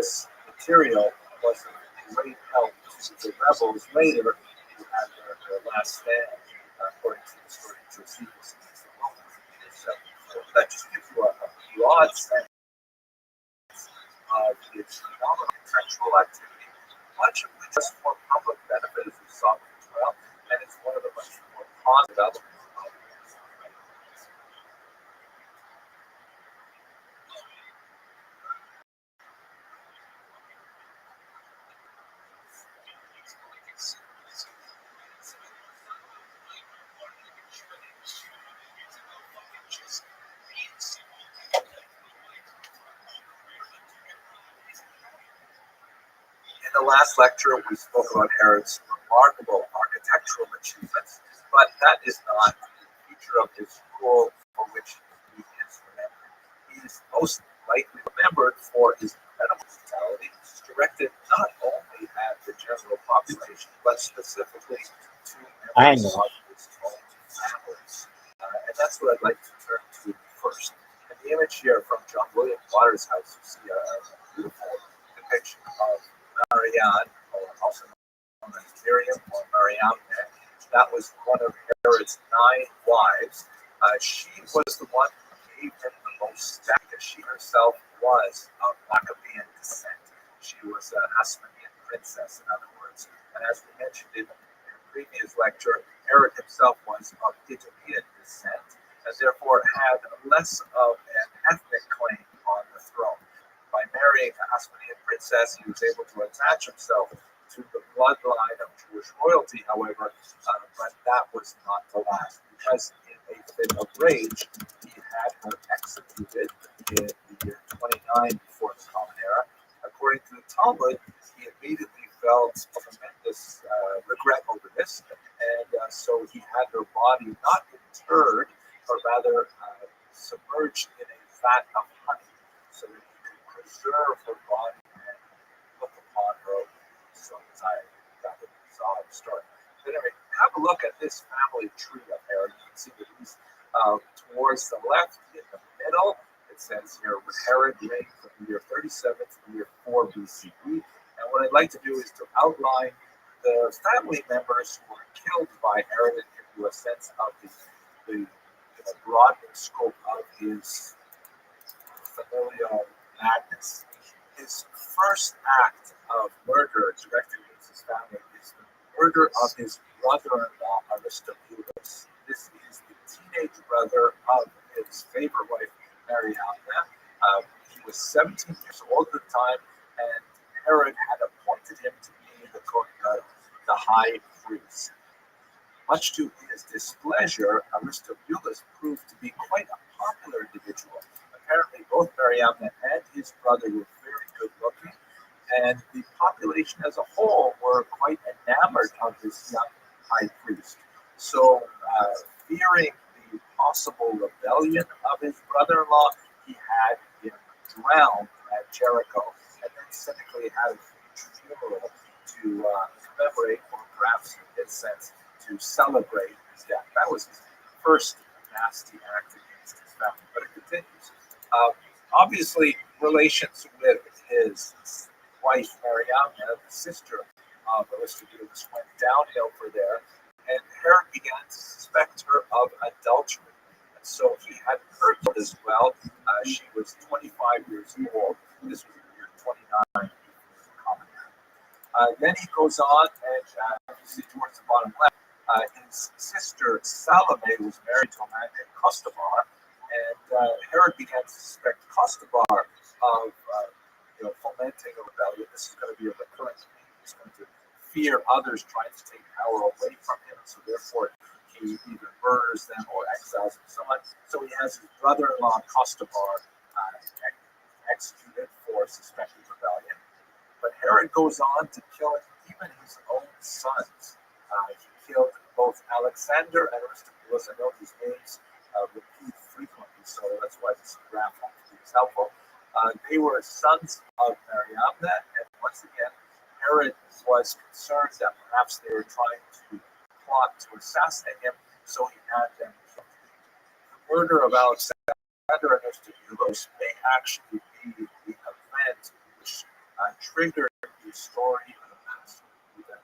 this material was of great help to the rebels later who had their last stand, according to the story of Josephus against the Romans. So that just gives you a broad sense of its phenomenal sexual activity, much of which is for public benefit, as we saw as well, and it's one of the much more positive elements of this. In the last lecture, we spoke about Herod's remarkable architectural achievements, but that is not the feature of his rule for which he is remembered. He is most likely remembered for his incredible hospitality, directed not only at the general population, but specifically to members of his own families. And that's what I'd like to turn to first. In the image here from John William Waters' house, you see a beautiful depiction of Marianne, or also known as Miriam or Marianne. That was one of Herod's 9 wives. She was the one who gave him the most status, because she herself was of Maccabean descent. She was an Asmonean princess, in other words. And as we mentioned in a previous lecture, Herod himself was of Idumean descent, and therefore had less of an ethnic claim on the throne. By marrying a Asmonean princess, he was able to attach himself to the bloodline of Jewish royalty, however, but that was not the last, because in a fit of rage, he had her executed in the year 29 before the Common Era. According to the Talmud, he immediately felt tremendous regret over this, and so he had her body not interred, but rather submerged in a vat of honey, so that he could preserve her body and look upon her. So I got the bizarre story. But anyway, have a look at this family tree up there. You can see that he's towards the left, in the middle. It says here, with Herod reigned from the year 37 to the year 4 BCE. And what I'd like to do is to outline the family members who were killed by Herod and give you a sense of the broadening scope of his familial madness. His first act of murder directed against his family is the murder of his brother-in-law, Aristobulus. This is the teenage brother of his favorite wife, Marianne. He was 17 years old at the time, and Herod had appointed him to be the high priest. Much to his displeasure, Aristobulus proved to be quite a popular individual. Apparently, both Mariamne and his brother were very good looking, and the population as a whole were quite enamored of this young high priest. So, fearing the possible rebellion of his brother-in-law, he had him drowned at Jericho, and then cynically had a funeral to commemorate, or perhaps in his sense, to celebrate his death. That was his first nasty act against his family, but it continues. Obviously, relations with his wife, Mariamne, the sister of Aristobulus, went downhill for there, and Herod began to suspect her of adultery. And so he had her killed as well. She was 25 years old. This was the year 29 before the Common Era. Then he goes on, and you see towards the bottom left, his sister Salome was married to a man named Costobar, and Herod began to suspect Costobar of fomenting a rebellion. This is going to be a recurrent theme. He's going to fear others trying to take power away from him, so therefore he either murders them or exiles them so much. So he has his brother-in-law Costobar executed for suspected rebellion. But Herod goes on to kill even his own sons. He killed both Alexander and Aristobulus. I know these names repeat frequently, so that's why this graph is helpful. They were sons of Mariamne, and once again, Herod was concerned that perhaps they were trying to plot to assassinate him, so he had them killed. The murder of Alexander and Aristobulus may actually be the event which triggered the story of the master that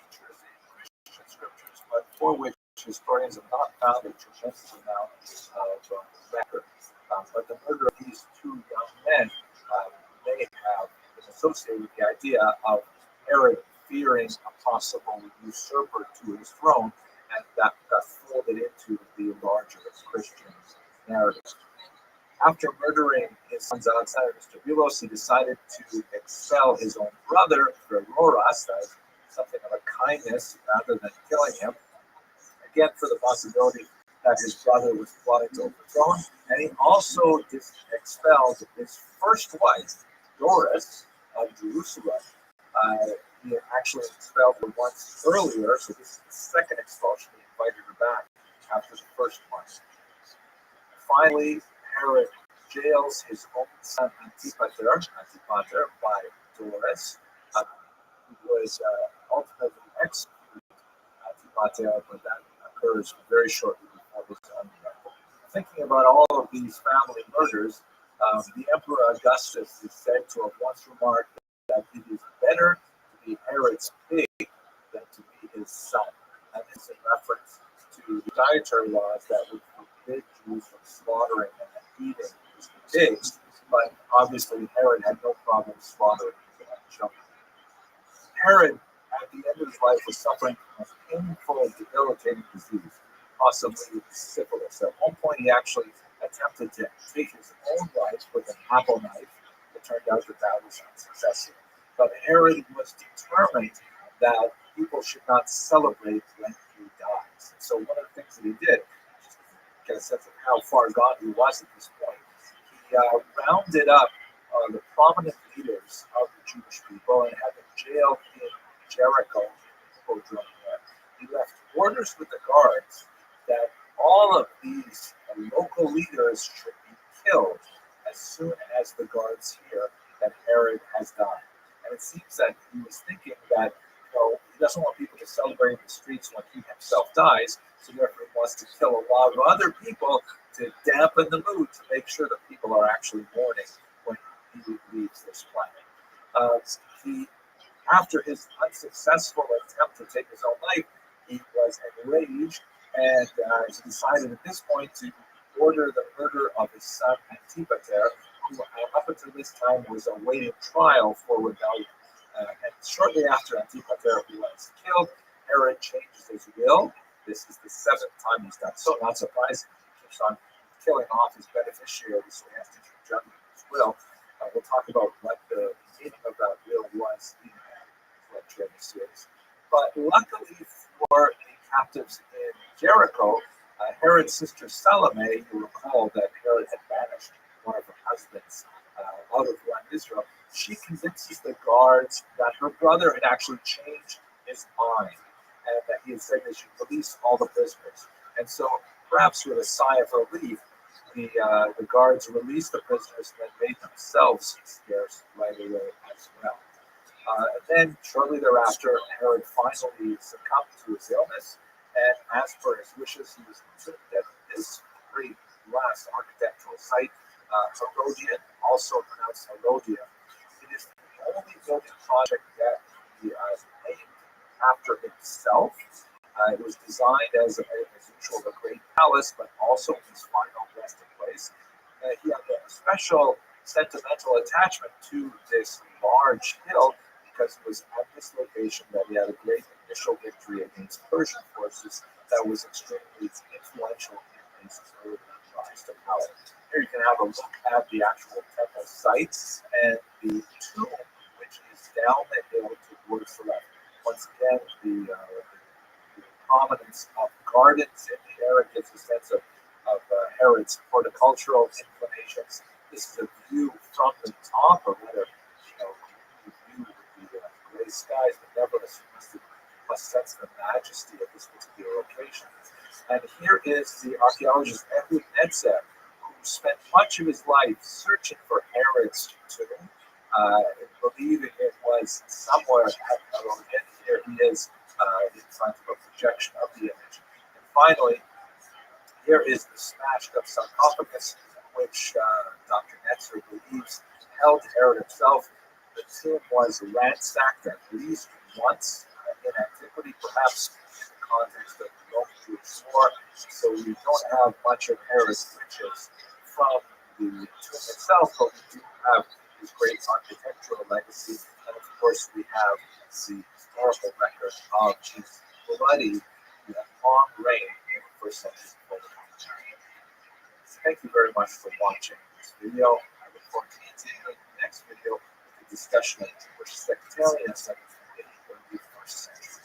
features in Christian scriptures, but for which historians have not found a tremendous amount of record. But the murder of these two young men may have been associated with the idea of Herod fearing a possible usurper to his throne, and that got folded into the larger Christian narrative. After murdering his sons Alexander and Strabulos, he decided to expel his own brother, Pheroras, as something of a kindness rather than killing him, again for the possibility that his brother was plotting to overthrow him. And he also expelled his first wife, Doris, of Jerusalem. He actually expelled her once earlier, so this is the second expulsion. He invited her back after the first one. Finally, Herod jails his own son Antipater by Doris, who was ultimately executed. Antipater, but that occurs very shortly before his own death. Thinking about all of these family murders, the Emperor Augustus is said to have once remarked that it is better to be Herod's pig than to be his son. And this is in reference to the dietary laws that would forbid Jews from slaughtering and eating pigs, but obviously Herod had no problem slaughtering children. Herod, at the end of his life, was suffering from a painful, debilitating disease, possibly syphilis. At one point, he actually attempted to take his own life with an apple knife. It turned out that was unsuccessful. But Herod was determined that people should not celebrate when he dies. So one of the things that he did, just to get a sense of how far gone he was at this point, he rounded up the prominent leaders of the Jewish people and had them jailed in Jericho. He left orders with the guards that all of these local leaders should be killed as soon as the guards hear that Herod has died. And it seems that he was thinking that he doesn't want people to celebrate in the streets when he himself dies, so therefore he wants to kill a lot of other people to dampen the mood, to make sure that people are actually mourning when he leaves this planet. After his unsuccessful attempt to take his own life, he was enraged and he decided at this point to order the murder of his son Antipater, who up until this time was awaiting trial for rebellion. And shortly after Antipater was killed, Herod changes his will. This is the seventh time he's done so. Not surprising. He keeps on killing off his beneficiaries, so he has to keep juggling his will. We'll talk about what the meaning of that will was in the series. But luckily for the captives in Jericho, Herod's sister Salome, you recall that Herod had banished one of her husbands out of land Israel, she convinces the guards that her brother had actually changed his mind and that he had said they should release all the prisoners. And so, perhaps with a sigh of relief, the guards released the prisoners and then made themselves scarce right away as well. And then, shortly thereafter, Herod finally succumbed to his illness, and as per his wishes, he was considered at this great last architectural site, Herodian, also pronounced Herodium. It is the only building project that he named after himself. It was designed as usual, a great palace, but also his final resting place. He had a special sentimental attachment to this large hill because it was at this location that he had a great initial victory against Persian forces that was extremely influential in his early rise to power. Here you can have a look at the actual temple sites and the tomb, which is down the hill towards the left. Once again, the prominence of gardens in the area gives a sense of Herod's horticultural inclinations. This is a view from the top, or whether the view would be gray skies, but nevertheless must sense the majesty of this particular location. And here is the archaeologist Ehud Netzer, who spent much of his life searching for Herod's tomb, believing it was somewhere at Herodian. Here he is in front of a projection of the image. And finally, here is the smashed up sarcophagus, which Dr. Netzer believes held Herod himself. the tomb was ransacked at least once in antiquity, perhaps in the context of the Roman Jewish War. So we don't have much of Herod's riches from the tomb itself, but we do have his great architectural legacy, and of course we have the historical record of his bloody long reign in the first century before the Roman era. Thank you very much for watching this video. I look forward to continuing the next video with the discussion of Jewish sectarianism in the early first century.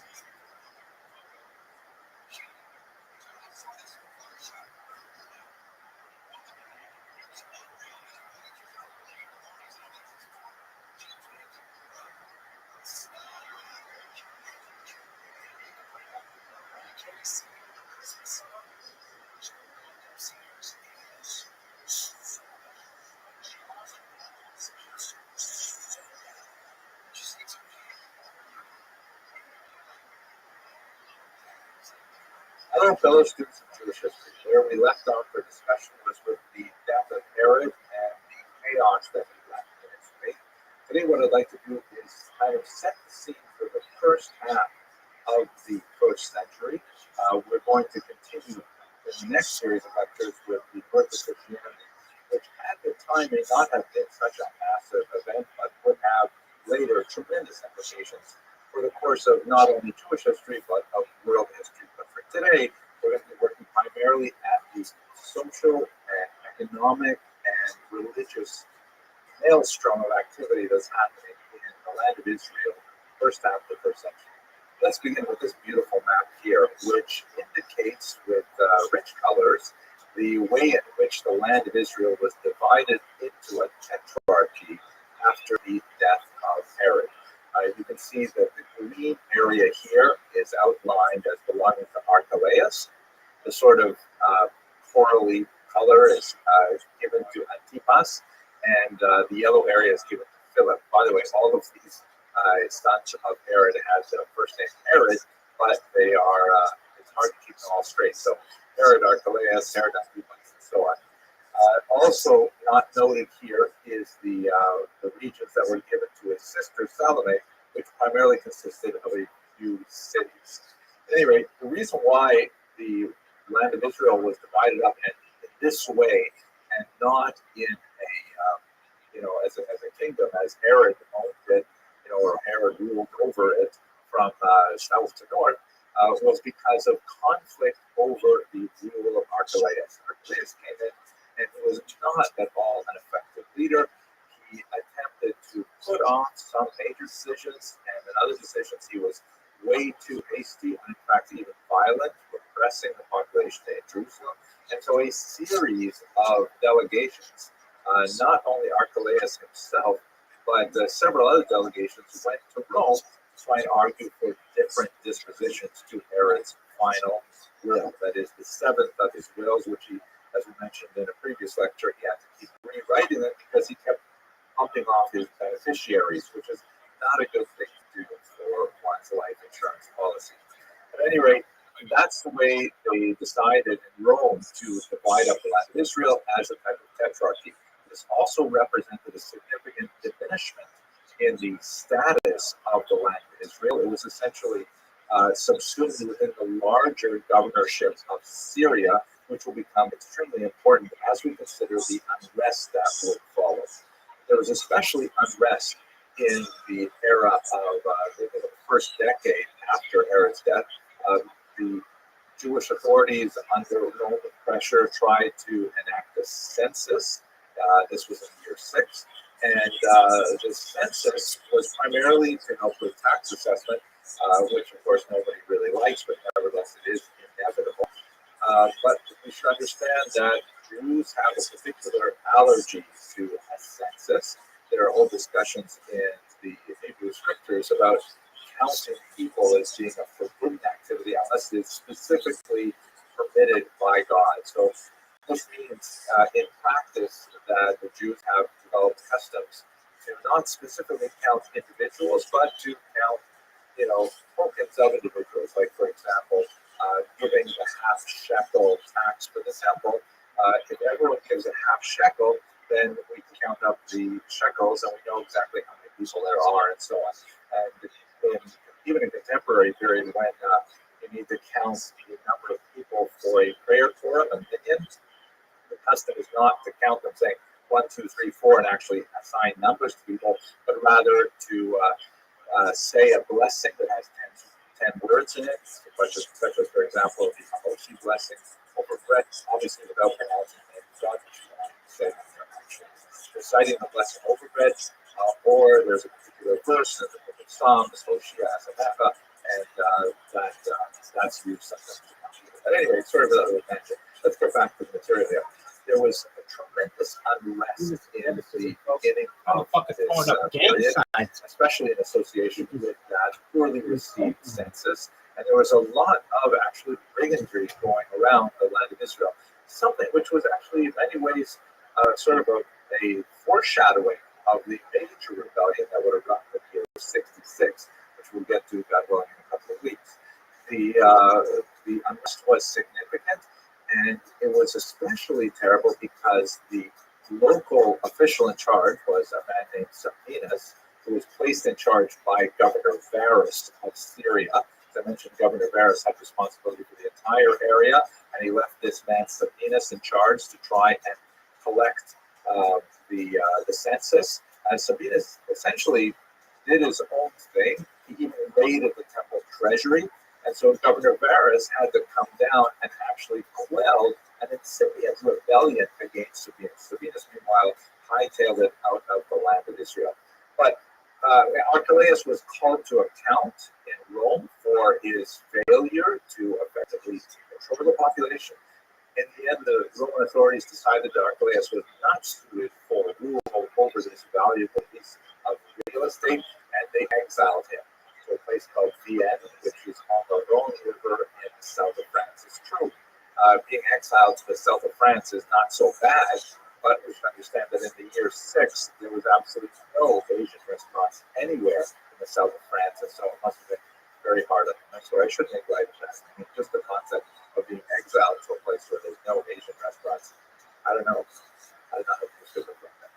Hello, fellow students of Jewish history. Where we left off our discussion was with the death of Herod and the chaos that he left in his wake. Today, what I'd like to do is kind of set the scene for the first half of the first century. We're going to continue in the next series of lectures with the birth of Christianity, which at the time may not have been such a massive event, but would have later tremendous implications for the course of not only Jewish history, but of world history. But for today, we're going to be working primarily at the social and economic and religious maelstrom of activity that's happening in the land of Israel, first half of the first century. Let's begin with this beautiful map here, which indicates with rich colors the way in which the land of Israel was divided into a tetrarchy after the death of Herod. You can see that the green area here is outlined as belonging to Archelaus. The sort of corally color is given to Antipas, and the yellow area is given to Philip. By the way, all of these sons of Herod had the first name Herod, but they are, it's hard to keep them all straight. So Herod, Archelaus, Herod, Antipas, and so on. Also not noted here is the regions that were given to his sister Salome, which primarily consisted of a few cities. At any rate, the reason why the land of Israel was divided up in this way and not in a, as a kingdom, as Herod owned it, or Herod ruled over it from south to north, was because of conflict over the rule of Archelaus. Archelaus came in and was not at all an effective leader. He attempted to put off some major decisions, and in other decisions he was way too hasty, and in fact even violent, repressing the population in Jerusalem. And so a series of delegations, not only Archelaus himself, but several other delegations went to Rome to try and argue for different dispositions to Herod's final will. That is the seventh of his wills, which he, as we mentioned in a previous lecture, he had to keep rewriting them because he kept pumping off his beneficiaries, which is not a good thing to do for one's life insurance policy. At any rate, that's the way they decided in Rome to divide up the land of Israel as a type of tetrarchy. This also represented a significant diminishment in the status of the land of Israel. It was essentially subsumed within the larger governorship of Syria, which will become extremely important as we consider the unrest that would follow. There was especially unrest in the era of the first decade after Herod's death. The Jewish authorities, under Roman pressure, tried to enact a census. This was in year 6. And the census was primarily to help with tax assessment, which of course nobody really likes, but nevertheless it is inevitable. But we should understand that Jews have a particular allergy to a census. There are whole discussions in the Hebrew scriptures about counting people as being a forbidden activity unless it is specifically permitted by God. So this means in practice that the Jews have developed customs to not specifically count individuals, but to count, tokens of individuals. Like, for example, giving the half shekel tax for the temple. If everyone gives a half shekel, then we can count up the shekels and we know exactly how many people there are, and so on. And even in contemporary period, when you need to count the number of people for a prayer quorum and minion, the custom is not to count them saying 1, 2, 3, 4 and actually assign numbers to people, but rather to say a blessing that has 10 words in it, such as, for example, the Hoshi blessing over bread, obviously without pronouncing the name of God, say actually reciting the blessing over bread, or there's a particular verse in the book of Psalms, Hoshea Asamecha, and that's used sometimes. But anyway, sort of a little tangent. Let's go back to the material here. There was a tremendous unrest in the beginning of this period, especially in association with that poorly received census. And there was a lot of actually brigandry going around the land of Israel, something which was actually in many ways sort of a foreshadowing of the major rebellion that would erupt in the year 66, which we'll get to, God willing, in a couple of weeks. The unrest was significant, and it was especially terrible because the local official in charge was a man named Sabinus, who was placed in charge by Governor Varus of Syria. As I mentioned, Governor Varus had responsibility for the entire area, and he left this man Sabinus in charge to try and collect the census. And Sabinus essentially did his own thing. He even raided the temple treasury. And so Governor Varus had to come down and actually quell an incipient rebellion against Sabinus. Sabinus, meanwhile, hightailed it out of the land of Israel. But Archelaus was called to account in Rome for his failure to effectively control the population. In the end, the Roman authorities decided that Archelaus was not suited for rule over this valuable piece of real estate, and they exiled him to a place called Vienne, which is on the Rhone River in the south of France. It's true, being exiled to the south of France is not so bad, but we should understand that in the year 6, there was absolutely no Asian restaurants anywhere in the south of France, and so it must have been very hard on him. So I shouldn't neglect that. I mean, just the concept of being exiled to a place where there's no Asian restaurants, I don't know how to describe that.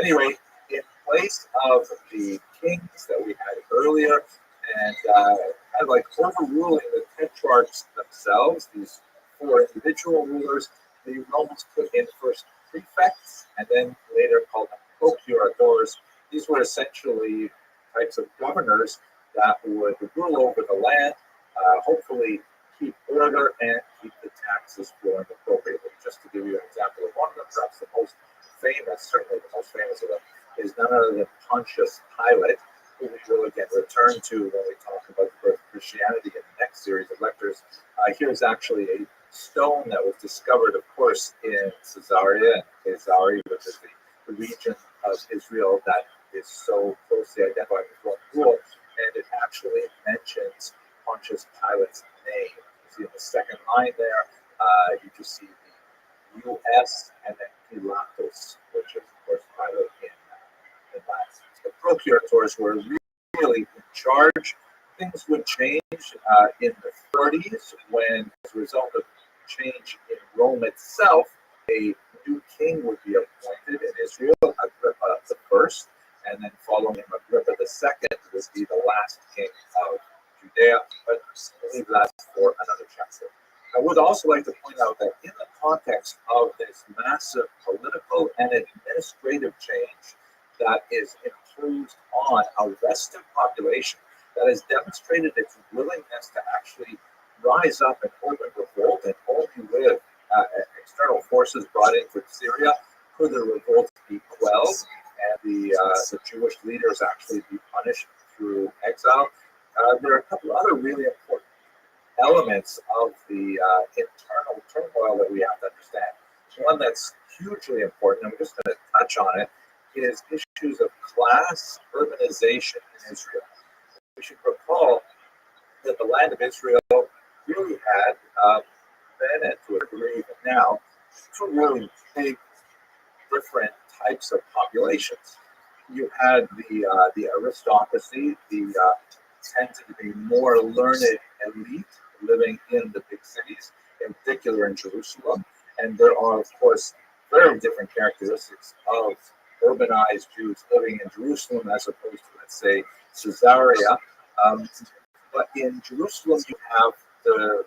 Anyway, in place of the kings that we had earlier, and kind of like overruling the tetrarchs themselves, these 4 individual rulers, the Romans put in first prefects and then later called them procurators. These were essentially types of governors that would rule over the land, hopefully keep order and keep the taxes flowing appropriately. Just to give you an example of one of them, perhaps the most famous, certainly the most famous of them, is none other than Pontius Pilate, who we will again return to when we talk about the birth of Christianity in the next series of lectures. Here's actually a stone that was discovered, of course, in Caesarea, which is the region of Israel that is so closely identified with Roman rule, and it actually mentions Pontius Pilate's name. You see in the second line there, you just see the U.S. and then Pilatus, which is, of course, Pilate in Latin. The procurators were really in charge. Things would change in the 30s when, as a result of change in Rome itself, a new king would be appointed in Israel, Agrippa I, and then following him, Agrippa II would be the last king of Judea, but I'll leave that for another chapter. I would also like to point out that in the context of this massive political and administrative change that is imposed on a restive population that has demonstrated its willingness to actually rise up and open revolt, and only with external forces brought in from Syria could the revolt be quelled and the Jewish leaders actually be punished through exile. There are a couple of other really important elements of the internal turmoil that we have to understand. One that's hugely important, and we're just going to touch on it, is issues of class urbanization in Israel. We should recall that the land of Israel really had, then and to a degree even now, 2 really big different types of populations. You had the aristocracy, the tended to be more learned elite living in the big cities, in particular in Jerusalem. And there are, of course, very different characteristics of urbanized Jews living in Jerusalem as opposed to, let's say, Caesarea. But in Jerusalem, you have the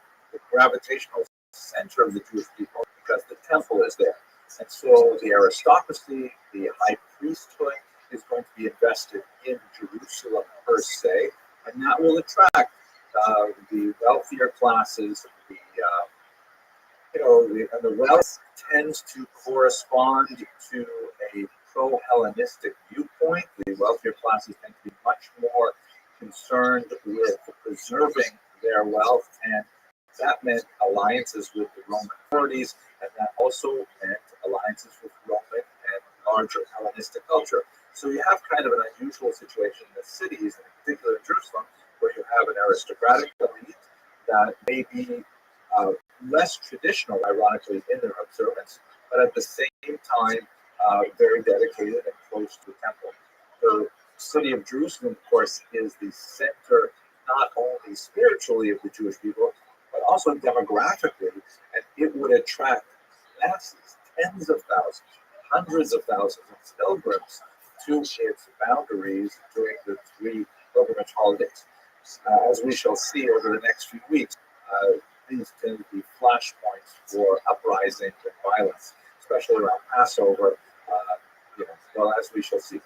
gravitational center of the Jewish people because the temple is there. And so the aristocracy, the high priesthood is going to be invested in Jerusalem per se, and that will attract the wealthier classes. The wealth tends to correspond to a pro-Hellenistic viewpoint. The wealthier classes tend to be much more concerned with preserving their wealth, and that meant alliances with the Roman authorities, and that also meant alliances with Roman and larger Hellenistic culture. So you have kind of an unusual situation in the cities, in particular in Jerusalem, where you have an aristocratic elite that may be less traditional, ironically, in their observance, but at the same time, very dedicated and close to the temple. The city of Jerusalem, of course, is the center not only spiritually of the Jewish people, but also demographically, and it would attract masses, tens of thousands, hundreds of thousands of pilgrims to its boundaries during the 3 pilgrimage holidays. As we shall see over the next few weeks, these tend to be flashpoints for uprisings and violence, especially around Passover, as we shall see.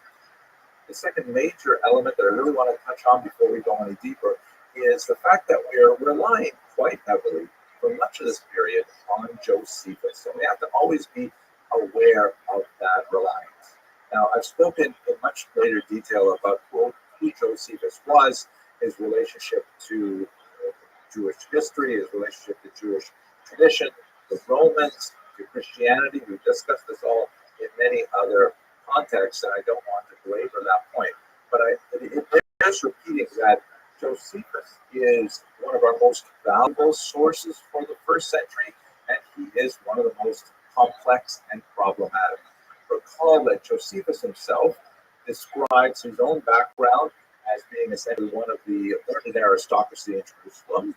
The second major element that I really want to touch on before we go any deeper is the fact that we're relying quite heavily for much of this period on Josephus. So we have to always be aware of that reliance. Now, I've spoken in much greater detail about who Josephus was, his relationship to Jewish history, his relationship to Jewish tradition, the Romans, to Christianity. We've discussed this all in many other contexts, and I don't want to belabor that point. But it bears repeating that Josephus is one of our most valuable sources for the first century, and he is one of the most complex and problematic. Recall that Josephus himself describes his own background as being essentially one of the learned aristocracy in Jerusalem.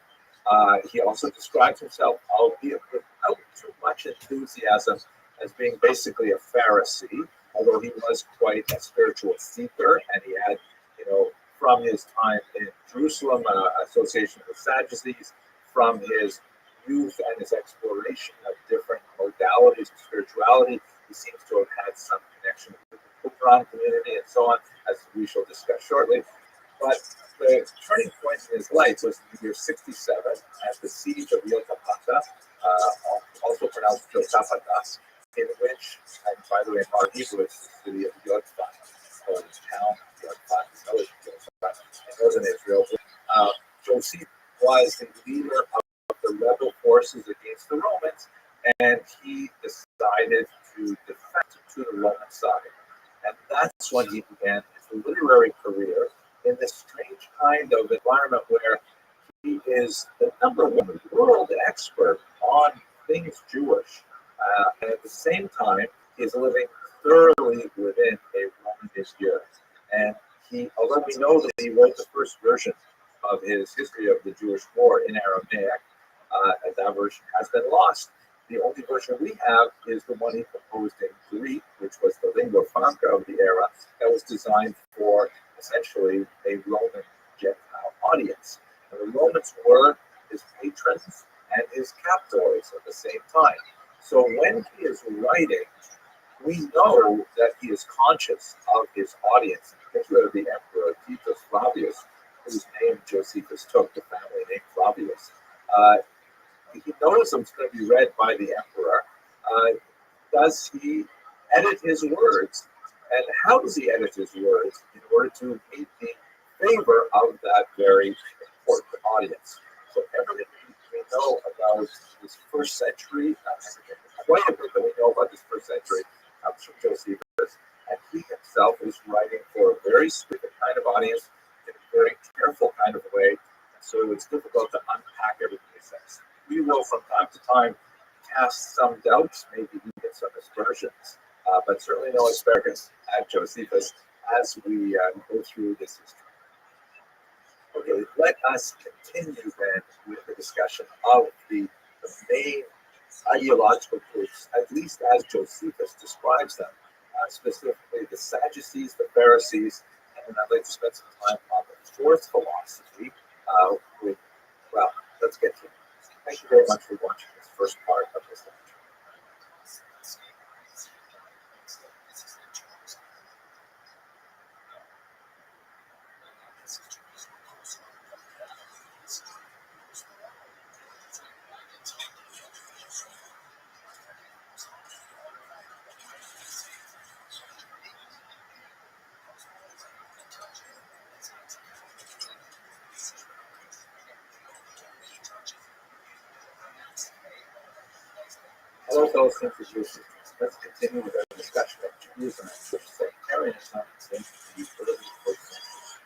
He also describes himself, albeit without too much enthusiasm, as being basically a Pharisee, although he was quite a spiritual seeker, and he had, from his time in Jerusalem, association with Sadducees, from his youth and his exploration of different modalities of spirituality, he seems to have had some connection with the Qumran community and so on, as we shall discuss shortly. But the turning point in his life was in the year 67 at the siege of Yotapata, also pronounced Jotapata, in which, and by the way, in our Hebrew, it's the city of Yotpat, or the town of Yotpat, village of Yotpat, in northern Israel. Josephus was the leader of the rebel forces against the Romans, and he decided to defect to the Roman side. And that's when he began his literary career in this strange kind of environment where he is the number one world expert on things Jewish. And at the same time, he is living thoroughly within a Roman milieu. And although we know that he wrote the first version of his history of the Jewish war in Aramaic, that version has been lost. The only version we have is the one he composed in Greek, which was the lingua franca of the era, that was designed for essentially a Roman Gentile audience. And the Romans were his patrons and his captors at the same time. So when he is writing, we know that he is conscious of his audience, in particular the Emperor Titus Flavius, whose name Josephus took, the family name Flavius. He knows it's going to be read by the emperor. Does he edit his words? And how does he edit his words in order to meet the favor of that very important audience? So everything we know about this first century, quite a bit that we know about this first century comes from Josephus. And he himself is writing for a very specific kind of audience in a very careful kind of way. So it's difficult to unpack everything he says. We will, from time to time, cast some doubts, maybe even some aspersions, but certainly no asparagus at Josephus as we go through this history. Okay, let us continue then with the discussion of the main ideological proofs, at least as Josephus describes them, specifically the Sadducees, the Pharisees, and then I'd like to spend some time on the fourth philosophy. With, well, let's get to it. Thank you very much for watching this first part of this lecture. Hello, fellow synthesizers. Let's continue with our discussion of Judaism and sectarianism in the early first century.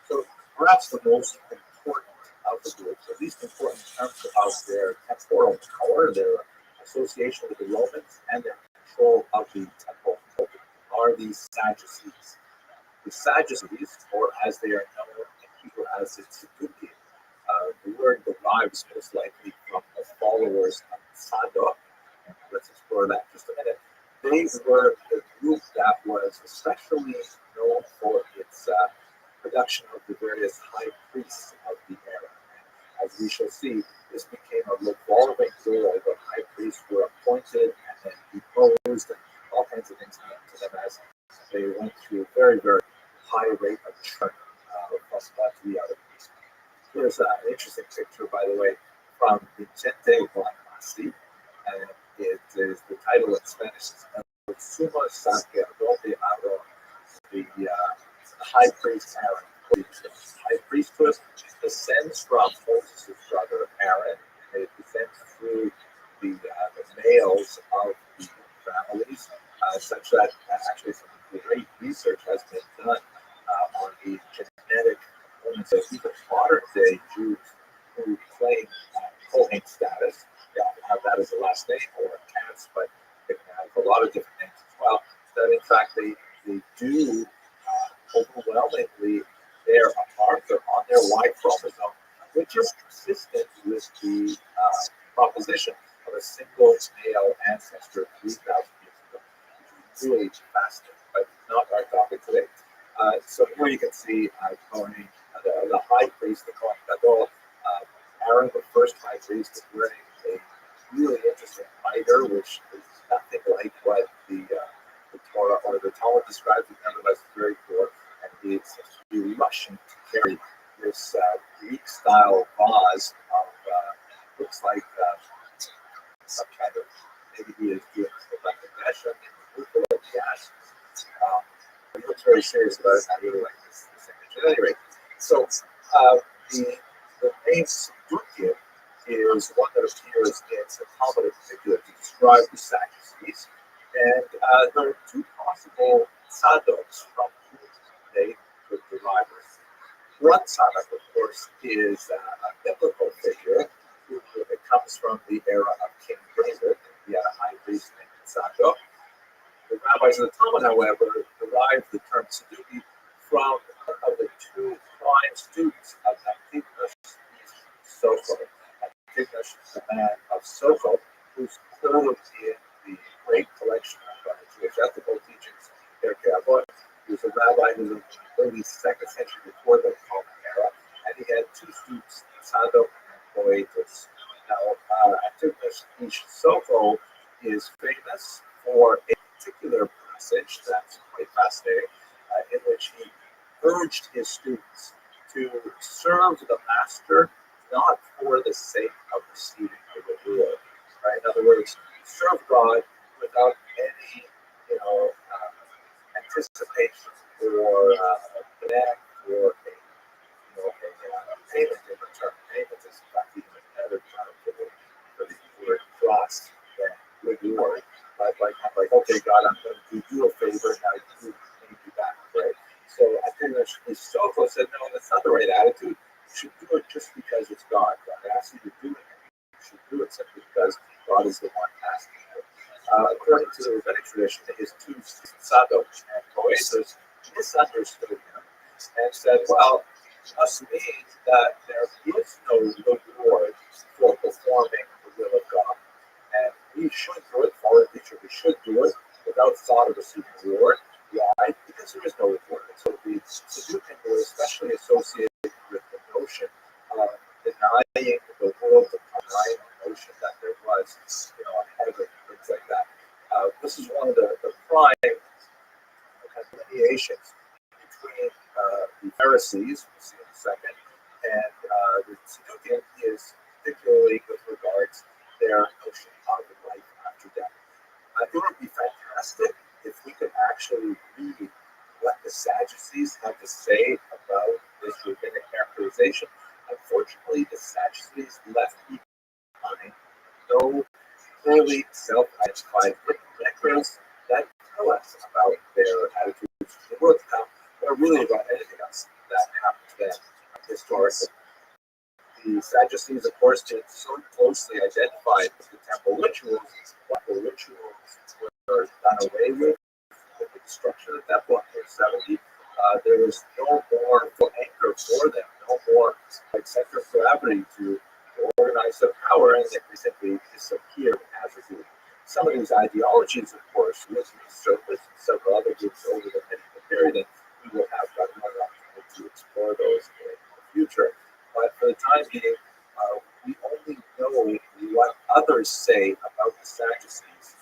So, perhaps the most important of the groups, at least important in terms of their temporal power, their association with the Romans, and their control of the temple, are the Sadducees. The Sadducees, or as they are known in Hebrew as the Tzdukim, the word derives most likely from the followers of Sadok. Let's explore that in just a minute. They were the group that was especially known for its production of the various high priests of the era. And as we shall see, this became a revolving door where high priests were appointed and then deposed, and all kinds of things happened to them as they went through a very, very high rate of churn from one to the other. Here's an interesting picture, by the way, from Vicente Bonamasi, and it is the title in Spanish is El Sumo Sacerdote Aaron, the high priest Aaron. The high priesthood descends from Moses' brother Aaron, and it descends through the males of the families, such that actually some great research has been done on the genetic elements of even modern day Jews who claim Kohen status. They often have that as a last name or a caste, but they can have a lot of different names as well. That in fact they do overwhelmingly bear a marker on their Y chromosome, which is consistent with the proposition of a single male ancestor 3,000 years ago, which is really fascinating, but not our topic today. So here you can see Kohen, the high priest, the Kohen Gadol. Aaron, the first high priest, is wearing a really interesting mitre, which is nothing like what the Torah or the Talmud describes it. Nevertheless, very poor, and he seems to be rushing to carry this Greek-style vase of looks like some kind of, maybe he is doing like a mesh of gas. He looks very serious about it. I really like this image. At any rate, so the name Tzdukim is one that appears in the Talmudic figure to describe the Sadducees, and there are two possible Sadoks from whom they could derive it. One Sadok, of course, is a biblical figure who comes from the era of King David. He had a high priest named Sadok. The rabbis of the Talmud, however, derived the term Tzdukim from the two prime students of Antigonus, Sophos. Antigonus is the man of Sophos, who's quoted in the great collection of Jewish ethical teachings, Pirkei Avot. He was a rabbi who lived in the early 2nd century before the Roman era, and he had two students, Sadok and Boetus. Now, Antigonus Sophos is famous for a particular passage that's quite fascinating, in which he urged his students to serve the master not for the sake of receiving a reward. Right? In other words, serve God without any, anticipation or demand for a payment in return. Payment is in fact even another term for the word trust than reward. Like, okay, God, I'm going to do you a favor, now you need you back, right? So I think that Sophos said, no, that's not the right attitude. You should do it just because it's God. God asks you to do it, and you should do it simply because God is the one asking you. According to the rabbinic tradition, his two Sadok and Boetus misunderstood him and said, well, it must mean that there is no reward for performing the will of God. And we should do it, for we should do it, without thought of receiving reward. Why? Because there is no reward. So the Saducean were especially associated with the notion of denying the world, denying the notion that there was, a heaven, things like that. This is one of the prime delineations between the Pharisees, we'll see in a second, and the Saducean is particularly with regards to their notion of life after death. It would be fantastic if we could actually read what the Sadducees have to say about this rabbinic characterization. Unfortunately, the Sadducees left behind no clearly self-identified records that tell us about their attitudes to the world to come, or really about anything else that happened to them historically. The Sadducees, of course, did so closely identified with the temple rituals, what the rituals were done away with the destruction of the temple in 70. There was no more anchor for them, no more center of gravity to organize their power, and they simply disappeared as a group. Some of these ideologies, of course, will resurface in several other groups over the medieval period, and we will have another opportunity to explore those in the future. But for the time being, we only know what others say about the Sadducees,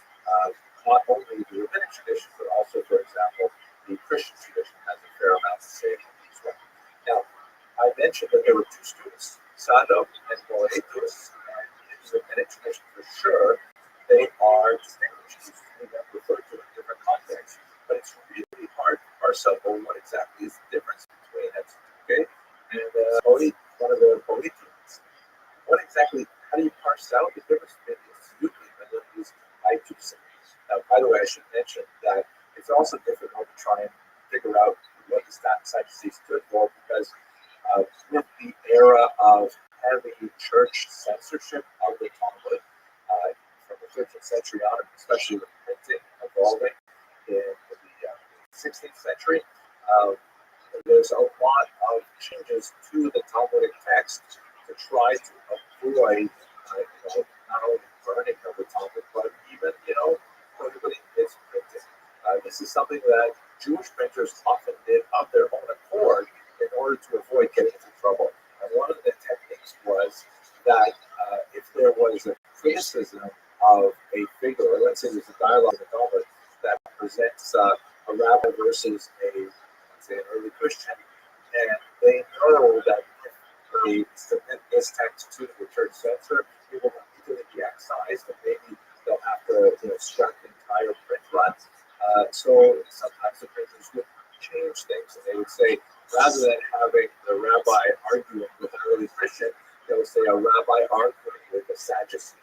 not only the rabbinic tradition, but also, for example, the Christian tradition has a fair amount to say about these ones. Now, I mentioned that there were two students, Sadok and Boethius, and in the rabbinic tradition, for sure, they are distinguished, referred to in different contexts, but it's really hard to parse out what exactly is the difference between it, okay? And one of the Boethians, what exactly, how do you parse out the difference between these Saducean and then these Itusians? Now, by the way, I should mention that it's also difficult to try and figure out what the Sadducees stood for, because with the era of heavy church censorship of the Talmud from the 13th century on, especially with printing evolving in the 16th century, there's a lot of changes to the Talmudic text to try to avoid not only burning of the Talmud, but even, prohibiting its printing. This is something that Jewish printers often did of their own accord in order to avoid getting into trouble. And one of the techniques was that if there was a criticism of a figure, or let's say there's a dialogue in the Talmud that presents a rabbi versus let's say an early Christian, and they know that if they submit this text to the church censor, it will immediately be excised, and maybe they'll have to scrap the entire print run. So sometimes the printers would change things, and they would say, rather than having the rabbi arguing with an early Christian, they would say a rabbi arguing with a Sadducee.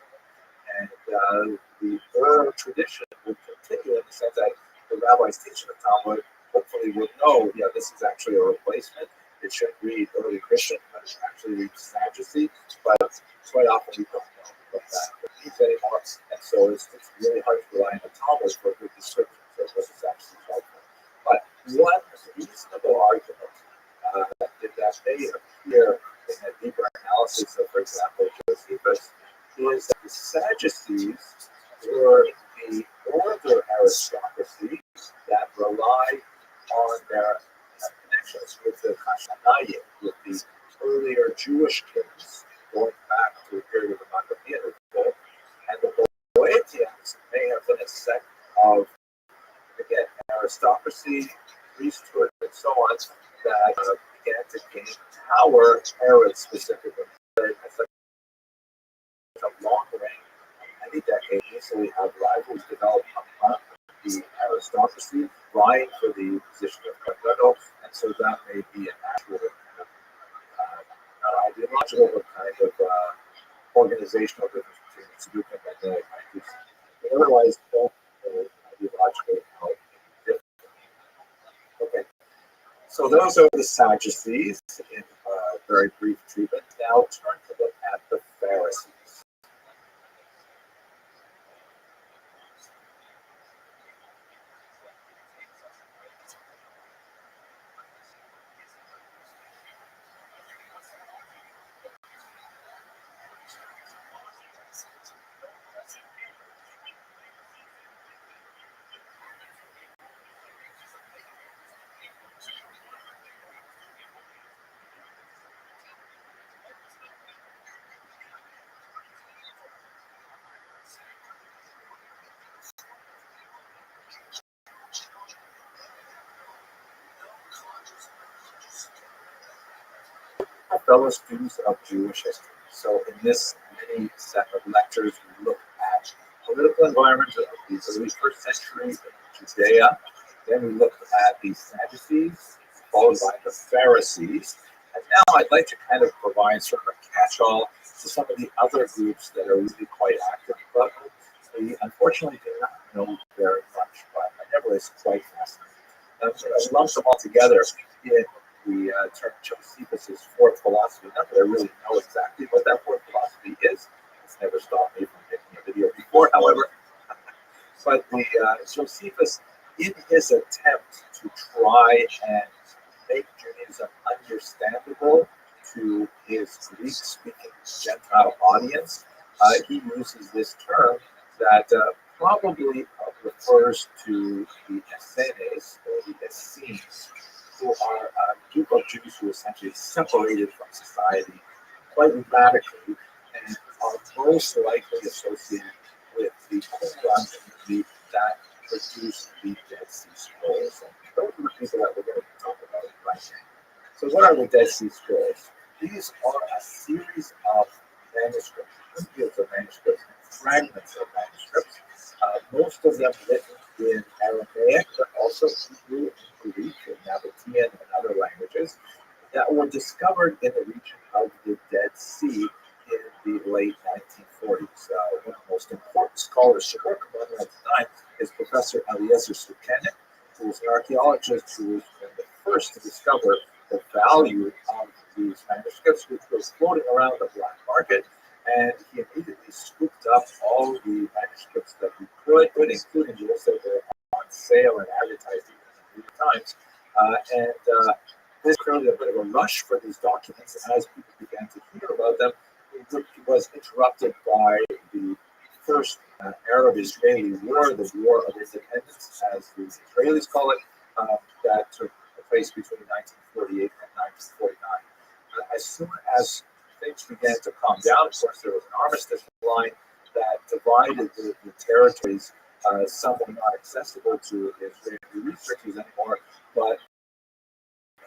And the oral tradition would continue in the sense that the rabbis teaching the Talmud hopefully would know, this is actually a replacement. It should read early Christian, but it actually reads Sadducee. But quite often we don't know what that means anymore. And so it's really hard to rely on the Talmud for a good description of what is actually called for. But one reasonable argument that may appear in a deeper analysis of, for example, Josephus, is that the Sadducees were the older aristocracy that relied on their connections with the Hashanayim, with the earlier Jewish kings, going back to the period of the Maccabean revolt, and the Boethians may have been a sect of, again, aristocracy, priesthood, and so on, that began to gain power, Herod specifically, at such a long reign, many decades, easily have rivals develop among the aristocracy, vying for the position of Cardinal, and so that may be an actual kind of, not ideological, but kind of organizational difference between the Saducean and the Itusian. But otherwise, don't ideologically different. Okay. So those are the Sadducees in very brief treatment. Now turn to look at the Pharisees. fellow students of Jewish history. So in this mini set of lectures, we look at political environment of the early first century in Judea. Then we look at the Sadducees, followed by the Pharisees. And now I'd like to kind of provide sort of a catch-all to some of the other groups that are really quite active, but we unfortunately do not know very much, but I nevertheless quite fascinating. I'm going to lump them all together in the term Josephus's fourth philosophy. Not that I really know exactly what that fourth philosophy is. It's never stopped me from making a video before, however. But the Josephus, in his attempt to try and make Judaism understandable to his Greek-speaking Gentile audience, he uses this term that probably refers to the Essenes, or the Essenes, who are a group of Jews who essentially separated from society quite radically and are most likely associated with the Qumran community that produced the Dead Sea Scrolls. And those are the people that we're going to talk about right now. So what are the Dead Sea Scrolls? These are a series of manuscripts, hundreds of manuscripts, fragments of manuscripts, most of them written in Aramaic, but also Hebrew and Greek and Nabatean and other languages, that were discovered in the region of the Dead Sea in the late 1940s. One of the most important scholars to work on at the time is Professor Eliezer Sukenik, who was an archaeologist who was one of the first to discover the value of these manuscripts, which was floating around the black market. And he immediately scooped up all the manuscripts that he could, including those that were on sale and advertised in the New York Times. This created a bit of a rush for these documents, and as people began to hear about them, it was interrupted by the first Arab-Israeli War, the War of Independence, as the Israelis call it, that took place between 1948 and 1949. As soon as things began to calm down, of course, there was an armistice line that divided the territories, somewhat not accessible to Israeli researchers anymore, but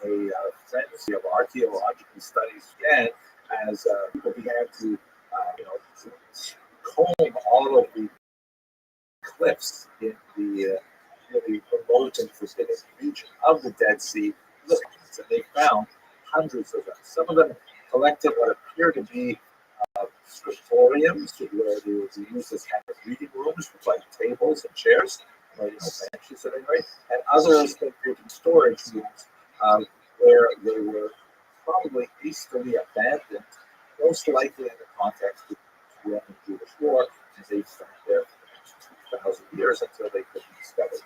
a frenzy of archaeological studies began as people began to, comb all of the cliffs in the really remote and forbidden region of the Dead Sea, and they found hundreds of them. Some of them collected what appear to be scriptoriums, where they would be used as kind of reading rooms with like tables and chairs, or benches at any rate, and others that appear to be storage rooms where they were probably hastily abandoned, most likely in the context of the Roman Jewish War, as they sat there for the next 2,000 years until they could be discovered.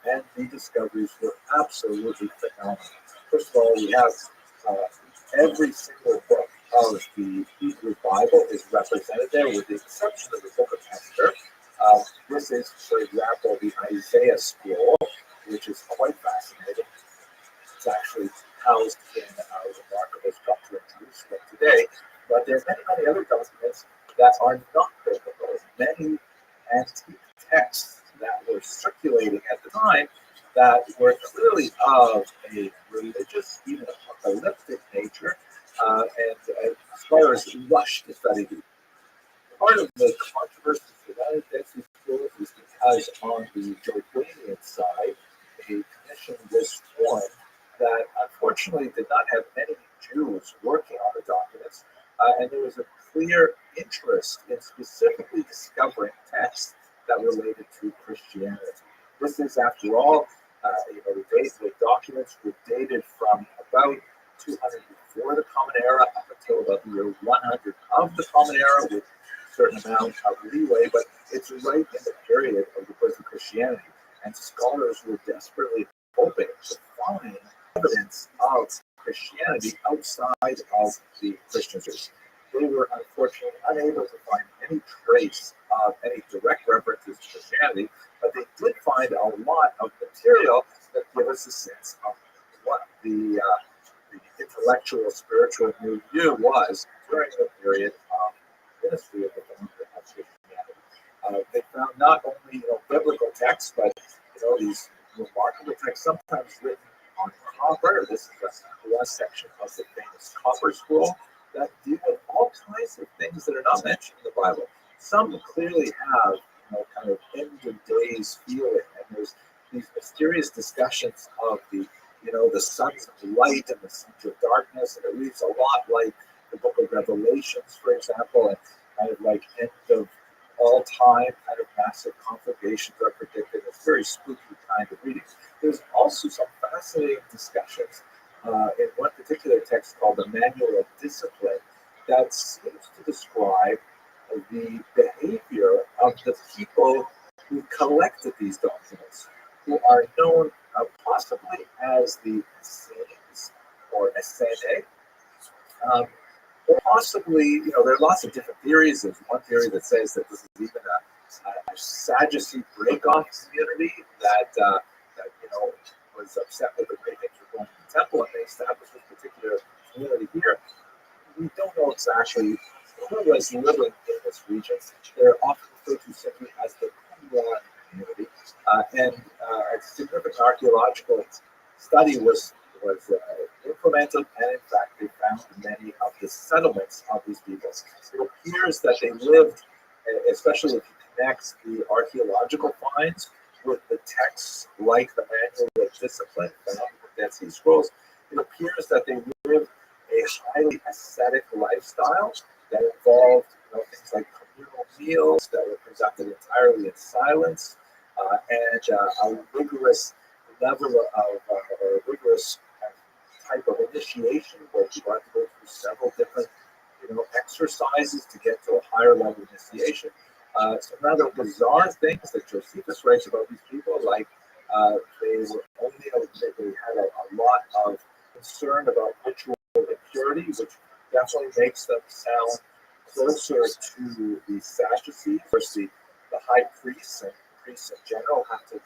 And the discoveries were absolutely phenomenal. First of all, we have every single book of the Hebrew Bible is represented there, with the exception of the book of Esther. This is, for example, the Isaiah scroll, which is quite fascinating. It's actually housed in a remarkable structure in Jerusalem today, but there are many, many other documents that are not biblical. Many antique texts that were circulating at the time that were clearly of a religious, even apocalyptic nature, and scholars rushed to study these. Part of the controversy surrounding Dead Sea Scrolls is because on the Jordanian side, a commission was formed that unfortunately did not have many Jews working on the documents, and there was a clear interest in specifically discovering texts that related to Christianity. This is, after all, the documents were dated from about 200 before the Common Era up until about the year 100 of the Common Era, with a certain amount of leeway, but it's right in the period of the birth of Christianity, and scholars were desperately hoping to find evidence of Christianity outside of the Christian church. They were unfortunately unable to find any trace of any direct references to Christianity, but they did find a lot of material that give us a sense of what the intellectual, spiritual milieu was during the period of ministry of the founder of Christianity. They found not only biblical texts, but these remarkable texts, sometimes written on copper. This is the last section of the famous this copper scroll that deal with all kinds of things that are not mentioned in the Bible. Some clearly have, kind of end of days feeling, and there's these mysterious discussions of the sons of light and the sons of darkness, and it reads a lot like the book of Revelations, for example, and kind of like end of all time kind of massive conflagrations are predicted. It's very spooky kind of reading. There's also some fascinating discussions in one particular text called the Manual of Discipline that seems to describe the behavior of the people who collected these documents, who are known possibly as the Essenes or Essene, or possibly, there are lots of different theories. There's one theory that says that this is even a Sadducee break-off community that was upset with the way things were going to the temple, and they established this particular community here. We don't know exactly who was living in this region. They're often referred to simply as the Qumran community, and a significant archaeological study was implemented, and in fact, they found many of the settlements of these people. It appears that they lived, especially if you connect the archaeological finds with the texts like the Manual of Discipline found in the Dead Sea Scrolls, it appears that they lived a highly ascetic lifestyle that involved things like communal meals that were conducted entirely in silence, and a rigorous level of or rigorous type of initiation where you had to go through several different exercises to get to a higher level of initiation. Some rather bizarre things that Josephus writes about these people, like they were they had a lot of concern about ritual impurity, which definitely makes them sound closer to the Sadducees. Of course, the high priests and priests in general have to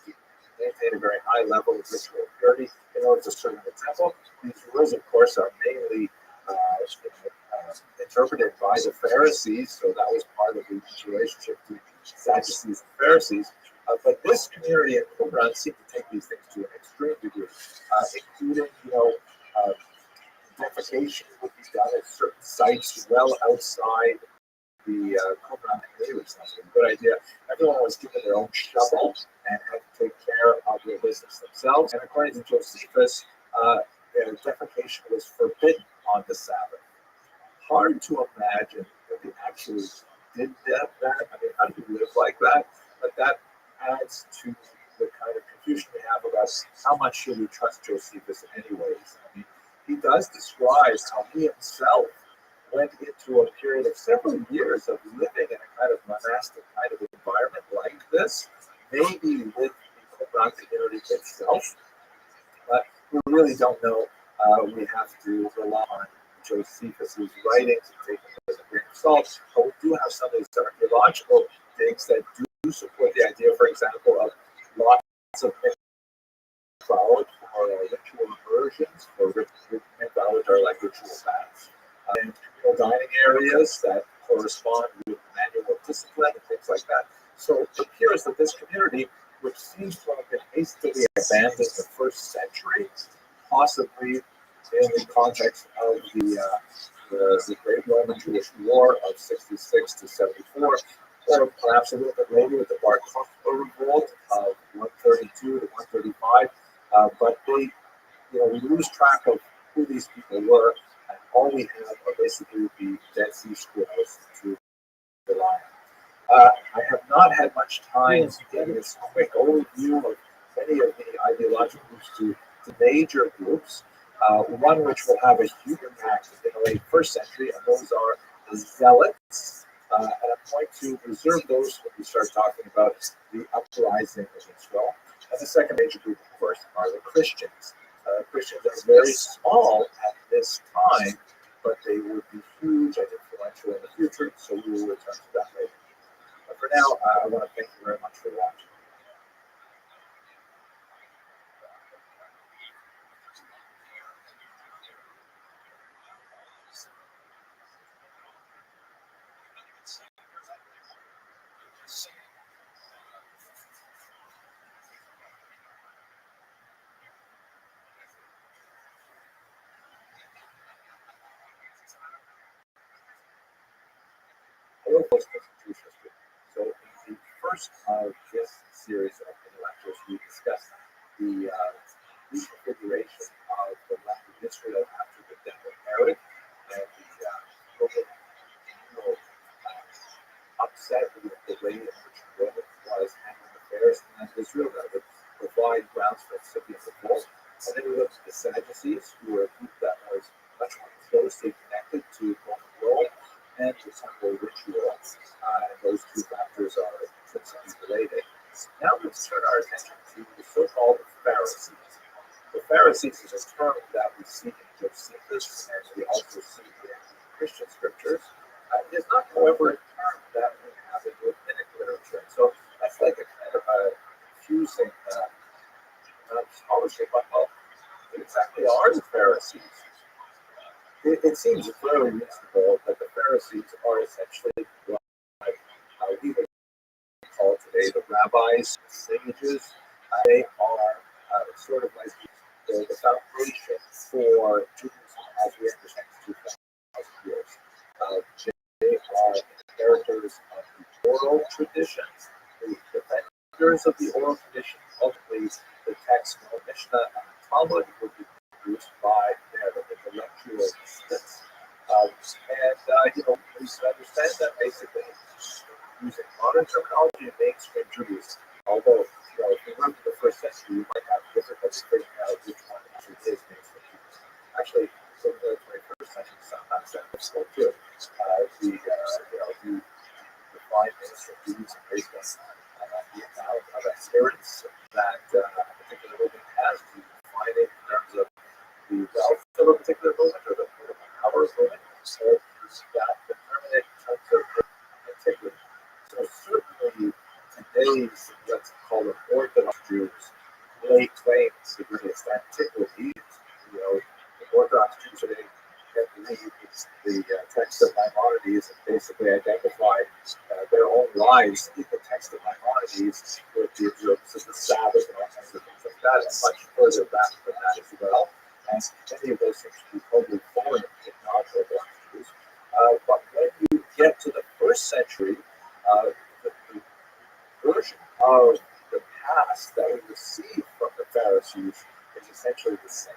maintain a very high level of ritual purity in order to serve in the temple. These rules, of course, are mainly interpreted by the Pharisees, so that was part of the relationship to Sadducees and Pharisees. But this community in Qumran seemed to take these things to an extreme degree, including, identification would be done at certain sites well outside the Qumran community, which sounds like a good idea. Everyone was given their own shovel and had to take care of their business themselves. And according to Josephus, defecation was forbidden on the Sabbath. Hard to imagine that they actually did that. I mean, how do you live like that? But that adds to the kind of confusion we have about how much should we trust Josephus in any ways. I mean, he does describe how he himself went into a period of several years of living in a kind of monastic kind of environment like this, maybe with the Qumran community itself. But we really don't know. We have to rely on Josephus' writings and take them with a grain of salt. But we do have some of these archaeological things that do support the idea, for example, of lots of mikvahot or ritual immersions, or mikvahot are like ritual baths, and dining areas that correspond with manual discipline and things like that. So it appears that this community, which seems to have been hastily abandoned in the first century, possibly in the context of the Great Roman Jewish War of 66 to 74, or perhaps a little bit later with the Bar Kokhba revolt of 132 to 135. But we lose track of who these people were, and all we have are basically the Dead Sea Scrolls to rely on. I have not had much time to get this quick overview of many of the ideological groups to major groups. One which will have a huge impact in the late first century, and those are the Zealots. And I'm going to reserve those when we start talking about the uprising of Israel. And the second major group, of course, are the Christians. Christians are very small at this time, but they will be huge and influential in the future, so we will return to that later. But for now, I want to thank you very much for watching. Jewish history. So in the first of this series of intellectuals, we discussed the reconfiguration of the land of Israel after the death of Herod and the communal upset with the way in which Rome was handling affairs in Israel that would provide grounds for incipient revolt. And then we looked at the Sadducees, who were a group that was much more closely connected to Roman world and to temple rituals. And those two factors are intrinsically related. Now let's turn our attention to the so-called Pharisees. The Pharisees is a term that we see in Josephus and we also see in Christian scriptures. It is not, however, a term that we have in rabbinic literature. So that's like a kind of a confusing scholarship on what exactly are the Pharisees. It seems very reasonable that the Pharisees are essentially what we would call today the rabbis, the sages. They are sort of like the foundation for Judaism as we understand it 2,000 years. They are inheritors of the oral tradition, the defenders of the oral tradition. Ultimately, the text of Mishnah and Talmud would be produced by their intellectual assistants. We should understand that basically using modern terminology in mainstream Judaism. Although, if you remember the first century, you might have difficulty figuring out which one actually is mainstream Judaism. Actually, in the 21st century, sometimes that was still too. You define mainstream Judaism based on the amount of adherence that a particular movement has. You define it in terms of the wealth of a particular movement or the power of a movement. So that determine it in terms of antiquity. So certainly today's what's called an Orthodox Jews lay claim to the greatest antiquity. The Orthodox Jews today can believe the text of Maimonides and basically identify their own lives in the text of Maimonides with the observance of the Sabbath and all kinds of things like that, and much further back than that as well. And many of those things should be totally foreign to non-Orthodox Jews. But when you get to the first century, the version of the past that we receive from the Pharisees is essentially the same.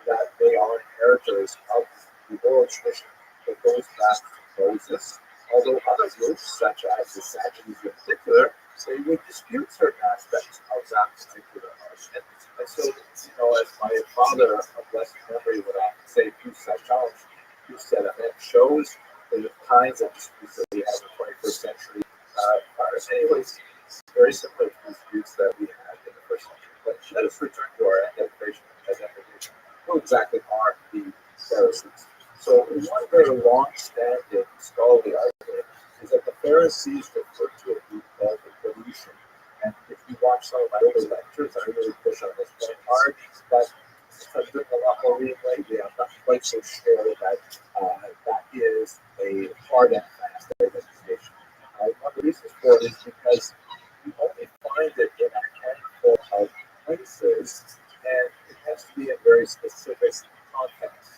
That they are inheritors of the oral tradition that goes back to Moses. Although other groups, such as the Sadducees in particular, they would dispute certain aspects of that particular argument. And so, as my father of blessed memory would often say, Two said event shows the kinds of disputes that we have in the 21st century are anyways very similar to the disputes that we had in the first century. But let us return to our identification. Who exactly are the Pharisees? So one very long-standing scholarly argument is that the Pharisees refer to a group called the Parousia. And if you watch some of my older lectures, I really push on this point hard, but I'm doing a lot more reading lately. I'm not quite so sure that that is a hard and fast identification. One of the reasons for it is because you only find it in a handful of places, and it has to be in very specific context.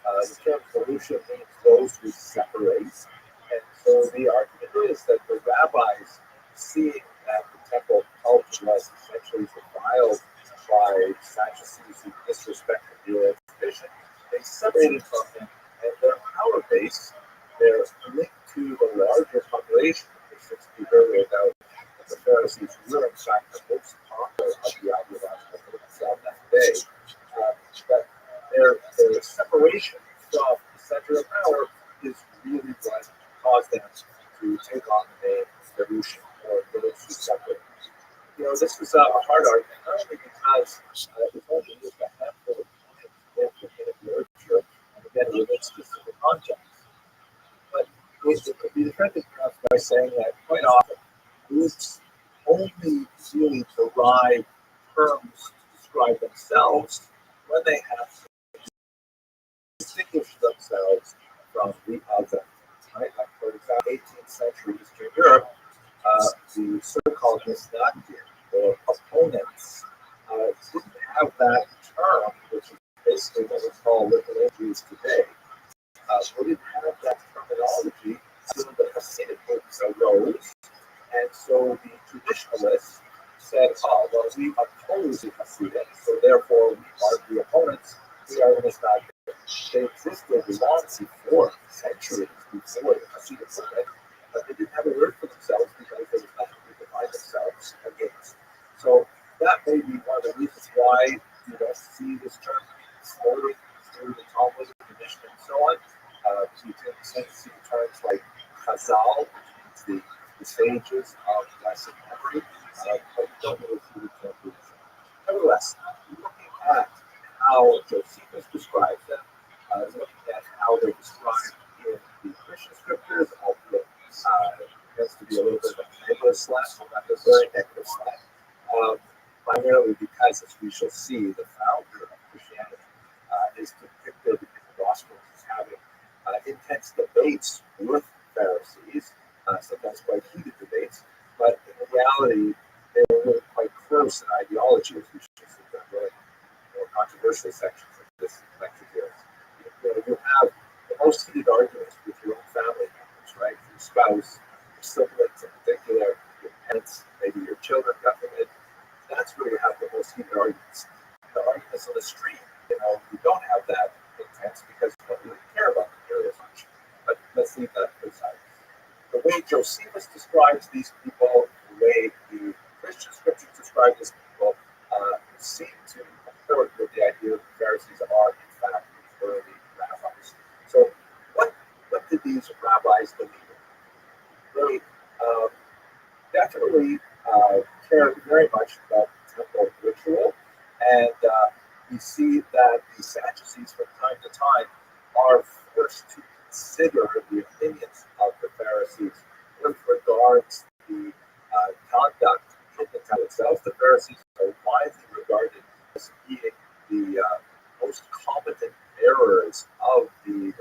The term pollution means those who separate, and so the argument is that the rabbis, seeing that the temple culture was essentially defiled by Sadducees who disrespected the oral tradition, they separated from him, and their power base, their link to the larger population, which is speak earlier about the Pharisees were in fact the most popular of the ideological movements of that day. But their separation from the center of power is really what caused them to take on the name Evolution or those who separate. This was a hard argument, not only because it's only used a handful of times in rabbinic literature, and again, within specific contexts, but it could be defended perhaps by saying that quite often groups only really derive terms to describe themselves when they have to distinguish themselves from the other. Right? Like for example, 18th century Eastern Europe, the so-called Misnagdim or opponents didn't have that term, which is basically what we call liberal Jews today. We didn't have that terminology until the Hasidic movements arose, and so the traditionalists said, oh, well, we oppose the Hasidic, so therefore we are the opponents. We are in this not. They existed long before, centuries before the Hasidic movement, but they didn't have a word for themselves because there was nothing to define themselves against. So that may be one of the reasons why you don't see this term floating through the Talmud, the Mishnah, and so on. You can see terms like Chazal, which means the sages of lesson memory, but you don't really see the term. Nevertheless, looking at how Josephus describes them, looking at how they're described in the Christian scriptures, albeit tends to be a little bit of a negative slant, not a very negative slant, primarily because, as we shall see, the founder of Christianity is depicted in the Gospels as having intense debates with Pharisees, sometimes quite heated debates, but in reality, they were really quite close in ideology, as we shall see, really more controversial sections of this lecture here. You have the most heated arguments with your own family members, right? Your spouse, your siblings in particular, your parents, maybe your children, God forbid. That's where you have the most heated arguments. The arguments on the street, you don't have that intense because you don't really care about them nearly as much. But let's leave that aside. The way Josephus describes these people, the way the Christian scriptures describe these people, seem to comport with the idea that the Pharisees are, in fact, the early rabbis. So, what did these rabbis believe in? They definitely cared very much about temple ritual, and we see that the Sadducees, from time to time, are forced to consider the opinions of the Pharisees with regards to the conduct in the temple itself. The Pharisees are widely regarded as being the most competent bearers of the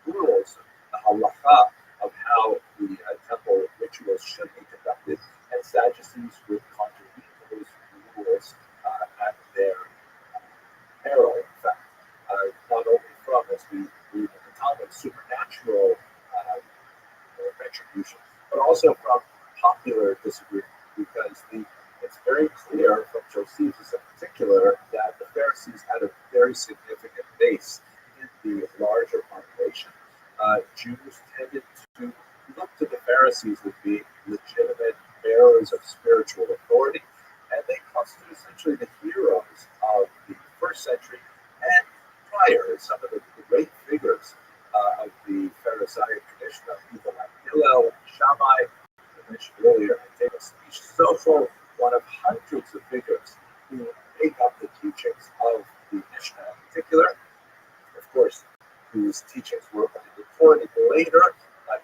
rules, the halacha, of how the temple rituals should be conducted, and Sadducees would contravene those rules at their peril, in fact, not only from, as we read in the Talmud, supernatural retribution, but also from popular disagreement, because it's very clear from Josephus in particular that the Pharisees had a very significant base in the larger population. Jews tended to look to the Pharisees as being legitimate bearers of spiritual authority, and they constitute essentially the heroes of the first century and prior. Some of the great figures of the Pharisaic tradition of people like Hillel and Shammai, I mentioned earlier, and so one of hundreds of figures who make up the teachings of the Mishnah in particular, of course, whose teachings were recorded later,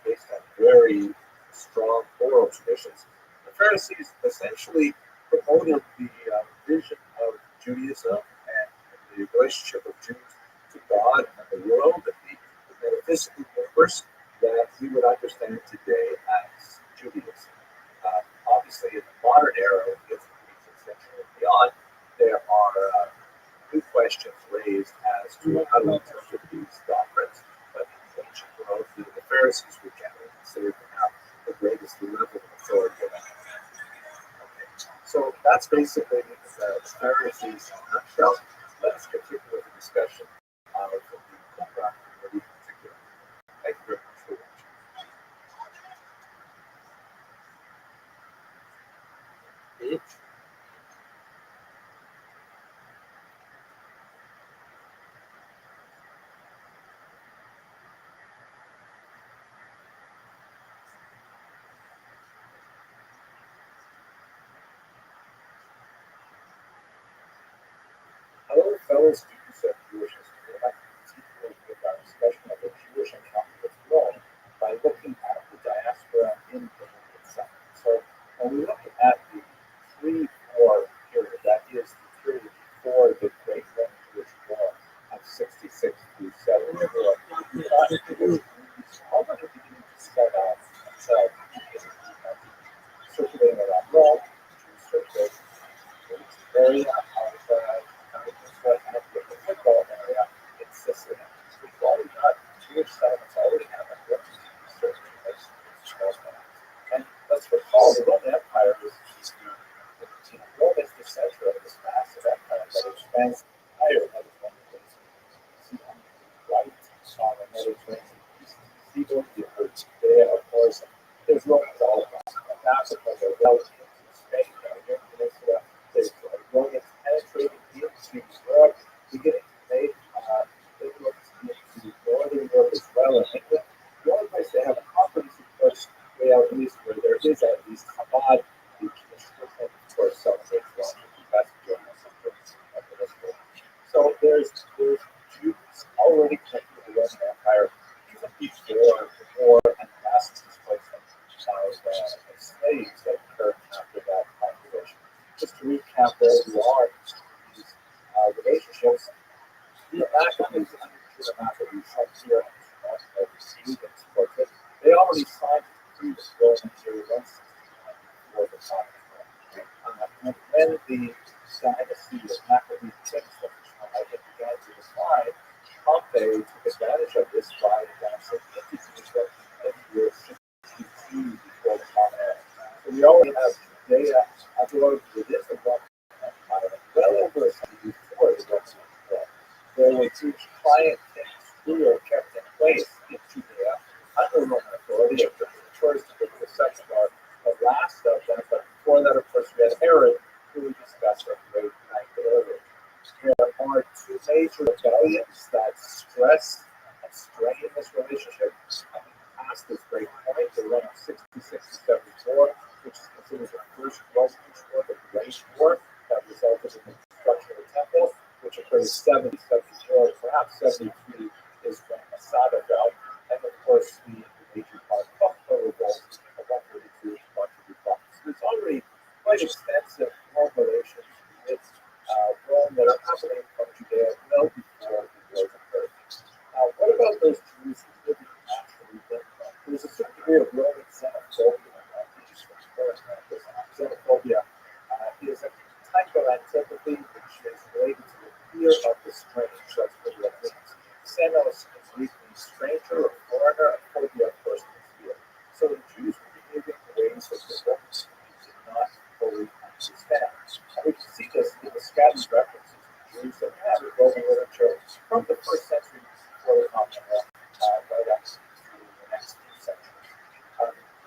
based on very strong oral traditions. The Pharisees essentially promoted the vision of Judaism and the relationship of Jews to God and the world and the metaphysical universe that we would understand today as Judaism. Obviously, in the modern era, in the 15th century and beyond, there are new questions raised as to how to interpret these doctrines. But in the ancient world, the Pharisees were generally considered to have the greatest level of authority. Okay. So that's basically the Pharisees in a nutshell. Let us continue with the discussion of the Qumran community in particular. Thank you very much for watching. Hello, fellow students of Jewish history. I'd like to continue with our discussion of the Jewish encounter with Rome by looking at the diaspora in Rome itself. So, when we look at the 3-4 period, that is the period before the Great Roman Jewish War of 66 through 74, we already beginning to set out themselves circulating around Rome, Jews circulating in this area of the football area in Sicily. We've already got Jewish settlements already have a certainly as people, there, of course, there's Romans all across Africa, they're well into Spain, Europe Peninsula, there's Romans penetrating into Europe, beginning to make influence into Northern Europe as well, and England. The only place they have a confidence, of course, way out east, where there is at least Chabad, the traditional thing, of course, celebrates well, the best German of the history. So there's Jews already connected to the Roman Empire even before the war and mass displacement of slaves that occurred after that population. Just to recap where we are in these relationships, the Maccabees, the Maccabees up here they already signed the previous war in Syria for the time. And when the dynasty of Maccabees kings began to decline, Pompey took advantage of this by advancing into the year 62 before the Common Era. So we already have Judea absorbed within the Roman Empire well over a century before the Roman Empire. There were Jewish client kings who were kept in place in Judea under Roman authority. Of the first of the second are the last of them, but before that, of course, we had Herod, who we discussed at great length earlier. There are two major rebellions that stress and strain this relationship. Past this great point, the run of 66 to 74, which is considered the first Roman war, the Great War, that resulted in the destruction of the temple, which occurred in 70, 74, perhaps 73 is when Masada fell, and of course the major part of the revolt of 132 to 135. So there's already quite extensive war relations with Rome that are happening from Judea well before the wars occurred. What about those Jews who didn't actually live there? There's a certain degree of Roman xenophobia. Xenophobia is a type of antipathy which is related to the fear of the strange. That's what it means. Xenos means stranger or foreigner, and phobia, of course, means fear. So the Jews were behaving in ways that the Romans did not fully understand. And we can see this in the scattered references to Jews that we have in Roman literature from the first century before the Common Era, right up to the next few centuries.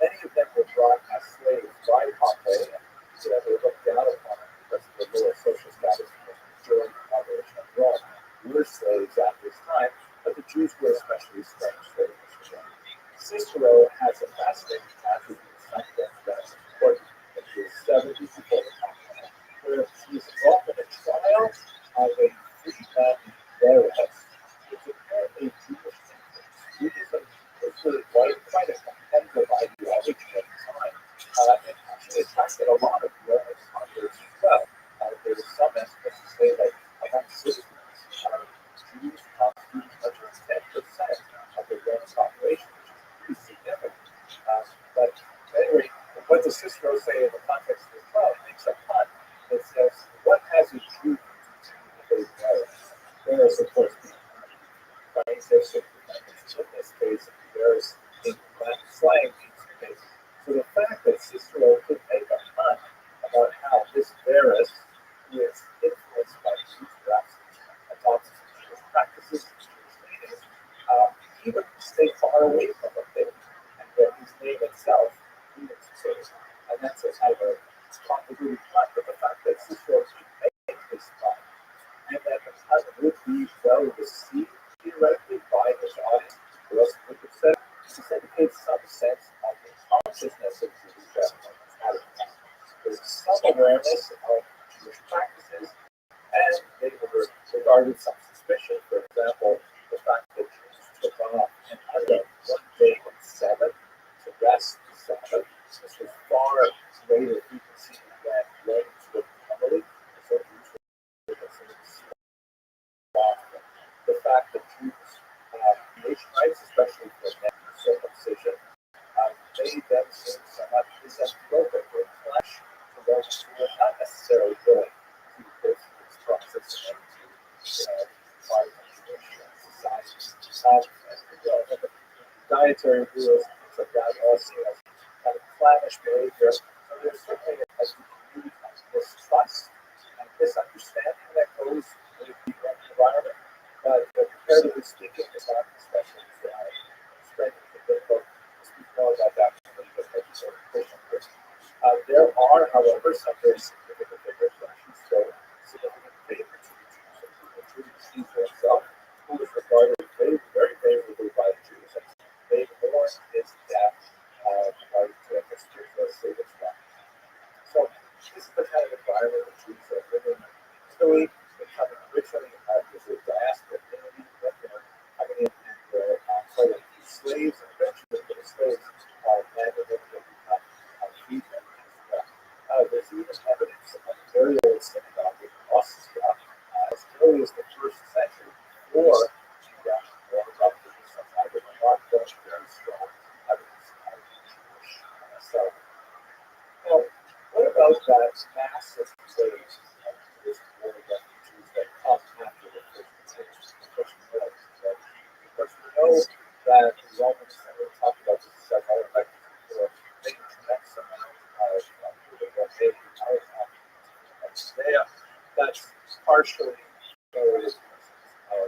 Many of them were brought as slaves by Pompey, and they were looked down upon because of the lower social status of the majority population of Rome. Were slaves at this time, but the Jews were especially strange slaves. Cicero has a fascinating passage in the Sanctum that is important in year 70 before the Common Era, where he is involved in a trial of a freedman Varus, which apparently Jewish influence. Judaism was really quite a competitive ideology at the time. It actually attracted a lot of Roman converts as well. There was some estimates to say that among citizens, Jews constitute as much as 10% of the Roman population, which is pretty significant. But anyway, what does Cicero say in the context of the trial? It makes a punt that says, what has a Jew to do with Varus? Varus, of course, scientific in this case, Varus in Latin slang means. So the fact that Cicero could make a punt about how this Varus is influenced by Jews, perhaps adopts Jewish practices, Jewish meanings, he would stay far away from the faith, and that his name itself means faith. And that's a kind of a complicated punt, but the fact that Cicero could make this punt, and that the punt would be well received theoretically by his audience, or else we could say, this indicates some sense of the consciousness of Jewish attitude. There's some awareness of Jewish practices, and they were regarded some suspicion. For example, the fact that Jews took off an item one day in seven to rest the Sabbath. This was far greater frequency than weddings would normally. So Jews were considered often. The fact that Jews have creation rights, especially for men circumcision, made them seem somewhat misanthropic or flesh to those who were not necessarily willing to go through this process and to fight society. And the dietary rules and things like that all seen as kind of clannish behavior. So there's certainly a degree of mistrust and misunderstanding that goes with the environment. But comparatively speaking, it's not especially strength of the book. Speak more about that when we get to education. There are, however, some very significant figures who actually show significant favor to the Jews, including Caesar himself, who was regarded very favorably by the Jews, and they mourned his death according to a history of Satan's death. So this is the kind of environment the Jews are living in. Italy, becoming originally there's a diaspora community that they're coming in and they're selling slaves, and eventually the slaves land and then they become freedmen as well. There's even evidence of a very old synagogue in Austria as early as the first century before Judah, or roughly sometime in the North, very strong evidence of Jewish settlement. Well, what about that massive wave of this war refugees that come after the first war? Because we know that the Romans, and we talked about this several other lectures before, they can connect some amount of what they are Judea. That's partially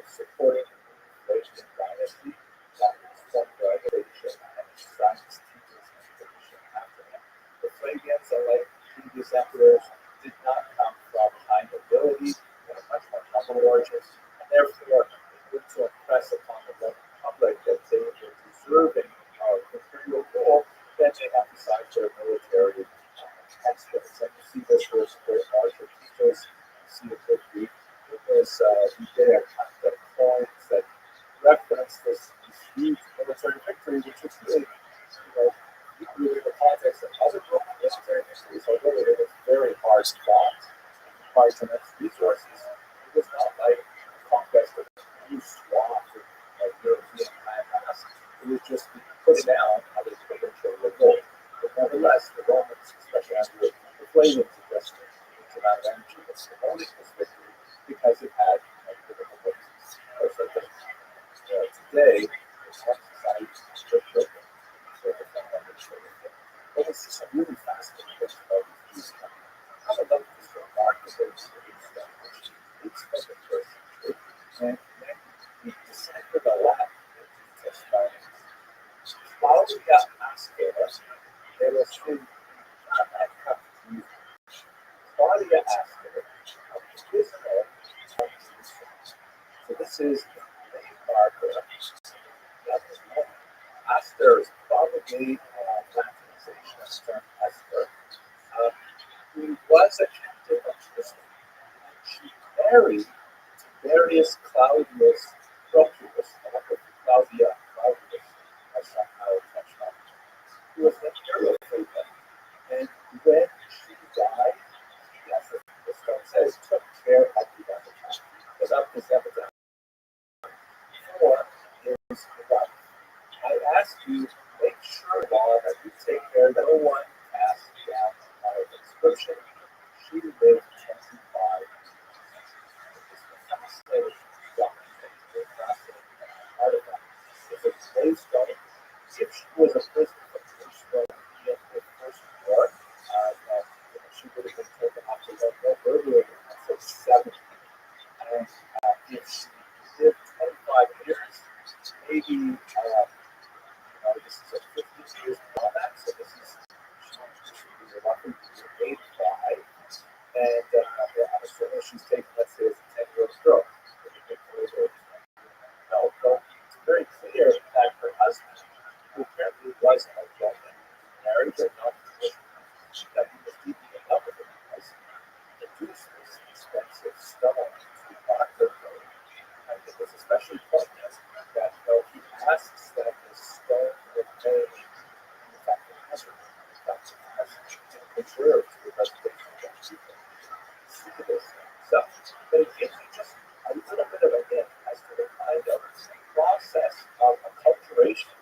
supporting the Latin dynasty that was formed by the Latin and science teachers and tradition after them. The Flavians, unlike previous emperors, did not come from high nobility, they had much more humble origins, and therefore it would to impress upon the Roman public that they were deserving of imperial rule, then they emphasized their military exploits. And you see this with their larger teachers, you see it with the numerous Judaic coins that reference these huge military victory, which is really, really the context of other Roman military victories, although it was very hard fought and required immense resources. It was not like the conquest of a huge swath of European landmass. It was just putting down other provincial revolt. But nevertheless, the Romans, especially after the Flavians, invested a huge amount of energy in promoting this victory because it had critical basis. Today, it's one society strict but we see some really fascinating things about these Jews. I would love to just remark that there's stuff which leads from the first century, and then we deciphered a lot into testimonies. While we got Oscar, there was two Claudia Astor of the Disney. So this is the marker. Astor is probably Latinization of the term Esther, who was a captive of Tristan. She married Darius Claudius Proculus, Claudius, I somehow touched on, who was an imperial favorite. And when she died, he, as the stone says, took care of the epitaph. Without this epitaph, before is what? I ask you, make sure, Law, that you take care that no one passed down our inscription. She lived 25 years. It's a fascinating document, a fascinating artifact. It's a gravestone. If she was a prisoner of Rothschild in the First War, she would have been taken off the road earlier than 70. And if she lived 25 years, maybe this is a 50 years beyond that, so this is roughly 85, and I'm assuming she's taken, let's say, as a 10-year stroke. No, so it's very clear that her husband, who apparently was a gentleman, married but not that he was deeply in love with her because he produced this expensive stone to rock her grave. I think it's especially poignant that he asks that the stone remain in the fact that has preserved the reputation of that people. See this stuff. But it gives you just a little bit of a hint as to the kind of process of acculturation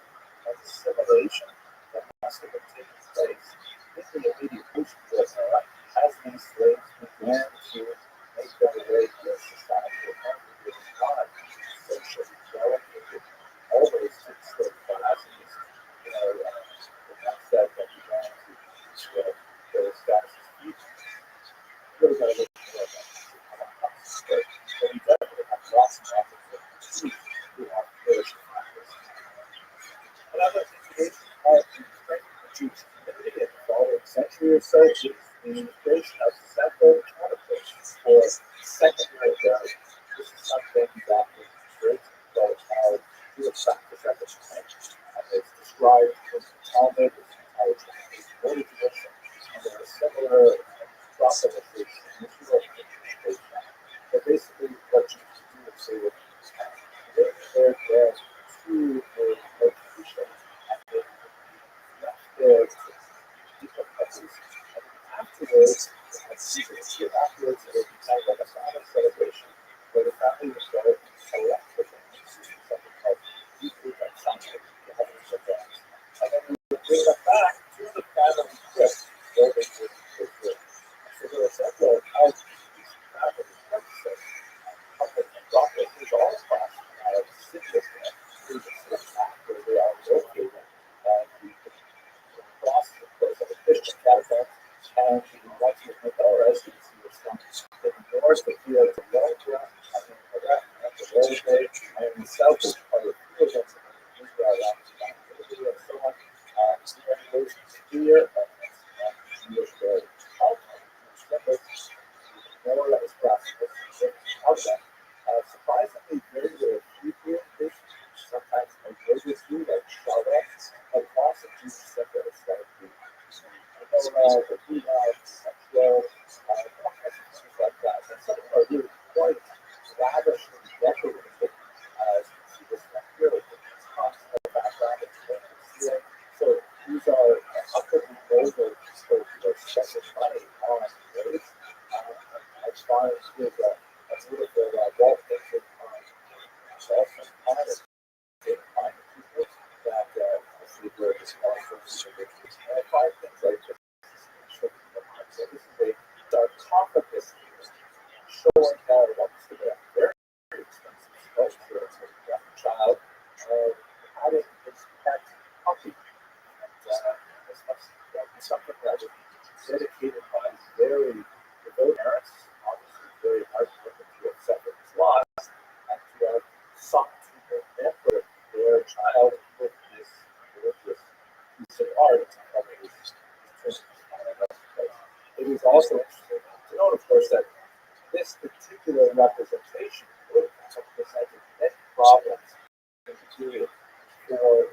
and assimilation that must have been taking place in the immediate post-war era as these slaves began to make their way through society and with God socially relegated always to the slave class and these, the next that began to their status as people. Really got to look more at that. But we definitely have lots of methods of another indication of the strength of the Jewish community in the following century or so is the creation of several counterfeits for secondary value. This is something that is very difficult how Jewish practice at the time. It's described in the Talmud, it's entirely tradition, and there are similar processes in Israel and in but basically what you do is say that they're there to a location and they left there to different places. And afterwards, afterwards it would be kind of like a family celebration where the family would go and collect the things, something called deeply like something to have it with them. And then we would bring them back to the family crypt where they would live. So there are several houses these family crypts public and Rothschild is all across cities through the map where they are located. And we can cross the course of the Christian catacomb and the ones with Medora, as you can see, are from the north of here to Belgium, and then the left and the roadway, and in the south is part of the field of Israel, and so on. There is here, and Jewish very more or less classical of them. Surprisingly, very, very few here sometimes I go with you like Charlotte, but lots of Jews separate like the Menorah, the Beehive, Sexual, all kinds of things like that. And some of them are really quite lavishly decorated. As you can see this one here with the constant background and ceiling. So these are upwardly mobile for special money on race. As far as with a beautiful wall picture on often honored people that see where this also and five things like this. So this is a sarcophagus showing how what's the very expensive sculpture of a young child having his pet puppy. This must be something that would be dedicated by very devout parents, obviously very hard working to accept his loss, and to have sought to remember their child with this piece of art. It is also interesting to note, of course, that this particular representation would have presented many problems in the period for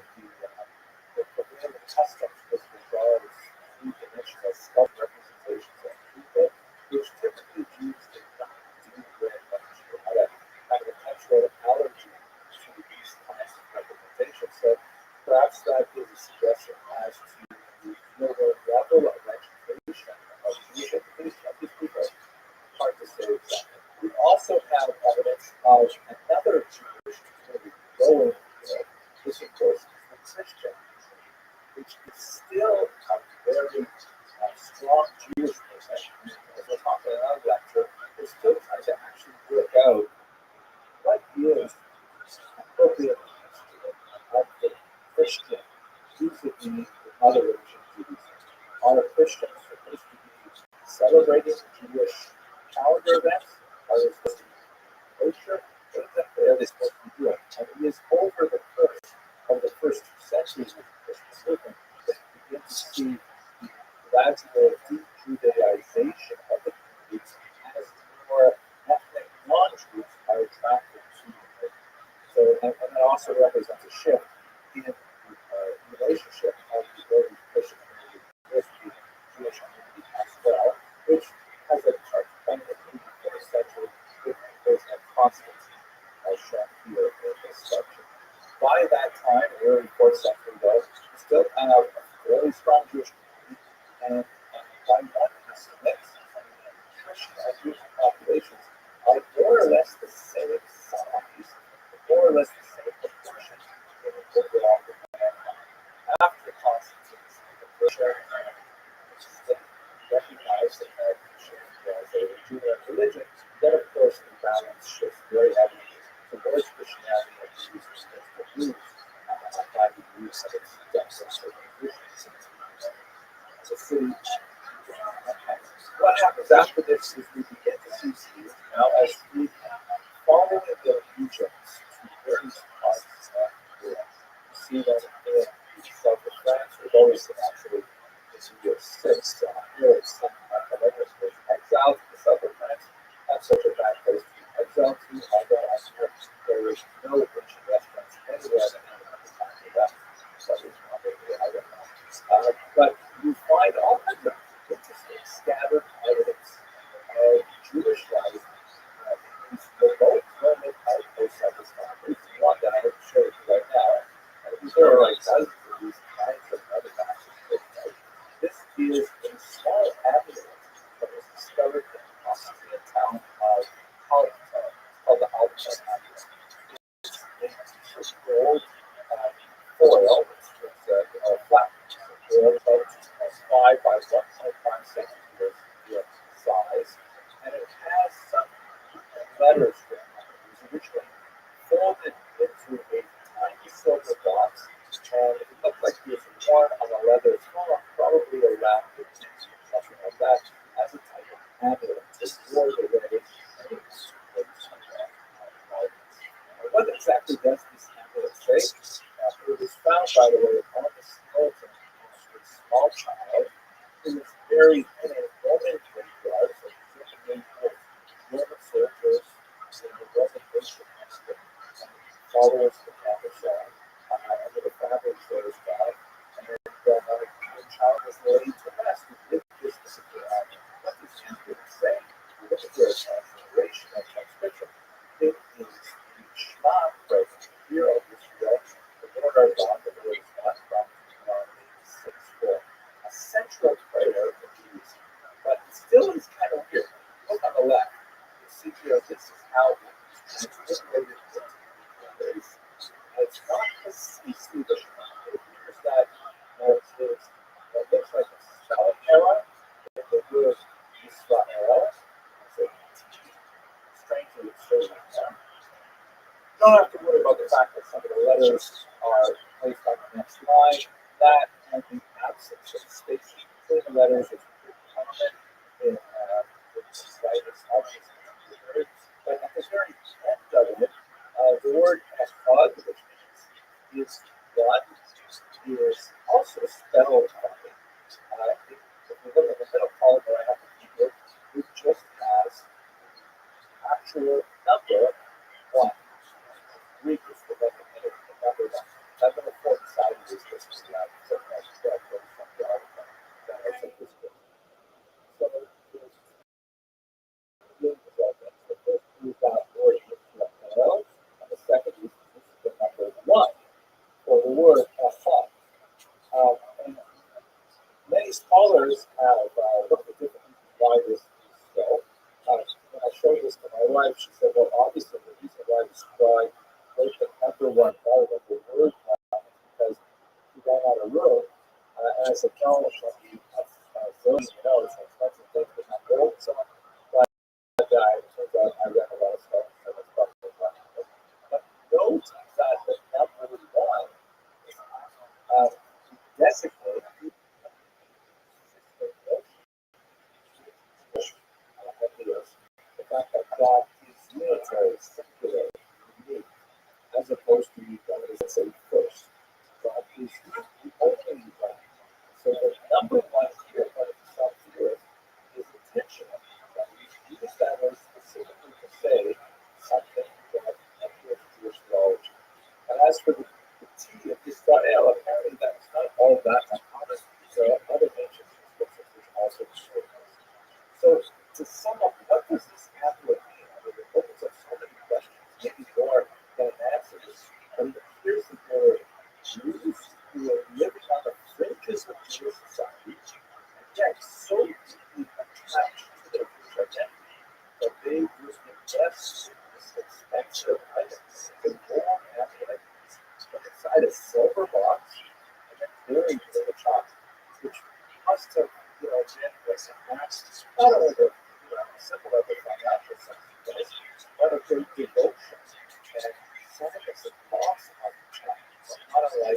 the prevailing customs with regards to three-dimensional sculpture representations of people, which typically Jews did not do very much. They had a kind of a cultural allergy to these kinds of representations. So perhaps that is a suggestion as to the level of education of Jewish education of these people. Hard to say exactly. We also have evidence of another Jewish community going there. This, of course, is the Christian, which is still a very strong Jewish movement. As we'll talk about in another lecture, they're still trying to actually work out what is appropriate of the Christian vis-a-vis the other religion Judaism. Are Christians supposed to be celebrating Jewish calendar events? Are they supposed to be kosher? What exactly are they supposed to be doing? And it is over the course of the first 2 centuries of the Christian movement that we begin to see the gradual de-Judaization of the communities as more ethnic non-Jews are attracted to it. So, and that also represents a shift in the relationship of the early Christian community with the Jewish community as well, which has a kind of in the first century with the Constantine as shown here in this section. By that time, early 4th century though, we still have a very strong Jewish community, and by one estimate, Christian and Jewish populations are more or less the same size, more or less the same proportion in the overall mankind. After Constantine's conversion, which is then recognized as a Judean religion, then of course the balance shifts very heavily towards Christianity and Jews against the Jews by the use of its depths of organizations. The city. What happens after this is we begin to see Jews now as we following their regions to various parts of the world. We see that self-defense. We've always been actually this year 6, really some academics was exiled to self-defense. That's such a bad place to be exiled to. Although I hear there is no Asian restaurants anywhere that have the time for that. So it's probably, I don't know. But you find all kinds of interesting scattered evidence of Jewish life in these remote Roman outposts of this country. One that I would show you right now. There are like dozens of these kinds of other passages. This is a small amulet that was discovered in the Austrian town of Holland, called the Alpine amulet. It's gold foil, it's a flat foil about 5 by 1.5 centimeters in size, and it has some letters written on it. It was originally folded into a tiny silver box, and it looked like it was worn on a leather top, probably a wrap or something like that, as a type of amulet. This wore the way what exactly does this amulet say? It was found, by the way, on the skeleton of a small child who was buried in a Roman graveyard, so presumably with Roman soldiers in the Roman nation followers of the Catholic side, under the fabrics there was found, and the child was laid to rest. With this particular amulet, what does the amulet say? Look at their translation of transcription. It is the Shema prayer. Hear, O Israel, the Lord our God, the Lord is one, from Deuteronomy 6:4. A central prayer for Jews, but it still is kind of weird. Look on the left. You see here, this is how it's translated into English. It's not precisely the Shema. It appears that it's what looks like a spelling error in the word Israel. So strangely, it's so like that. You don't have to worry about the fact that some of the letters are placed on the next line. That and the absence of space between the letters is pretty common in the slightest objects. But at the very end of it, the word echad, which means is one, is also spelled correctly. If you look at the middle column where I have the keyboard, it just has actual number 1. Greek is the number one. That number 4 inside is just so I think this good. So the first is that word Israel, and the second is the number 1 for the word echad. And many scholars have looked at different reasons why this is so. When I showed this to my wife, she said, well, obviously the reason why the scribe wrote the number 1 part of the word is because he ran out of room. And I said, no, you filling it out, it's an expensive thing, but not gold. So, but it turns out I read a lot of stuff, so that's probably why. But note that the number 1 designate the fact that God is unitary, singular, unique, as opposed to God is, let's say, first. God is the only one. So the number 1 here, but it's not here, is intentional. That we use that word specifically to say something that enters Jewish theology. And as for the T of Israel, apparently that's not all that uncommon. There are other mentions in scriptures which also show this. So to sum up, what does this amulet mean? I mean, it opens up so many questions, maybe more than it answers. But it appears that there are Jews who are living on the fringes of Jewish society, and yet so deeply attached to their Jewish identity that they would invest in this expensive item, the gold amulet, put inside a silver box, and then buried in the top, which must have, been with not only the simple of the financial sacrifice, but a great devotion and sacrifice of loss of the child. Not unlike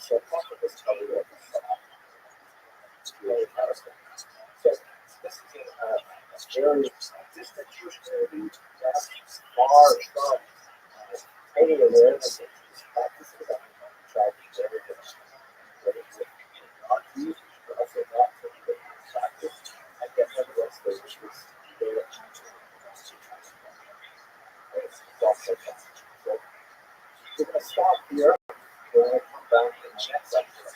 sarcophagus covered with it's really powerful. So this is a very distant Jewish community that's far from total awareness of these practices that we try to share with them. whether it's not used, but also not for the practice, and yet nevertheless there's this data it's also so we're going to stop here. We're going to come back in the next lecture.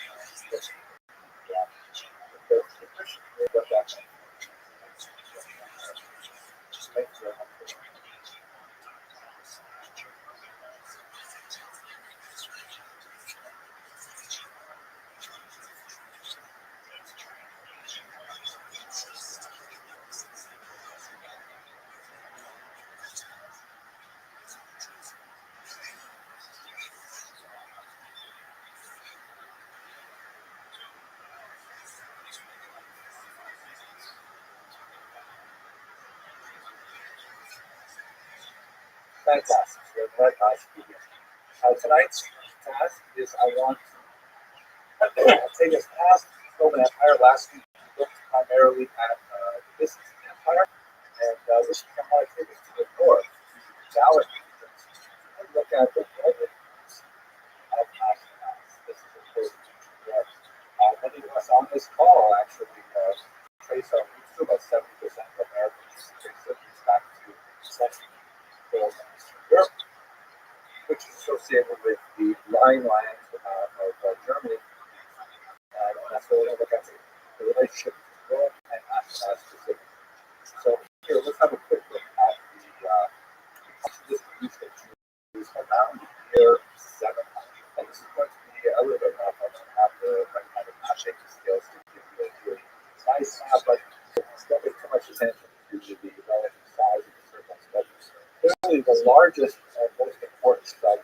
Fantastic. So right guys, tonight's task is I want to take us past the Roman Empire. Last week we looked primarily at the Byzantine Empire, and this week I want to take us to the north, to the Gallic regions, and look at the Romans of Ashkenaz. This is important. Many of us on this call actually trace our roots to about 70% of Americans trace their roots back to Central Europe, which is associated with the Rhine land of Germany. And that's where we're going to look at the relationship between Rome and Ashkenaz specifically. So here, let's have a quick look at the distribution of Jews around the year 700. And this is going to be a little bit rough. I don't have the right kind of math-making skills to give you a really nice map, but don't pay too much attention to the relative size of the circles. But clearly, the largest and most important site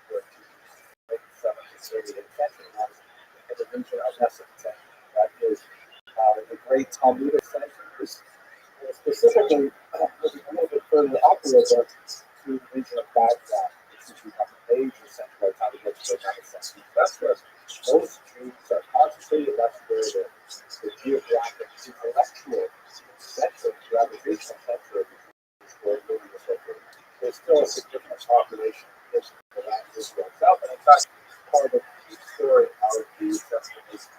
for the 7th century was in the region of Mesopotamia. That is the great Talmudic centers, specifically moving a little bit further upward to the region of Baghdad, which has become a major center by the time we get to the 9th century. That's where most Jews are concentrated. That's where the geographic, intellectual center, gravitational center of the Jews were moving this over. There's still a significant population in the land of Israel itself, and in fact, part of the key story of the Thessalonians is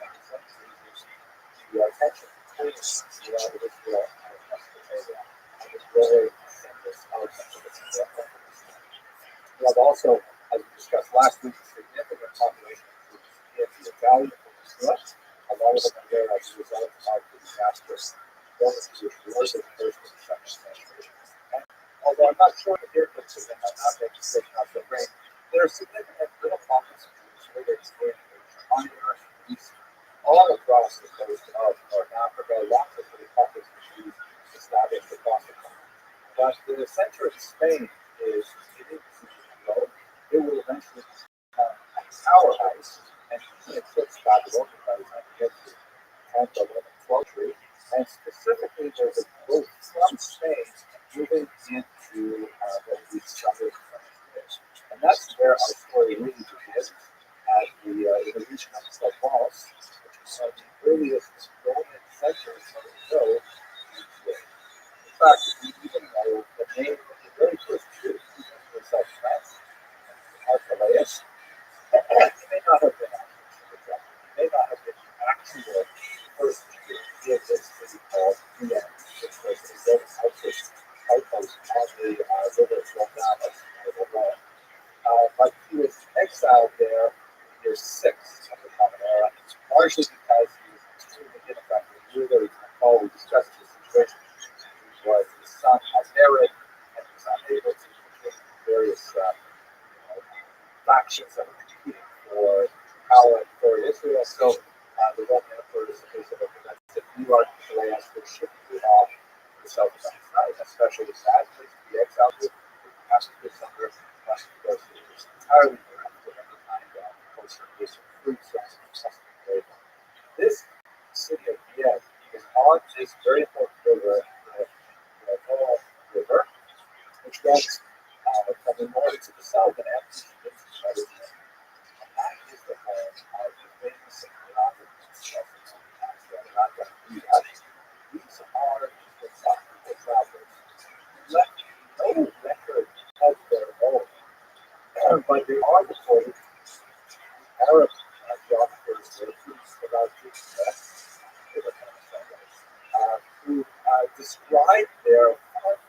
the tension between the land of Israel and Mesopotamia and the growing descendants of Mesopotamia. We have also, as we discussed last week, a significant population of Jews in the Italian peninsula. A lot of them are there as a result of the disastrous Roman Jewish wars of the first and second century. And although I'm not sure the differences in that not making sure not so great, there are significant little pockets of Jews whether it's in Asia Minor, East, all across the coast of North Africa, lots of little pockets of Jews established across the country. But the center of Spain is beginning to grow. It will eventually become a powerhouse and eclipse Babylon by the time we get to 10th, 11th, 12th century. And specifically, there's a growth from Spain moving into what we southern France. And that's where our story really begins at the region of Provence, which is one of the earliest Roman centers of the globe. In fact, we even know the name of the very first Jew who was South France, Archelaus. He may not have been may not have been the actual first Jew in this city called Vienna, which was a very outpost on the river Rhone, but he was exiled there in year 6 of the Common Era, largely because he was extremely ineffective ruler. We discussed the situation. He was the son of Herod, and he was unable to control various factions that were competing for power and authority in Israel. So the Roman Emperor is implemented new Archelaus, which should be off the south of side, especially the sad place to be exiled to. Has to be under because it is entirely bereft of any kind of culture, basic fruits, and this city of Vienna is on this very important river, the Royal River, which runs from the north to the south and empties into the Mediterranean. And that is the home of the famous These are the travelers who left no record of their own, but they are recorded. Arab geographers about who described their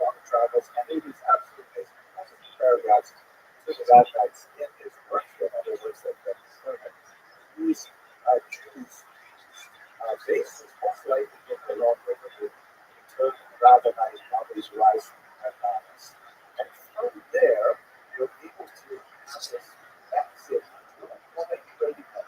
farm travels, and it is absolutely amazing. Paragraphs to the Rabbi's in his work, in other words, that these Jews based most likely in the long river took Rabbanite properties rise and balance. And from there, you're able to have this exit to a point where you can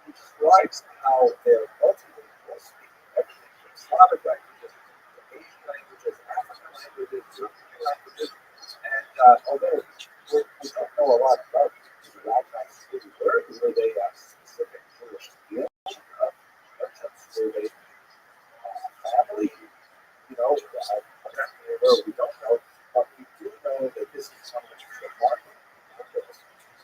he describes how they're multilingual, speaking everything from Slavic languages to Asian languages, African languages, European languages, and although we don't know a lot about the Rabbis who were they specific Jewish field, were they family, we don't know, but we do know that this is some of the remarkable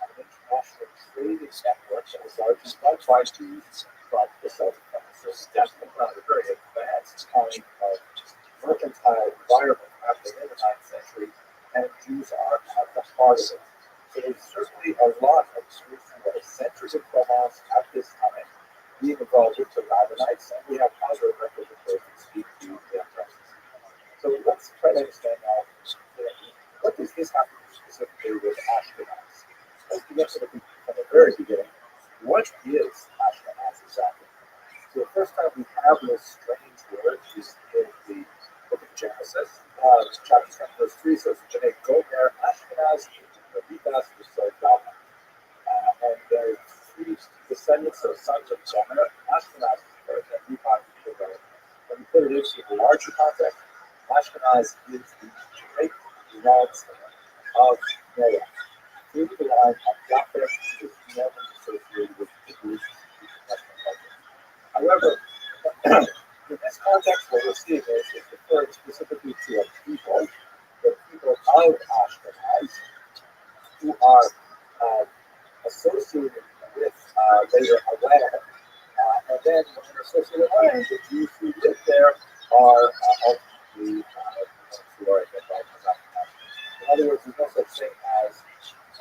an international trading network that was largely led by Jews from the South of France. So it's definitely not a very advanced kind of mercantile environment happening in the 9th century, and Jews are at the heart of it. So there's certainly a lot of Jews who are centers in Provence at this time being involved with the Rabbinites, and we have other representatives who speak to the Empress. So let's try to understand now what does this have to do specifically with Ashkenaz? Let's begin from the very beginning. What is Ashkenaz exactly? So the first time we have this strange word is in the book of Genesis, chapter 10, verse 3 says, Jene Gomer Ashkenaz, Rabidas, V'Sodama. And there's three descendants of sons of Gomer, Ashkenaz, and Levi. When we put it into the larger context, Ashkenaz is the great grandson of Noah. Through the line of Japheth, who is never associated with the Jewish culture. However, in this context, what we're seeing is referring specifically to a people, the people of Ashkenaz, who are associated with later Atlanta. And then when they're associated with Atlanta, the Jews who live there are ultimately who are identified as Ashkenazi. In other words, there's no such thing as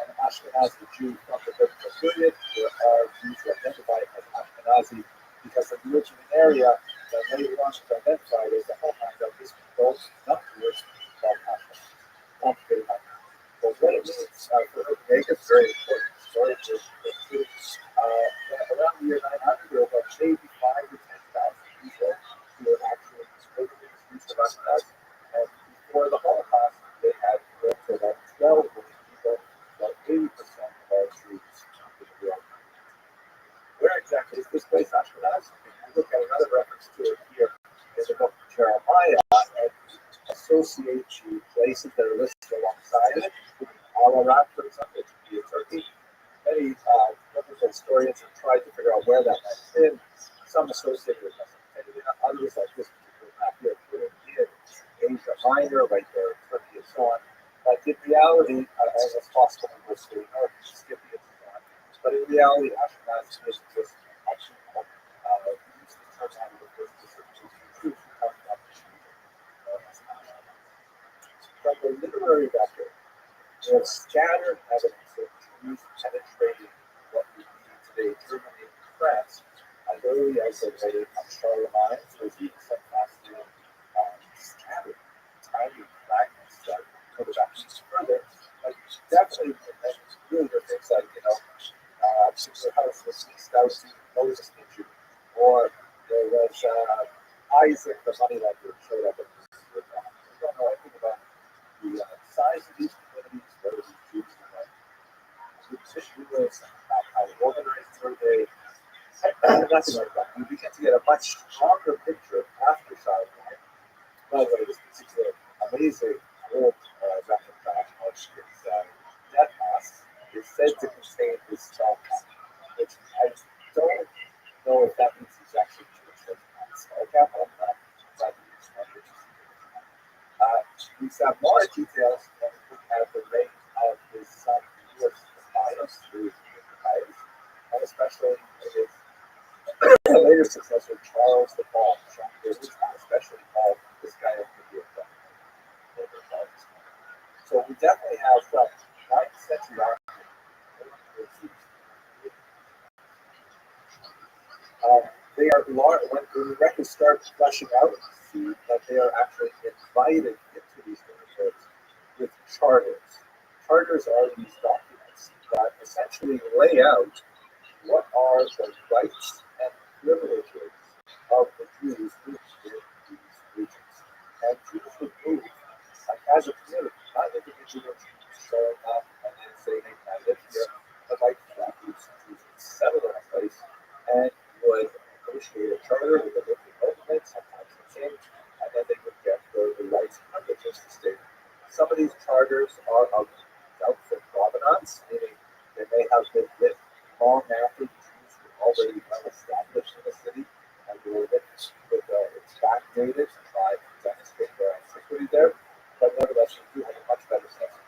an Ashkenazi Jew from the biblical period. There are Jews who are identified as Ashkenazi because of the original area that later on is identified as the homeland of these people, not Jewish, called Ashkenazi. Complicated like that. But what it means for her to make is very important. Story to around the year 900, there were about maybe 5 to 10,000 people who were actually living in the streets of Ashkenaz. And before the Holocaust, they had grown to about 12 million people, about 80% of all Jews in the world. Where exactly is this place, Ashkenaz? If you look at another reference to it here in the book of Jeremiah, and associate the places that are listed alongside it, Ararat, for example, to be in Turkey. Many biblical historians have tried to figure out where that might have been. Some associated with Mesopotamia, others like this particular map here, put in Asia Minor, right there, Turkey and so on. But in reality, as it's possible in this story, Scythia and so on. But in reality, Ashkenaz is this actually used the term out of the first specifically to Jews who come from the From the literary record, there is scattered evidence of Jews penetrating what we see today, Germany and France, as early as the day of Charlemagne. There's even some fascinating scattered tiny fragments that go back further. But definitely, really the things like, particular house was leased out to Moses the Jew, or there was Isaac, the money lender, showed up at this. We don't know anything about the size of these communities, where these Jews were, who the issue was, how organized were they, nothing like that. We begin to get a much stronger picture after Charlemagne. By the way, this particular amazing old record back on its death mask is said to contain this skull cap, which I don't know if that means he's actually Jewish or not. Skull cap, I'm not we have more details when we look at the reign of his son, Matthias, and especially his later successor, Charles the Bald, especially called this guy of the So we definitely have from 9th century on. They are large. When the records start fleshing out, you see that they are actually invited into these neighborhoods with charters. Charters are these documents that essentially lay out what are the rights and privileges of the Jews living in these regions. And Jews would move as a community, not individual Jews showing up and then saying, hey, I live here. But like that, Jews would settle in a place and would negotiate a charter with a local government, sometimes the king, and then they would get the rights and privileges to stay. Some of these charters are of doubtful provenance, meaning they may have been written long after the Jews were already well established in the city, and they were written with it's backdated to try to demonstrate their antiquity there. But nevertheless, we do have a much better sense of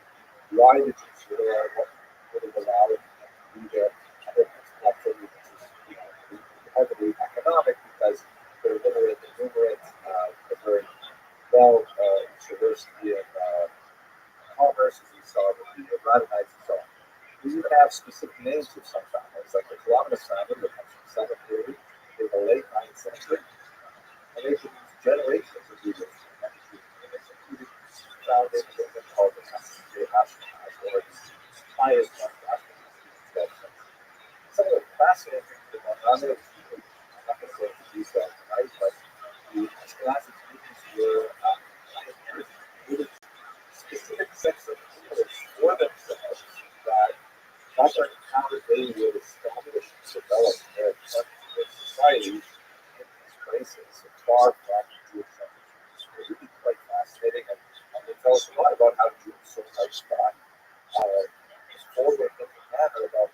why the Jews were there, what would have allowed them to be there, and their principal activity, which is heavily economic because they're literate, they're numerate, they're very well traversed in commerce, as we saw with the Rabbites and so on. We even have specific names of some families, like the Columbus family that comes from 730 in the late 9th century, and they produced generations of leaders and Jews, including founding a movement called the Ashkenaz, or the highest one of Ashkenaz. Some of the fascinating things that went on there, I'm not going to go into detail tonight, but the Ashkenazi Jews were pioneers, specific sets of rules for themselves that govern how they would establish and develop their society in these places far from Jewish centers. It's really quite fascinating, and they tell us a lot about how Jews sort of thought this forward-looking manner about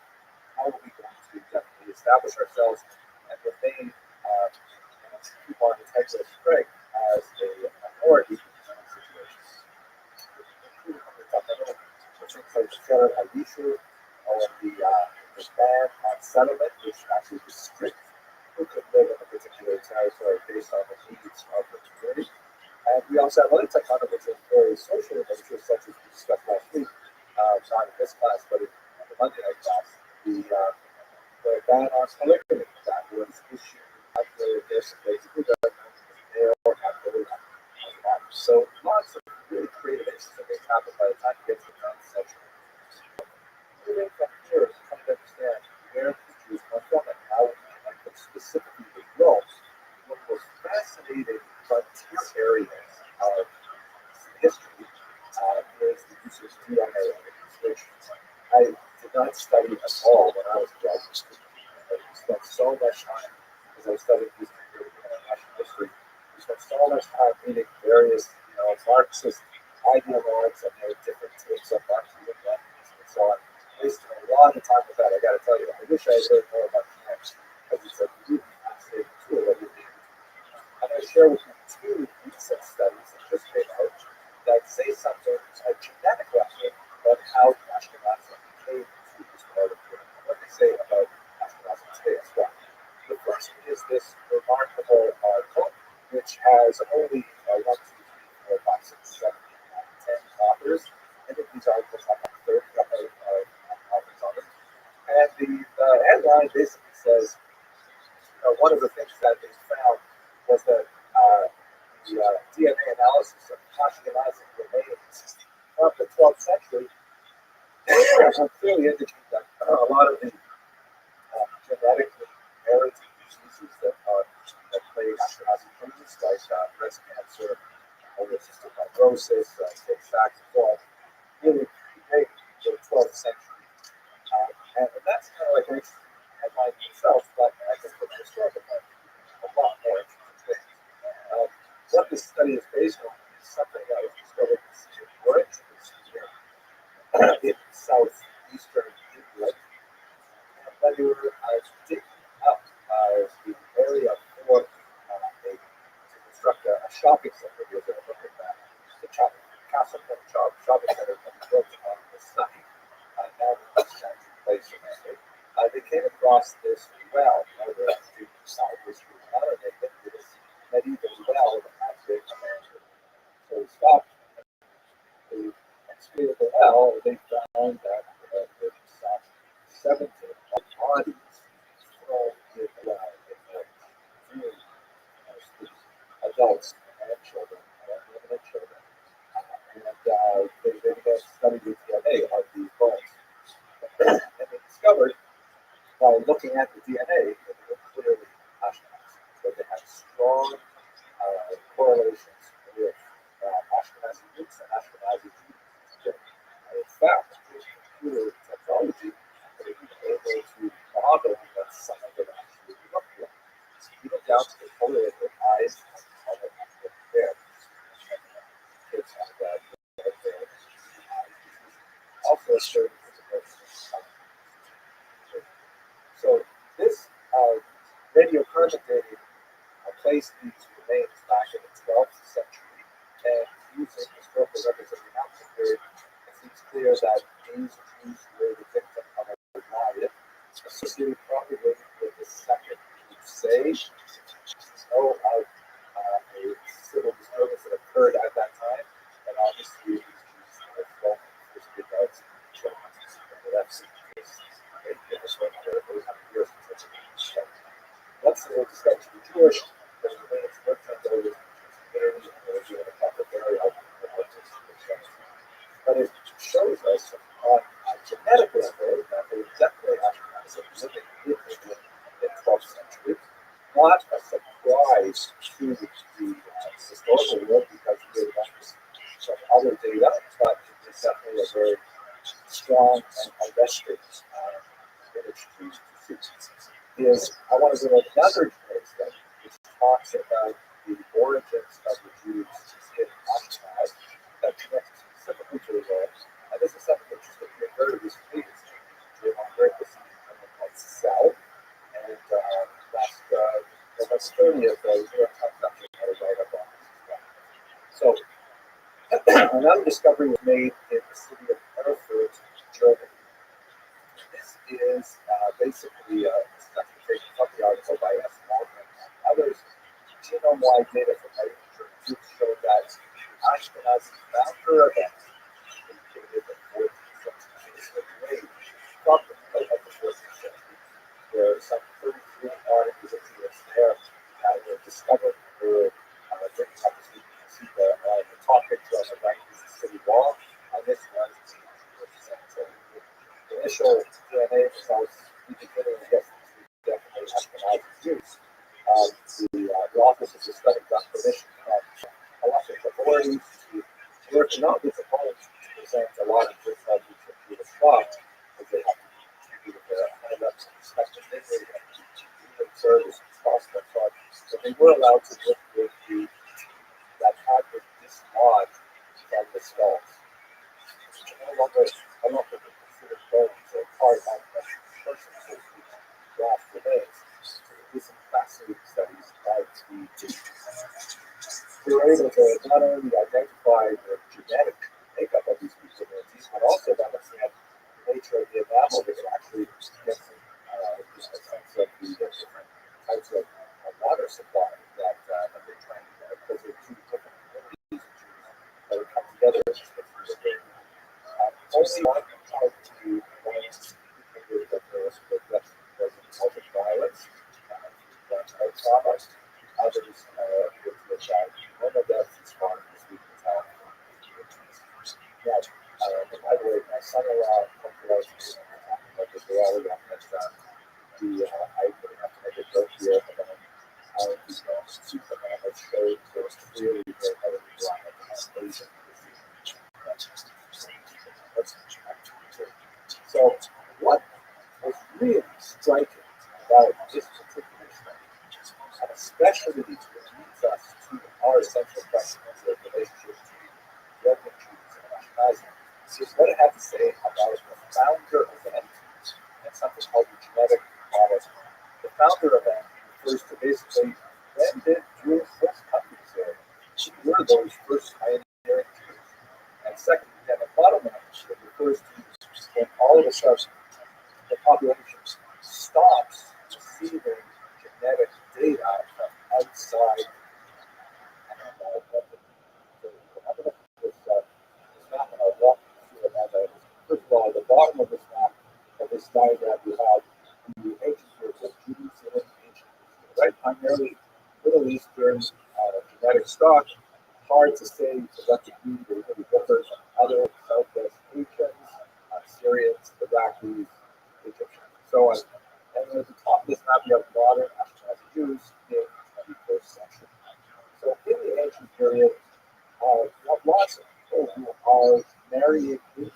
how are we going to definitely establish ourselves and remain keep our integral strength as a minority in these situations. Things like the Sheret HaYishuv, or the ban on settlement, which actually restricts who could live in a particular territory based on the needs of the community. And we also have other technology which is very social in nature, such as we discussed last week, not in this class, but in the Monday night class, the ban on polygamy that was issued after this basically the male after the so lots of really creative, interesting things happened by the time you get to the 9th century. Moving from here, come to understand where the Jews come from and how we connect them specifically with Rome, one of the most fascinating frontier areas of history is the use of DNA, which I did not study at all when I was a graduate student. I spent so much time as I was studying Eastern European and Russian history. We spent so much time reading various, Marxist ideologues and their different takes on Marxism and so on. I wasted a lot of time with that, I got to tell you. I wish I had learned more about genetics because it's a really fascinating tool that we need. I'm going to share with you two recent studies that just came out that say something at genetic level about how Ashkenazi came to this part of Europe, and what they say about Ashkenazi today as well. The first is this remarkable article, which has only 1, 2, 3, 4, 5, 6, 7, 10 authors. I think these articles have like 30 authors on them. And the headline basically says, one of the things that they found was that the DNA analysis of Ashkenazi remains of the 12th century clearly indicate that a lot of the genetically inherited diseases that plague Ashkenazi Jews, like breast cancer, resistant fibrosis, Tay-Sachs, and so on, really predate the 12th century. And that's kind of like an interesting headline in itself, but I think from a historical point of view, a lot more interesting things. What this study is based on is something that was discovered in Orange, in southeastern England, when they were digging up the area for to construct a shopping center. They were going to look at that. The Castle Shopping Center that was built on the site, now the West place in England. They came across this well. Now they're actually southwest of and they hit this medieval well that had been abandoned. So we stopped. They excavated the well. They found that there was 17 bodies thrown in the well. adults and children, and women and children. And they began studying the DNA of these bones. And they discovered by looking at the DNA that they were clearly Ashkenazi, that they had strong correlations with Ashkenazi roots and Ashkenazi genes. And in fact, with computer technology, they were able to model what some of them actually look like, even down to the color of their eyes and how they look there. Kids have that. Also, certain so this radiocarbon dating placed these remains back in the 12th century, and using historical records of the Mountain period, it seems clear that these Jews were the victim of a riot associated probably with the Second Crusade. Know of a civil disturbance that occurred at that time, and obviously these Jews were from the first regards to that's once they were discovered to be Jewish, the remains were turned over to the community and they were given a proper burial. But it shows us on a genetic level that they were definitely Ashkenazi living in England in the 12th century. Not a surprise to the historical world because we have some other data, but it's definitely a very strong and arresting image to see. I want to go to another case study which talks about the origins of the Jews in Ashkenaz that connects specifically to the world. And this is something that just appeared very recently. It's in America, called Cell. And last November 30th, the New York Times actually had a write up on this as well. So another discovery was made in the city of Erfurt, Germany. This is basically this is actually taken from the article by S. Waldman and others. Genome-wide data from German Jews show that Ashkenazi founder event indicated the 14th century from the middle of the 14th century, where some 33 articles of Jews there were discovered were written up as you can see the top picture on the right is the city wall, and this one is the initial DNA results indicated that definitely Ashkenazi Jews. The Office of the Study got permission from elected authorities to work not with the polls to present a lot of this to the spot, because they have to do with their hand-ups and inspection memory and human service and prospect on. So they were allowed to work with the that had been dislodged from the skulls. No longer considered bones or part of the person who graft remains. So they did some fascinating studies of the tissue. They were able to not only identify the genetic makeup of these communities, but also to understand the nature of the enamel. They could actually get some sense of the different types of water supply that they're trying to get, because they're two different communities that would come together. Only one part to one indicated that there was violence, trauma. Others with one of them is far as we can tell. Yeah, by the way, my son-in-law was about this reality on that I would have to make a joke here about how he's going to see the man that showed there was clearly the heavily blind Asian disease. So what was really striking about this particular study, and especially what leads us to our essential question of the relationship between Roman Jews and Ashkenazi, is what it had to say about the founder event and something called the genetic model. The founder event refers to basically when did Jews first come to this area? Who were those first pioneering Jews? And second, we have a bottleneck that refers to when all of a sudden the population stops receiving genetic data from outside. This map, and I'll walk through it as first of all, at the bottom of this map, of this diagram, you have the ancient groups of Jews and ancient Jews, right? Primarily Middle Eastern genetic stock. Hard to say what degree they really differ from other Southwest Asians, Syrians, Iraqis, Egyptians, and so on. And at the top of this map, you have modern Ashkenazi Jews in the 21st century. So in the ancient period, you have lots of people who are marrying into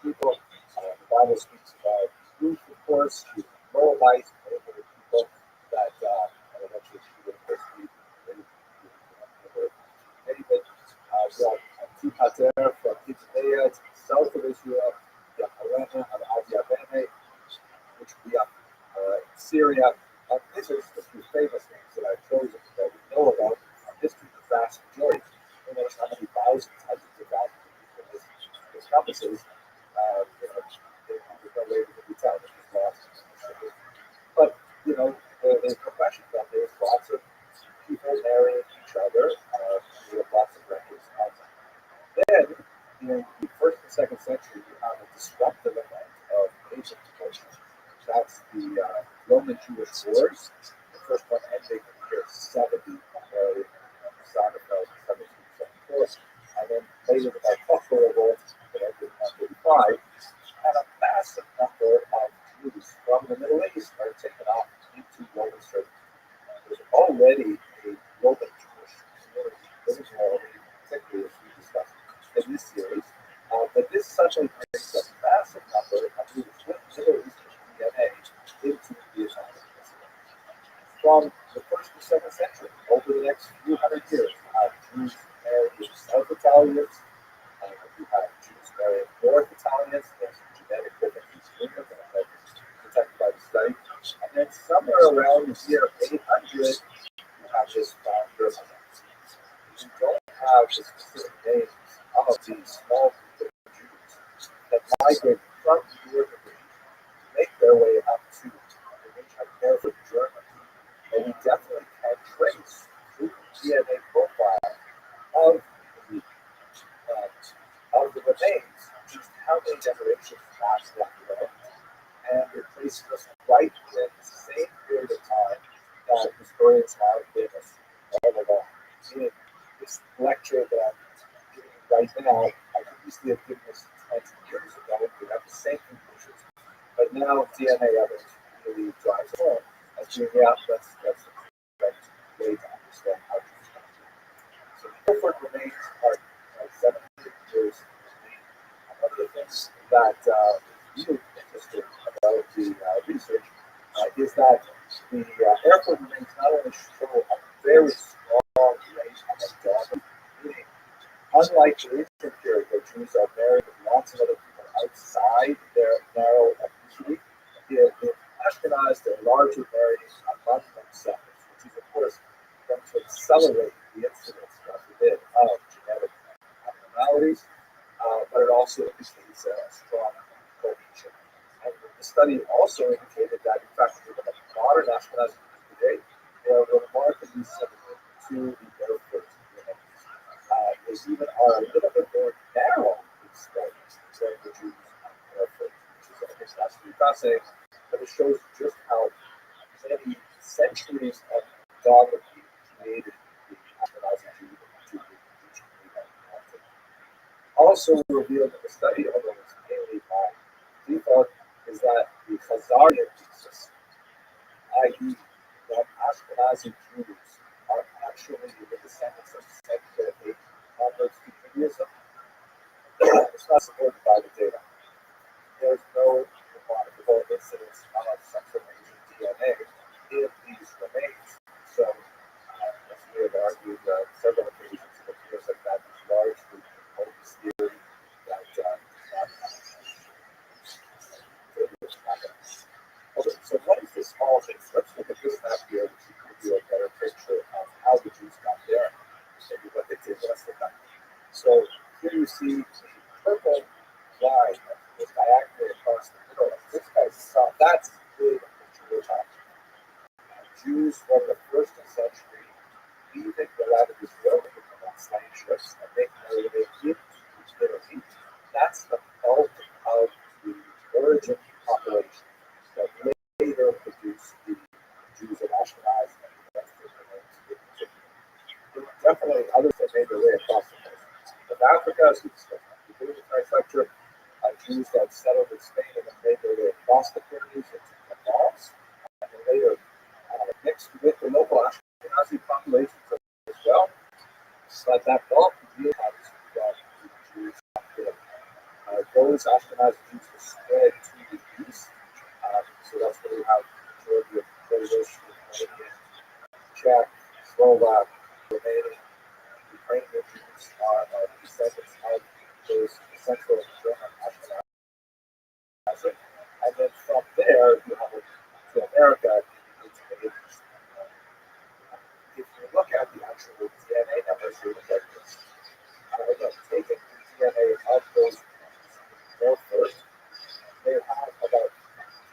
people. The Bible speaks about Ruth, of course, she's a Moabite, and other people that eventually she would, of course, be David. You have Tupater from Judea to the south of Israel. You have Helena of Adiabene, which would be up in Syria. These are just a few famous names that I've chosen that we know about. History, the vast majority. Who knows how many thousands, hundreds of thousands of people this encompasses. There's no way to be telling this lost. But, there's no question that there's lots of people marrying each other. We have lots of records of that. Then, in the first and second century, you have a disruptive event of major proportions. That's the Roman Jewish Wars. The first one ending in the year 70, married Sonnenfeld in 1774. And then later the Bar Revolt that ended in 1935. And a massive number of Jews from the Middle East are taken off into Roman service. There's already a Roman Jewish community living there, particularly as we discussed in this series. But this suddenly brings a massive number of Jews with Middle Eastern DNA into the Islamic Pacific. From the first to second century, over the next few hundred years, you have Jews marrying South Italians, you have Jews marrying North Italians, there's genetic differences between them that are protected by the study. And then somewhere around the year 800, you have this founder of you don't have the specific names of these small group of Jews that migrate from Europe to make their way up to the region of Erfurt, Germany. And we definitely can trace through the DNA profile of the remains just how many generations passed that way. And it places us right in the same period of time that historians have given us all along. In this lecture that I'm giving right now, I could easily have given this 20 years ago and we have the same conclusions. But now DNA evidence really drives home as being, that's the correct way to understand how Jews come to. So the Ilford remains are 700 years. And one of the things that really interesting about the research is that the Ilford remains not only show a very strong rate of endogamy, meaning unlike the ancient period where Jews are married with lots of other people outside their narrow ethnicity, in Ashkenaz they're largely married among themselves, which is of course going to accelerate the incidence, God forbid, of genetic abnormalities, but it also indicates a strong cohesion. And the study also indicated that, in fact, if you look at modern Ashkenaz today, they are remarkably similar to the Erfurt remains. They even are a little bit more narrow in scope than the Jews of Erfurt, which is, I think, absolutely fascinating. But it shows just how many centuries of endogamy created the Ashkenazi Jew to the Jewish community. Also revealed in the study, although it's mainly by default, is that the Khazarian Jesus, i.e., that Ashkenazi Jews are actually the descendants of second converts to Judaism. It's not supported by the data. There's no remarkable incidence of Central Asian DNA in these remains. So, as we have argued several occasions, it appears like that is largely this theory that okay, so what is this all thing? Let's look at this map here, which will give you a better picture of how the Jews got there, maybe what they did west of them. So here you see the purple line that goes diagonally across the middle. This guy's son, that's really the picture we're talking about. Jews from the first century leaving the land of Israel on slave ships and making their way into Italy. That's the bulk of the origin population that later produced the Jews of Ashkenaz and the rest of the remains. In definitely others that made their way across the coast. Of Africa, as we discussed at the beginning of tonight's lecture, Jews that settled in Spain and then made their way across the Pyrenees into Canals, and later mixed with the local Ashkenazi populations as well. But that bulk really comes from the Jews that those Ashkenazi Jews were spread to the east. So that's where we have the majority of Polish, Lithuanian, Czech, Slovak, Romanian, Ukrainian Jews are descendants of those Central and German Ashkenazi. And then from there, you have it to America into the 80s. If you look at the actual DNA numbers, you look at this. Again, taking the DNA of those more first, they have about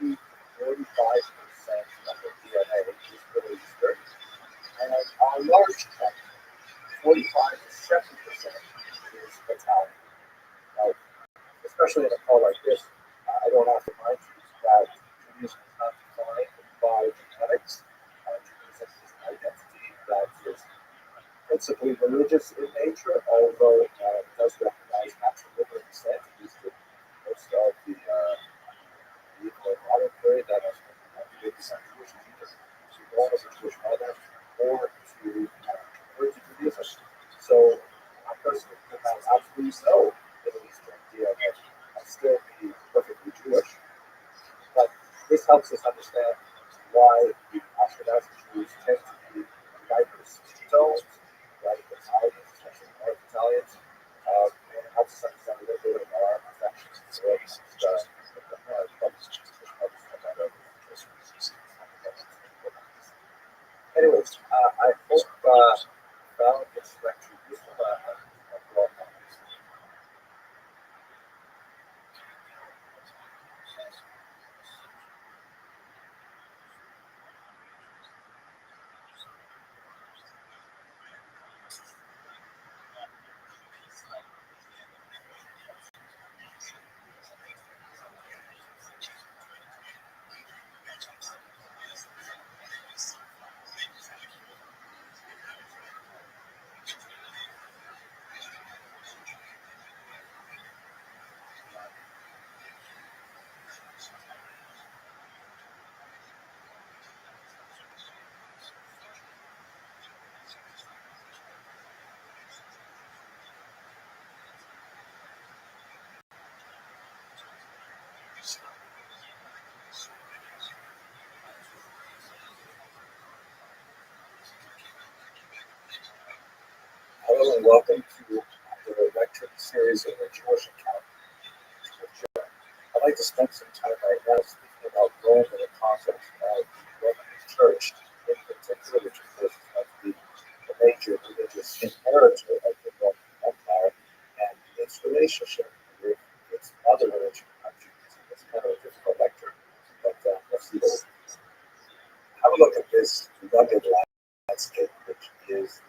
45% of the DNA is Middle Eastern, and a large chunk, 45 to 70%, is Italian. Now, especially in a call like this, I don't have to remind you that Judaism is not defined by genetics. Judaism is an identity that is principally religious in nature, although it does recognize natural liberal descent, at least in most of the modern period that has been descent Jewish, either to born as a Jewish mother or to convert to Judaism. So a person could have absolutely no Middle Eastern DNA and still be perfectly Jewish. But this helps us understand why the Ashkenazi Jews tend to be diverse tones, like Italians, especially North Italians, and it helps us understand a little bit of our affections towards anyways, I hope found this lecture useful. Hello and welcome to the lecture series in the Jewish account. I'd like to spend some time right now speaking about Rome in the context of the Roman Church in particular, which of course is meant to be the major religious inheritor of the Roman Empire and its relationship with its other religion. It's kind of a difficult lecture, but let's see what have a look at this rugged landscape, which is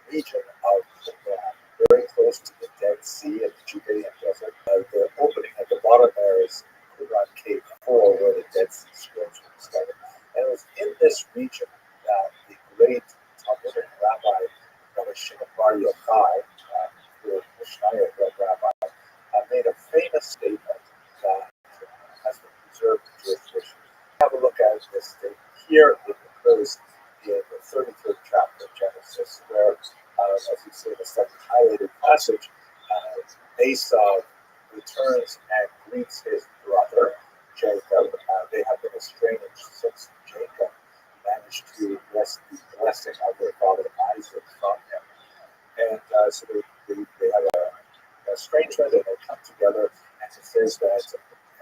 the region of the ground, very close to the Dead Sea and the Judean desert. The opening at the bottom there is Qumran Cave 4, where the Dead Sea Scrolls were discovered. And it was in this region that the great Talmudic Rabbi Bar Yochai, the Mishnah Rabbi, made a famous statement that has been preserved in Jewish tradition. Have a look at this statement. Here it occurs in the 33rd chapter of Genesis, where, as you see in the second highlighted passage, Esau returns and greets his brother, Jacob. They have been estranged since Jacob managed to wrest the blessing of their father Isaac from him. And so they have an estrangement and they come together, and it says that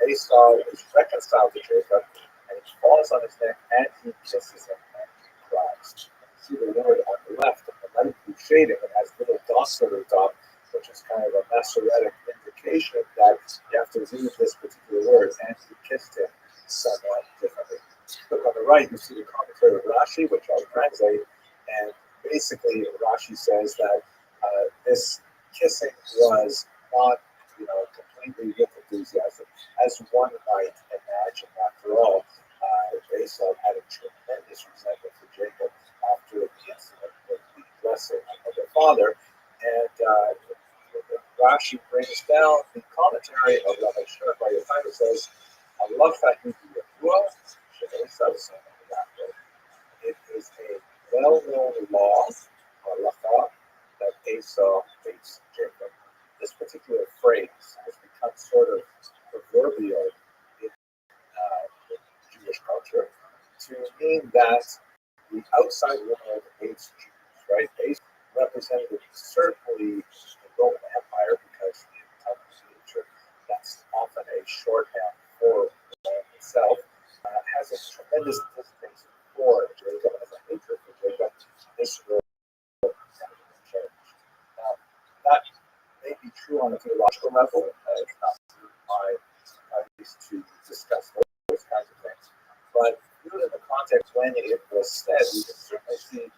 Esau is reconciled to Jacob, and he falls on his neck and he kisses him and he cries. See the word on the left, and the light blue shading, it has little dots over the top, which is kind of a Masoretic indication that you have to read this particular word, and he kissed him somewhat differently. Look on the right, you see the commentary of Rashi, which I'll translate, and basically Rashi says that this kissing was not, completely with enthusiasm, as one might imagine. After all, Esau had a tremendous resentment for Jacob after the incident with the blessing of father. And Rashi brings down the commentary of Rabbi Shimon Bar Yochai, says, "Halacha hi biyadua she'esav soneh Yaakov." It is a well-known law, halacha, that Esau hates Jacob. This particular phrase has become sort of proverbial in Jewish culture to mean that the outside world hates Jews, right? They represented certainly the Roman Empire because in Talmud's literature, that's often a shorthand for Rome itself, has a tremendous distaste for Jacob, as a hatred for Jacob. This will never change. Now, that may be true on a theological level. It's not my place to discuss those kinds of things. But in the context when it was said, we can certainly see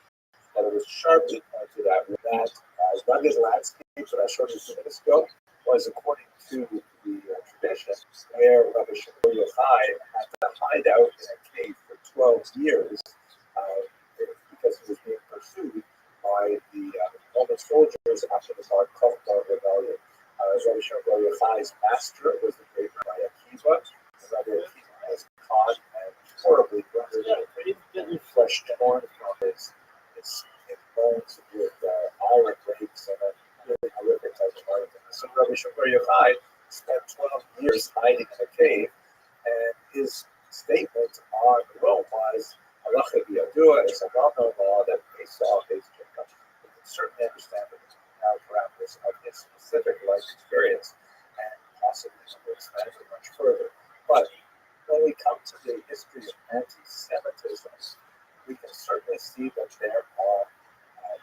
that it was sharply pointed out that rugged landscape that I showed you a few minutes ago was according to the tradition where Rabbi Shimon Bar Yochai had to hide out in a cave for 12 years because he was being pursued by the Roman soldiers after the Bar Kokhba rebellion. Rabbi Shimon Bar Yochai's master was the great Rabbi Akiva. Rabbi Akiva was caught and horribly rendered flesh torn from his bones with iron rakes and a really horrific type of martyrdom. So Rabbi Shimon Bar Yochai spent 12 years hiding in a cave, and his statement on Rome was, "Halacha biyadua," is a well-known law that Esau hates Jacob. We can certainly understand the parameters of his specific life experience, and possibly expand it much further. But when we come to the history of anti-Semitism, we can certainly see that there are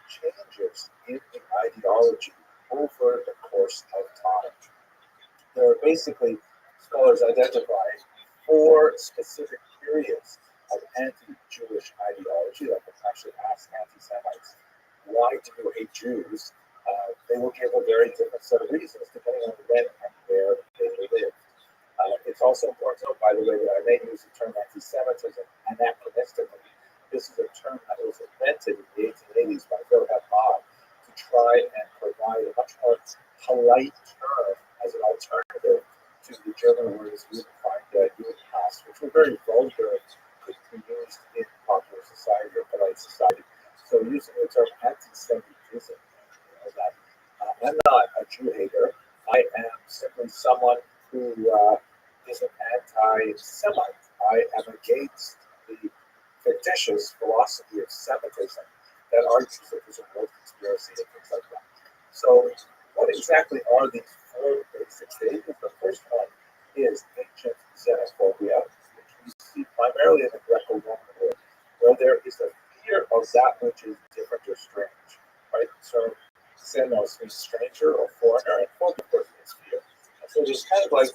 changes in the ideology over the course of time. There are basically, scholars identify 4 specific periods of anti-Jewish ideology that can actually ask anti-Semites, why do you hate Jews? They will give a very different set of reasons depending on when and where they live. It's also important to note, by the way, that I may use the term anti-Semitism anachronistically. This is a term that was invented in the 1880s by Rabbi to try and provide a much more polite term as an alternative to the German words Judenhass, which were very vulgar, could be used in popular society or polite society. So using the term anti-Semitism, that I'm not a Jew hater. I am simply someone who is an anti-Semite. I am against the fictitious philosophy of Semitism that argues that there's a world conspiracy and things like that. So, what exactly are these 4 basic stages? The first one is ancient xenophobia, which we see primarily in the Greco-Roman world, where there is a fear of that which is different or strange. Right? So, xenos means stranger or foreigner, and phobia, of course, means fear. And so there's kind of like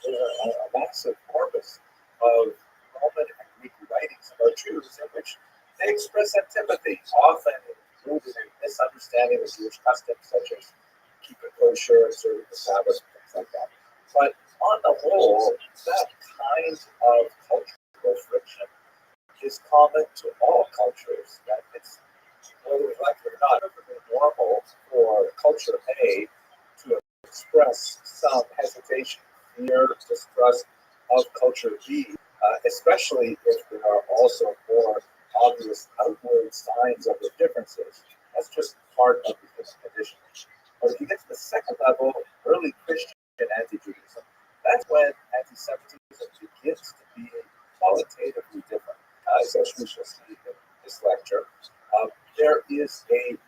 a massive corpus of Roman and Greek writings about Jews in which they express antipathy, often rooted in misunderstanding of Jewish customs, such as keeping kosher, serving the Sabbath, things like that. But on the whole, that kind of cultural friction is common to all cultures. That it's, whether we like it or not, perfectly normal for culture A to express some hesitation, fear, distrust of culture B, especially if there are also more obvious outward signs of the differences. That's just part of the human condition. But if you get to the second level, early Christian anti-Judaism, that's when anti-Semitism begins to be qualitatively different. As we shall see in this lecture, there is a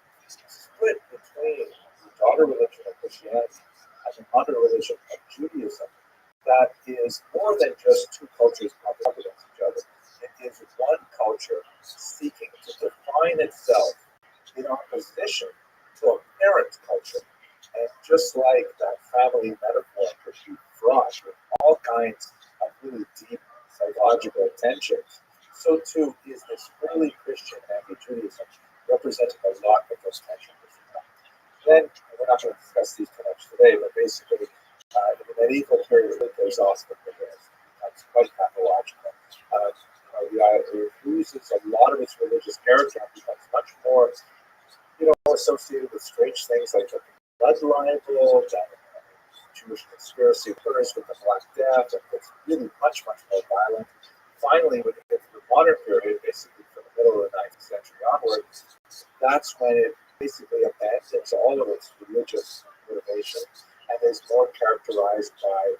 split between the daughter religion of Christianity and the mother religion of Judaism that is more than just 2 cultures bumping up against each other. It is one culture seeking to define itself in opposition to a parent culture. And just like that family metaphor could be fraught with all kinds of really deep psychological tensions, so too is this early Christian anti-Judaism representing a lot of those tensions. Then, we're not going to discuss these too much today, but basically, in the medieval period, it goes off the becomes quite pathological. It loses a lot of its religious character and becomes much more, associated with strange things like the blood libel, Jewish conspiracy occurs with the Black Death, and it's really much, much more violent. Finally, when you get to the modern period, basically from the middle of the 19th century onwards, that's when it basically abandons all of its religious motivation and is more characterized by a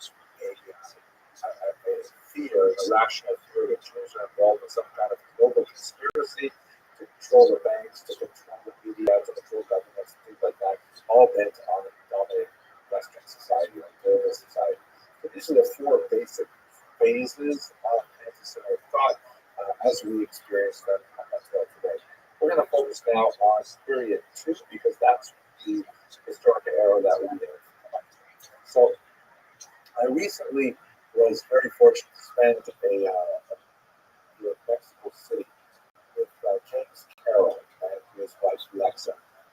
fear, a rational fear that Jews are involved in some kind of global conspiracy to control the banks, to control the media, to control governments, and things like that, all bent on dominating Western society or global society. So these are the four basic phases of anti-Semitic thought as we experience them today. We're going to focus now on period 2 because that's the historic era that we live in. So I recently was very fortunate to spend a year in Mexico City with James Carroll and his wife Alexa.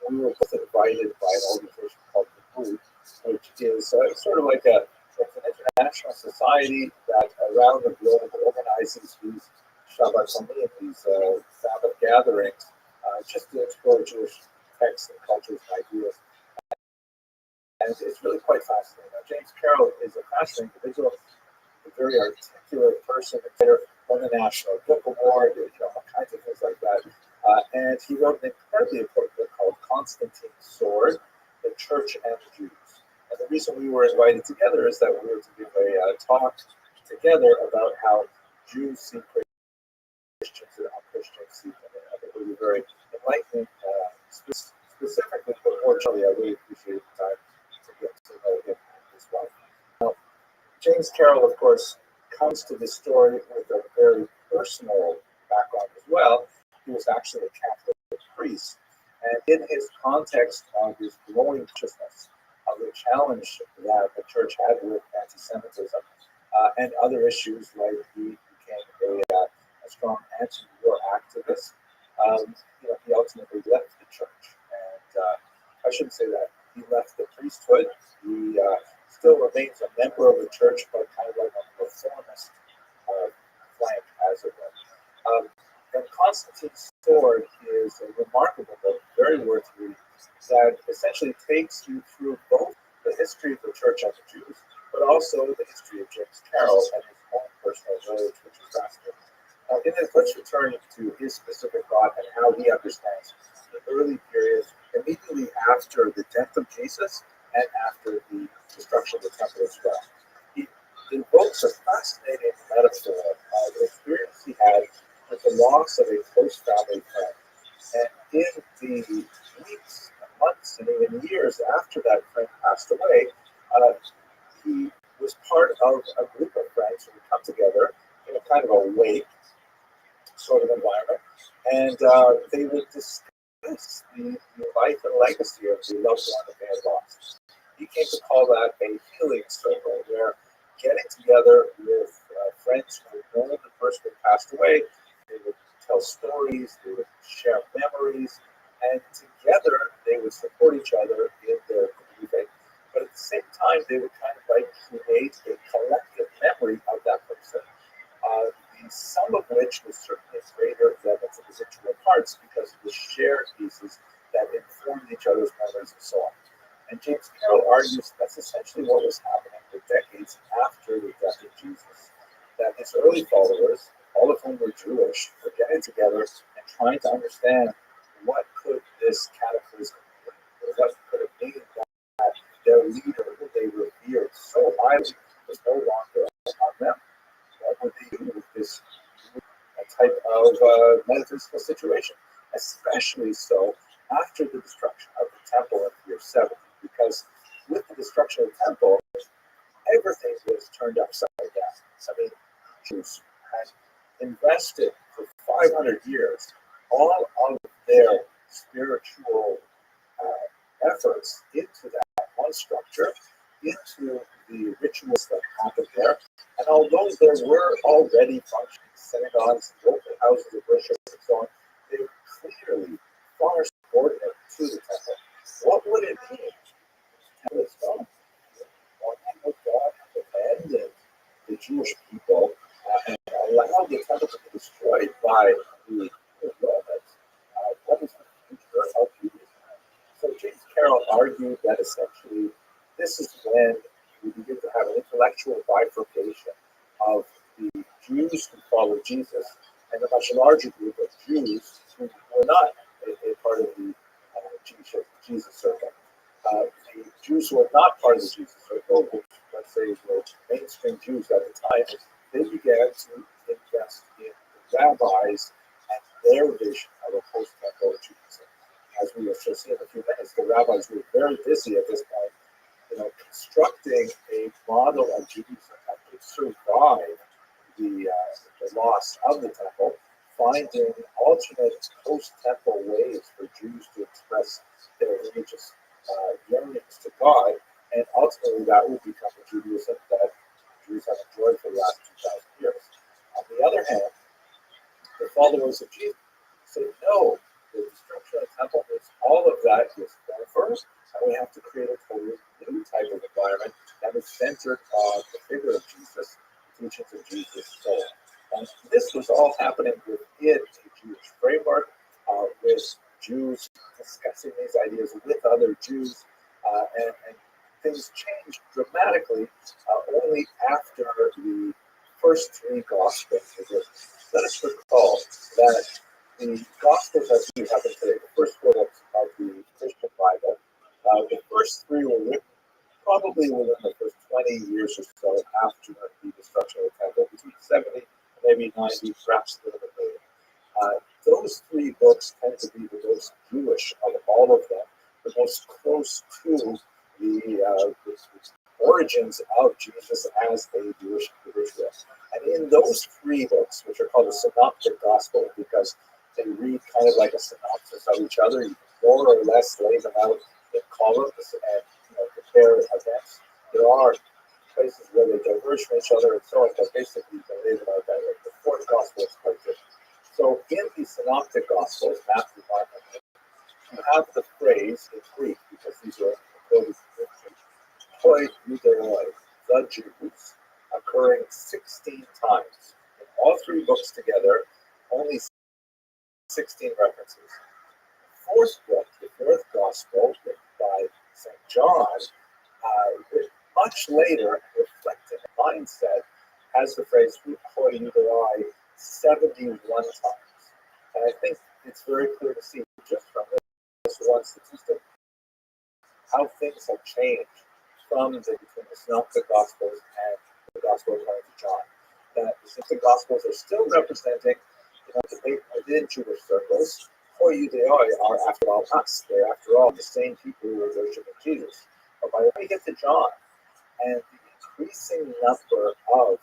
We were both invited by an organization called the which is sort of like it's an international society that around the globe organizes these Shabbat Shalom, these Sabbath gatherings, just to explore Jewish texts and cultures and ideas. And it's really quite fascinating. Now, James Carroll is a fascinating individual, a very articulate person, won the National Book Award, all kinds of things like that. And he wrote an incredibly important book called Constantine's Sword, The Church and the Jews. And the reason we were invited together is that we were to give a talk together about how Jews see Christians and how Christians see them. And I think it would be very enlightening, specifically, but more generally, I really appreciate the time to get to know him and his wife. Now, James Carroll, of course, comes to this story with a very personal background as well. He was actually a Catholic priest. And in his context of his growing consciousness of the challenge that the church had with anti-Semitism and other issues, like he became a strong anti-war activist, he ultimately left the church. And I shouldn't say that. He left the priesthood. He still remains a member of the church, but kind of like a reformist flank, as it were. And Constantine's Sword is a remarkable book, very worth reading, that essentially takes you through both the history of the church and the Jews, but also the history of James Carroll and his own personal village, which is fascinating. In this, let's return to his specific thought and how he understands the early periods immediately after the death of Jesus and after the destruction of the temple as well. He invokes a fascinating metaphor of the experience he had with the loss of a close family friend. And in the weeks, months, and even years after that friend passed away, he was part of a group of friends who would come together in a kind of a wake sort of environment, and they would discuss the life and legacy of the loved one that they had lost. He came to call that a healing circle, where getting together with friends who had known the person who passed away, they would tell stories, they would share memories, and together they would support each other in their grieving. But at the same time, they would kind of like create a collective memory of that person, the sum of which was certainly greater than its individual parts because of the shared pieces that informed each other's memories and so on. And James Carroll argues that's essentially what was happening for decades after the death of Jesus. That his early followers, all of whom were Jewish, were getting together and trying to understand what could this cataclysm be, or what could it mean that their leader, who they revered so highly, was no longer on them. What would they do with this type of metaphysical situation? Especially so after the destruction of the temple in year 70, because with the destruction of the temple, everything was turned upside down. I mean, Jews had invested for 500 years all of their spiritual efforts into that one structure, into the rituals that happened there. And although there were already functioning synagogues, local houses of worship, and so on, they were clearly far subordinate to the temple. What would it mean? The temple is gone. Why would God have abandoned the Jewish people and allowed the temple to be destroyed by the Romans? What is the future of Judaism? argued that essentially this is when we begin to have an intellectual bifurcation of the Jews who follow Jesus and a much larger group of Jews who were not a part of the Jesus circle. The Jews who were not part of the Jesus circle, which let's say were mainstream Jews at the time, they began to invest in the rabbis and their vision of a post-temple Judaism. As we will see in a few minutes, the rabbis were very busy at this point, constructing a model of Judaism that could survive the loss of the temple, finding alternate post-temple ways for Jews to express their religious yearnings to God, and ultimately that will become the Judaism that Jews have enjoyed for the last 2,000 years. On the other hand, the followers of Jesus say, no, the destruction of the temple means all of that is over, and we have to create a totally new type of environment that is centered on the figure of Jesus, the teachings of Jesus' soul. And this was all happening within a Jewish framework, with Jews discussing these ideas with other Jews, and things changed dramatically only after the first three Gospels. Let us recall that the Gospels, as we have them today, the first four books of the Christian Bible, the first three were written probably within the first 20 years or so after the destruction of the temple, between 70 and maybe 90, perhaps a little bit later. Those three books tend to be the most Jewish of all of them, the most close to the origins of Jesus as a Jewish individual. And in those three books, which are called the Synoptic Gospel, because they read kind of like a synopsis of each other, you can more or less lay them out in columns and compare events. There are places where they diverge from each other and so on, but basically you can lay them out that way. The fourth Gospel is quite different. So in the Synoptic Gospels, Matthew, Mark, and Luke, you have the phrase in Greek, because these are quoted in Greek, "Hoi Judaoi," the Jews, occurring 16 times. In all three books together, only 16 references. The fourth book, the fourth Gospel, written by St. John, written much later, reflecting a mindset, has the phrase "Hoi Judaoi" 71 times. And I think it's very clear to see just from this one statistic how things have changed between the Synoptic Gospels and the Gospel according to John. That the Synoptic Gospels are still representing debate within Jewish circles. Hoi Judaoi are, after all, us. They're, after all, the same people who are worshiping Jesus. But by the time we get to John, and the increasing number of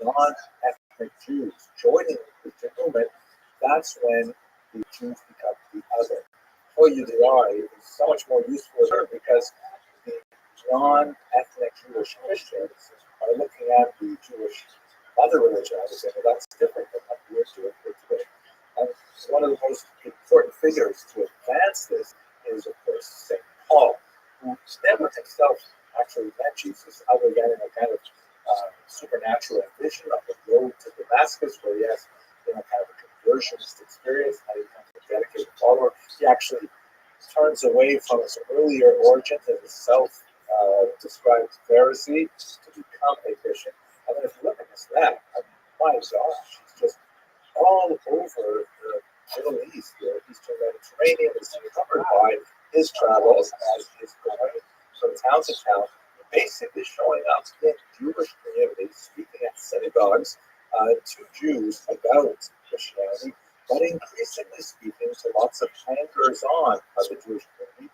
non-ethnic Jews joining the Christian movement, that's when the Jews become the other. Hoi Judaoi is so much more useful here because the non-ethnic Jewish Christians are looking at the Jewish other religion. I would say, well, that's different than what we're doing here today. And one of the most important figures to advance this is, of course, St. Paul, who never himself actually met Jesus, other than in a kind of supernatural vision of the road to Damascus, where he has kind of a conversionist experience, how he becomes a dedicated follower. He actually turns away from his earlier origins as a self-described Pharisee to become a Christian. And then if you look at this map, I mean, my gosh, it's just all over the Middle East, the Eastern Mediterranean is covered by his travels as he's going from town to town, basically showing up in Jewish communities, speaking at synagogues to Jews about Christianity, but increasingly speaking to lots of hangers-on of the Jewish community,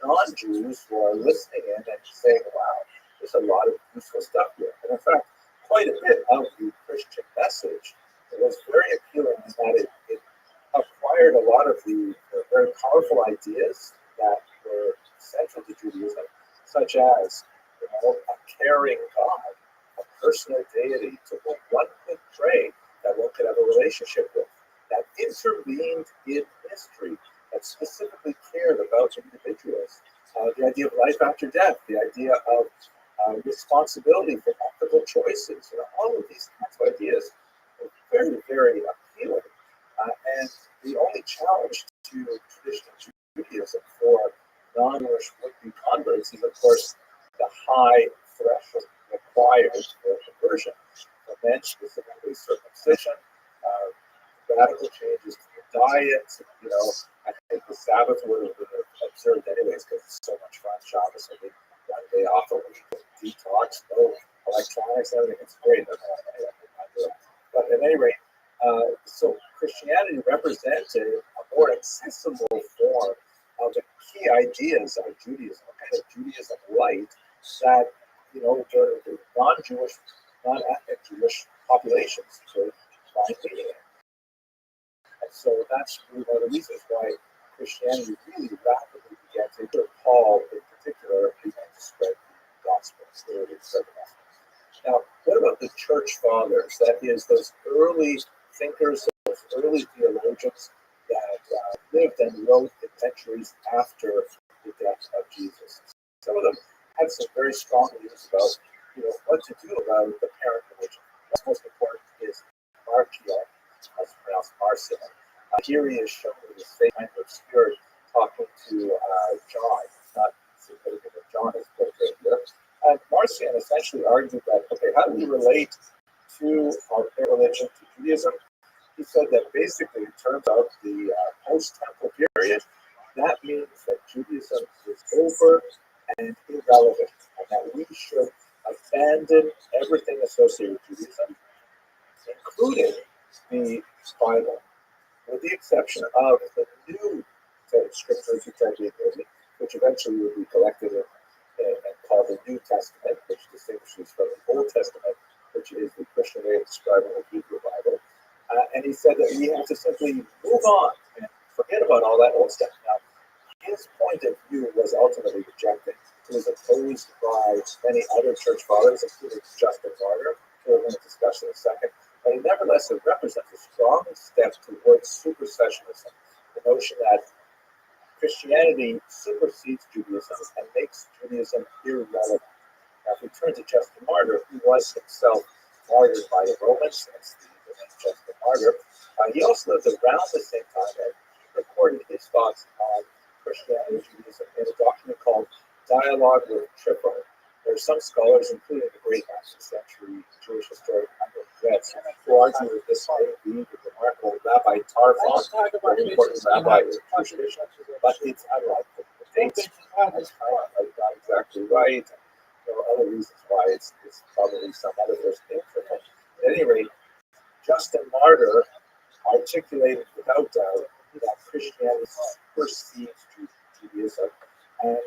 non-Jews who are listening in and saying, wow, there's a lot of useful stuff here. And in fact, quite a bit of the Christian message was very appealing in that it acquired a lot of the very powerful ideas that were central to Judaism, such as a caring God, a personal deity to whom one could pray, that one could have a relationship with, that intervened in history, that specifically cared about individuals. The idea of life after death, the idea of responsibility for ethical choices, all of these kinds of ideas are very, very appealing. And the only challenge to traditional high threshold required for conversion. For men, specifically circumcision, radical changes to the diet. I think the Sabbath would have been observed anyways because it's so much fun. Shabbos, I think one day off a week, detox, no electronics, everything. It's great. But at any rate, so Christianity represented a more accessible form of the key ideas of Judaism, a kind of Judaism light that, the non-Jewish, non-ethnic Jewish populations could find meaning in. And so that's really one of the reasons why Christianity really rapidly began to, Paul in particular, began to spread the gospel, Now, what about the church fathers? That is, those early thinkers, those early theologians that lived and wrote in centuries after the death of Jesus. Some of them had some very strong views about, what to do about the parent religion. What's most important is Marcia, as pronounced Marcia. Here he is shown with his face kind of obscured, talking to John. It's not significant that John is portrayed here. And Marcion essentially argued that, okay, how do we relate to our religion, to Judaism? He said that basically, in terms of the post-temple period, that means that Judaism is over and irrelevant, and that we should abandon everything associated with Judaism, including the Bible, with the exception of the new set of scriptures which are being written, which eventually will be collected and called the New Testament, which distinguishes from the Old Testament, which is the Christian way of describing the Hebrew Bible. And he said that we have to simply move on and forget about all that old stuff. Now, his point of view was ultimately rejected. It was opposed by many other church fathers, including Justin Martyr, who we're going to discuss in a second. But nevertheless, it represents a strong step towards supersessionism, the notion that Christianity supersedes Judaism and makes Judaism irrelevant. Now, if we turn to Justin Martyr, who was himself martyred by the Romans, that's the name Justin Martyr, he also lived around the same time, and he recorded his thoughts on Christianity and Judaism in a document called Dialogue with Trypho. There are some scholars, including the great 19th century Jewish historian Michael Retz, who argue that this may be the remarkable Rabbi Tarfon, a very important rabbi in Jewish tradition, but it's unlikely. The dates are not exactly right. There are other reasons why it's probably some other first name for him. At any rate, Justin Martyr articulated without doubt that Christianity supersedes Judaism, and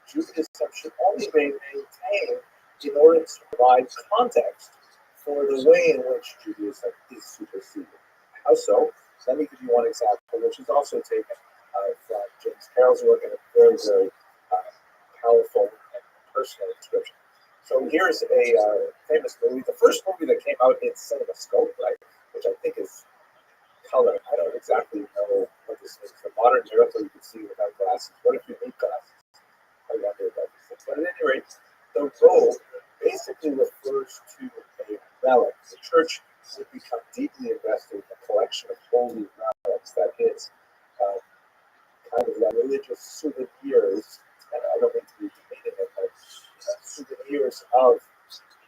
Judaism should only be maintained in order to provide context for the way in which Judaism is superseded. How so? Let me give you one example, which is also taken from James Carroll's work in a very, very powerful and personal description. So here's a famous movie, the first movie that came out in CinemaScope, right, which I think is color. I don't exactly know what this means. The modern miracle you can see without glasses. What if you need glasses? I wonder about these things. But at any rate, the robe basically refers to a relic. The church would become deeply invested in the collection of holy relics, that is, kind of like religious souvenirs, and I don't mean to be demeaning it, but souvenirs of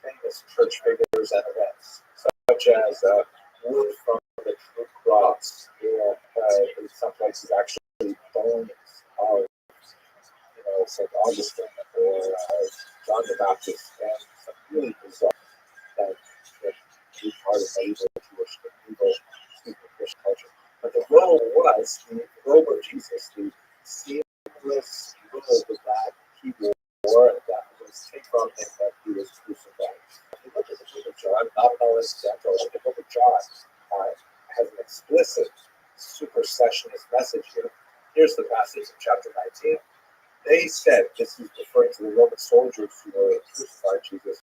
famous church figures and events, such as wood from the true cross, or in some places actually bones of St. Augustine or John the Baptist, and some really bizarre part of medieval Jewish, medieval Christian culture. But the robe was the robe of Jesus, the seamless robe that he wore, that was taken from him that he was crucified. If you look at the book of John, not coincidental, the book of John has an explicit supersessionist message here. Here's the passage in chapter 19. They said, this is referring to the Roman soldiers who were crucified Jesus,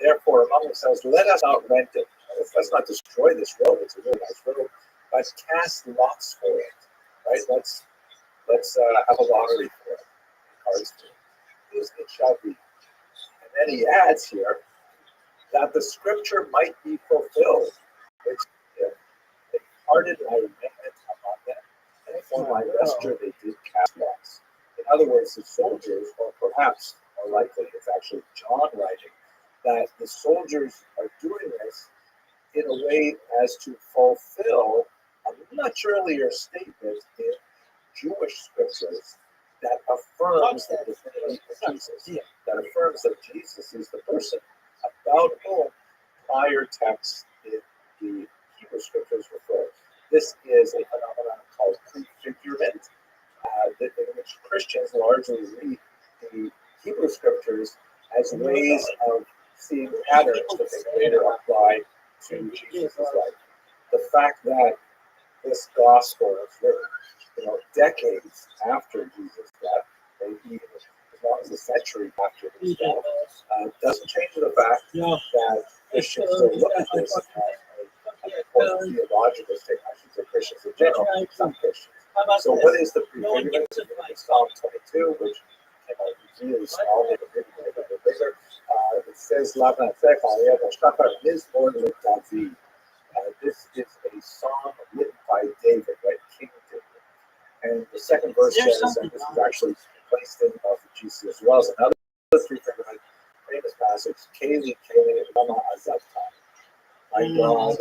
therefore among themselves, let us not rent it. Let's not destroy this robe. It's a really nice robe. But cast lots for it. Right? Let's have a lottery for it. Cards for it. It shall be. And then he adds here that the scripture might be fulfilled. Which, they parted my raiment among them, and for my vesture they did cast lots. In other words, the soldiers, or perhaps more likely it's actually John writing, that the soldiers are doing this in a way as to fulfill a much earlier statement in Jewish scriptures that affirms the divinity of Jesus, that affirms that Jesus is the person about whom prior texts in the Hebrew scriptures refer. This is a phenomenon called prefigurement, in which Christians largely read the Hebrew scriptures as ways of seeing patterns that they later apply to Jesus' life. The fact that this gospel was written, decades after Jesus' death, maybe even as long as a century after his death, doesn't change the fact that Christians still look at this as an important theological statement. I should say Christians in general, some Christians. So what is the prefigurement? In Psalm 22, which came out really small, maybe a bit bigger, it says, this is a song written by David, right? King David. And the second verse says, and this is actually placed in for Jesus as well as another prefigurement, famous passage, Kaylee, Lama Azavta. My God,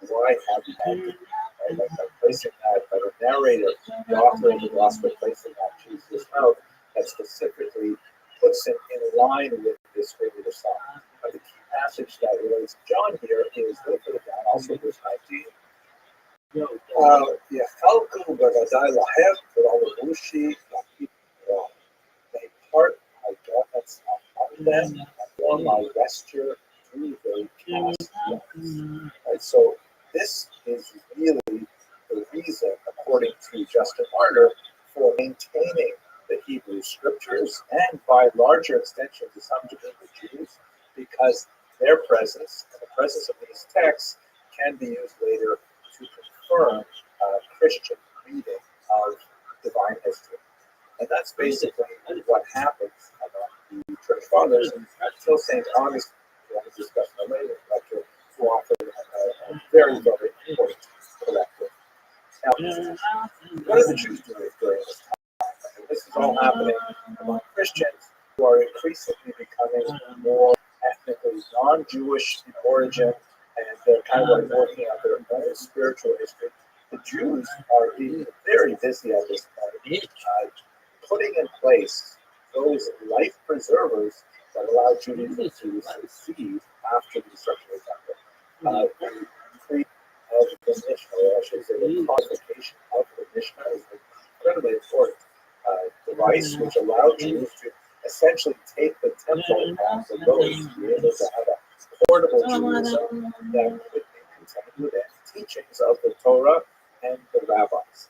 why have you done this? Right? By placing that, by the narrator, the author of the gospel, placing that Jesus' mouth, that specifically puts him in line with this earlier psalm. But the key passage that relates to John here is look at that, also verse 19. They part my garments upon them, and warm my vesture through their cast ones. Right, so this is really the reason, according to Justin Martyr, for maintaining the Hebrew scriptures and by larger extension to some degree the Jews, because their presence and the presence of these texts can be used later to confirm Christian reading of divine history. And that's basically what happens among the church fathers until St. Augustine, who I discussed in a later lecture, who offered a very, very important corrective. Now, what are the Jews doing during this time? I mean, this is all happening among Christians who are increasingly becoming more ethnically non-Jewish in origin, and they're kind of like working out their own spiritual history. The Jews are being very busy at this point, putting in place those life preservers that allow Judaism to succeed after the destruction of the temple. The creed of the Mishnah, or I should say the codification of the Mishnah, is an incredibly important device which allowed Jews to essentially take the temple off the road to be able to have a portable Judaism that would be contained within teachings of the Torah and the rabbis.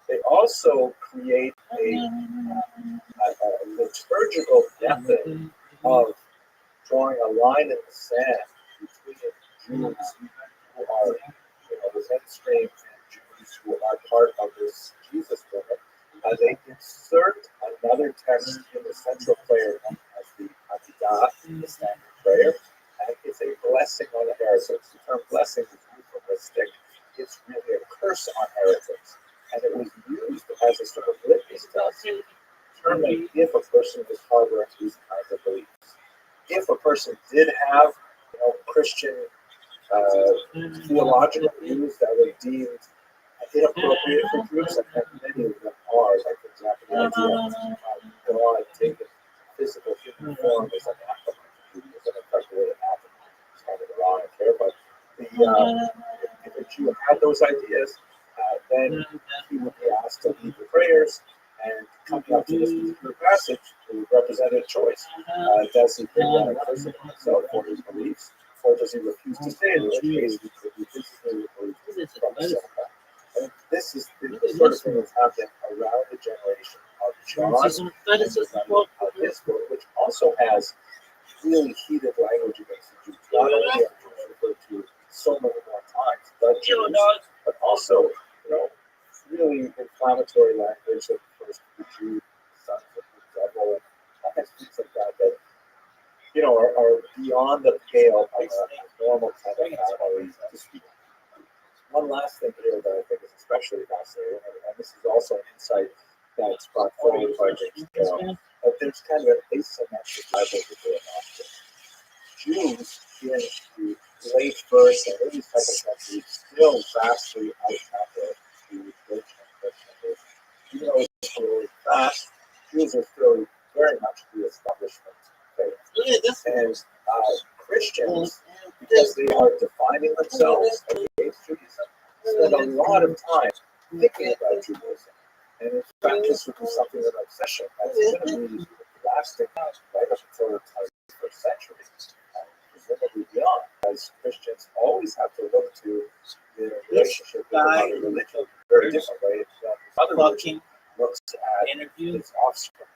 They also create a liturgical method of drawing a line in the sand between Jews who are the mainstream and Jews who are part of this Jesus movement. They insert another text in the central prayer known as the Amidah, the standard prayer, and it's a blessing on the heretics. The term blessing is euphemistic. It's really a curse on heretics. And it was used as a sort of litmus test to determine if a person was harboring these kinds of beliefs. If a person did have, Christian theological views that were deemed inappropriate for Jews, and many of them are, like for example, the idea of God taking physical human form is an act of Judaism, in fact, the way it happened is kind of wrong here, but if a Jew had those ideas, then he would be asked to lead the prayers, and coming up to this particular passage, the represented choice. Does he bring down a person himself for his beliefs, or does he refuse to say it, in which case he could be physically removed from the synagogue? And this is the sort of thing that's happening around the generation of John and of his book, which also has really heated language against the Jews. Not only are Jews referred to so many more times, the Jews, but also, really inflammatory language that refers to the Jew, sons of the devil, and all kinds of things like that are beyond the pale of a normal kind of family to speak. One last thing here that I think is especially fascinating, and this is also an insight that's brought forward by James Carroll, but there's kind of an asymmetric level to going on here. Jews in the late first and early second century still vastly outnumber the original Christians. Even though it's really fast, Jews are still very much the establishment faith. And Christians, because they are defining themselves against Judaism, spend a lot of time thinking about Judaism. And in fact, this would be something of an obsession that's going to be lasting right up until the 21st century, presumably beyond, as Christians always have to look to their relationship with another religion in a very different way than other religion looks at its offspring.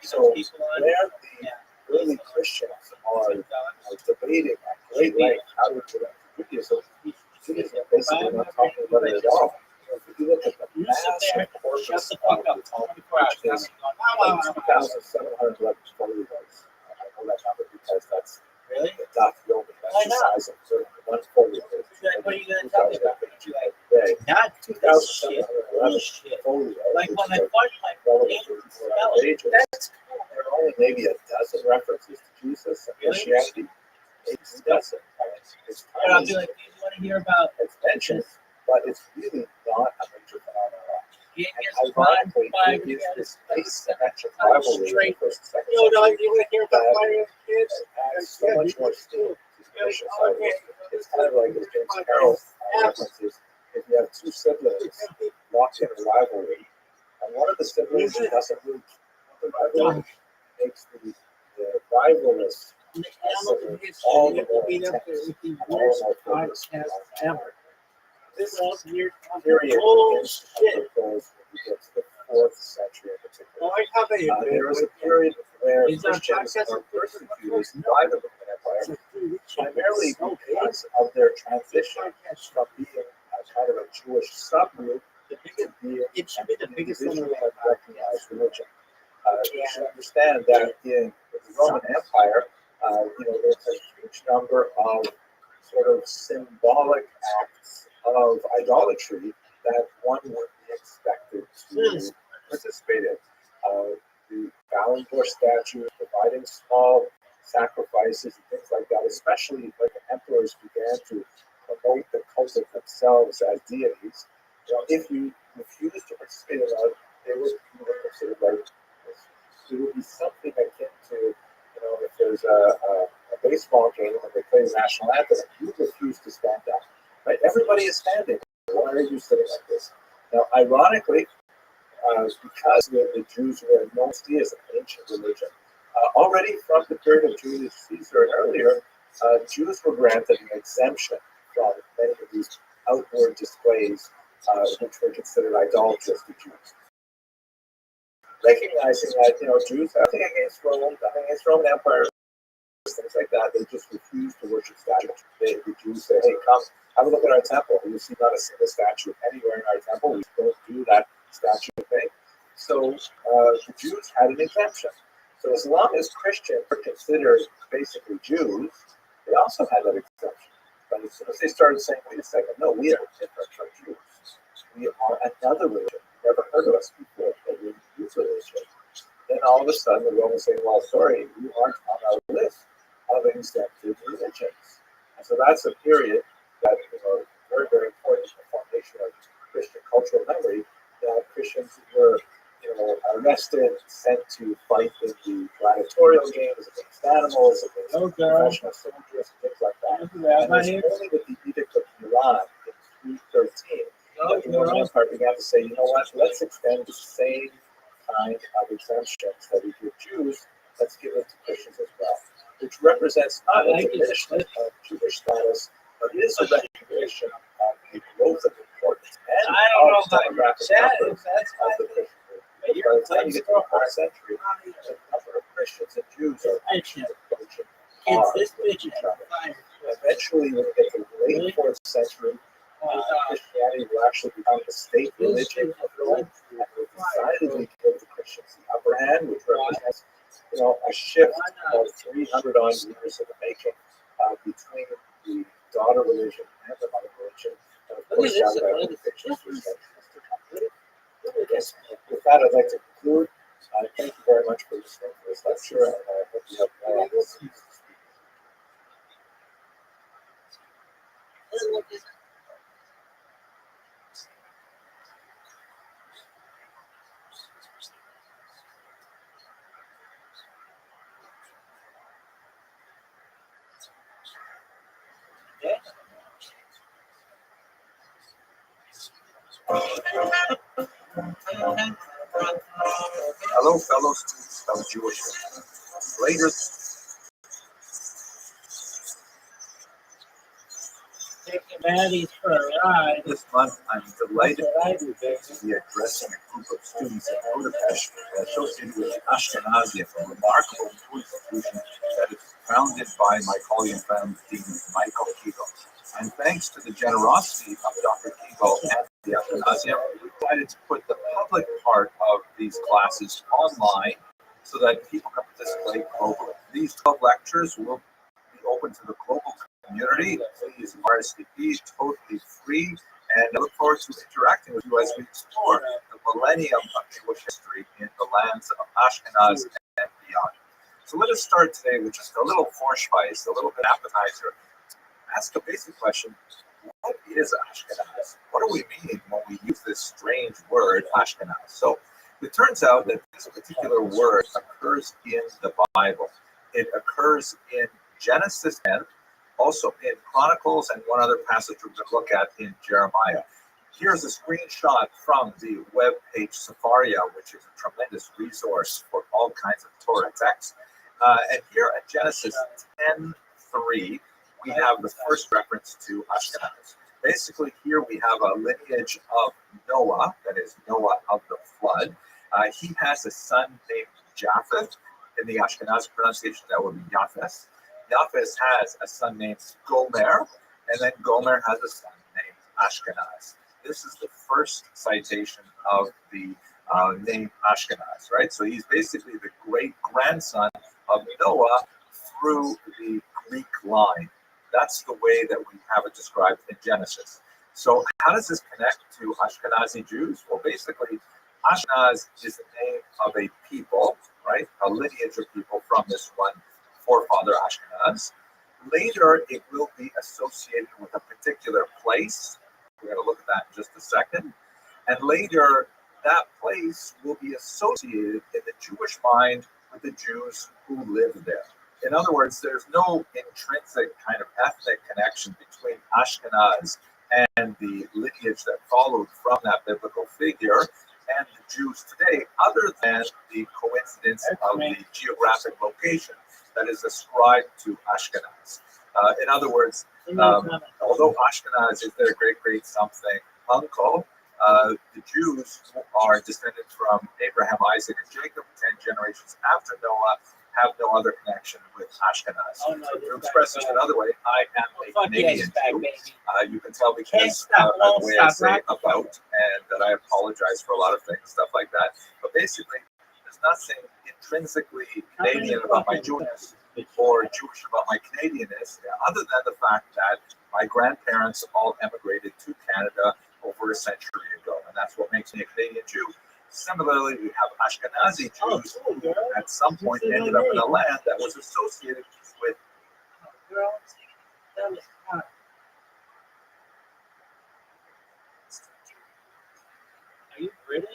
So where the early Christians are debating at great length how to get into Judaism, Judaism basically not talking about it at all. If you look at the massive corpus of the Talmud, which is like 2,711 folios, I know that number because that's the Daf Yomi. That's the size of one folio. What are you going to tell me about it? Not 2,711 folios. Like when I watch my pages, there are only maybe a dozen references to Jesus and Christianity. Maybe a dozen. But I'll be like, do you want to hear about it's mentioned, but it's really not a major phenomenon. and Ironically, it is this asymmetric rivalry in the first and second century you want to hear about my kids? adds so much more steam to the Christian side. It's kind of like as James Carroll references, if you have two siblings locked in a rivalry, and one of the siblings doesn't really keep the rivalry, makes the rivalrous all the more intense and all the more focused. This period begins to close when we get to the 4th century in particular. There was a period where Christians were persecuted by the Roman Empire, primarily because of their transition from being a kind of a Jewish subgroup to being an individual and recognized religion. You should understand that in the Roman Empire, there's a huge number of sort of symbolic acts of idolatry that one would be expected to participate in. The Ballenbush statue, providing small sacrifices and things like that, especially when the emperors began to promote the cult of themselves as deities. If you refuse to participate in that, they would be considered like it would be something akin to, if there's a baseball game and they play the national anthem, you refuse to stand up. Right? Everybody is standing. Why are you sitting like this? Now, ironically, because the Jews were mostly as an ancient religion, already from the period of Julius Caesar and earlier, Jews were granted an exemption from many of these outward displays, which were considered idolatrous to Jews. Recognizing that, Jews have nothing against Rome, nothing against Roman Empire, things like that, they just refuse to worship statues. The Jews say, hey, come, have a look at our temple. You see not a single statue anywhere in our temple. We don't do that statue thing. So the Jews had an exemption. So as long as Christians were considered basically Jews, they also had that exemption. But as soon as they started saying, wait a second, no, we are different from Jews. We are another religion. You've never heard of us before, but we're a Jewish religion. Then all of a sudden the Romans say, well, sorry, you aren't on our list of exempted religions. And so that's a period that is very, very important in the formation of Christian cultural memory, that Christians were arrested, sent to fight in the gladiatorial games against animals, against professional soldiers, and things like that. And it was only with the Edict of Milan in 313 that the Roman Empire began to say, you know what, let's extend the same kind of exemptions that we give Jews, let's give it to Christians as well, which represents not a diminishment of Jewish status, but is a recognition of the growth of importance and of demographic numbers of the Christian. By the time you get to the 4th century, the number of Christians and Jews are actually approaching each other. Eventually, when we get to the late 4th century, Christianity will actually become the state religion of Rome, and will decidedly give the Christians the upper hand, which represents a shift of 300 odd years in the making between the daughter religion and the mother religion. And of course, that will be pictures for centuries to come. With that, I'd like to conclude. Thank you very much Hello, fellow students of Jewish history. Later Taking baddies for a ride. this month, I'm delighted That's what I do, baby. to be addressing a group of students in Budapest associated with Ashkenazi, a remarkable new institution that is founded by my colleague and friend, Dean Michael Kegel. And thanks to the generosity of Dr. Kegel and the Ashkenazi, we decided to put the public part of these classes online so that people can participate globally. These 12 lectures will be open to the global community. Please RSVP, totally free. And I look forward to interacting with you as we explore the millennium of Jewish history in the lands of Ashkenaz and beyond. So let us start today with just a little Vorspeise, a little bit appetizer. Ask a basic question: what is Ashkenaz? What do we mean when we use this strange word, Ashkenaz? So it turns out that this particular word occurs in the Bible. It occurs in Genesis 10, also in Chronicles, and one other passage we're going to look at in Jeremiah. Here's a screenshot from the web page Sepharia, which is a tremendous resource for all kinds of Torah texts. And here at Genesis 10:3, we have the first reference to Ashkenaz. Basically, here we have a lineage of Noah, that is Noah of the flood. He has a son named Japheth. In the Ashkenazi pronunciation, that would be Japheth. Japheth has a son named Gomer, and then Gomer has a son named Ashkenaz. This is the first citation of the name Ashkenaz, right? So he's basically the great-grandson of Noah through the Greek line. That's the way that we have it described in Genesis. So how does this connect to Ashkenazi Jews? Well, basically, Ashkenaz is the name of a people, right? A lineage of people from this one forefather Ashkenaz. Later, it will be associated with a particular place. We're going to look at that in just a second. And later, that place will be associated in the Jewish mind with the Jews who live there. In other words, there's no intrinsic kind of ethnic connection between Ashkenaz and the lineage that followed from that biblical figure and the Jews today, other than the coincidence of the geographic location that is ascribed to Ashkenaz. In other words, although Ashkenaz is their great something uncle, the Jews who are descended from Abraham, Isaac, and Jacob, 10 generations after Noah, have no other connection with Ashkenaz. To express this another way, I am a Canadian Jew. You can tell because of the way I say about, and that I apologize for a lot of things, stuff like that. But basically, there's nothing intrinsically Canadian about my Jewishness or Jewish about my Canadianness, other than the fact that my grandparents all emigrated to Canada over a century ago, and that's what makes me a Canadian Jew. Similarly, we have Ashkenazi Jews who at some point ended up in a land that was associated with. Girl, that was hot. Are you British?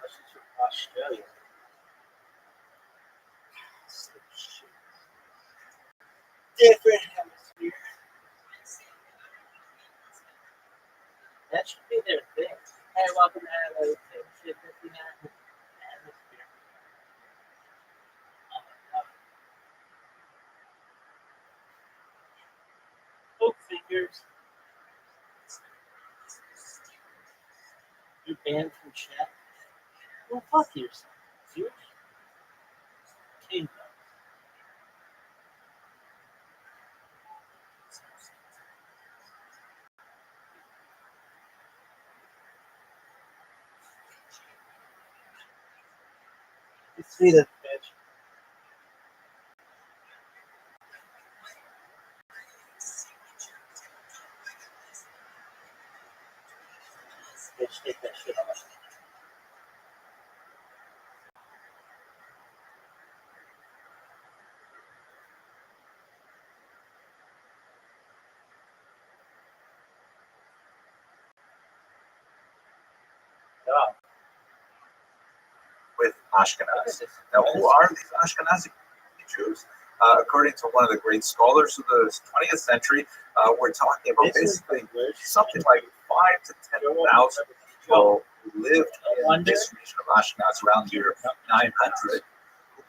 She's from Australia. Different hemisphere. That should be their thing. Hey, welcome to Adelaide. Shit, 59 atmosphere. Hook fingers. You're banned from chat. Well, fuck yourself. Serious? Kingdom. You see this bitch. Bitch, take that shit off. God. With Ashkenaz. Now, who are these Ashkenazi Jews? according to one of the great scholars of the 20th century, we're talking about basically something like 5 to 10,000 people who lived in this region of Ashkenaz around the year 900.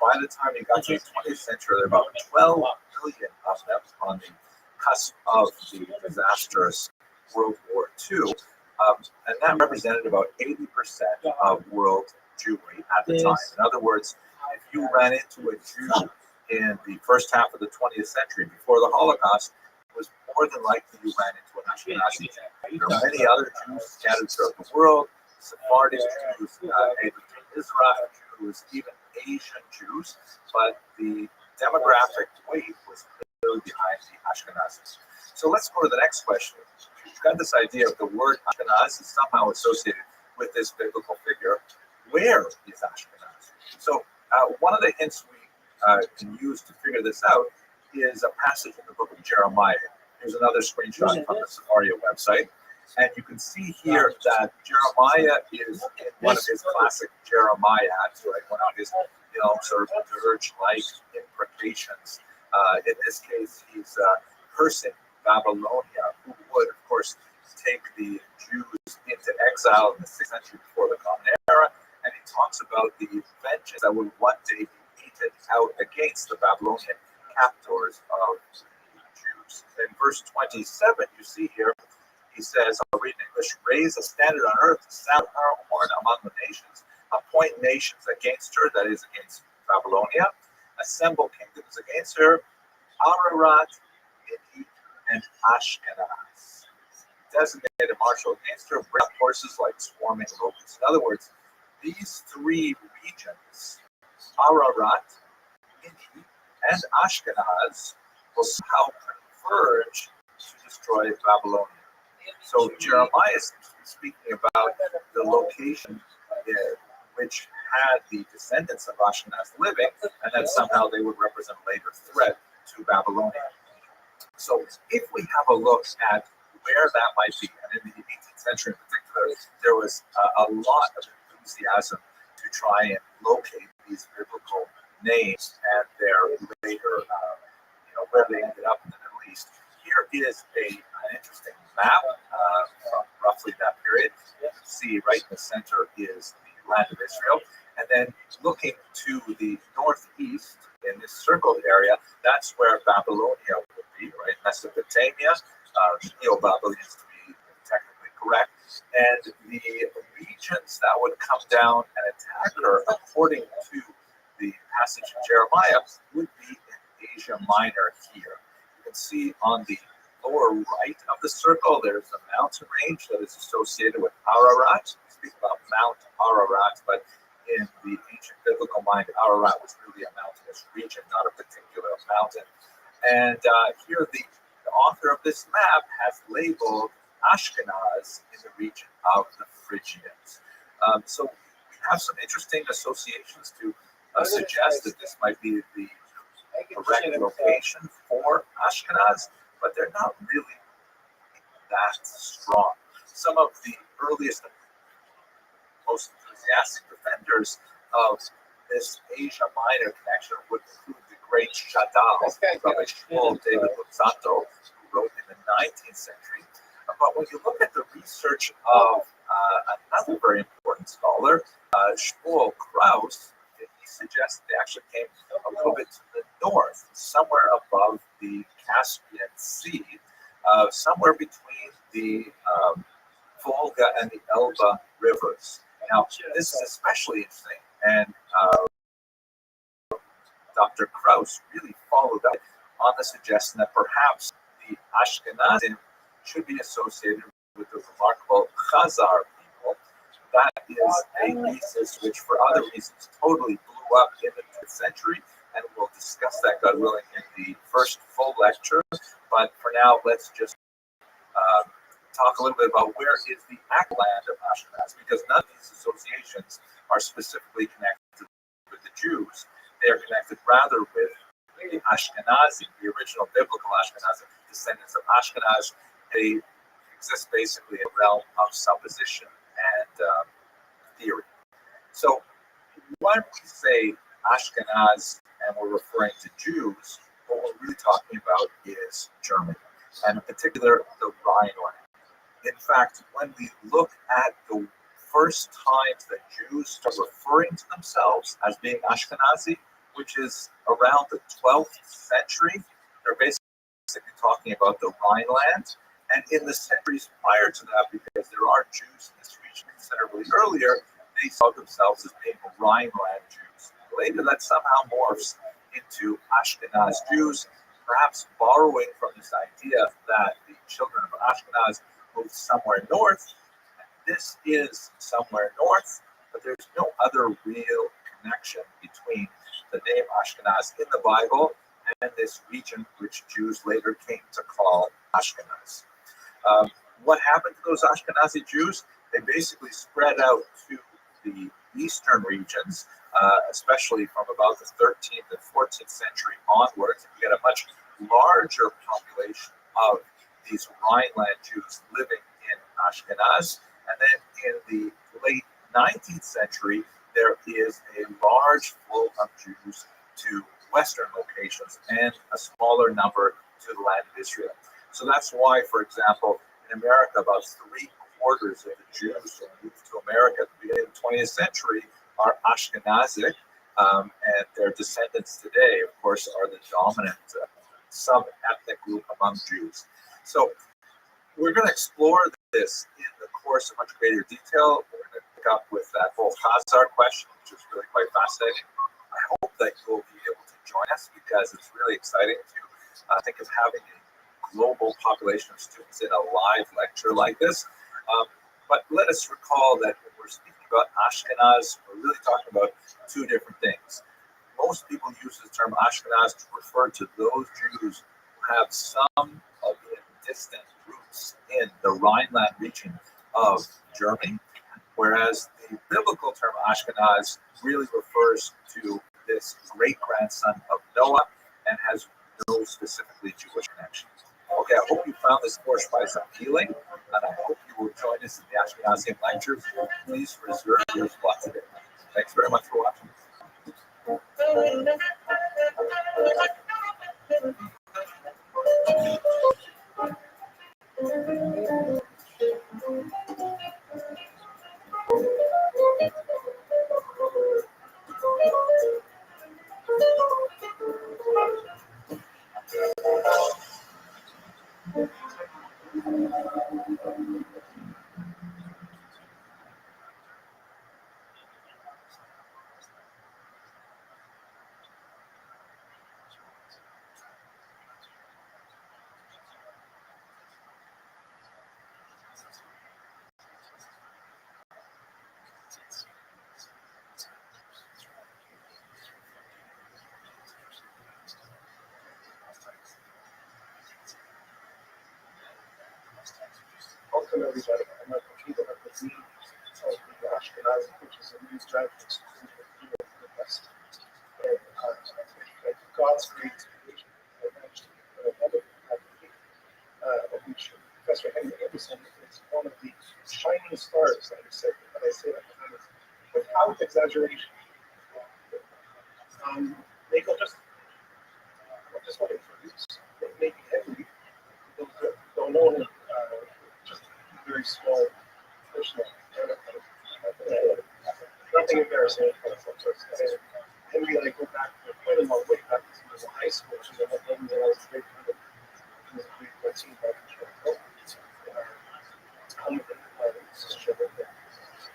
By the time you got to the 20th century, there were about 12 million of them on the cusp of the disastrous World War II. And that represented about 80% of world Jewry at the time. In other words, if you ran into a Jew in the first half of the 20th century before the Holocaust, it was more than likely you ran into an Ashkenazi Jew. There are many other Jews scattered throughout the world, Sephardic Jews, Israel Jews, even Asian Jews, but the demographic weight was clearly behind the Ashkenazis. So let's go to the next question. You've got this idea of the word Ashkenaz is somehow associated with this biblical figure. Where is Ashkenaz? So one of the hints we can use to figure this out is a passage in the book of Jeremiah. Here's another screenshot from the Sefaria website. And you can see here that Jeremiah is in one of his classic Jeremiads, right? One of his, sort of dirge-like imprecations. In this case, he's cursing Babylonia, who would, of course, take the Jews into exile in the 6th century before the Common Era. And he talks about the vengeance that would one day be meted out against the Babylonian captors of the Jews. In verse 27, you see here, he says, I'll read in English, raise a standard on earth, sound our horn among the nations, appoint nations against her, that is, against Babylonia, assemble kingdoms against her, Ararat, Midian, and Ashkenaz. Designate a marshal against her, bring up horses like swarming locusts. In other words, these three regions, Ararat, Midian, and Ashkenaz, will somehow converge to destroy Babylonia. So Jeremiah is speaking about the location which had the descendants of Ashkenaz living, and that somehow they would represent a later threat to Babylonia. So if we have a look at where that might be, and in the 18th century in particular, there was a lot of enthusiasm to try and locate these biblical names and their later, where they ended up in the Middle East. Here is an interesting map from roughly that period. You can see right in the center is the land of Israel. And then looking to the northeast in this circled area, that's where Babylonia would be, right? Mesopotamia, Neo-Babylonians to be technically correct. And the regions that would come down and attack her, according to the passage in Jeremiah, would be in Asia Minor here. You can see on the lower right of the circle, there's a mountain range that is associated with Ararat. We speak about Mount Ararat, but in the ancient biblical mind, Ararat was really a mountainous region, not a particular mountain. And here the author of this map has labeled Ashkenaz in the region of the Phrygians. So we have some interesting associations to suggest that this might be the correct location for Ashkenaz, but they're not really that strong. Some of the earliest and most enthusiastic defenders of this Asia Minor connection would include the great Shadal, Rabbi David Luzzatto, who wrote in the 19th century. But when you look at the research of another very important scholar, Shmuel Kraus, he suggests they actually came a little bit to the north, somewhere above the Caspian Sea, somewhere between the Volga and the Elba rivers. Now, this is especially interesting, and Dr. Kraus really followed up on the suggestion that perhaps the Ashkenazim should be associated with the remarkable Khazar people. That is a thesis which, for other reasons, totally blew up in the 10th century, and we'll discuss that, God willing, in the first full lecture. But for now, let's just talk a little bit about where is the land of Ashkenaz, because none of these associations are specifically connected with the Jews. They are connected rather with the Ashkenazi, the original biblical Ashkenazi, descendants of Ashkenaz. They exist basically in the realm of supposition and theory. So when we say Ashkenaz and we're referring to Jews, what we're really talking about is Germany, and in particular the Rhineland. In fact, when we look at the first times that Jews start referring to themselves as being Ashkenazi, which is around the 12th century, they're basically talking about the Rhineland. And in the centuries prior to that, because there are Jews in this region considerably earlier, they saw themselves as being Rhineland Jews. Later, that somehow morphs into Ashkenaz Jews, perhaps borrowing from this idea that the children of Ashkenaz moved somewhere north. This is somewhere north, but there's no other real connection between the name Ashkenaz in the Bible and this region which Jews later came to call Ashkenaz. What happened to those Ashkenazi Jews? They basically spread out to the eastern regions, especially from about the 13th and 14th century onwards. You get a much larger population of these Rhineland Jews living in Ashkenaz. And then in the late 19th century, there is a large flow of Jews to Western locations and a smaller number to the land of Israel. So that's why, for example, in America, about 3/4 of the Jews who moved to America at the beginning of the 20th century are Ashkenazic, and their descendants today, of course, are the dominant sub-ethnic group among Jews. So we're going to explore this in the course in much greater detail. We're going to pick up with that whole Khazar question, which is really quite fascinating. I hope that you'll be able to join us because it's really exciting to think of having a global population of students in a live lecture like this. But let us recall that when we're speaking about Ashkenaz, we're really talking about two different things. Most people use the term Ashkenaz to refer to those Jews who have some, albeit distant, roots in the Rhineland region of Germany, whereas the biblical term Ashkenaz really refers to this great-grandson of Noah and has no specifically Jewish connection. Okay, I hope you found this course by some healing, and I hope you will join us in the Ashkenazian lectures. Please reserve your spot today. Thanks very much for watching. Welcome everybody. I'm a computer at the dean of the Ashkenazi, which is a new graduate school here in the West. And God's great vision, I managed to get another faculty, of which Professor Henry Emerson is one of the shining stars, I say that kind of without exaggeration. Maybe I'll just want to introduce maybe Henry, those that don't know him, just a very small personal, nothing embarrassing, of course. Henry and I go back quite a long way back to he was in high school. So when I was a grade 14 back in Chicago,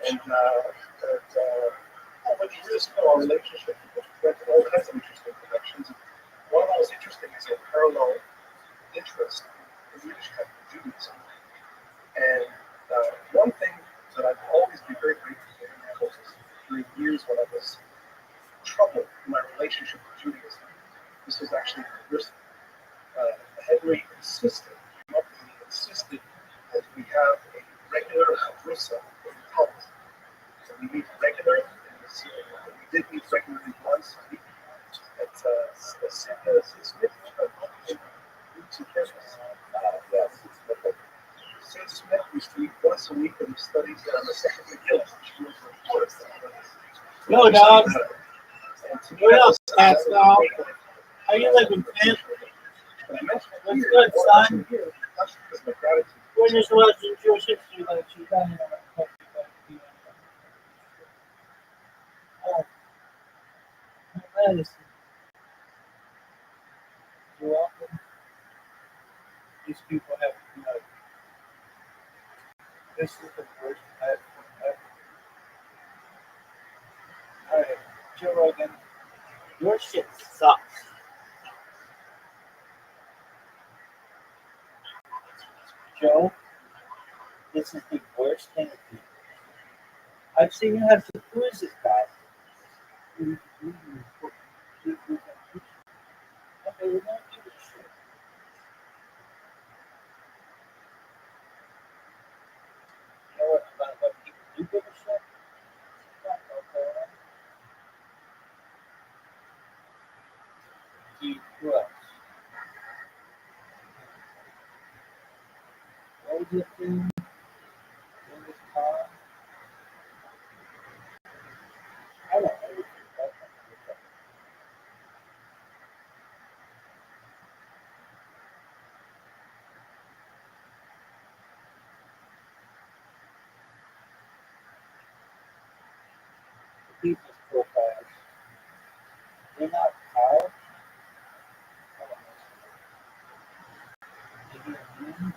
and when you really know our relationship, we have all kinds of interesting connections. One of the most interesting is a parallel interest in leadership and Judaism. And one thing that I've always been very grateful for him was during years when I was troubled in my relationship with Judaism. This was actually university. Henry insisted that we have a regular Rusa in health. So we meet regularly, and we did meet regularly once a week at Smith campus. St. Smith used to meet once a week and studied the second McGill. No, dog. And to me, that was Pascal, how you living, man? What's good, son? When is the last Jewish history that you've done? Oh, medicine. You're welcome. These people have no. This is the worst platform ever. Alright, Joe Rogan, your shit sucks. Joe, this is the worst thing. I've seen you have to quiz this guy. Okay, we don't give a shit. You know what about what people do give a shit? Okay. Who else? What was it thing? In this car? I don't know. People's profiles. They're not power. I don't know. Maybe a mean.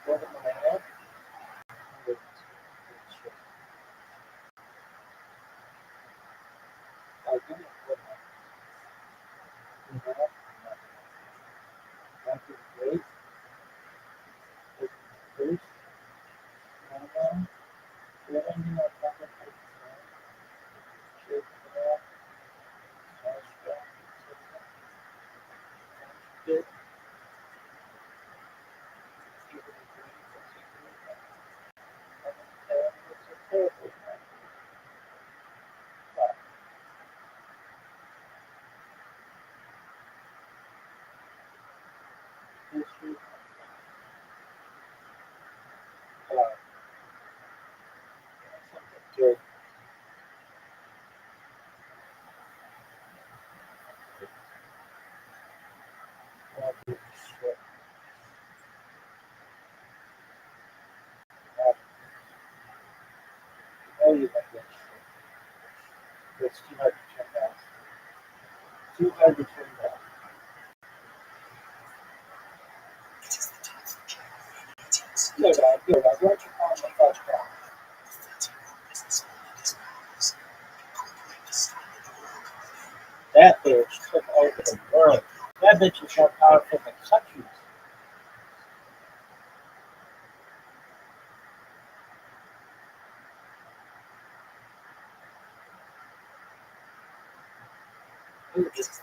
What am I at? I'll give it what you know. That is great. This is great. Good. Oh, you like that shit. It's too hard to turn down. Too hard to turn down. Good, good. Why don't you call him a touchdown? That bitch took over the world. That bitch is more powerful than countries. Look at this.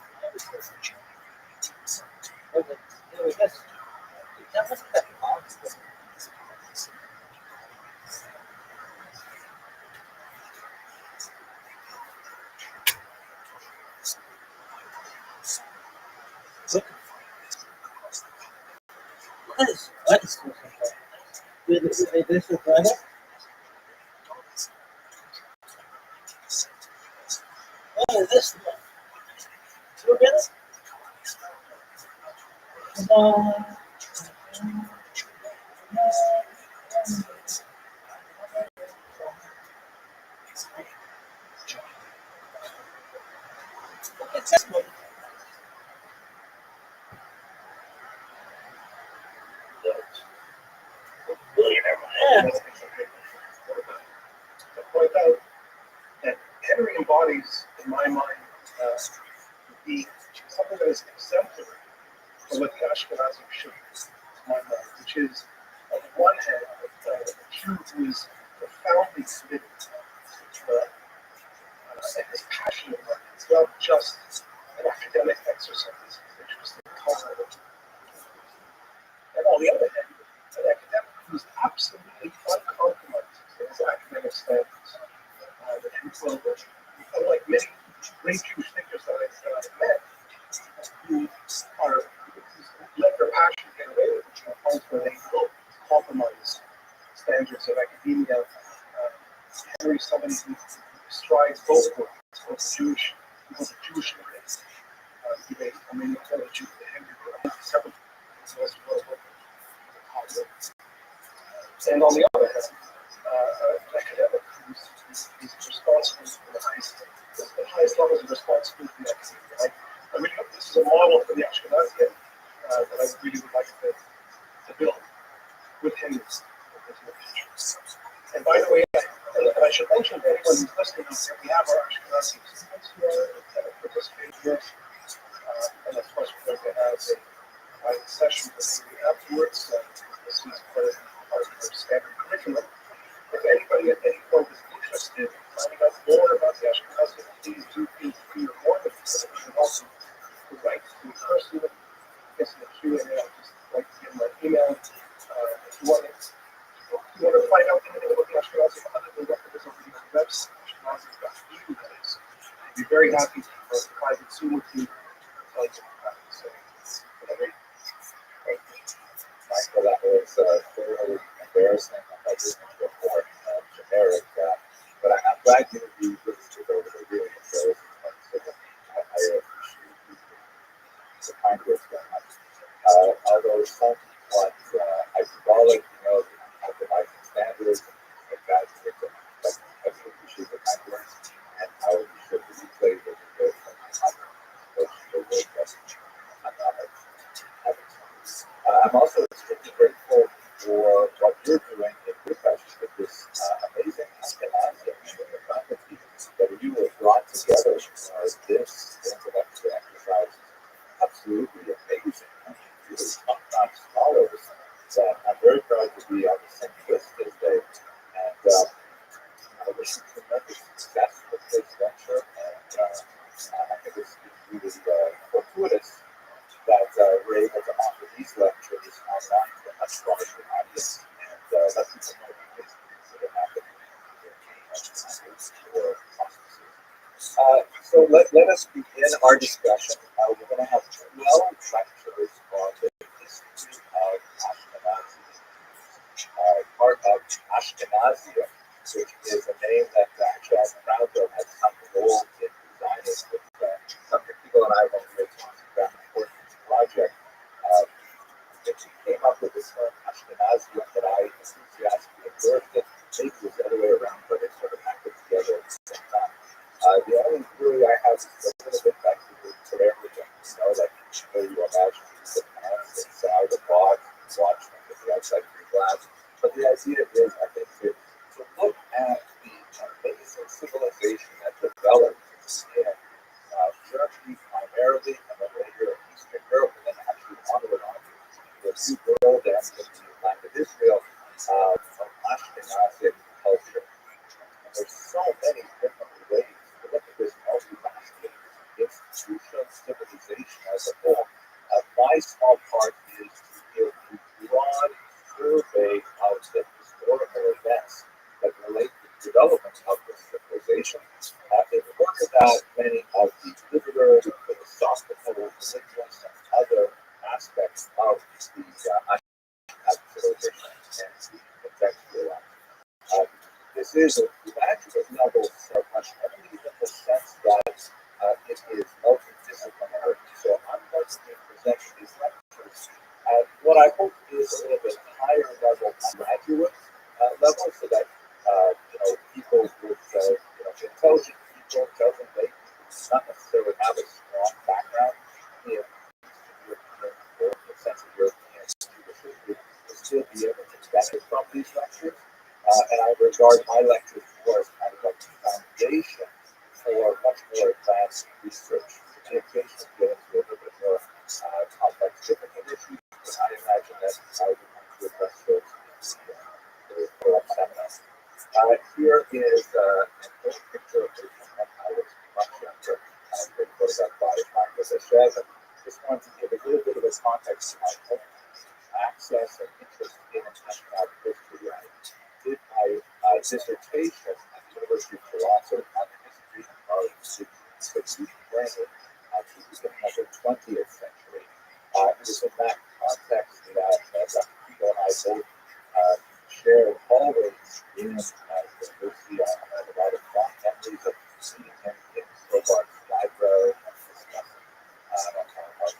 That was that monster. What is this your brother? What is this one? Look at it. Look at this one. Yeah. To point out that Henry embodies, in my mind, the something that is exemplary for what the Ashkenazi should be, to my mind, which is, on the one hand, a Jew who is profoundly committed and is passionate about it. It's not just an academic exercise, it's interesting concept. And on the other hand, an academic who's absolutely uncompromised in his academic standards. That he will, unlike many great Jewish thinkers that I've met, who are let their passion get away with it to a point where they will compromise standards of academia. Henry is somebody who strives both worlds, both the Jewish and the Jewish race. I mean, it's what you several and on the other hand, an academic who's responsible for the highest levels of responsibility in academia. I really, this is a model for the Ashkenazi that I really would like to build with him into the future. And by the way, and I should mention to anyone who's listening out there, we have our Ashkenazi students who are participating here. And of course, we're going to have a private session afterwards. This is part of our standard curriculum. If anybody at any point is interested in finding out more about the Ashkenazi, please do feel free to more than you also write to me personally. Get in the Q&A, I'll just write to you my email. If you want to find out anything about the Ashkenazi other than what there is already on the website, ashkenazi.eu, that is, I'd be very happy to provide it soon with you. So, whatever. Michael, that was thoroughly embarrassing. I didn't report generic, but I'm glad you really took over the really embarrassing part. So I appreciate the kind words very much. Although somewhat hyperbolic, compromising standards, like that, but I appreciate the kind words and how we should replay the good from my mother. I'm also extremely grateful for what you're doing in your session with this amazing Ashkenazi faculty that you have brought together. This intellectual exercise is absolutely amazing. I mean, really top-notch scholars that I'm very proud to be on the same list as they. And I wish you tremendous success with this venture. And I think it's really fortuitous that we're able to offer these lectures online to a much larger audience and let people know the things that are happening or so let us begin our discussion. We're going to have 12 lectures on the history of Ashkenazi, part of Ashkenazia, which is a name that actually I'm proud of has some role in designing with some people and I won't really talk about important project. If you came up with this term Ashkenazi that I enthusiastically endorsed it, maybe it was the other way around, but it sort of happened together at the same time. The only theory I have is a little bit back to everything, like you imagine the pants inside the box, watch them with the outside free glass. But the idea is, I think, to look at the amazing civilization that developed in Germany primarily, and then later in Eastern Europe, and then actually onward on to the New World and into the land of Israel, from Ashkenazic culture. And there's so many different ways to look at this multifaceted institutional civilization as a whole. My small part is to give a broad survey of the historical events that relate to the development of this civilization. It look about many of the literary, philosophical, religious, and other aspects of the civilization and the contextual life. This is a graduate level ceremony in the sense that it is multidisciplinary. So I'm going to be presenting these lectures at what I hope is a little bit higher level graduate level, so that people with intelligent people, doesn't they not necessarily have a strong background in European or the sense of European history, will still be able to benefit from these lectures. And I regard my lectures more as kind of like a foundation for much more advanced research. The occasion get into a little bit more complex difficult issues, but I imagine that I would want to address those in the follow-up seminars. Here is an old picture of when I was much younger. Been photographed by Dr. Zashev. And just wanted to give a little bit of a context to my own access and interest in international history. I did my dissertation at the University of Toronto on the history of the 16th century to the beginning of the 20th century. It was in that context that Dr. Pico and I both shared hallways in the university. I had a lot of fond memories of seeing him in Robart's library and discussing our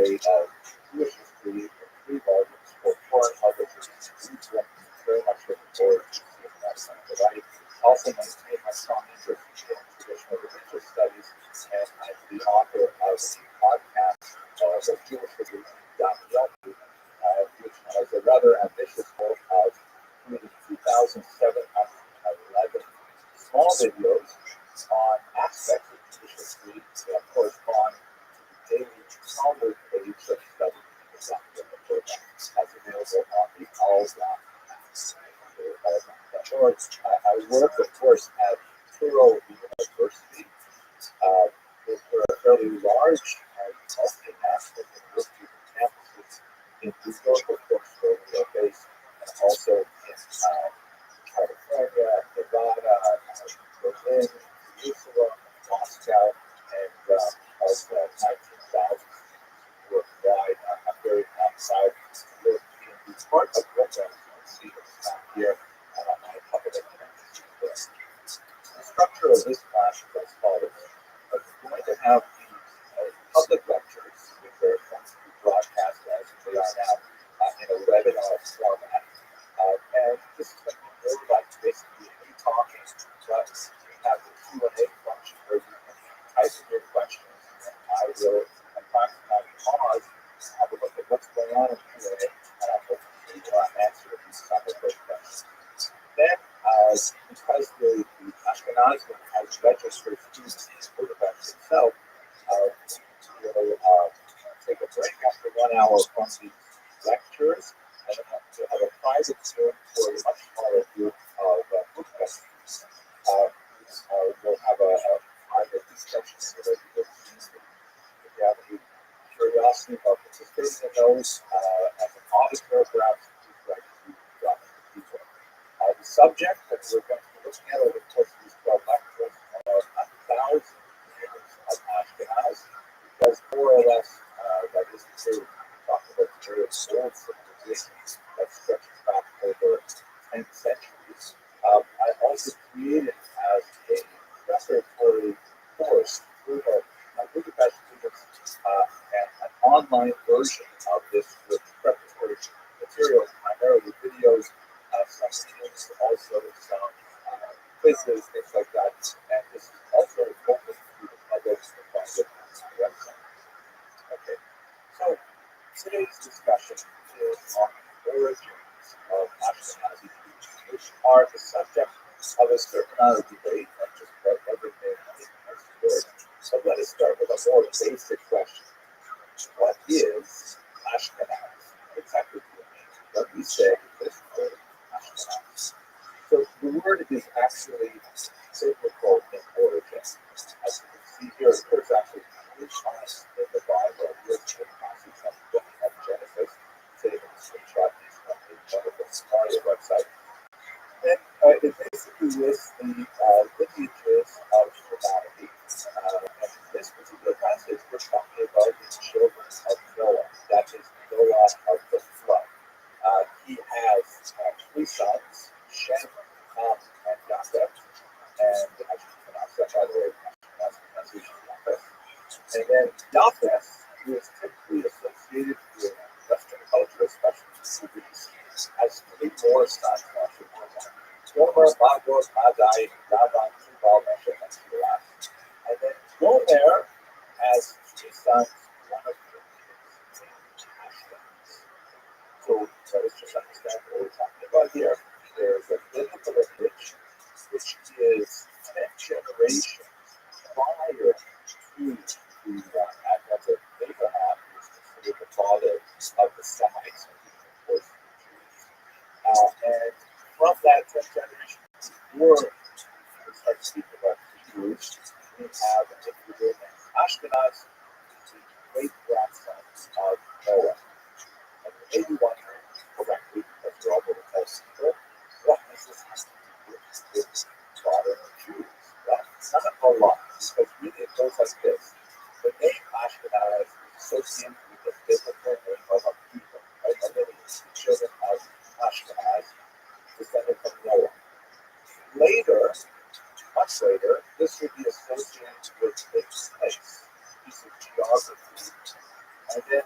essay of Jewish history in 3 volumes for foreign publishers. Very much looking forward to seeing that one. But I also maintain my strong interest in traditional religious studies, and I'm the author of a podcast of Jewish History, which has a rather ambitious goal of creating 2,711 small videos on aspects of Jewish history that correspond to the daily Talmud page of study in the program. That's available on the all.org. I work, of course, at Touro University. We're a fairly large and multinational university with campuses in New York, of course, where we are based, and also in California, Nevada, Berlin, Jerusalem, Moscow, and also 19,000 worldwide. I'm very proud to be part of programs you see here on my public campus. The structure of this class is as follows. We're going to have the public lectures, which are going to be broadcast as they are now in a webinar format. And this is going to be more like basically me talking, but we have the Q&A function where you can type in your questions, and I will, from time to time, pause, have a look at what's going on in Q&A, and I'll hopefully answer some of those questions. Then, because the Ashkenazi has registered students for the lecture itself, we'll take a break after 1 hour from the lectures, and then we'll have a private Zoom for a much smaller group of group questions. We'll have a private discussion so that you if you have any curiosity about participating in those, as an auditor, perhaps you'd like to drop in the detail. The subject that we're going to be looking at over the course of these 12 lectures are 1,000 years of Ashkenazi, because more or less, that is to say, we're talking about various old civilizations that stretches back over 10 centuries. I also created as a preparatory course for my Budapest students an online version of this with preparatory materials, primarily videos, some videos, also some quizzes, things like that. And this is also open to the public to find it on the website. Okay, so today's discussion is on the origins of Ashkenazi Jews, which are the subject of a certain amount of debate and just about everything in the world. So let us start with a more basic question. What is Ashkenaz? Exactly what it means. What we say is word Ashkenaz. So the word is actually biblical in origin. As you can see here, it occurs actually 3 times in the Bible. We're in the passage from the book of Genesis. Today, I'm going to screenshot these from the wonderful Samaria website. And it basically lists the lineages of humanity. And in this particular passage, we're talking about the children of Noah. That is Noah of the flood. He has 3 sons, Shem, Ham, and Japheth. And I should pronounce that, by the way, that's the pronunciation of Japheth. And then Japheth, who is typically associated with Western culture, especially movies, has 3 more sons. Gomer, Magog, Madai, Laban, Tubal, Meshach, and Tiras. And then Gomer has 3 sons, one of whom is Ashkenaz. So let us just understand what we're talking about here. There's a biblical lineage, which is 10 generations prior to the advent of Abraham, who is considered the father of the Semites, and of course the Jews. And from that generation, before we start speaking about Hebrews, we have a figure named Ashkenaz, the great-grandsons of Noah. And you may be wondering, correctly, because we're all going to tell people, what does this have to do with modern Jews? Well, not a whole lot, because really it goes like this. The name Ashkenaz is associated with the biblical name of a people, right? And then it's the children of Ashkenaz, descended from Noah. Later, much later, this would be associated with a place, piece of geography. And then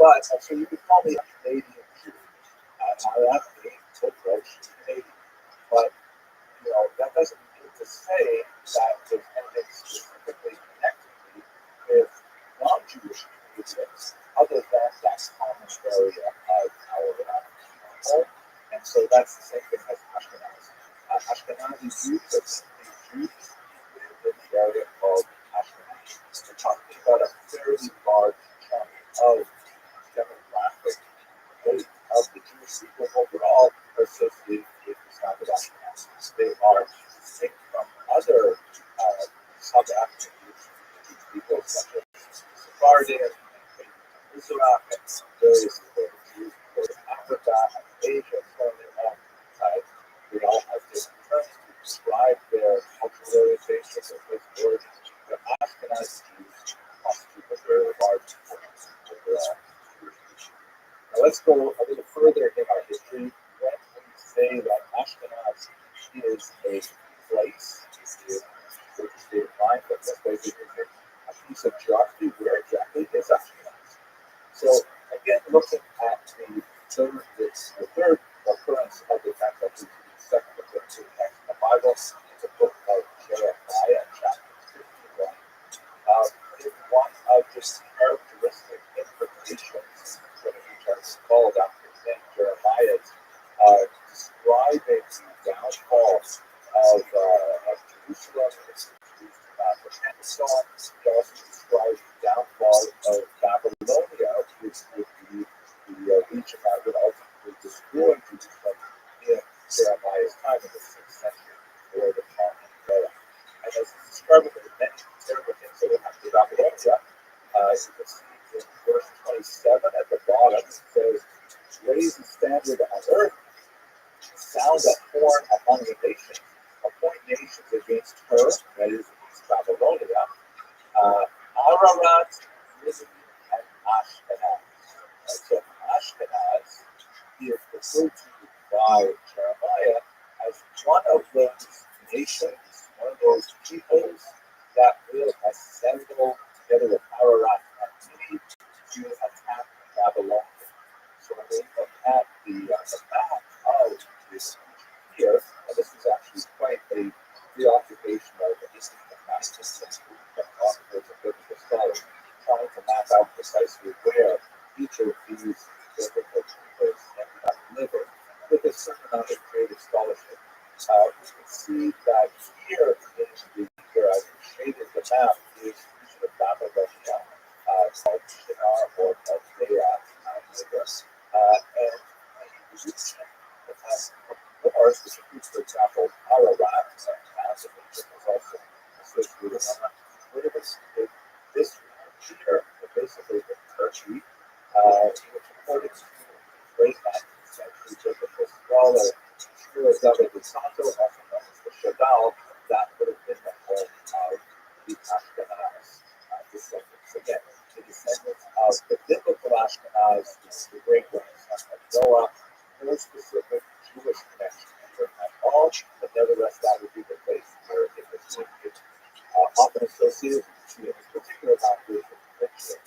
But so you could call me a Canadian Jew. I have a good Canadian, but that doesn't mean to say that there's anything specifically connecting me with non-Jewish Canadians other than that common area of our home. And so that's the same thing as Ashkenazi. Ashkenazi Jews are simply Jews in the area called Ashkenazi. We're talking about a fairly large chunk of demographic weight of the Jewish people overall are associated with the South of Ashkenaz. They are distinct from other sub-African Jewish people, such as Sephardim, Mizrach, and various Jews from Africa and Asia, so they all have different terms to describe their cultural orientation and their origin. The Ashkenaz Jews constitute a very large portion of the Jewish people. Now let's go a little further in our history. When we say that Ashkenaz is a place, state of mind, but this place is a piece of geography. Where exactly is Ashkenaz? So again, looking at the third occurrence of the fact that we see the second occurrence of the text in the Bible, it's a book of Jeremiah, chapter 51. Is one of just characteristic implications when which are called after his name, Jeremiah's, describing the downfall of Jerusalem, and so on. He also describes the downfall of Babylonia, which would be the region that would ultimately destroy Jerusalem in Jeremiah's time in the 6th century, or the Ptolemaic era. And as he's describing the many terrible things that would happen to Babylonia, as you can see in verse 27 at the bottom, it says, "Raise the standard on earth, sound a horn among the nations, appoint nations against her," that is, against Babylonia, Ararat, Mizri, and Ashkenaz. So Ashkenaz is referred to by Jeremiah as one of those nations, one of those peoples that will assemble together with Ararat and Mizri to attack Babylon. So when we look at the map of this here, and this is actually quite a preoccupation of the history of the 19th century authors and biblical scholars trying to map out precisely where each of these biblical peoples ended up living with a certain amount of creative scholarship. We can see that here in where I've shaded the map is the region of Babylonia, called Shinar or Chaldea, and the region of north, which includes, for example, Ararat, massive region, is also associated with this region here, basically in Turkey, which according to great 19th century biblical scholar Shira David Santo, also known as the Shadal, that would have been the home of the Ashkenaz descendants. Again, the descendants of the biblical Ashkenaz, the great grandson of Noah, no specific Jewish connection at all, but nevertheless, that would be the place where it was located. Often associated with in particular language with conviction.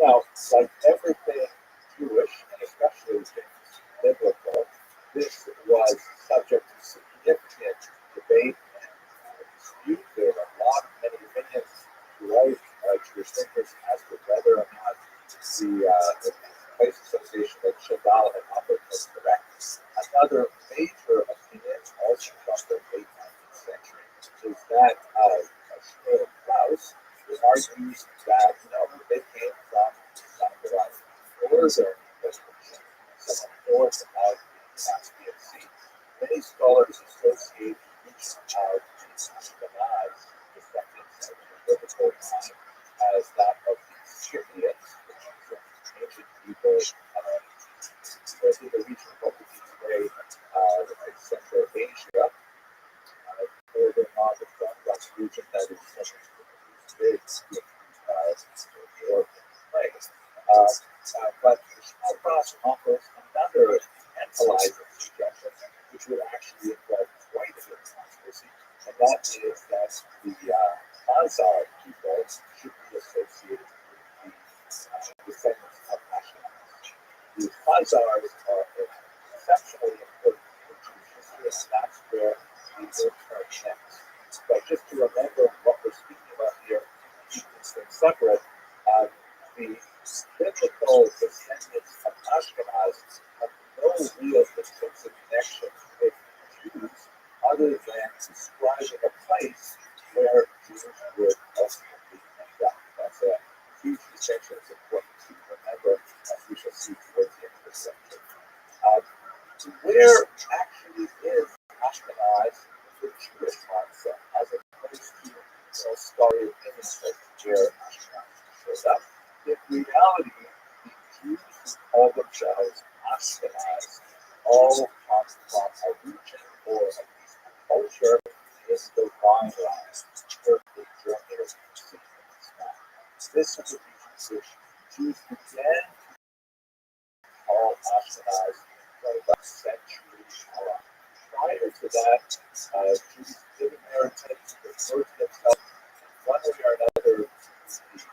Now, like everything Jewish, and especially things biblical, this was subject to significant debate and dispute. There were many opinions throughout Jewish thinkers as to whether or not the place association of Shabbat and offered was correct. Another major opinion, also from the late 19th century, is that Shmuel Klaus, who argues that they came from some of the northern district, some north of the Caspian Sea. Many scholars associate each of these Ashkenaz descendants of the biblical time as that of the Scythians, which is an ancient people in the region of what we see today, like Central Asia, northern Mazatlan, that's the region that is today, but the small cross offers another tantalizing suggestion, which would actually involve quite a bit of controversy, and that is that the Khazar people should be associated with the descendants of Khazars are exceptionally important for Jewish history, and that's where the word term connects. But just to remember what we're speaking about here, keep these things separate. The biblical descendants of Ashkenaz have no real intrinsic connection with Jews other than describing a place where Jews would ultimately end up. That's a huge distinction. It's important to remember, as we shall see towards the end of this lecture. Where actually is Ashkenaz the Jewish concept, as opposed to scholarly opinions of where Ashkenaz shows up? In reality, the Jews who call themselves Ashkenaz all come from a region or at least a culture in the Rhineland, Turkey, Germany, or Spain. This is the region which Jews began to call Ashkenaz for about a century. Prior to that, Jews did inherit to refer to themselves one way or another to the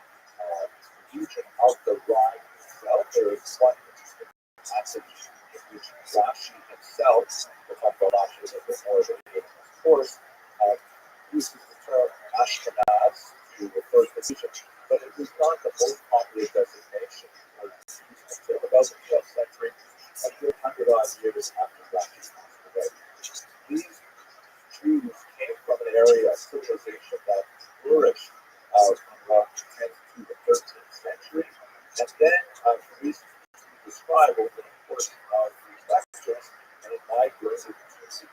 region of the Rhine itself. There is one interesting passage in which Rashi himself, we'll talk about Rashi a bit more later, of course, uses the term Ashkenaz to refer to the region, but it was not the most popular designation. It was used until about the 12th century, a good 100-odd years after Rashi passed away. These Jews came from an area of civilization that flourished from around the 10th to the 13th century, and then, for reasons we describe over the course of these lectures, they migrated to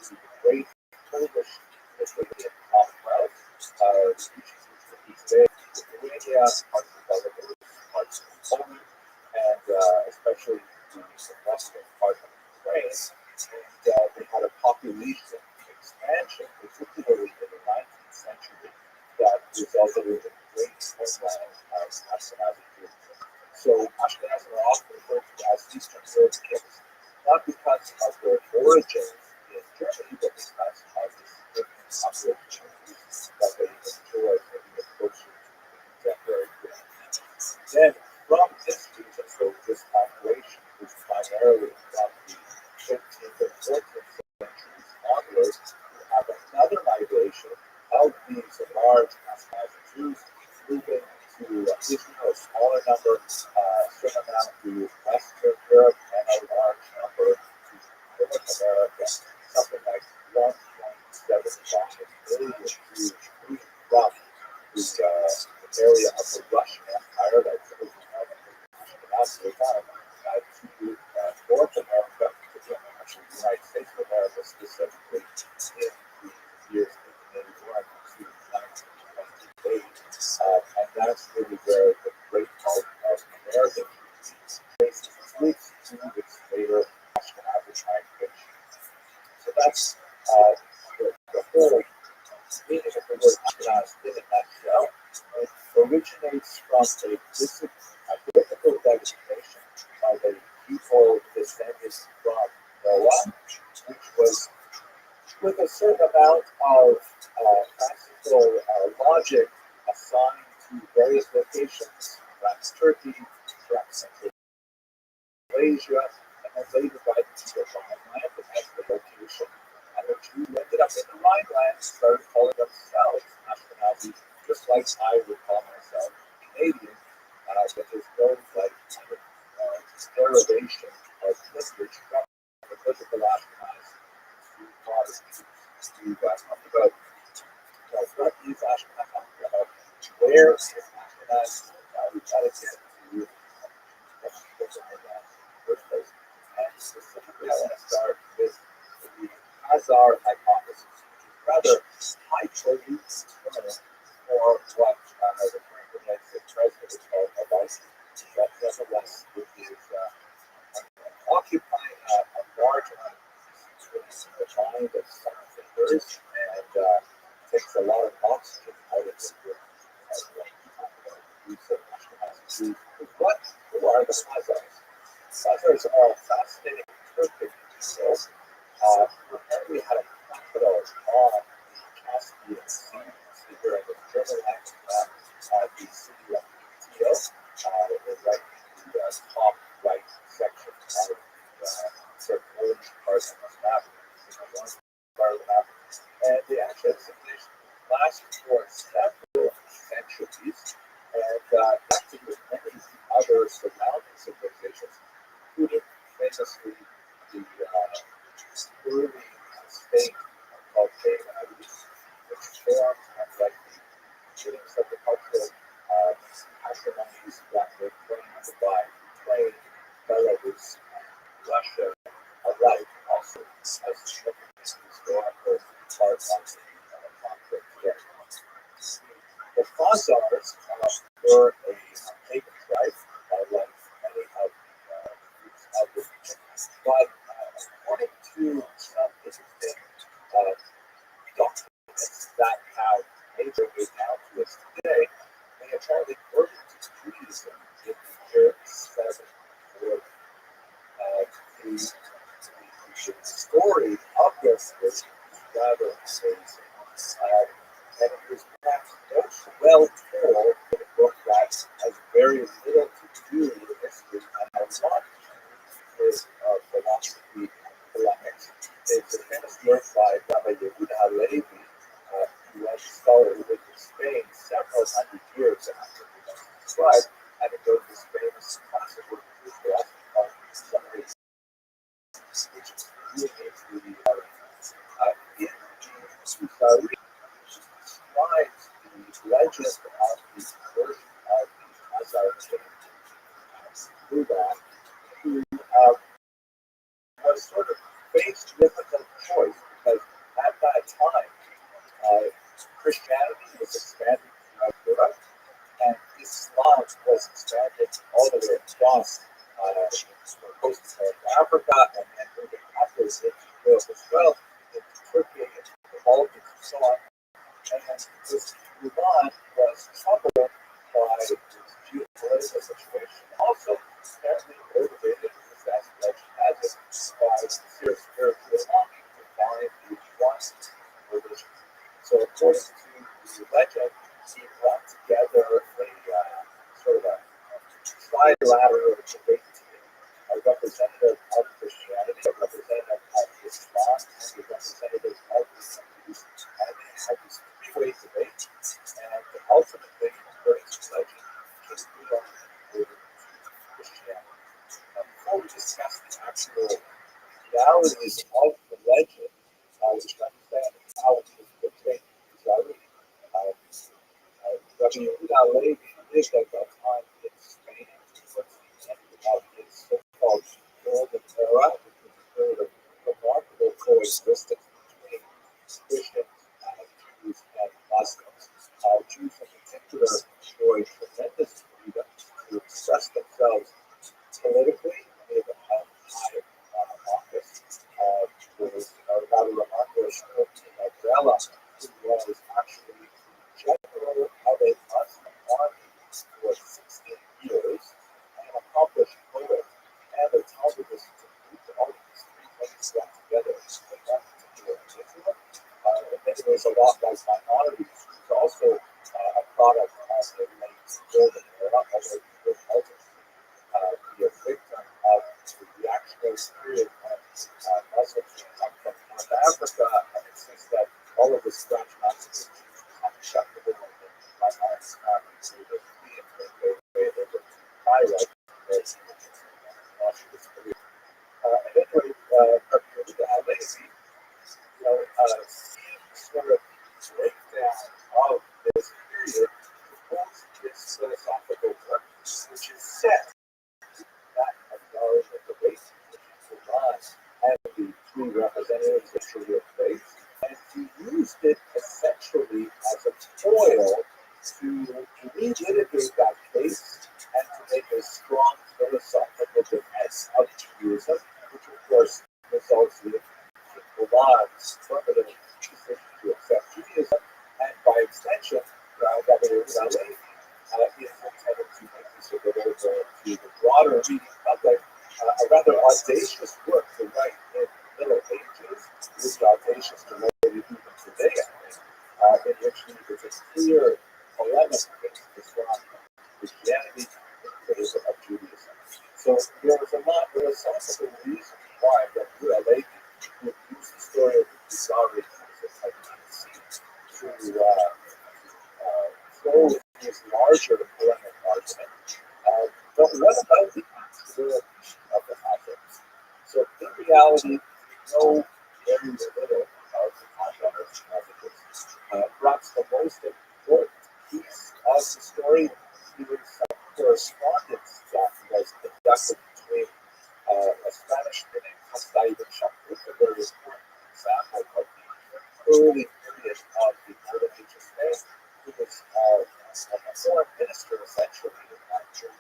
the great Polish Lithuanian Commonwealth, regions which were today Lithuania, parts of Belarus, parts of Poland, and especially the western part of Ukraine. And they had a population expansion, particularly in the 19th century, that resulted in the great homeland of Ashkenazi Jews. So Ashkenazim are often referred to as Eastern Europeans, not because of their origins in Germany, but because of the significant population that they enjoyed when they were closer to the contemporary period. Then, from this region, so this migration was primarily from the 15th and 14th centuries onwards, we have another migration of these large Ashkenazi Jews moving to Israel, a smaller number, certain amount to Western Europe, and a large number to North America, something like 1.75 million Jews moving from the area of the Russian Empire that was Ashkenazi to North America, to actually the United States of America specifically in the years 1881 to 1928. And that's really where the great part of American communities leads to its later Ashkenazi migration. So that's the whole meaning of the word Ashkenaz in a nutshell. It originates from a biblical designation by the people descended from Noah, which was with a certain amount of classical logic assigned to various locations, perhaps Turkey, perhaps Central Asia, and then later by the Rhineland as the location. And the Jews ended up in the Rhineland and started calling themselves Ashkenazi, just like I would call myself Canadian, but there's no like kind of derivation of lineage from the biblical Ashkenaz to Protestant. We've talked about what is Ashkenaz, where is Ashkenaz, we've got to get to first place. And specifically, I want to start with the Khazar hypothesis, which is rather highfalutin term for what the current United President is called a vice. But nevertheless, it is occupying a large amount of the mind of some thinkers and takes a lot of oxygen out of the room. Who are the Khazars? Khazars are fascinating Turkic people who apparently had a capital on the Caspian Sea. So here in the German accent, the city of Kiel, right in the top right section Ancient civilization lasted for several centuries and acted with many other surrounding civilizations, including famously the early state called Belarus, which formed like the beginnings of the cultural patrimonies that were claimed by Ukraine, Belarus, and Russia alike, also as significant historical part of the conflict there. The Khazars were a pagan tribe, like many of the region, but according to some interesting documents that have made their way down to us today, they apparently converted to Judaism in the year 740. The story of this is rather amazing. And it was perhaps most well told in a book that has very little to do with history and a lot is philosophy and polemics. It's a famous work by Rabbi Levi, who was a scholar who lived in Spain several hundred years after he was described, and it goes this famous classic work of philosophy called Summary, which is really into the in the Summary, describes the legend of the conversion of the Khazar king, Ruba, who was sort of faced with a choice because at that time Christianity was expanding throughout Europe and Islam was expanding all the way across coastal Africa and then moving upwards into Europe as well, into Turkey, into the Balkans, and so on. And this Ruban was troubled by this geopolitical situation. Also, apparently motivated with that legend as it by sincere spiritual longing to find the one religion. So, according to the legend, he brought together a sort of a trilateral debate team, a representative of Christianity, a representative of Islam, and a representative of the Jews. And they had this three-way debate, and ultimately, according to the legend, just belonged to Christianity. Now, before we discuss the actual realities of the legend, we should understand how it was portrayed in Israeli. Rabbi Levi lived at that time in Spain towards the end of his so-called golden era, which was a period of remarkable coexistence between Christians, Jews, and Muslims. Jews in particular enjoyed tremendous freedom to express themselves politically in high office. There was a rather remarkable in Umbrella, who was actually general of a Muslim army for 16 years, an accomplished poet, and a Talmudist to boot. All of these three things got together in that particular individual. In many ways, a lot like Maimonides, who's also a product of the late golden era, although he would ultimately be a victim of the reactionary period when Muslims come from North Africa and insist that all of the scratch Nazis unacceptable and my arms not included in the way they were highlight as Nationalist career. And anyway, Lazy, seeing sort of breakdown of this period, proposed this philosophical work, which is set that of knowledge of the race, which is and the three representatives of Sharia faith, and he used it essentially as a foil to relitigate that case and to make a strong philosophical defense of Judaism, which of course results in Iran's permanent decision to accept Judaism, and by extension, Rabbi Levi is intended to make this available to the broader reading public. A rather audacious work to write in the Middle Ages, is audacious to write even today, I think, in which there's a clear polemic against Islam, Christianity, in favor of Judaism. So there was a lot, philosophical reason why Rabbi Levi would use the story of the Khazari as a type of scene But what about the actual of the objects? So in reality, we know very little about the Hashem's messages. Perhaps the most important piece of the story is correspondence that was conducted between a Spanish named Costa ibn Shakur, a very important example of the early period of the Golden Age of Spain, who was a foreign minister essentially in that period.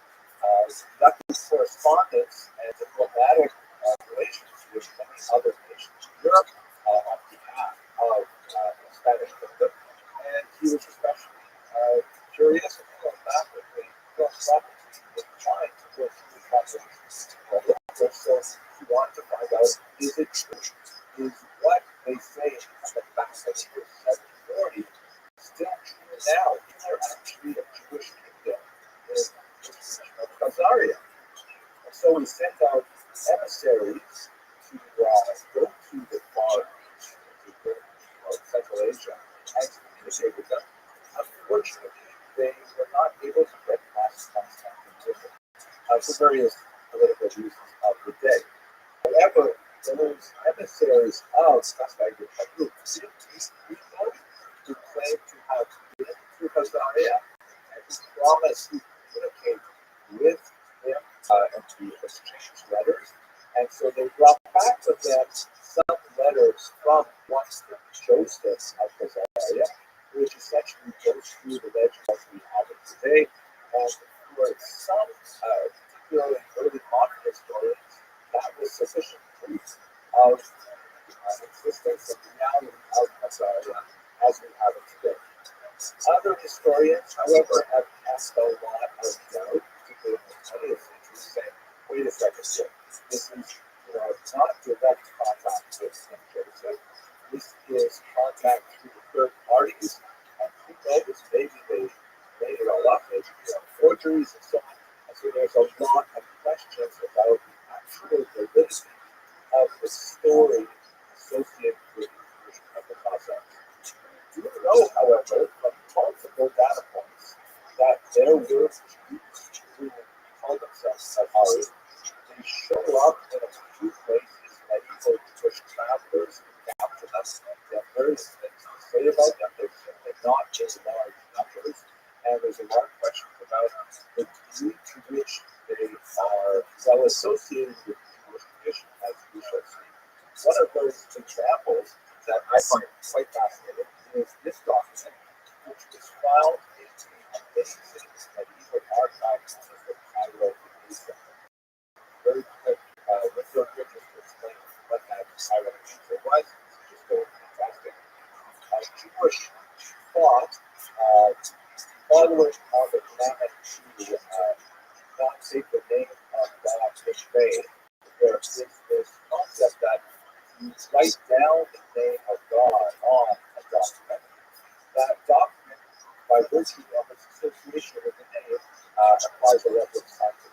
Conducted correspondence and diplomatic relations with many other nations in Europe on behalf of the Spanish kingdom, and he was especially curious and philosophically inclined to go through the process of the language. So he wanted to find out, is it true? Is what they say at the back of the year 740 still true now? Is there actually a Jewish kingdom in this region of Khazaria? And so we sent out emissaries to go to the far east, to the Central Asia, and to communicate with them. Unfortunately, they were not able to get past Constantinople for various political reasons of the day. However, those emissaries of Costa ibn Shakur did meet people who claimed to have been to Khazaria and who promised to communicate with him and to exchange letters. And so they brought back with them some letters from one Joseph of Khazaria, which essentially goes through the legend as we have it today. And for some particularly early modern historians, that was sufficient proof of the existence and reality of Khazaria as we have it today. Other historians, however, have cast a lot of doubt, particularly in the 20th century, saying, wait a second here, this is not direct contact with King Joseph. This is contact through third parties, and who knows, maybe they made it all up, maybe forgeries and so on. And so there's a lot of questions about the actual validity of the story associated with the version of the Cossacks. We do know, however, from multiple data points, that there were Jews who called themselves Sahari. They show up in a few places, medieval Jewish travelers capture them. They have various things to say about them. They're certainly not just large numbers. And there's a lot of questions about the degree to which they are well associated with Jewish tradition, as we shall see. One of those examples that I find quite fascinating is this document, which was found in the amazing medieval archives of the Cairo Museum. Very quick window here just to explain what that Cairo Museum was. It's just so fantastic. Jewish thought, following on the commandment to not take the name of God in vain, there is this concept that you write down the name of God on a document. That document, by virtue of its association with the name, applies a level of scientific.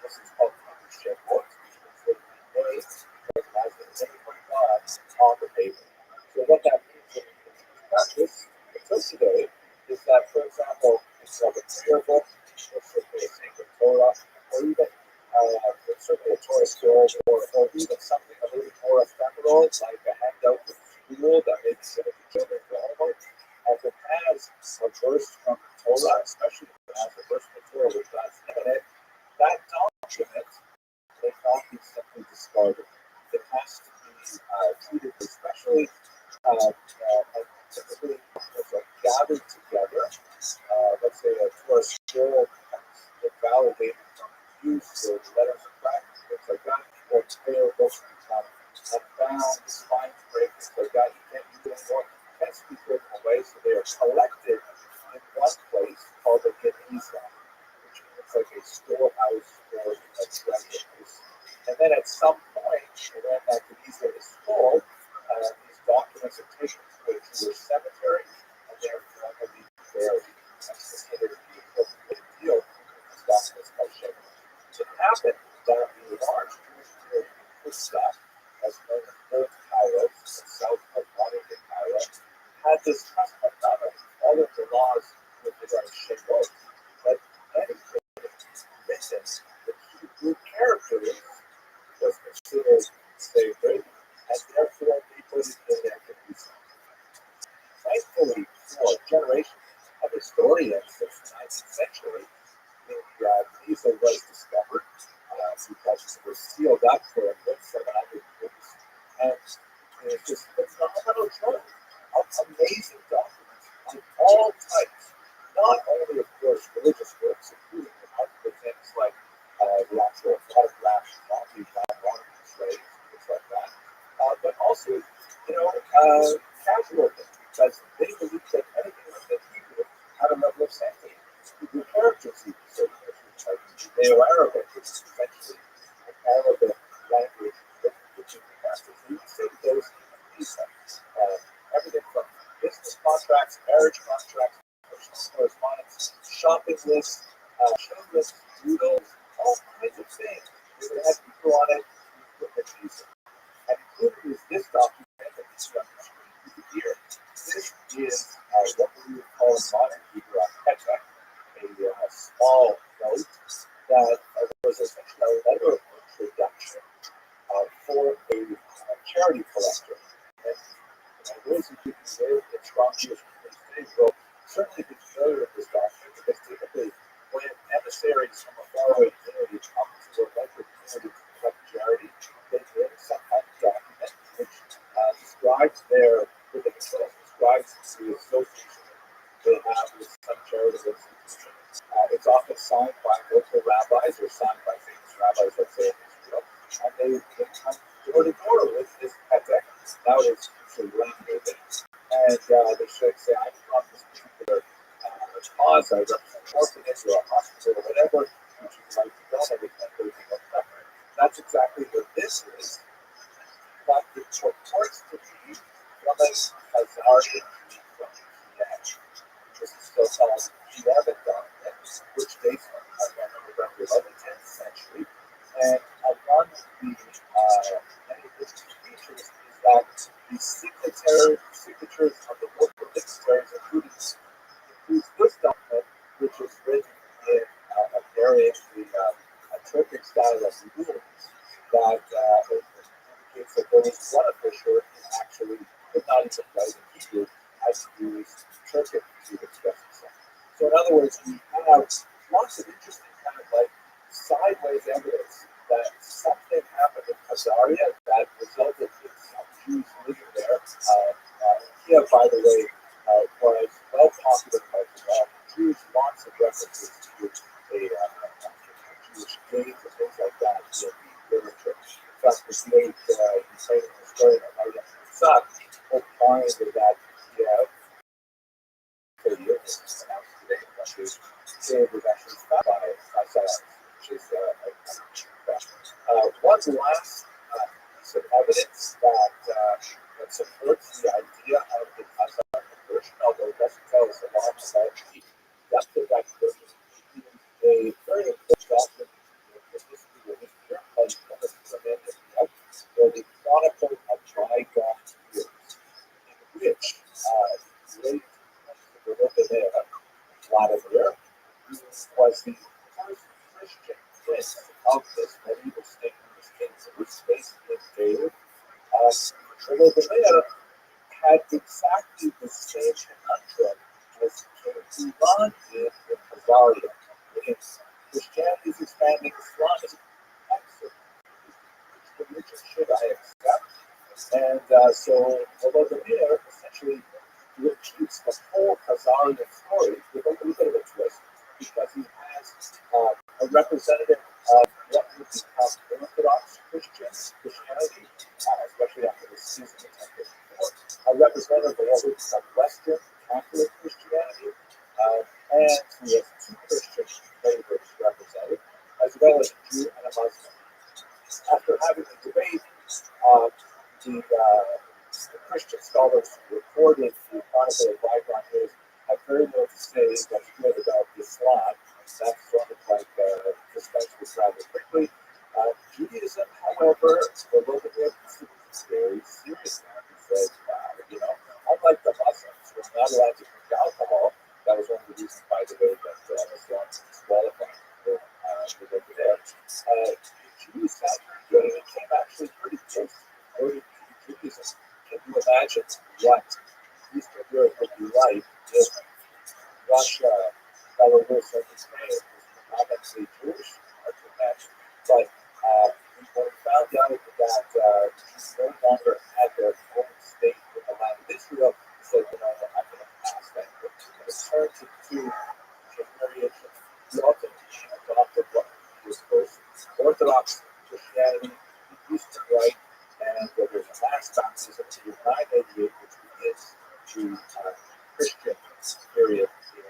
This is called Shemot, which means that the name recognizes the name of God on the paper. So what that means in practice, until today, is that, for example, it's like a prayer book, or certainly a sacred Torah, or even certainly a Torah scroll, or even something a little more ephemeral, like a handout with school that maybe given to children for homework. As it has a verse from the Torah, especially if it has a verse from the Torah with God's name in it, that document may not be simply discarded. It has to be treated especially and typically gathered together. Let's say a Torah scroll becomes invalidated from use for letters of practice, things like that, or prayer books become unbound, spine break, things like that. You can't use it anymore. It has to be put away, so they are collected in one place called a Geniza, which means like a storehouse or a treasure house. And then at some point, when that Geniza is full, these documents are taken to a Jewish cemetery, and they're formally buried. That's considered the appropriate deal for these documents called Shemot. It happened that the large Jewish community in Fustat, as known as North Cairo, south of modern-day Cairo, had this custom not of following the laws with regard to Shemot, but many instance, the Hebrew character was considered sacred, and therefore they put it in their Cathedral. Thankfully, for generations of historians since the 19th century, the Cathedral was discovered because it was sealed up for a good 700 years. And it's just a phenomenal trove of amazing documents of all types. Not only, of course, religious works, including remarkable things like the actual photographs, copies, slaves, things like that, but also, casual things, because they believed that anything within Hebrew had a level of sanctity. Hebrew characters, even certain issues like Judeo-Arabic, which is essentially an Arabic language which is the we would say that those everything from business contracts, marriage contracts, personal correspondence, shopping lists, show lists, doodles, all kinds of things. They would have people on it with the visa. And included is this document that you see on the screen here. This is what we would call in modern Hebrew a petach, a small note that was essentially a letter of introduction for a charity collector. And those who didn't live in strong Jewish communities will certainly be familiar with this document, because typically when emissaries from a faraway community come to a local community to collect charity, they bring some kind of document which describes their credentials, describes the association they have with some charitable institution. It's often signed by local rabbis or signed by famous rabbis, let's say, in Israel, and they come door to door with this petach. Nowadays, usually laminated, and they should say, I'm from this particular cause, I represent an orphanage or a hospital or whatever, which is like to donate everything like that. That's exactly what this is, but it purports to be from a Khazarian Jew from Kiev. This is still called Kievan document, which dates from, again, around the 10th century. And among the many of its features is that the signatures of the local dignitaries includes this document, which is written in a variously Turkic style of rules that indicates that there was one official who actually could not even write in Hebrew as he used Turkic to express himself. So in other words, we have lots of interesting kind of like sideways evidence that something happened in Khazaria that resulted in some Jews living there. Kiev, by the way, was well popularized by Jews, lots of references to a Jewish games and things like that in the literature. In fact, the great Ukrainian historian Rabbi opined that Kiev, 30 years announced today, Kiev was actually found by Khazars, which is one last piece of evidence that supports the idea of the Khazar conversion, although it doesn't tell us a lot about the depth of that conversion. A very important document in the history of Israel called the Chronicle of Bygone Years, in which late Vladimir, who was the first Christian prince of this medieval state, which basically invaded, Vladimir had exactly the same conundrum as King Iran did in Khazaria. Christianity is expanding, Islam is expanding. Which religion should I accept? And so Vladimir essentially repeats the whole Khazarian story with a little bit of a twist, because he has a representative of what would become Orthodox Christianity, especially after the schism in 1054, a representative of what would become Western Catholic Christianity, and he has two Christian flavors represented, as well as a Jew and a Muslim. After having a debate, the Christian scholars who recorded the Chronicle of Bygone Years have very little to say what's good about Islam. That's sort of like dispensed with rather quickly. Judaism, however, the local considers very serious now. He says, unlike the Muslims, we're not allowed to drink alcohol. That was one of the reasons, by the way, that Islam was disqualified for the a Jewish argument, but when we found out that Jews no longer had their own state in the land of Israel, he said, we're not going to pass that. But to return to variation, we ultimately adopted what was first Orthodox Christianity, Eastern Rite, and there's a mass baptism in 988, which begins to Christian period in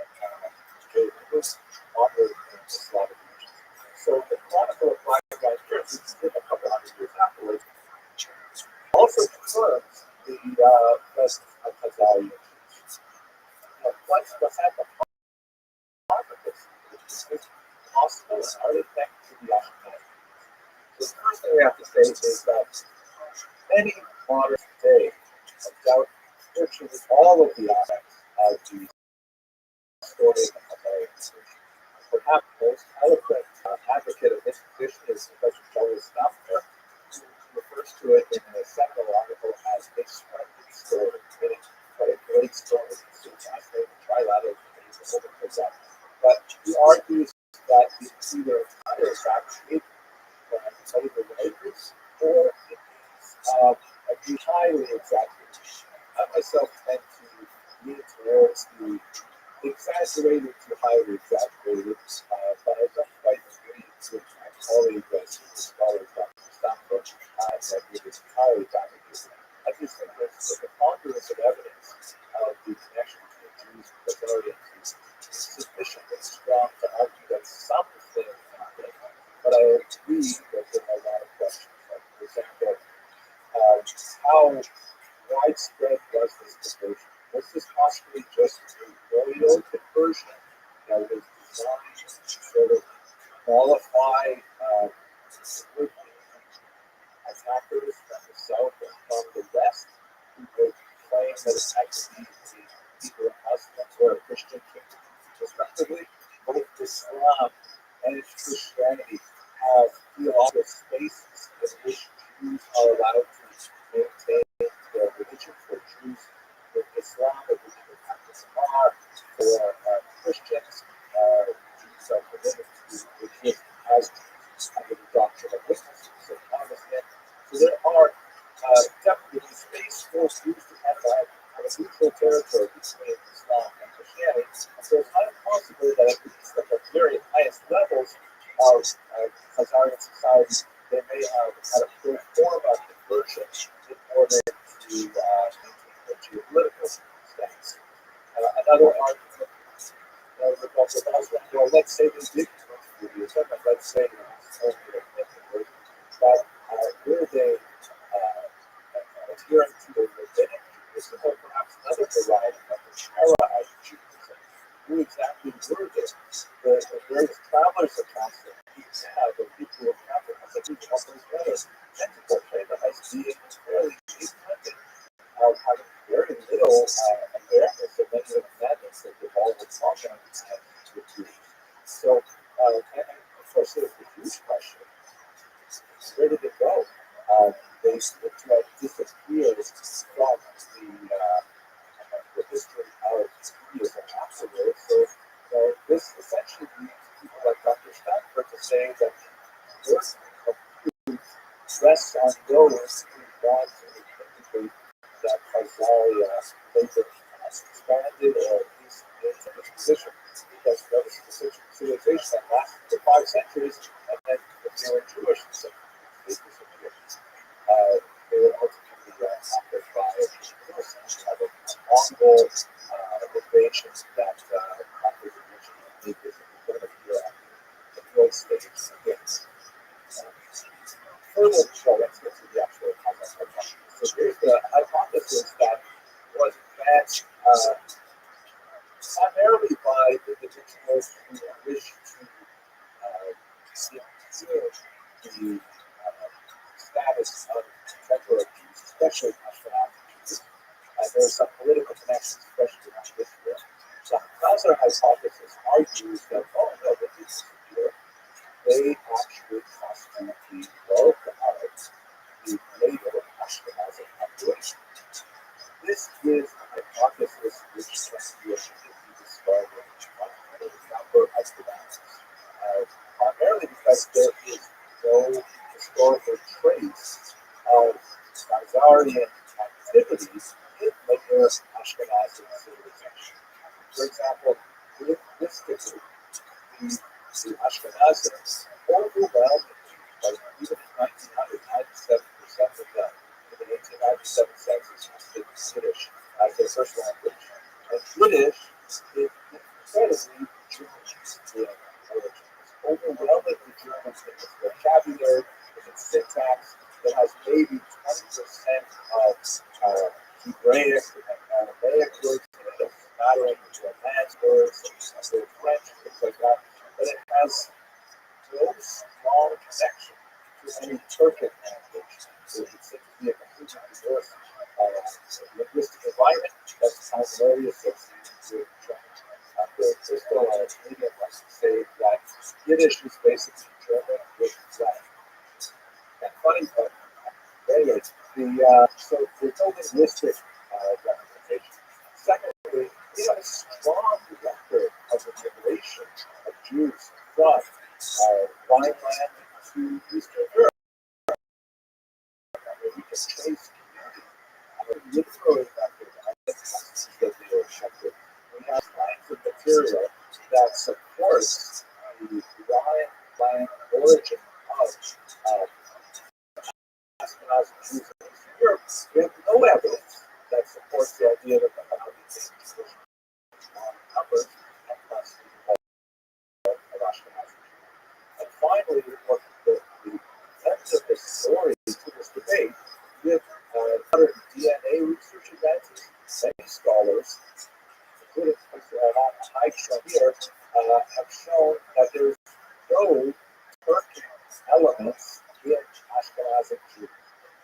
onward in the Slavic region. So the Chronicle of Bygone Years, this is a couple hundred years afterwards, also confirms the presence of Khazarian Jews. What's at the heart of this? Is this possible? Are they connected to the Ashkenazi? So the first thing we have to say is that many modern day doubt virtually all of the aspects of the story of the Khazarian Jews. Perhaps most eloquent advocate of this position is Professor Joel Staffner, who refers to it in a seminal article as a splendid story, meaning what a great story. It's fascinating, trilateral, but he argues that it's either entire fabricated from medical writers or it is highly exaggerated. I myself tend to lean towards the exaggerated to highly exaggerated, but I don't quite agree with my colleague, the scholar Dr. Stanford, that it is highly fabricated. I just think there's a preponderance of evidence of the connection between Jews and Khazarians is sufficiently strong to argue that something happened, but I agree that there are a lot of questions. Like, for example, how widespread was this conversion? Was this possibly just a royal conversion that was designed to sort of qualify attackers from the south and from the west who would claim that it had to be either a Muslim or a Christian kingdom, respectively? Both Islam and Christianity have theological spaces in which Jews are allowed to maintain their religion. For Jews with Islam, the religion of Pakistan, for Christians, Jews are permitted to exist as Jews under the doctrine of witnesses. So there are definitely space for Jews to have a neutral territory between Islam and Christianity. So it's not impossible that at the very highest levels of Khazarian society, they may have had a pro forma conversion in order to maintain their geopolitical stance. Another argument with Muslim, let's say they did convert to Judaism, and let's say it's only a conversion, but were they adhering to the rabbinic Judaism, or perhaps another variety of the Sharaite Judaism? Who exactly were they? The various travelers accounts that people have, or people who have traveled, as I do all those letters, tend to portray them as being fairly independent, having very little awareness of many of the methods that they've all been talking about with Jews. So, and of course, there's the huge question: where did it go? They seem to have disappeared from the history of Judaism afterwards. So this essentially leads people like Dr. Stanford to say that the work of Jews rests on those who want to indicate that Khazaria later expanded or at least into this position, because that was a civilization that lasted for 5 centuries, and then if they were Jewish, so they disappeared. They were ultimately conquered by the Mongol invasions that conquered the region and made this independent Europe the world stage against. Further, let's get to the actual hypothesis. So here's the hypothesis that was advanced primarily by individuals who wish to secure the status of contemporary Jews, especially Ashkenazi Jews. There are some political connections, especially around this year. So Khazar hypothesis argues that, no, they disappear. They actually constitute the bulk of the later Ashkenazi population. This is a hypothesis which can be discarded by a number of Ashkenazis. there is no historical trace of Khazarian activities in later Ashkenazi civilization. For example, linguistically, the Ashkenazis overwhelmingly, like even in 1997% of them, in the 1897 census, speak Yiddish as their first language. And Yiddish is incredibly German in origin. It's overwhelmingly German in its vocabulary, in its syntax. It has maybe 20% of Hebraic and Aramaic words in it, a smattering of Romance words, and French, things like that. But it has no strong connection to any Turkic language. So it seems to be a completely diverse linguistic environment that's primarily associated with German. There's still a Canadian likes to say that Yiddish is basically German with slang. And funny, but anyway, so there's no linguistic representation. Secondly, we have a strong record of the migration of Jews from Rhineland to Eastern Europe. We can trace literary record of the texts that they were accepted. We have lines of material that supports the Rhineland origin of Ashkenazi Jews in Eastern Europe. We have no evidence that supports the idea that the Hanafi came on numbers and constituted of Ashkenazi Jews. And finally, what the ends of this story to this debate with modern DNA research advances, many scholars, including Mike Shamir, have shown that there's no Turkic elements in Ashkenazic Jews.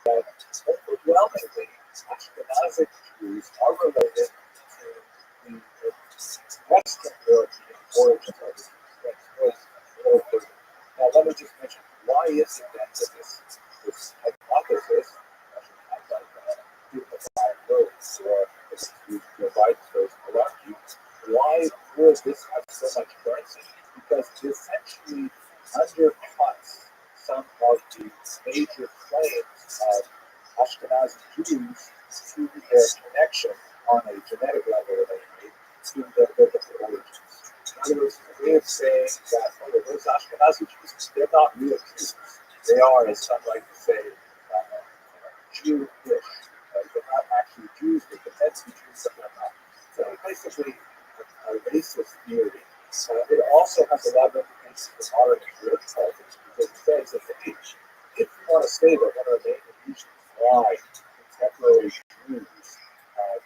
That overwhelmingly, Ashkenazic Jews are related to the Western European origins of the Jews. Now, let me just mention, why is it then that this hypothesis, or Biden's version of malarkey, why would this have so much currency? Because it essentially undercuts some of the major claims of Ashkenazi Jews to their connection on a genetic level that they made to their biblical origins. In other words, a way of saying that, those Ashkenazi Jews, they're not real Jews. They are, as some like to say, Jewish. They're not actually Jews. They pretend to be Jews, but they're not. So basically, a racist theory. It also has a lot of implications for modern Jewish politics because it says that if you want to say that one of the main reasons why contemporary Jews have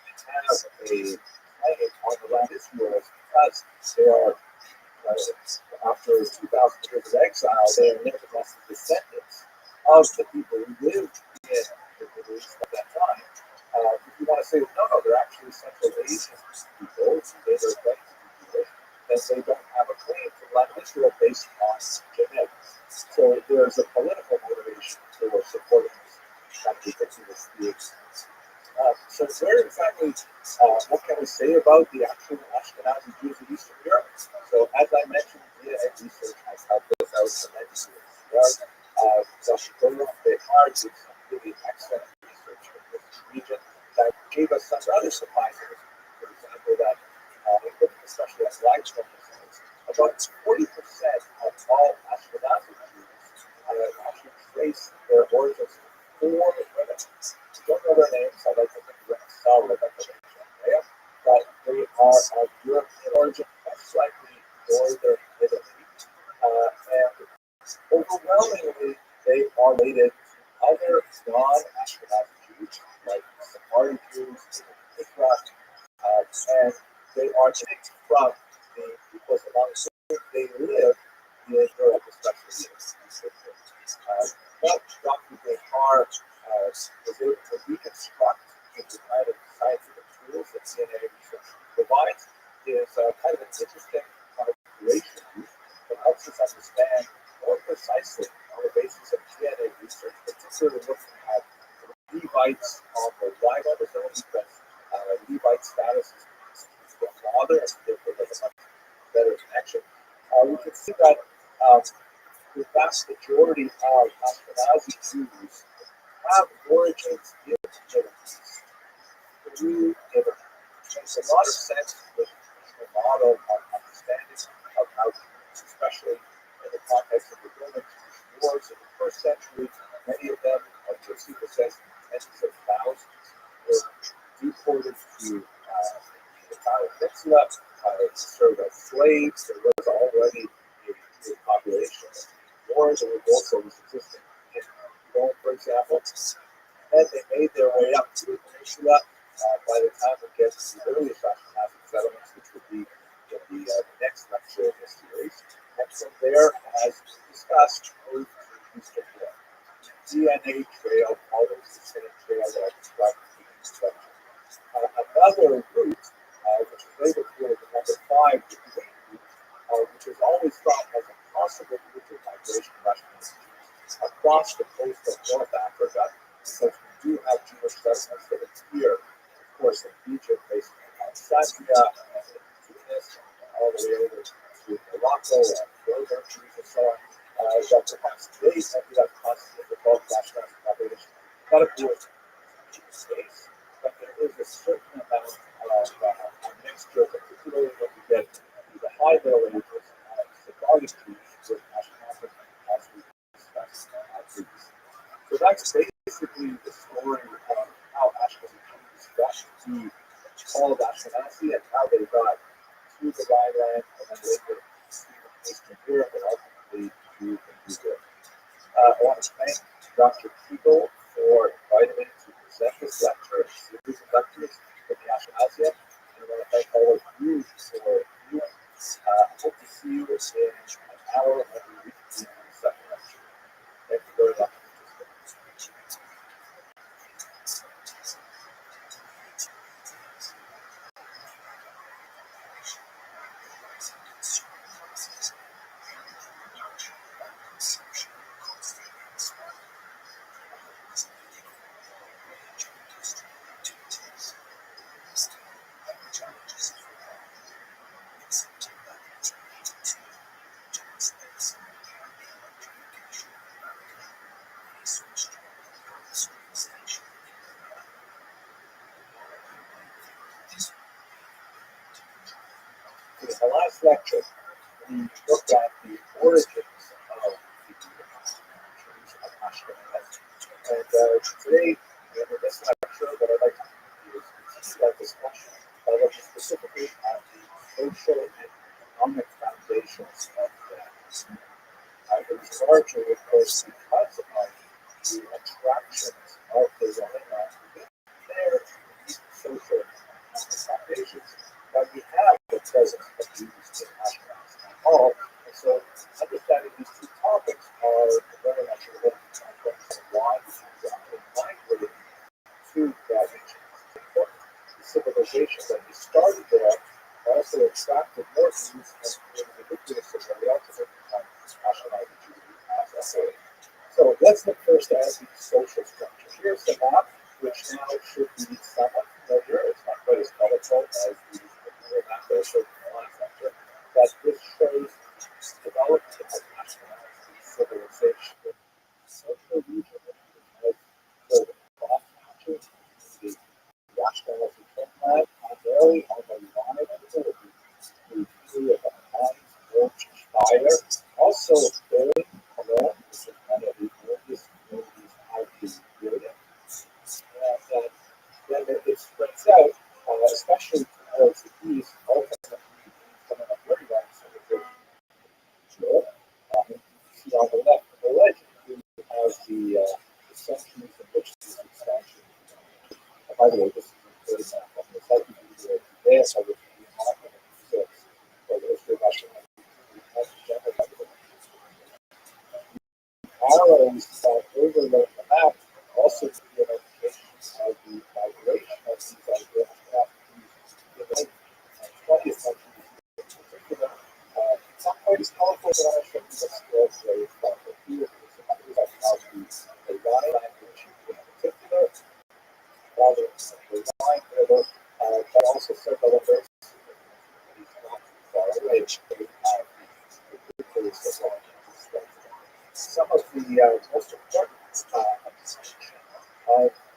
a claim on the land of Israel is because they are, after 2,000 years of exile, they are nevertheless the descendants of the people who lived in the Middle East at that time. If you want to say, no, they're actually Central Asian people, they are going to be Jewish, then they don't have a claim to the land of Israel based on genetics. So there's a political motivation for supporting this kind of ridiculous theory. So where exactly, what can we say about the actual Ashkenazi Jews in Eastern Europe? So as I mentioned, DNA research has helped us out tremendously in this regard. Dr. Golan Behar did some really excellent research in this region that gave us some rather surprising results. For example, that especially as limestone results, about 40% of all Ashkenazi Jews actually trace their origins to 4 women. I don't know their names, I'd like to think solid information, but they are of European origin, most likely northern Italy, and overwhelmingly they are related to other non-Ashkenazi Jews, like Sephardi Jews, and they are distinct from the peoples among whom they live in Europe, especially in Eastern Europe. But Dr. Behar was able to reconstruct the kind of scientific tools that DNA research provides is kind of an interesting configuration that helps us understand more precisely on the basis of DNA research, particularly looking at Levites on the Y chromosome, because Levite status is the father, and therefore there's a much better connection. We can see that the vast majority of Ashkenazi Jews have origins in the Middle East through Abraham. It makes a lot of sense with the model of understanding of how Jews, especially in the context of the Roman wars in the first century, many of them, like Josephus says, tens of thousands, were deported to the Italian Peninsula, served as slaves. There was already a population of wars that was also existing in Rome, for example. And they made their way up to the peninsula. By the time we get to the earliest Ashkenazi settlements, which will be in the next lecture in this series, and from there, as discussed, moved to Eastern Europe. DNA trail follows the same trail that I described in the introduction. Another route, which is labeled here as the number 5, the Greek route, which is always thought as a possible route of migration of Ashkenazi Jews across the coast of North Africa, because we do have Jewish settlements that appear, of course, in Egypt, based in Alexandria, and in Tunis, all the way over to Morocco, and Berber Jews, and so on. That perhaps today ended up constantly involved in Ashkenazi population. Not a Jewish space, but there is a certain amount of mixture, particularly when we get to the high Middle Ages, Sephardic Jews with Ashkenazi, as we discussed previously. So that's basically the story of how Ashkenazi Jews got to be called Ashkenazi and how they got to the Rhineland and then later to Eastern Europe and ultimately to Europe. I want to thank Dr. Kegel for inviting me to present this lecture, a series of lectures in the Ashkenazia. And I want to thank all of you for viewing. I hope to see you in an hour every week in the second lecture. Thank you very much. In the last lecture, we looked at the origins of the Jews of Ashkenaz. And today, in this lecture, what I'd like to do is continue that discussion by looking specifically at the social and economic foundations of that. It was largely, of course, because of the attractions of the Roman within their social and economic foundations that we have the presence of Jews in Ashkenaz at all. And so understanding these two topics are very much related to the context of why the Jews are migrating to that region. The civilization that we started there also attracted more Jews and the nucleus of the ultimate Ashkenazi Jews as a whole. So let's look first at the social structure. Here's the map, which now should be somewhat familiar. It's not quite as colorful as the map that I showed in the last lecture, but this shows development of Ashkenazi civilization. The central region that has the cross patches, the Ashkenazi homeland, primarily on the Rhine, the view of the Mainz, Orange Spire, also Berlin, Cologne, which is one of the oldest communities out in Europe. And then it spreads out, especially towards the east, ultimately becoming a very large civilization. See on the left of the legend, we have the centuries in which this expansion. By the way, this is a good example. It's like you do today, so that you have for the history of Ashkenaz. Arrows that overlay the map also give you an indication of the migration of these ideas in the 20th century in particular. It's not quite as colorful as I showed you, but still very colorful. Here is the Rhine language in particular, rather than the Rhine River, but also several others. Far away, they have the some of the most important of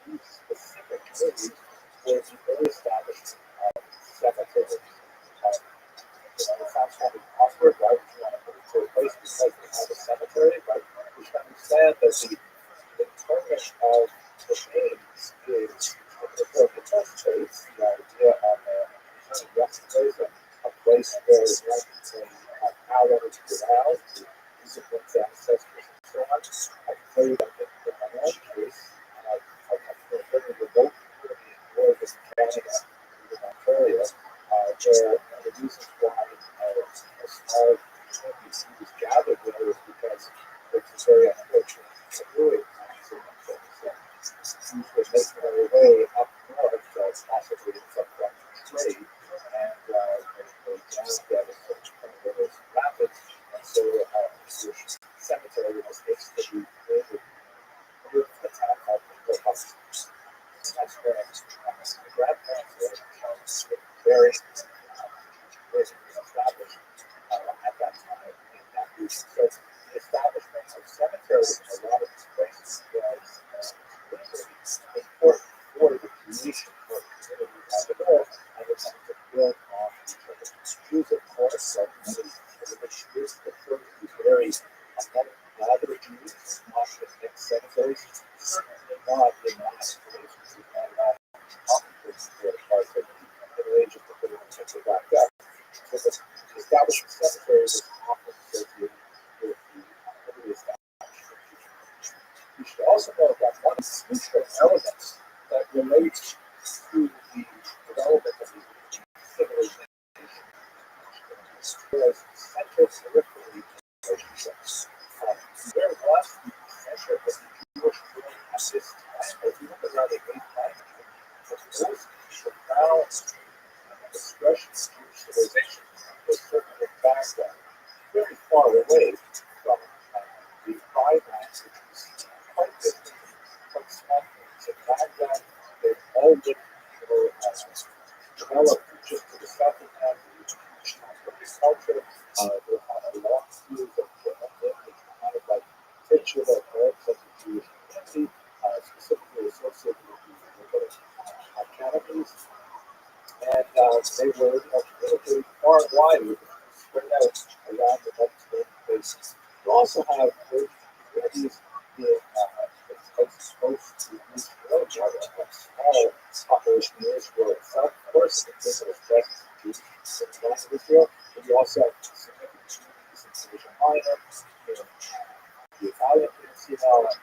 these specific communities was the early establishment of cemeteries. It sounds kind of awkward, right? You want to put it to a place because they have a cemetery, but we should understand that the terminus of the names is it does trace the idea of a resting place, a place where they have power to get out, to discipline ancestors, and so on. I can tell you that in my own case, I've been in remote community in Oregon, Canada, in Ontario, where the reasons why a small community was gathered there is because it's a very unfortunate brewing accident that was making their way up north, possibly in some kind of trade, and they down there was such kind of rivers and rapids, and so this cemetery was basically created with the town of the Rothschild. That's where my grandparents were very established at that time in that region. So the establishment of cemeteries in a lot of these places was important for the creation of the community as a whole, and it's something to build on each other. Jews, of course, like many Jews, prefer to be very gather Jews, not just in cemeteries, certainly not in mass graves, and often for parts of the age of the century back up. So the establishment cemetery was often associated with the early establishment. You should also know that one of the crucial elements that relates to the development of the civilization was central periphery relationships. There was the center of the Jewish world at this time, but if you look around the 8th the most profound expression of Jewish civilization was certainly back very far away from the Bible, which was quite distant, quite small. So Baghdad, they all lived, developed just to the south of that, the Jewish culture. They had a long series of kind of like titular parts of the Jewish community, specifically associated with the academies. And they were really far and wide, spread out around the Mediterranean basin. You also have communities in places close to Israel, a small population in Israel itself. Of course, the biggest presence of Jews in the land of Israel, but you also have significant communities in Asia Minor, in the Italian Peninsula, in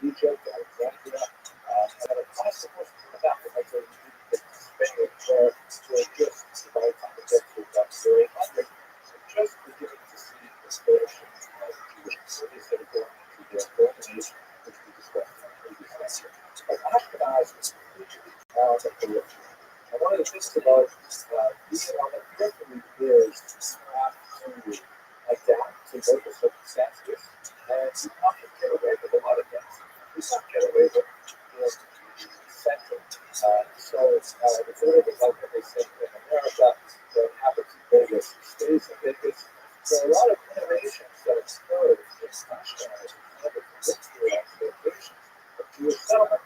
Egypt, Alexandria, and then across the coast of Africa, Spain, where just by the time it gets to about 800, we're just beginning to see the explosion of Jewish cities that are going into the golden age, which we discussed in the previous lecture. But Ashkenaz was hugely on the periphery. And one of the things about being on the periphery is you have to adapt to local circumstances, and you often get away with a lot of things. You can't get away with central. So it's a little bit like what they say in America, what happens in Vegas stays in Vegas. So a lot of innovations that occurred in Ashkenaz never predicted the expectations of Jewish settlement,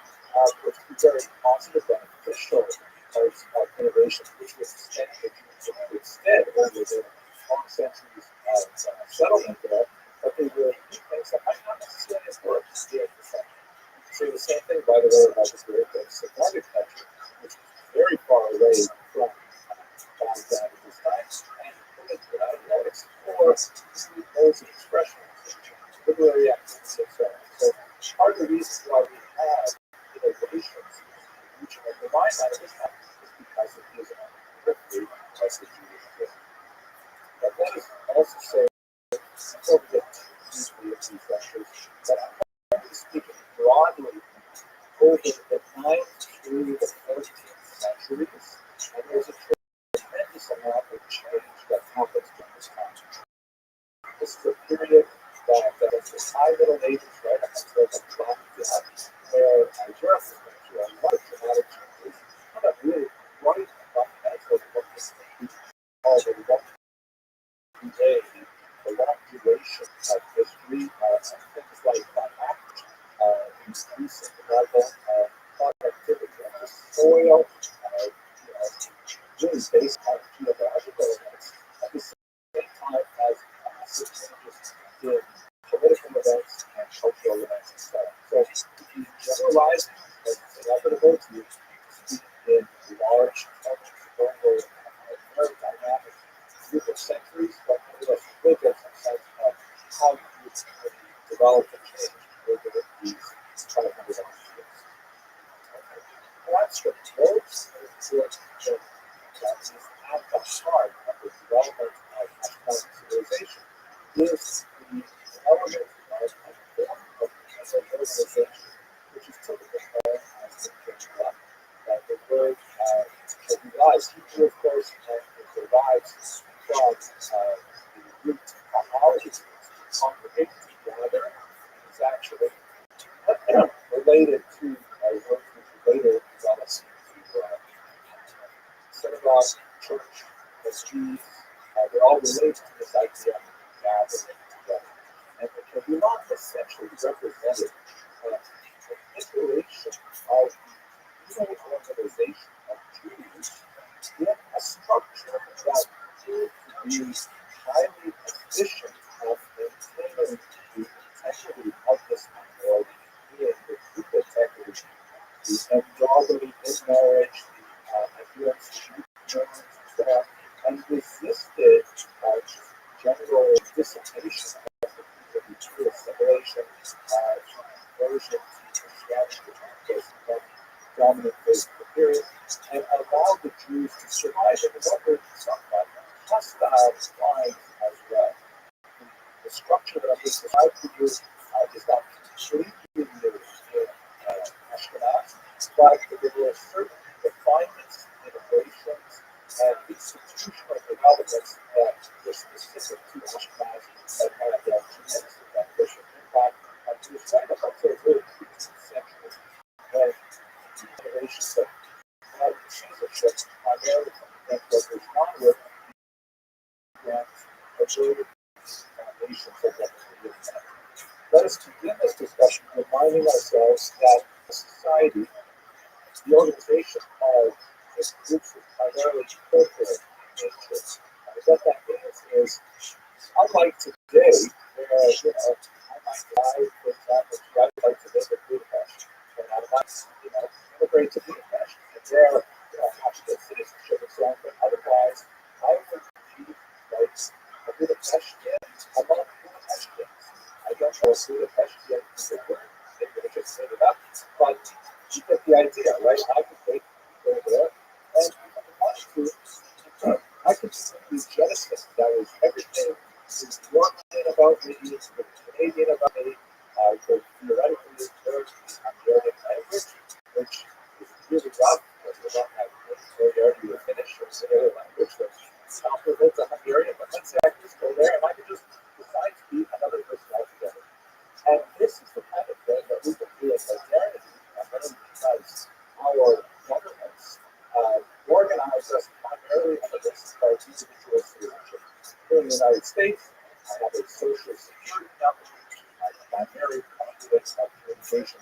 which was very positive, beneficial types of innovations, which was extended to extend over the long centuries of settlement there, but they were things that might not necessarily have worked here in the center. Say the same thing, by the way, about the great Sephardic culture, which is very far away from Baghdad at this time, and it explores modes of expression, literary activity, and so on. So part of the reason why we have innovations in the region of the Rhine at this time is because it is on the periphery of the Jewish world. But let us also say, before we get deeply into these lectures, that I'm speaking broadly over the 9th through the 13th centuries, and there's a tremendous amount of change that happens during this time. This is a period that is the High Middle Ages, right up until the Black Death, where Europe is going through a lot of dramatic changes, not really quite fundamental to what this thing called the long duration of history, things like increasing the level of productivity of the soil, really based on geological events, at the same time as massive changes in political events and cultural events and stuff. So if you generalize, it's inevitable to speak in large terms over a very dynamic group of centuries, but nevertheless you will get some sense of how you develop and change over these 500 years. That's what most important that is at the heart of the development of Ashkenazi civilization is the element of an organization, which is typically known as the Kehillah. The word derives, Hebrew, of course, it derives from the root kahal, which means to congregate, to gather. It's actually related to a word which later develops into synagogue, church, masjid. They're all related to this idea of gathering together. And the Kehillah essentially represented the iteration of the organization of Jews in a structure that proved to be highly efficient at maintaining the integrity of this minority, being the group integrity, the endogamy in marriage, the adherence to norms, and resisted general dissipation of the people through assimilation, conversion to Christianity, which was the dominant faith of the period, and allowed the Jews to survive in what were somewhat hostile times as well. The structure that I'm going to describe to you is not completely new in Ashkenaz, but there were certain refinements, innovations, and institutional developments that were specific to Ashkenaz that had a tremendous beneficial impact on Jewish life up until the early 18th century, when the innovations of modern citizenship, primarily from the French Revolution onward, began to erode foundations of what we live in. Let us begin this discussion reminding ourselves that society, the organization of this groups is primarily corporate in nature. What that means is, unlike today, where I might die, for example, to I'd like to live in Budapest, and I might, immigrate to Budapest, and there, have to get citizenship and so on. But otherwise, I would be like a Budapestian among Budapestians. I don't know if Budapestian is a word, maybe I just made it up, but you get the idea, right? I could take people there, and if I wanted to, I could simply jettison that was everything is European about me, it's Canadian about me, could theoretically learn the Hungarian language, which is really rough because we don't have familiarity with Finnish or any other language that's comparable to Hungarian, but let's say I could just go there and I could just decide to be another person altogether. And this is the kind of thing that we can do in modernity, primarily because our governments organize us primarily on the basis of our individual citizenship. Here in the United States, I have a social security number, I have primary conduits of communication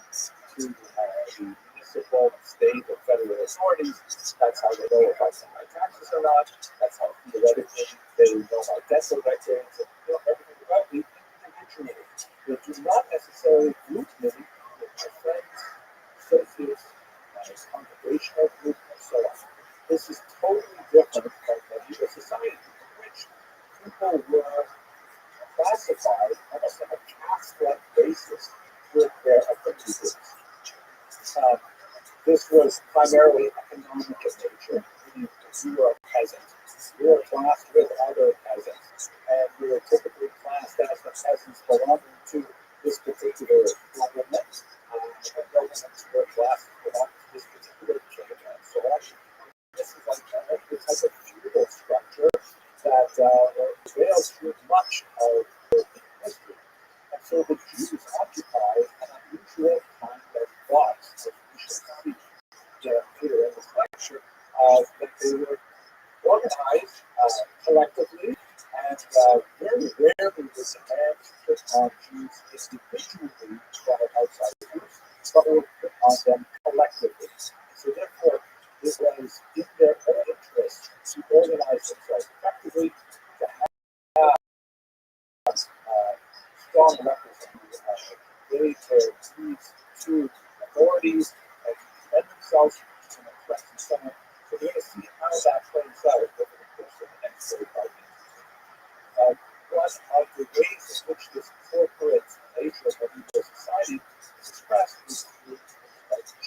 to the municipal, state, or federal authorities. That's how they know if I pay my taxes or not. That's how theoretically they know my dental records and everything about me individually. They do not necessarily group me with my friends, associates, my congregational group, and so on. This is totally different from medieval society, in which people were classified almost on a caste-like basis with their affinity groups. This was primarily economic in nature, meaning you were a peasant, you were classed with other peasants, and you were typically classed as the peasants belonging to this particular government, and governments were classed belonging to this particular king, and so on. This is like the type of feudal structure that prevails through much of history. And so the Jews occupied an unusual kind of box, as we shall see later in this lecture, that they were organized collectively, and very rarely was a man to on Jews individually from outside groups, but were put on them collectively. So therefore, it was in their own interest to organize themselves effectively, to have strong representatives. They could lead to authorities and defend themselves from oppressed and so on. So we're going to see how that plays out over the course of the next 35 minutes. One of the ways in which this corporate nature of medieval society is expressed is through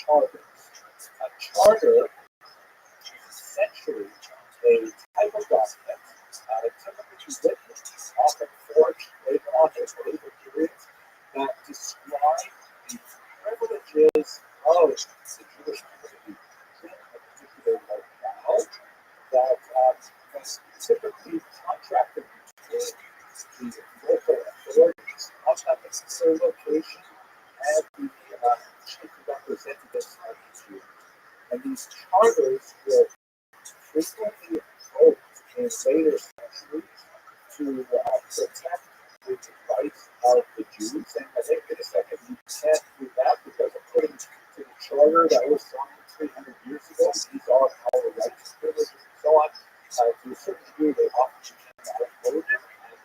charters. A charter is essentially a type of document, typically written, often forged later on in later periods, that describe the privileges of the Jewish community in a particular locale that was typically contracted between the local authorities of that particular location and the chief representatives of the Jews. And these charters were frequently invoked in later centuries to protect the rights of the Jews. And I think in a second you can't do that because according to the charter that was signed 300 years ago, these are our rights, privileges, and so on. To a certain degree, they often became outmoded, and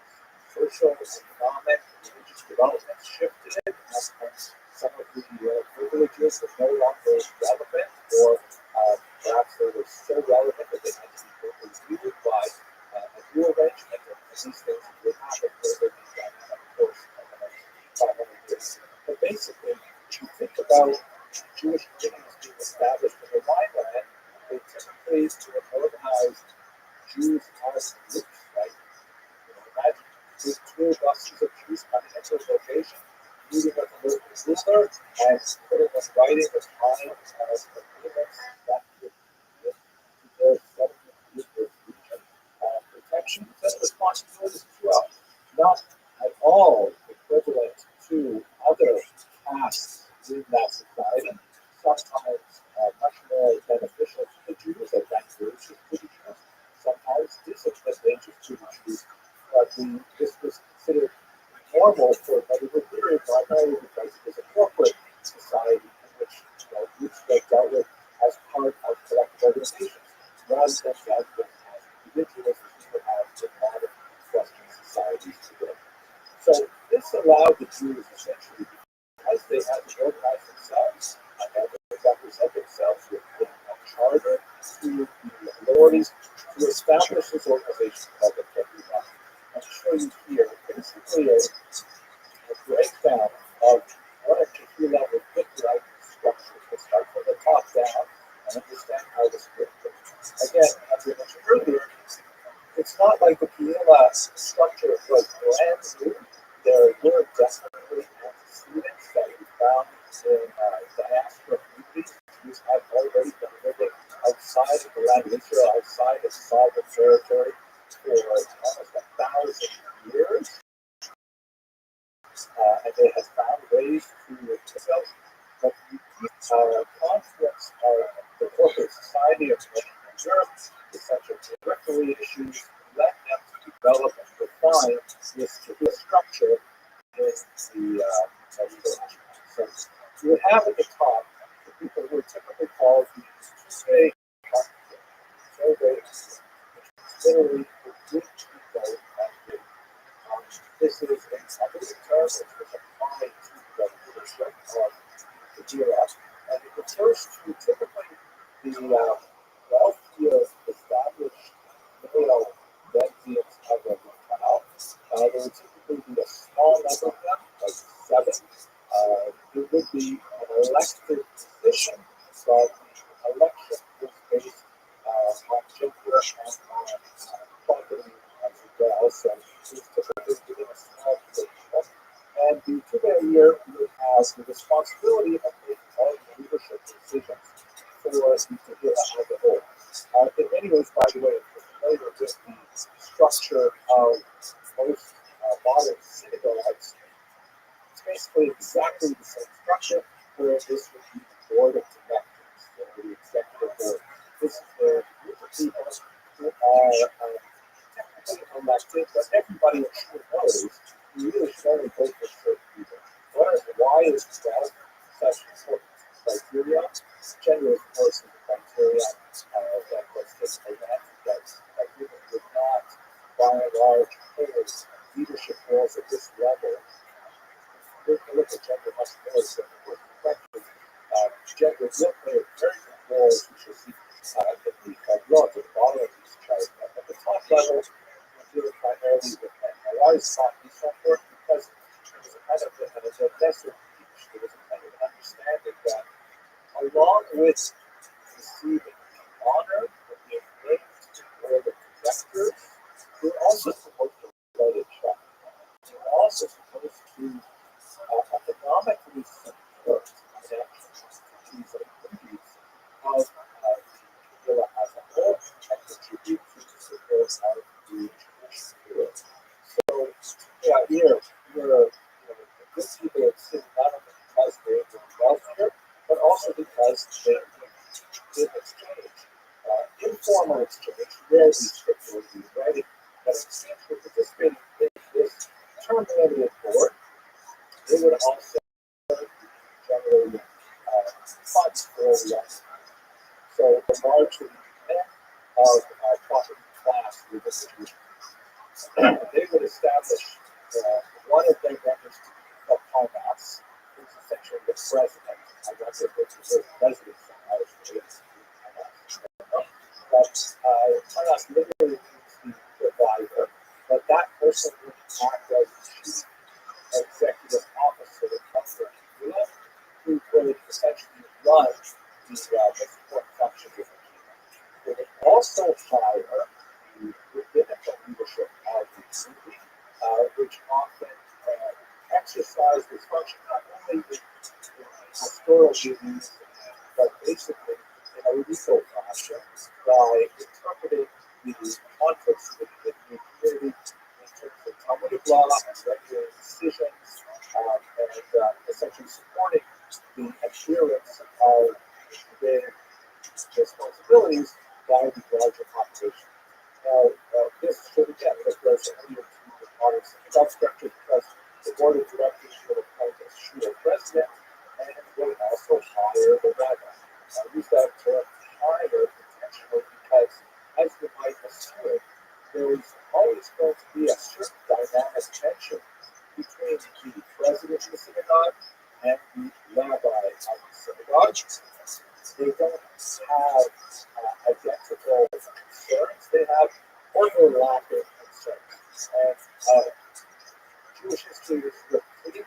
social, economic, religious development shifted it, and some of the privileges were no longer relevant, or perhaps they were so relevant that they had to be reviewed by a new arrangement, and these things would happen over the course of the next 500 years. But basically, you think about Jewish communities being established in the Rhineland, they typically were organized Jews as groups, right? Imagine these two buses of Jews coming into a location, meeting with the local ruler, and putting in writing the time of agreements that would give their settlement in this region protections and responsibilities as well. Not at all equivalent to other castes in that society. Sometimes much more beneficial to the Jews, advantageous to the Jews. Sometimes disadvantageous to the Jews, but this was considered normal for a medieval period, primarily because it was a corporate society in which groups were dealt with as part of collective organizations, rather than dealt with as individuals as we would have in modern Western societies today. So this allowed the Jews essentially, because they had to organize themselves and had to represent themselves within a charter to the authorities, to establish this organization called the Rabbi. I'll show you here basically a breakdown of what a Kahila would look like structure. We'll start from the top down and understand how this works. Again, as we mentioned earlier, it's not like the Kahila structure was brand new. There were definitely antecedents that we found in diaspora communities. Jews had already been living outside of the land of Israel, outside of sovereign territory for almost 1,000 years. And they had found ways to themselves. But the conflicts of the corporate society of Europe, the central territory issues, led them to develop and refine this structure in the medieval age. So you would have at the top the people who are typically called the Survey literally the good people of the this is in scientific terms, it's applied to the leadership of the GRF, and it refers to typically the wealthier established male residents of the locale. There would typically be a small number of them, like 7. It would be an elected position, but the election was based on gender and on property as well. So it's typically within a small position. And the 2-year would have the responsibility of making all the leadership decisions for the Tehillah as a whole. In many ways, by the way, if you're familiar with the structure of most modern synagogues, it's basically exactly the same structure, where this would be the board of directors, the executive board. This is where group of people who are technically elected, but everybody knows you really should only vote for certain people. Why is wealth such important criteria? Gender, of course, is the criteria that was taken advantage of. Women would not, by and large, hold leadership roles at this level. We can look at gender much more than the perspective. Gender will play a very good role, as we should see in the relative bottom of these charts. At the top level, we're dealing primarily with men. Now, why is this so important? Because there was a kind of a lesser teach. There was a kind of an understanding that along with receiving honor for being named or the conductors, we're also supposed to write a check. We're also supposed to economically support the activities and duties of the Kehillah as a whole and contribute to the support of the Jewish spirit. So, here, the good people in the city, not only because they were wealthier, but also because they did exchange. Informal exchange, rarely strictly writing, but exchange for participating in this term-limited board. They would also generally funds for the young. So the largely men of property class within the Jewish community, they would establish one of their members to be the Parnas, who's essentially the president. I don't know if it's the president from Irish States. But Parnas literally means the provider. But that person would act as the chief executive officer of the Kehillah, who would essentially run the support function of the Kehillah. They would also hire the rabbinical leadership of the community, which often exercise this function not only in pastoral duties, but basically in a legal fashion by interpreting the conflicts within the community in terms of Talmudic law and regulating decisions, and essentially supporting the adherence of their responsibilities by the larger population. Now, this should again refer only to the modern synagogue structure because the board of directors would appoint a shul president and would also hire the rabbi. I use that term hire intentionally because, as you might assume, there is always going to be a certain dynamic tension between the president of the synagogue and the rabbi of the synagogue. They don't have identical concerns, they have overlapping concerns. And Jewish history is replete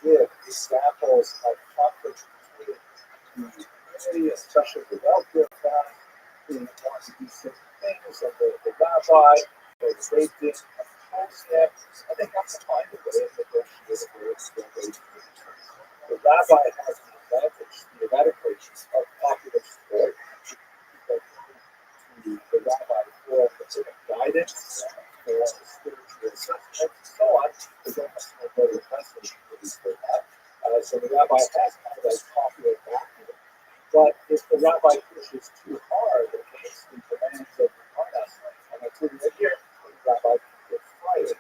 with examples of conflict between the community, especially the wealthier class, who want to do certain things, and the rabbi, they did oppose him, and they have to find a way of negotiating words their way through the terms. The rabbi has the advantage, theoretically, of popular support, because the rabbi for specific guidance, for spiritual assessment, and so on. They don't have to go to the precedent for that. So the rabbi has kind of a popular backing. But if the rabbi pushes too hard against the demands of the Parnas, and including it here, the rabbi can get fired.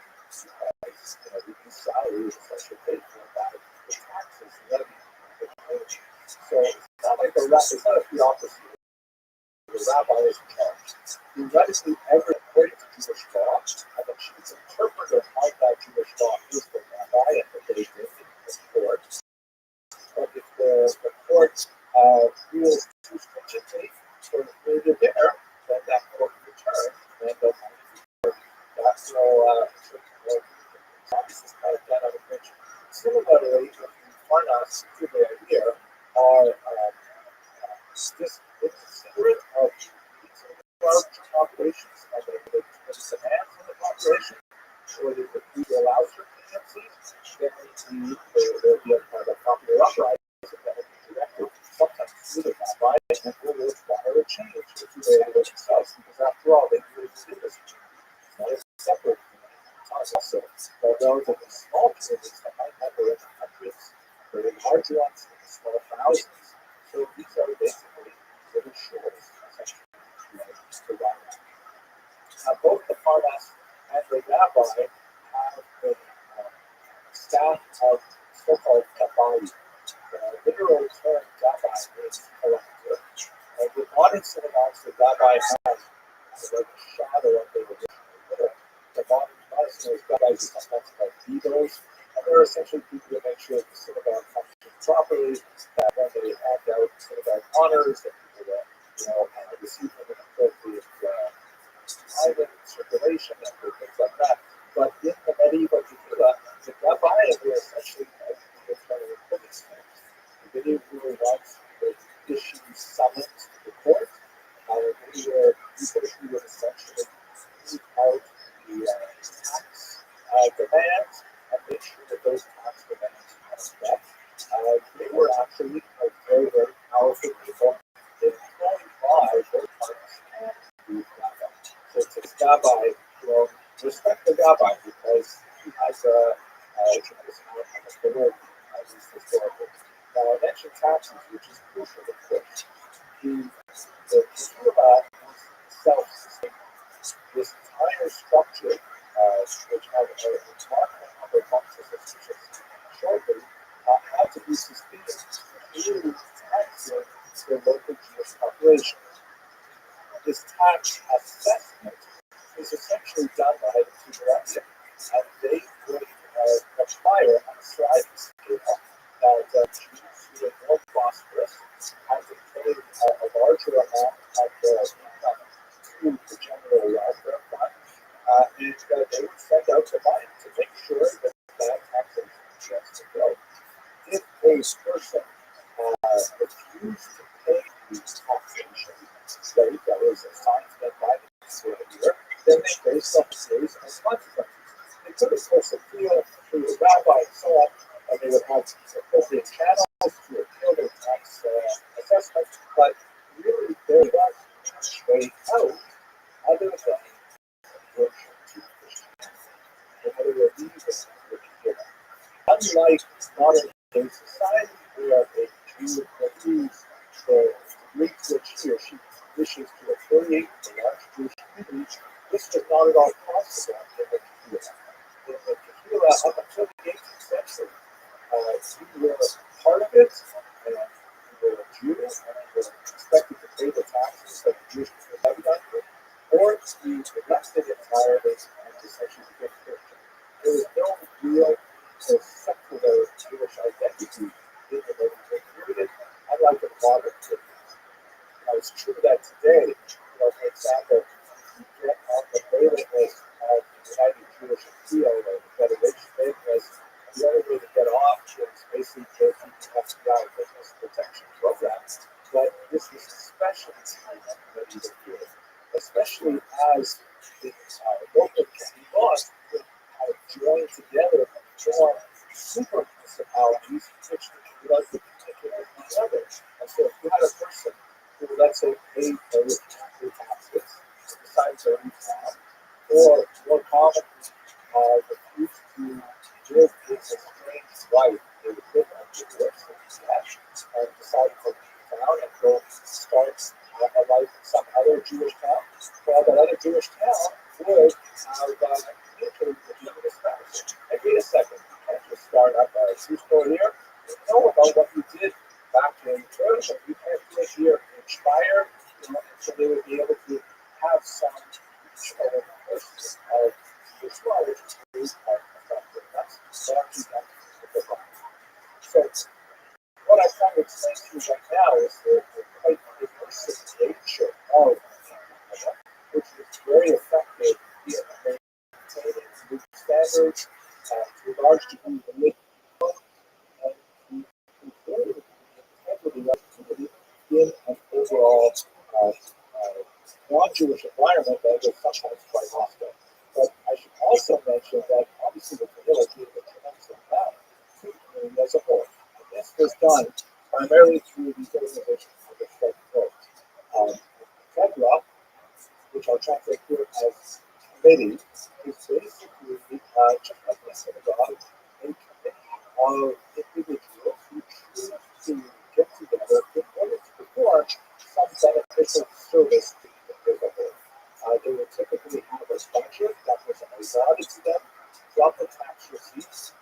Reduce salary is essentially paid for by the taxes levied on the community. So it's not like the rabbi, it's not a theocracy. The rabbi is in charge. Theoretically, according to Jewish law, and the chief interpreter of that Jewish law is the rabbi and the Beit Din, the court. But if the court rules too stringently for the dinner, then that court returns, and the that's no this is kind of done on a bridge. Similarly, the Parnas who they are here are considerate of large populations and the demands of the population, or if we allow certain agencies, then there'll be a kind of popular uprising that will be directed sometimes through the rabbi and will require a change to the way they themselves, because after all, they really do this change. It's not a separate also, relatively small communities that might have hundreds, very large ones in the small thousands. So these are basically little shores, essentially, to run. Both the Parnas and the rabbi have been staff of so-called Rabbi. The literal term Rabbi means collector. And the modern synagogues, the Rabbi has like a shadow of the original literal. The modern rabbis are sometimes called leaders, and they're essentially people who make sure that the synagogue functions properly, that when they hand out synagogue honors, that people receive them in appropriate time and circulation and things like that. But in the medieval Tehillah, the Rabbi were essentially things. The medieval rule once would issue summons to the court, who would essentially move out the tax demands and make sure that those tax demands are met. They were actually a very, very powerful people employed by both parties and the rabbi. So to the rabbi, respect the rabbi because he has a tremendous amount of authority, at least historically. Now, I mentioned taxes, which is crucial, of course. The Tehillah was self-sustaining. This entire structure, which had a remarkable number of functions and features shortly, had to be sustained through taxing the local Jewish population. This tax assessment is essentially done by the two directors, and they would require on a sliding scale that Jews who are more prosperous had to pay a larger amount of their income to the general welfare fund, and they would send out the money to make sure that that taxation checks to go. If a person refused to pay the taxation rate that was assigned to them by the year, then they faced a series of consequences. They could, of course, appeal to the rabbi and so on, and they would have appropriate channels to appeal their tax assessment, but really there was no way out other than conversion to Christianity. Another religion would be given. Unlike modern day society, where a Jew refused the degree to which he or she wishes to affiliate with a large Jewish community, this was not at all possible in the Tehillah. In the Tehillah, up until the 18th century, you were part of it, and you were a Jew, and you were expected to pay the taxes that the Jewish people levied on you, or you elected entirely and essentially became Christian. There was no real secular Jewish identity in the medieval period, unlike the modern period. Now, it's true that today, for example, you get on the mailing list of the United Jewish Appeal or the Federation mailing list, the only way to get off is basically to FBI Witness Protection Programs. But this was especially true in the medieval period, especially as the local communities would join together and form super municipalities which would communicate with each other. And so if you had a person who, let's say, paid their taxes besides their own town, or more commonly, refused to give his estranged wife a equivalent divorce and decided to leave town and go start a life in some other Jewish town, well, that other Jewish town would have communicated with the other spouse. Hey, wait a second, you can't just start up a shoe store here. You know about what you did back in church, and you can't do it here in Spire, so they would be able to have some person of this law, which is really quite effective. That's actually done with the law. So, what I'm trying to explain to you right now is the quite immersive nature of the which is very effective in maintaining new standards to a large degree within and the integrity of the community in an overall non-Jewish environment that is sometimes quite hostile. But I should also mention that obviously the Tehillah gave a tremendous amount to the community as a whole. And this was done primarily through these organizations of the Fed Court. FEDRA, which I'll translate here as committee, is basically just like the synagogue, a committee of individuals who choose to get together in order to perform some beneficial service to the individual. They would typically have a budget that was allotted to them from the tax receipts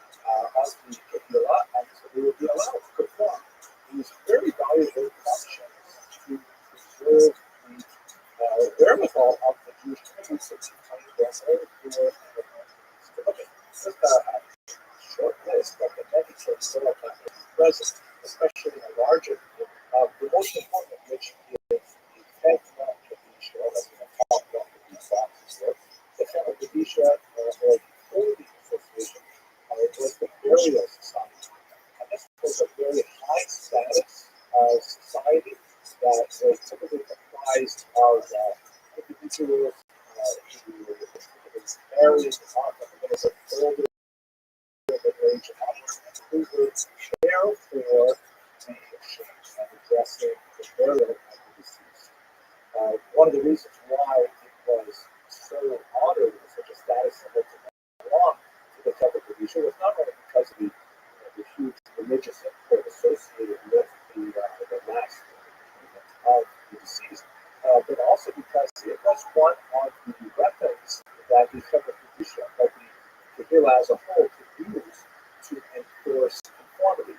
many churches still are not present, especially in a larger group. The most important of which is the Fedra Kadisha, that's in the top one of these boxes here. The Fedra Kadisha, or the Holy Association, was the burial society. And this was a very high status society that was typically comprised of individuals who were married, often a little bit older than age and who would care for the and addressing the burial of the deceased. One of the reasons why it was so honored with such a status symbol to belong to the Temple of Kedusha was not only because of the huge religious import associated with the last of the deceased, but also because it was one of the weapons that the Temple of Kedusha, that the Tehillah as a whole could use to enforce conformity.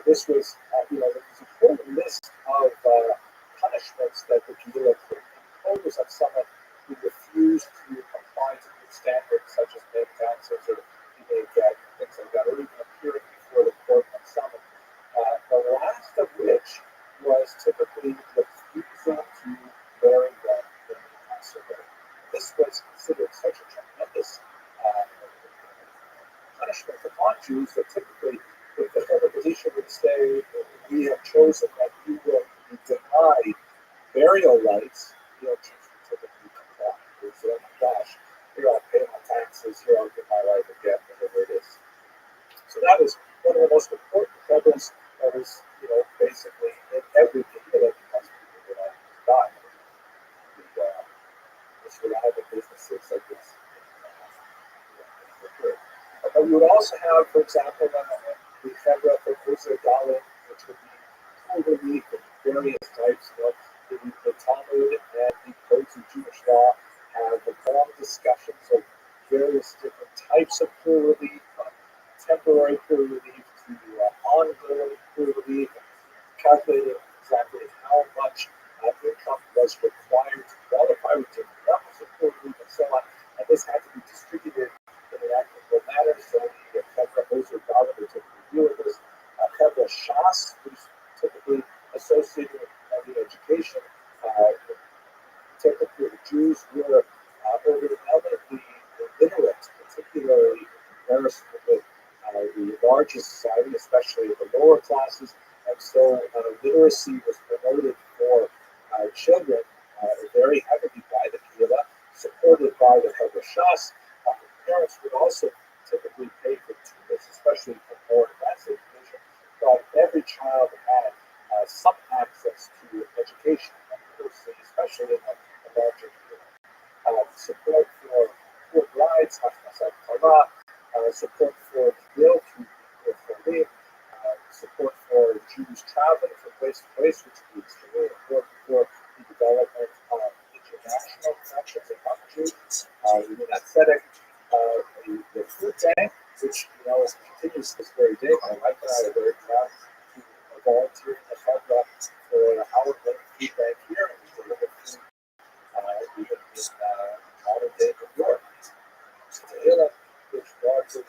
This was, there was a whole list of punishments that the Tehillah could impose on someone who refused to comply to good standards, such as paying taxes or things like that, or even appearing before the court on summons. The last of which was typically refusal to bury them in the Passover. This was considered such a tremendous punishment upon Jews that typically the position would say, we have chosen that you will be denied burial rights. Jews would typically comply. They would say, oh my gosh, here I'll pay my taxes, here I'll get my life again, whatever it is. So that was one of the most important feathers that was, basically in every Tehillah because people would always die. This reliable businesses like this. But we would also have, for example, the Fedra for Uzer Dalit, which would be full relief in various types of the Talmud and the codes of Jewish law have long discussions of various different types of poor relief, temporary poor relief to ongoing poor relief, calculating exactly how much income was required to qualify with different levels of poor relief and so on. And this had to be distributed in an equitable manner. So the Fedra Ozer Dalit would typically deal with this. Fedra Shas, which is typically associated with the education. Typically, the Jews were overwhelmingly illiterate, particularly in comparison with the larger society, especially the lower classes. And so literacy was promoted for children very heavily by the Kehillah, supported by the Fedra Shas. Parents would also typically pay for tuition, especially for more advanced education, but every child had some access to education and literacy, especially in a larger community. Support for poor brides, support for will for live, support for Jews traveling from place to place, which is extremely important for the development of international connections among Jews. Within that setting, the food bank, which continues this very day. My wife and I are very proud to volunteer in the Fedra for our food bank here, and we deliver food even in modern day New York. Tehillah, which largely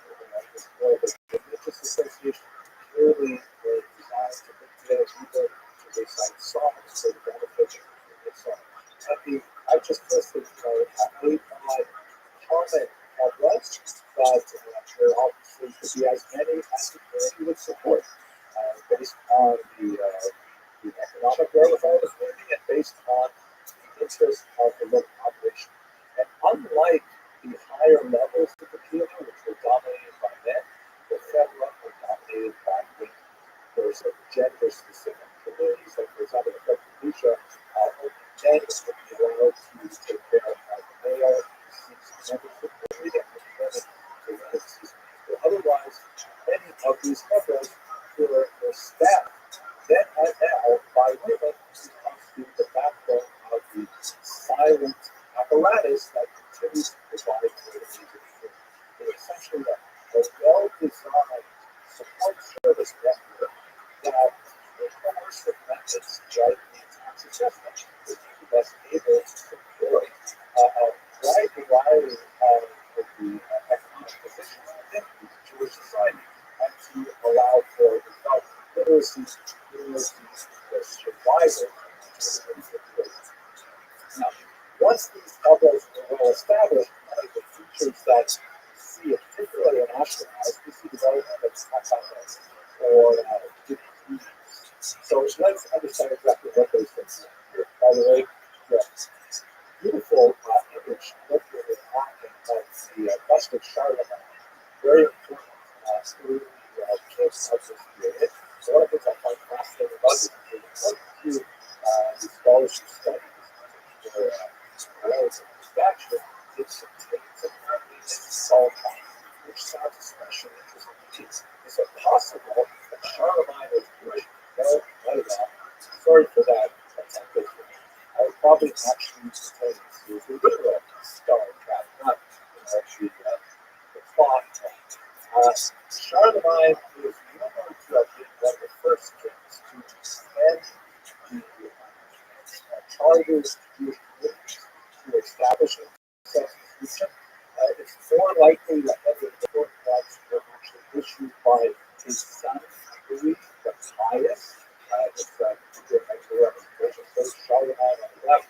is more of a religious association, clearly was designed to bring together people to recite songs for the benefit of the song. I just listed 8 odd common outlets, but there obviously could be as many as the community would support, based on the economic wherewithal of the community and based on the interest of the local population. And unlike the higher levels of the Kehillah, which were dominated by men, the Fedra were dominated by women. There's a gender-specific communities, like for example, the Fedra Kedusha, only men would be allowed to take care of the male deceased members of the community and women to run deceased people. Otherwise, many of these Fedras were staffed then and now by women who constitute the backbone of the silent apparatus that continues to provide for the needs of the community. They're essentially a well-designed support service network that the coercive methods, like the tax assessment, is best able to support a wide variety of the economic positions within the Jewish society and to conspiracy is the survival. Now, once these bubbles are well established, one of the features that we see, particularly in Ashkenaz, we see development of tachanos or different. So let's understand exactly what those things are. Here. By the way, the beautiful image looking at the bust of Charlemagne, very important through the kings of this period. So one of the things I find fascinating about this is the scholarship studies statue, it contains apparently sulfide, which sounds especially interesting. Is it possible that Charlemagne was Jewish? No, not at all. Sorry for that. That's not good for me. I would probably actually contain the literal star trap, not actually the plot. Charlemagne is rumored to have been one of the first kings to extend the charters Jewish communities to establish a constitution. It's more likely that the important ones were actually issued by his son, Louis the Pious. It's a good representation. So Charlemagne on the left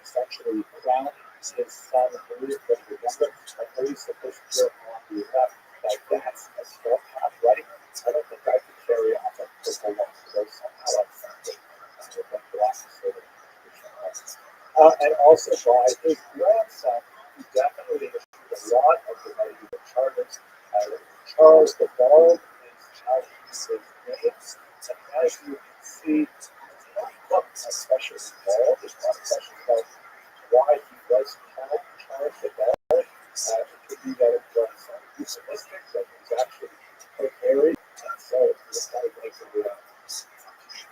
essentially crowned his son, Louis the Younger, and Louis the First here on the left. That's a small path, right? I don't think I could carry off a purple one for those somehow. And also by his grandson, who definitely issued a lot of the medieval charters. Charles the Bald is how his names. And as you can see, it's not look especially bald. It's not especially about why he was called Charles the Bald. It could be that it was euphemistic, that he was actually quite married. And so it's kind of like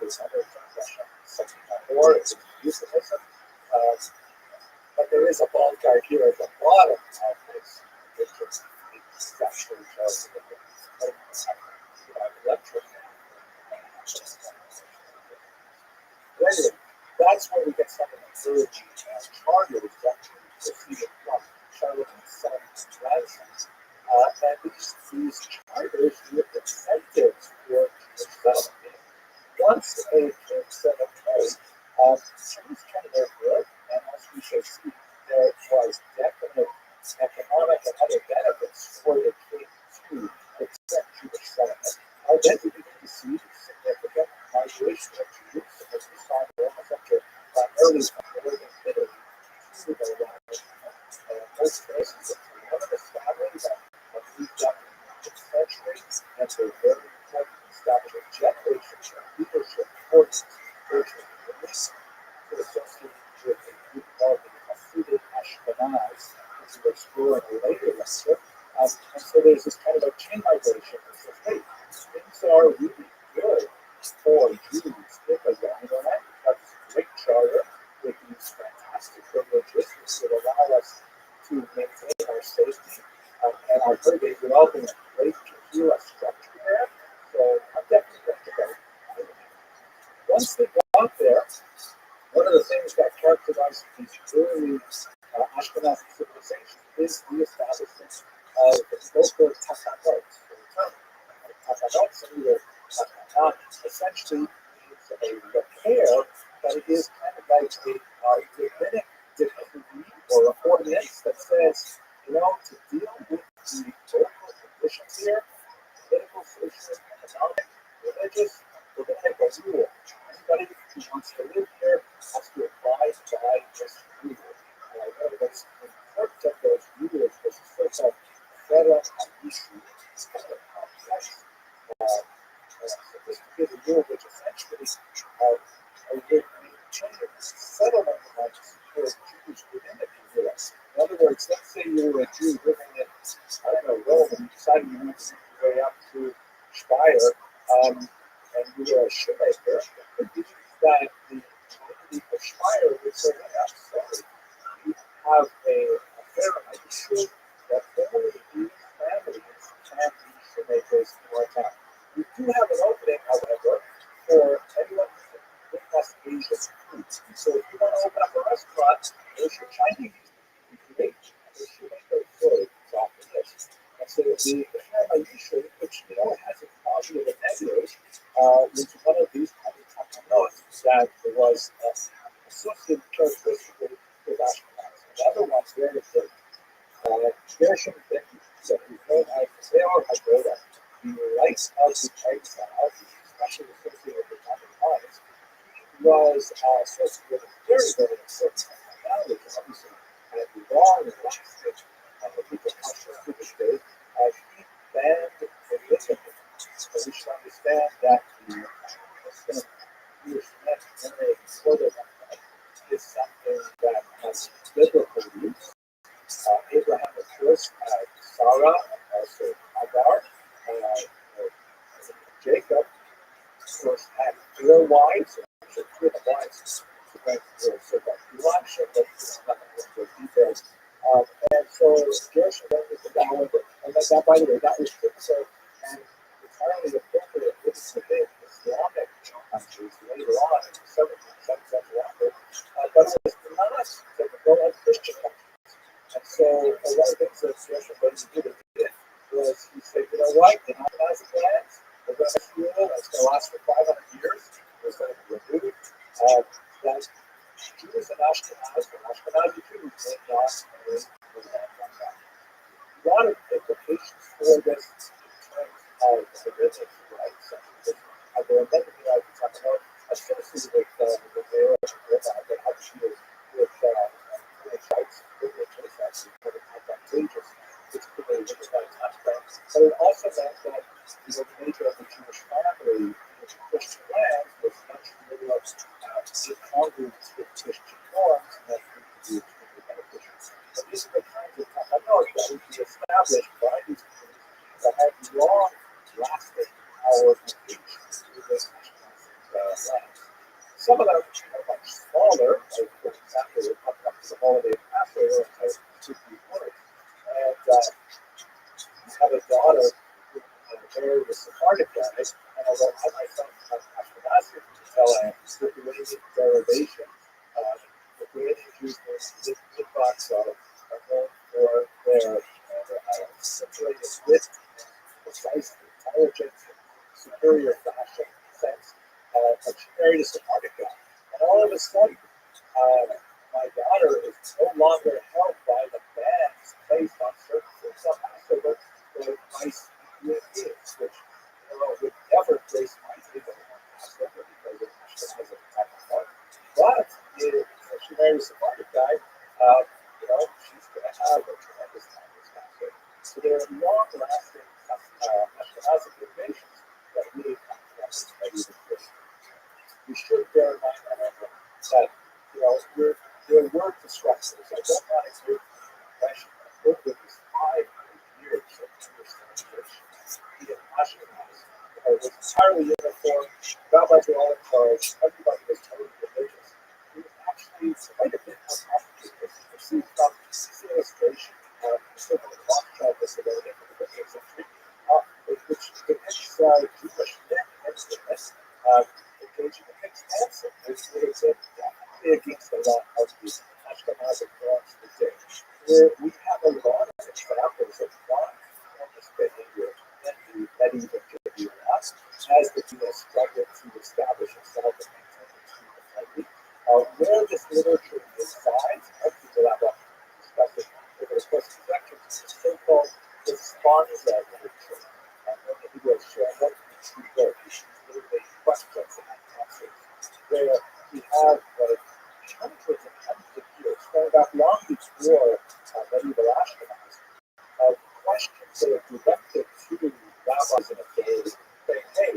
this other translation, something more, it's a euphemism. But there is a bald guy here at the bottom of this picture. It's actually just electric. Anyway, that's where we get some of the early charters actually proceeding from Charlemagne's son's grandsons. And these charters were incentives for development. Once a king said, okay, things kind of are good, and as we shall see, there was definite economic and other benefits for the king to accept Jewish settlement. Then we begin to see significant migration of Jews, as we saw in Rome, primarily from northern Italy to the Roman most places of Roman families that have moved up in the century, and they're very important in establishing generations of leadership for these spiritual communities. Associated with a group called the Hasidic Ashkenaz, which we'll explore in a later lecture. And so there's this kind of a chain migration that says, hey, things are really good for Jews in the Roman land. We have this great charter with these fantastic privileges which would allow us to maintain our safety. And I've heard they're developing a great tequila structure there. So I'm definitely going to go. Once they got there, one of the things that characterizes these early Ashkenazi civilizations is the establishment of the local tachanot. Tachanot, essentially means a repair, but it is kind of like a rabbinic decree or ordinance that says, to deal with the political conditions here, political, social, economic, religious, we're going to have a rule. Anybody who wants to live here has to abide by this rule. What's important of those rules was the so-called federal issue. It's kind of complex, sophisticated rule, which essentially would maintain settlement rights for Jews within the community. In other words, let's say you were a Jew living in, Rome, and you decided you wanted to make your way up to Speyer, and you were a shoemaker, it could be that the community of Speyer would say, I'm sorry, you have a fair issue that only these families can be shoemakers in our town. We do have an opening, however, for anyone who can bring us Asian food. So if you want to open up a restaurant, there's your Chinese. Great. The shoemaker is good. It's often this. And so the family issue, which has its positive and negatives, was one of these notes that was associated characteristically with Ashkenaz. Another one very important. Gershom that we know as Theor Hagoda, the light of the exile, especially associated with Ashkenaz, was associated with a very, very important personality, which obviously had long lasting people culture to this day. He banned religion. So we should understand that the Jewish men marrying more than one wife is something that has biblical roots. Abraham, of course, had Sarah and also Hagar. Jacob, of course, had 4 wives, actually 3 of the wives went so that election, but not going into details. And so Gershom went with the however, and that, by the way, that was typical and entirely appropriate within Islamic countries later on in the 17th century onward, but it was not typical of Christian countries. And so one of the things that Gershom did was he said, you know what, in Ashkenazi lands, we're going to rule that's going to last for 500 years. We're going to remove that Jews and Ashkenaz, or Ashkenazi Jews, may not marry the land on that. A lot of implications for this in terms of the religious rights. There are many things I can talk about associated with the mayor of Rabbi that have to do with Jewish rights, religious rights, and advantageous, particularly with the aspects. But it also meant that the nature of the Jewish family in Christian lands was much more incongruous with Christian norms, and that proved to be extremely beneficial. But these are the kinds of takanot that would be established by these communities that had long-lasting power and reach through this lands. Some of them are much smaller, like for example, we're coming up to the holiday of Passover, as to be work, and have a daughter who married a Sephardic guy, and although I myself am Ashkenazi, you can tell I am Lithuanian derivation. Lithuanian Jews in Litvaks are known for their assimilated wit, precise intelligence, superior fashion sense. But she married a Sephardic guy, and all of a sudden, my daughter is no longer held by the bans placed on certain foods on Passover for nice human beings, which would never place my table on Passover because it has a type. But if she marries a Sephardic guy, she's going to have a tremendous time this Passover. So there are long-lasting Ashkenazic innovations that really come from this medieval Christian. We should bear in mind, however, that there were disruptors. I don't want to give the impression that over these 500 years of Jewish celebration, the Ashkenaz was entirely uniform. Rabbis were all in charge. Everybody was totally religious. It was actually quite a bit more complicated. You see from this illustration, certainly Rothschild was the in the 15th century, which depicts Jewish men and women engaging in mixed dancing. There's definitely against a lot of these Ashkenazic norms today, where we have a lot of examples of non-conformist behavior in the medieval period as the Jews struggled to establish itself and maintain its identity. Where this literature resides, people have discussed it over the course of lectures, is so-called responsa literature. When the Hebrews share what we wrote, literally questions and answers, where we have hundreds and hundreds of years, going back long before medieval Ashkenaz, of questions that are directed to rabbis in a day, saying, hey,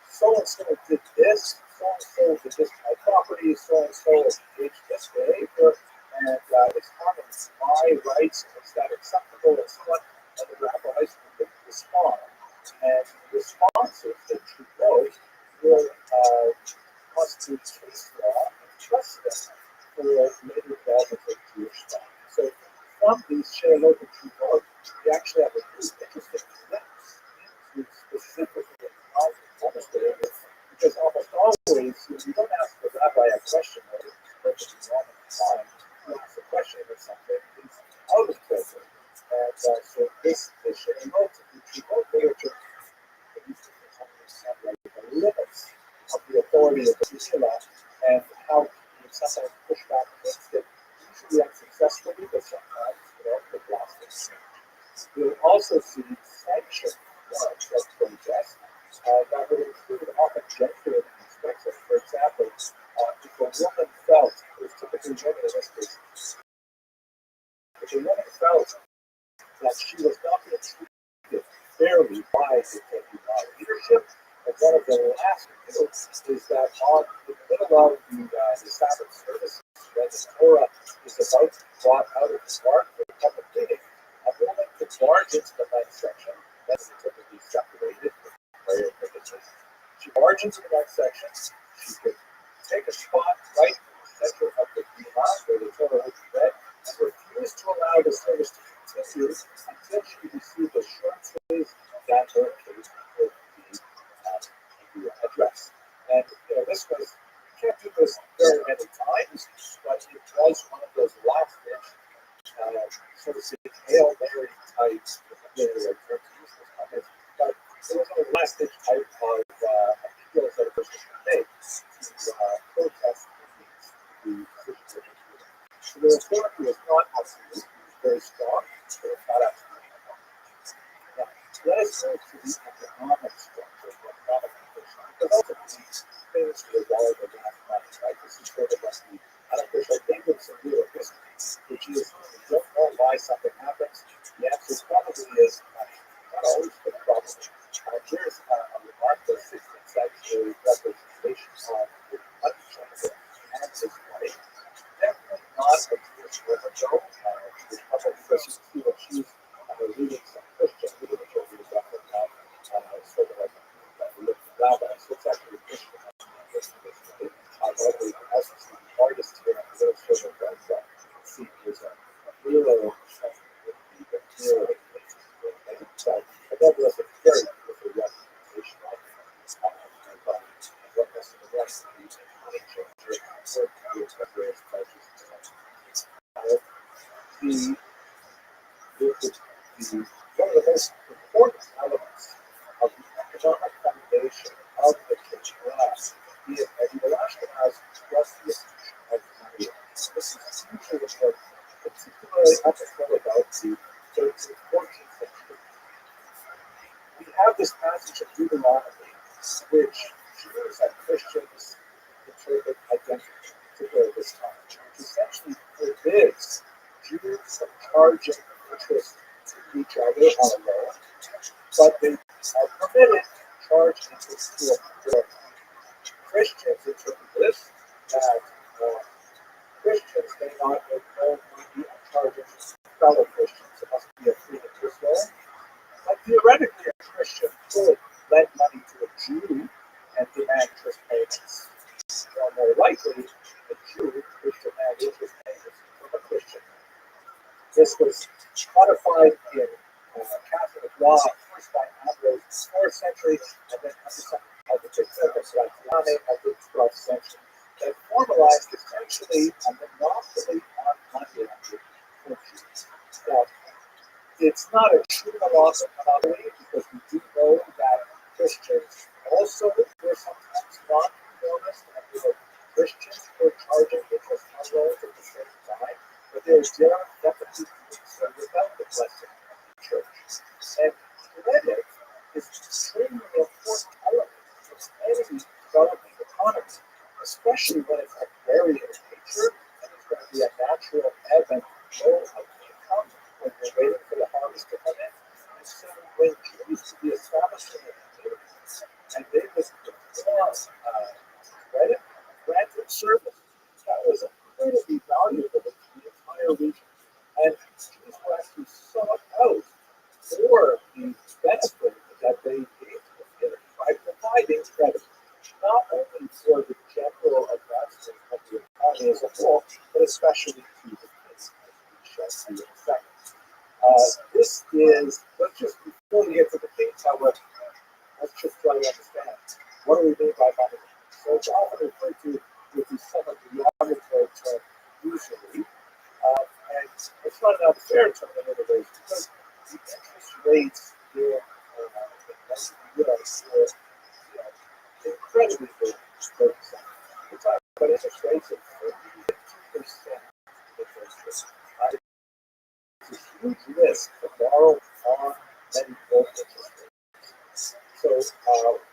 so-and-so did this, so-and-so did this to my property, so-and-so engaged this behavior, and it's harming my rights, is that acceptable, and so on, and the rabbis would respond. And responses that you wrote will constitute case law and precedent for later development of Jewish law. So from these share local true votes, we actually have a really interesting glimpse into specifically non-conformist behavior, because almost always, you don't ask the rabbi a question that is perfectly wrong at the time. You ask a question of something that is out of present. And so this share local true vote literature, a little authority of the Sila and how you sometimes push back against it, usually unsuccessfully, but sometimes, the blast. You'll also see sanctioned protests that would include often gender aspects. For example, if a woman felt, it was typically women in this case, if a woman felt that she was not being treated fairly by the leadership, and one of the last rules is that on the middle of the Sabbath service, when the Torah is about to be brought out of the ark for the public meeting, a woman could barge into the men's section, that's typically separated for prayer purposes. She barged into the men's section, she could take a spot right in the center of the Bima where the Torah would be read, and refuse to allow the service to continue until she received assurances that her case would be addressed. And this was, you can't do this very many times, but it was one of those last ditch, sort of say, Hail Mary type, like terms to use this context, but it was one of the last ditch type of appeals that a person could make to protest the decision. So the authority was not absolute, it was very strong, but it's not absolute. Now, let us move to the economic structure of the economic condition, because ultimately things revolve around money, right? This is sort of like the unofficial language of real history, which is you don't know why something happens. The answer probably is money. Not always, but probably. Here's a remarkable 16th century representation of the money chamber and his wife. Definitely not a Jewish woman, though. This couple, because you see what she's reading some Christian literature, who's often not sort of like a religious rabbi. So it's actually a Christian. But as the artist here, I'm going to sort of see there's a real but that was a very beautiful representation of what was the rest of the money changer the various pleasures. One of the most important elements of the economic foundation of the church class, be it Medieval Ashkenaz, was the institution of money. This is hugely important, particularly up until about the 13th, 14th century. We have this passage of Deuteronomy, which Jews and Christians interpret identically, particularly at this time, which essentially forbids Jews from charging interest to each other on a loan, but they are permitted to charge interest to a poor. Christians interpret this that Christians may not make loan money and charge interest to fellow Christians. It must be a free interest loan. But theoretically, a Christian could lend money to a Jew and demand interest payments. Or more likely, a Jew could demand interest payments from a Christian. This was codified in Catholic law first by Ambrose in the 4th century, and then of the Gratiane of the 12th century, that formalized essentially a monopoly on money under Jews. Now, it's not a true monopoly because we do know that Christians also were sometimes non-conformist, and there were Christians who were charging interest on loans at the same time, but they were definitely doing so without the blessing of the church. And credit is an extremely important element of any developing economy, especially when it's agrarian in nature and it's going to be a natural ebb and flow of income when we're waiting for the harvest to come in. And so when Jews to be established in the communities and they would perform credit, granted service, that was incredibly valuable to the entire region. And Jews were actually sought out for the benefit that they gave to the community by providing credit, not only for the general advancement of the economy as a whole, but especially to the kids, as we shall see in a second. This is, let's just, before we get to the things, however, let's just try to understand, what do we mean by money? So it's often referred to with the somewhat derogatory term, usually, and it's not an unfair term in many ways, because the interest rates here in the U.S. were incredibly good for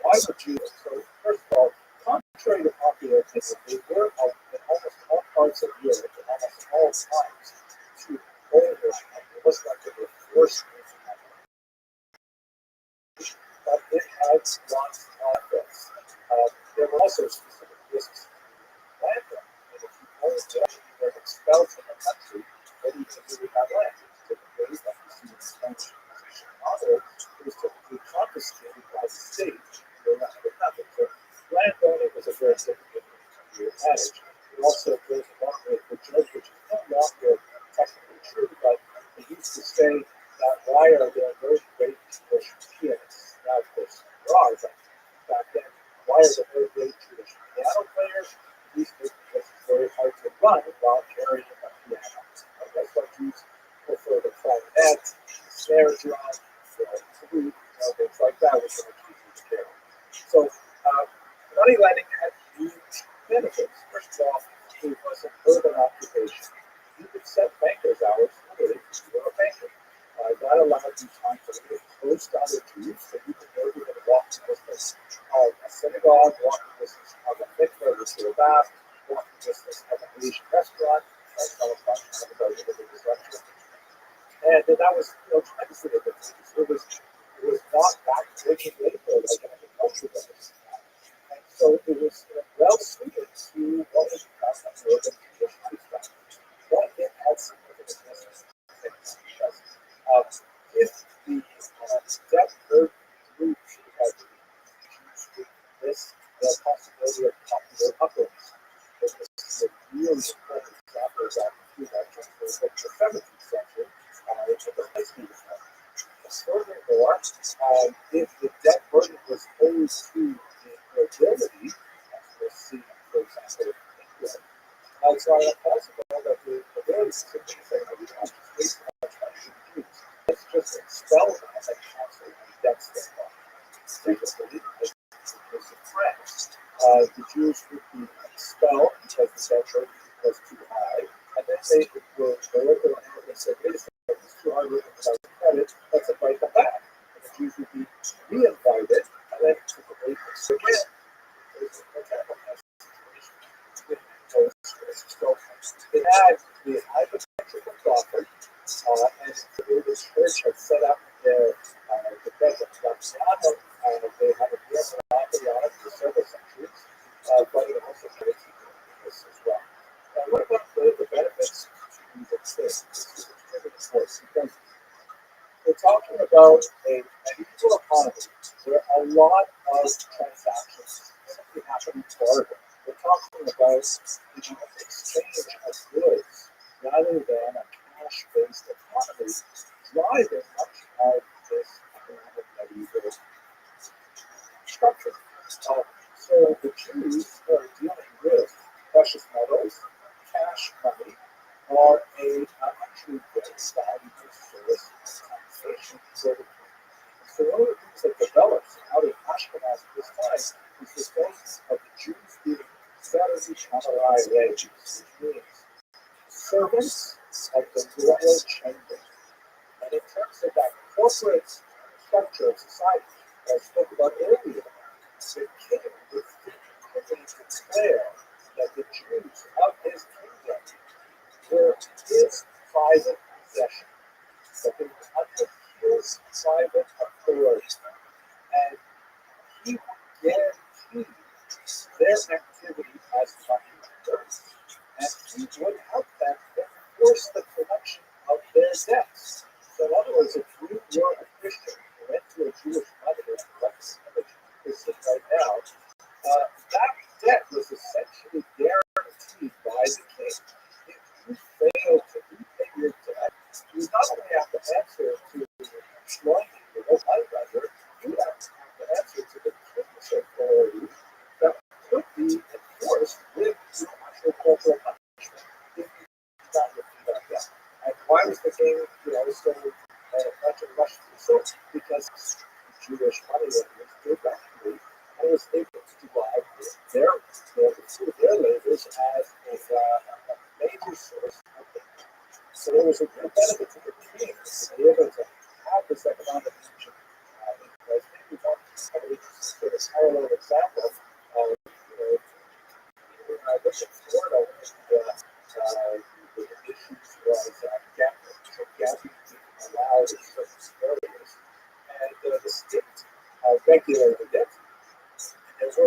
why would Jews? So first of all, contrary to popular opinion, they were in almost all parts of Europe and almost all times to own land. It was like they were forced into that. But it had one benefits. There were also specific risks to land grab. And if you owned it, you were expelled from the country, then you could really have land. Typically, like you see in Spanish model, it was typically confiscated by the state. So landowning was a very significant advantage. It also goes along with the joke, which is no longer technically true, but they used to say that why are there no great Jewish pianists? Now, of course, there are, but back then, why are there no great Jewish piano players? These because it's very hard to run while carrying a piano. That's why Jews prefer the clarinet, the snare drum, the flute, things like that, which are easy to carry. So, money lending had huge benefits. First of all, it was an urban occupation. You could set bankers' hours literally if you were a banker. That allowed you time to live close to other Jews, so you could know you're going to walk to distance of a synagogue, walking distance of a mikveh, or to a bath, walking distance of an Asian restaurant, like California, and that was tremendously advantageous. It was not backbreaking labor like an agricultural business. And so it was well suited to what is called an urban Jewish lifestyle. But it had significant mistakes because if the debt burden grew too heavily, Jews would miss the possibility of popular upwards. This is a really important example of that in the 17th century, which is the high school reform. Furthermore, if the debt burden was owed to the nobility, as we'll see, for example, in England, it's not impossible that the nobility simply say, "No, we don't have to pay so much money to the Jews. Let's just expel them and cancel the debts they bought." Typically, as in the case of France, the Jews would be expelled because the debt burden was too high, and then they would go to the land and say, "Wait a second, it's too hard working without credit, let's invite them back." And the Jews would be re-invited, and then typically it's again. So they had the high potential for profit, and the church had set up their the present Rothschild, they had a real monopoly on it for several centuries, but it also had its weaknesses as well. Now, what about the benefits to these exist? This is extremely important because we're talking about a medieval economy where a lot of transactions simply happen in barter. We're talking about exchange of goods rather than a cash-based economy driving much of this economic medieval structure. So the Jews are dealing with precious metals, cash money, are actually very valuable source of taxation for the king. So one of the things that develops out of Ashkenaz at this time is the sense of the Jews being very Shammai wages, which means servants of the royal chamber. And in terms of that corporate structure of society, as I spoke about earlier, the king would frequently declare that the Jews of his kingdom were his private possession, that they were under his private authority, and he would guarantee their activity as money lenders, and he would help them enforce the collection of their debts. So, in other words, if you were a Christian who went to a Jewish mother, like this image is seen right now, that debt was essentially guaranteed by the king. If you failed to repay your debt, you not only have to answer to employing the money lender, you have to answer to the king's authority that could be enforced with your actual corporal punishment if you did not repay that debt. And why was the king, so much of a rush to do so? Because Jewish money lenders did that and was able to derive their labors as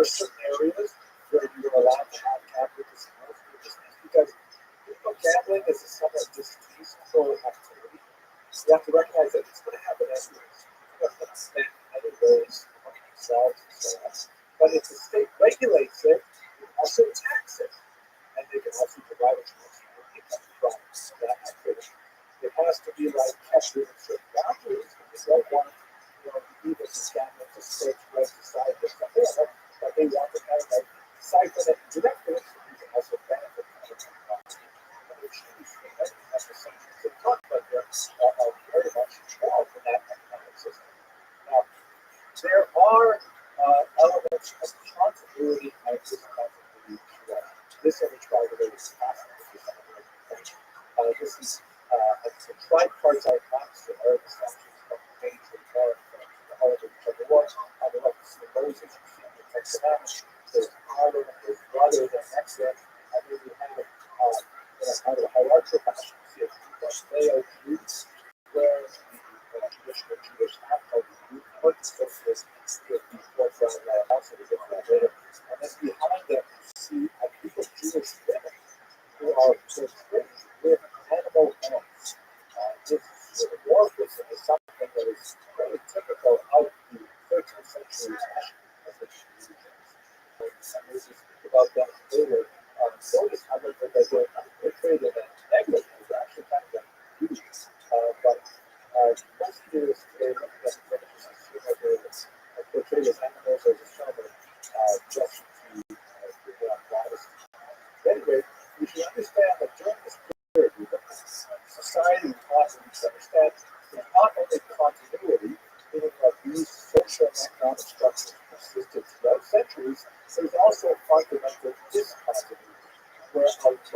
are certain areas where you are allowed to have gambling casinos because gambling is a somewhat distasteful activity. You have to recognize that it's going to happen anyways. You're going to spend many ways among themselves and so on. But if the state regulates it, it also tax it. And they can also provide a transparent income from that activity. It has to be like kept within certain boundaries. You don't want people to gambling to spread to right side or something like that, but they want to kind of like siphon it directly so you can also benefit from it. And the Jews, as the sanctions have talked about there, are very much involved in that economic system. Now, there are elements of continuity and discontinuity throughout. This image, by the way, is fascinating. This is a tripartite maps that are the sanctions from the major war from the Holocaust of the war. On the left, is the Moses, you see the Ten Commandments. There's Ireland, there's brothers, and next there. And then you have kind of a hierarchical fashion. You see a Judeo-Jews, where the traditional Jewish half called the Jew part, so there's the forefront of that house, so we get to that later. And then behind them, you see a group of Jewish women who are portrayed with animal heads. This sort of dwarfism is something that is very typical of the 13th century Ashkenazi Jews. And we speak about them later. Notice, however, that they're not portrayed in a negative way. They're actually kind of huge. But most Jews today look at them as portrayed as animals or as a symbol just to bring out modesty. Anyway, you should understand that during this period, society taught us to understand there's not only continuity, meaning that these social and economic structures persisted throughout centuries, there's also fundamental discontinuity, where a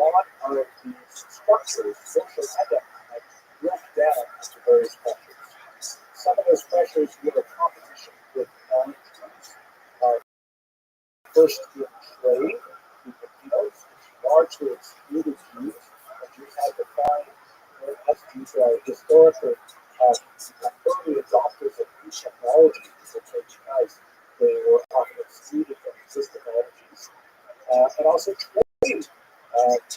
lot of these structures, social and economic, broke down into various pressures. Some of those pressures were a competition with non-Jews. First, in trade, the Filipinos, which largely excluded Jews, and Jews had to find, as Jews are historically early adopters of new technologies, because they were often excluded from existing technologies, and also trade,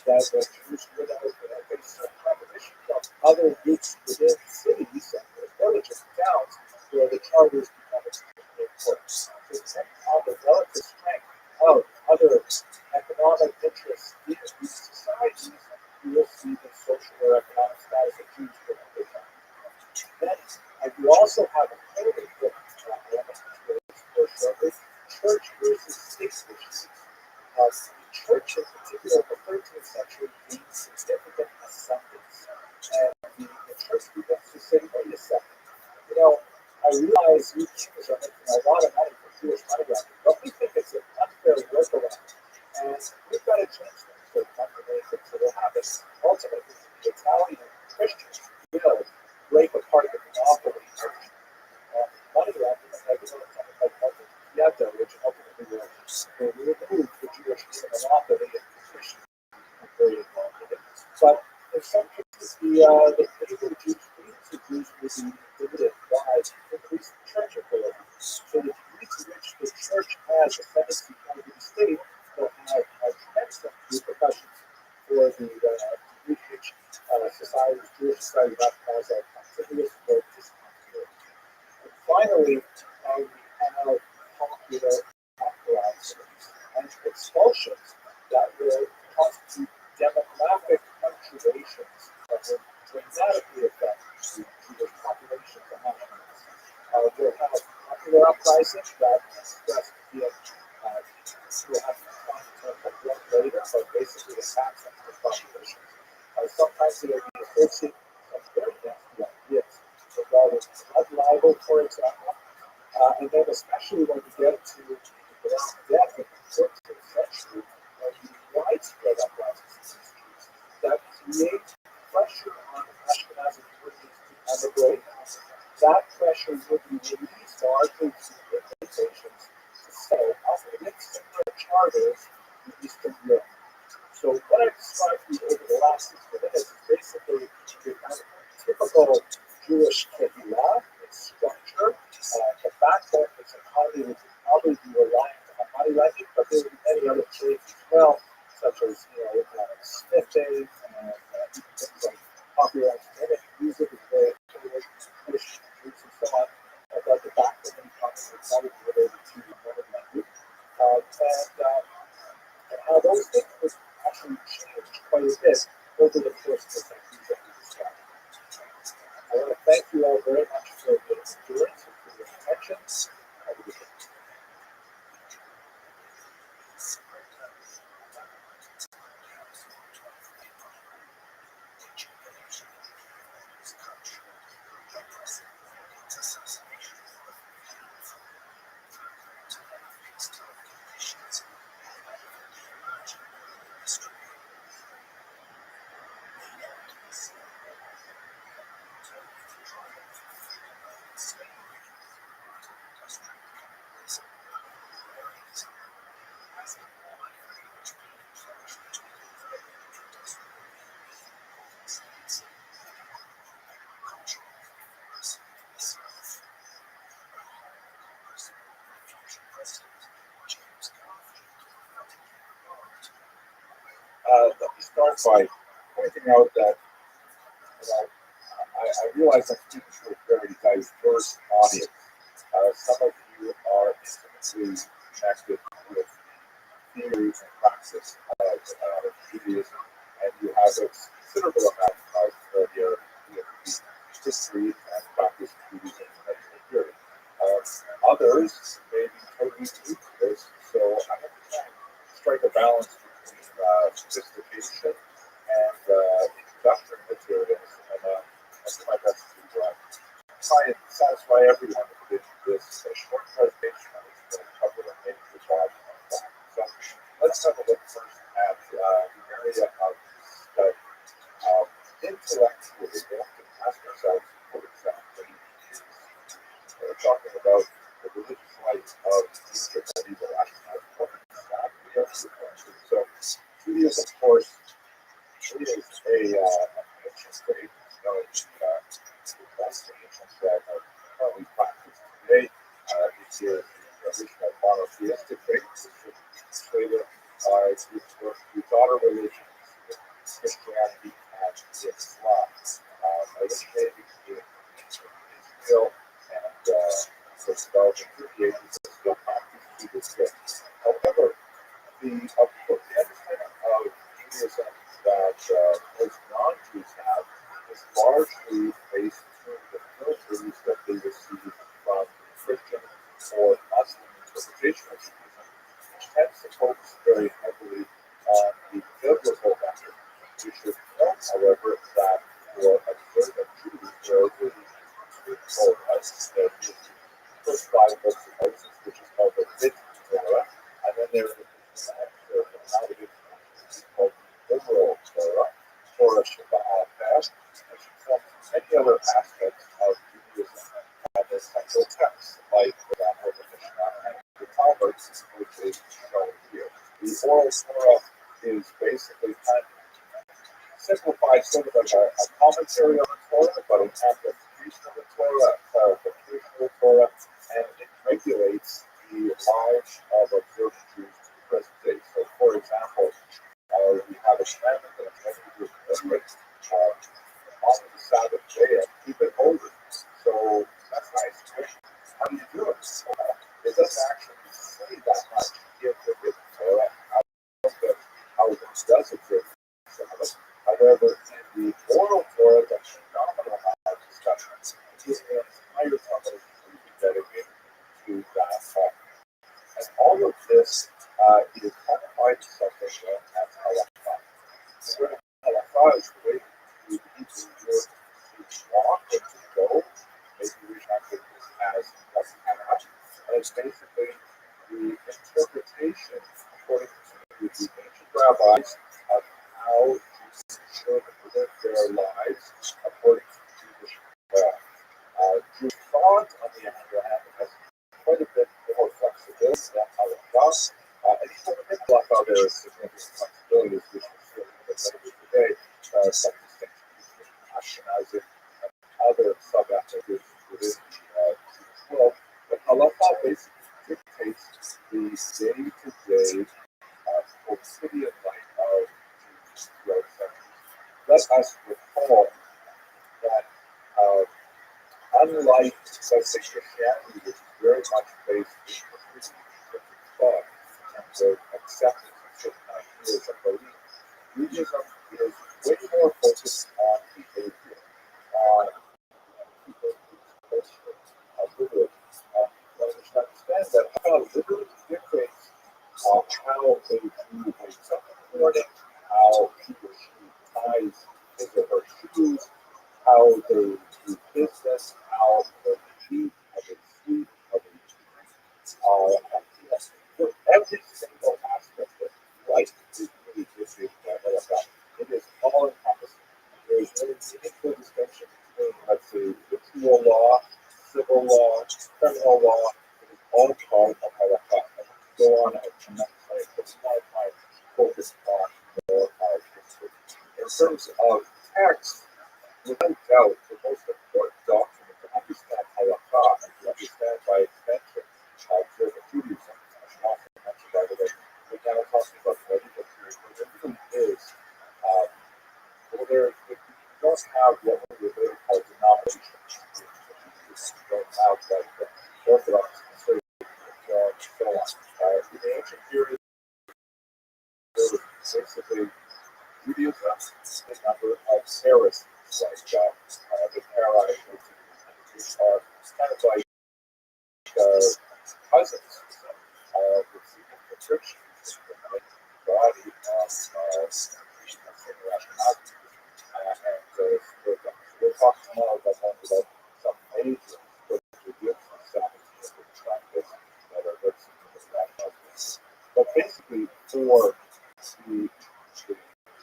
that the Jews would have faced some competition from other groups within cities and villages and towns where the charters become extremely important. So depending on the relative strength of other economic interests in these societies, you will see the social or economic status of Jews for the time. Then, you also have a very important element which we'll explore shortly: church versus state issues. The church, in particular, in the 13th century, gained significant ascendance, and the church begins to say, "Wait a second, I realize you Jews are making a lot of money from Jewish money grounding, but we think it's an unfair workaround, and we've got to change things to many things that will happen. Ultimately, the Italian Christians will break apart the monopoly of money grounding and make it something like Pieta, which ultimately will remove the Jewish monopoly and Christians are very involved in it. But in some cases, the favor Jews will be limited by increased church authority. So the degree to which the church has ascendancy over the state will have tremendous repercussions for the degree to which Jewish society recognize our continuous or discontinuity. And finally, we have popular uprisings and expulsions that will constitute demographic perturbations that will dramatically affect the Jewish population of nationalists. We'll have popular uprisings that express via, we'll have to find the term one later, but basically attacks on the population. Sometimes they will be associated with some very nasty ideas regarding blood libel, for example, and then especially when we get to the Grand Death in the 14th century, the widespread uprisings that create pressure on Ashkenazi Jews to emigrate. That pressure would be released largely through invitations to settle with similar charters in Eastern Europe. So what I've described to you over the last 6 minutes is basically the kind of typical Jewish kehillah, its structure. The backbone of its economy would probably be reliant on money lending. many other traits as well, such as sniffing and things like popular entertainment music is very British roots and so on. But the back of the concept is probably related to modern language. And how those things was actually changed quite a bit over the course of the centuries that we described. I want to thank you all very much for your endurance and for your attention. Have a good day. Let me start by pointing out that I realize I'm speaking to a very diverse audience. Some of you are intimately connected with theory and practice of Judaism, and you have a considerable amount of familiarity with the history and practice of Judaism in the medieval period. Others may be totally new to this, so I have to try and strike a balance between sophistication and introductory materials, and I'll do my best to try and satisfy everyone with this short presentation. I'm going to cover a major body of that. So let's have a look first at the area of study. Intellectually, we have to ask ourselves what exactly is. We're talking about the religious life of Eastern medieval Ashkenaz. What exactly are we referring to? So Judaism, of course, is an ancient faith. The best ancients that are currently practiced today. It is the original monotheistic faith, which is translated to the daughter religions, Christianity and Islam. Originating in Israel and was developed through the ages and still practiced to this day. However, the understanding of Judaism that most non-Jews have is largely based through the filters that they receive from Christian or Muslim interpretation of Judaism, which tends to focus very heavily on the biblical method. We should note, however, that for observant Jews, there are really two Torahs. There's the first five books of Moses, which is called the Written Torah, and then there's the called the Liberal Torah, Torah Shabbat, which informs many other aspects of Judaism and the central texts, like for example the Mishnah and the Talmud, which is shown here. The Oral Torah is basically kind of simplified, sort of like a commentary on the Torah, but an application of the Torah, a clarification of the Torah, and it regulates the lives of observant Jews to the present day. So, for example, we have a commandment that many Jews commemorate on the Sabbath day and keep it holy. So that's nice. How do you do it? It doesn't actually say that much in the written Torah. How one does observe Sabbath. However, in the oral Torah, the phenomenal amount of discussions is an entire topic dedicated to that topic. And all of this is codified in something known as halakha. The word halakha is related to the Hebrew word to walk or to go. Maybe we translate this as lakana. And it's basically the interpretation, according to the ancient rabbis, of how Jews should live their lives according to Jewish law. Jewish thought, on the other hand, has quite a bit more flexibility than halakha. And even within halakha, there is significant flexibility, which we'll see a little bit later today. Some distinctions between Ashkenazic and other sub-ethnic within the Jewish world. But halakha basically dictates the day-to-day say Christianity is very much based in thought in terms of acceptance of certain ideas and beliefs. Judaism is way more focused on behavior, on people who's literally. But we should understand that how literally dictates how a Jew wakes up in the morning, how he or she ties his or her shoes, how they do business, how they eat, how they sleep, how they every single aspect of life is really dictated by Halacha. It is all encompassing. There is no meaningful distinction between, let's say, ritual law, civil law, criminal law. It is all part of Halacha. And we can go on a tremendous way, but tonight I focus on more history. In terms of text, without doubt, the most important document to understand Halacha and to understand by extension observant Judaism. I should also mention, by the way, we're now talking about the medieval period, where there really is, we don't have what we would later call denominations. We don't have like the Orthodox, Conservative, and so on. In the ancient period, there was basically Judaism, a number of heresies, like the Karaites, which are kind of like cousins of the church, body of and we'll talk tomorrow about some major that are but basically for the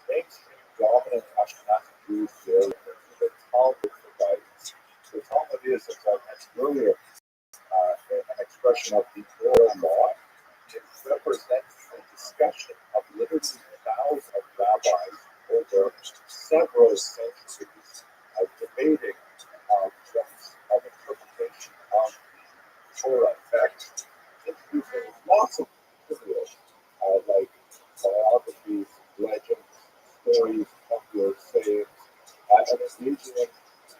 mainstream dominant Ashkenazi Jews there, the Talmud provides. The Talmud is, as I mentioned earlier, an expression of the oral law. It represents a discussion of literally thousands of rabbis over several centuries debating points of interpretation of the Torah text, introducing lots of materials like biographies, legends, stories, popular sayings, and engaging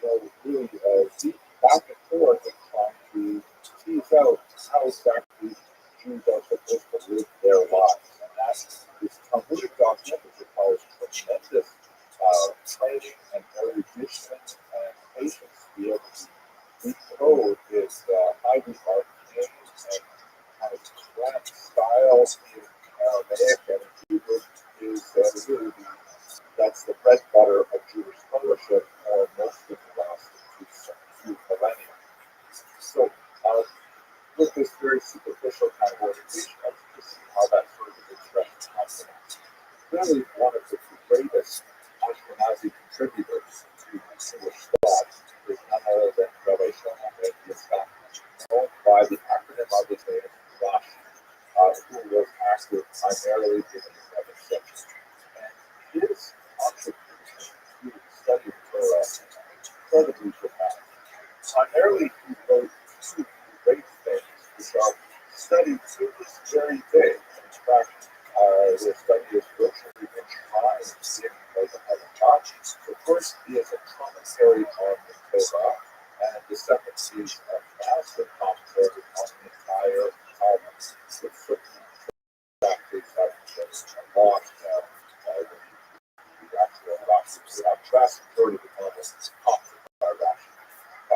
in really deep back and forth and trying to tease out how exactly Jews are supposed to live their lives. And that's this Talmudic document, which requires tremendous training and erudition and patience to be able to decode this highly arcane and kind of cramped style in Aramaic and Hebrew is really that's the bread and butter of Jewish scholarship for most of the last two millennia. So, with this very superficial kind of organization, let's just see how that sort of expression happens. Really, one of the greatest Ashkenazi contributors to Jewish thought is none other than Rabbi known by the acronym of his name, Rothschild, who was active primarily in the 11th century. And his contribution to the study of Torah is incredibly profound. Primarily, he wrote two great things which are studied to this very day. In fact, the study is virtually enshrined in the Halacha. The first is a commentary on the Torah, and the second is a massive commentary on the entire Talmud. It's certainly exactly lost the actual Rashi. So the vast majority of the Talmud is commented by Rashi.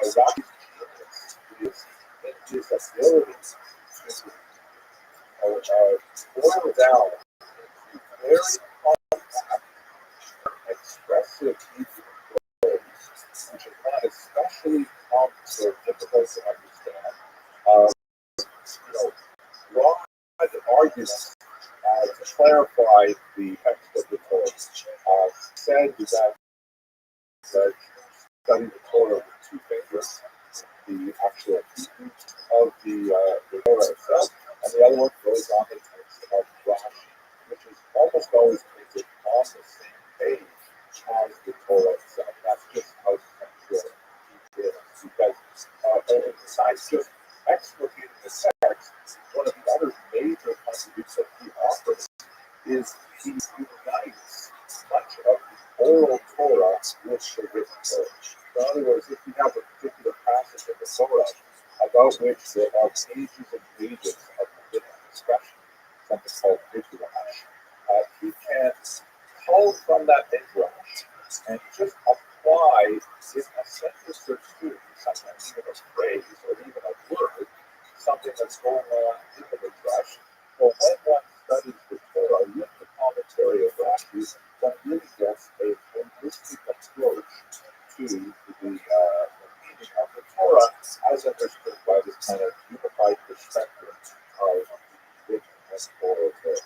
Rashi's genius is in his ability to boil down into very compact, expressive Hebrew words, which are not especially complex or difficult to understand. Broad arguments to clarify the text of the Torah. Said that study the Torah with two fingers, the actual Hebrew of the Torah itself, and the other one goes on the text of Rashi, which is almost always printed on the same page as the Torah itself. That's just how central he is, because besides just explicating the text, one of the other major contributions that he offers is he unites much of the oral Torah with the written Torah. In other words, if you have a particular passage in the Torah about which there are pages and pages of political discussion, something called midrash. He can pull from that midrash and just apply in a sentence or two, sometimes even a phrase or even a word, something that's going on in the midrash. So when one studies the Torah with the commentary of Rashi, one really gets a linguistic approach to the meaning of the Torah as understood by this kind of unified perspective of written and oral Torah.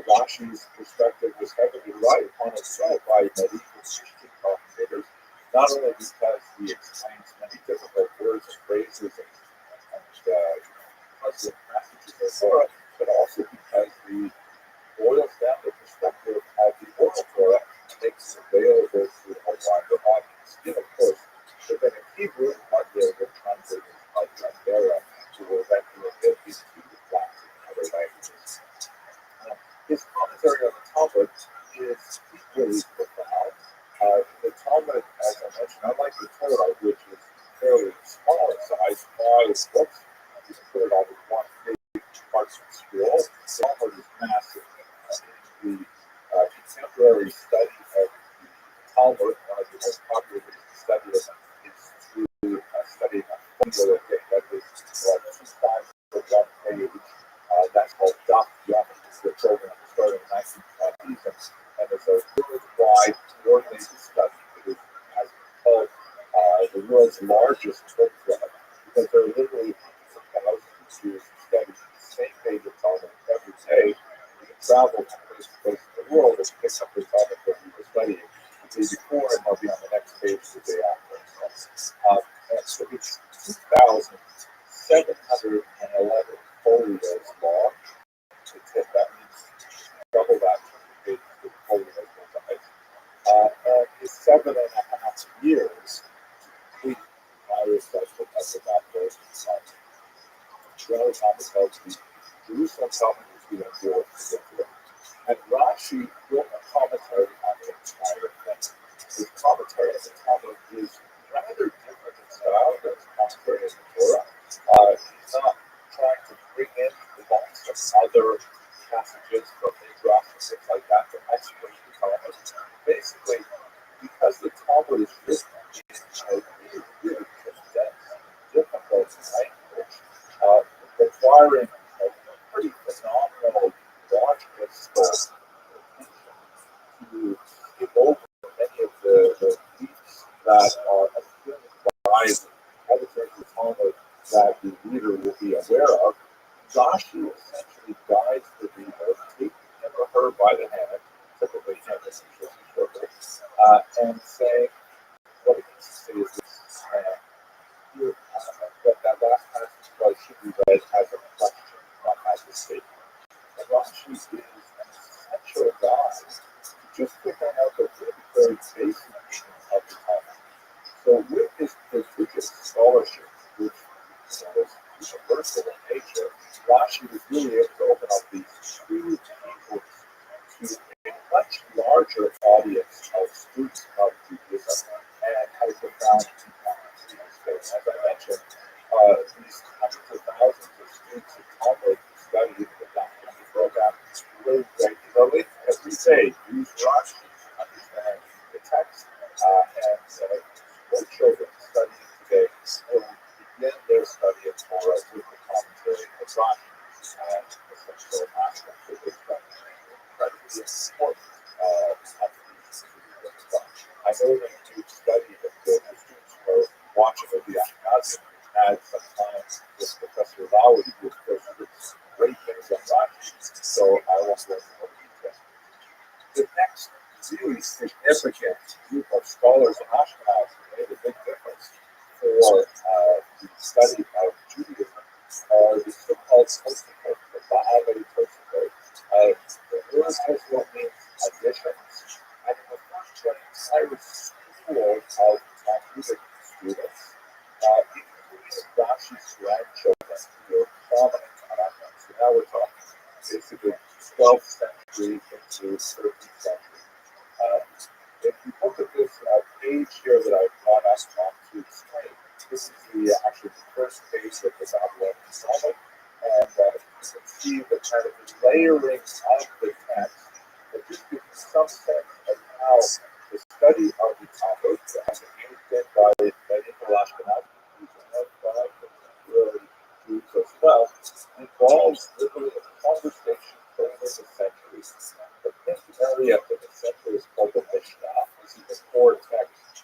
Rashi's perspective was heavily relied upon as well by medieval Christian commentators, not only because he explains many difficult words and phrases and puzzling passages of Torah, but also because he boils down the perspective of the oral Torah and makes it available to a wider audience. And of course, within a Hebrew, there were translators like Rabbi who were then doing it into the Latin and other languages. His commentary on the Talmud is equally profound. The Talmud, as I mentioned, unlike the Torah, which is fairly small in size, 5 books, you can put it all in one big parchment scroll. The Talmud is massive. The contemporary study of the Talmud, one of the most popular ways to study it, is through studying a formula that is 2 times per 1 page. That's called Daf Yomi. The program started in the 1920s, and it's a worldwide coordinated study. It is, as it's called, the world's largest book club, because there are literally hundreds of thousands of students who study the same page of Talmud every day. You can travel from place to place in the world and pick up the Talmud that you were studying the day before, and they'll be on the next page the day after. And so it's 2,711 folios long. That means double that pages to the folio size. And it's 7.5 years to complete my assessment of the baptism site. General Thomas held the Jerusalem Talmud was being absorbed into it. And Rashi wrote a commentary on the entire thing. His commentary on the Talmud is rather different in style than his commentary on the Torah. He's not trying to bring in the bunch of other passages from Midrash and things like that to explain the Talmud. Basically, because the Talmud is written in a really, really condensed, difficult language, requiring a pretty phenomenal logical skill to skip over many of the leaps that are assumed by the editors of the Talmud that the reader will be aware of. Rashi essentially guides the reader, taking him or her by the hand, typically him as and saying, what it needs to say is this, that last passage should be read as a question, not as a statement. And Rashi is an essential guide to just figure out the really very basic meaning of the Talmud. So with his religious scholarship, which was universal in nature, Rashi was really able to open up these two tables to a much larger audience of students of Judaism and had a profound impact in this space. As I mentioned, these hundreds of thousands of students in Talmud study the documentary program really regularly every day use Rashi to understand the text, and most children studying today will begin their study of Torah with the commentary of Rashi, and essential aspects of this study incredibly important. I know that you studied that the students were watching with the Ashkenazim had some time with Professor Lowy, who of course did great things on Rashi, so I won't go into more detail. The next really significant group of scholars in Ashkenaz who made a big difference for the study of Judaism are the so-called Tosafot, the Ba'alei Tosafot. The word Tosafot means additions, and in the first entire school of Talmudic students, including Rashi's grandchildren, who were prominent on Ashkenaz. So now we're talking basically 12th century into 13th century. If you look at this page here that I've brought us on to explain, this is actually the first page of the see the kind of layering of the text that just gives you some sense of how the study of the Talmud, as been by medieval Ashkenazi Jews and by contemporary Jews as well, involves literally a conversation over the centuries. The main area in the center is called the Mishnah. This is the core text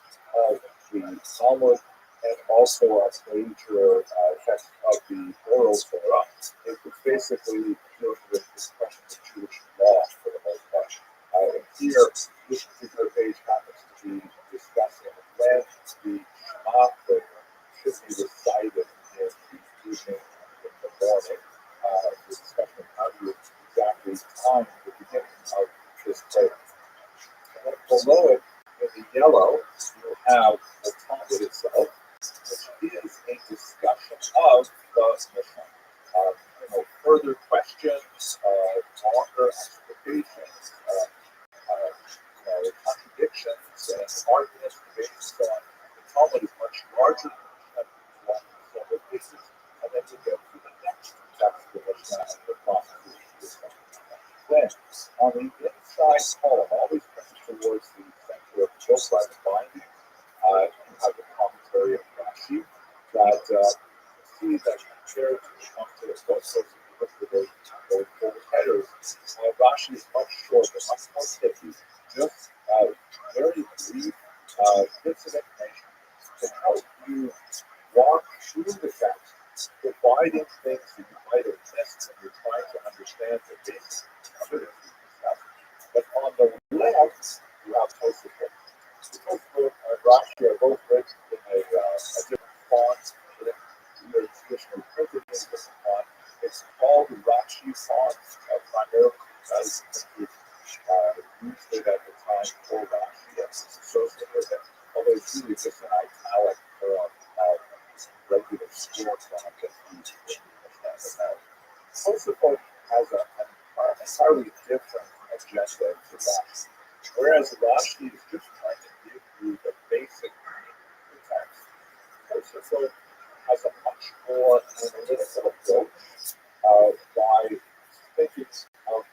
of the Talmud and also a major text of the oral Torah. It was basically dealing with this question of Jewish law for the most part. And here, this particular page happens to be discussing when the Shema should be recited in the evening and in the morning. The discussion of how to exactly time the beginning of this prayer. And then below it, in the yellow, you have the Talmud itself, which is a discussion of the Mishnah. Further questions, longer explications, contradictions, and arguments based on the Talmud is much larger than one several cases, and then we get to the next text of the Mishnah and the process. Then, on the inside column, always pointing towards the center of the book by the binding, you have the commentary of Rashi that see that compared to the commentary of both sources of those headers, Rashi is much shorter, much more pithy, just very brief bits of information to help you walk through the text, providing things that you might have missed when you're trying to understand the basics of it. But on the left, you have Tosafot. Tosafot and Rashi are both written in a different font, they're traditionally printed in a different font. It's called the Rashi font, primarily because it used it at the time for Rashi as it's associated with it, although it's really just an italic for regular score font that you understand about. Tosafot has an entirely different agenda to Rashi, whereas Rashi is just trying to give you the basic meaning of the text. Tosafot has a much more analytical approach by thinking of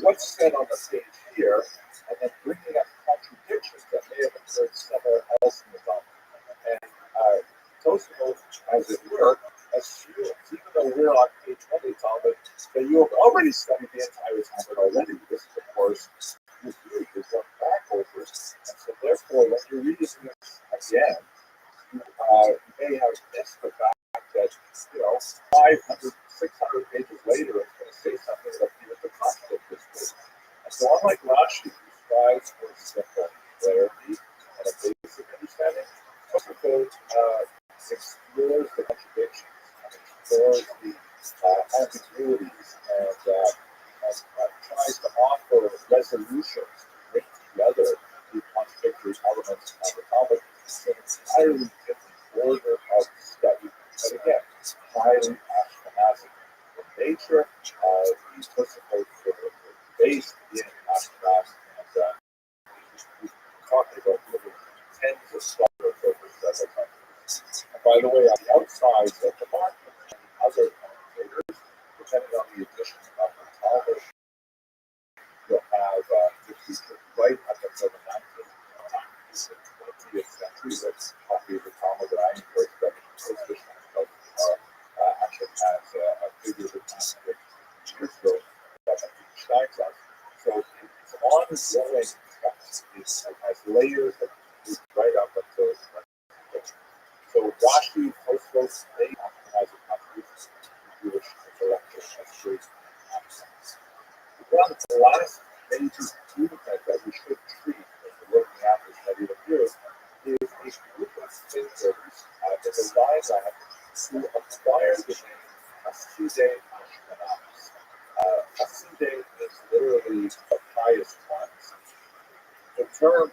what's said on the page here and then bringing up contradictions that may have occurred somewhere else in the document. And Tosafot, as it were, assumes, even though we're on page 1 of the Talmud, that you have already studied the entire Talmud already. This is, of course, this week is going back over. And so, therefore, when you're reading this again, you may have missed the fact that, 500, 600 pages later, it's going to say something that appears to contradict this book. And so, unlike Rashi, who strives for simple clarity and a basic understanding, Tosafot explores the contradictions and explores the ambiguities and tries to offer resolutions to bring together the contradictory elements of the Talmud. It's an entirely different order of study. But again, highly Ashkenazi in nature. The Tosafot were based in Ashkenaz, and we've talked about tens of scholars over several countries. And by the way, on the outside of the market, other commentators, depending on the edition of the Talmud, you'll have this right up until the 19th and 20th century. That's copy of the Talmud that I encourage that most editions of actually has a figure that contradicts years ago that Steins has. So it's an ongoing text. It has layers that move right up until the 20th. So Rashi, Tosafot, they has a contribution to Jewish intellectual history and accents. One of the last major movement that we should treat as we're looking at this medieval period is a group of thinkers in the Rhineland who acquired the name Hasidei Ashkenaz. Hasidei is literally the pious ones. The term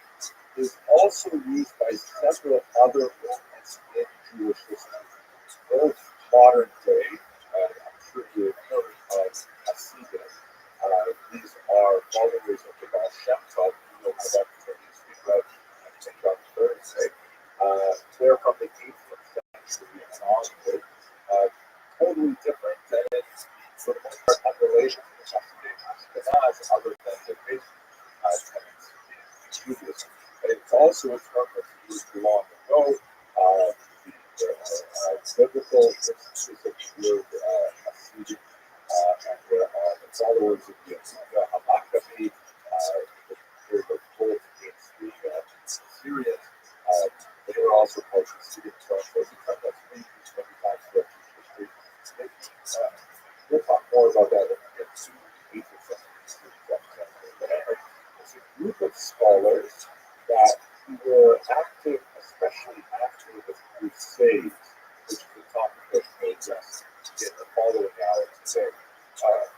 is also used by several other movements in Jewish history, both modern day, I'm sure you've heard of Hasidei. These are followers of the Baal Shem Tov, who will have opportunity to speak about, I think, on Thursday. They're from the 18th century and onward. Totally different, and it's for the most part unrelated also a term that's used long ago. The biblical instances of the word Hasidic, and the followers of the Hamakami, the revolt against the Syrians. They were also called Hasidic terms. Those are terms that's maybe 25 years history. We'll talk more about that when we get to 8th century. But anyway, it's a group of scholars that were active, especially after the Crusades, which is the topic that we address in the following hour today.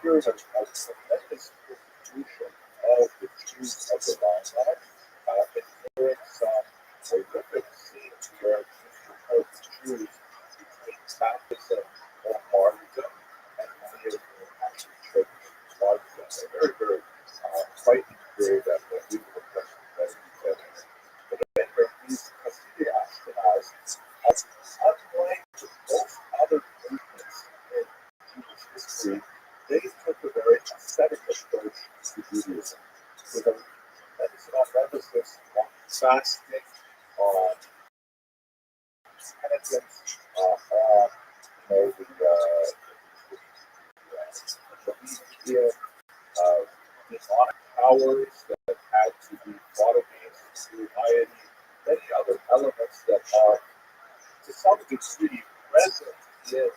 Here is a tremendous persecution of the Jews of the Rhineland, including some horrific scenes where the Jews between baptism or martyrdom, and many of them actually chose martyrdom. A very, very frightening period that we will address today. But anyway, these Hasidic Ashkenazis, unlike most other movements in Jewish history, they took a very ascetic approach to Judaism, with a tremendous emphasis on fasting, on penitence, on the demonic powers that had to be fought against through piety, many other elements that are to some degree present in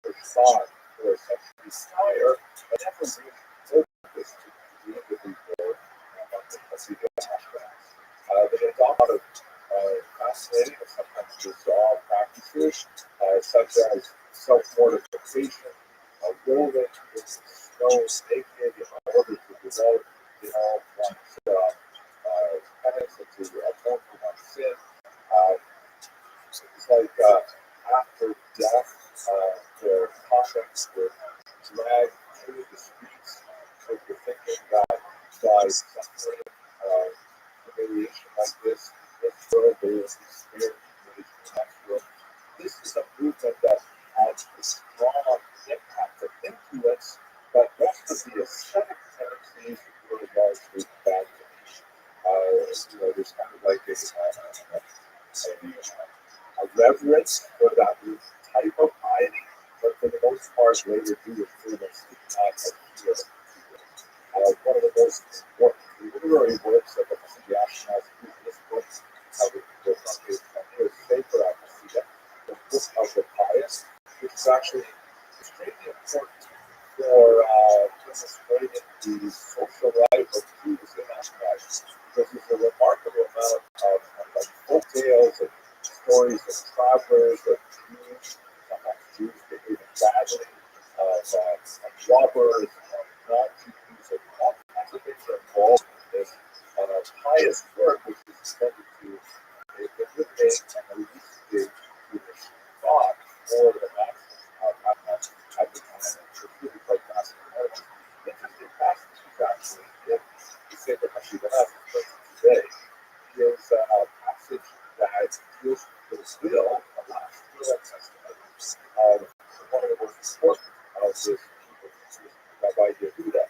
Jewish thought for centuries prior, but never really focused to the individual among the Hasidic Ashkenaz. They adopt a lot of fascinating and sometimes bizarre practices, such as self-mortification, rolling in the snow naked in order to develop, one's penance and to atone for one's sin. It's like after death, their coffins were dragged through the streets with the thinking that by suffering humiliation like this world, they will be spared humiliation in the next world. This is a movement that has a strong impact and influence, but most of the aesthetic tendencies were largely abandoned. There's kind of like a reverence for that type of piety, but for the most part, later Jewish movements did not adhere to it. One of the most important literary works of the Hasidic Ashkenaz is this book, which goes on page 20, is Sefer HaHasidah, the Book of the Pious, which is actually extremely important for demonstrating the social life of Jews in Ashkenaz, because there's a remarkable amount of folk tales and stories of travelers, of Jews, sometimes Jews behaving badly, of robbers, of non-Jews, and all kinds of things are involved in this pious work, which is intended to eliminate and elucidate Jewish thought for the masses at the time. It's really quite fascinating. Interesting passages, actually, in the Sefer HaShivanah today is a passage that deals with the will, the last will and testament of one of the most important of this people, Rabbi Yehuda,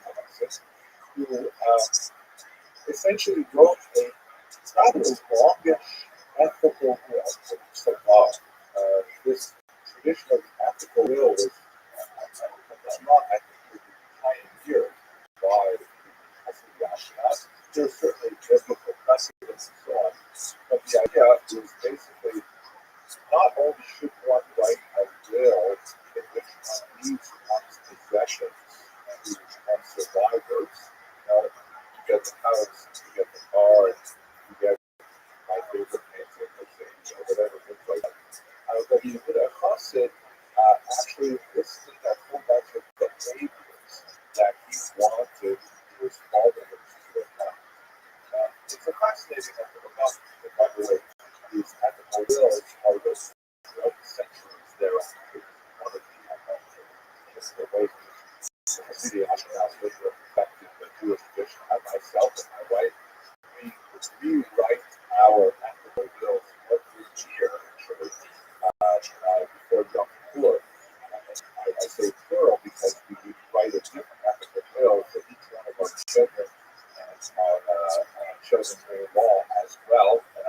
who essentially wrote a rather longish ethical will. This tradition of ethical will was not, I think, pioneered by the Ashkenaz. There's certainly biblical precedents and so on, but the idea is basically not only should one write a will in which one leaves one's possessions to one's survivors, you get the house, you get the car, you get my favorite painting, let's say, whatever, things like that. But the Chassid actually listed a whole bunch of behaviors that he wanted his followers to adopt. It's a fascinating ethical concept, by the way. These ethical wills are those throughout the centuries thereafter. One of the ways the Hasidic Ashkenaz later affected the Jewish tradition. I myself and my wife, we rewrite our ethical wills every year, actually, before Yom Kippur. I say plural because we write a different ethical will for each one of our children and our children in law as well. And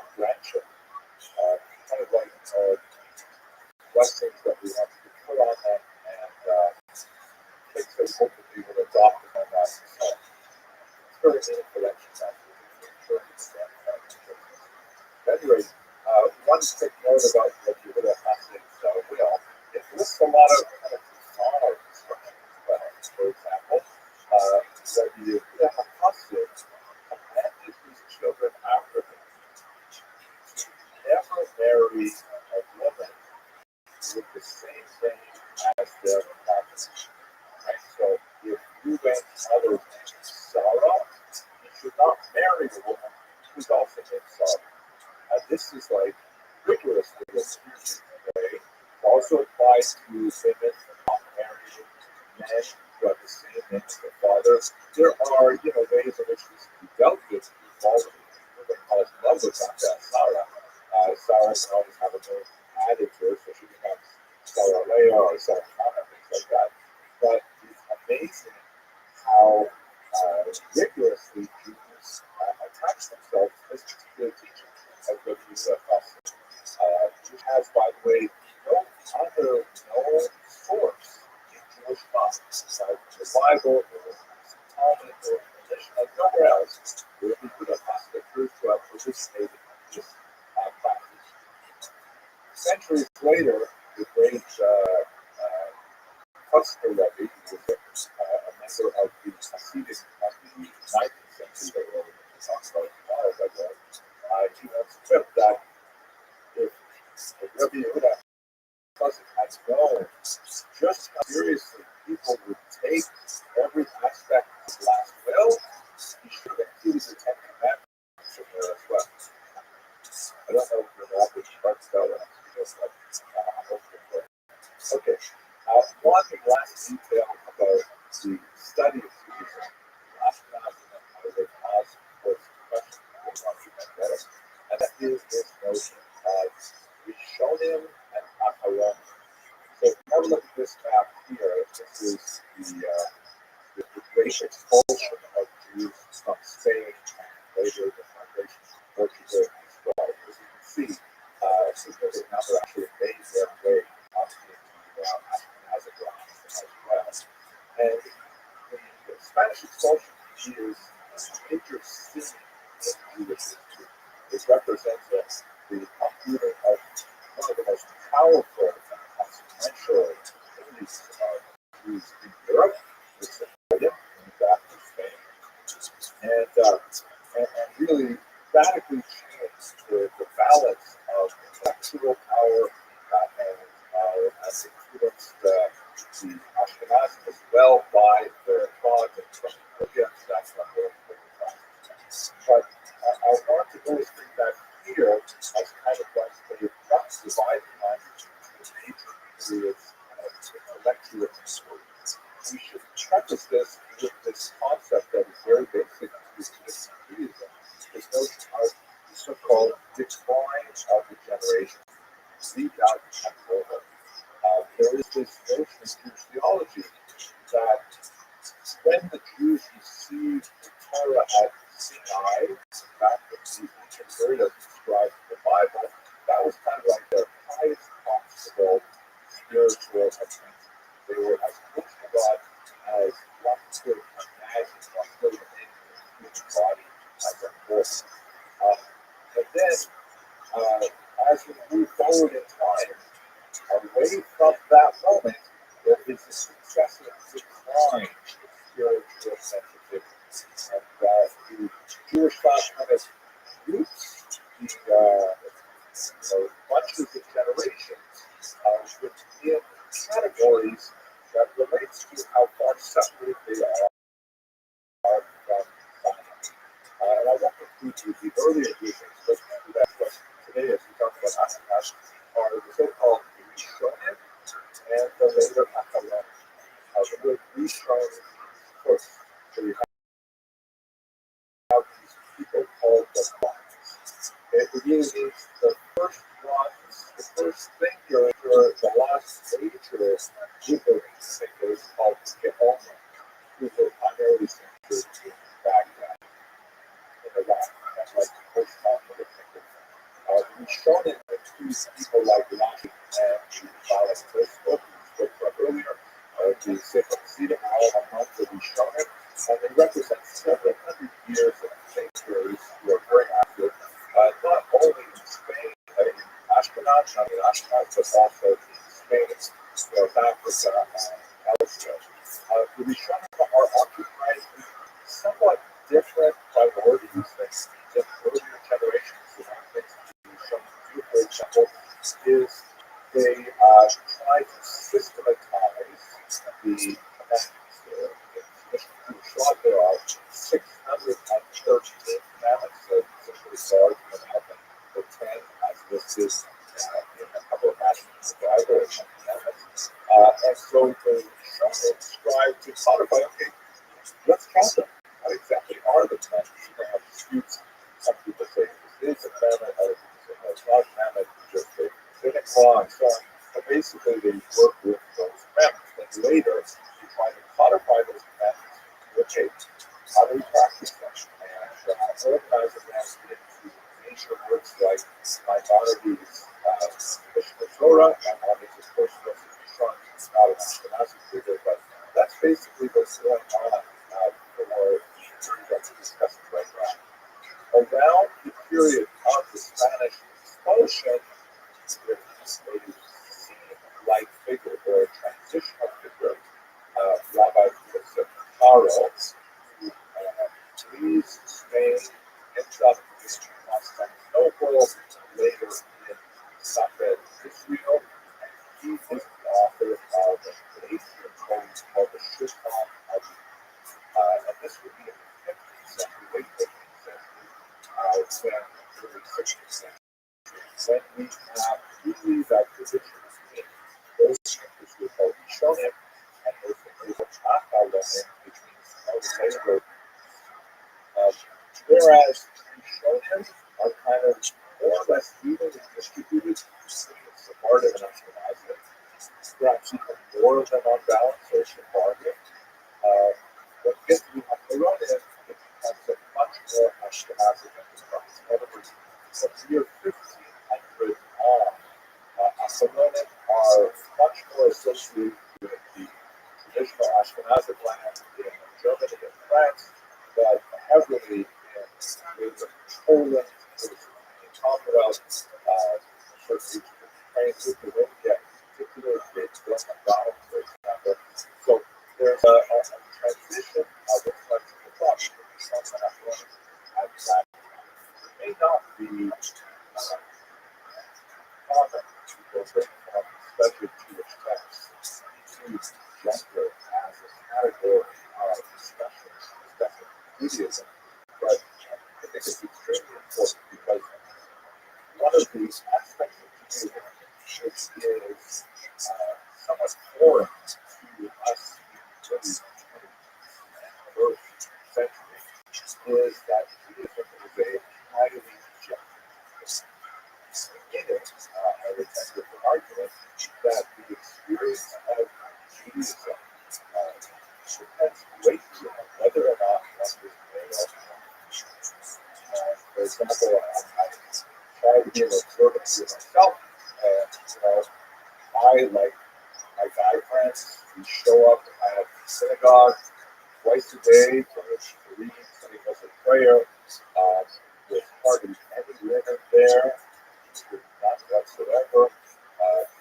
blessings that we want to put on them, and kids that hopefully will adopt them on that. So it's very meaningful exercise. Anyway, one quick note about what you would have happened will. It lists a lot of kind of facade construction as well. For example, that you would have happened commanded his children after him to never marry a woman with the same name as their father. Right? So if you went other than Sarah, you should not marry a woman who's also named Sarah. This is like rigorously exclusive. Okay? Also applies to women not married men who have the same name as their father. There are, ways in which this can be dealt with equality. We're going to call it love with Sarah. Sarah can always have a name added to her, so she becomes Sarah Leah or Sarah Hannah, things like that. But it's amazing how rigorously Jews attach themselves to this particular teaching of the Musa Fast, which has, by the way, no other known source in Jewish thought. The Bible, or the Talmud, or tradition, like nowhere else, where the Musa Fast appears to have participated in this practice. Centuries later, the great Rothschild, Rabbi, who was a member of the Hasidic of the 19th century, that we'll talk about tomorrow, but he once tripped that if Rabbi Yehuda had known just how seriously people would take every aspect of his last will, he should have included the Ten Commandments in there as well. I don't know if you're not with Rothschild, okay. One last detail about the study of Judaism. Last class, I was asked for some questions, and that is this notion of Rishonim and Acharonim. So if you have a look at this map here, this is the great expulsion of Jews from Spain and later the migration from Portugal as well. As you can see, a significant number actually made their way up into Ashkenazi grounds as well. And the Spanish expulsion is a major scene in Jewish history. It represents the uprooting of one of the most powerful and consequential communities of Jews in Europe, which is in back to Spain, and really radically changed the balance of intellectual power and has influenced the Ashkenazim as well by their thought and against that's not very important. But I want to illustrate that here as kind of like a rough dividing line between the major periods of intellectual history. We should preface this with this concept that is very basic to Judaism, this notion of the so-called decline of the generation, leave out and over. There is this notion in Jewish theology that when the Jews received the Torah at Sinai, back in the ancient period as described in the Bible, that was kind of like their highest possible spiritual attainment. They were as close to God as one could imagine, one could imagine the human body as a force. And then, as we move forward in time, away from that moment, there is a successive decline in spiritual sensitivity. And the Jewish thought kind of groups the bunches of generations within categories that relates to how far separated they are from science. And I won't include the earlier groupings, but to that question today, as we talk about Ashkenaz, are the so-called Rishonim and the later Acharonim. The word Rishonim, of course, so we have these people called the ones. It really means the first ones, the first thinker, or the last major group of thinkers called Geonim, who were primarily centered in Baghdad, in Iraq, and like the post-conflict thinkers. Rishonim includes people like Rabbi and to follow this book we spoke about earlier. The Sefer Chassidim, all the months will be shown it, and they represent several hundred years of thinkers who are very active, not only in Spain, in Ashkenaz, not in Ashkenaz, but also in Spain, North Africa, and elsewhere. The Rishonim are occupied with somewhat different priorities than earlier generations. One thing the Rishonim do, for example, is they try to systematize the commandments. There are 613 commandments that essentially start from the 10 as listed in a couple of passages of the Bible or commandments. And so the Rishonim strive to codify, okay, let's count them. What exactly are the commandments? You have disputes. Some people say this is a commandment, other people say no, it's not a commandment, it's just a rabbinic law and so on. But basically, they work with those commandments. Then later, you try to codify those commandments. Okay, how do we practice them? And organize them into major works like Maimonides' Mishnah Torah. Maimonides, of course, was not an Ashkenazi figure, but that's basically what's going on for the period that we're discussing right now. Around the period of the Spanish expulsion, there is a seed-like figure or a transitional figure, Rabbi who leaves Spain, ends up in Constantinople, later in Safed, Israel, and he is the author of an 8-year poem called the Shushan Abu. And this would be in the 15th century, late 15th century, when early 16th century. When we have really that position between those thinkers who are called Rishonim and those thinkers who are Achalonim, which means later. Whereas Rishonim are kind of more or less evenly distributed between Sephardim and Ashkenazi. Perhaps even more of them on balance are Sephardim. When we get to the Acharonim, it becomes a much more Ashkenazi enterprise. In other words, from the year 1500 on, Acharonim are much more associated with the traditional Ashkenazic land in Germany and France, but heavily in Poland, Commonwealth, certain regions of Ukraine, Lithuania, particularly Great Donald, for example. So there's a transition of intellectual thought from some Acharonim at that time. It may not be common to go from especially Jewish texts to gender as a category of discussion Judaism, but I think it's extremely important because one of these aspects of Judaism is somewhat foreign to us in the 21st century, is that Judaism is a highly gendered system. In it, I would tend to the argument that the experience of Judaism depends greatly on whether or not one is male or female. For example, I try to be an observant to myself, and I, like my guy friends, we show up at the synagogue twice a day to read 20 minutes of prayer. There's hardly any women there, not whatsoever.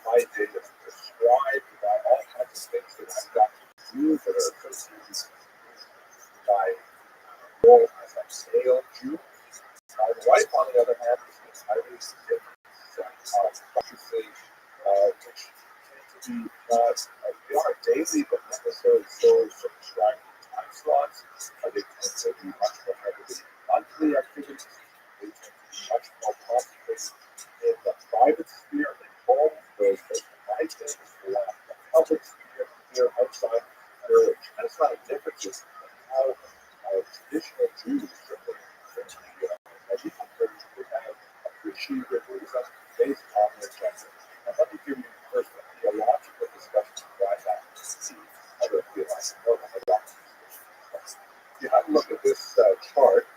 My day is prescribed by all kinds of things that I've got to do that are associated with my role as a male Jew. My wife, on the other hand, is highly different practicing, which tend to be not, they are daily, but not necessarily so circumscribed time slots. They tend to be much more heavily monthly activities. They tend to be much more concentrated in the private sphere at home, whereas the night things for the public sphere here outside. There are tremendous amount of differences in how traditional Jews as you can have appreciated reason based on their gender. And let me give you first a theological discussion of why that is the other theological. You have to look at this chart.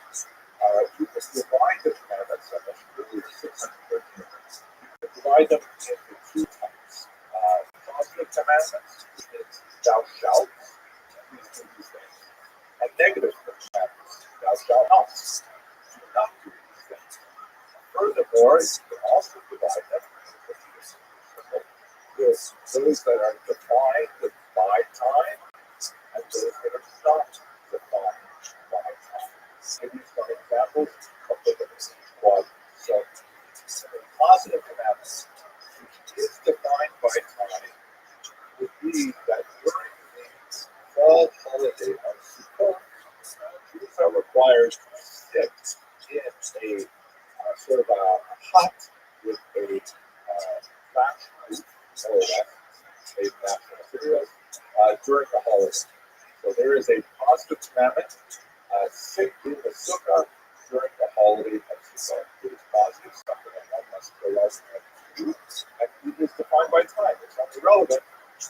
You can divide the commandments, I mentioned earlier, 613. You can divide them into two types. and negative commandments. Thou shalt not. Do not do these things. Furthermore, you can also divide them with those that are defined by time and those that are not defined by time. Give you some examples of the quad. So, positive commandments, which is defined by time, would be that during the fall holiday of Sukkot, Jews are required to sit in a sort of a hut with a thatch roof, more or less, made of natural materials, during the holiday. So there is a positive commandment, sit in the sukkah during the holiday of Sukkot. It is positive, something that one must realize and do, and it is defined by time. It's only relevant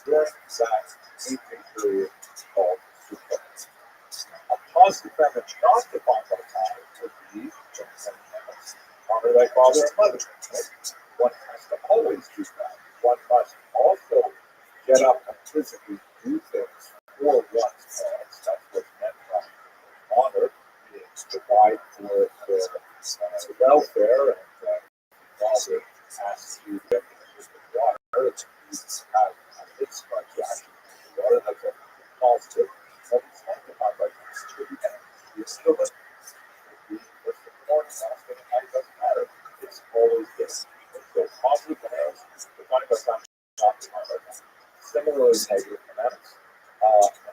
during that 8-day period called Sukkot. A positive commandment not defined by time would be honor thy father and mother. Right? One has to always do that. One must also get up and physically do things for one's parents. That's what's meant by honor, means provide for their welfare, and father asks you to get the water, you have a mitzvah to actually do the water. That's a positive, but it's not defined by time. You still have doesn't matter. It's always this. So positive commandments defined by time, not defined by time. Similarly, negative commandments. A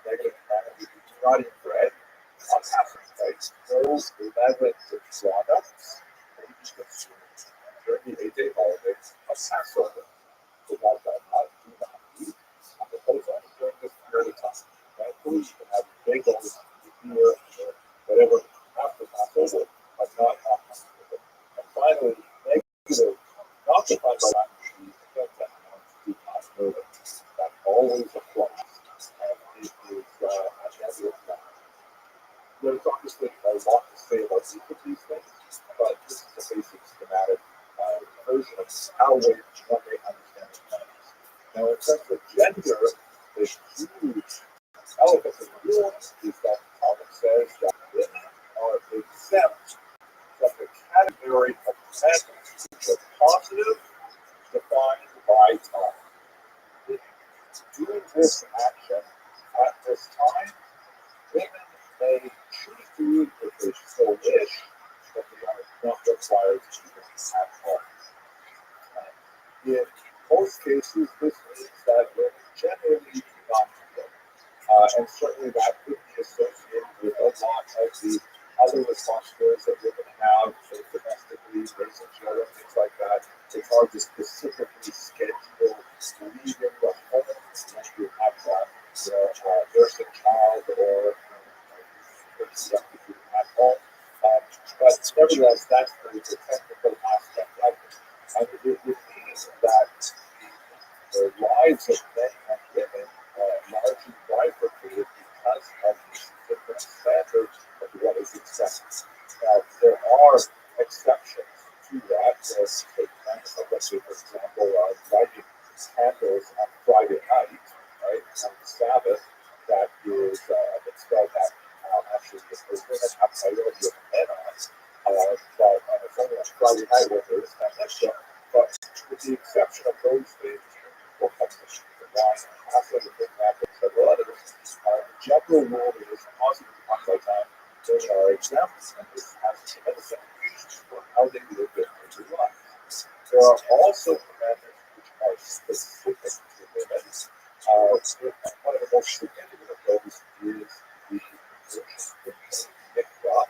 negative commandment would be do not eat bread on Passover, right? No leavened products may be consumed during the 8-day holiday of Passover. So that does not do not eat on the post during this period of time. Thankfully, you can have bagels, beer, or whatever after Passover, but not on Passover. And finally, negative, not defined by that machine, but that do not know it. That always applies. And it is a negative commandment. There's obviously a lot to say about each of these things, but this is the basic schematic version of how one may understand the commandments. Now, in terms of gender, the huge element of the rule is that Talmud says that women are exempt from the category of commandments which are positive, defined by time. Doing this action at this time, women may choose to do it if they so wish, but they are not required to do it at all. In most cases, this means that women generally do not do it. And certainly that could be associated with a lot of the other responsibilities that women have, domestically, raising children, things like that. It's hard to specifically schedule leaving the home when you have that, nursing child or at home. But nevertheless, that's the technical aspect of it. And it means that the lives of men and women largely bifurcated because of these different standards of what is accepted. Now, there are exceptions to that. Let's say, for example, lighting candles on Friday night, right, on the Sabbath, that is a mitzvah that actually the women have priority of men on. But it's only on Friday night where there is that mitzvah. But with the exception of those things, or competition, the wine, after the big map and several others, the general rule is positive one by time. Those are examples, and this has tremendous implications for how they live their daily lives. There are also commandments which are specific to women. One of the most significant of those is the mikvah,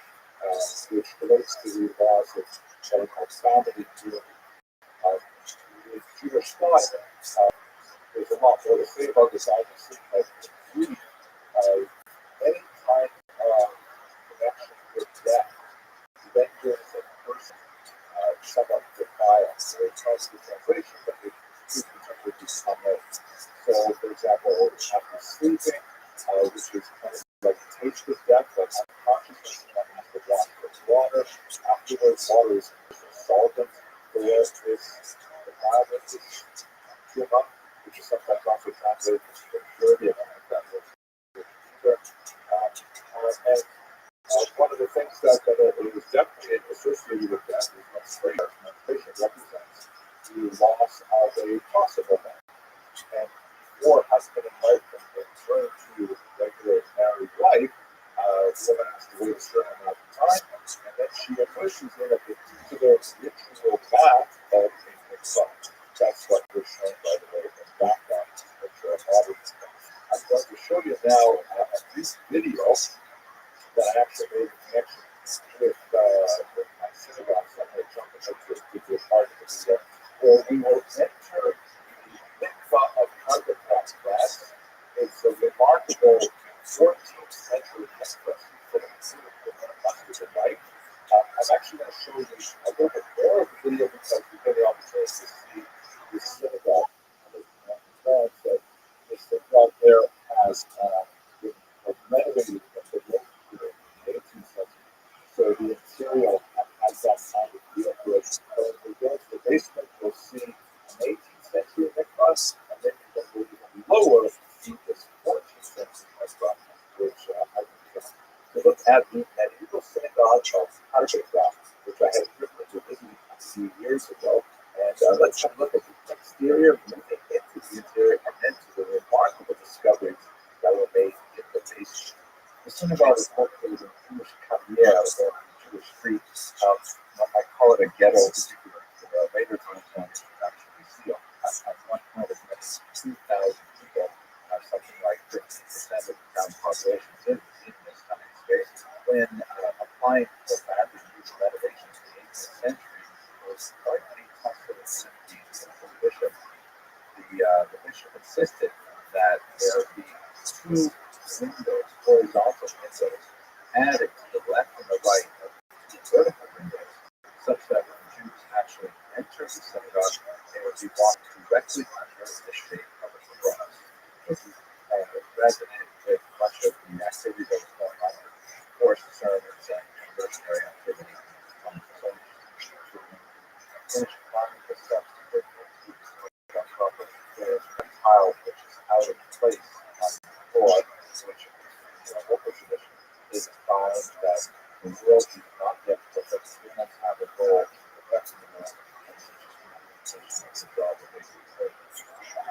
which relates to the laws of what are called family duty. In Jewish thought, there's a lot more to say about this. I just think that really, any kind of connection with death renders a person somewhat defiled. So it's not the translation, but it would become so, for example, after sleeping, which is kind of like a taste of death, but unconsciousness, one has to walk with water. Afterwards, water is a solvent. The rest is the violence is Yuma, which is sometimes also translated as purity, and that was One of the things that it was definitely associated with that is menstruation represents the loss of a possible man. And for husband and wife when they return to regular married life, the woman has to wait a certain amount of time, and then she pushes in a particular ritual bath of a mitzvah. That's what we're showing, by the way, in the background picture of all of this. I'm going to show you now a brief video that I actually made a connection with my synagogue. So I'm going to jump into this to be a part of the video where we will enter the mikvah of Carpetback class. It's a remarkable 14th century mikvah that must have been right. I'm actually going to show you a little bit more of the video because we get the opportunity to see the synagogue. The synagogue there has been renovated in the 18th century. So the interior has that kind of feel to it. So if we go to the basement, we'll see an 18th century mikvah, and then you go even lower, see this 14th century mikvah, which I think to look at the medieval synagogue of Carpetback, which I had the privilege of visiting a few years ago. And let's have a look at the exterior, moving into the interior, and then to the remarkable discoveries that were made in the basement. The synagogue is located in Jewish Carrier, or Jewish street. I call it a ghetto, particularly. Later times when it's actually sealed. At one point, as many as 2,000 people, something like 15% of the town population in this kind of space. When applying for badly used renovations in the 18th century, it was slightly tough for the bishop. The bishop insisted that there be two windows, horizontal windows, added to the left and the right of the vertical windows, such that when Jews actually enter the synagogue, they would be walked directly under the shade of the cross. This is resonated with much of the activity that was going on in forced sermons and conversionary activity. Finished climbing the steps to bring the there's a tile which is out of place on the floor, which local tradition is a sign that the world is not yet perfect. Humans have a goal of perfecting the world, and it's just a job that they do.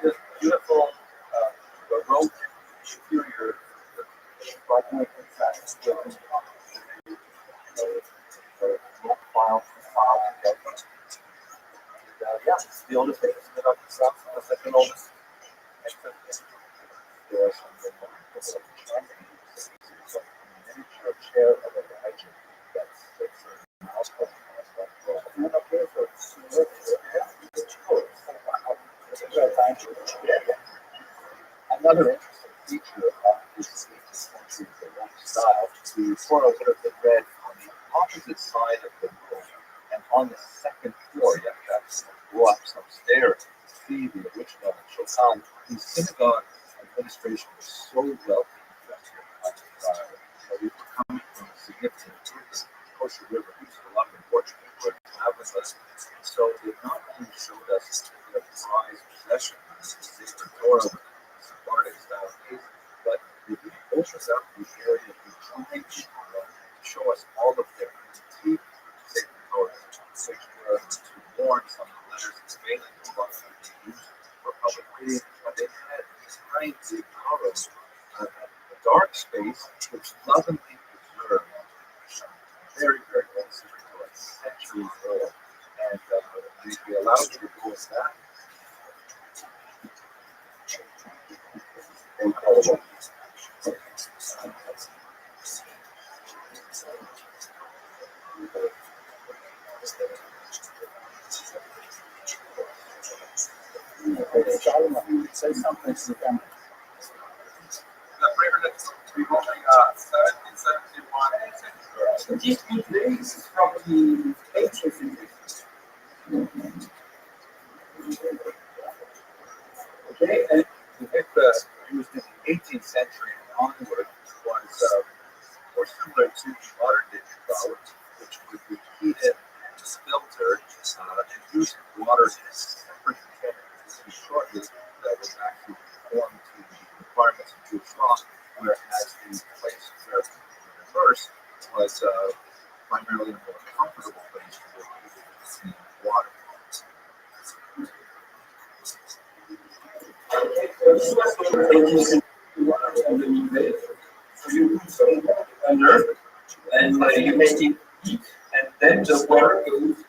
This beautiful Baroque interior, like my confession, file together. Yeah, it's the oldest thing in the itself, the second oldest. There are some miniature chair of a legend that sits in the house. Another interesting feature of this 18th century Baroque style, the floor would have been read on the opposite side of the room, and on the second floor, you have to go up some stairs to see the original Shokan. The synagogue administration was so wealthy that we were coming from a significant improvement. Of course, the river used a lot of Portuguese were traveling with us, and so they not only showed us their prized possession, the sacred Torah, Sephardic style case, but they really opened up the area behind the Torah to show us all of their antique sacred Torah, which were to warn some of the letters in Spain and books that they used for public reading, but they had behind the Torah a dark space which lovingly preserved very, very old sacred Torah, centuries old, and we allowed you to go in that. Incredible. Say something to them. The prayer that's revolving 1771. These days is probably 18th. Okay, and the mikveh used in the 18th century and onward was more similar to the modern day mikvah, which would be heated and filtered and used water in a separate container. Shortly, that was actually conformed to the requirements of Jewish law, whereas the place where was primarily a more comfortable place for clean water. And you make it heat, and then the water goes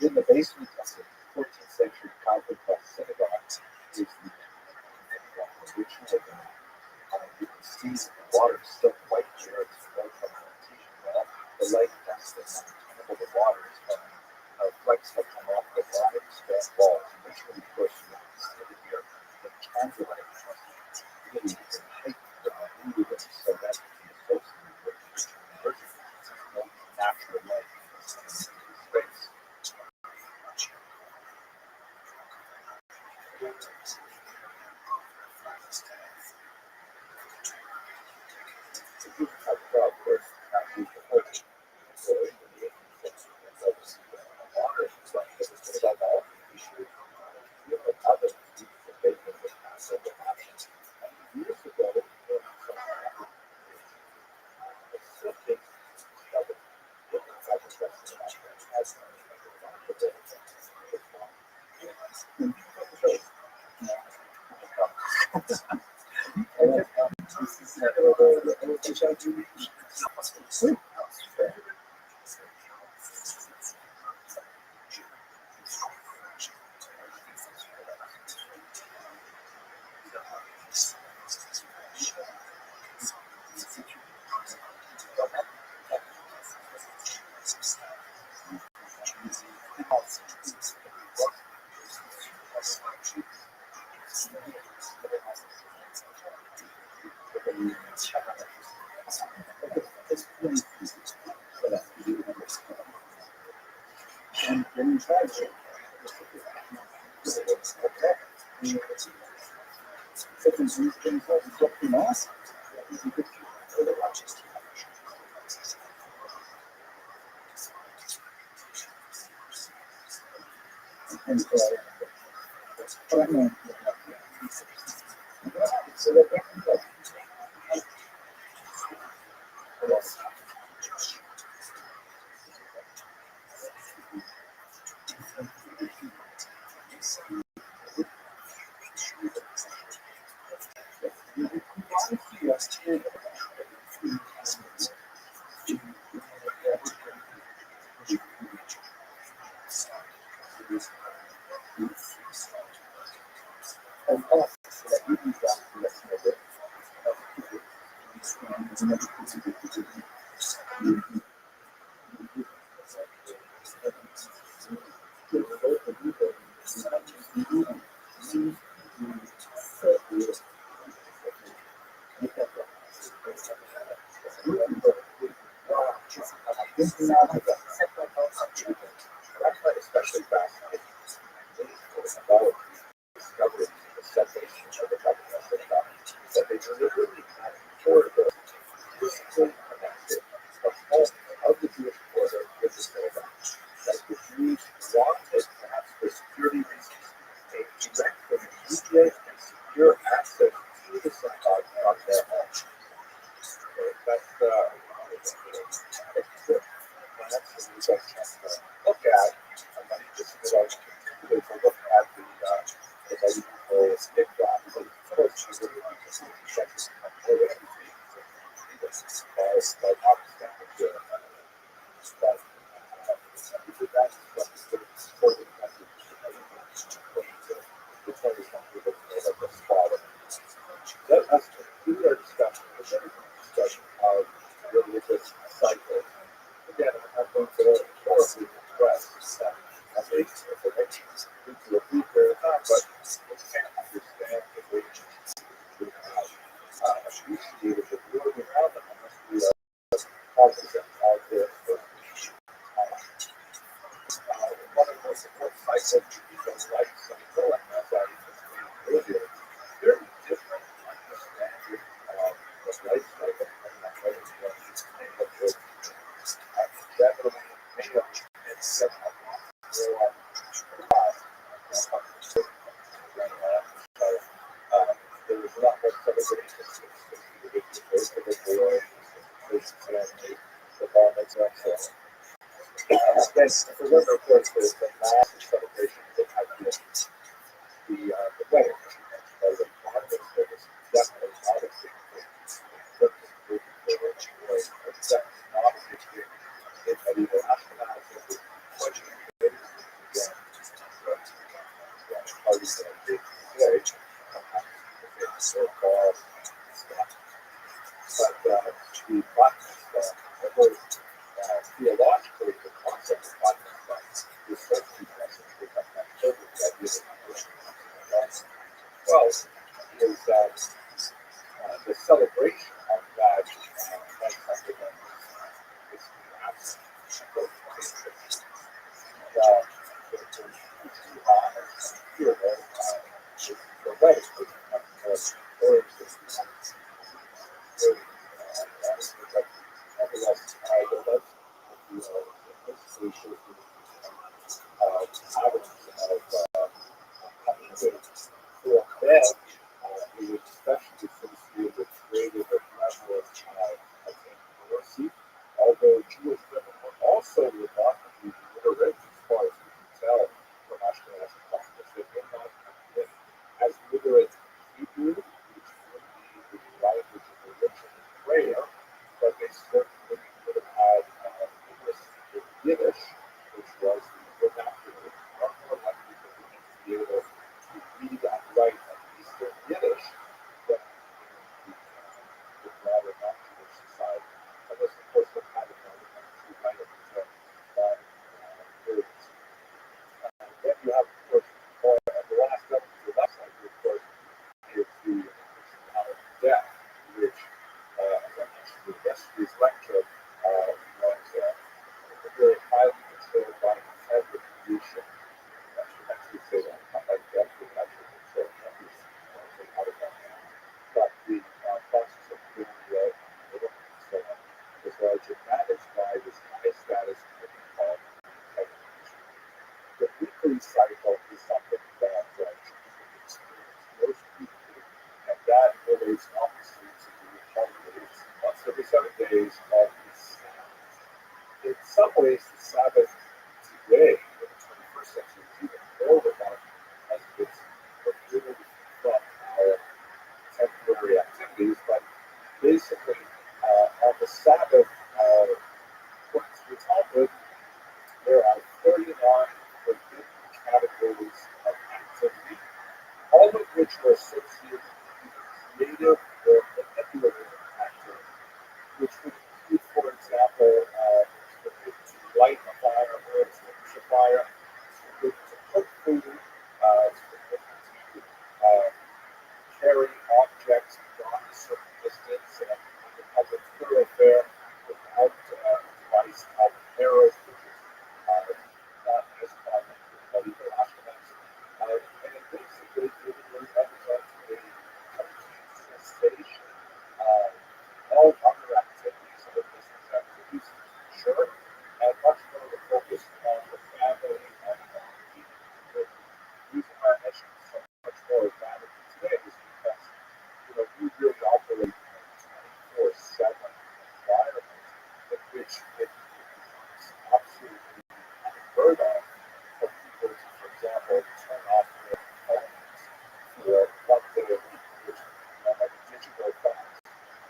In the basement of the 14th century Coptic synagogue is the original. You can see the water is still quite pure. It's flowing from an artesian well. The light dust and untenable the water is from flecks that come off the water stress walls, which really push here the candlelight really is heightened really so that it can be associated with no natural light in space. And then you try to especially back about discovering the separation of the government that they deliberately had for the physical connected of the Jewish border with the synagogue. That the Jews wanted, perhaps for security reasons, a direct and immediate and secure access to the synagogue from their home. So that's the look at, and then just particularly to look at the medieval stick graph. But of course, you really want to see the checks and but notwithstanding the that that's what the supporting country the 20th century was made of the spot. Let us continue our discussion of religious cycles. Again, I'm going to shortly express that I think it's a repeat very time, but we can't understand the religions we have appreciated the world we have unless we are cognizant of their one of the most important cycles is life cycle, and as I explained earlier, very different understanding of the life cycle and the way it definitely made up and set up there was a lot more celebration. the bar mitzvah. So, then for women, of course, the massive celebration that had been the wedding. The bar mitzvah was definitely not a big thing. It was definitely not a big thing. It had either Ashkenaz or much bigger than parties that I did today. So bar stuff. But the black stuff, the whole theologically, the concept of black stuff is so interesting because that shows the idea that well, is the celebration of that something that is absolutely the way for them, it was especially associated with creative level of mercy, although Jewish women were also remarkably literate as far as we can tell from Ashkenazi customs. They may not have been as literate in Hebrew, which would be the language of religion and prayer, but they certainly would have had English in Yiddish, which was the vernacular, more likely to be able to read and write at least in Yiddish than the broader non-Jewish society. And this, of course, would have had to write it words. Then you have, of course, the last element of the left side, of course, is the death, which, as I mentioned in yesterday's lecture, was very highly controlled by intelligent creation. I should actually say that, not by death, but actually controlled. But the process of doing so was largely managed by this high status committee called technology. The weekly cycle is something that experience most deeply, and that relates obviously to the holidays, once every 7 days of the Sabbath. In some ways, the Sabbath today, in the 21st century, is even more remarkable as it's removed from our temporary activities, but basically, on the Sabbath, according to the Talmud, there are 39 forbidden categories of activity, all of which are associated with either creative or manipulative activity, which would include, for example, to light a fire or extinguish a fire, to cook food, to carry objects beyond a certain distance and a public thoroughfare without device of arrows, which is not as common in medieval Ashkenaz. And it basically represents a complete cessation of all other activities, other business activities, sure, and much more of a focus on the family and on the reason why I mentioned so much more advantage today is because we really operate in a 24/7 environment in which it becomes absolutely unheard of for people to, for example, turn off their phones for 1 day a week, which like a digital fast.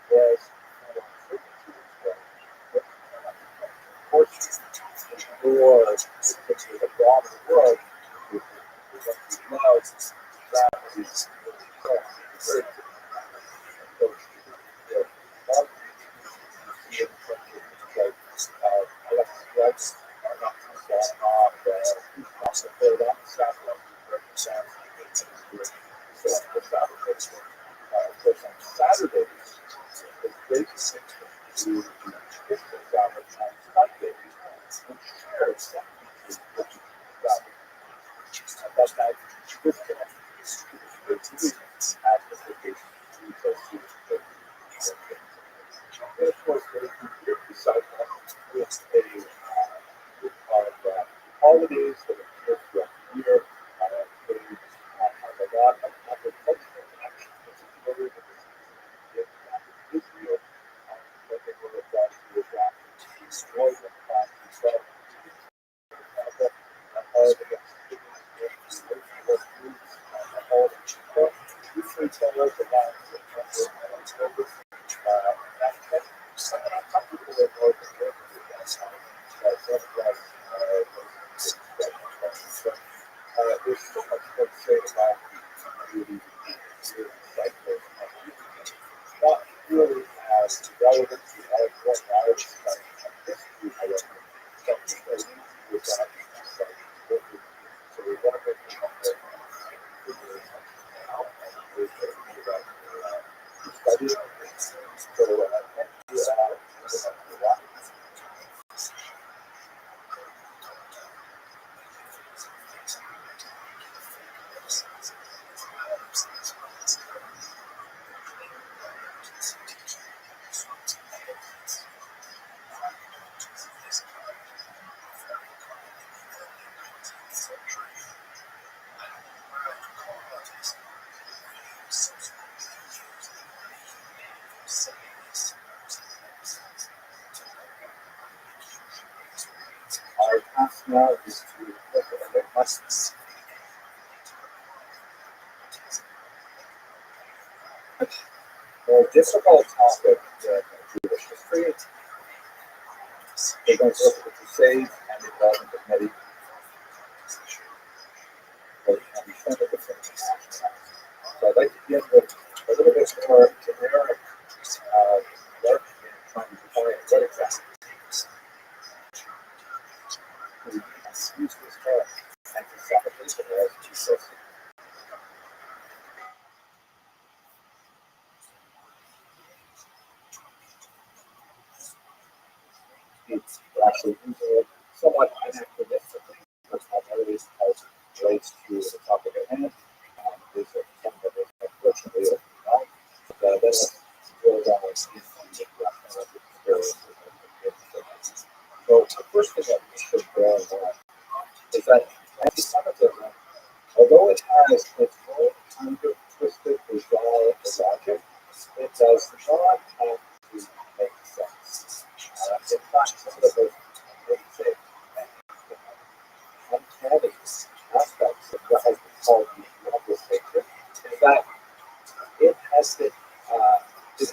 Whereas for certain tools, well, of course, ignore the broader world with love, that is very approach to the field. See in terms of things like electric lights are not falling off, who's not to hold on to satellite, so the satellite, of course, on Saturdays, the greatest thing to do is the Sabbath on Sundays, which shares some features with the Sabbath. But that disconnect is really amplification associated with and of course, there's the cycle with a group of holidays that appear throughout the year. They have a lot of agricultural connections, particularly with the season in Israel, when they were brought to Israel destroy them by himself. All the usually tell us about some people that know the there's so much more to say about really not really as relevant to our what knowledge about history, however, something that we would not be so we want to make sure that study. So our task now is to look at the lessons. The difficult topic in Jewish history, we're going to look at the Crusades and the development of medieval and the trend of the French. So I'd like to begin with a little bit more generic work in trying to define what exactly we use this term anti-Semitism as Jesus. It's actually using it somewhat anachronistically because primarily as it relates to the topic at hand. Is something that is unfortunately overcome. But then let's drill down into the experiences. So the first thing that we should bear in mind is that anti-Semitism, although it has its own kind of twisted, bizarre logic, it does not have to make sense. In fact, some of the most basic uncanny aspects of what has been called the Novelist nature is that it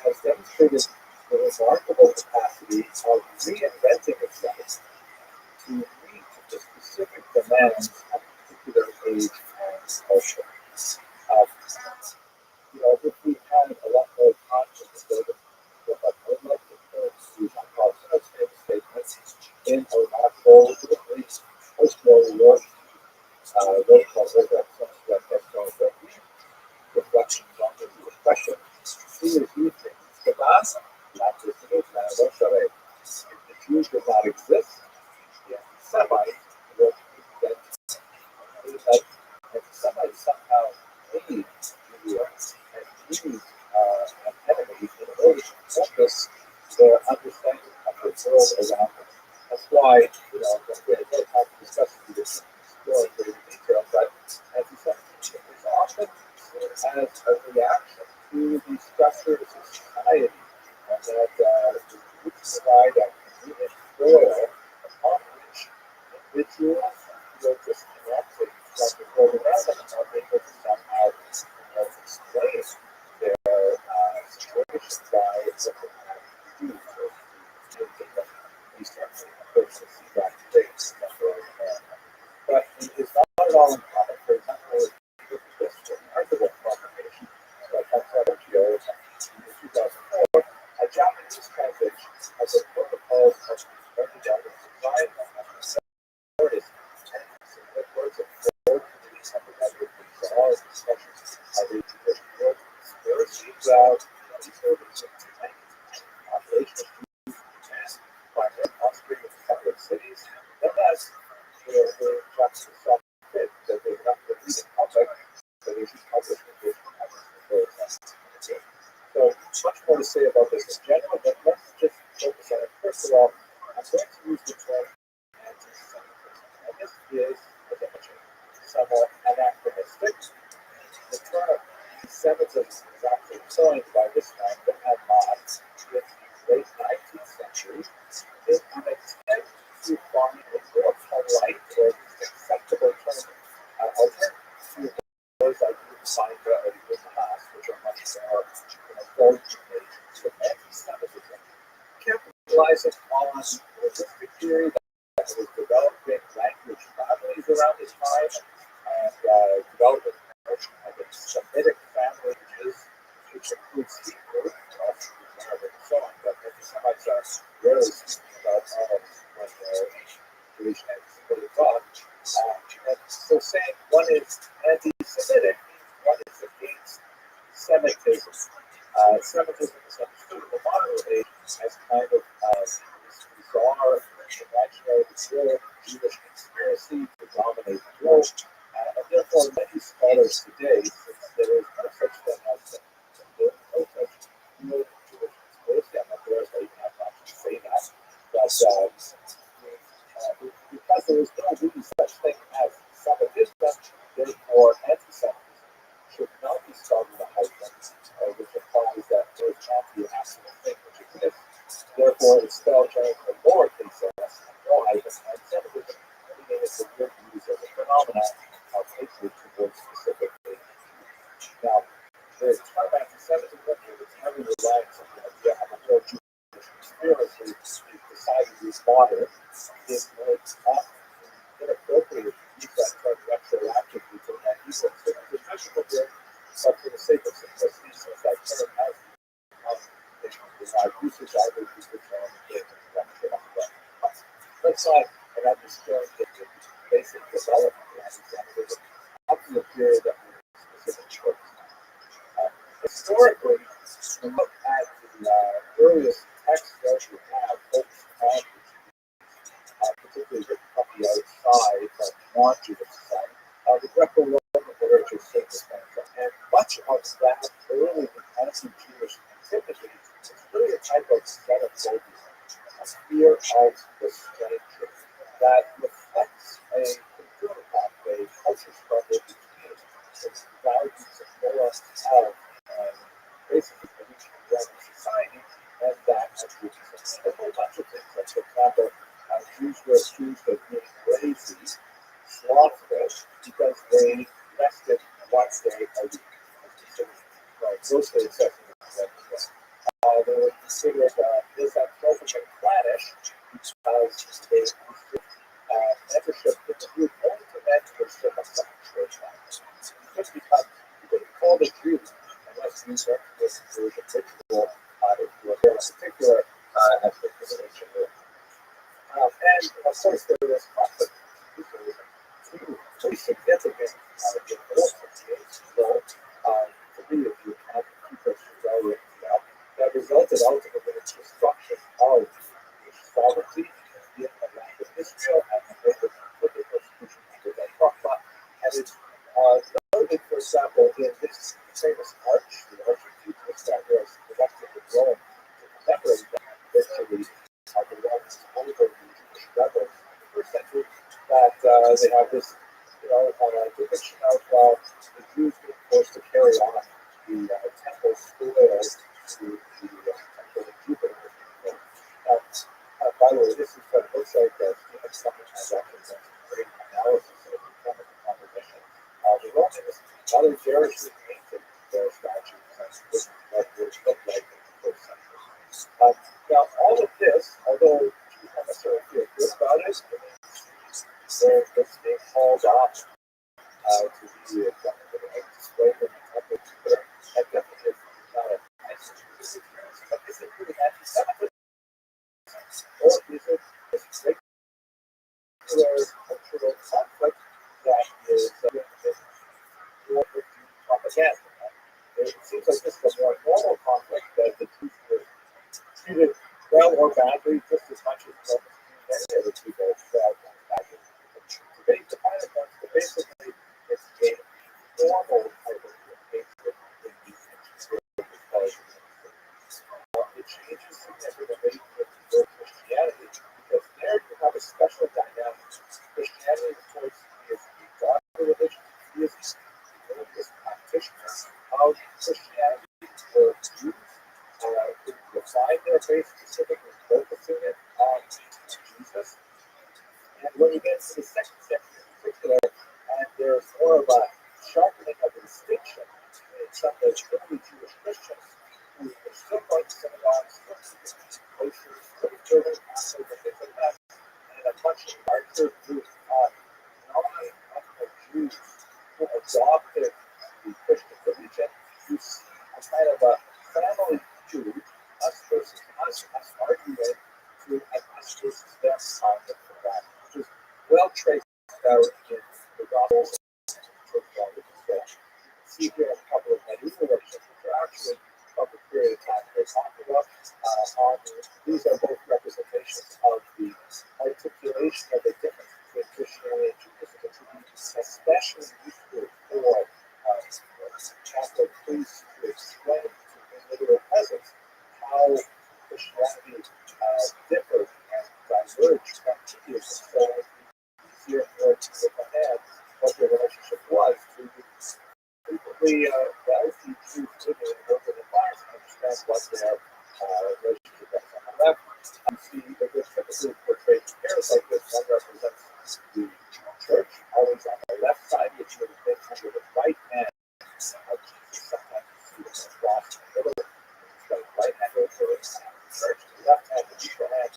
has demonstrated the remarkable capacity of reinventing itself to meet the specific demands of a particular age and culture. Uh, if we had a lot more time to discuss what I would like to use on Rothschild's famous statements in a remarkable, post-World War, Rothschild reflections on the question, who is using the Gaza? Not just the Rothschild. If the Jews did not exist, the Semites would that anti-Semites somehow need the U.S. and need an enemy in order to focus their understanding of the world around them. That's why, we had no time to discuss this in detail, but anti-Semitism is often as a reaction to the structures of society and that we provide a convenient foil upon which individuals feel disconnected from the world around them and are able to somehow explain their situation by looking at Jews or these types of persons in the United States. But it is not at all uncommon, for example, this remarkable proclamation by Rothschild in 2004, a Japanese translation of the protocols of Rothschild society authorities and the words of four committees of the Network for all discussions of the Jewish world conspiracy about the service of operation of Jews and primary offspring of separate cities. Then as the Japanese saw fit that they were not the leading public, so they should publish the so much more to say about this in general, but let's just focus on it. First of all, I'm going to use the term anti-Semitism. And this is, as I mentioned, somewhat anachronistic. The term anti-Semitism is actually coined by this man, in the late 19th century in an attempt to find a more polite or acceptable term alternative to those I do find in the past, which are much more fortunately to anti-Semitism, capitalizing on the linguistic theory that was developing language families around this time and developing the notion of a Semitic family, which includes Hebrew, also Arabic, and so on. But anti-Semites are rarely speaking about Arabs when they're Jewish anti-Semitic thought. And so saying one is anti-Semitic means one is against Semitism. Semitism is understood in the modern age as kind of this bizarre, imaginary, pure Jewish conspiracy to dominate the world. And therefore, many scholars today, since there is no such thing as no such real Jewish conspiracy, I'm not sure if I even have to actually say that, but because there is no really such thing as Semitism, therefore anti-Semitism should not be spelled with a hyphen, which implies that there is not the actual thing which exists. Therefore, it's spelled with a lowercase s, no hyphen, and Semitism, meaning it's a good use of a phenomenon of hatred towards specifically. Now, the term anti-Semitism is heavily reliant on the idea of a real Jewish conspiracy decidedly modern. It was often inappropriate to use that term retroactively to an equal international group, but for the sake of simplicity, since that term has become usage, I would use the term intellectual. Let's say an understand the basic development of anti-Semitism up to the period that we're specifically historically, when we look at the earliest texts that we have focused on particularly from the outside, but non-Jewish side, the Greco-Roman literature certainly comes from. And much of that early anti-Jewish activity is really a type of xenophobia, a fear of the stranger that reflects a cultural pathway, culture struggle between the values of moral health and basically the Roman society and that of Judaism. A whole bunch of things, like for example, Jews were accused of being lazy, slothful, because they rested one day a week. Grossly excessive. They were considered misanthropic and clannish because they membership in the group only to men who were still on some church lives. Just because you couldn't call the Jews unless you went to this version ritual into a very particular ethnic religion. And of course, there was conflict. Pretty significant to be if you have people well written down that resulted ultimately in the destruction of sovereignty in the land of Israel and the later political persecution under that Rothschild. And it's noted, for example, in this famous arch, the Arch of Jesus, that was erected in Rome to commemorate that victory of the Romans over the Jewish rebels in the first century, that they have this, depiction of the Jews being forced to carry on the temple spoils to the temple of Jupiter. By the way, this is what it looks like as something has actually done great analysis of the chemical composition. The Romans, rather garishly painted their statues, and this is what it looked like in the first century. Now, all of this, although Jews don't necessarily feel good about it, they're just being hauled off to be displayed in the temple of Jupiter. That definitely is not a nice experience, but is it really anti-Semitism? Or is it this regular cultural conflict that is more propaganda? It seems like this is a more normal conflict that the Jews were treated well or badly just as much as any other people back in the debate. The final point is basically it's a normal type of hatred in these instances. It changes significantly with Christianity because there you have a special dynamic. Christianity, of course, is the God religion. He is the religious practitioner of Christianity were Jews who defined their faith specifically focusing much larger group of non-ethnic Jews who adopted the Christian religion. You see a kind of a family feud, us versus us argument to an us versus them conflict for that, which is well traced out in the Gospels and church language as well. See here a couple of medieval versions, which are actually of the period of time they're talking about. These are both representations of the articulation of the difference between Christianity and Judaism, which would be especially useful for Catholic priests to explain to illiterate peasants how Christianity differed and diverged from Judaism, so it would be easier for it to understand what their relationship was to frequently wealthy Jews living in urban environments, understand what their relationship was. On the left, you see that they're typically portrayed in pairs like this. One represents the church, always on the left side, which would have been under the right hand of Jesus. Sometimes you see the cross in the middle, it's got the right hand over the church, the left hand, the equal hand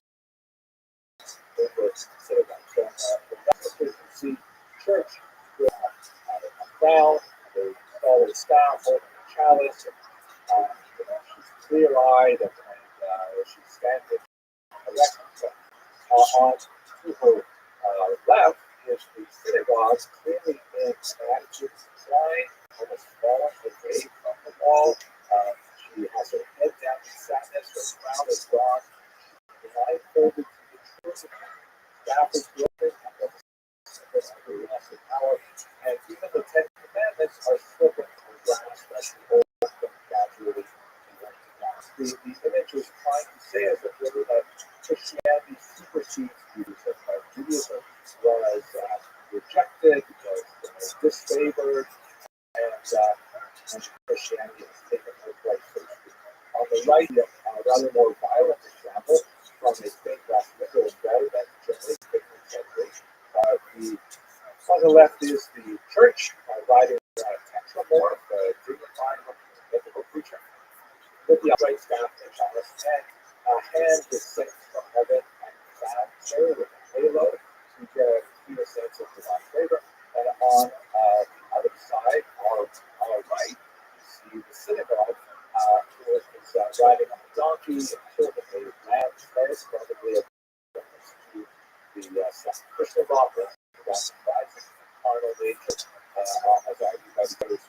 over the synagogue. So the left picture, you see church with a crown, a solid staff, holding a chalice, and she's clear-eyed, and she's standing erect. On to her left is the synagogue, clearly in an attitude of decline, almost fallen away from the wall. She has her head down in sadness, her crown is gone, the eye folded to the truth, staff is broken, and the loss of power, and even the Ten Commandments are slipping from grasp as we hold them gradually. The image is trying to say is that really that Christianity supersedes Judaism. Judaism was rejected, was disfavored, and Christianity has taken her place. On the right, a rather more violent example from a stained glass window in Rabbi, Germany, 15th century. On the left is the church riding a tetramorph, a dignified mythical creature, with the upright staff and chalice, and a hand descends from heaven and crowns her with a halo to get a clear sense of divine favor. And on the other side, our right, you see the synagogue, who is riding on a donkey and children with lambs, probably a reference to the sacrificial offering, the sacrificing carnal nature, as argued by those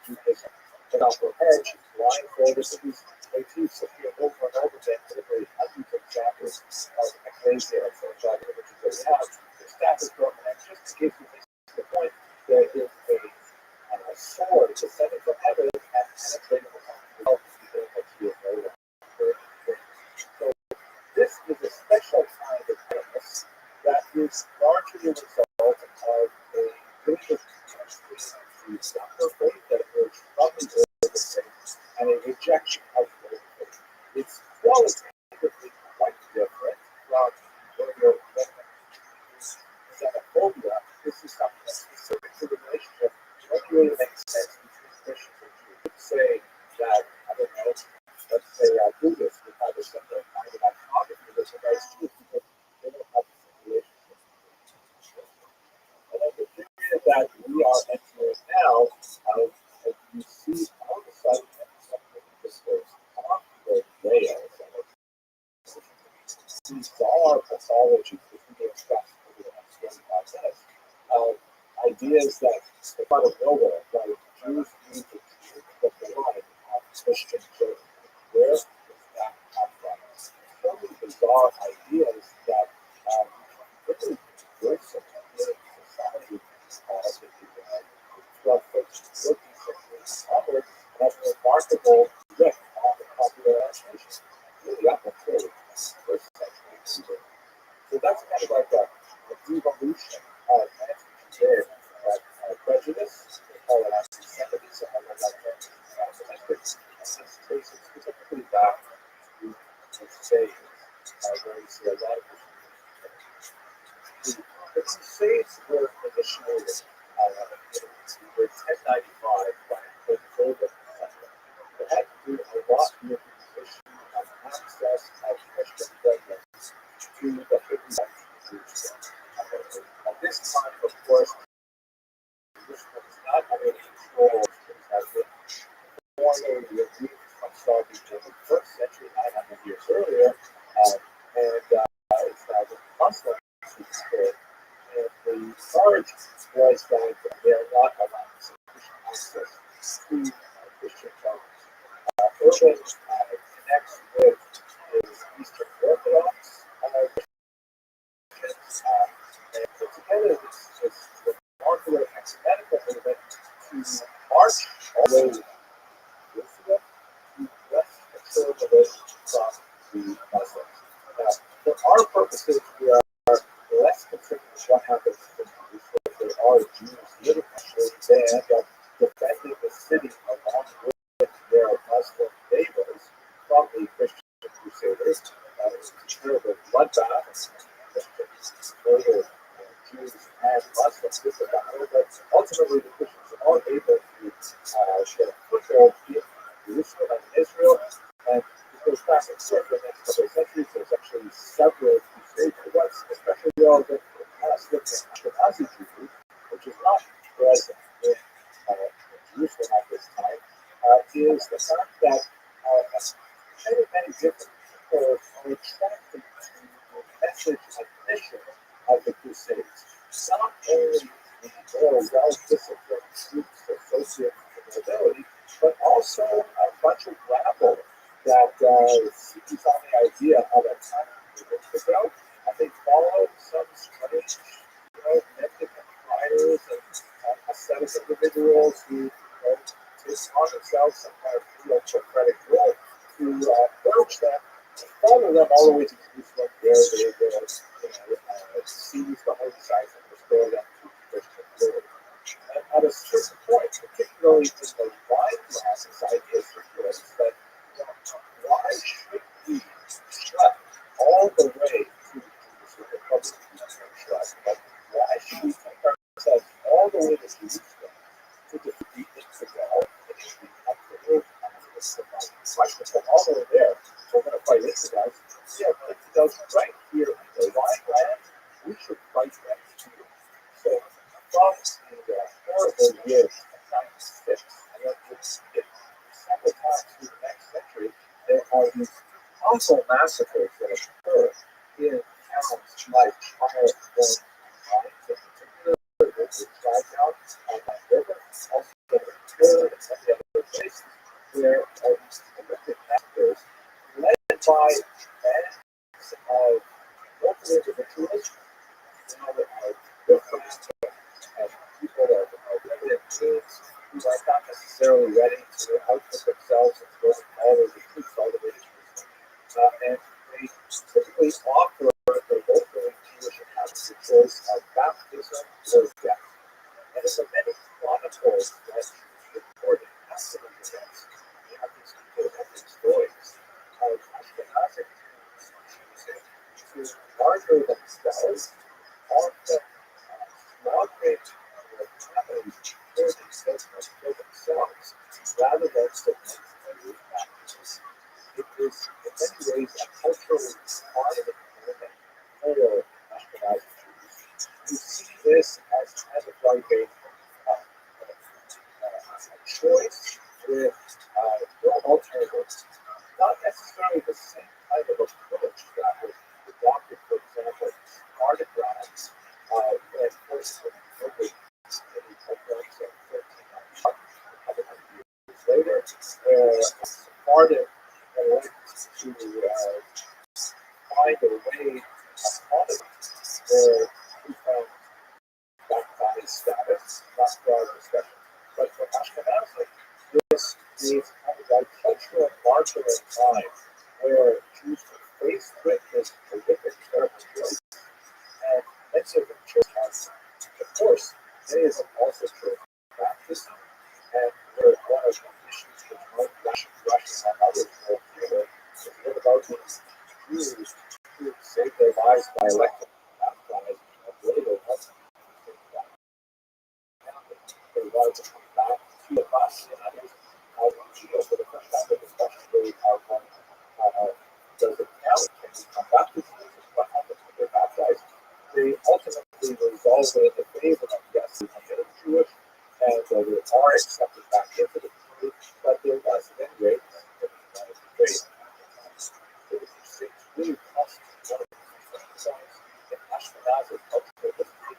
Judaism. But off her head, she's blindfolded. So these motifs appear over and over again, literally hundreds of chapters of ecclesia, and so images that we have. The staff is broken, and just in case you miss the point, there is a sword descending from heaven and penetrating the health of the she is no longer. So this is a special kind of illness that is largely a result of a religious to stop her faith that emerged from the early faith and a rejection of her faith. It's qualitatively quite different from earlier xenophobia. This is something that's specific to the relationship. It only really makes sense between Christians and Jews. You could say that, I don't know, let's say Buddhists would have a similar kind of iconography with regards to Jews because they don't have the same relationship. And then the period that we are entering now, you see all of a sudden something just goes off the rails. These bizarre pathologies that we can discuss over the next 25 minutes. Ideas that come out of nowhere, like Jews need to choose what they want to have Christian children. Where does that come from? So many bizarre ideas that really works in society as the 12th, 13th century covered and has a remarkable grip on the popular imagination, really up until the first century. So that's kind of like a devolution of anti-Jewish prejudice. They call it anti-Semitism, and then traces specifically back to the Crusades, where you see a lot of the Crusades were initiated in 1095 by Pope Urban II. It had to do a lot with the issue of access of Christian brethren to the opposite, we are less concerned with what happens to Jews. If there are Jews living actually, they end up defending the city along with their Muslim neighbors from the Christian crusaders. It's a terrible bloodbath, and Christians murder Jews and Muslims with the battle, but ultimately the Christians are able to get a foothold in Jerusalem and Israel, and it goes back and forth for the next couple of centuries. There's actually several crusades. What's especially relevant for us looking at Ashkenazi Jews, which is not present in Jerusalem at this time, is the fact that many different people are attracted to the message and mission of the Crusades. Not only the more well-disciplined troops associated with the nobility, but also a bunch of rabble that seized on the idea of a time ago, and they followed some strange, mendicant friars and ascetic individuals who take on themselves some kind of real prophetic role to urge them to follow them all the way to Jerusalem, where they will seize the holy sites and restore them to Christian rule. And at a certain point, particularly in the Rhineland, this idea circulates that why should we trek all the way to Jerusalem? But why should we take ourselves all the way to Jerusalem to defeat the infidel and the uproot and the Semites? Why should we come all the way there? We're going to fight infidels. Yeah, but infidels right here in the Rhineland, we should fight them too. So from the horrible years of 96, and then it's several times through the next century, there are these awful massacres that occur in towns like Charles Point Mines, in particular, which is right down on that river, also the Third and many other places where these horrific massacres led by bands of local individuals, different people that are limited teams who are not necessarily ready to outfit themselves and go all over the troops all the way to Jerusalem. And they typically offer the local Jewish inhabitants the choice of baptism or death. And in the many chronicles that reported accident events, we have these people having stories of Ashkenazi Jews choosing to martyr themselves on the slaughtering families for themselves rather than submit to baptism. It is in many ways a culturally defining moment for Ashkenazi Jews. You see this as kind of like a choice with no alternatives. Not necessarily the same kind of approach that was adopted, for example, in Spartan grounds, when forces were converted in the programs of 1391, a couple hundred years later, where Spartan wanted to find a way autonomy where we found baptized status, not for our discussion. But for Ashkenazi, this is kind of like cultural martyrdom time where Jews were faced with this horrific, terrible choice. And many of them chose, of course, many of them also chose baptism, and were one of the issues that Russian and others were feeling. What about these Jews who saved their lives by electing baptized and later wasn't they wanted to come back to the bus and others for the first time, especially one does it now, can you come back to Jesus? What happens when they're baptized? They ultimately resolve it in the favor of yes, we can get them Jewish, and they are accepted back into the community, but there was at any rate great. So the Crusades really cost one of the points in Ashkenazi cultural history.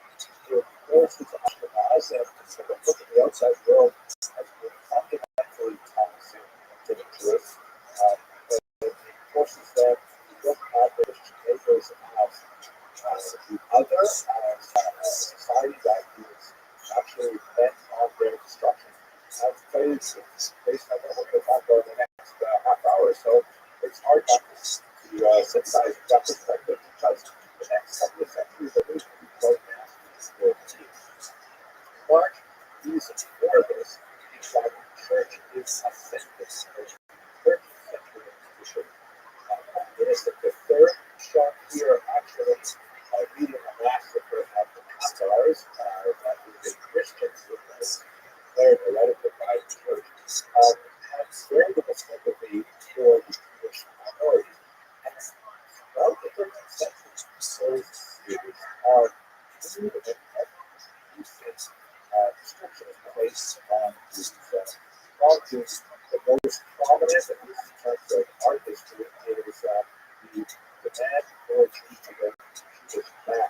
They were forced into Ashkenaz, and instead of looking at the outside world as being fundamentally toxic and dangerous, it forces them to look at their Christian neighbors as the other, as a society that is actually bent on their destruction. I've played based on what we're going to talk about in the next half hour or so. It's hard not to synthesize that perspective. because the next couple of centuries are going to be quite nasty for teams. Large reason for this is that the church is a synthesis of 13th century institution. It is the third shot here, actually, reading a massacre at the Qatars, that is a Christian movement, declared hereditary by the church, has very little sympathy for the Jewish minority. And throughout the 13th century, those series are new and recent restrictions placed on these wrongdoings. The most prominent, at least in terms of art history, is the demand for Jews to go to Jewish back.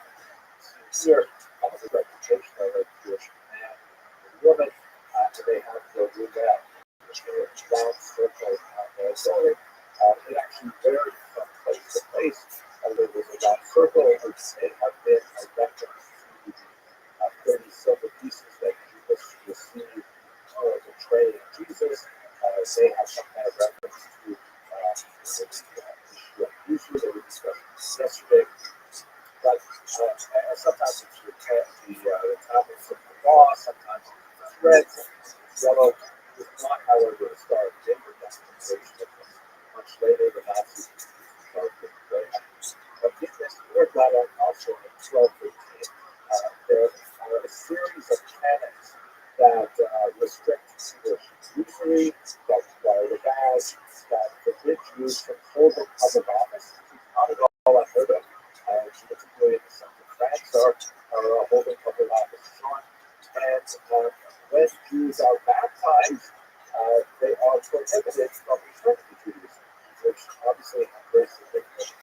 Here, the reputation of a Jewish man and woman, they have the roulette, which is a round circle on their building. It actually varied from place to place. There was a round circle, which may have been a reference to the 30 silver pieces that Jesus received for the trade of Jesus. They have some kind of reference to the issue of usury that we discussed yesterday. But sometimes it's the tablets of the law, sometimes it's red, sometimes it's yellow. It was not, however, a star of David documentation. It was much later the Nazis used the star of David gray. But in this word letter, also in 1213, there are a series of canons that restrict Jewish usury, that require the badge, that forbid Jews from holding public office. Not at all unheard of. Particularly in the south of France, are holding public office and so on. And when Jews are baptized, they are prohibited from returning to Judaism, which obviously have very significant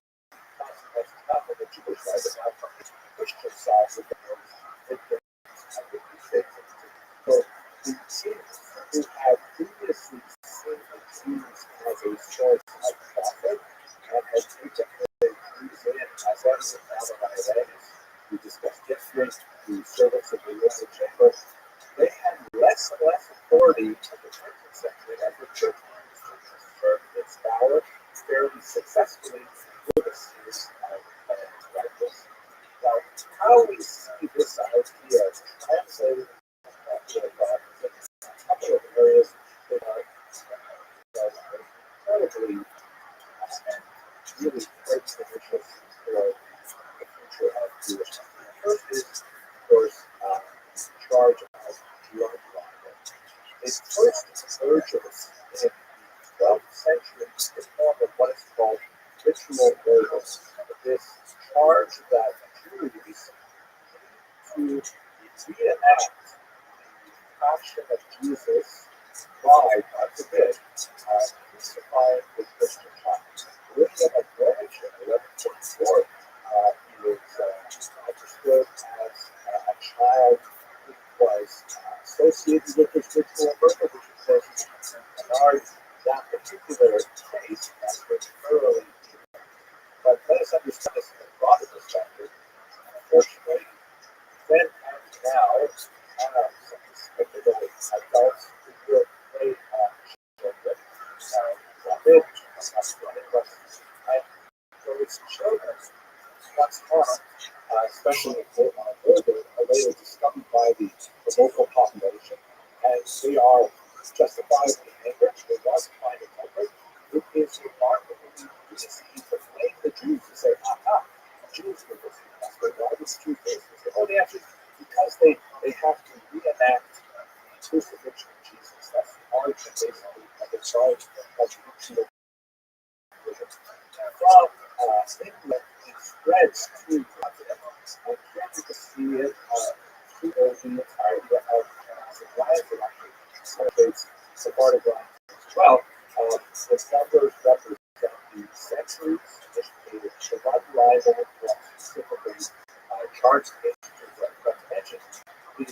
consequences, not from the Jewish side, but now from the Christian side, with those victims of the Crusades. So the Jews who had previously seen the Jews as a source of profit and had taken as evidence out of Isaiah, we discussed yesterday, the servants of the Lord's Chamber, they had less and less authority in the 20th century as the church managed to assert its power fairly successfully with a series of practice. Now, how we see this idea translated to a couple of areas that are incredibly and really quite pernicious for the future of Jewish. The first is, of course, the charge of drug libel. It first emerges in the 12th century in the form of what is called ritual murder. This charge that Jews to reenact the passion of Jesus by, God forbid, crucifying the Christian child. William of Orange in 1144 is understood as a child who was associated with this ritual murder, which of course is that particular case has been thoroughly treated. But let us understand this in a broader perspective. Unfortunately, then and now, some respectable adults who will play children, forbid, and those children, once harmed, especially if on a burger, are later discovered by the local population, and they are justifiably angry. They want to find a culprit. It is remarkably easy to blame the Jews and say, aha, Jews did this. That's why God was Jews this. Oh, the answer is because they have to reenact the crucifixion of Jesus. That's the origin, basically, of the charge of ritual. From England, it spreads to continent, and here you can see it through the entirety of Sephardic actually celebrates Sephardic as well. The numbers represent the centuries initiated the blood libel, specifically charged against the mentioned. The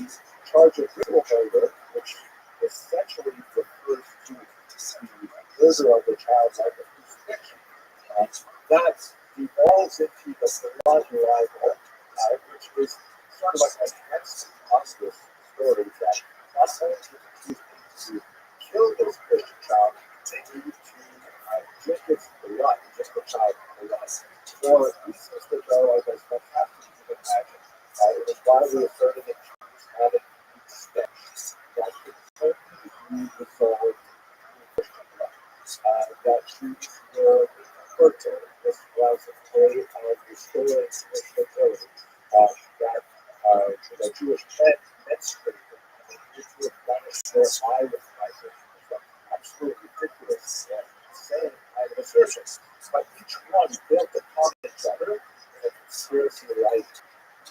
charge of ritual murder, which essentially refers to the murder of the child like a crucifixion. That evolves into the blood libel, which is sort of like an enhancement of this story that not only do the Jews need to kill this Christian child, they need to drink its blood, just the child blood. For reasons which are like as fantastic as you can imagine, it was widely asserted that Jesus had a unique stench that could certainly be resolved in Christian blood. That Jews were referred to this was a way of restoring Christian fertility. That Jewish men menstruated and they used to replenish their iron cycle. Absolutely ridiculous and insane kind of assertions. But each one built upon each other in a conspiracy-like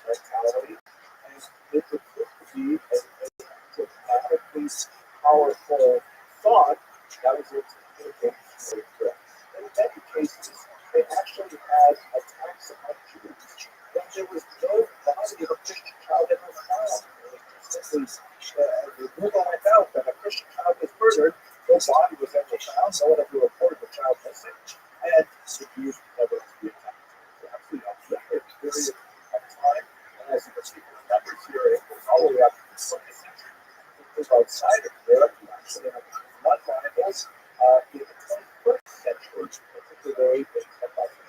mentality, and it would prove to be a dramatically powerful thought that was able to communicate with them. And in many cases, they actually had attacks on Jews when there was no body of a Christian child ever found. It was simply the rumor went out that a Christian child was murdered. No body was ever found. No one ever reported the child missing, and the Jews never be attacked. So actually, a limited period of time, and as you can see from the numbers here, it goes all the way up to the 20th century. Because outside of Europe, you actually have blood libels in the 21st century, particularly in Kentucky.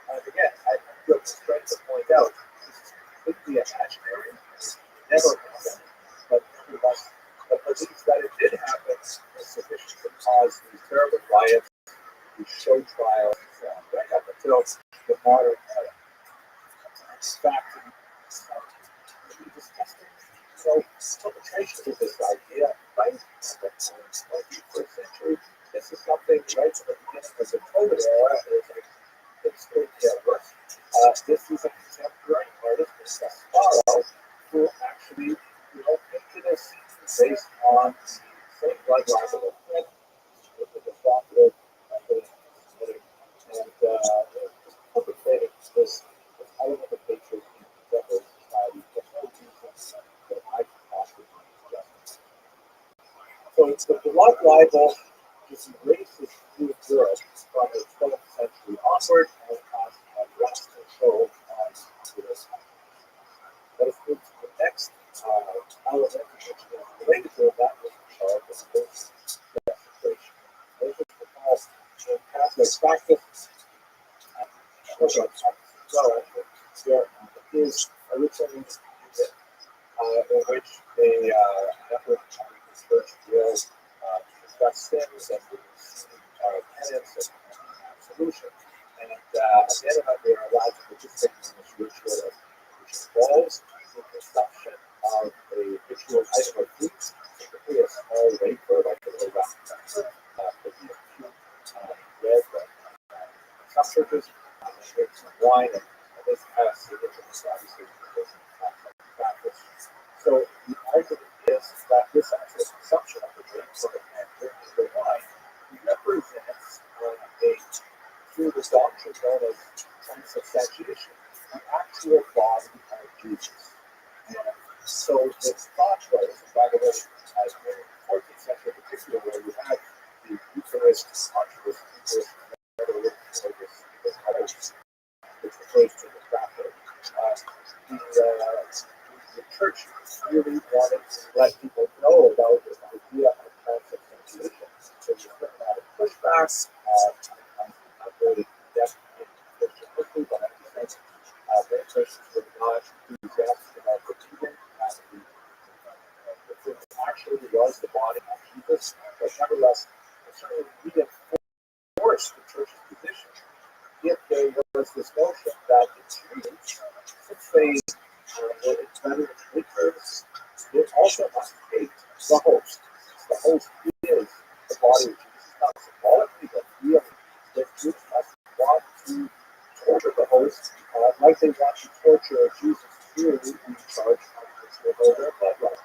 And again, I feel strength to point out this is completely imaginary. Never happened, but nonetheless, the belief that it did happen is sufficient to cause these terrible riots, these show trials, and so on, right up until the modern era. In fact, we discussed it. So, perpetration of this idea, right at the 21st century, this is something right from the beginning of the COVID era, it's going to get worse. This is a contemporary artist, Mr. Sparrow, who actually, into this based on the same blood libel that the provocative and just perpetrating this element of hatred in contemporary society for no reason that I can possibly justify. So it's the blood libel just embraces through Europe from the 12th century onward and has a vast control on this. Let us move to the next element which is related to that was Charles the desecration. This is the past in Catholic practice. There is originally in which a number of the church will discuss sins and penance and absolution. And at the end of it, they are allowed to participate in this ritual, which involves the consumption of a ritual item of food, typically a small wafer, like a little round pepper, could be a cube bread, but some churches drink some wine, and this has significance, obviously, because of the practice. So the argument is that this actual consumption of the drink, and drinking the wine, represents through this doctrine known as transubstantiation, the actual body of Jesus. And so the thought was, and by the way, as in the 14th century in particular, where you had the Eucharist, Eucharist, which refers to the cracker, the church really wanted to let people know about this idea of transubstantiation. So you put out a pushback, not really depth in Christian history, but I think many Christians were not enthusiastic about believing that the thing actually was the body of Jesus, but nevertheless, it certainly reinforced the church's position. If there was this notion that it's Jews, since they were intended to believers, they also must hate the host. The host is the body of Jesus, not symbolically, but really. The Jews must want to torture the host, like they want to torture Jesus clearly in charge of their bloodline.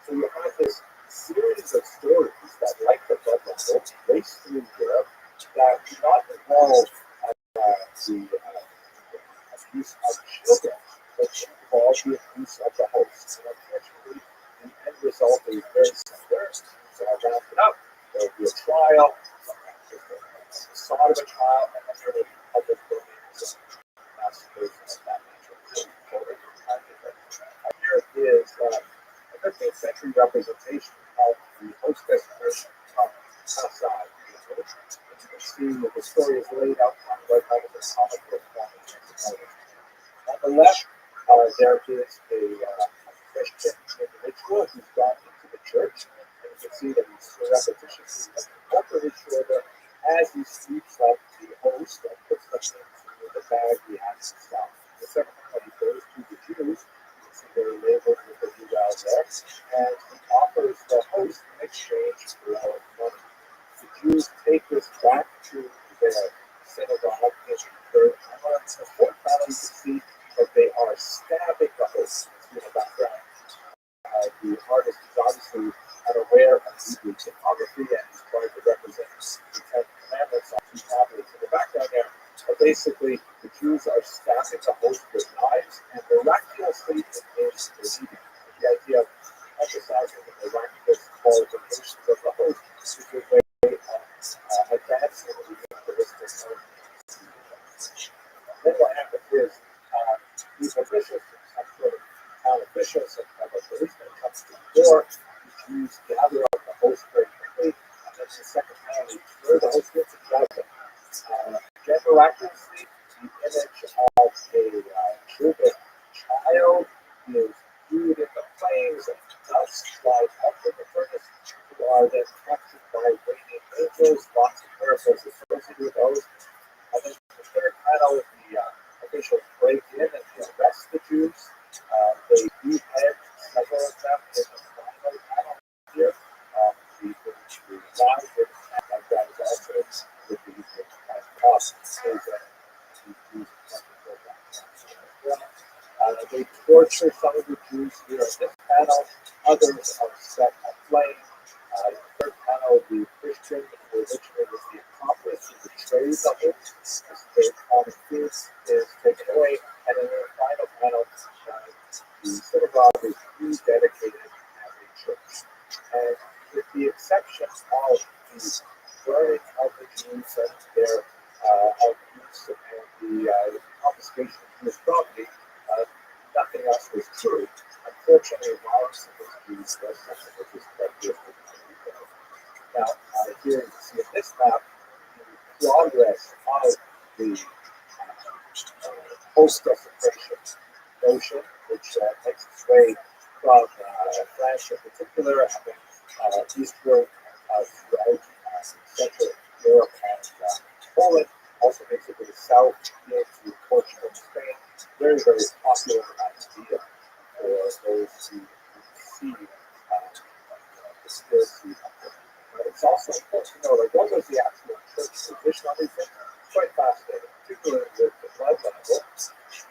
So you have this series of stories that, like the bloodline, race through Europe that do not involve the abuse of children, but involve the abuse of the host. And unfortunately, the end result is very similar. So I'll wrap it up. There will be a trial, sometimes just a facade of a trial, and then there will be public buildings and massacres of that nature. Here is a 15th century representation of the hostess person from outside. You can see see the story is laid out kind of like how the comic book form. On the left, there is a Christian individual who's gone into the church, and you can see that he's repetitiously over his shoulder as he sweeps up the host and puts them into the bag he has himself. The second one, he goes to the Jews, you can see they're labeled with the Jew out there, and he offers the host in exchange for our money. The Jews take this back to their synagogue in the third panel. In the fourth panel, you can see that they are stabbing the host in the background. The artist is obviously unaware of Hebrew typography and is trying to represent the Ten Commandments on two tablets in the background there. But basically, the Jews are stabbing the host with knives, and miraculously, it is believing. The idea of emphasizing the miraculous qualifications of the host is a way of advancing the Eucharistic moment. Then what happens is these officials, some sort of town officials, and a policeman comes to the door. The Jews gather up the host very quickly, and then the second time they throw the host into judgment. Again, miraculously, the image of a Jewish child is viewed in the flames and dust flies up in the furnace, who are then captured by raining angels. Lots of miracles associated with those. And then the third panel, the officials break in and they arrest the Jews. They behead several of them in the final panel here. The line with like that is also with the cost is they torture some of the Jews here in this panel. Others are set aflame. In the third panel, the Christian who originally was the accomplice who betrayed the host, the common food is taken away. And in the final panel, the synagogue is rededicated as a church. And with the exception of the burning of the Jews and their abuse and the confiscation of Jewish property, nothing else was true. Unfortunately, violence against Jews was something that was characteristic of the people. Now, here you can see in this map the progress of the post-desecration notion, which makes its way from France in particular, having eastward throughout Central Europe and Poland, also makes it to the south into Portugal and Spain. Very, very popular idea for those who see conspiracy. It's also important to know, like, what was the actual church position on these things? Quite fascinating, particularly with the blood level.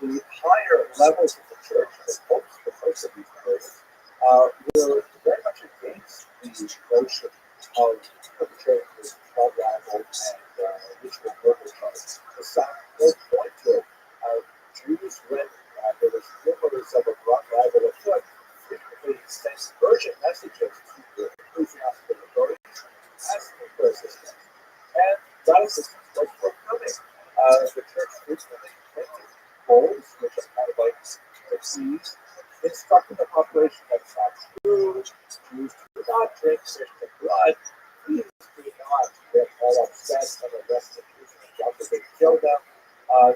The higher levels of the church, the popes for most of these periods, were very much against the notion of the church as blood rival and ritual murder charge. The sign was point to it. Jews, when there was rumors of a blood rival afoot, frequently sent urgent messages to the ecclesiastical authorities asking for assistance. And that assistance was forthcoming. The church frequently printed bulls, which are kind of like decrees, instructing the population that it's not true, Jews do not drink Christian blood, please do not get all upset and arrested Jews and jump if they kill them.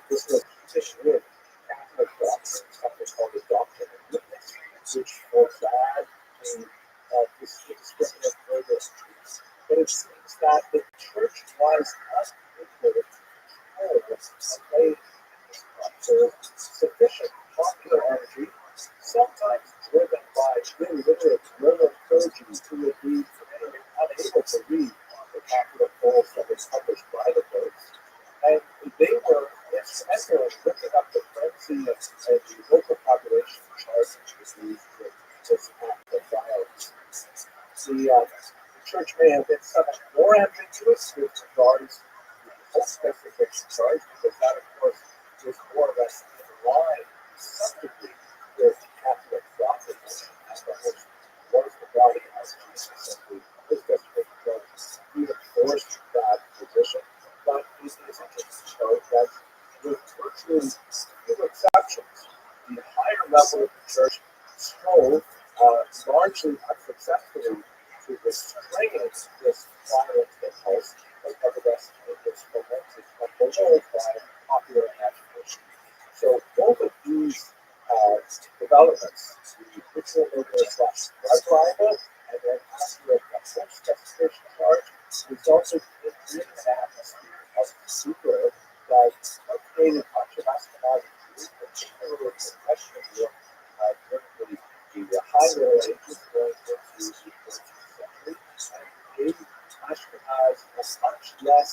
This was consistent with Catholic doctrine, something called the doctrine of witness, which forbade the discriminate murder of Jews. But it seems that the church was unable to control and lay sufficient popular energy, sometimes driven by illiterate rural clergy who would be unable to read the Catholic bulls that were published by the popes, and they were instrumental in whipping up the frenzy of the local population charged with this act of violence. The church may have been somewhat more ambiguous with regards to the post-desecration charge, because that, of course, was more or less in line to some degree with Catholic doctrine, as the host was the body as Jesus, and the post-desecration charge even forced that position. But it is interesting to note that with virtually few exceptions, the higher level of the church strove, largely unsuccessfully, to restrain this violent impulse, but nevertheless it was these developments, the ritual murder slash drug libel, and then after a full specification charge, resulted in creating an atmosphere of super that created much of Ashkenazi Jews, particularly professional work during the high Middle Ages going into the 14th century, and gave Ashkenaz a much less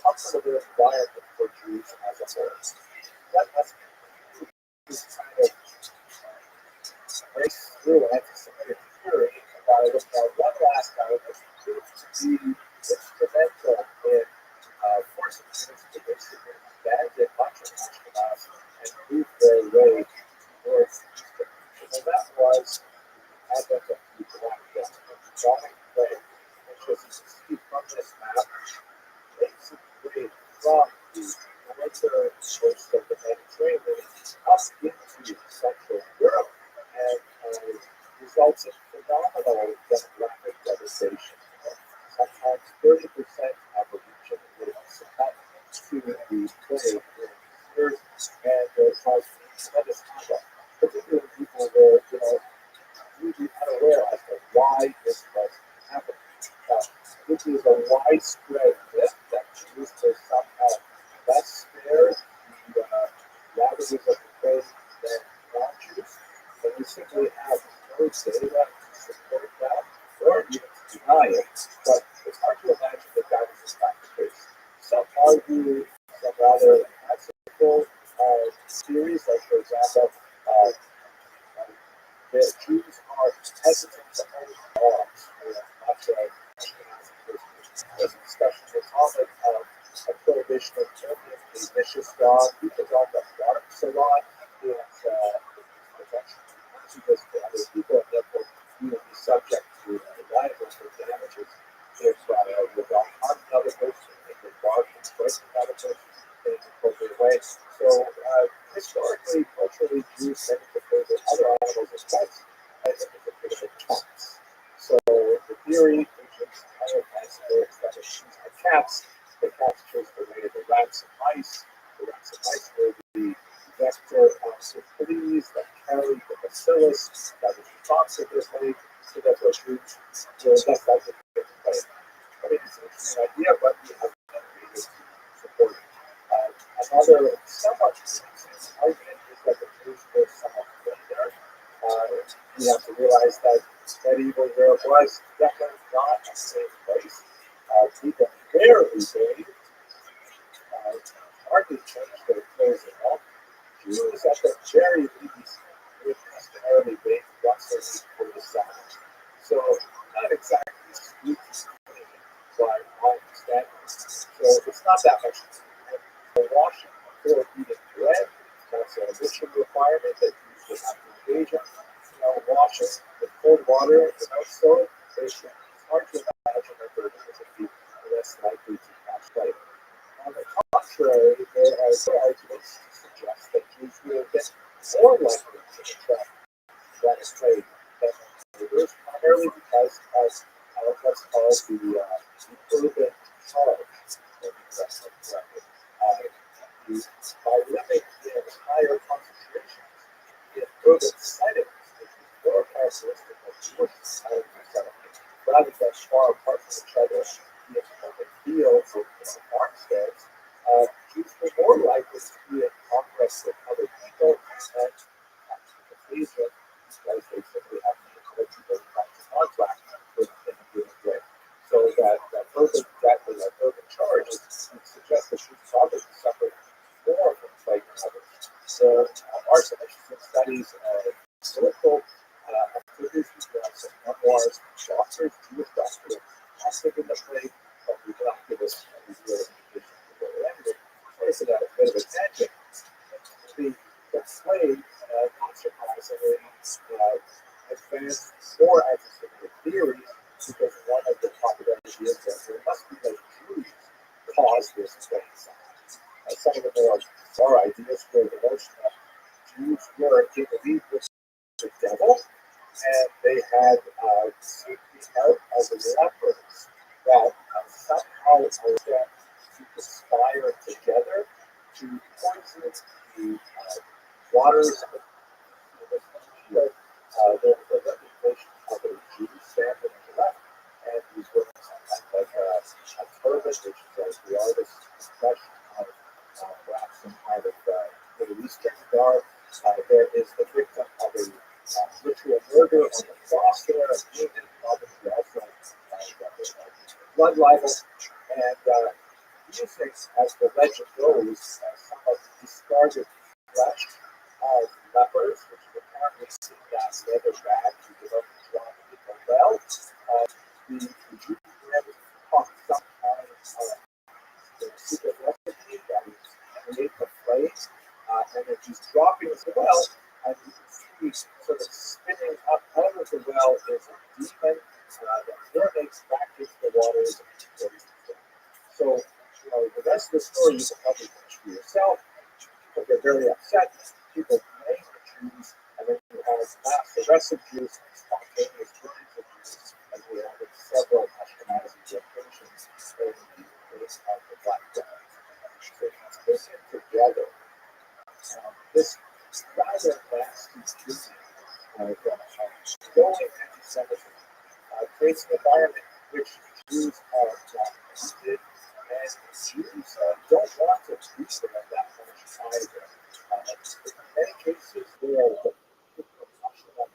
comfortable environment for Jews as a whole. That has this kind of race through anti-Semitic theory by looking at one last guy that proved to be instrumental in forcing Jews to basically abandon much of Ashkenaz and move their way towards Eastern. And that was the advent of the Black Death, the Islamic plague, which, as you can see from this map, makes its way from the northern coast of the Mediterranean up into Central Europe and results in phenomenal demographic devastation. Sometimes 30% of a region will succumb to the plague during these years, and there caused tremendous havoc, particularly people were, usually unaware as to why this was happening. This is a widespread myth that Jews were somehow less spared the ravages of the plague than non-Jews, and we simply have no data to support that or even to deny it. But it's hard to imagine that that was in fact the case. Some argue some rather fanciful theories, like for example, that Jews are hesitant to own dogs, much like Ashkenazi Christians. There's a discussion in Talmud of a prohibition of owning a vicious dog because of the barks a lot and protection to this to other people, and therefore you will be subject to liability for damages if the dog harms another person, if the dog can strike another person in an appropriate way. So historically, culturally, Jews tend to favor other animals as pets as a favor cats. So the theory, which is kind of fanciful, is that if Jews had cats, the cats chased away the rats and mice. The rats and mice were the vector of syphilis that carried the bacillus that was responsive to this plague, so therefore Jews were less likely to get the plague. I mean, it's an interesting idea, but we have no data to support it. Another somewhat recent argument is that the Jews were somewhat there. We have to realize that medieval Europe was definitely not a safe place. People rarely bathed, hardly changed their clothes at all. Jews at the very least would customarily bathe once a week for the Sabbath. So not exactly spooky by modern standards. So it's not that much. And washing before eating bread, that's a ritual requirement that Jews would have to engage in. Washing with cold water without soap, it's hard to imagine that the person would be less likely to catch plague. On the contrary, there are some arguments to suggest that Jews will get more likely to contract that plague than neighbors, primarily because of what's called the urban charge. By living in higher concentrations in urban settings, which is more characteristic of Jewish society settlement, rather than far apart from each other in open fields or farmsteads, Jews were more likely to be in contact with other people and occasion because they simply have the ability to come to contact with in a given way. So that urban charge suggests that Jews probably suffered more from plague than others. So are some interesting studies of political activities. We have some memoirs from doctors, Jewish doctors, active in the plague, but we can not give us any real indication of where it ended. So that a bit of a tangent. The plague, not surprisingly, advanced more anti-Semitic theories because one of the popular ideas that there must be no Jews caused this plague. Some of the more bizarre ideas were the notion that Jews were in league with the devil, and they had seeking out of the lepers that somehow were them to conspire together to poison the waters of the reputation of a Jew standing on the left, and he's wearing something like a turban, which is the artist's expression of perhaps some kind of Middle Eastern garb. There is the victim of a ritual murder on the cross there, and wounded, obviously also blood libel, and using, as the legend goes, some of the discarded flesh of lepers, which were apparently seen as leather bags who were drawn to the well. The Jews were able to pump some kind of secret recipe that is made from clay, and then he's dropping into the well, and you can see sort of spinning up out of the well is a demon that urinates back into the waters. So, the rest of the story you can probably finish for yourself. People get very upset. People blame the Jews, and then you have mass arrests of Jews and spontaneous killings of Jews, as we have in several Ashkenazi locations in the case of the Black Death. So it's taken together. This rather nasty treatment of going anti-Semitism creates an environment in which Jews are not wanted, and Jews don't want to treat them at that much either. In many cases, they are the people of Ashkenaz.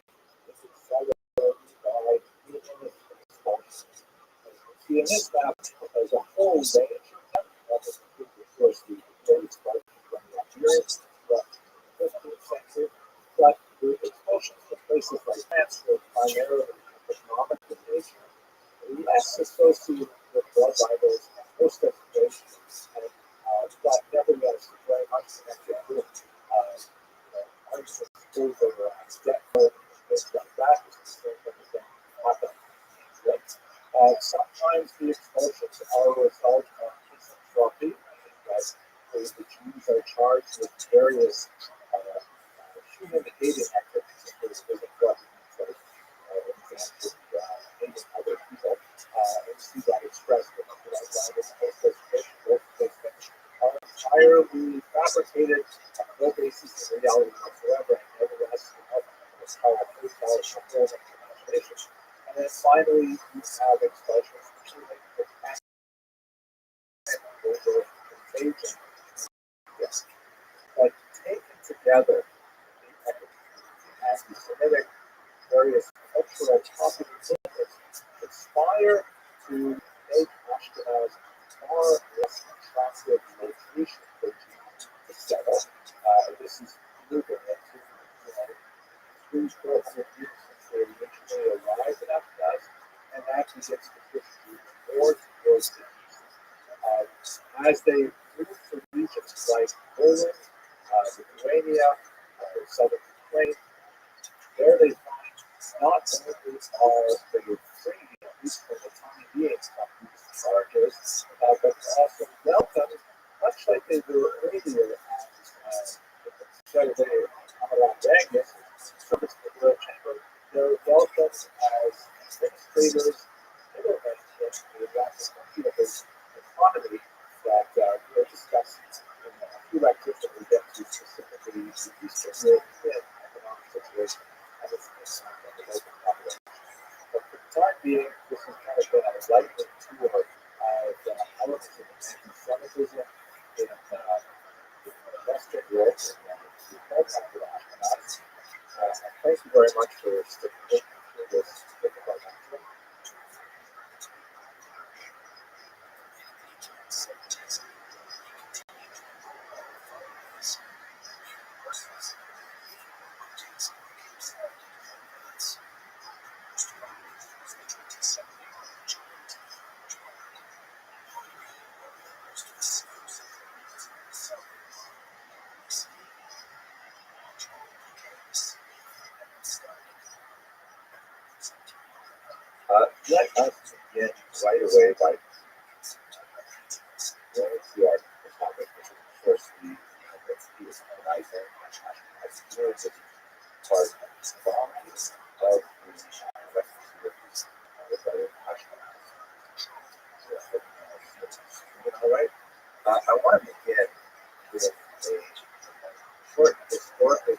This is celebrated by illness and expulsion. See, in this map, there's a whole range of them. That's of course the great expulsion from the Algerians, but 15th century. But the expulsions from places like France were primarily economic in nature, less associated with blood libels and most explorations, and but nevertheless very much connected with arts over debt and things like that, which is the same thing as that happen. Sometimes the expulsions are a result of misanthropy, that the Jews are charged with various human-hating activities, like hating other people, and see that expressed in are entirely fabricated, no basis in reality whatsoever, and nevertheless, it's how a imagination. And then finally, you have expressions which relate to over contagion. Yes. But taken together, the anti-Semitic, various cultural topic movements conspire to make Ashkenaz far less attractive location for Jews to settle. This is moving into 300-400 years since they originally arrived in Ashkenaz, and that begins to push Jews more towards the east. As they move to regions like Poland, Lithuania, southern Ukraine, there they find not only are they free, at least for the time being, from these charges, but also welcome, much like they were earlier as Saturday Amaran Vegas, service to the World Chamber. They're welcome as administrators, middlemen in the Latin economy that we're discussing in a few lectures that we get to specifically the Eastern European economic situation and its impact on the local population. But for the time being, this has kind of been a lightning tour of the elements of anti-Semitism in the Western world and the program for the Ashkenaz. Thank you very much for sticking through this difficult lecture. Let us begin right away by going to our topic, which is, of course, the dehumanizing Ashkenazi part of the boundaries of the refugees of the Ashkenazi. All right. I want to begin with a short historical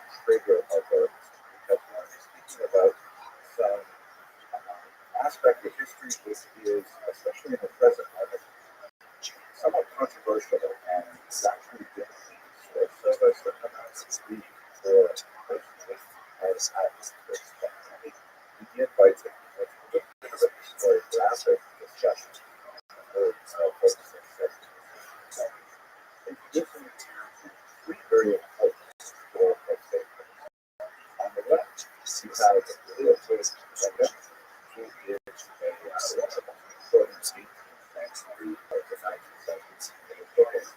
leave for personally as he invites him to a bit of a historiographic discussion or focusing section. Introducing three very important historical statements. On the left, you have the Rothschild Rabbi, who is a important 18th century or the 19th century historian.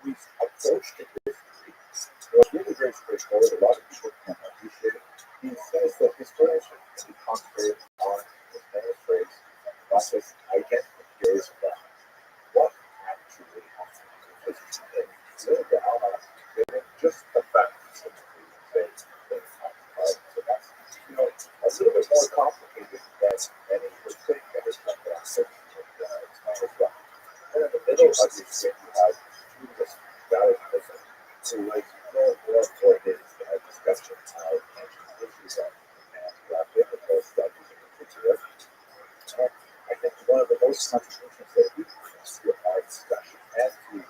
We've approached the history. It's really very straightforward. A lot of people can appreciate it. He says that historians should be concentrated on his manuscripts, not just identifiers about what actually happened. Just drill down on just the facts of the things. So that's, a little bit more complicated than many would think. And it's not that simple. It's not as well. And in the middle of your screen, you have Judas Valentism, who was more for his discussion of ancient issues and Rabbi with those studies in particular. I think one of the most contributions that we brings to our discussion and to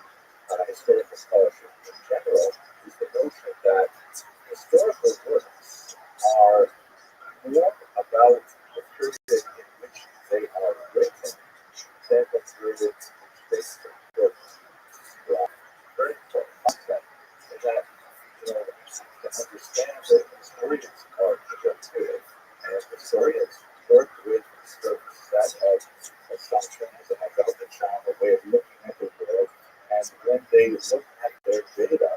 historical scholarship in general is the notion that historical works are more about the period in which they are written than the period in which they were built. Very important concept is that to understand that historians are objective and historians work with a certain set of assumptions and about the child, a way of looking at the world, and when they look at their data,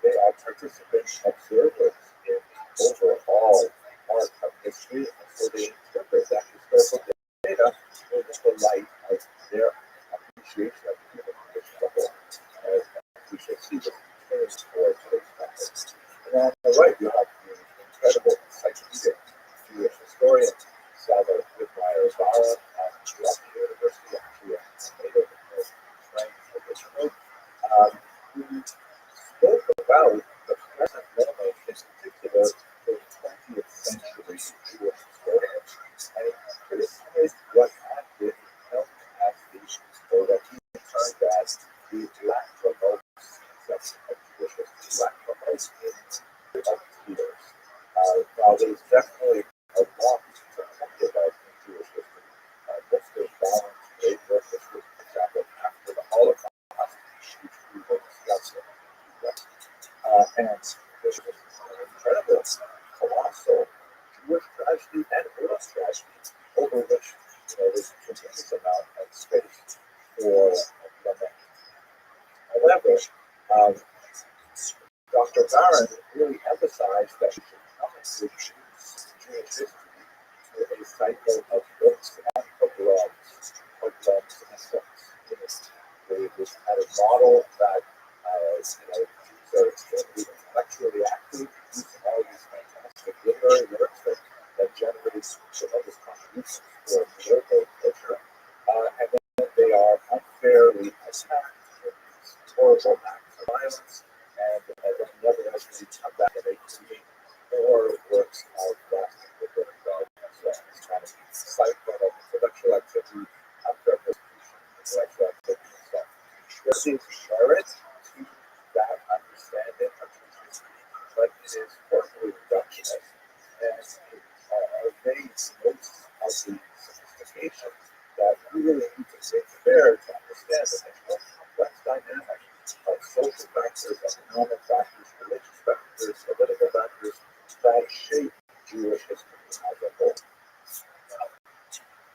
they are participant observers in overall part of history, and so they interpret that historical data within the light of their appreciation of the human condition as a whole. We should see the terms for today's context. And on the right, you have the incredible encyclopedic Jewish historian, Saba Whitmire-Zara at Rothschild University, actually a native French originally, who spoke about the present moment, in particular, for 20th century Jewish historians, and he criticized what had been held as the, or what he termed as the lachrymose section of Jewish history, lachrymose in of tears. Now, there's definitely a lot to think about in Jewish history. What's the balance made with history, for example, after the Holocaust, which we will discuss in and there's an incredible, colossal Jewish tragedy and world tragedy over which there's a tremendous amount of space for lament. However, Dr. Barron really emphasized that we should come to Jewish history with a cycle of books and pogroms and books. They had a model that Jews are extremely intellectually active, using all these fantastic literary works that generate tremendous contributions for political culture, and then they are unfairly attacked in these horrible acts of violence, and then never actually come back and make more works of lasting literary value. So it's kind of a cycle of intellectual activity after persecution, intellectual activity and stuff. There's merit to that understanding of history, but it is formally reductionist, and it evades most of the sophistication that we really need to bring to bear to understand the more complex dynamic of social factors, economic factors, religious factors, political factors that shape Jewish history as a whole. Now,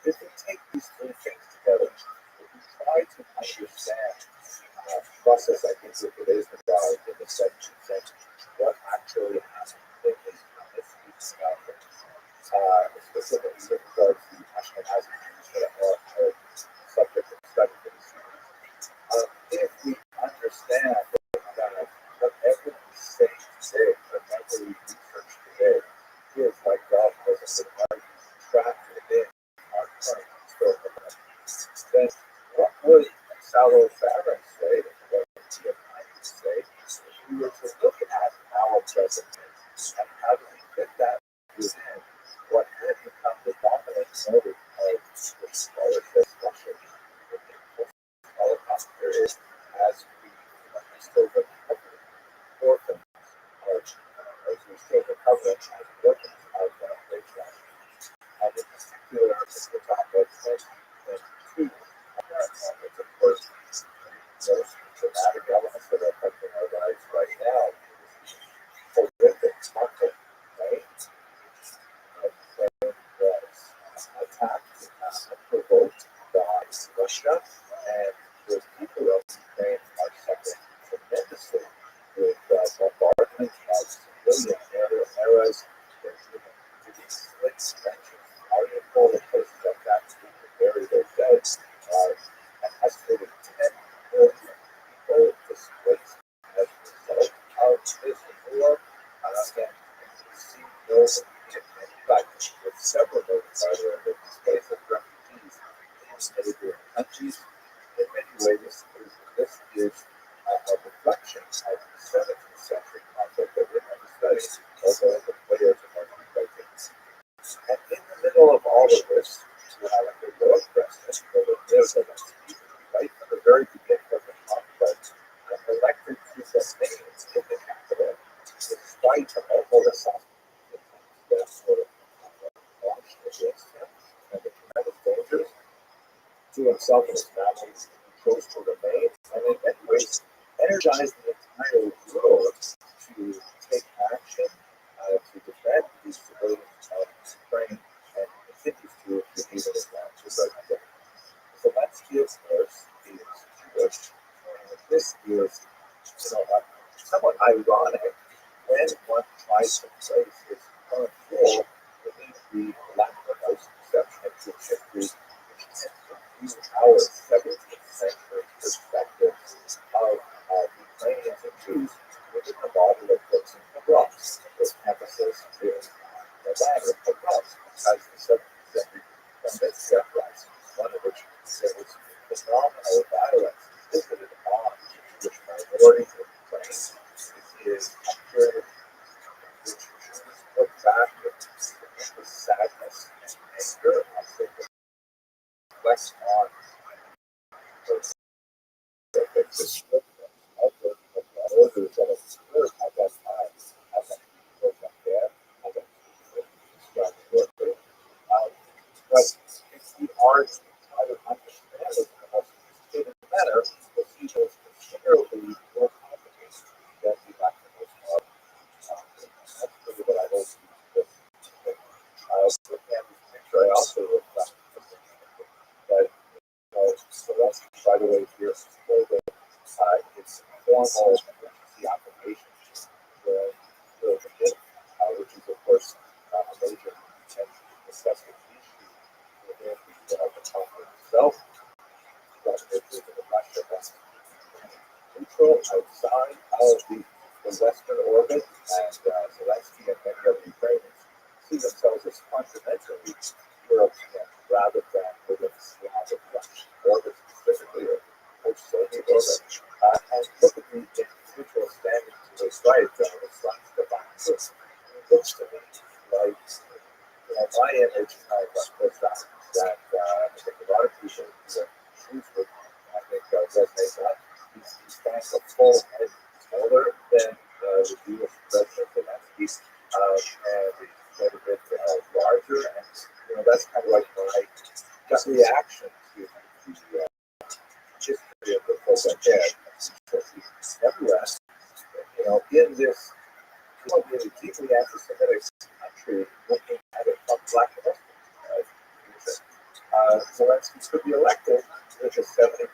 if we take these three things together, if we try to understand process, I think, with today's Rabbi in the 17th century, what actually happened in his specifically with regard to Ashkenazi Jews that are subject of study for this series. If we understand that whatever we say today, whatever we research today, is like God has been argued trapped within our current historical records, then what would Salo Farron say, what would T.F. say, if we were to look at our present and how do we fit that within what had become the dominant mode of the scholarship discussion in the Holocaust period as we still recover or from covenant and importance of race relations. And in particular, we're talking about 2022. It's, of course, most dramatic elements that are affecting our lives right now. Horrific conflict, right? Ukraine was attacked and provoked by Russia, and the people of Ukraine are suffering tremendously with bombardment of civilian areas. There's slick trenches out in full of places like that to bury their dead. An estimated 10 million people displaced as a result of this war. And you see those in fact, with several notified displaced as refugees in neighboring countries. In many ways, this is a reflection of the 17th century conflict that we're going to study, although the players are going to be quite different. And in the middle of all of this, you have a heroic president who lives right from the very beginning of the conflict, elected to sustain in the capital, despite all the assassinations that were launched against him and the tremendous dangers to himself and his family. He chose to remain, and in many ways energized the entire world to take action to defend these civilians of Ukraine, and continues to even advance right now. Zelensky, of course, is Jewish, and this is somewhat ironic when one tries to place his current role within the Latin-American conception of Jewish history, which tends to view our 17th century perspective of Ukrainians and Jews within the model of books and pogroms, with emphasis in the land of pogroms, as the 17th century convinced uprising, one of which there was phenomenal violence visited on Jewish minorities in Ukraine. Is a period which Jews look back with sadness and anger as they reflect on the description of the orders that occurred at that time, as a people up there, as a people described shortly. But if we are to try to understand it in a more sophisticated manner, we'll see those considerably more complicated than the Latinist model. That's really what I hope and picture I also reflect that Zelensky, by the way, here for its formal emergency application which is, of course, a major and discussing issue within the conflict itself. But the truth of Russia that's neutral outside of the Western orbit, and Zelensky and many of the Ukrainians see themselves as fundamentally European rather than within the Slavic orbit specifically, or post-Soviet orbit. And look at the individual standing to his right, it's like the boxes. It looks to me like, my image was that I think a lot of people who are Jews would, I think, resonate that. He stands a full head taller than the Jewish president Zelensky, and he's quite a bit larger, and that's kind of like my gut reaction to the history of the folks like that. Nevertheless, in this really deeply anti-Semitic country, looking at it from black and Zelensky could be elected with a 72%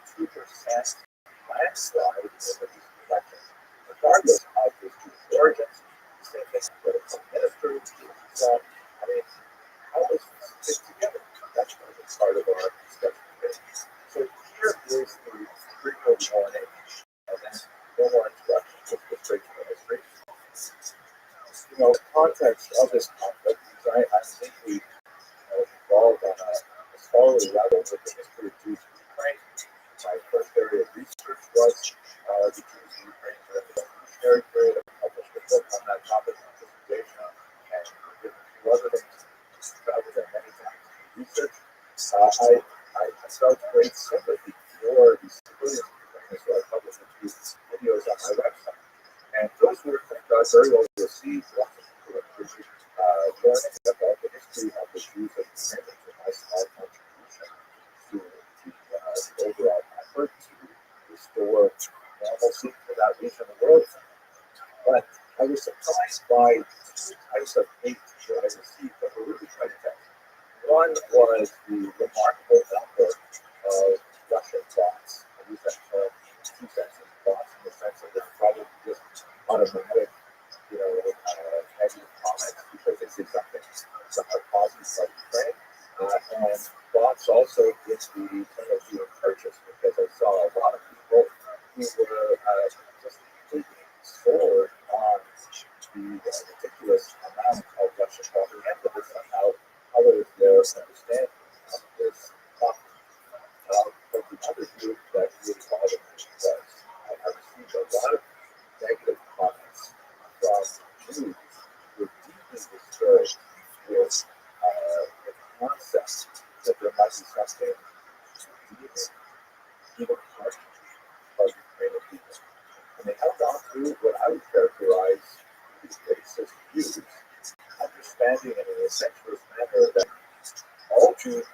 landslide in the recent election, regardless of his Jewish origins. Same thing with the minister, I mean, how does this fit together? That's going to be part of our discussion today. So here is the trigger warning, and then no more instructions, just go straight to the history. The context of this conflict, I think we involved on a scholarly level with the history of Jews in Ukraine. My first area of research was the Jews in Ukraine during the revolutionary period. I published a book on that topic, participation, and did a few other things rather than many times in research. I felt great sympathy for the civilians in Ukraine, so I published a few videos on my website. And those were, thank God, very well received. Lots of people learning about the history of the Jews of Ukraine to my small contribution to the overall effort to restore normalcy for that region of the world. But I was surprised by two types of hate that I received that were really quite intense. One was the remarkable number of Russian bots. I use that term in two senses, bots in the sense that they're probably just automatic, negative comments because they see something positive like Ukraine. And bots also in the energy of purchase because I saw a lot of people who were just completely sold on the ridiculous amount of Russian propaganda that somehow colors their understanding of this topic. But the other group that really bothered me was I received a lot of negative comments from Jews who were deeply discouraged with the concept that there might be something even harder about Ukrainian people. And they held on to what I would characterize as racist views, understanding in an essentialist manner that all Jews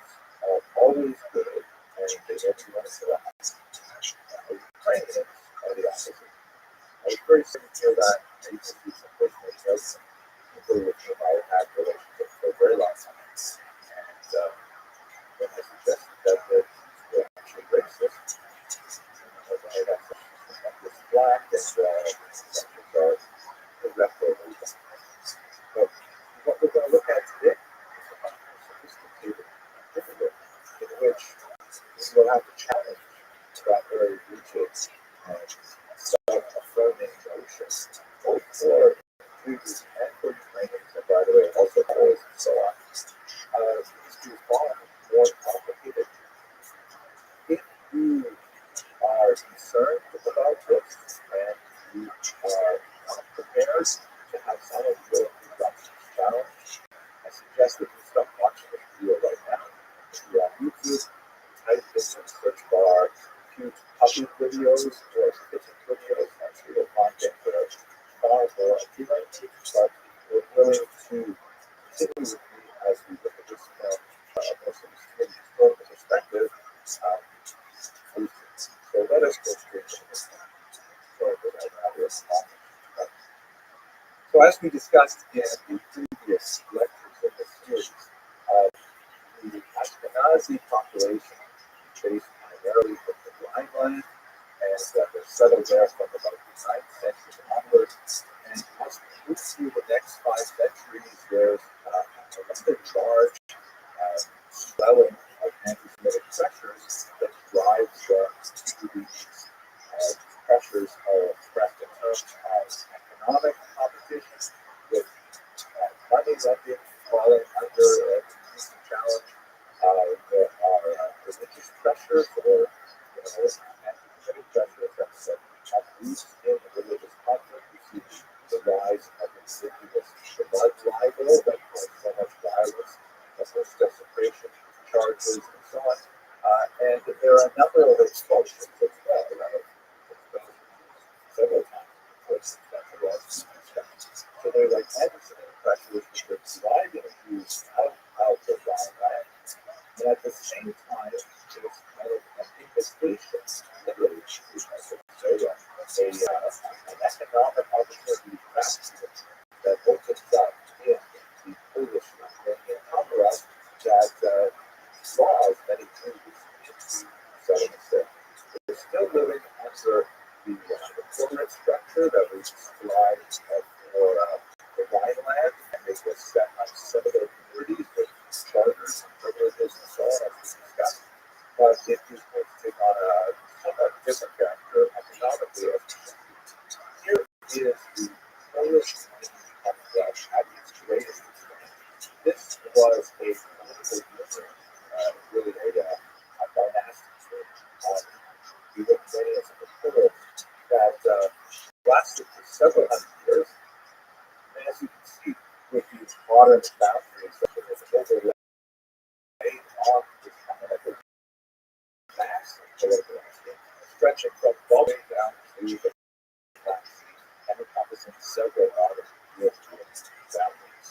are always good and they never want to that. Ukrainians are the opposite. I was very certain to hear that. I used to do some personal notes, people with whom I had relationships for a very long time. And when I suggested that the Jews were actually racist, I got this black and Russians are irreparably wrong. But what we're going to look at today is a much more sophisticated difficult in which we will have to challenge that very rigid and self-affirming notion, both for Jews and for Ukrainians, and by the way, also Poles and so on. These two are more complicated. If you are concerned about this and you are prepared to have some of your introductions challenged, I suggest that you stop watching this video right now. If you're on YouTube, type in the search bar cute puppy videos or kitchen videos. I'm sure you'll find things that are far more appealing, but we're willing to continue with me as we look at this from a more sophisticated historical perspective. So let us go straight to this. So as we discussed in the previous lectures of this series, the Ashkenazi population based primarily from the Rhineland, and they're settled there from about the 9th century onwards. And as we move through the next 5 centuries, there's a rather large swelling of anti-Semitic pressures that drives these pressures are expressed in terms of economic competition, with money lending falling under increasing challenge. There are religious pressures or anti-Semitic pressures that have roots in religious conflict. We see the rise of insidious blood libel that caused so much violence, forced desecration charges, and so on. And there are a number of expulsions as well. Several times. So they're like anti-Semitic pressures which are driving Jews out of the Rhineland. And at the same time, there's kind of an invitation, literally, an economic opportunity that opens up in the Polish Ukrainian Commonwealth that draws many Jews into settlements there. They're still living under the permanent structure that we described for the Rhineland, and they just set up some of their communities with charters and privileges and so on, as we discussed. But it is going to take on a somewhat different character economically. Here is the Polish Commonwealth at its greatest extent. This was a political union, really a dynastic group. We look at it as a pillar that lasted for several hundred years. And as you can see, with these modern boundaries that are overlaid on this kind of vast political landscape, stretching from Baltic down to the Black Sea and encompassing several modern European boundaries.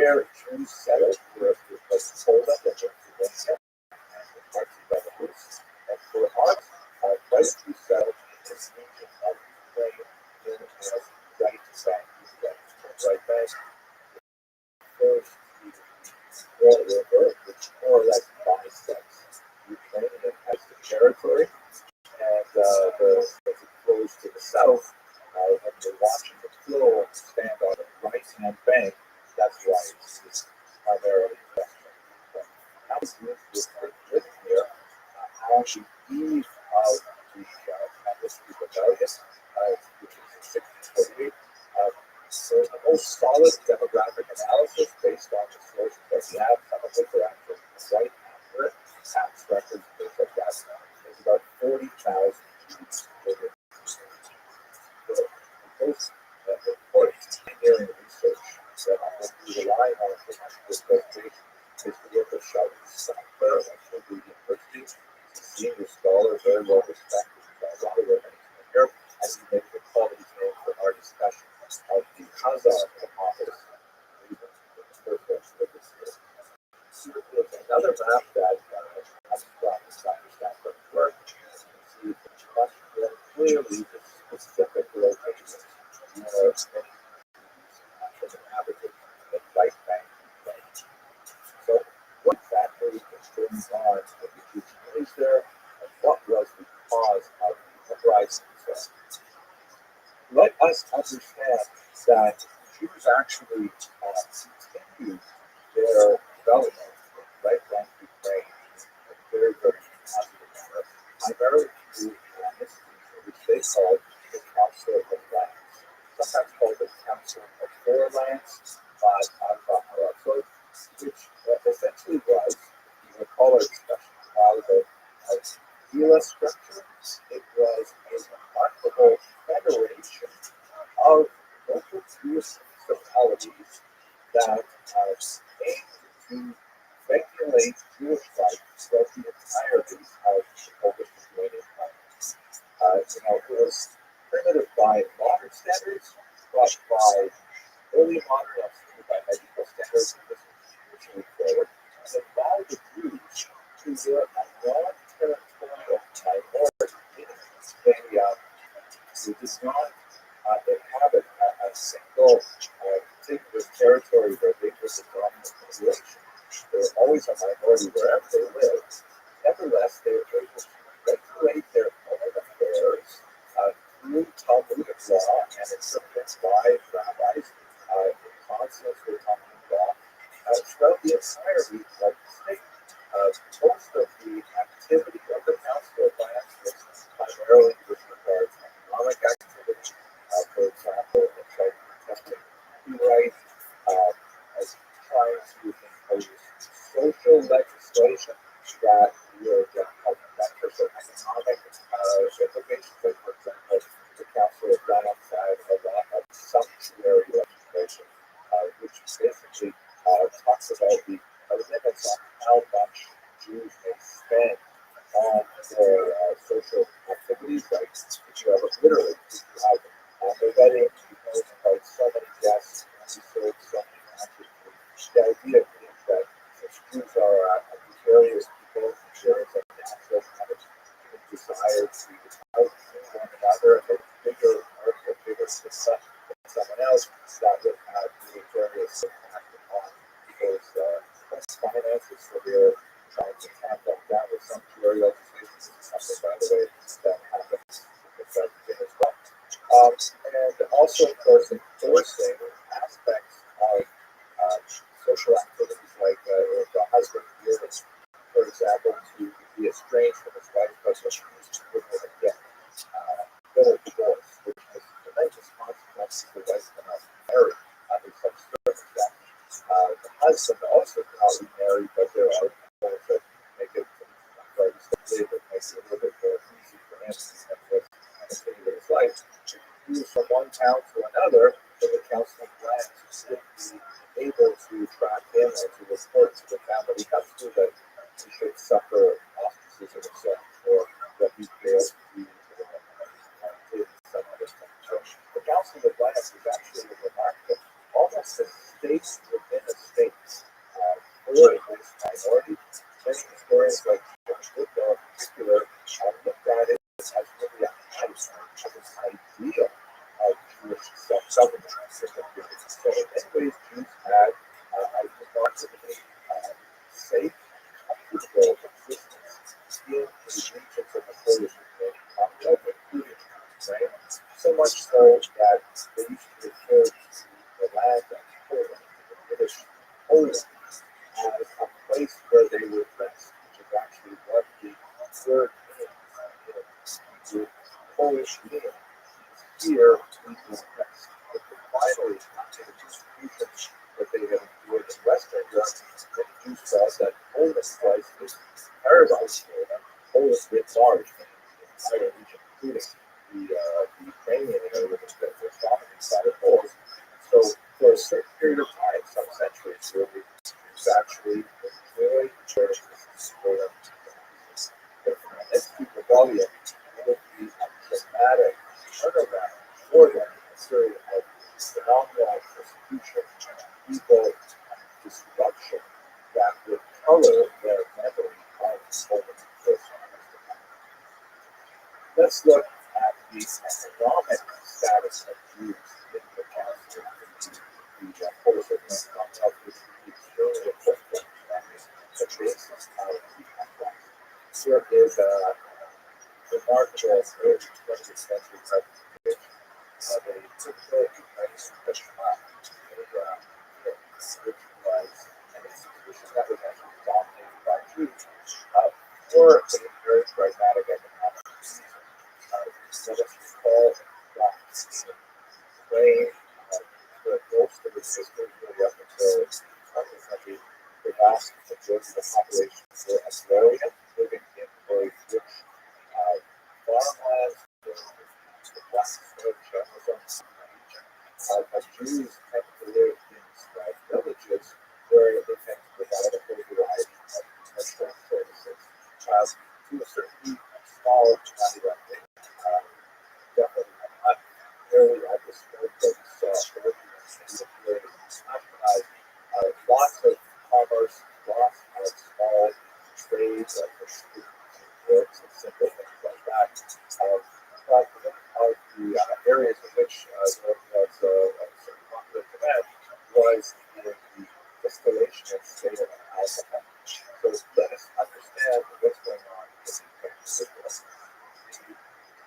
where Jews settled were was Poland and Lithuania and the parts of Belarus. And for us, white Jews settled in this region of Ukraine known as right bank. Right bank first War River, which more or less bisects Ukraine as the territory, and as it flows to the south, when you're watching the flow and stand on the right-hand bank, that's why it's primarily Western. But how is this living here on the eve of the Amnesty Rebellion, which is in 1648? So the most solid demographic analysis based on the sources that we have, some of which are actually quite accurate, tax records, things like that, is about 40,000 Jews living. So those reports, engineering research that we rely on for this presentation is the work of Sheldon Sackler at Rabbi University. He's a senior scholar, very well respected by a lot of women here, and he made the quality name for our discussion of the Khazar hypothesis. There's another map that has brought this Sackler work. You can see the question very clearly the specific locations of the inhabited the right bank. So, what exactly is going on with the Jewish communities there, and what was the cause of the uprising? Let us understand that Jews actually continued their development in right bank Ukraine in a very, very positive manner, primarily through amnesties, which they called the Council of Lands, sometimes called the Council of Four Lands, Rothschild, which essentially was, you would call it expression of the Gila structure. It was a remarkable federation of local Jewish municipalities that aimed to regulate Jewish life throughout the entirety of the Polish Lithuanian Empire. It was primitive by modern standards, but by early modern, by medieval standards, it was hugely forward, and it allowed the Jews to live a non-territorial minority. They did not inhabit a single contiguous territory where they were the dominant population. They were always a minority wherever they lived. Nevertheless, they were able to regulate their own affairs through Talmudic law and interpreted by rabbis in consonance with Talmudic law throughout the entirety of the state. Most of the activity of the Council of Lands was primarily with regard to economic activity, for example, it's like protecting copyright, as trying to impose social legislation that would help measure some economic implications. Like, for example, the Council of Lands had a lot of sumptuary legislation, which basically talks about the limits on how much Jews may spend on their social activities. Like, if you have literally, if you have a wedding, you know, invite so many guests, you serve so many matches. The idea is that since Jews are gregarious people, there is a natural kind of human desire to out one another and make bigger art or bigger success than someone else that would have deleterious impact upon people's finances. So they're trying to tamp that down with sumptuary legislation. This is something, by the way, that happens in the French as well. And also, of course, enforcing aspects of social activities like if a husband is, for example, to be estranged from his wife because of would get a divorce, which has tremendous consequences for wife cannot marry under such circumstances. The husband also cannot be married, but there are rules that make it that makes it a little bit more easy for him to continue his life. Move from one town to another, then the Council of Lands should be able to track him and to report to the family council that he should suffer ostracism himself or that he fails to be some other thing. So the Council of Lands is actually remarkable, almost a state within a state. So in many ways, Jews had a remarkably safe, comfortable existence in the regions of the Polish Republic, including Ukraine. So much so that they used to refer to the land of Poland, the British Poland, as a place where they would rest, which is actually what the third meaning of Polish meaning. Here we will rest. But finally, after the distribution that they had enjoyed in Western Europe, many Jews felt that Poland was this paradise for them. Poland writ large, the entire region, including the Ukrainian area that was dominated by the Poles. So for a certain period of time, some centuries really, Jews actually enjoyed and cherished this for them. But the next rebellion would be a dramatic turnaround for them, a period of phenomenal persecution, evil disruption that would color their memory of Poland. Let's look at the economic status of Jews in the past. The Polish economic of this extremely important the basis of the empire. Here is a remarkable early 20th century presentation of a typical Ukrainian restaurant, which was an institution that was actually dominated by Jews for a very pragmatic economic reason. Let us recall that Ukraine, for most of its history, really up until the 20th century, the vast majority of the population were agrarian, living in very rich farmlands, the west of Amazon region. But Jews tend to live in small villages where they tend to provide a whole variety of commercial services. To a certain small amount of thing, definitely not very at the scope that we saw Philippians lots of commerce, lots of small trades, works and simple things like that. But one of the areas in which there was a certain popular demand was in the distillation and sale of alcohol. So let us understand what's going on in the particular.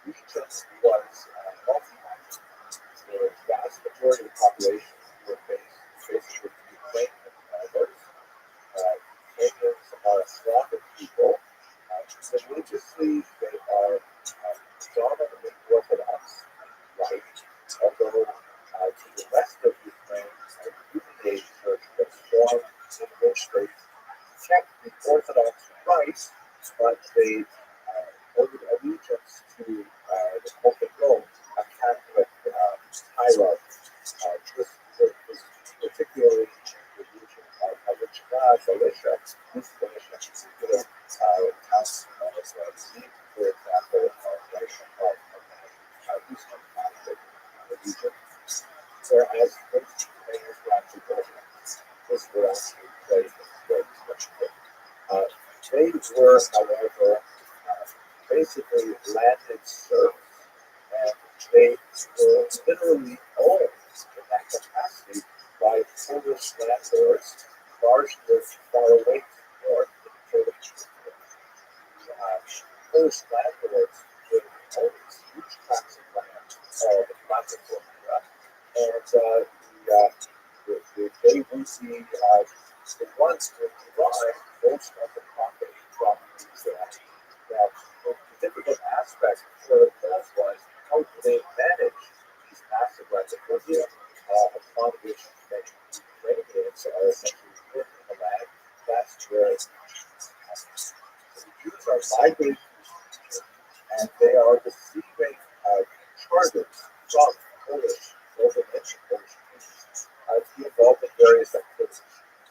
The region was multi-ethnic. The vast majority of the population were faced with Ukrainian elders. Ukrainians are a Slavic people. Religiously, they are predominantly Orthodox right, although to the rest of Ukraine, the church was formed in which they kept the Orthodox rites, but they owed allegiance to the Pope of Rome, a Catholic hierarchy. This was particularly the region of which Galicia, East Galicia, particular counts as for example, Eastern Catholic region, whereas most Ukrainians were actually Orthodox. This were actually played very much good. They were, however, basically landed serfs, and they were literally owned in that capacity by Polish landlords, largely far away from north in Polish. Polish landlords would own these huge tracts of land called the Platform, and they would be the ones to derive most of the profit from these land. Now, the difficult aspect for those was how do they manage these massive reservoirs upon which many Ukrainians are essentially working the land. That's where the Jews are migrating and they are receiving charters from Polish, local and Polish communities to be involved in various activities.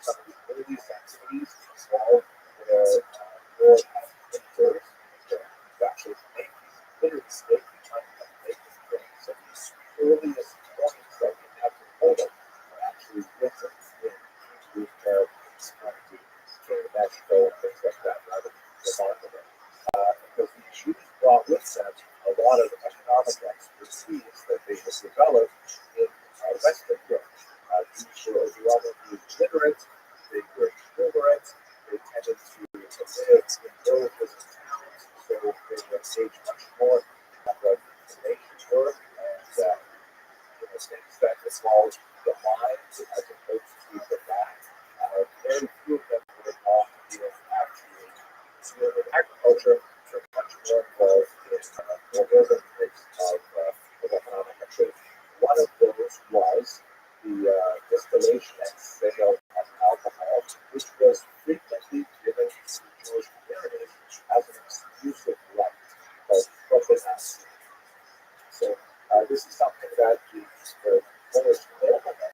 Some of the earliest activities involve their more printers, actually literally making money and making things. So these earliest drawings that we have in Poland are actually written in Greek characters, trying to turn Mexico and things like that, rather remarkable. Because the Jews brought with them a lot of economic expertise that they had developed in things that involve the mind as opposed to the back. Very few of them would involve in actually in agriculture, are much more involved in more urban types of economic activity. One of those was the distillation and sale of alcohol, which was frequently given to Jewish communities as an exclusive right of proprietary. So this is something that the Polish noblemen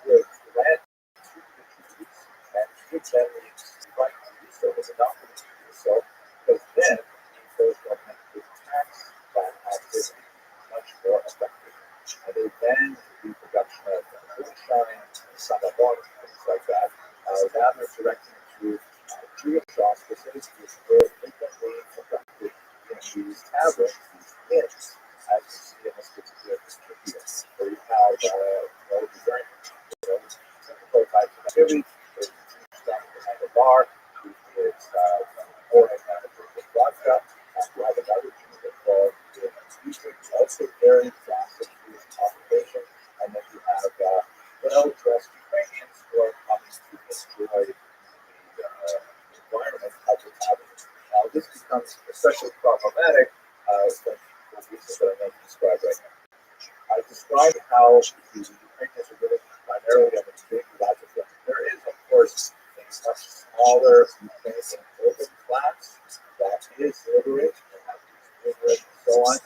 would grant to the Jews and give them the right to do so, was adopted to do so, because then the Polish government would tax that activity much more effectively. And they banned the production of moonshine, samogón, things like that, rather directing to Jewish auspices, which were frequently conducted in these taverns, these inns, as you see in this particular picture here, where you have the very typical types of activity. There's a Jew standing behind a bar who is pouring a drink of vodka. You have another Jew involved in music, also very classic Jewish occupation. And then you have well-dressed Ukrainians who are coming to enjoy the environment of the tavern. Now, this becomes especially problematic for reasons that I'm going to describe right now. I described how the Ukrainians are living primarily on the big battlefield. There is, of course, a much smaller Ukrainian urban class that is literate and has literate and so on.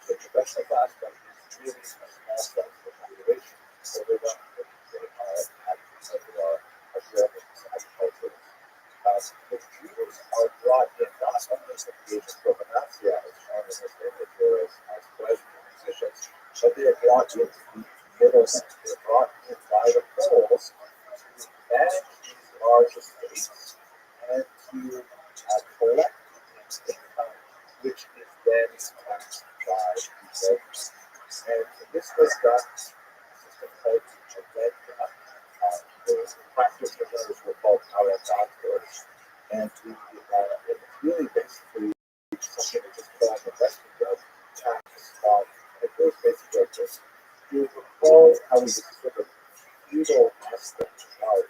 The professional class, but it's really a small set of the population. So they're not really agriculturalists. The Jews are brought in not only from the age of Provenantia, as shown in this image here as pleasure musicians, but they are brought into the middlemen. They're brought in by the Poles to manage these large estates and to collect income, which is then taxed by the voters. And this was done in a system called the the practitioners were called Aradators. And it's really basically something that just called the vestige of tax on. It goes basically like this. You recall how we sort of feudal aspect of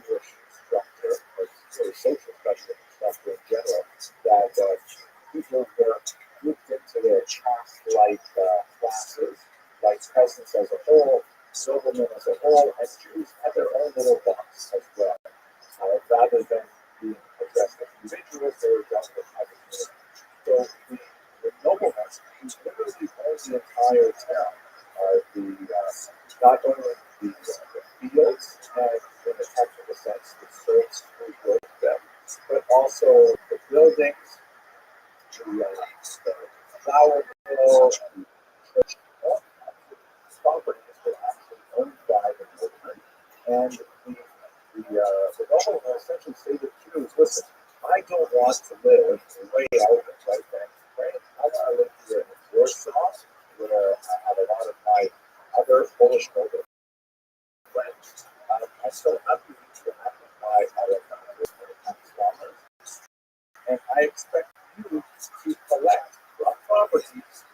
Jewish structure, or social structure in general, that people were grouped into their caste-like classes, like peasants as a whole, noblemen as a whole, and Jews had their own little box as well. Rather than being addressed as individuals, they were addressed as a community. So the noblemen, who literally owned the entire town, not only the fields and in a technical sense the serfs who worked them, but also the buildings, the flour mill, the church, all kinds of properties were actually owned by the noblemen. And the noblemen essentially say to the Jews, listen, I don't want to live way out in right bank Ukraine. I want to live here in Warsaw, where I have a lot of my other Polish noble friends. And so I'm going to have my other countries when it comes to farmers. And I expect you to collect from properties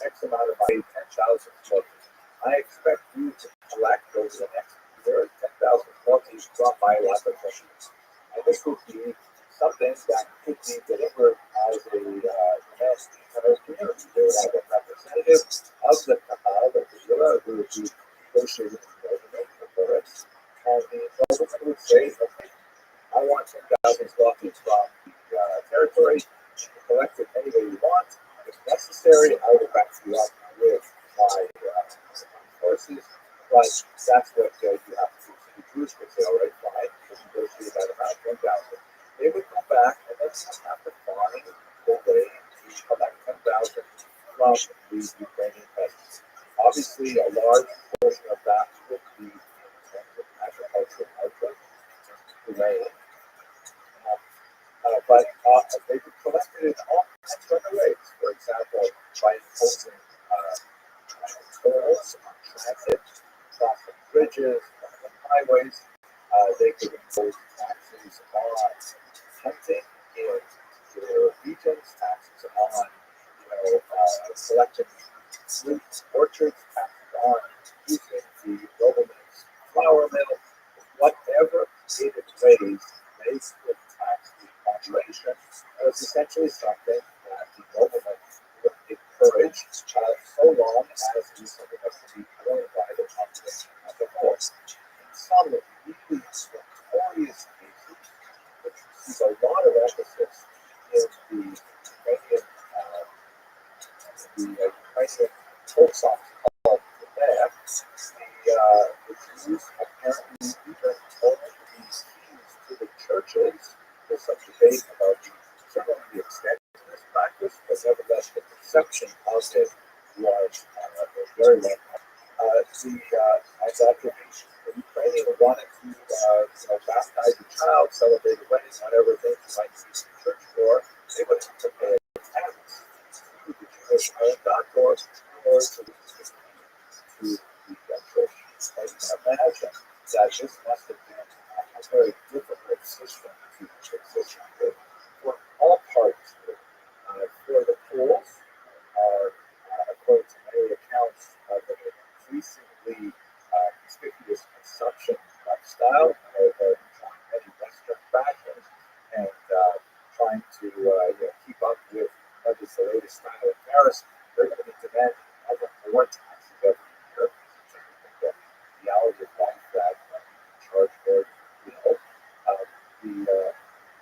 X amount of money, 10,000 zlotys. I expect you to collect over the next year 10,000 zlotys from my laboratories. And this would be something that could be delivered as a demand to the entire community. They would have a representative of the Kahal, the Kehillah, who would be negotiating with the nobleman for it. And the nobleman would say, okay, I want 10,000 zlotys from the territory. You can collect it any way you want. If necessary, I will back you up with my forces. But that's what you have to do. So the Jews would say, all right, fine, we'll negotiate that amount, 10,000. They would go back and then have to find a way to collect 10,000 from the Ukrainian peasants. Obviously, a large portion of that would be in terms of agricultural output, grain. But they could collect it in all kinds of other ways. For example, by imposing tolls on transit, crossing bridges, on highways. They could impose taxes on hunting in particular regions, taxes on collecting fruits, orchards, taxes The Jews apparently even owned these keys to the churches. There's some debate about certainly the extent of this practice, but nevertheless the perception of it was very well. As the Ukrainian wanted to baptize a child, celebrate a wedding, whatever things you might use in church for, they would have to pay a tax to the Jewish authorities in order to the church. I can imagine that this must have been a very difficult system to transition with for all parties. For the Poles, according to many accounts, the increasingly conspicuous consumption lifestyle of many Western fashions and trying to keep up with what is the latest style in Paris, they're going to be demanding ever more taxes every year. The reality of life that charge more than the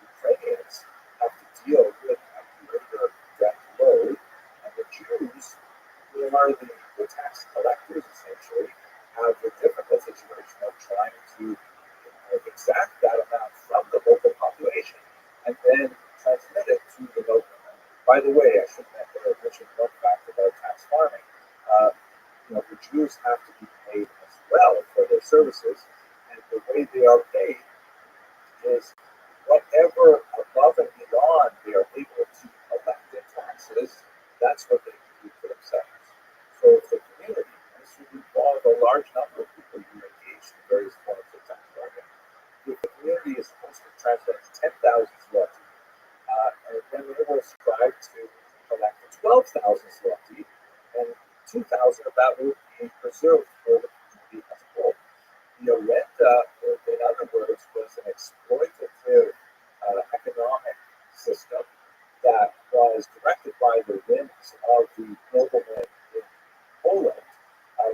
Ukrainians have to deal with a greater debt load, and the Jews, who are the tax collectors essentially, have the difficult situation of trying to exact that amount from the local population and then transmit it to the local. By the way, I should mention one fact about tax farming. The Jews have to be paid as well for their services, and the way they are paid is whatever above and beyond they are able to collect in taxes, that's what they can do for themselves. So if the community, and this would involve a large number of people who engage in various forms of tax farming, if the community is supposed to translate 10,000 zloty, and then they will strive to collect 12,000 zloty, and 2,000 of that will be preserved for the community as a whole. The renta, in other words, was an exploitative economic system that was directed by the whims of the noblemen in Poland,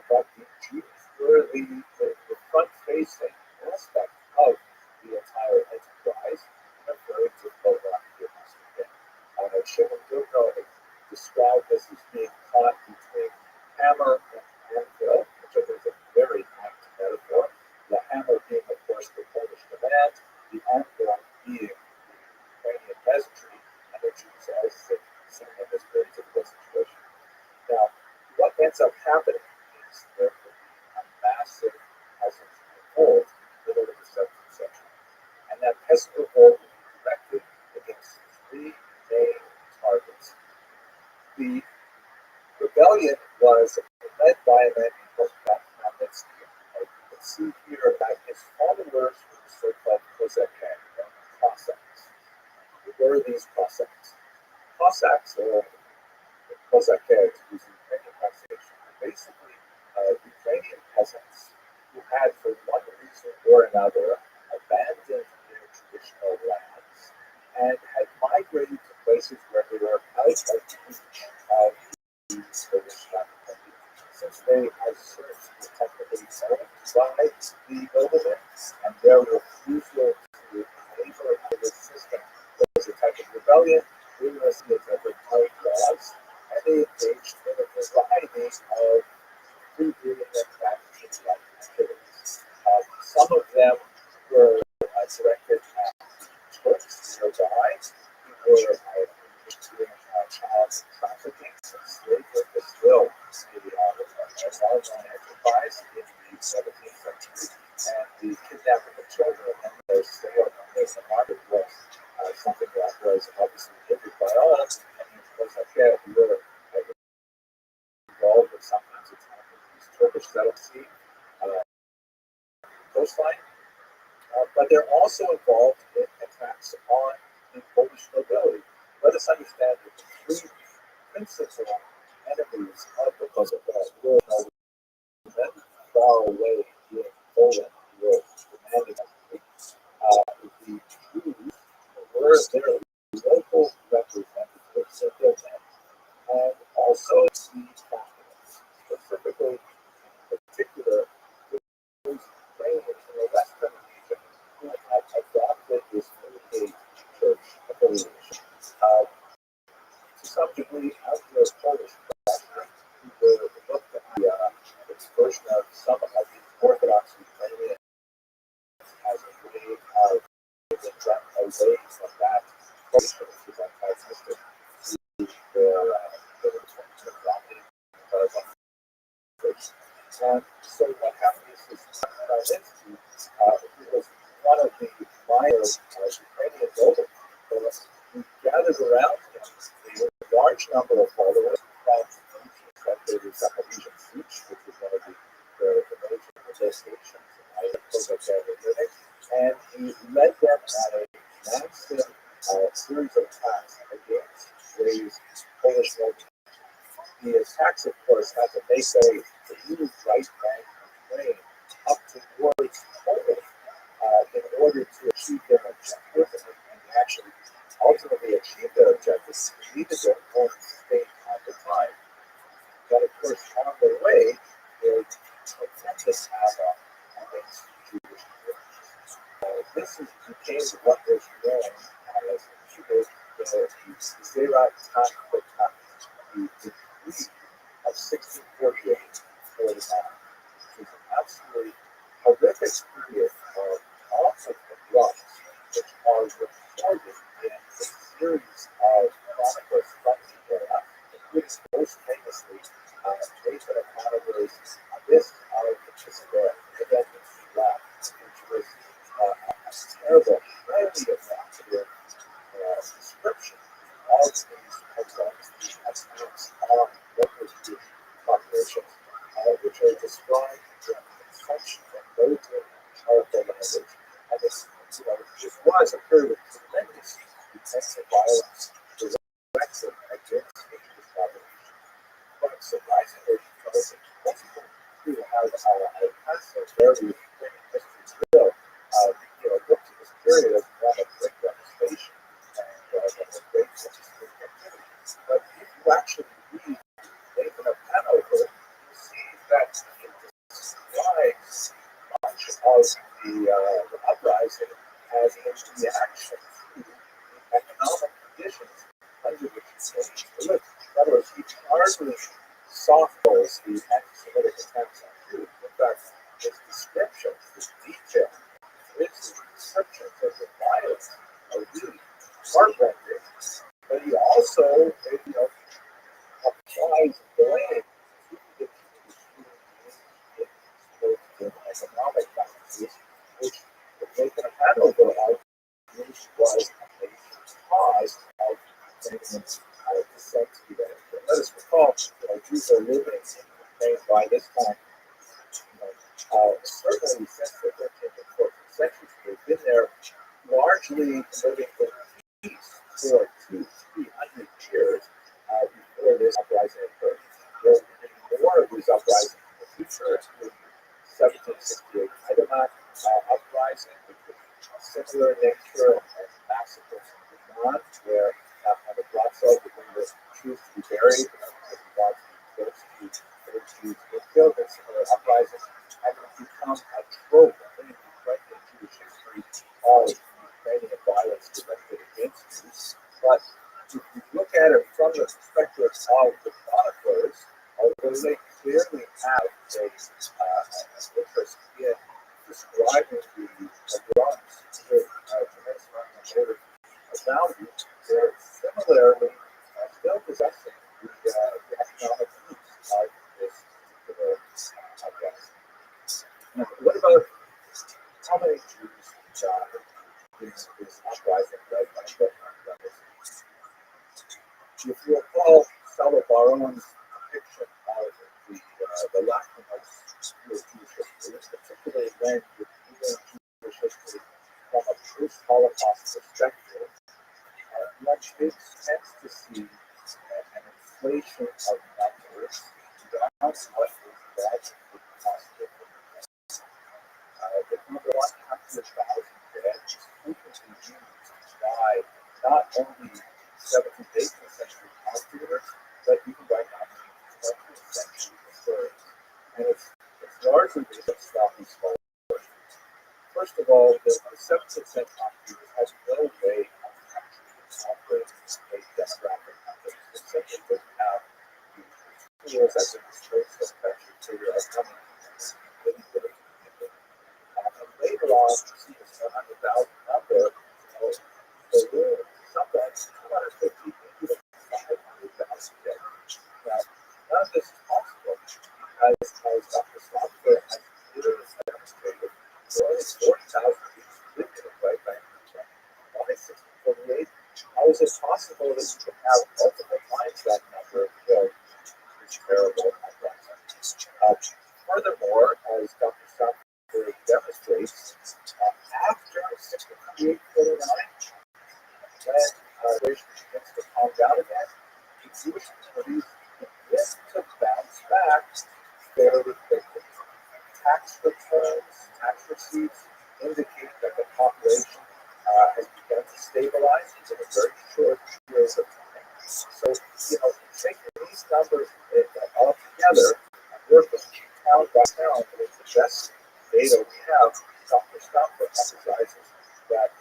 but the Jews were the front-facing aspect of the entire enterprise in a very difficult market. Shimon Durno described this as being caught between hammer and anvil, which I think is a very apt metaphor. The hammer being, of course, the Polish demand, the anvil being the Ukrainian peasantry, and the Jews as seen in this very difficult situation. Now, what ends up happening is there will be a massive peasant revolt in the middle of the 17th century. And that peasant revolt will be directed against three main targets. The rebellion was led by a man named Rothschild. You can see here that his followers were the so-called Cossacks. Who were these Cossacks? Cossacks, or Cossacks, using Ukrainian pronunciation, are basically Ukrainian peasants who had, for one reason or another, abandoned their traditional lands and had migrated to places where they were out of reach of the British government. Since they had served technically owned by the noblemen, and their refusal to labor under this system was a type of rebellion, we were seen as overthrowing laws, and they engaged in a variety of free breeding and practicing-like activities. Some of them were directed at Turks nearby, who were engaged in child trafficking and slave work as well. A well-known enterprise in the 17th century, and the kidnapping of children and their sale as a market was something that was obviously hindered by all, and of course, who were involved with sometimes attacking these Turkish settlements coastline, but they're also involved in attacks on the Polish nobility. Let us understand that the three principal enemies of the Cossacks were noblemen far away in Poland who were demanding the Jews were their local representatives of their men, and also the Catholics, specifically, in particular, those Ukrainians in the Western region who had adopted this New Age church affiliation. To some degree, as the Polish pressure, who were looked at the expulsion of some of the Orthodox Ukrainians as a way of away from that culture, which is antagonistic to their dominating and so what happened is Zelensky was one of the minor Ukrainian nobles who gathered around him a large number of followers from the Zaporizhian Siege, which is one of the major negotiations and he led them on a massive series of attacks against these Polish nobles. The attacks, of course, had to make a huge right bank of Ukraine up towards Poland in order to achieve their objective, and actually ultimately achieve their objectives. They needed their own state at the time. But of course, on the way, they tremendous havoc against Jewish people. This became what was known as the Zerat Takbatak, the decree of 1648 for the Bible, which is an absolutely horrific period of conflict and loss, which are recorded in a series of chronicles from the era, including most famously David of Hanover's Abyss of the Chisholm, which was a terrible, highly evocative description of these pogroms, these attacks on local Jewish populations, which are described in such a noted and powerful language. And this was a period of tremendous intensive violence directed against the Jewish population. But surprisingly, because most people who have a concept very history will look to this period as one of great devastation and great activity. But if you actually read Nathan of Hanover, you see that it describes much of the uprising as a reaction to the economic conditions under which Jews lived. In other words, he hardly softballs the anti-Semitic attacks on Jews. In fact, his descriptions, his detail, his descriptions of the violence are really heartbreaking. But he also, applies blame to the Jews in economic practices, which the Nathan of Hanover argues was a major cause of Ukrainians' descent to the end. Let us recall, Jews are living in Ukraine by this time, certainly since the 13th and 14th centuries. They've been there largely living in peace for 200-300 years before this uprising occurred. There will be more of these uprisings in the future, including 1768 Haidamach uprising, which was similar in nature and massacres in Iran, where the Rothschild would bring the Jews to be buried because he wants the Jews to be killed in similar uprisings, and it becomes a trope in Ukrainian Jewish history of Ukrainian violence directed against Jews. But if you look at it from the perspective of the chroniclers, although they clearly have an interest in describing the pogroms with a tremendous amount of motive value, they're similarly still possessing the economic roots of this particular uprising. Now, what about how many Jews died in this uprising led by the brothers? If you recall Baron's depiction of the Latinized Jewish history, particularly when you're viewing Jewish history from a post-Holocaust perspective, one tends to see an inflation of numbers down what is logically possible. The number 100,000 dead is frequently used by not only 17th, 18th century commentators, but even by 19th, 20th century historians. And it's largely based on sloppy scholarship. First of all, the 17th century commentators has no way of actually operating a demographic context. It simply doesn't have the tools as a historical perspective to coming. see this 100,000 number, the rule, sometimes 250, even 500,000 days. Now, none of this is possible because, as Dr. Slotker has clearly demonstrated, there are only 40,000 people lived in the right bank by 1648. How is it possible that you can have multiple times that number of killed? It's terrible. Furthermore, as Dr. Slotker demonstrates, after 1648, when relations begins to calm down again, the Jewish communities begin to bounce back fairly quickly. Tax returns, tax receipts indicate that the population has begun to stabilize in a very short period of time. So, taking these numbers all together and working town by town with the best data we have, Dr. Stopper emphasizes that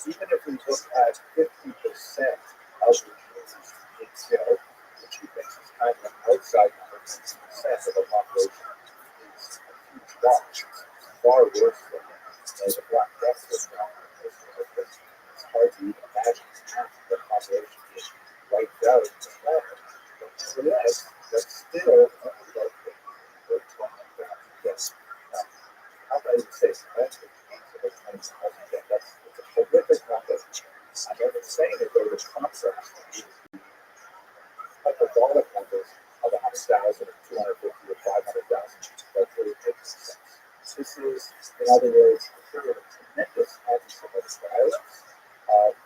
even if we look at 50% of the Jews being killed, which he thinks is kind of an outside number, 50% of the population is a huge loss. It's far worse than the Black Death was now. It's hard to even imagine half the population being wiped out in this manner. But nevertheless, that's still about 20,000 deaths. Now, how about even say, that's it's a horrific number. I'm never saying that they would contrast the hyperbolic numbers of 100,000 or 250 or 500,000. That really makes sense. This is, in other words, a period of tremendous anti-Semitic violence,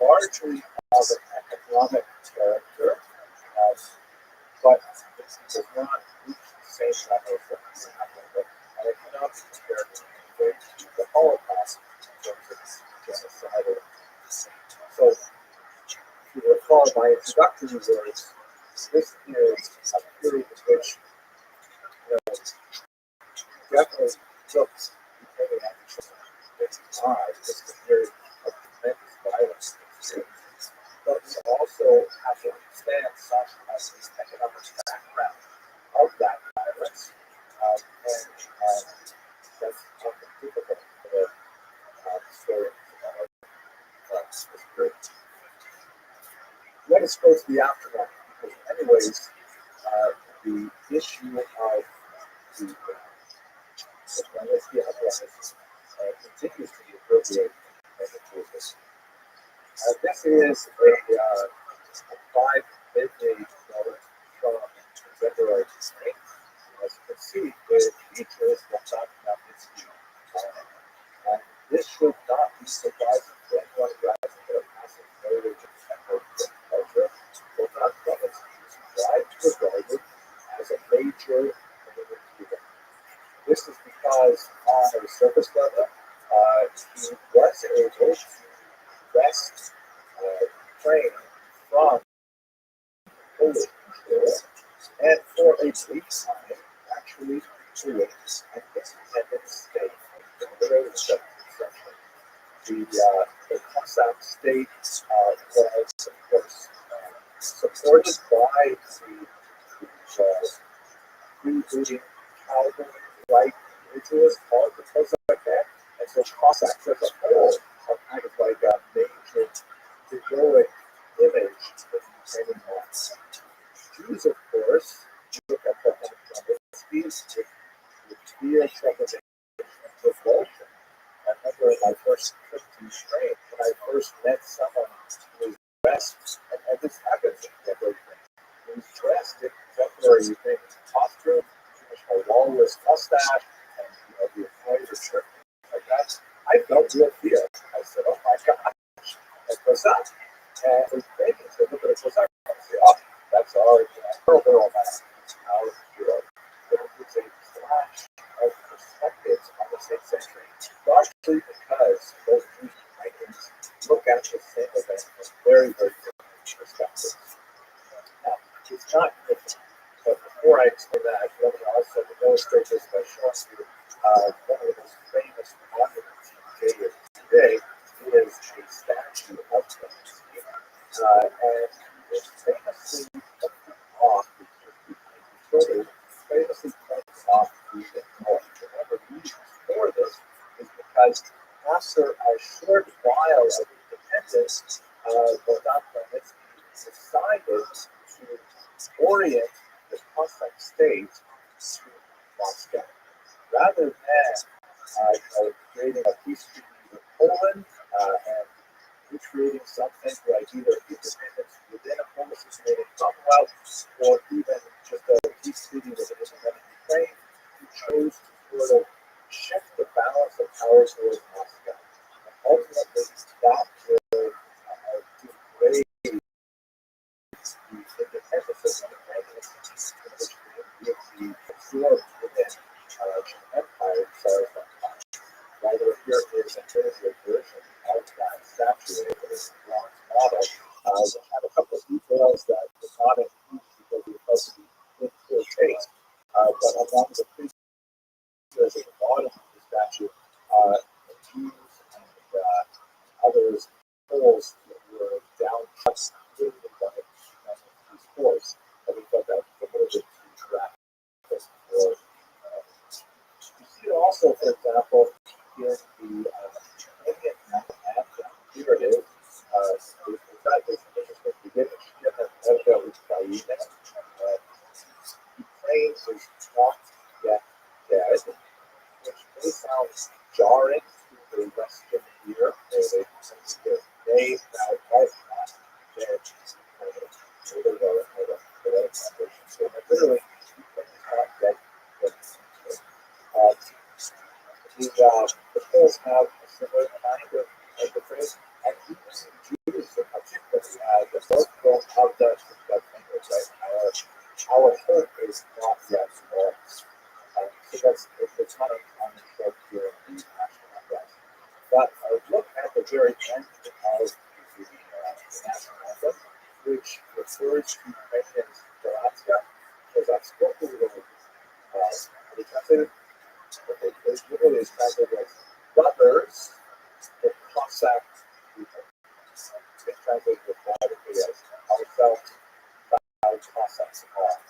largely of an economic character, but it does not reach the same level that we have, and it cannot be compared to the Holocaust in terms of genocidal. So, if you recall my introductory words, this is a period in which definitely took becoming anti-Semitic. This is a period of tremendous violence and experience. But we also have to understand some of the economic background of that violence, and that's often difficult for historians of this period. Let us go to the aftermath, because anyways, the issue of the continues to be appropriate in the cases. This is a 5 midday note from February 8th. As you can see, the features we're talking about this week. And this should not be surprising to anyone who has a massive knowledge of American culture. We're not going to be surprised to regard it as a major event. This is because on a surface level, he was able to wrest Ukraine from Polish control and for a brief time actually create an independent state in the early 17th century. The Cossack state was, of course, supported by the freebooting cavalry-like individuals called the Cossack Band, and so Cossacks as a whole are kind of like a major heroic image of Ukrainian life. Jews, of course, look at the speech with fear, trepidation, and revulsion. I remember in my first trip to Ukraine, when I first met someone who was dressed, and this happens in February, he was dressed in contemporary Ukrainian costume, a walrus mustache, and the embroidered shirt like that. I felt real fear. I said, "Oh my gosh, a Cossack!" And the Ukrainians would look at a Cossack and say, "Oh, that's our girl man, our hero." There was a clash of perspectives on the 6th century, largely because both Jews and Ukrainians look at the same event from very, very different perspectives. Now, it's not different. But before I explain that, let me also illustrate this by showing you one of the most famous monuments in today is a statue of Zelensky. And it's famously off the famously points off the north. And one of the reasons for this is because after a short while of independence, Rothschild decided to orient the Cossack state to Moscow. Rather than creating a peace treaty with Poland and recreating something like either independence within a Polish situated Commonwealth or even just a peace treaty with an independent Ukraine, he chose to sort of shift the balance of power towards Moscow. And ultimately, that will degrade the independence of Ukraine, in which it would be absorbed within Russian Empire. So, right over here is a miniature version of that statue with this bronze model. Which had a couple of details that was not included because it was supposed to be in poor taste. But along the features at the bottom of the statue, Jews and others, Poles that were down just by these force. And we thought that was a little bit too graphic. You see it also, for example, in the Canadian map. Here it is. In fact, it's interesting to get Ukraine is not yet dead, which may sound jarring to the Western ear. They now have not dead. So literally, Ukraine is not dead. The Poles have a similar kind of interface, and even Jews in particular, the birthplace of that language, right? Our hope is not yet lost. So it's not a common trope here in the national anthem. But look at the very end of the national anthem, which refers to Ukrainians Kozacka, the translated. Okay, it's literally translated as brothers, the Cossack people. It's translated grammatically as ourselves, our Cossacks are.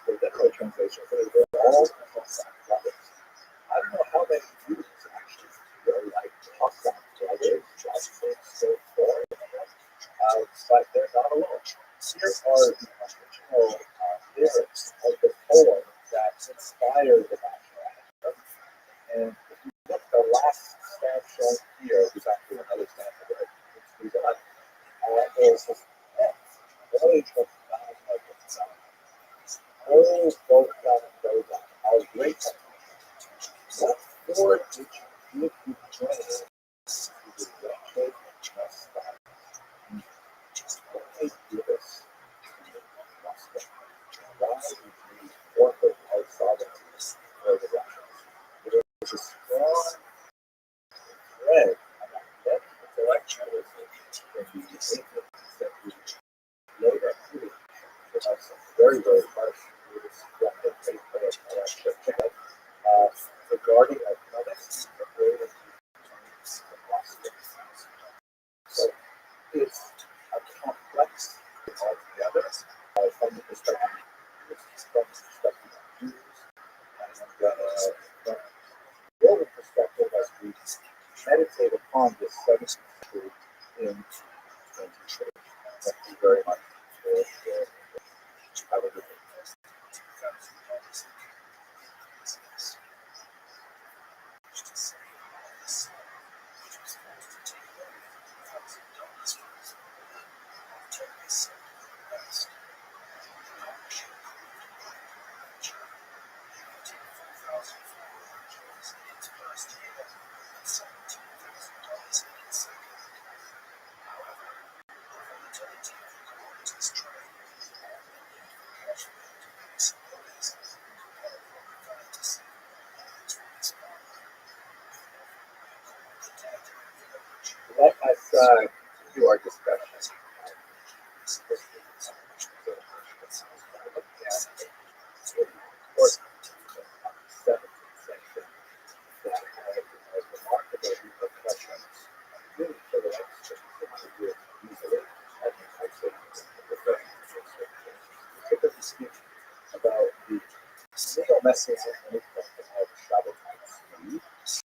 The literal translation is they're all Cossack brothers. I don't know how many Jews actually feel like Cossack brothers, just so foreign, but they're not alone. Here are the original lyrics of the poem that inspired the national anthem. And if you look at the last stanza here, there's actually another stanza that it's these on. There's this voyage of God of the sun. Oh, both God and those on our great country. What for did you give you join to the wretched and stop? What made you this? Why did you forfeit our sovereignty for the Russians? It is a strong thread that intellectualism in the 18th century later with some very, very harsh destructive treatment regarding economics and creating so it's a complex altogether from the perspective of Jews and from the global perspective as we meditate upon this 7th century in 2020. Thank you very much for have a good day. Let us do our discussion. Of course, 17th century that has remarkable repercussions really for the next 50 years easily. I think actually the specifically speak about the neo-messianic movement of Shabbat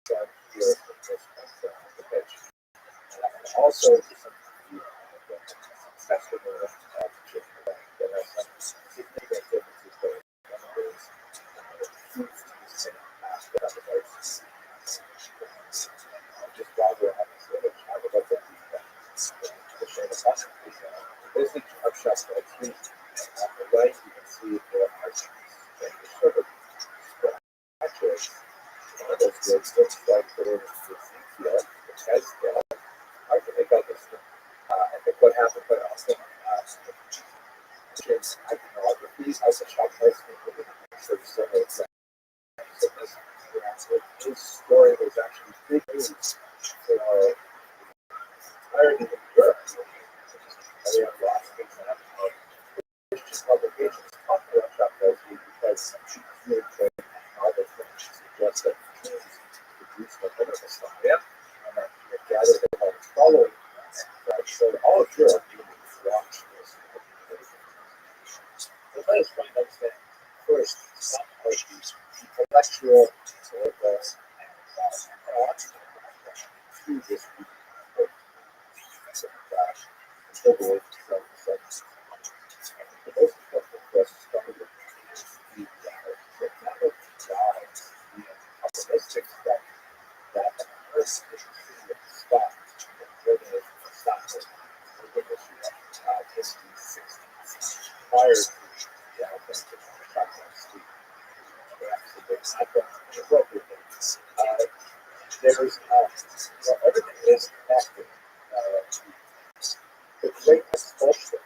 that here in this also some successful there are some significant differences there. Just while we're having sandwich, I would like to share the bus. Basically, our shops are three. On the right, you can see there are sort of scratches. One of those words looks like there is the here, which has hard to make out this thing. I think what happened quite often is iconography as a shop price so his story was actually big news for entirety of Europe. We have lots of examples of Christian publications talking about shop price because really great Bible things suggest that Jews produce the biblical Messiah and that they gathered about following so all of Europe watched this. So let us try and understand first some of these intellectual thoughts through this the most important question started with the optimistic stuff that the first is the spot where the stock was history 60s prior to the advent of the shotgun street. There's everything is connected. The great expulsion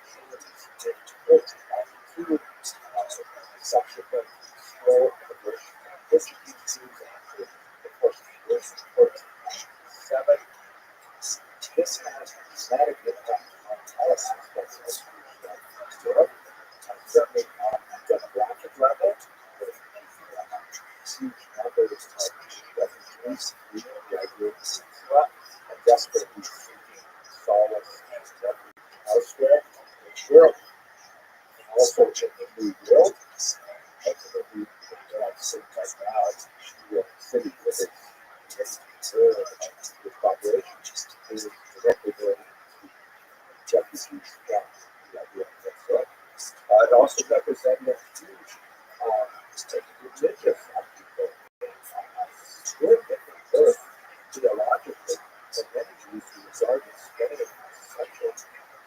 to subsequent slow conversion, which you see after the course of years, 7. This has a dramatic impact on all aspects of Europe, and certainly on a demographic level, with huge numbers of refugees leaving the Iberian Peninsula and desperately seeking solace and refuge elsewhere in Europe, and also in the New World, ultimately the United States right now, New York City with its population is directly related to refugees from the Iberian Peninsula. It also represented a huge religious upheaval spiritual birth theologically for many Jews who regarded spending such a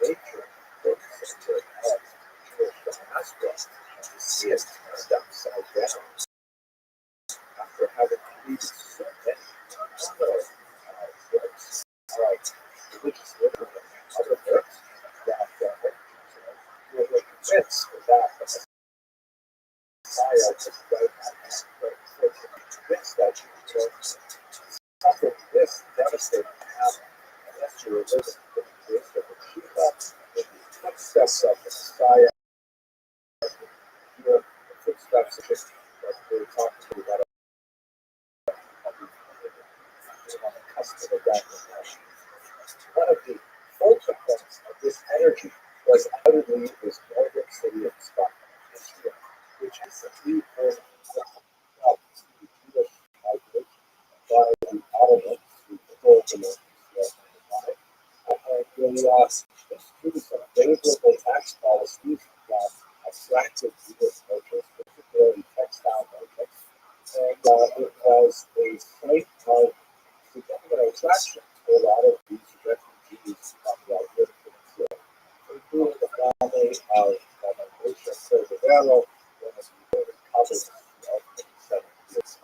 nature for the Jewish diaspora and to see it turned upside down after having completed so many works, religious liberty and other works that were convinced that the Messiah was right convinced that something this devastating happened unless you were living in the grace of the Shiva in the footsteps of the Messiah, the footsteps of just what we were talking about on the cusp of the Godhead. One of the focal points of this energy was utterly this northern city of Israel, which is the lead for the Jewish migration by the Ottomans who controlled the north and they introduced some favorable tax policies that attracted Jewish merchants, particularly textile merchants, and it was a site of significant attraction to a lot of these refugees from the Iberian Peninsula, including the family of Moshe Cordovero, one of the early cousins of the 70s.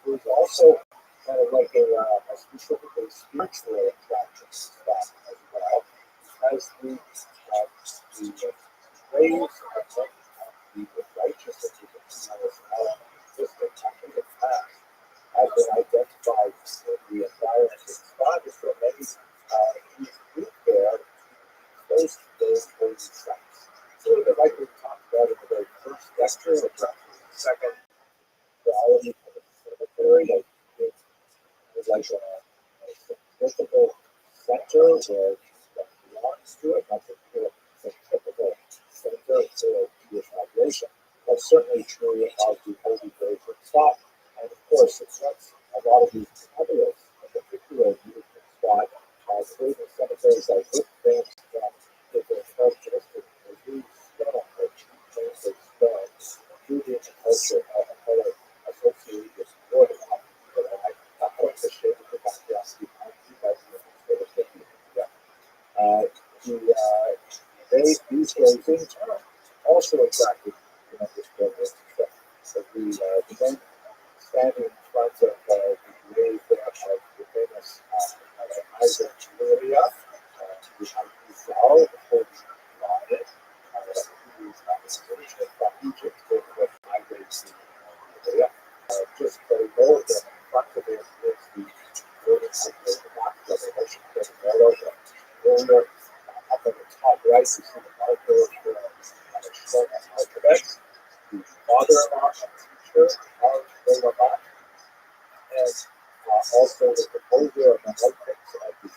It was also kind of like a specifically spiritual attraction spot as well, as the ways of the righteousness of the distant in the past have been identified in the environment of the spot. So many youth there close to those holy sites. So like we talked about in the very first lecture, which is the second quality of the cemetery, it's like a physical center where it belongs to it, not the typical center for Jewish migration. That's certainly true of the Holy Virgin spot. And of course, it's a lot of these others, in particular, Jewish spot, creating some those like good things that if they're characteristic of who's stone or change their stone through the culture of how they associate with more than one. But I quite appreciate the background behind you guys sort of thinking. Yeah. These things are also attractive this program. So the men standing in front of the grave there of the famous Isaac Luria, who is all before the lion, who is originally from Egypt, but was migrated to Korea. Just below them, in front of it, is the building of the back of the ocean, the roller. Up at the top right, you see the marker for short alphabets. The father-in-law and teacher of the Rabbi, and also the composer and the architect of the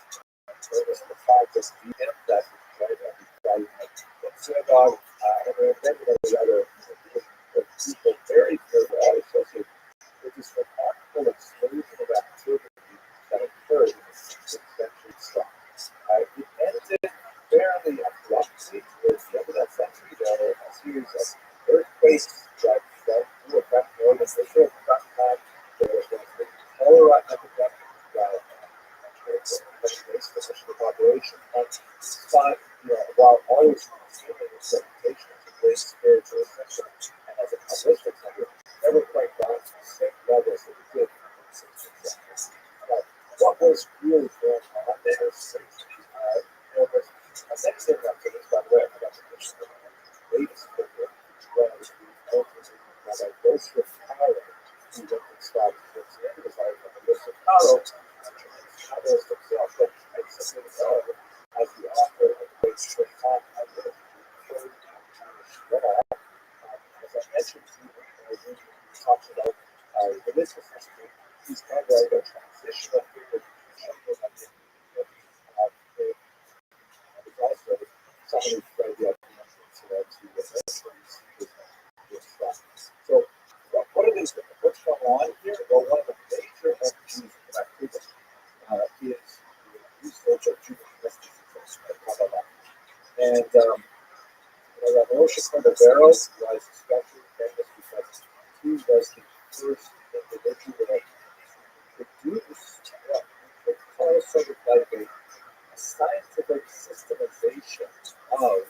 famous Messiah, just him that right at the Friday night synagogue, and there are many other people very, very well associated with this remarkable explosion of activity that occurred in the 16th century style. It ended fairly abruptly towards the end of that century. There were a series of earthquakes that blew affect northern Israel at that time. There was the cholera epidemic that displaced the population. But while always maintaining its reputation as a great spiritual center and as a publicity center, never quite gone to the same levels that it did in the 16th century. But what was really going on there is there was a next thing after this, by the way, I forgot to mention the latest figure was the ultimate Rabbi Rothschild, who went and started towards the end of his life, and Rothschild, Kabbalists himself, but I simply know as the author of the Great Short Time, I would have heard as I mentioned to you, when we talked about religious history, he's kind of like a transitional figure. It's also someone who's very the so, what are these? What's going on here? Well, one of the major entities that I think is the research of Jewish mysticism, and Rothschild was especially famous because he was the first individual to produce what was sort of like a scientific systemization of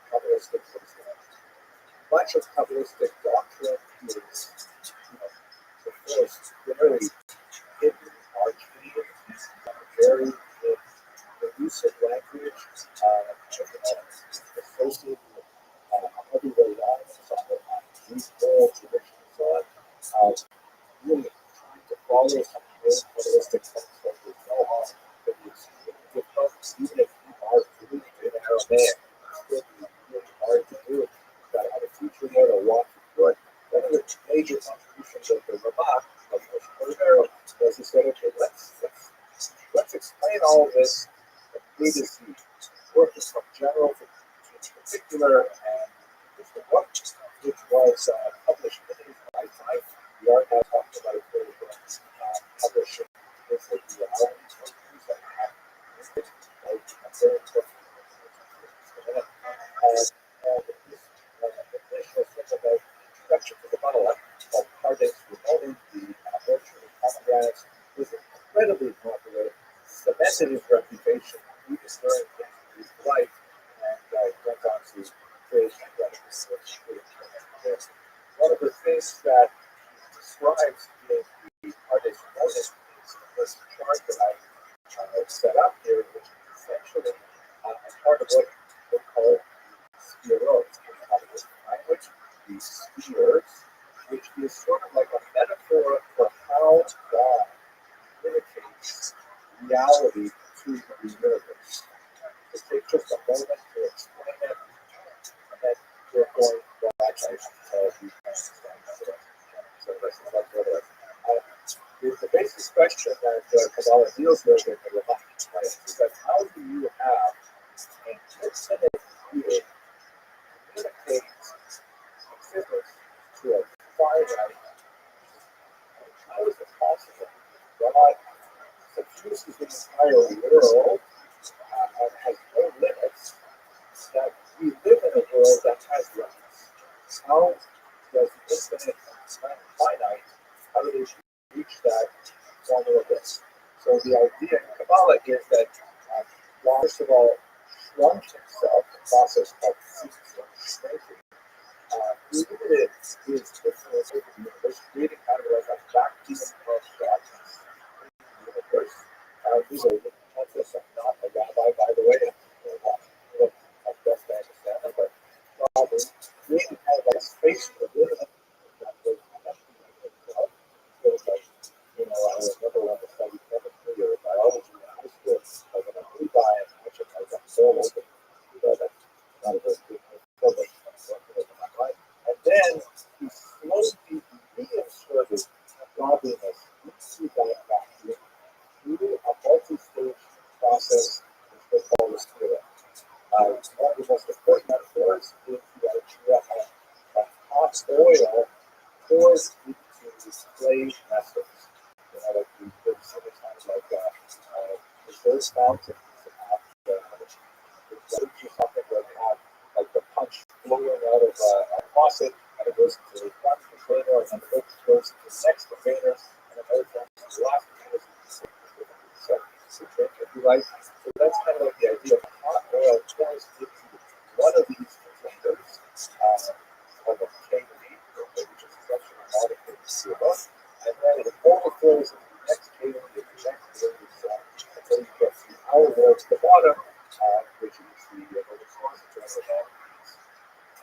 Kabbalistic wisdom. Much of Kabbalistic doctrine is, the first very hidden, arcane, very elusive language, associated with everyday lives, on these oral traditions, really trying to follow some real Kabbalistic texts that there's no harm that it's difficult, even if you are fluent in Aramaic, it's still really hard to do it. You've got to have a teacher there to walk you through it. One of the major contributions of the Rabbi, of Cordero, was he said, okay, let's explain all of this from A to Z, working from general to particular, and this the book, which was published in his lifetime. We are now talking about a very publishing. It's like the Islands of News that have a very important and this initial thing about introduction to the Kabbalah of Pardes Ramon, the virtually pomegranates, was incredibly popular, cemented his reputation even during his life, and went on to create incredible research. One of the things that he describes in the Pardes Ramon is this chart that I set up here, which is essentially part of what we call spheroids in Kabbalistic language, these spheres, which is sort of like a metaphor for how God communicates reality to the universe. It takes just a moment to explain it, and then we're going back to the so this is like the basic question that Kabbalah deals with in the Rabbi, right, is that how do you have an infinite sphere communicate existence to a finite? How is it possible? God suffuses the entire world vulnerability. So the idea in Kabbalah is that God, first of all, shrunk himself, a process called shrinking, limited his influence over the universe, creating kind of like a vacuum of darkness in the universe. He's a not a rabbi, by the way. I'm best to understand it, but creating kind of like a space for living. I remember when I studied chemistry or biology in high school, like when I flew by and actually I got so open, that's not a very good program. And then he slowly reinserted godliness into that vacuum through a multi-stage process which they call the spirit. One of the most important metaphors is the idea of hot oil pours into slave vessels. Like these big kind of like reverse fountains or something where they have like the punch flowing out of a faucet and it goes into the front container and then it goes into the next container and then it goes into the last container. So if you like, so that's kind of like the idea of hot oil pours into one of these containers called a kingly, which is such a molecule of silver, and then it overflows into the next kingly, the next kingly, and then you get the outer wall to the bottom, which is the source of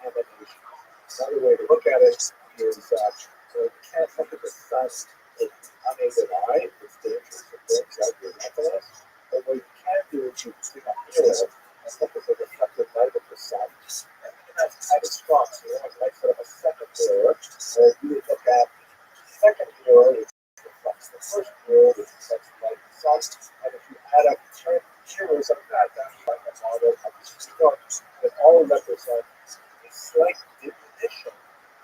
emanation. Another way to look at it is you can't look at the sun with unaided eye, it's dangerous, it burns out your retinas. But what you can do is you can take a mirror and look at the reflected light of the sun. And that's kind of strong, so you have like sort of a second mirror, where you would look at the second mirror, which reflects the first mirror, which reflects the light of the sun. And if you add up 10 mirrors of that, that's like a model of the sun, that all represent a slight diminution.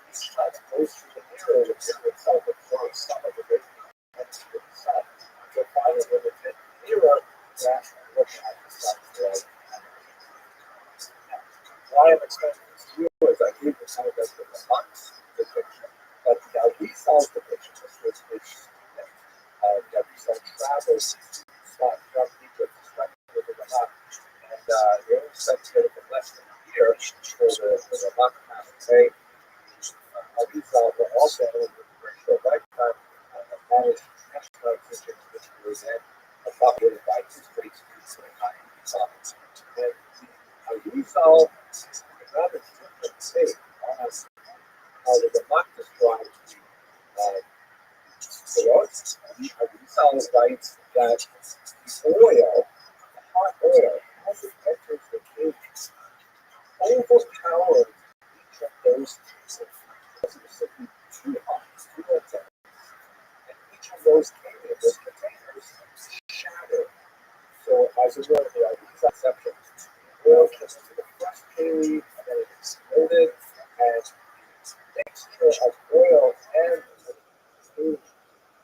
Each time it goes through the mirror, it itself absorbs some of the radiance of the sun. So finally, when it's in the mirror, you're actually looking at the sun's light. Why I'm explaining this to you is I gave you kind of the month's depiction, but the Rothschild's depiction is Rothschild travels from Egypt to the Mach, and they only spent less than a year for the Mach to Rothschild were also able to bring the lifetime managed national teaching, which was then populated by two great students in science. And Rothschild rather different take on how the Mach describes the Rothschild writes that the oil, the hot oil, as it enters the cage, overpowers each of those specifically too hot, too intense. And each of those containers shatter. So as it were, there are these exceptions. Oil came into the first keli, and then it exploded, and the mixture of oil and food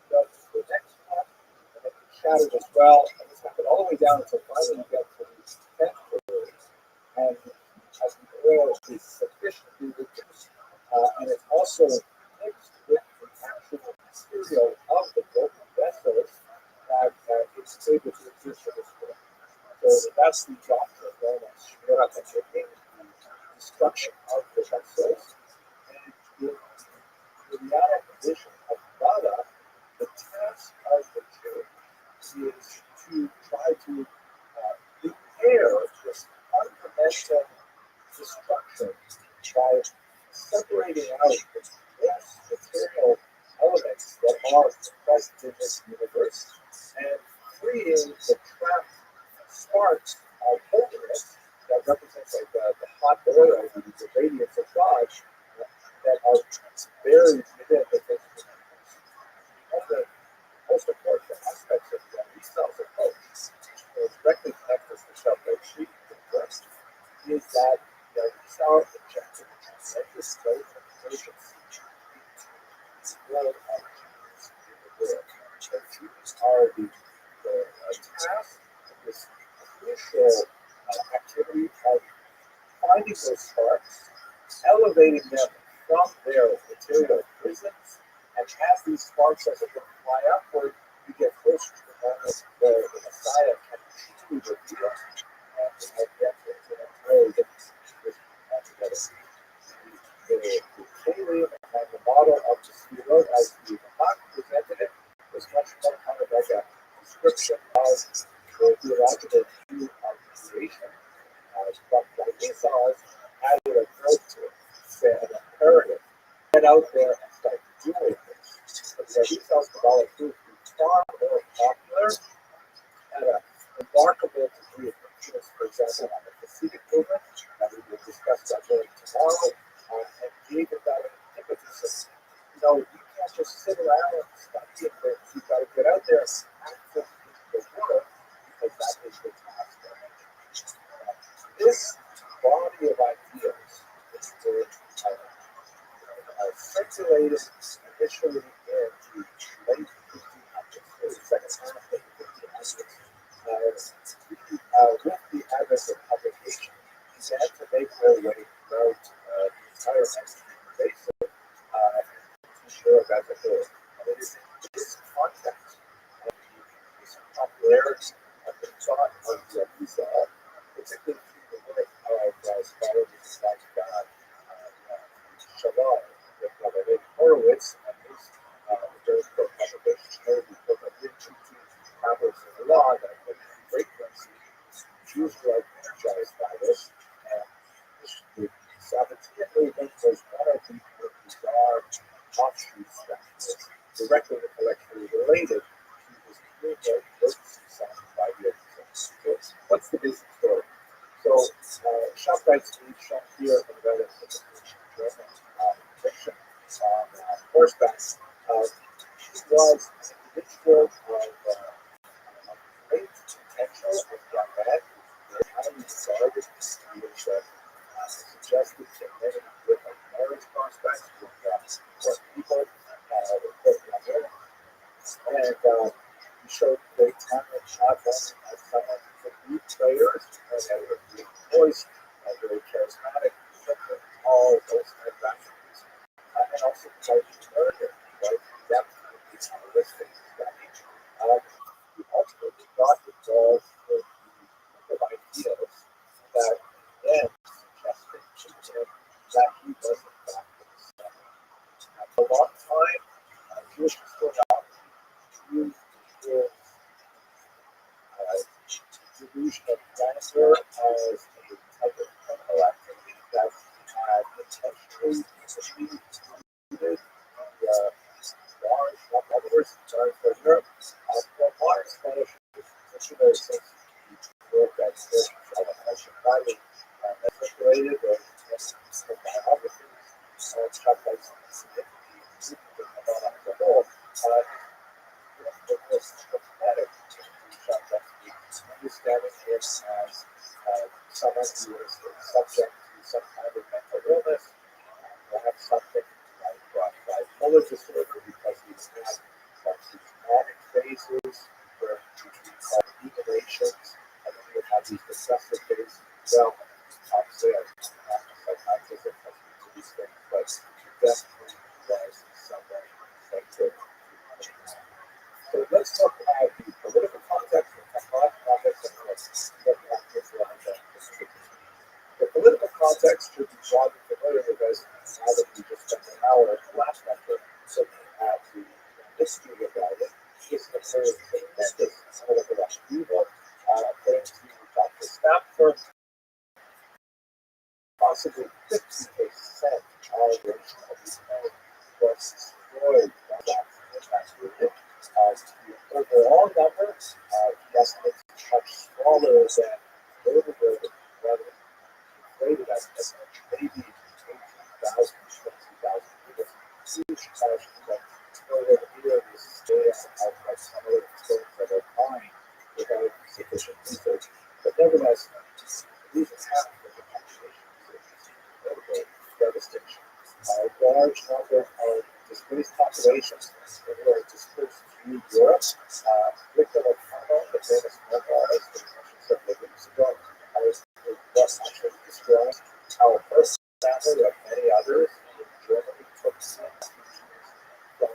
goes to the next one, and then it shattered as well, and this happened all the way down until finally you get to the 10th keli, and as the oil is sufficiently reduced, and it's also mixed with the actual material of the broken vessels that it's able to exist in this world. So that's the doctrine known as Shmirat HaKelim, the destruction of the vessels. And in the reality vision of Bada, the task of the Jew is to try to repair this unconventional destruction by separating out the gross material elements that are present in this universe and freeing the trapped sparks of holiness that represents like the hot oil, the radiance of God that are buried within the physical universe. One of the most important aspects of these cells approach, directly connected to the stuff that she addressed, is that these are injected tremendous growth and urgency into the world of Jews in the world. The Jews are the task of this crucial activity of finding those sparks, elevating them from their material prisons, and as these sparks, as it fly upward, you get description of the theological view of creation, but like Esau's added a note to it, say an imperative. Get out there and start doing this. But where Esau's Kabbalah proved to be far more popular at a remarkable degree of influence, for example, on the Hasidic movement, that we will discuss that more tomorrow, and gave it that impetus of, you can't just sit around and study it, but you've got to get out there and access the world, because that is the task of it. This body of ideas is circulated initially in the late 1500s, or the second half of the 1500s, with the advent of publication, began to make their way throughout the entire mainstream basis in Europe as a whole. And it is in this context of the recent popularity of the thought of Esau, particularly through the work of scholars like Shalom, with Rabbi Horowitz and his very book publication, the book of the 18 tablets of the law, that was great mercy. Jews were energized by this, and the Sabbatean movement was one of the bizarre offshoots that was directly intellectually related to this movement works signed by the so what's the basic story? So, Shopwright's being shown here in the relative German fiction on horseback. He was an individual of great potential and young man, very highly regarded. He was suggested to many different marriage prospects with important people, with young women. And he showed great talent, not only as someone who could lead players, and had a great voice, very charismatic, all those kind of attributes, and also quite narrative, quite depth, realistic study. He ultimately got involved with the group of ideas that then suggested to him that he was in fact for a long time, Jewish historiography used his delusion of grandeur as a type of criminal activity that had intentionally included the large numbers of for Europe. For modern Spanish, particularly since the work that Rabbi circulated or some biographies of Chapman's about the whole, the most dramatic understanding him as someone who is subject to some kind of mental illness, perhaps something like bipolar disorder, because he's had some traumatic phases where we call emanations, and then he would have these depressive phases. Well, obviously, as a psychiatrist, it has to be these things, but definitely was someone that could. So let's talk about the political context, the technological context, and what happens around that. The political context should be broadly familiar because now that we just spent an hour in the last lecture looking at the history about it, it's a very tremendous political upheaval. According to Dr. Stapfer, possibly 50% of the nation of Ukraine was destroyed by that period. The overall number, he estimates much smaller than the rather inflated estimates, maybe 18,000, 20,000 people. Huge casualties, but nowhere near the scale of some of the stories that are fine without sufficient research. But nevertheless, these half of the population is incredible devastation. A large number of displaced populations that were dispersed through Europe. Victor O'Connell, the famous memoirist that I mentioned several weeks ago, was actually described how a first family, like many others in Germany, took some refugees from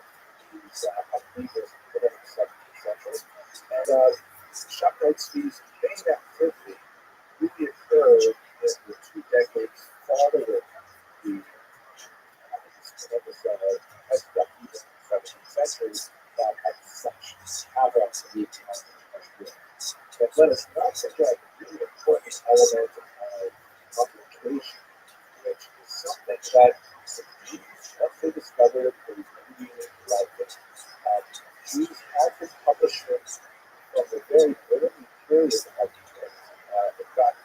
these upheavals in the 17th century. And Shopwright's main activity really occurred in the 2 decades following the as the 17th century that had such havoc in the economy. But let us not forget a really important element of publication, which is something that the Jews, once they discovered there was beauty in life, Jews had been publishing from the very early period of the church. In fact,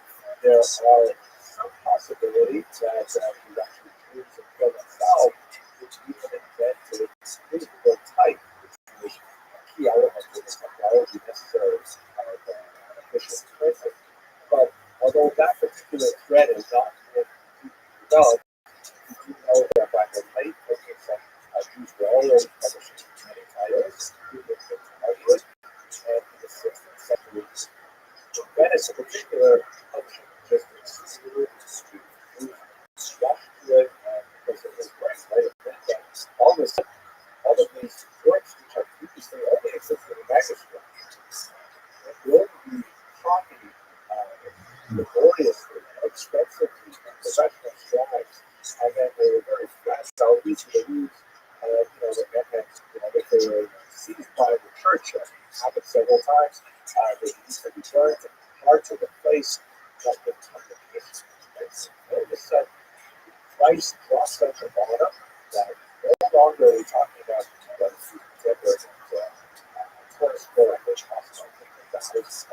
there are some possibility that the actual Jews themselves would even invented physical type, which was a key element of the technology necessary of efficient printing. But although that particular thread is not been developed, we do know that by the late 14th century, Jews were already publishing many titles, including the Talmud, and in the 16th century, in Venice in particular, publishing just excluded Jews rushed to it because it was right at that. All of a sudden, all of these works which have previously only existed in manuscript will be copied laboriously and expensively by professional scribes, and then they were very fragile, easy to lose. If they were seized by the church, that happened several times, they used to be burned, hard to replace, that the publication. All of a sudden, price drops such a bottom that no longer are we talking about contemporary tourist store at which costs $1,000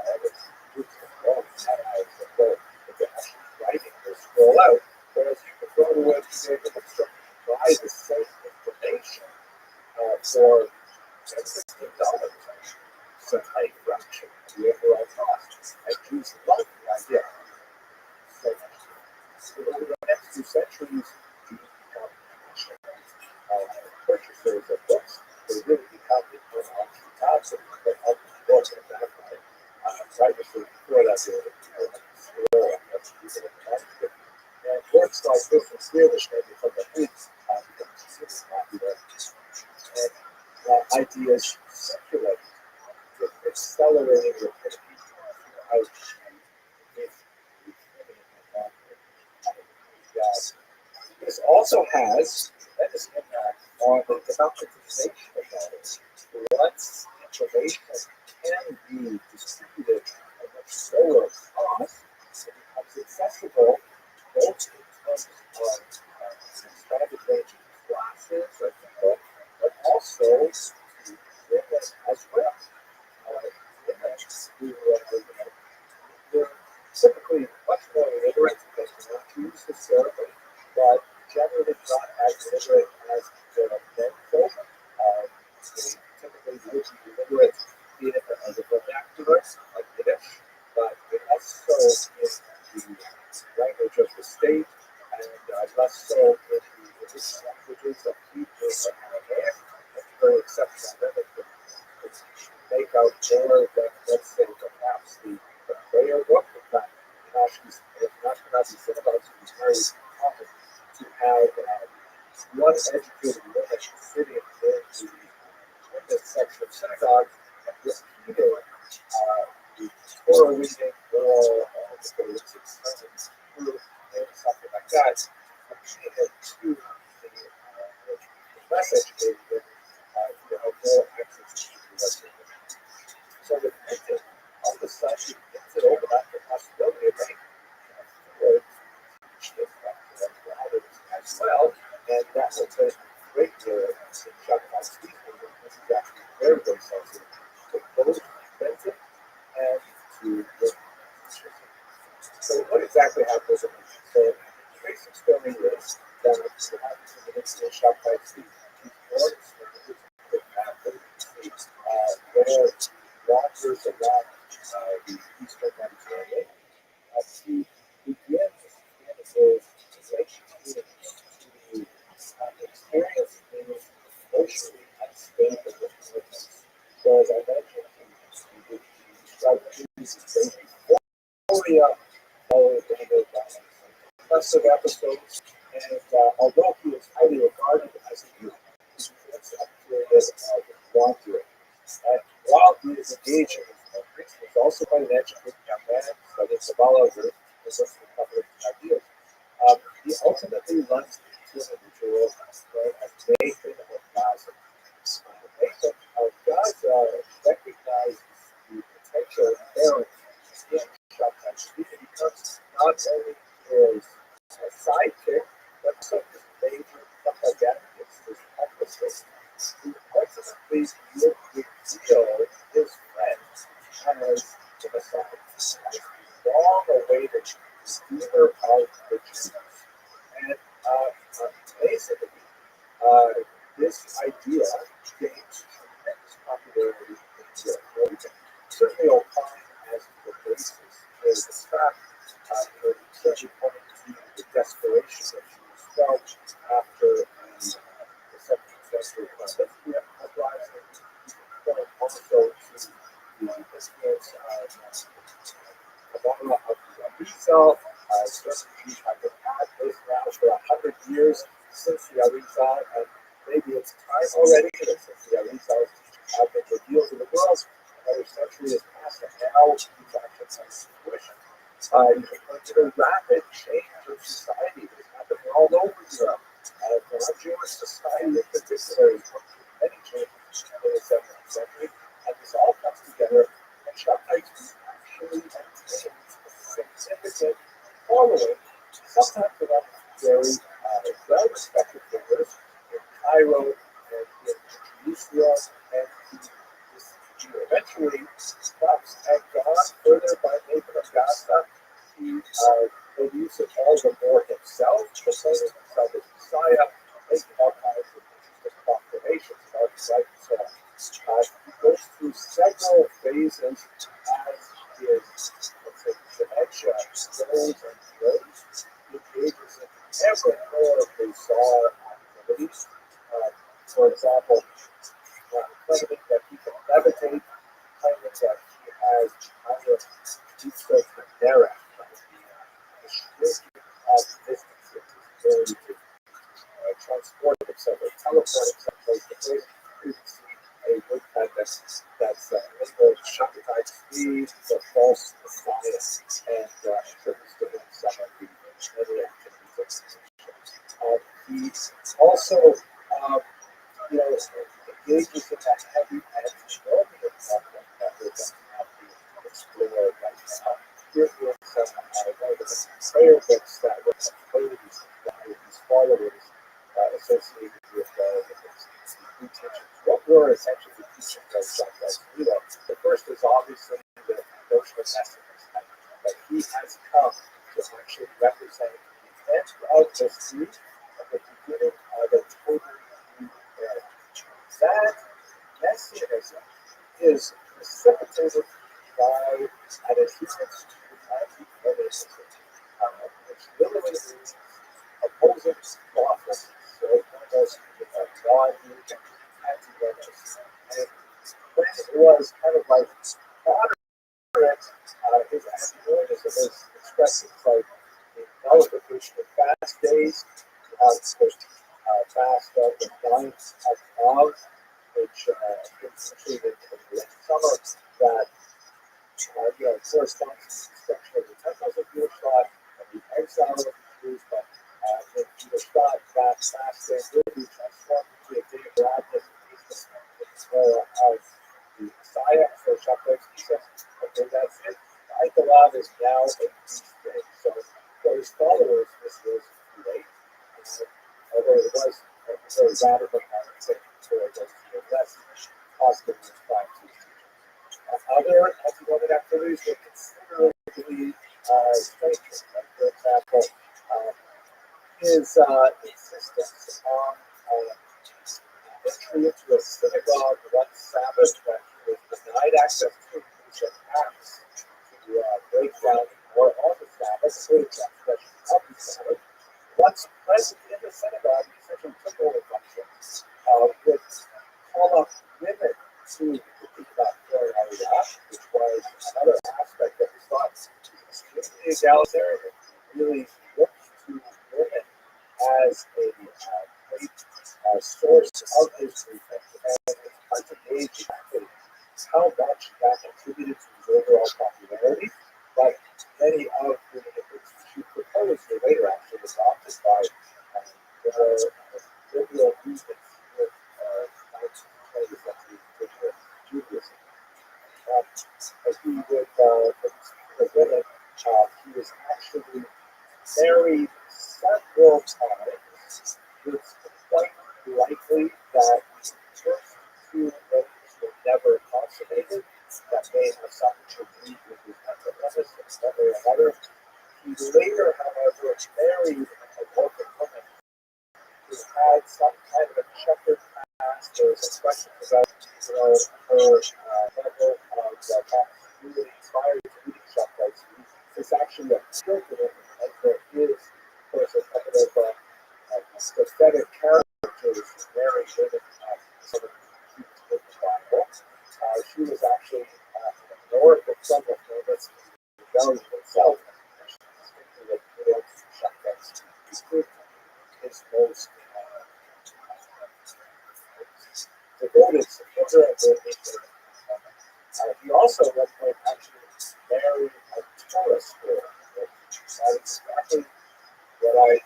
groups of loans that out the boat if they're actually writing this scroll out, whereas you can go to a website and buy the same information for $16. It's a tiny fraction of the overall cost. And Jews love the idea. So over the next few centuries, Jews become purchasers of books. They really become the task of the books at that point. Previously, before that, they were and works like this and Swedish from the Greeks becomes popular. And ideas circulate, accelerating rapidity throughout this also has tremendous impact on the democratization of knowledge. Once information can be distributed at much lower cost, it becomes accessible both in terms of expanded range of classes of people, but also to women as well. Women who were typically much more illiterate than Jews historically, but generally not as illiterate as their men folk. They typically would be illiterate in the vernacular of Yiddish, but less so in the language of the state, and less so in the religious languages of Hebrew and Aramaic. That's very exceptional. That could make out more than, let's say, perhaps the prayer book. In fact, in Ashkenazi synagogues, it was very common to have one educated woman sitting in the section of synagogue and repeating the Torah reading or the basic sermons through something like that, repeating it to the message that you have no access to the rest of it. So the printing all of a sudden gets it over that possibility of making as well, and that will take great deal of shut down speed. This is actually very, very sensitive to both printing and to the. So what exactly happens in this? So the basic story is that what happens in the instant shop by speed. These orders that happen where waters around the eastern Mediterranean to begin his relationship to experience these emotionally unstable situations. So as I mentioned, he described these as euphoria followed by impressive episodes, and although he is highly regarded as a youth, he was a period of wandering. And while he is engaged in his memories, he is also quite an educated young man, studying Kabbalah, with a couple of ideas. He ultimately runs into an individual known as Nathan of Gaza. Nathan of Gaza recognizes the potential inherent in Shabtai. He becomes not only his sidekick, but also his major protagonist, his emphasis, who ultimately will reveal his friend as the Messiah, as the long-awaited redeemer of the Jews. And basically, this idea gained tremendous popularity in Europe. Certainly, opine as to the basis is the fact especially pointing to the desperation that Jews felt after the 17th century Catholic uprising, also to the influence of Rabbi certainly Jews have been at this now for 100 years since the Arizal, and maybe it's time already that since the Arizal have been revealed to the world, another century has passed, and now these actions have fruition. You can point to the rapid change of society that is happening all over Europe. Jewish society in particular is going through many changes in the 17th century, and this all comes together, and Shabtai actually maintains a significant following, sometimes without very well-respected figures in Cairo and in Jerusalem, and he eventually stops and gone further by Nathan of Gaza. He believes it all the more himself, proclaiming himself as Messiah, making all kinds of interesting proclamations about his life and so on. He goes through several phases as his, let's say, dementia grows and grows. He engages in ever more bizarre activities. For example, claiming that he can levitate, claiming that he has kind of deep space Mandela, the shrinking of distances, his ability to transport himself or teleport himself place to place. You can see a woodcut that's labeled Shabtai speed, the false Messiah, and attributes to him some of the many activities of he also engages in that heavy anti-Roman conflict that we're going to have to explore right now. Here is one of the prayer books that was posed by these followers associated with his new teachings. What were essentially the teachings of Shabtai? The first is obviously the notion of messianic, that he has come to actually represent the end of history and the beginning of a totally new era. That messianism is precipitated by an adherence to anti-Romanism, which literally means opposing prophecy. So it's one of those non-Greek anti-Romanism. And when it was kind of like moderate, his anti-Romanism is expressed as like the nullification of fast days, fast of the ninth of Av, which essentially in the late summer, that corresponds to the destruction of the temples of Jewish thought and the exile of the Jews, but in Jewish thought, that fast day will be transformed into a day of gladness and peace in the era of the Messiah. So Shabtai says, okay, that's it. The Eidolon is now a feast day. So for his followers, this was great. Although it was very radical, I would say, for those who were less positive response to his teaching. Other anti-Roman activities were considerably strange. Like, for example, his insistence on entry into a synagogue one Sabbath when he was denied access to, which acts to break down or on the Sabbath, or the transgression of the Sabbath. Once present in the synagogue, he essentially took over functions, would call up women to speak about Torah, which was another aspect of his thoughts. He was extremely egalitarian. He really looked to women as a great source of his movement, and it's hard to gauge exactly how much that contributed to his overall popularity, but many of the she proposed were later actually adopted by the liberal movements with 19th, 20th century Judaism. He would the women, he was actually married several times. It's quite likely that the first two marriages were never consummated. That may have something to do with his mental illness in one way or another. He later, however, married a local woman who had some kind of a checkered past. There was some questions about her level of possibility prior to eating shopwrights. It's actually a filter, and there is, of course, a couple of pathetic characters married women some of the Bible. She was actually north of some of the rebellion itself. His most devoted supporter of the he also at one point actually married a Torah school. That's exactly what I mean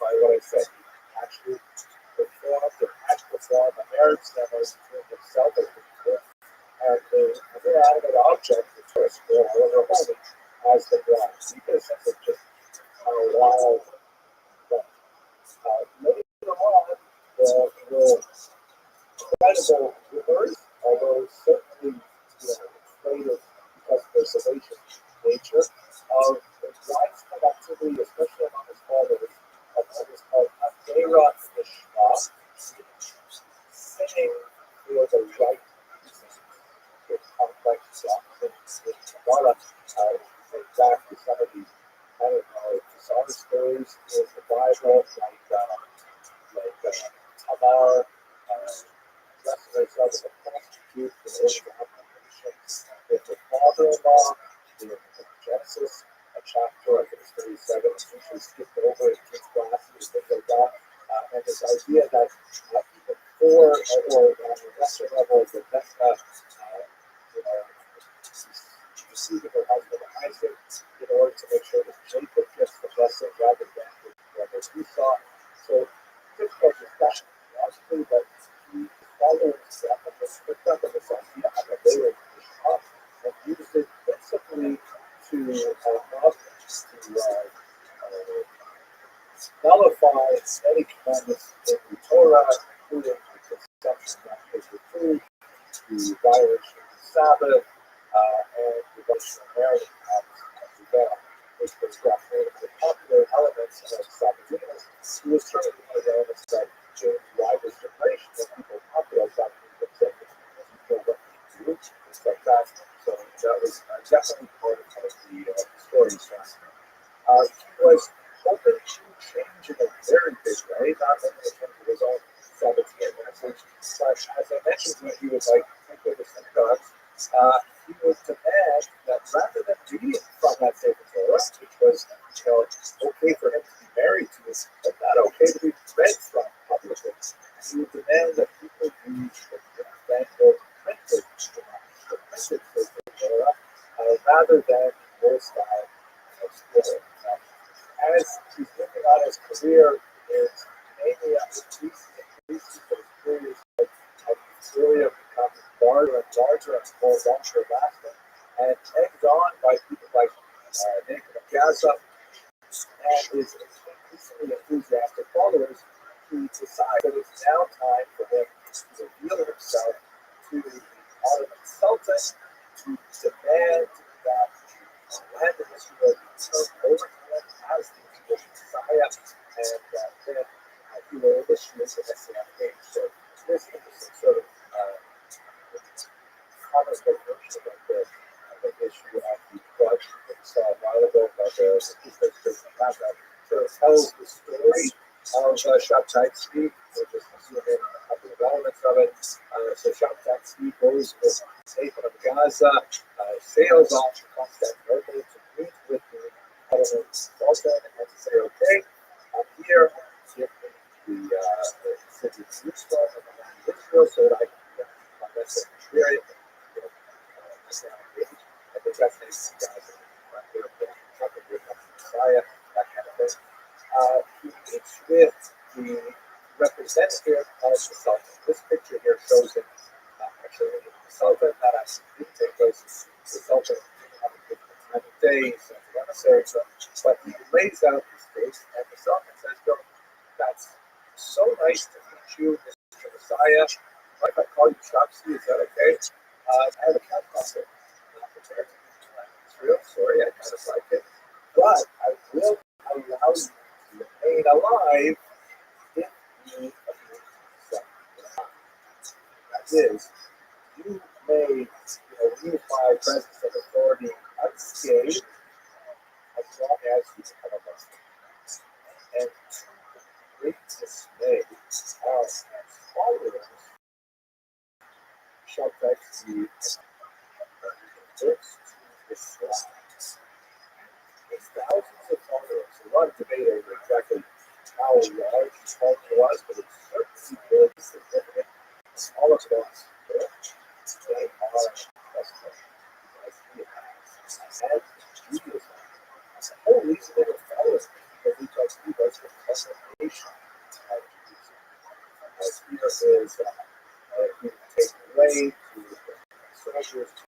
by what I said. He actually performed or had performed a marriage ceremony between himself and the people, and the inanimate object, the Torah school, however holy, as the bride. You get a sense of just how wild that. Later on, the incredible rumors, although certainly inflated because of their salacious nature, of the widespread activity, especially among his followers, of what is called Avera Mishma, sinning for the right reasons, with complex doctrines in Kabbalah. In fact, some of these, I don't know, bizarre stories in the Bible, like Tamar, wrestling herself as a prostitute in order to have a relationship with her father-in-law. In Genesis, a chapter, I think it's 37, essentially skipped over in kids' classes and things like that. And this idea that even for or on the lesser level, Rebecca, deceiving her husband Isaac in order to make sure that Jacob gets the blessing rather than his brother Esau. So, difficult discussion, obviously, but he followed step and was picked up on this idea of a Torah Mishma and used it principally to nullify many commandments in the Torah, including the consumption of non-kosher food, the violation of the Sabbath, and the violation of marriage as well, which was one of the popular elements of Sabbatism. He was certainly one of the elements that changed the wider generation of people popular Sabbatism, saying that you know what you do, things like that. So that was definitely part of the story. He was hoping to change in a very big way, not only in terms of his own Sabbatean message, but as I mentioned, when he was like, think of the synagogues, he would demand that rather than reading from that sacred Torah, which was, okay for him to be married to, but not okay to be read from publicly, he would demand that people read the printed sacred Torah, rather than more style of Torah. As he's moving on his career, it's mainly increasing for his periods of Syria becoming larger and larger and more long-term lasting, and egged on by people like Nathan of Gaza and his increasingly enthusiastic followers who decide that it's now time for him to reveal himself to the Ottoman Sultan, to demand that the land of Israel be turned over to him as the Jewish Messiah, and then he will initiate the Messianic age. So this is sort of common version of the issue of the grudge that we saw a while ago about the Eastern Canada. So it tells the story of Shabtai Tzvi, which is consuming a couple of elements of it. So Shabtai Tzvi goes with Nathan of Gaza, sails off to Constantinople to meet with the Ottoman Sultan and to say, okay, I'm here, give me the city of Jerusalem and the land of Israel so that I can get my message period. I think that's the guys Messiah, that kind of thing. He meets with the representative of the Sultan. This picture here shows him actually the Sultan. That actually didn't take place. The Sultan didn't have a good time of day. remain alive if you abuse self-denial. That is, you may, when you apply presence of authority unscathed, as long as you become a Muslim. And to the great dismay of followers, shall text the books to Islam. It's thousands of followers. A lot of debate over exactly how large the following was, but it's certainly very significant. All of those they are Muslim as he has. And Judaism. The whole reason they were followers because he told he was the preservation of Judaism. As Peter is he take away to soldiers to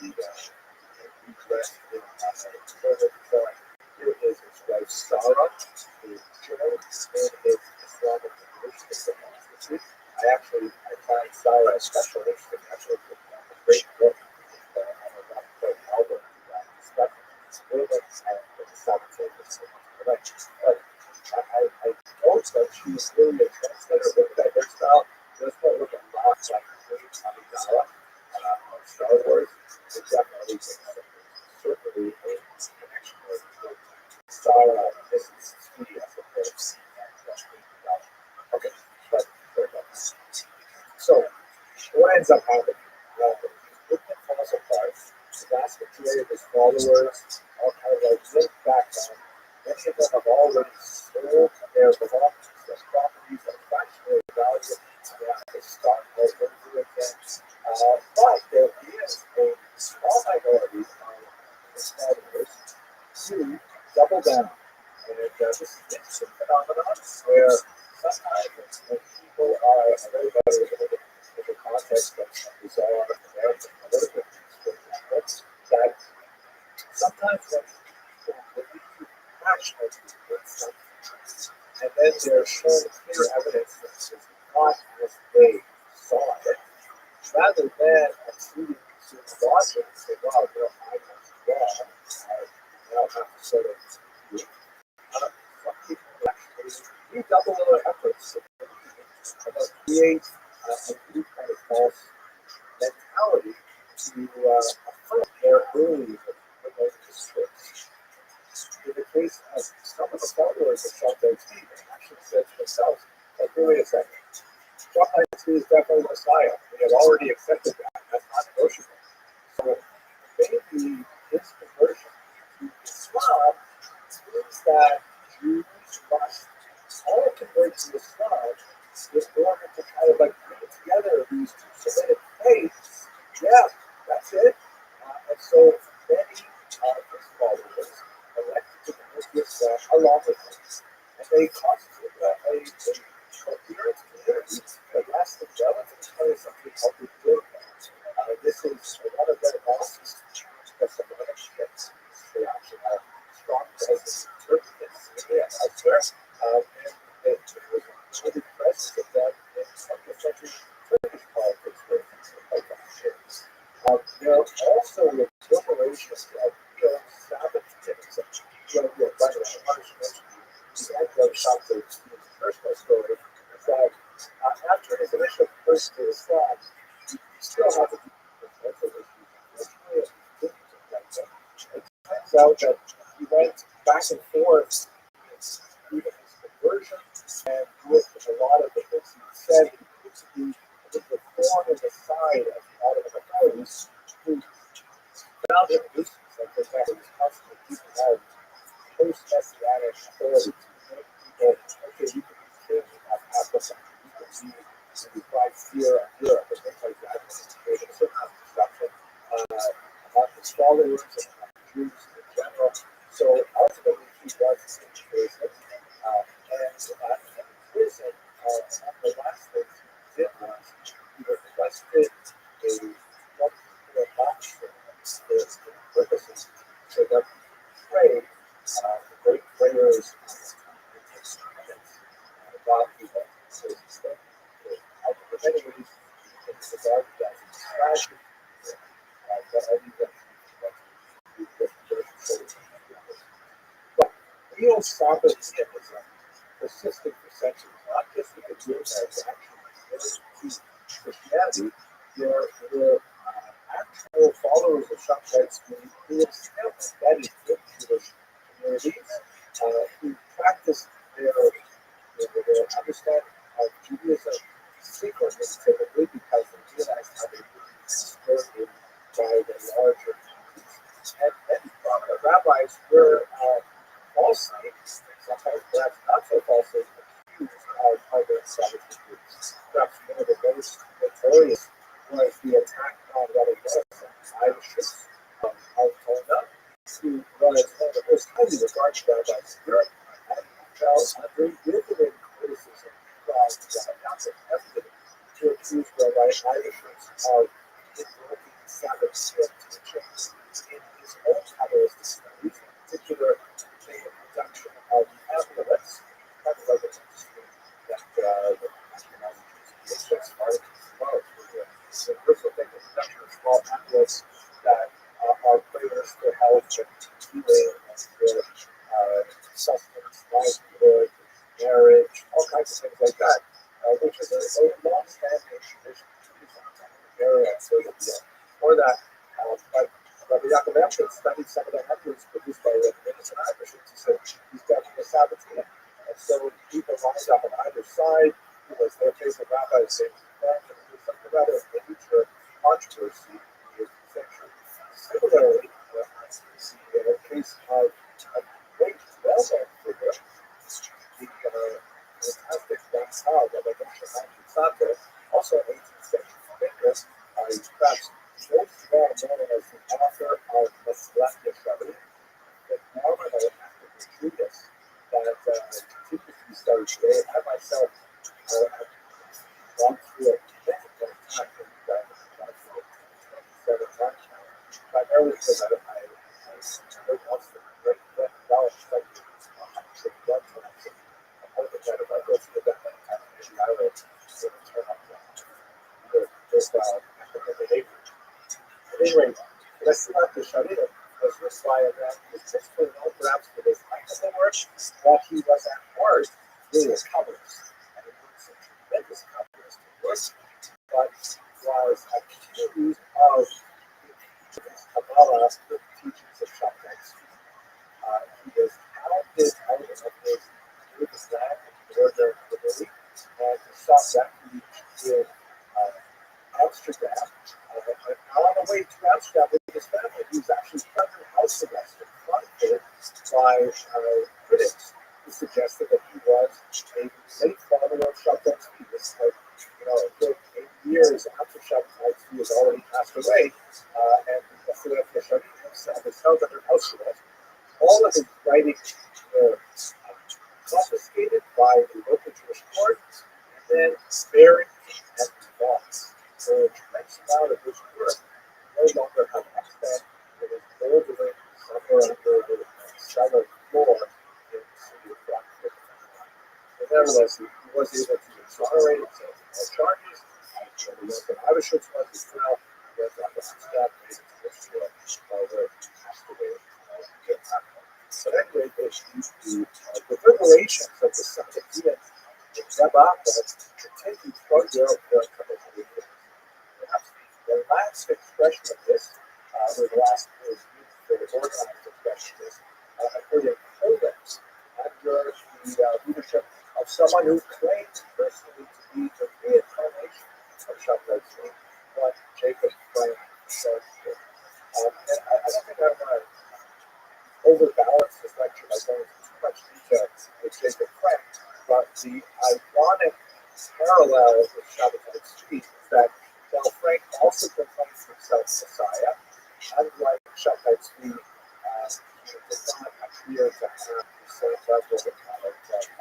be dressed in servant. So here is his wife Sarah, who joined in his Islamic religion. I find Sarah especially interesting. Actually, a great book. I don't know quite album discussion. It's a little bit the saboteurs. But I noticed that she was really a translator with that hairstyle. Just by looking at lots like Amidala on Star Wars, it definitely certainly a connection with Sarah. This is Speedy, I suppose. Okay, but so what ends up happening? It falls apart. The vast majority of his followers all kind of like live back on. Many of them have already sold their belongings, their properties at fractional value. They have to start over again. But there is a small minority of his followers who double down. And this is an interesting phenomenon where sometimes when people are very much in the context of bizarre American political things, for example, that sometimes when people believe passionately in something, and then they're shown clear evidence that it's not as they saw it, rather than attributing to logic and say, wow, I was wrong, I now have to sort of some people actually redouble their efforts to create a new kind of false mentality to affirm their early discourse. In the case of some of the followers of Shabtai Tzvi, they actually said to themselves, like, wait a second, Shabtai Tzvi is definitely Messiah. We have already accepted that. That's not negotiable. So maybe his conversion to Islam means that Jews must all convert to Islam in order to kind of like bring together these two Semitic faiths. Yeah, that's it. And so many of his followers elected to convert to Islam along with him. And they constitute a coherent community that lasted well into the 20th century called the Jordans. This is one of their mosques because some of them ships. They actually have strong presence in Turkey and Syria and elsewhere. And there was a really presence of them in 20th century Turkish politics where things were like that. There are also reverberations of real Sabbath-ism. By the way, I wanted to mention the end of Shabtai Tzvi's personal story is that after his initial conversion to Islam, he still had to deal with mental issues. It turns out that he went back and forth even his conversion and with a lot of the things he said he used to be the thorn in the side of the Ottoman authorities who found him nuisance. Like, for example, he's constantly keeping out post-Messianic authorities to make people, okay, you can be king of Africa, you can be fight fear of Europe and things like that. There's a certain amount of destruction among his followers and among Jews in general. So ultimately, he was in prison. And in prison, one of the last things he did was he requested a one-year box for his purposes so that he prayed the great prayers about people. So for many reasons, it's regarded as a tragic that only the but real Sabbath Zionism persisted for centuries, not just with the Jews, but actually Christianity, your actual followers of Shabbat who are still embedded in Jewish communities, who practice their understanding of Judaism secretly, typically, because they realize how they would be distorted by the larger communities. And rabbis were falsely, sometimes perhaps not so falsely, accused of other Sabbath groups. Perhaps one of the most notorious was the attack on Rabbi Irish of Al-Qaeda, who was one of the most highly regarded rabbis in Europe, and fell under riveting criticism from the Catholic President to accuse Rabbi Irish of invoking Sabbath teachings in his own Kabbalistic studies, in particular the production of amulets, kind of like a industry that the Ashkenazi started to promote through the universal thing, the production of small amulets that are prayers for health and healing and for sustenance, livelihood, marriage, all kinds of things like that, which is a long-standing tradition in the area for that. But Rabbi Yaakov Epstein studied some of the amulets produced by the Dominican Irish. He said he's definitely a Sabbatean. And so people lined up on either side. He was their favorite rabbi, saying, there was something rather major controversy in the century. Similarly, the case of a great well-known figure, the fantastic Rothschild, also an 18th century thinker, he's perhaps most well known as the author of the Celestial Rabbi, the phenomenal active treatise that continues to be studied today. I myself have gone through it many times, gone through it 27 times now, primarily because I heard once the great knowledge study blood times. I'm hoping that if I go through that many times, maybe I will turn up this academic behavior. At any rate, let's not the Sharia was written by a man who was principally known perhaps for his technical work, but he was at heart really a Kabbalist. And he was a tremendous Kabbalist work, but was accused of Kabbalah, the teachings of Shabbat. He was hounded out of his religious land in northern Italy, and he sought refuge in Amsterdam. On the way to Amsterdam with his family, he was actually under house arrest and confronted by critics who suggested that he was a late follower of Shabbat. This is like, a good 8 years after Shabbat has already passed away, and the Shabbat himself is held under house arrest. All of his writings were confiscated by the local Jewish court and then buried at the box. So a tremendous amount of his work no longer have access to his moldering somewhere under the cellar floor in the city of Rothschild. But nevertheless, he was able to exonerate himself from all charges. And the work of Abishitz was as well. He was on the staff made it to Israel where he passed away. But anyway, the reverberations of the Sabbatean Rabbi continued throughout Europe for a couple of years. Perhaps the last expression of this, or the last organized expression is occurred in Poland under the leadership of someone who claimed personally to be the reincarnation of Shabbat, one Jacob Frank. And I don't think I'm going to overbalance this lecture by going into too much detail with Jacob Frank, but the ironic parallel with Shabbatai Tzvi is that while Frank also proclaims himself Messiah, unlike Shabbatai Tzvi, he did not appear to have the same level of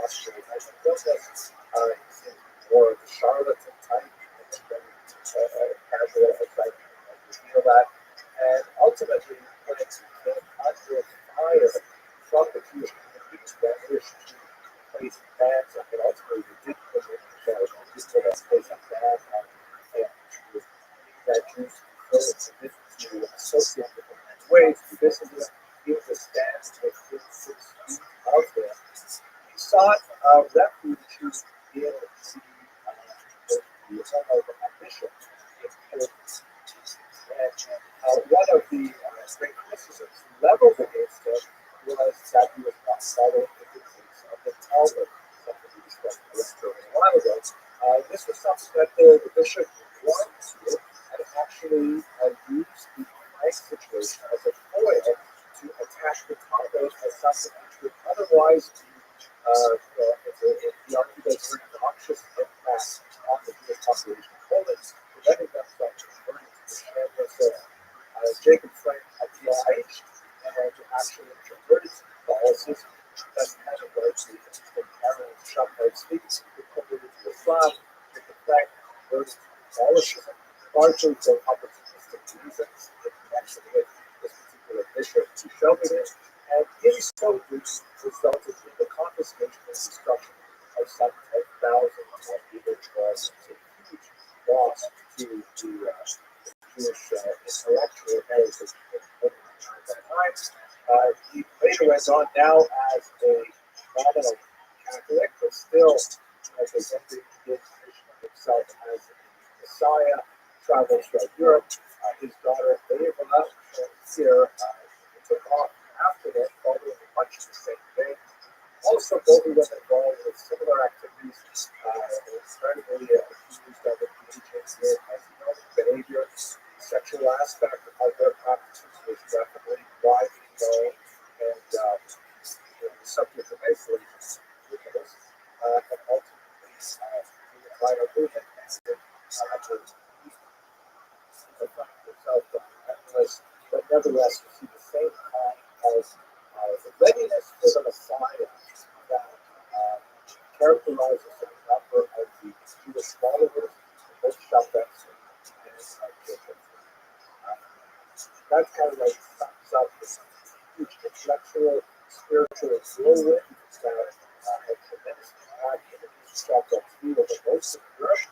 postulating illness. He seemed more of a charlatan type, very casual type, reveal that. And ultimately, when it came under fire from the Jewish communities that wished to place bans on it, ultimately they did put it in the show. They did put a place on ban on that Jews could to associate with them in ways. This is even the stance within 6 feet of them. He sought refuge in the home of ambition in politics. And one of the great criticisms leveled against him was that he was not following the dictates of the Talmud, something we discussed a while ago. This was something that the bishop wanted to do, and actually used the Christ situation as a foil to attack the Talmud as something which would otherwise be, the argument that's very noxious impact on the Jewish population of Poland, preventing them from converting to the shameless Jacob Frank obliged and actually converted to Catholicism. That's kind of like the parallel Shabbat speaks, who converted to Islam. Jacob Frank converted to Catholicism, largely for opportunistic reasons in connection with this particular bishop who sheltered it. And in so doing, resulted in the confiscation and destruction of some 10,000 Jewish was a huge loss to the Jewish intellectual heritage at that time. He later went on now as a nominal Catholic, but still presenting the position of himself as a Messiah, travels throughout Europe. His daughter, Leila, here took off after that, following much the same way. Also, both of them involved with similar activities, incredibly accused of engaging in anti-Normative behavior. The sexual aspect of their practices was definitely widely known and the subject of isolation and ultimately the final movement ended to find herself endless, but nevertheless you see the same kind of the readiness for the Messiah that characterizes a number of the Jewish followers, both Shabbats and Jacob. That's kind of like sums up this huge intellectual, spiritual whirlwind that had tremendous impact in the Shabbat field of most of Europe,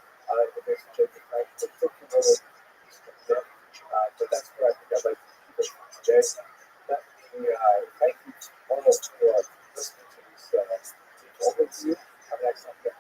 the basic Jacob Frank, particularly Eastern Europe. But that's where I think I'd like to keep it today. Let me thank you all for listening to this overview. Have an excellent day.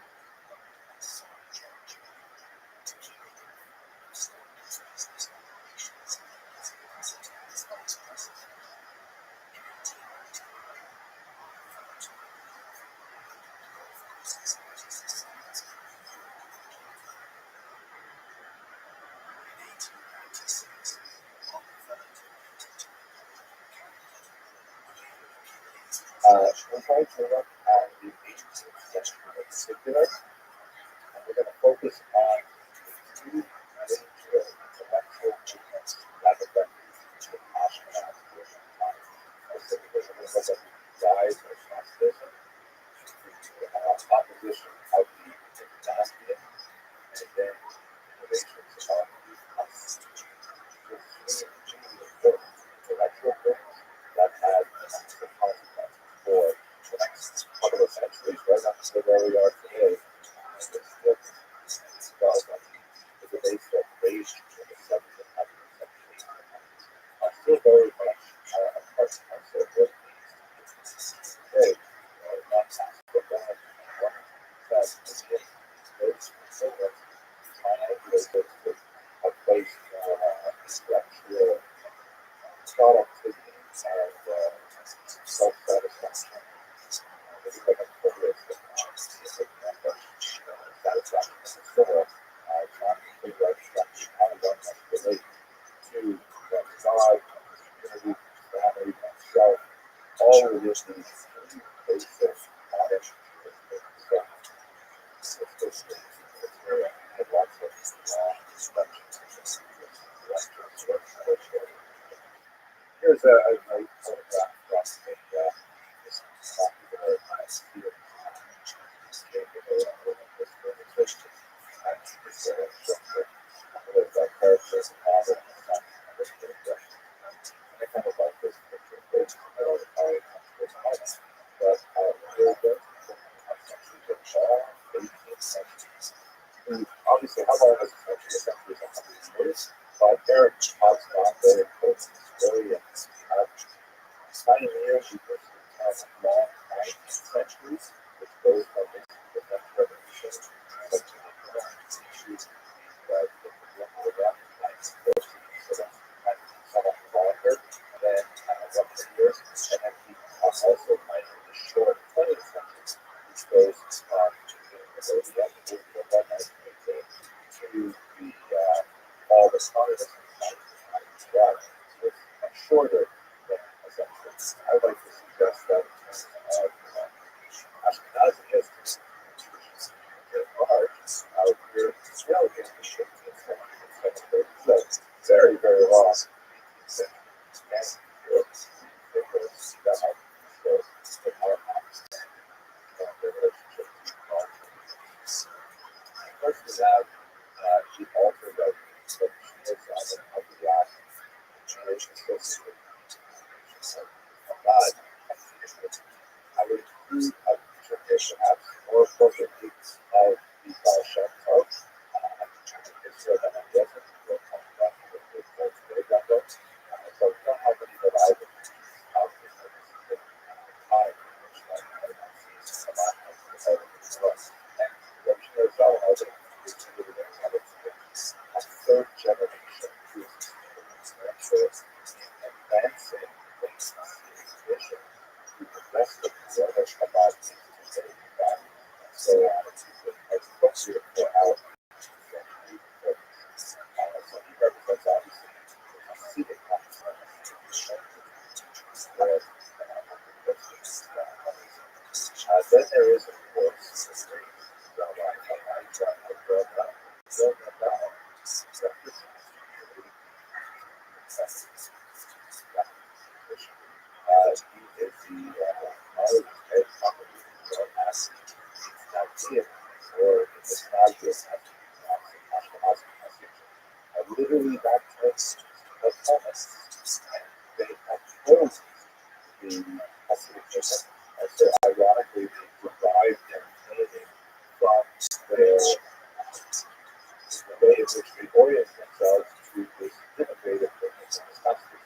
We're going to look at the 18th century in particular, and we're going to focus on the two major intellectual movements that affected the Ashkenaz Jewish time. Specifically, we're going to look at the rise of Gnosticism, the opposition of the Dynastian, and then innovations of the Constitution. This is really important intellectual things that had massive consequences for the next couple of centuries, right up to where we are today. This book is a base that raised in the 7th and 8th centuries are still very much a part of our social today. Not past the God anymore. That is very similar. Is a place for intellectual productivity and self-satisfaction. It's like a privilege that satisfaction is similar. Not really like how one must relate to God, community, family, and self, all within these three basic modern and lots of instructions. Here's a great photograph from this popular field. With characters and model and I kind of like this picture. It's but really good. Obviously, how long is a century is 100 years? But Eric talks about very important story and pioneers who long 9 centuries, which goes from order, then essentially, I would like to suggest that in terms of Ashkenazism, at large, we're still in the 15th century, so very, very long. And Europe, it was that so in our past, the relationship to culture. First, we have the altar that is on the last generation associated with God. I would include a tradition perhaps more appropriately of the Shem Tov. It's sort of an idea that we'll come back to the point today about that. So we don't have any reliable time in which that a lot of us. And what you know, so I think it's really going to have a third generation who's advancing things in tradition to the rest of the world has come out to say that. So it's appropriate for our so he represents obviously a Hasidic then there is, of course, the great Rabbi he is the knowledge head or in this knowledge literally that takes the promise. They have told the Hasidic Jews, and so ironically they derive their meaning from their the way in which they orient themselves to this innovative movement in this country.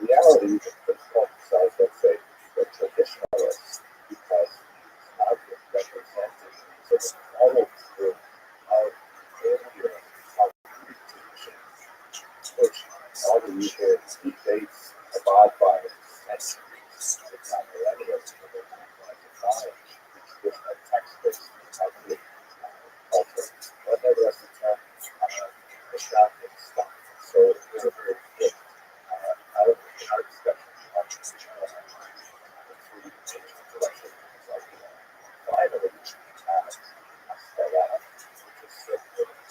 In reality, they could call themselves, let's say, the traditionalists, because these objects represented sort of follow through of earlier tradition, which all the usual debates abide by centuries, if not millennia, to the knowledge, which was a text-based culture. But nevertheless, the term astounding stuff. So we're very good out of our discussion on this through the intellectual finally, Stella, which is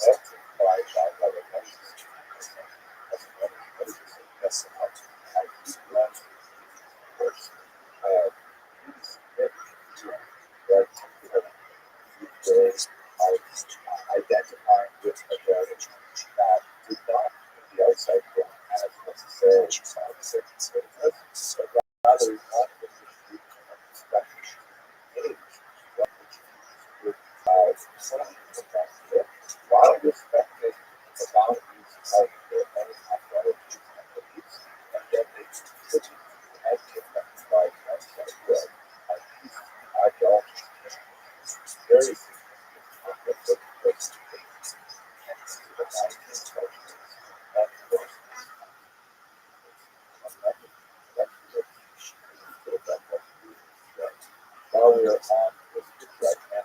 often by other countries, as well as that's how I learned first. Ways of identifying with a heritage that did not in the outside world as necessarily certain statements, but rather not with the truth of perspective. Age, while respecting the boundaries of their own ideologies and beliefs, and yet they couldn't and be affected by the outside world. And these ideologies very while we are on this right now,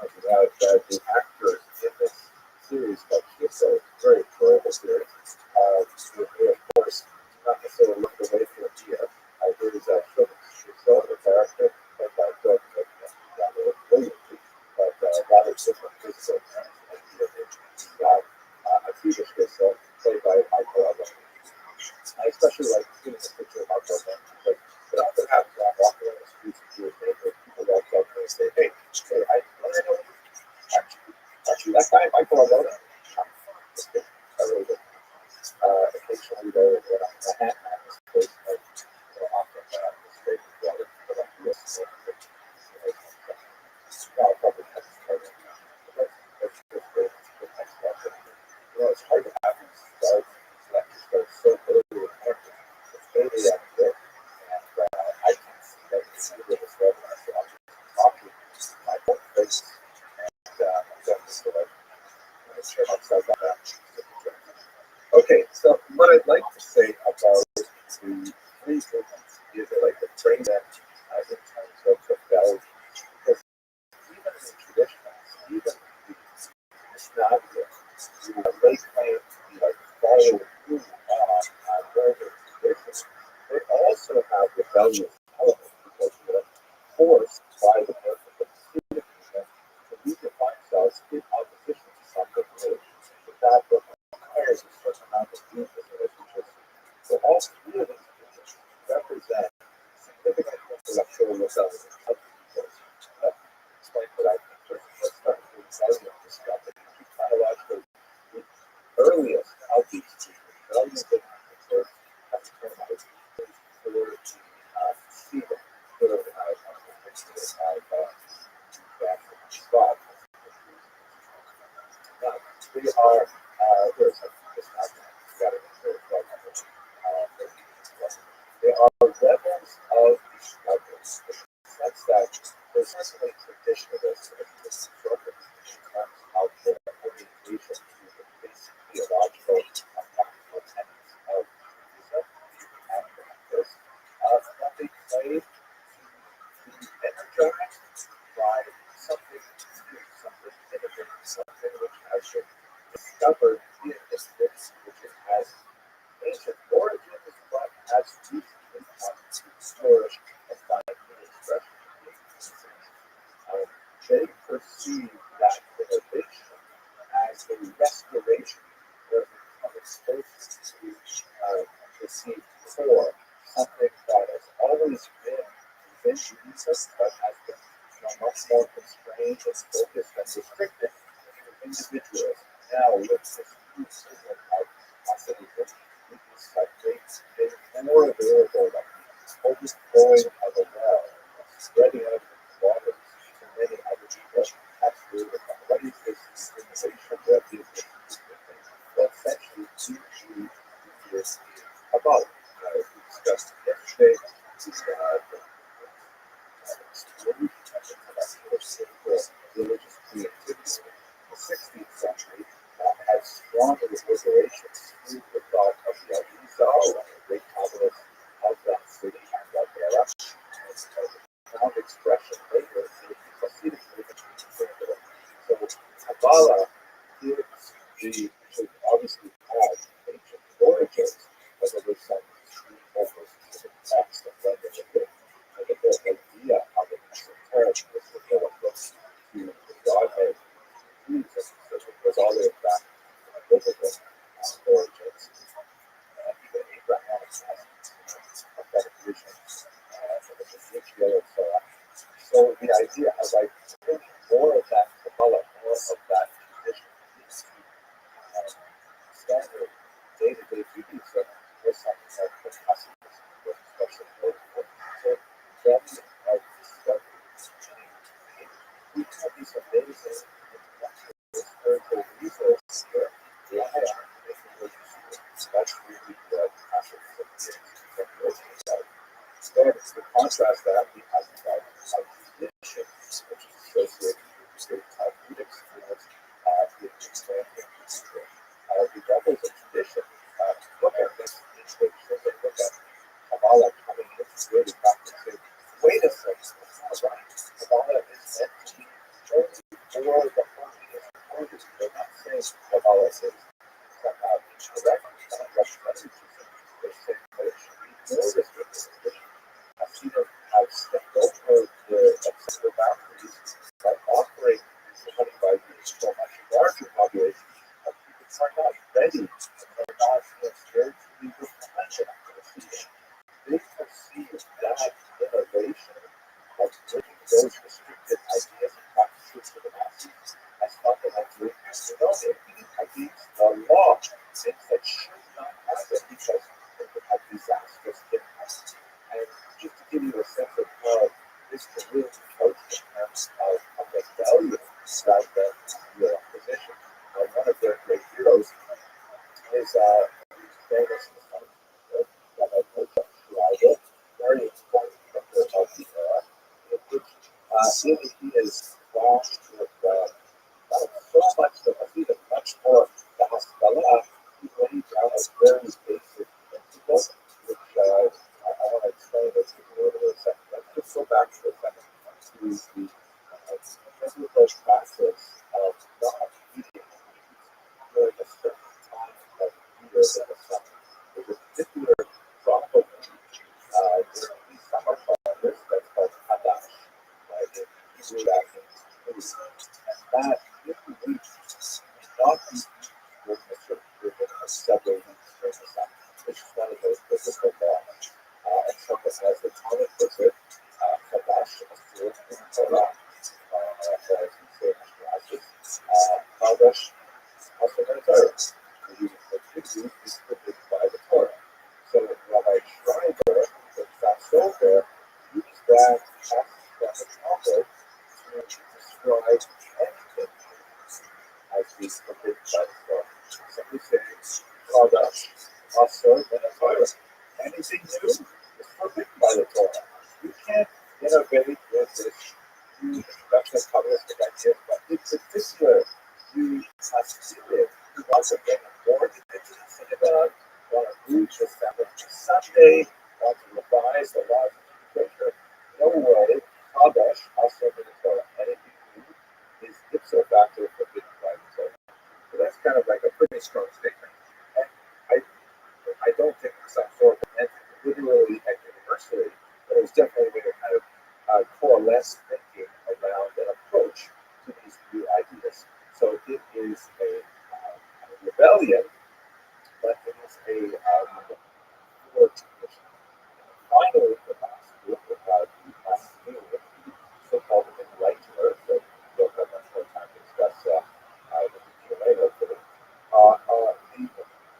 pointing out that the actors in this series called Kiso, very enjoyable series, we of course not necessarily look away from Gia. There is a film, Kiso, the character, played by Doug Williams, but rather different physical appearance, and he got a Swedish Kiso, played by Michael Allen. I especially like seeing the picture of Michael Allen because it often happens when I'm walking on the streets of Jewish neighborhoods, people walk up and they say, hey, I know you. Actually, that guy, Michael Allen, I really do. Occasionally, though, when I'm in Manhattan, I'm this place like, often this great water, but I'm US. No, probably not. That's just the next level. It's hard to have these lectures start so early in the morning. It's early at work, and I can see that it's really this level. So I'm just talking my own face, and I'm going to sort of share rebellious element because we are forced by the person of the student to redefine ourselves in opposition to something new. That requires a certain amount of deep relationships. So all three of these conditions represent significant intellectual rebellion of people. Explain what I mean. Let's start with rebellion discovery. Chronologically, the earliest of these two rebellions that occurred at the time of Stephen, who Scott. Now, we are, there's a they are rebels of the struggles. That's that there's certainly traditionalists in this struggle in terms of their orientation to the basic theological and practical tenets of Judaism and practice. That they claim to be energized by something new, something innovative, something which has been discovered in this space, which has ancient origins, but has recently come to flourish and find new expression. They perceive that innovation as a restoration where we become exposed to receive core, something that has always been within Jesus, but has been much more constrained and focused and restricted to individuals. Now, with this new system of capacity, these techniques are more available, like the overflowing of a well, spreading out the water to many other people. Absolutely. What is this innovation that is well, essentially teaching this about? We discussed yesterday religious creativity. The 16th century had strong reverberations through the thought of the Rizal, a great novelist of that city and that era. Found expression later in the Hasidic movement in particular. So Kabbalah gives should obviously have ancient origins, but there was some almost text of that and the whole idea of an esoteric was developed to the Godhead Jesus. So it was all the way back to the biblical origins. Even Abraham has a better vision for the Ezekiel and so on. So the idea of like more of that Kabbalah, more of that tradition is standard day-to-day Judaism was something that was possible, especially for so then discovery we have these amazing spiritual resources here. Rely on that's really the passion for the instead, to contrast that, we have tradition, which is associated with the Talmudic schools, the expanding the devils of tradition. Look at this tradition, they look at Kabbalah coming in, really practicing. Wait a second, that's not right. Kabbalah is meant to be only for the holy. They're not saying Kabbalah is somehow incorrect, not recommended to them. They're saying that it should be more restricted. I've seen them have stepped over the acceptable boundaries by offering money by so much larger population of people who are not ready and are not spiritually refined enough to receive it. They perceive that innovation of bringing those restricted ideas and practices to the masses as something that's really against the law, things that should not happen because it would have disastrous impacts. And just to give you a sense of how this can really coach in terms of the value rather than your opposition. One of their great heroes is famous Rabbi Rothschild, very important thinker of the era, in which he is clashed with so much of even much more the Haskalah. He laid down a very basic principle, which I want to explain this in a little bit of a second. Let's just go back for a second to the biblical practice of not eating during a certain time of year in the summer. There's a particular crop of during these Stoker used that example to describe anything as being forbidden by the Torah. Simply saying, product, also, and a Torah. Anything new is forbidden by the Torah. You can't innovate with this huge introduction of Kabbalistic ideas, but in particular, you have to do it. You want to get more into the synagogue, want to read the Sabbath Sunday, want to revise the laws of Scripture. No way, Kadosh, also in the Torah. Anything new is ipso facto forbidden by the Torah. So that's kind of like a pretty strong statement. And I don't think it's some sort of meant literally and universally, but it was definitely a way to kind of coalesce thinking around an approach to these new ideas. So it is a rebellion, but it is a for tradition. Finally, the last group about last new, so-called enlighteners, that we'll have much more time to discuss the Q&A hopefully.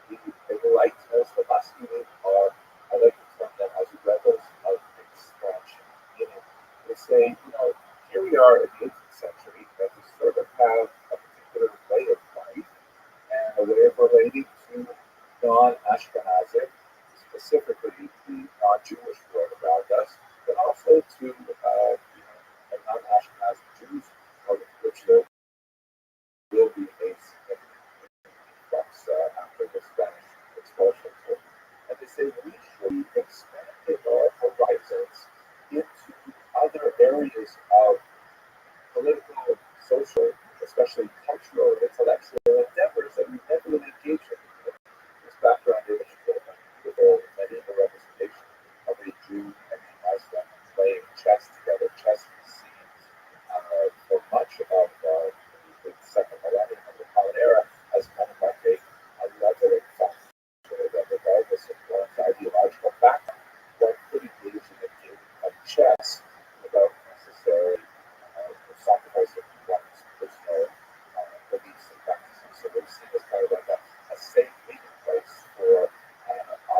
The enlighteners, the last new, are, I like to term them as rebels of expansion. They say, here we are in the 18th century, and we sort of have a particular way of life and a way of relating to non-Ashkenazic, specifically the non-Jewish world around us, but also to non-Ashkenazic Jews, of which there will be a significant influx after the Spanish expulsion. And they say we should be expanding our horizons into other areas of political, social, especially cultural, intellectual endeavors that we never really engaged in. This background image is a beautiful medieval representation of a Jew and a Muslim playing chess together. Chess is seen for much of the second millennium of the Common Era as kind of like a leveling factor that, regardless of one's ideological background, one could engage in the game of chess without necessarily sacrificing one's personal beliefs and practices. So we're seen as kind of like a safe meeting place for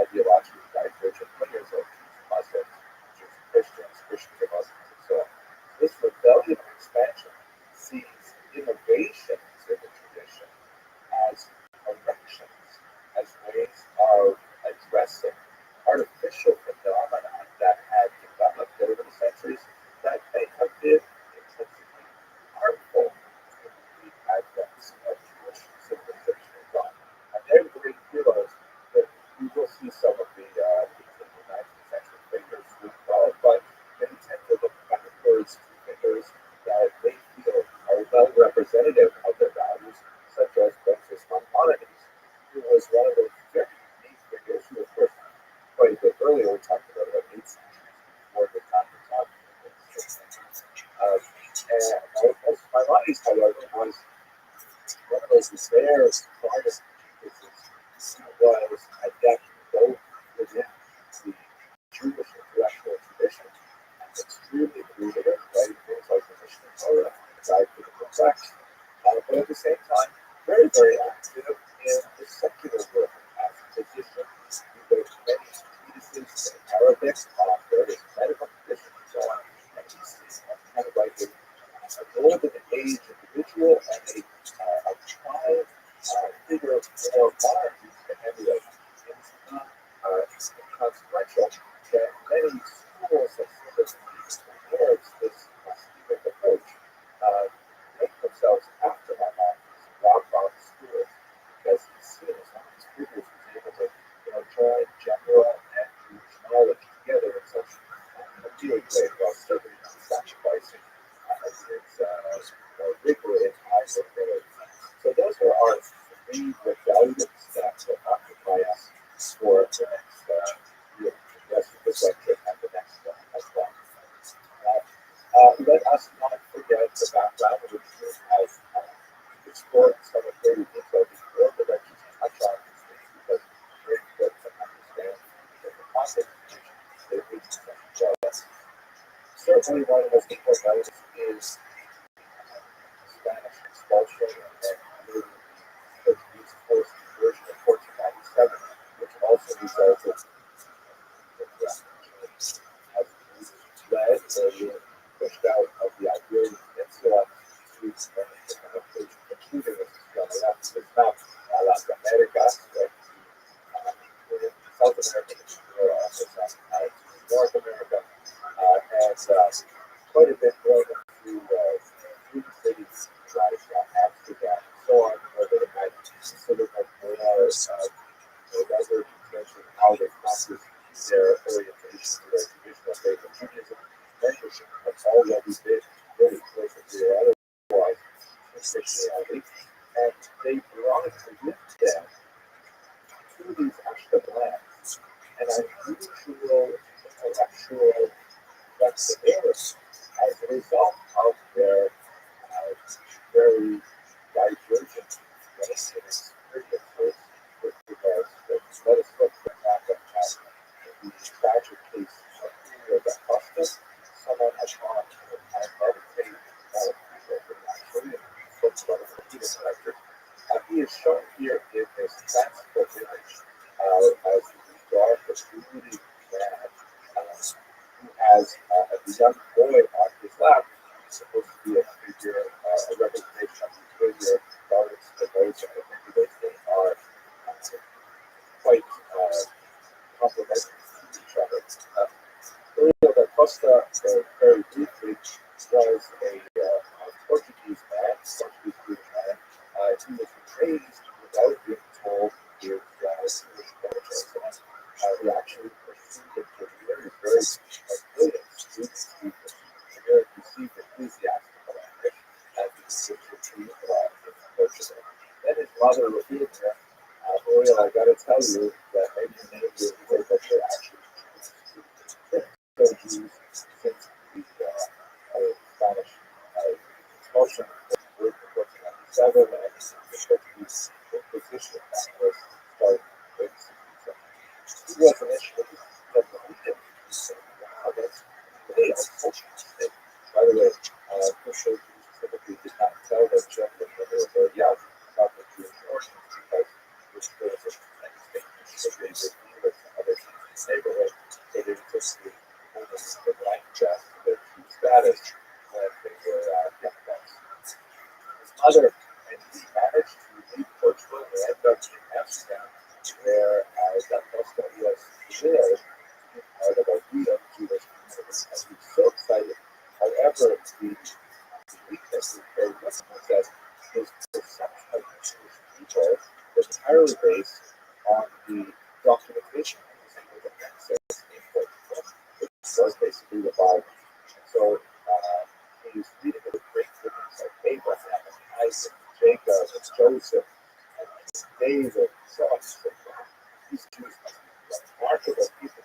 ideologically divergent players like Jews and Muslims, Jews and Christians, Christians and Muslims, and so on. This rebellion of expansion sees innovations in the tradition as corrections, as ways of addressing artificial phenomena that had developed over the centuries that may have been intrinsically harmful to the advent of Jewish civilization and thought. And they're great heroes that we will see some of the 18th and 19th century figures who involved, but they tend to look backwards to figures that they feel are well representative of their values, such as Francis Maimonides, who was one of those very unique figures who, of course, quite a bit earlier, we talked about 8th century before the time we talked about the 6th century. And Maimonides, however, was one of those rare Protestant geniuses who was adept both within the Jewish intellectual tradition and extremely creative, writing things like the Mishnah Torah, Guide to the Perplexed, but at the same time, very, very active in the secular world as a physician. He wrote many treatises in Arabic on various medical conditions and so on. And he's kind of like a golden age individual and a prime figure of more monarchies to emulate. It's not inconsequential that many schools of civilization towards this Hasidic approach make themselves after Maimonides, Rothschild schools, because he's seen as one of these figures who's able to join general and Jewish knowledge together in such a really great while certainly not sacrificing his rigor and high mobility. So those are our three rebellion steps that occupy us for the next the rest of this lecture and the next one as well. Let us not forget the background, which is as explored some of very detail before, but let's just touch on these things because it's very important to understand the context in which they reach us. Certainly, one of the most important elements is Spanish expulsion and the Portuguese forced conversion of 1497, which also resulted in the drastic change were pushed out of the Iberian Peninsula to including the South America, South America, North America, and quite a bit going through the cities, like Amsterdam, and so on, where they had sort of like divergent mention how they practice their orientation to their traditional faith and Judaism. Membership has already been really close to otherwise in Christianity, and they brought with them to these Ashkenazis an unusual intellectual flexibility as a result of their very divergent ways and experiences with regards to let us look back at the tragic case of Julio da Costa. Someone has gone and meditated actually and looked at the Venus record. He is shown here in this fanciful image as the dark, really man who has a young boy on his lap. It's supposed to be a figure, a representation of the figure, guards, the boys, and I think they are quite complementary to each other. Julio da Costa, very briefly, was a Portuguese man, Portuguese man. He was raised without being told his English military. He actually pursued a career. He's very brilliant student. He very received ecclesiastical language and he seems to be Portugal. Then his mother revealed to him, Oriel, I gotta tell you that maybe your name is the that you're actually Jews since the Spanish expulsion of the 1497 and the Portuguese Inquisition that was started in 1670. He was initially defeated against the unfortunate. By the way, Christian Jews typically did not tell their children when they were very young about the Jewish origins because this was a statement that they would deal with other neighborhood. They didn't just the blank check their Jew status when they were young guys. His mother and he managed to leave Portugal and end up in Amsterdam, where Da Costa was lived in part of a real Jewish community. And he was so excited. However, the weakness is very much that his perception of Jewish people was entirely based on the documentation he was able to access in Portugal, which was basically the Bible. So he's reading the great figures like Abraham and Isaac, Jacob, and Joseph, and David, and so on and so forth. These Jews must be remarkable people.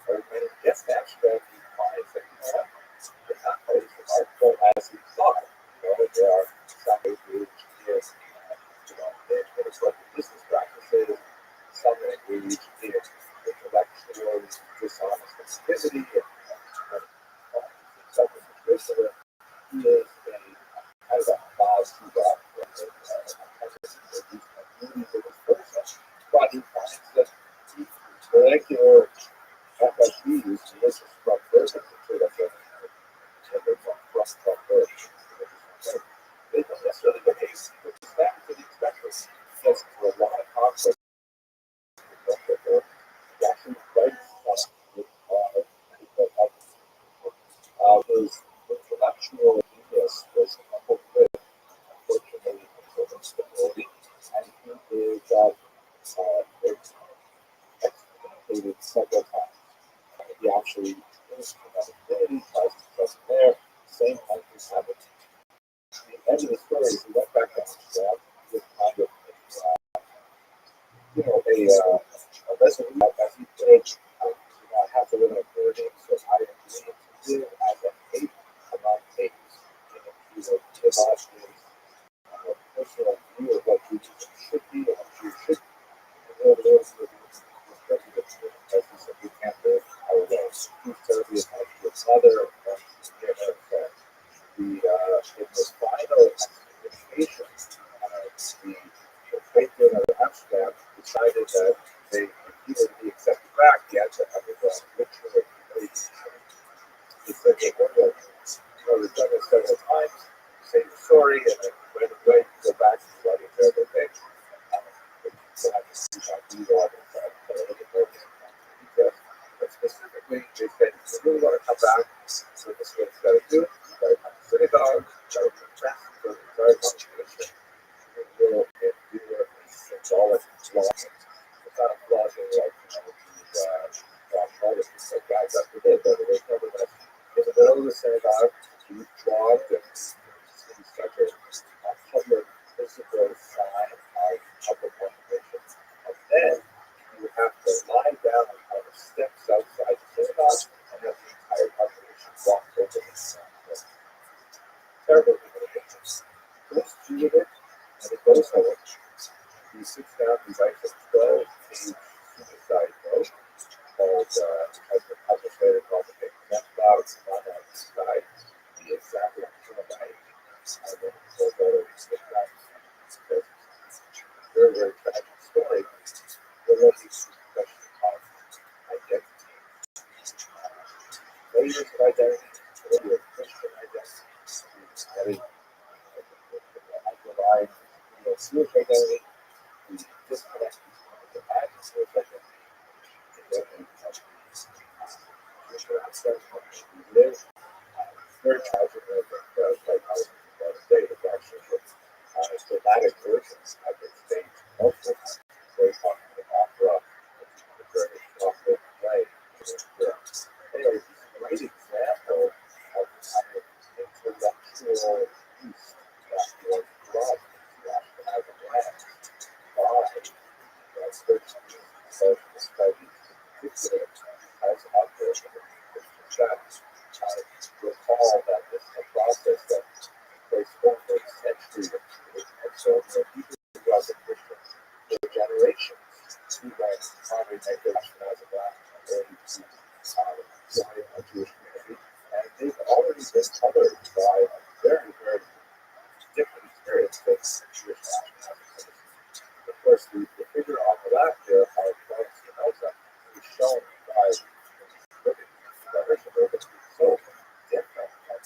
And when he gets to Amsterdam, he finds that they're not quite as remarkable as he thought. There are some Jewish years, in it's like the business practices, some engage in intellectual dishonest activity, and self-interest. He is a kind of a boss who got but he finds that the molecular FSBs, this is from birth, they don't necessarily behave with the standards that he expects. Because for a lot of conflict, he actually fights with his intellectual genius was coupled with, unfortunately, instability, and he is excommunicated several times. He actually finished that ability, tries to trust there, same thing has happened. The end of the story is he went back to Amsterdam with kind of a resolution as he did, I have to live in a building, so I agree to live as a hate among hates. He will give us his personal view of what Jews should be and what Jews should be. And there it is with as he said, we can't live our ways. He's terribly attached to his mother, and in his final excommunication, the patron of Amsterdam decided that they either be accepted back, he had to undergo ritual humiliation. he said that one of the, we've done this several times, same story, and then right away go back to writing the other day. So I can see how you are a little bit more details. But specifically, they said, if you really want to come back, so this is what you got to do. You got to come to synagogue, you got to confess, you got to start congregation. You will, if you were symbolic flogging, it's not a flogging like, all the things like guys up to date, but it was nevertheless in the middle of the synagogue, you flogged and such a public physical sign of public recognition. And then you have to lie down on the steps outside the synagogue and have the entire congregation walk over the synagogue. Terrible humiliation. First, you did it, and it goes home. He sits down, he writes a 12-page suicide note called, has been published later called the Big Clouds on that sky. The exact night. And then so very, very tragic story. There was a question of identity. Layers of identity, maybe a Christian identity, underlying, Jewish identity, the disconnect between the Bible and the live very tragic. I think like how today is actually dramatic versions of the stage multiple times. Very popular opera, the British opera play. They are a great example of the kind of intellectual use that was brought to Ashkenazi land by searching social studies, in particular, as operators in the Christian church. Recall that this is a process that takes over centuries and so the people who got the Christians for generations who then finally make their Ashkenazi land ready to join a Jewish community. And they've already been covered by a very, very different experience than Jewish Ashkenazi. Of course, the figure on the left here, how Christ is shown by living the Rothschild is so different and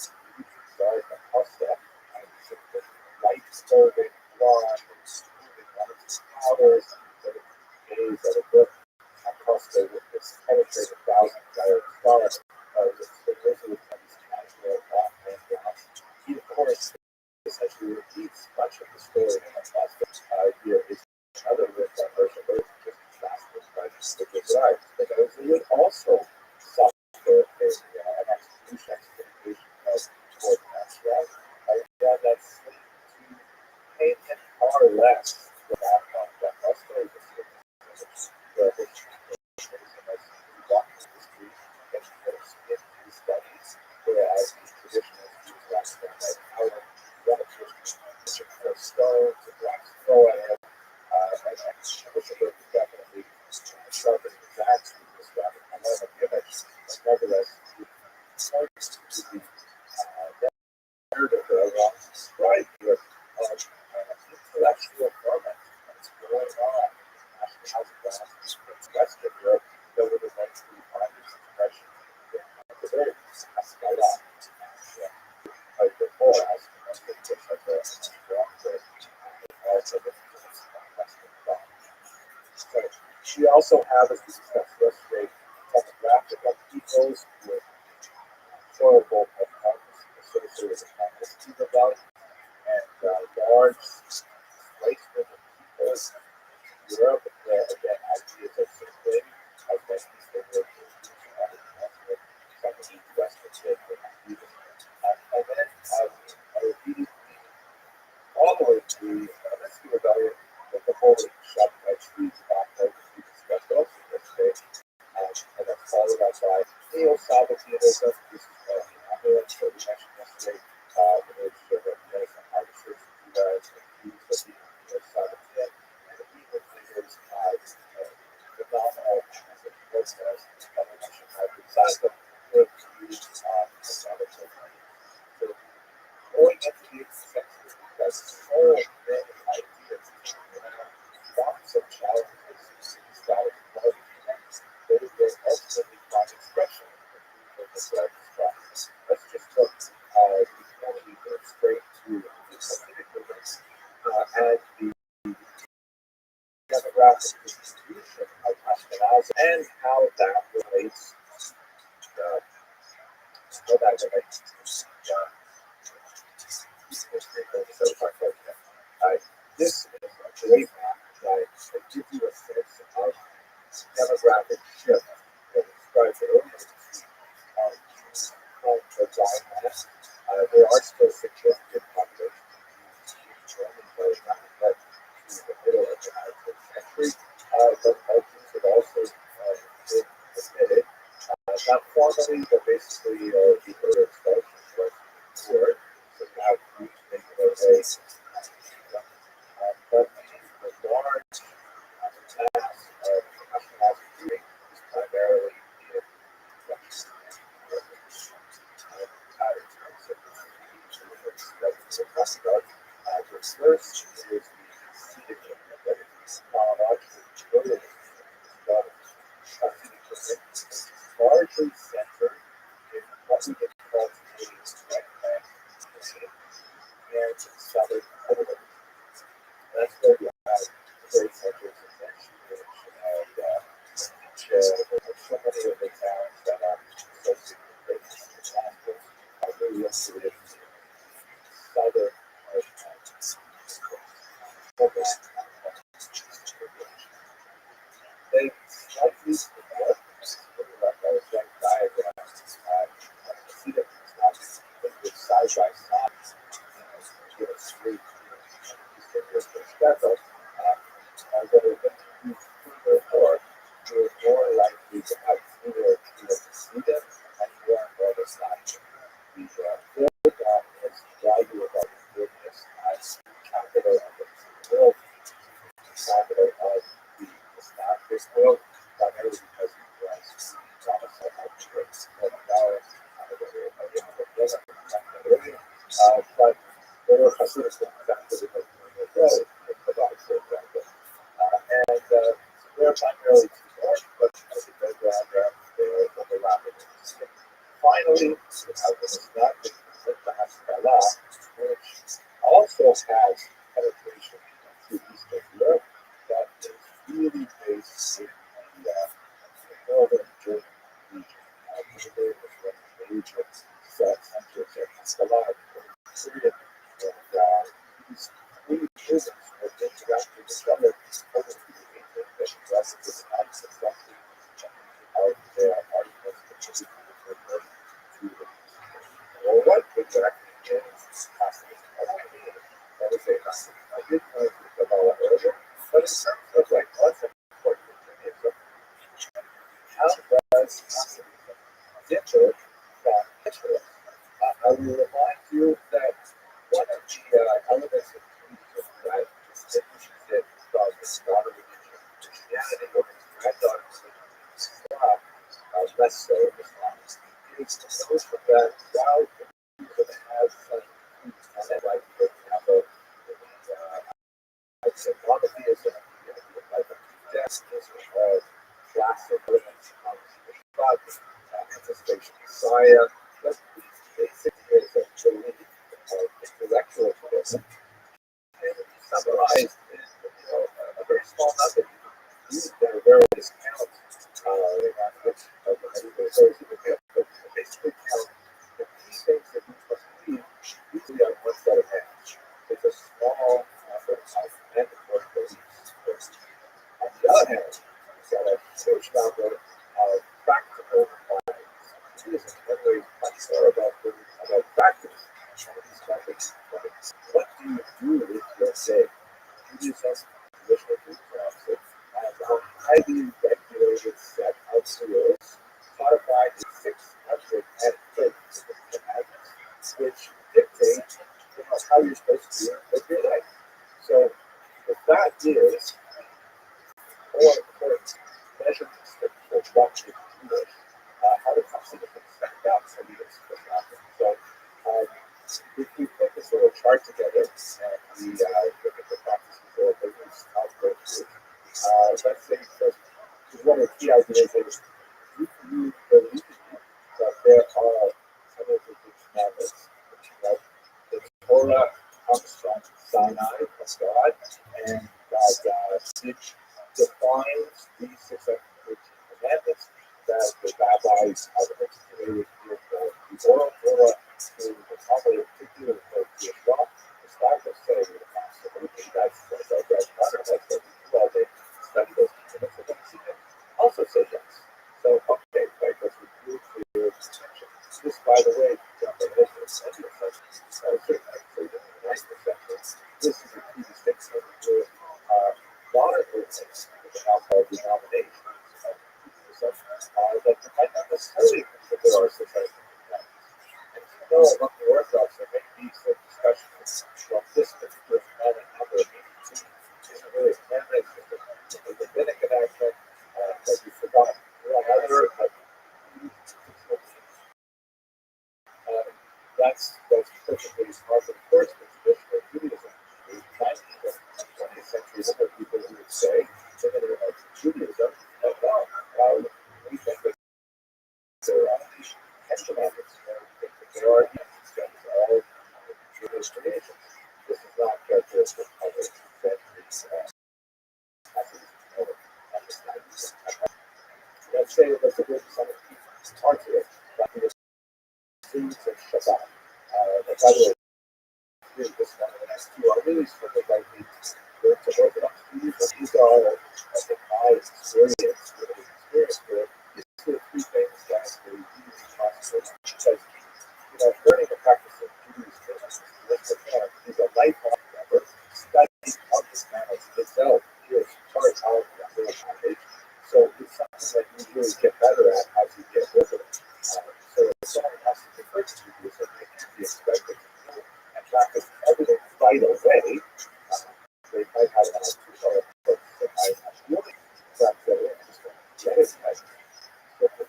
size and Costa and the light serving blonde and smoothing powders and days at a book and Costa with this penetrating $1,000 star the visual and these casual and he of course essentially repeats much of the story in the Costa here is another work by Rothschild just faster by the drive. But it would also suffer an execution of ordinance, right? That's to pay him far less than that Costa is where the walking the street and in these studies, whereas these traditional Jews last them like powder, stones, and rocks throw at him. Rothschild is definitely sharpening his axe with this weapon. I love the image, but nevertheless, it starts to be narrative that I want to describe here of intellectual ferment that's going on in Ashkenazi lands in Western Europe that would eventually find its expression in the very Haskalah and before Ashkenazi, which has a strong also the Western thought. So we also have, as we discussed yesterday, demographic upheavals with horrible outcomes associated with the Cuba Valley and large displacement of people in Europe, where again ideas are circulating as well as Eastern European Jews and other continent, some of the Western states and then immediately following the Rescue Rebellion with the holding shut by trees back as we discussed also yesterday, and then followed up by neo-Sabbateanism. This is the ambulance that we mentioned yesterday, which medicine harvesters accused of being neo-Sabbatean, and the evil figures phenomenal as it was as the mentioned besides the word used the Sabbatean. So going into the senses because so many ideas lots of challenges static quality they will ultimately find expression in the people that describe. This is a great map that gives you a sense of demographic shift that describes the early of the biomass. There are still significant populations but in the middle of the 19th century, but Vikings have also been admitted, not formally, but basically the early expulsion was poor, so now we make it a way. But the large mass of national community is primarily in West. The first is the seated chronological early largely centered in what we can call today's wetland and southern Florida. That's where you have the great centers of vegetation and so many of the towns that are associated with examples are really located in southern they slightly develop like diagrams see that it's not side by side with a street perspective that are going to use further or you're more likely to have fewer to see them and more the side. The third is value of our goodness as capital of the world, capital of the established world, primarily because it was Thomas Edwards $1,000 but there were Hasidic factors in the world that provide for example. And they're primarily north, but as a background, they're overlapping. Finally, we have this not the Haskalah, which also has penetration to Eastern Europe, but is really based in the northern German region. Particularly the region that centers of Haskalah, Syria, and these three regions are interacting with each other over the region that addresses this concept of their arguments which is well, what exactly is passive? That is a passive. I did know about it earlier, but in terms of like what's important to me, how does passive differ from intellect? I will remind you that one of the elements of communism that distinguishes it from Islamic religion, Christianity, or granddaughter Islam, less so Islam, is the notion that while communism has some like, for example, I'd say monotheism, like a destination of classic elements of God, anticipation Messiah, but basically is a belief of intellectual tradition. And summarized in a very small number. There are various counts basically count the key things that you must read usually on one set of hands. It's a small number of mandatory beliefs first. On the other hand, it's got a huge number of practical requirements. It is in one way much more about practice on these topics. What do you do with your day? Judaism, traditional Greek philosophy, has a highly regulated set of rules, codified in 630 commandments, which dictate how you're supposed to live your life. So the fact is, more important measurements that for what you do, how to constantly stack up for you. So if we put this little chart together and we look at the practices or beliefs of those let's say first, one of the key ideas is you believe that there are some of the commandments that the Torah comes from Sinai, from God, and that it defines these 613 commandments that the rabbis have articulated with the oral by the way, this is a key distinction with modern movements, which are now called denominations, that might not necessarily contribute our society. And even though among the Orthodox there may be some discussions from this particular commandment number isn't really a commandment, it's a rabbinic enactment that you forgot. That's perfectly smart. Of course, the traditional Judaism, the 19th and 20th century, there are people who would say, limited of Judaism, that we think that there are ten commandments, there are all Jewish creations. This is not just a public centuries. Let's say let's agree with some of the parts of it, like the foods and Shabbat. By the way, this one of the next two are really sort of like the Orthodox Jews. These are, I think, my experience with these two or three things that are really possible. Because, learning to practice in Judaism is a lifelong effort. Studying of the commandments itself is part of the foundation. So it's something that you really get better at as you get older. So if someone has to convert to Judaism, they can be expected to do and practice everything right away. They might have an idea, but they might not really practice everything. That is nice. So the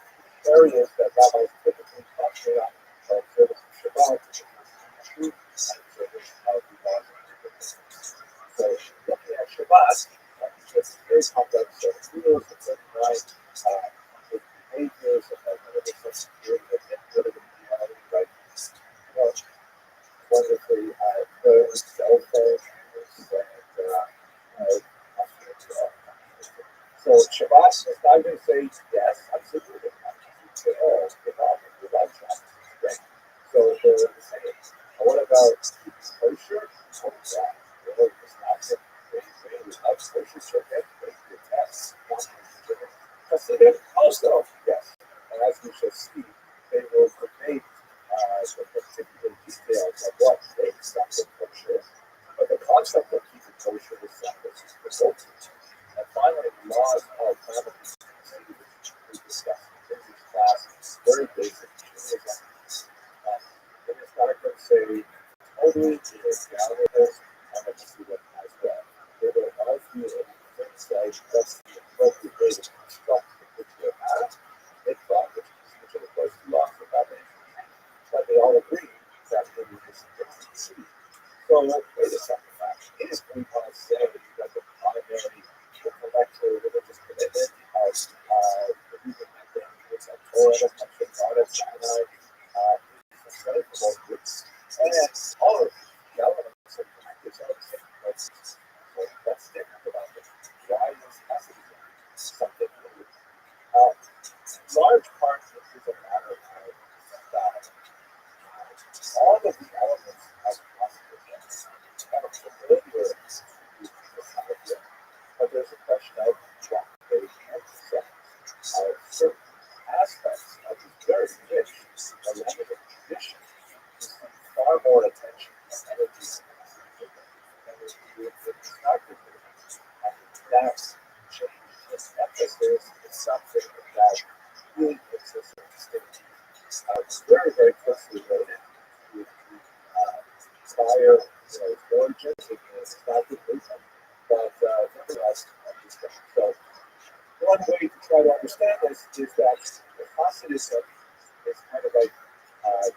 areas that rabbis typically concentrate on are service of Shabbat, truth, and service of the laws and traditions. So looking at Shabbat, it's very complex set of rules and set of rights, with behaviors and whatever such doing with whatever reality, right? Well, wonderfully, the cell phone and so Shabbat is not going to say yes, absolutely. Say, oh, without that. Right? So they're the same. What about kosher? Oh, yeah. Really, it's not the same without kosher chicken. Your test. Hasidic also, yes. And as we shall see, they will debate the particular details of what makes something kosher. But the concept of keeping kosher is something resultant. And finally, laws of family we discussed in this class, very basic Judaism. And it's not going to say totally illegality, and let's see what as well. They will argue things like what's the appropriate way to construct the particular act, which of course laws of family. But they all agree that it is different. So wait a second, is we want to say that the primary intellectual religious commitment of believing that there is a Torah, a Torah, Sinai, incredible groups, and all of the elements of practice are the same places. So let's think about it. Why is Hasidism something new? Large part of it is a matter of that all of the elements of consciousness are familiar with this idea, but there's a question of what they emphasize. Certain aspects of this very rich Hellenic tradition receive far more attention and energy than the perspective. And that's change. This emphasis is something that really makes us distinct. It's very, very closely related to fire, origins, it's not good movement, but nevertheless, discussion. So, one way to try to understand this is that the Hasidism is kind of like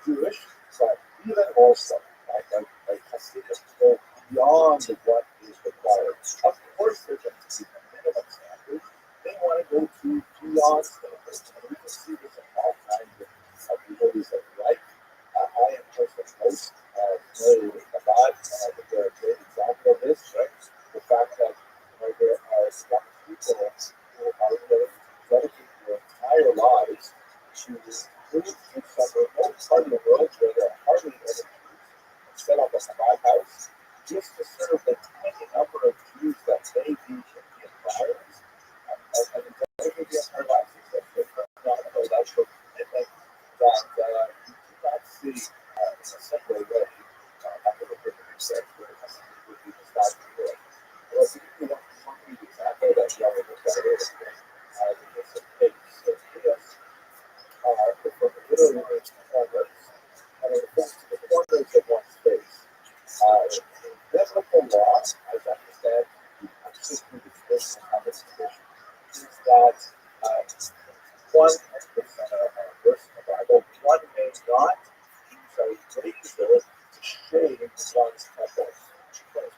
Jewish, but even more so, right? Like Hasidism go beyond what is required. Of course, there's going to be minimum standards. They want to go to beyond standards, and we can see this in all kinds of devotees of life. I am personally most familiar with Rabbi. I think they're a great example of this, right? The fact that there are some people who are willing to dedicate their entire lives to move to some remote part of the world where there are hardly any Jews and set up a Rabbi house just to serve the tiny number of Jews that may be in the environment and dedicate the entire lives. That's not a that's and that see in a simpler way, after the perfect sex, where it has to be the start of the world. Well, if you do one example that you already looked at earlier, the case of pigs. So pigs are the literally corners, and it refers to the corners of one's face. Biblical law, as I understand, consistent with this kind of tradition, is that one, and based on a verse in the Bible, one may not use a razor to shave one's temples.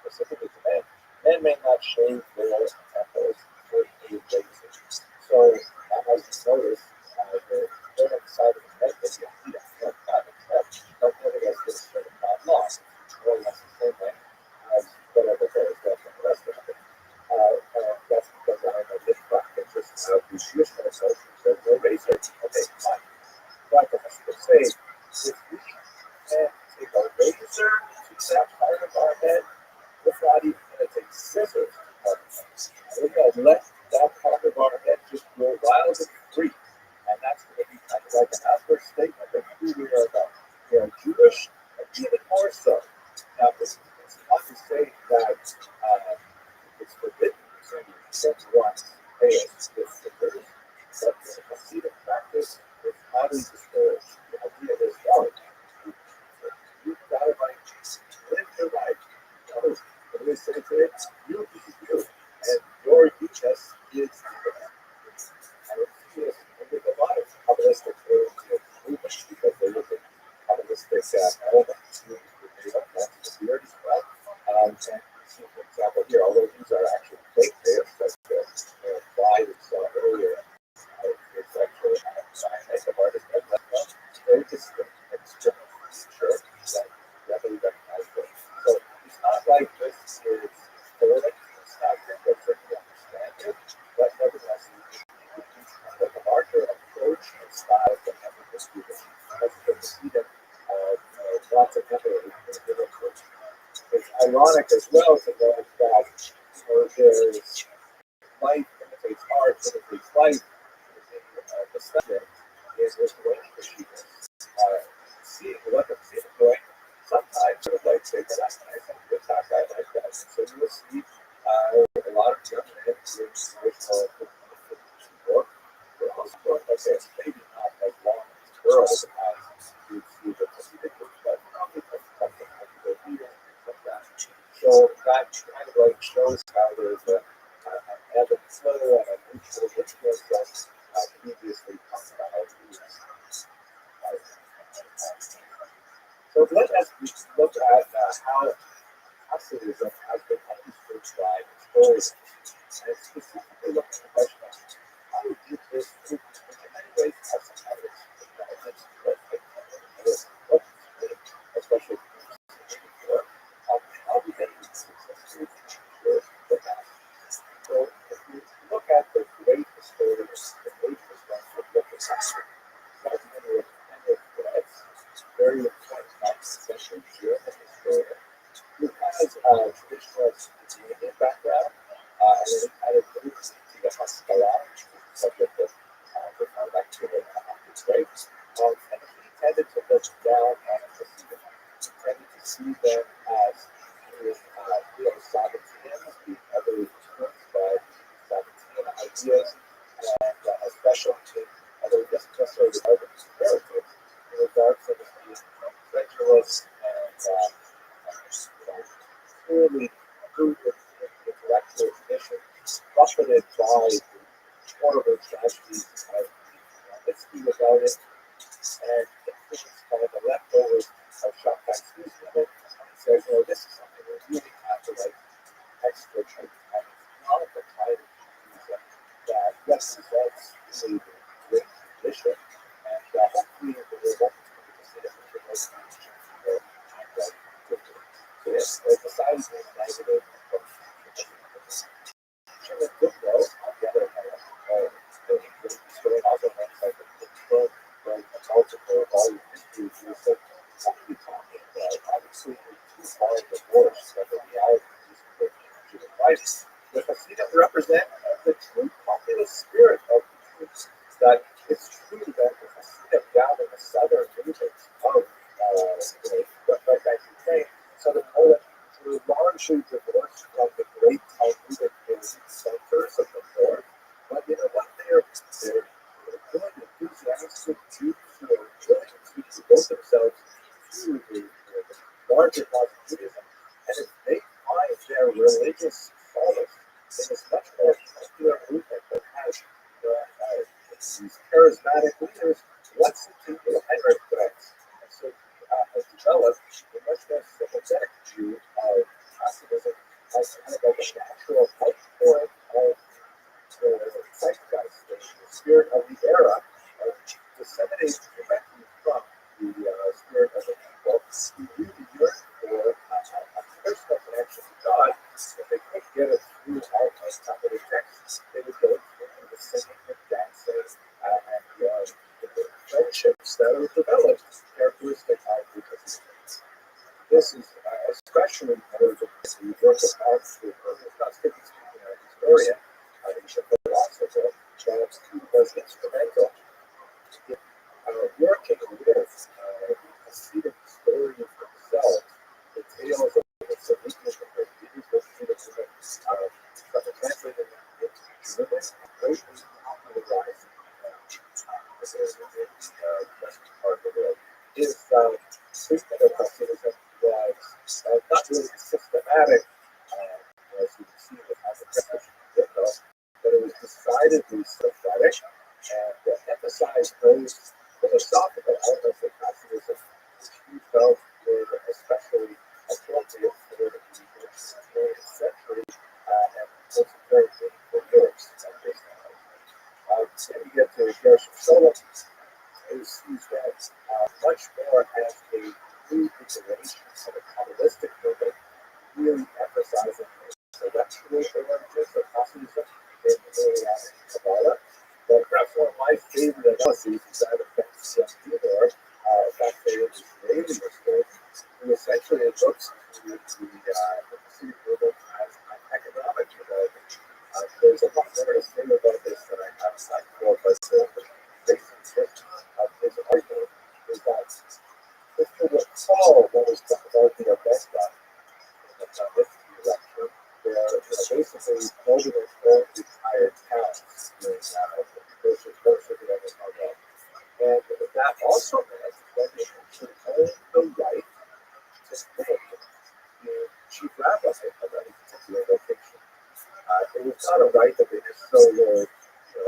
Specifically to men, men may not shave their temples with a razor. So, as you notice, the third side of the neck is the idea of God and but nevertheless, there's a certain amount of loss. More or less the same way as whatever there is left in the rest of it. And that's because I am a big practice of the Jewish myself, there's no razor. Okay, fine. But I have to say, if we can take a razor to that part of our head, we're not even going to take scissors to part of it. We're going to let that part of our head just grow wild and free. And that's going to be kind of like an outward statement of who we are about. We are Jewish, and even more so. Now, it's not to say that it's forbidden to set one's hair with scissors, but the Hasidic practice is highly discouraged. The idea is, oh, you've got to live your life. What do we say to it? You be you, and your uniqueness is uniqueness. And it's just with a lot of Kabbalistic movements because they look at Kabbalistic elements to the beard as well. And see, for example, here, although these are actually fake beards, that's wide and saw earlier, it's actually a makeup artist that left them. They're just an external feature that readily recognizable. So it's not like this is foreign, it's not that they certainly understand it, but nevertheless, the larger approach and style that having this people has been seen lots of people in the approach. It's ironic as well to know that there's life imitates art, imitates life. The study is Lithuanian achievements. Seeing what the people doing, sometimes sort of like say, well, that's nice, I'm a good talk, I like that. And so you will see a lot of young men doing work. They're also doing, okay, it's maybe not as long as girls as you see the Pacific groups, but probably something like the leader and things like that. So that kind of like shows how there's an ebb and flow and a mutual influence that previously talked about. So let us look at how Hasidism has been understood by historians, and specifically look at the question of how did this group in many ways have some evidence especially how did they successfully ensure the past. So if you look at the great historians, the great historians of the past, very important 19th century German historian who has a traditional Canadian background and then added roots into the Haskalah, subject of the lecture on grapes. And he tended to look down on Hasidim. He tended to see them as Sabbateans, being heavily influenced by Sabbatean ideas, and especially, although he doesn't necessarily regard them as heretics, in regards to them being credulous and clearly through intellectual tradition, buffeted by the horrible tragedies of history without it, and influenced by the leftovers of Shabbat movement, and says, this is something we really have to extra treat. And it's not the kind of music that represents really the great tradition, and hopefully the result is going to see it in the most so yes, the size is negative. Sure, good though. On the other hand, the story also makes like a multiple volume history. So what are you talking about? Obviously, too far divorced from the reality of Jewish life. The Hasidim represent the true popular spirit of the Jews. That it's true that the Hasidim down in the southern regions of to devote themselves to the larger cause of Judaism, and if they find their religious solace in this much more popular movement that has these charismatic leaders, what's the key to the Heinrich threats? And so has developed a much more sympathetic view of Hasidism as kind of like a natural outpouring of the zeitgeist, the spirit of the era, disseminated directly from the spirit of the people who really yearn for a personal connection to God. If they couldn't get it through all those capital texts, they would go through the singing and dancing and the friendships that are developed characteristic of Buddhism. This is especially noted in the work of Rothschild, not speaking a historian, he's a philosopher, that he was instrumental in working with Hasidic stories themselves, the tales of the Sadiqim and the leaders of Judaism, that were translated into German, greatly popularized in the western part of the world. His treatment of Hasidism was not really systematic, as you can see with how the Jewish but it was decidedly sympathetic and emphasized those philosophical elements of Hasidism which he felt were especially appropriate for the 20th century and also very meaningful lyrics. Then you get to Gershom Scholem, who sees that much more as a new iteration of a Kabbalistic movement, really emphasizing the intellectual origins of Hasidism in Kabbalah. But perhaps one of my favorite analyses is that of Ben Seymour, that they Israeli historian, who essentially looks to the Hasidic movement as an economic development. There's a lot more to say about this than I have time for, but the basic of his argument is that if you recall what was about the Avesta in the history lecture, they're basically building their own retired towns during most of the other Harvard. And that also meant that they actually owned the right to name the chief rabbi of any particular location. It was not a right that they necessarily were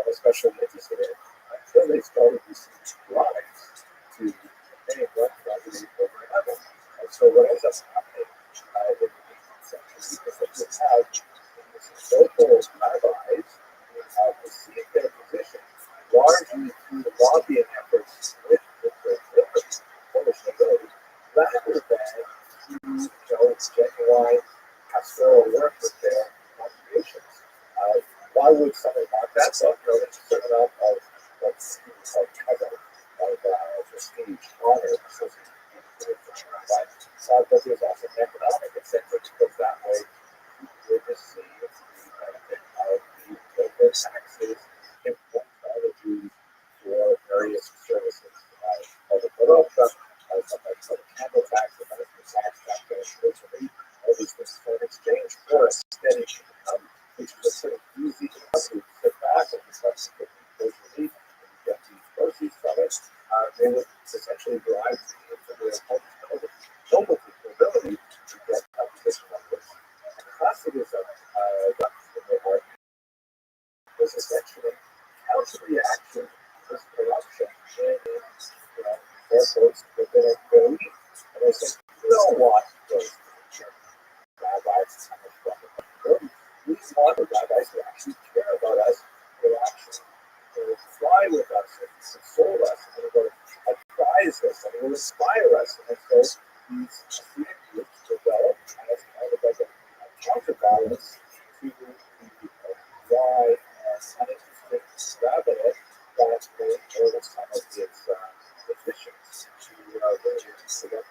especially interested in until they started receiving bribes to name one candidate over another. And so what ends up happening in the 18th century is that you have these local rabbis who have received their positions largely through the lobbying efforts with the Polish nobility, rather than through genuine pastoral work with their congregations. Why would someone want that? So, there's a certain amount of what's called title of prestige, honor, associated with the rabbi. But there's also an economic incentive because that way you would receive the benefit of the local taxes imposed by the Jews for various services. The Baroque, sometimes called the candle tax, the benefit tax, that goes all these things for an exchange for a steady income, which is a sort of easy to sit back and discuss the relief and get the proceeds from it. They would essentially drive the nobility to get a position like this. And Hasidism, was essentially counter-reaction to this corruption in airports within a elite. And they said, we don't want those rabbis to have a problem. We want the rabbis to actually care about us, to actually fly with us and console us, and will advise us, and will inspire us. And so these Hasidic groups develop as kind of like a counterbalance to the dry and uninteresting rabbinate that may order some of its positions to really select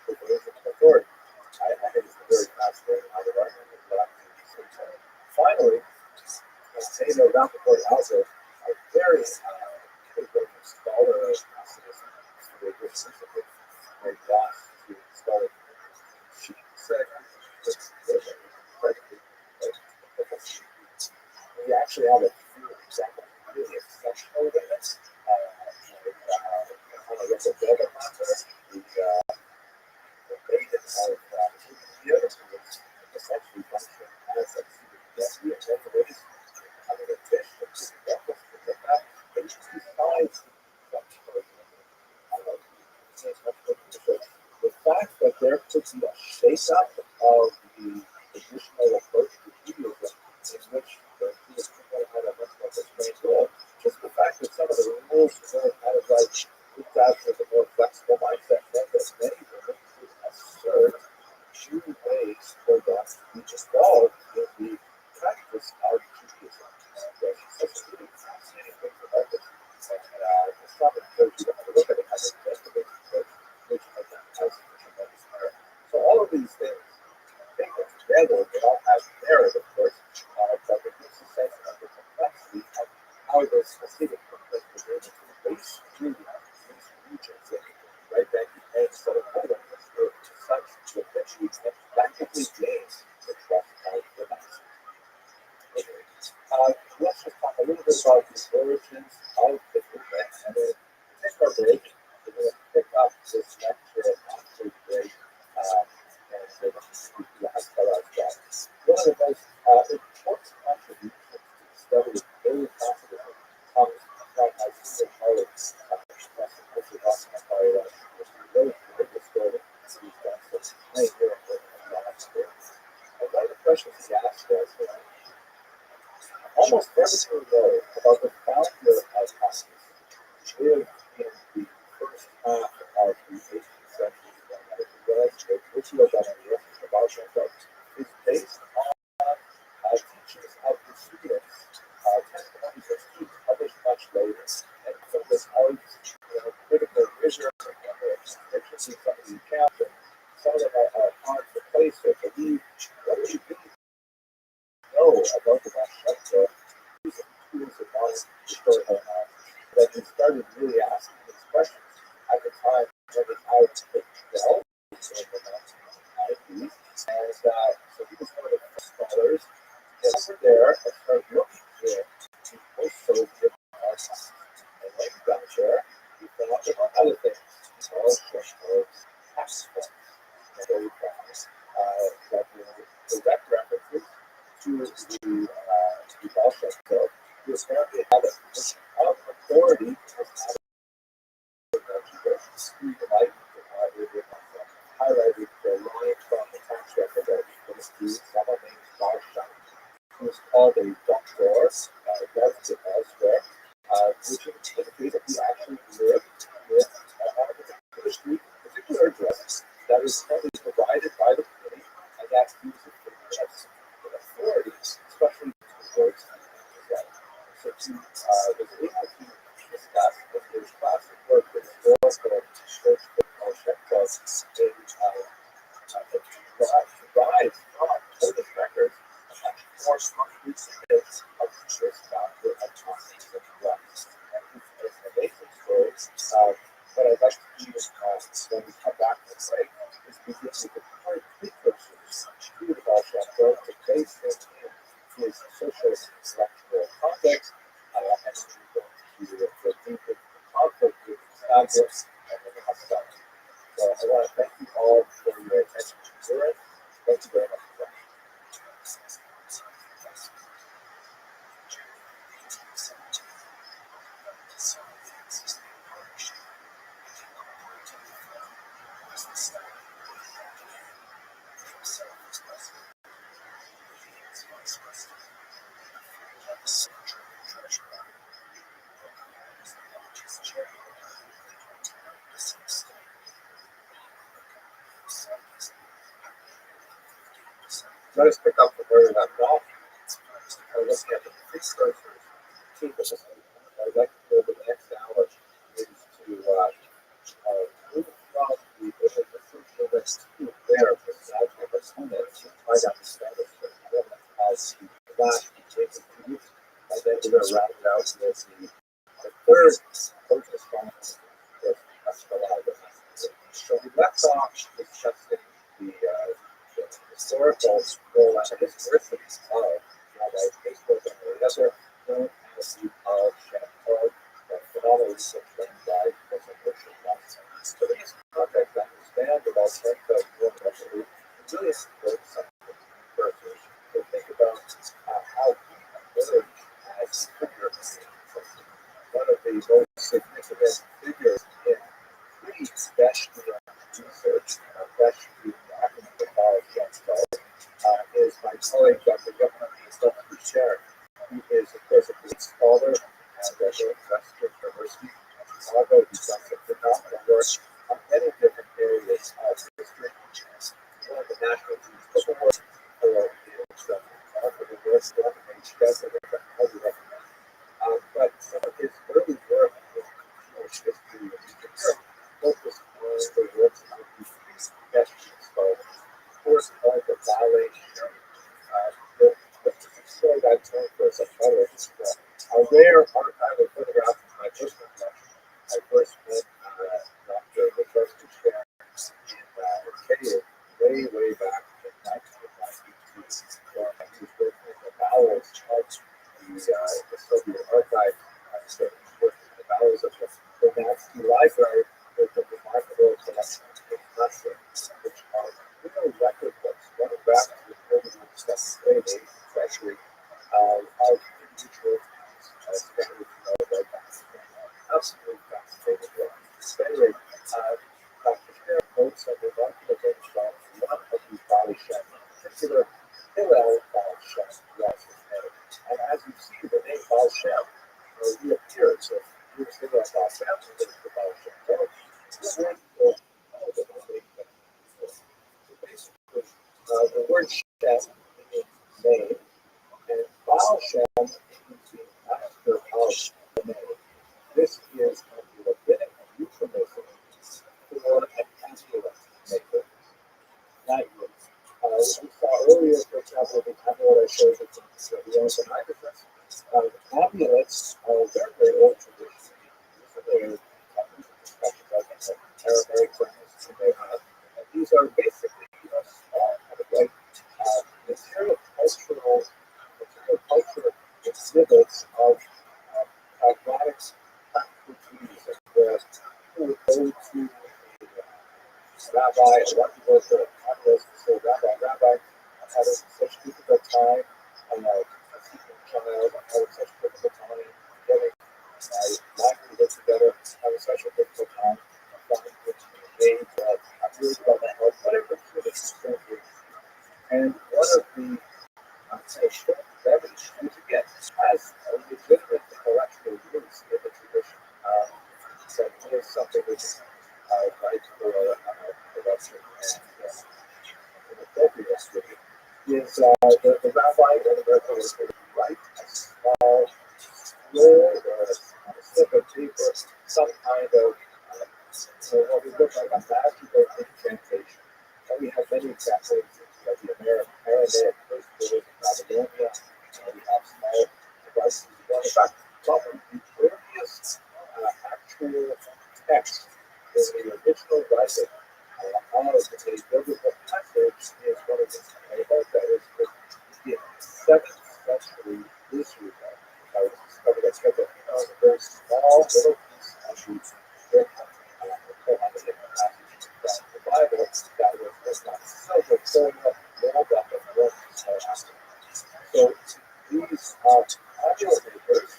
the version of authority. I think it's a very fascinating how the argument is left. Finally, Sano Rappaport also a very brilliant scholar of Hasidism. They were specifically very lost to scholar. She said, we actually have a few examples of really exceptional witness The fact that there could be a shake-up of the traditional approach to Judaism, in which the Jewish people had a much more constrained role, just the fact that some of the rules were kind of like looked at as a more flexible mindset, meant that many women could assert new ways for them to be involved in the practice of Judaism. And there's such a really fascinating things about this. And it's not encourage you to have a look at it as an investigation approach, which I think has tremendous merit. So all of these things, taken together, they all have merit, of course, but it gives a sense of the complexity of how this specific conflict was able to race through these regions and right back to the sort of holding to such that she practically gains the trust of the master. Let's just talk a little bit about the origins of the movement, and then take our break. We're going to pick up this lecture after the break, and we're going to speak to the Haskalah again. One of the most important contributions to the study of early Catholicism comes from my senior colleague, Professor Mr. Rothschild, who's very familiar with story. He's done some pioneering work in that experience. And one of the questions he asked was, almost everything we know about the founder of Catholicism lived in the first half of the 18th century, which was done in the Rothschild, is based on teachings of the students, testimonies of students published much later. And so this argues critical rigor and the restrictions in some of the accounts, and some of them are hard to place or believe. What do you really know about the Rothschild using tools of modern historical analysis? That he started really asking these questions at the time when he had to delve in the 1990s. And so he was one of the first scholars that were there and started looking into post-Soviet archives. And when he got there, he found, among other things, tax forms. And so he found that there were direct references to the Rothschild, who apparently had a position of authority as highlighted the line from the tax record that was to someone named Rothschild, who was called a doctor, resident elsewhere, which indicated that he actually lived with on a particular street, a particular address that was probably provided by the committee, and that he was a figure of authority, especially towards the so he was able to discuss with his classic work the historical church of Rothschild in provide from Polish records a much more concrete sense of this founder of Catholicism was. And it's an amazing story. What I'd like to do when we come back to the site is begin with the current precursors to the Rothschild to place them in his social and intellectual context, and then we go to the deeper conflict with Congress and then the Haskalah. So I want to thank you all for your attention to Zurich. Thank you very much for that. Let us pick up from where we left off. I was looking at the precursors to this. I'd like to go to the next hour is to move from the first movement to there, the side of the summit, to try to understand this movement as the last taken to you. And then we're going to wrap it out with the third focus on the Haskalah. So we left off discussing the historical role and historicities of Rabbi Facebook and the other known as the Shantor, the phenomenal research done by Professor Rothschild. So in this context, understand about Shantor universally, it's really important something precursors to think about how he emerged as a figure. One of the most significant figures in best research, best document with Paul Rothschild is my colleague, Dr. Dr. Sherrick. He is, of course, a great scholar at the Western University in Chicago. He's done some phenomenal work on many different areas of history. One of the national teams before for his remarkable work on the HDS, I highly recommend. But some of his early work in Jewish history in Eastern Europe focused on the works of the best scholars. Of course, all the ballet show. The story that I told for a psychologist, a rare archival photograph from my personal collection. I first met Dr. Rothschild in Kenya way back in 1992 when he was working in the bowels of the Soviet archive. So he was working in the bowels of the Nazi library with a remarkable collection of classics, which are real record books, going back to the early 8th century of individual scattered right back. Absolutely fascinating work. So anyway, Dr. Sherrick notes a remarkable thing about one of these body shots, in particular Hillel body shot was his name. And as you see, the name body shot reappears. So here's Hillel body shot, and there's the body shot. So basically, the word shem means name, and Baal Shem means the master of the name. This is a rabbinic euphemism for an amulet maker. Not you. We saw earlier, for example, the amulet I showed you from the Roman Hydrophus. Amulets are a very old tradition. They're discussions about Aramaic terms, and these are basically small, kind of like material cultural exhibits of pragmatic practical Judaism, where people would go to a rabbi, a lucky worker, a communist, and say, Rabbi, I'm having such a difficult time, I'm a seeking child, I'm having such a difficult time getting my livelihood together, I'm having such a difficult time finding a age, I'm really about my health, whatever it is, and one of the remedies, which again has a legitimate intellectual use in the tradition, so it is something which is right for production and appropriate history, is the rabbi or the rabbi would write a small scroll or a slip of paper, some kind of what would look like a magical incantation. And we have many examples of the Aramaic first in Babylonia. We have small devices. Well, in fact, probably the earliest actual text in the original writing of a biblical passage is one of the that is in 7th century Israel. That was discovered as a very small little piece of the book the Bible that was not so rolled up and worked so these amulet makers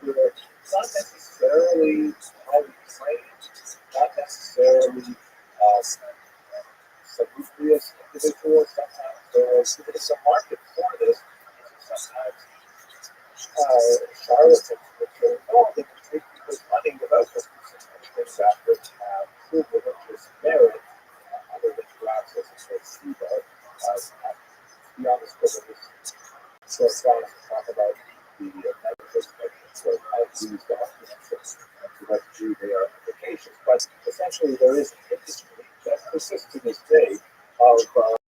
were not necessarily highly trained, not necessarily salubrious individuals. Sometimes there was a market for this. Sometimes charlatans would say, oh, they can take people's money without producing anything that would have true religious merit, other than perhaps as a placebo. To be honest with you, so scholars talk about the medical spectrum of these documents and to what degree they are efficacious. But essentially, there is an industry that persists to this day of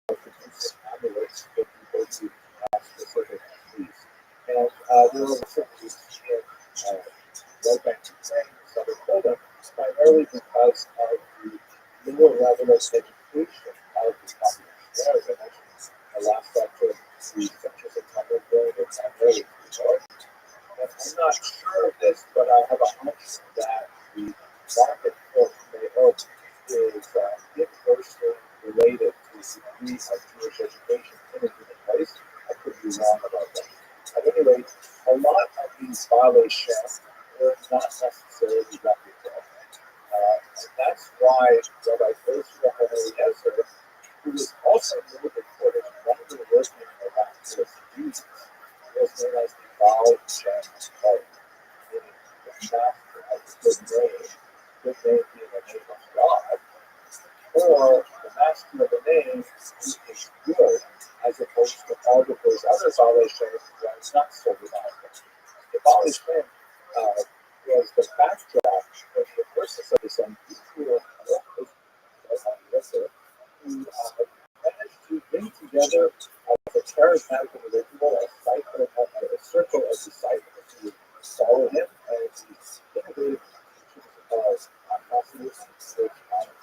producing amulets for people to have specific needs. And there was a certain use in Red Bank Ukraine and Southern Poland, primarily because of the lower level of education of the population. As I mentioned, the last lecture, the centers of public going are primarily resort. And I'm not sure of this, but I have a hunch that the market for Mayo is inversely related to the degree of Jewish education in a given place. I could be wrong about that. At any rate, a lot of these ballet chefs were not necessarily reputable. And that by Rabbi Eliezer, who was also noted for his wonderful working in miraculous deeds, was known as the Baal Shem Tov, meaning the master of the good name being the name of God, or the master of the name who is good, as opposed to all of those other Baal Shem that is not so reliable. The Baal Shem was the backdrop for the verses of his own people who managed to bring together a charismatic individual, a circle of disciples who follow him as he's innovative apostles, which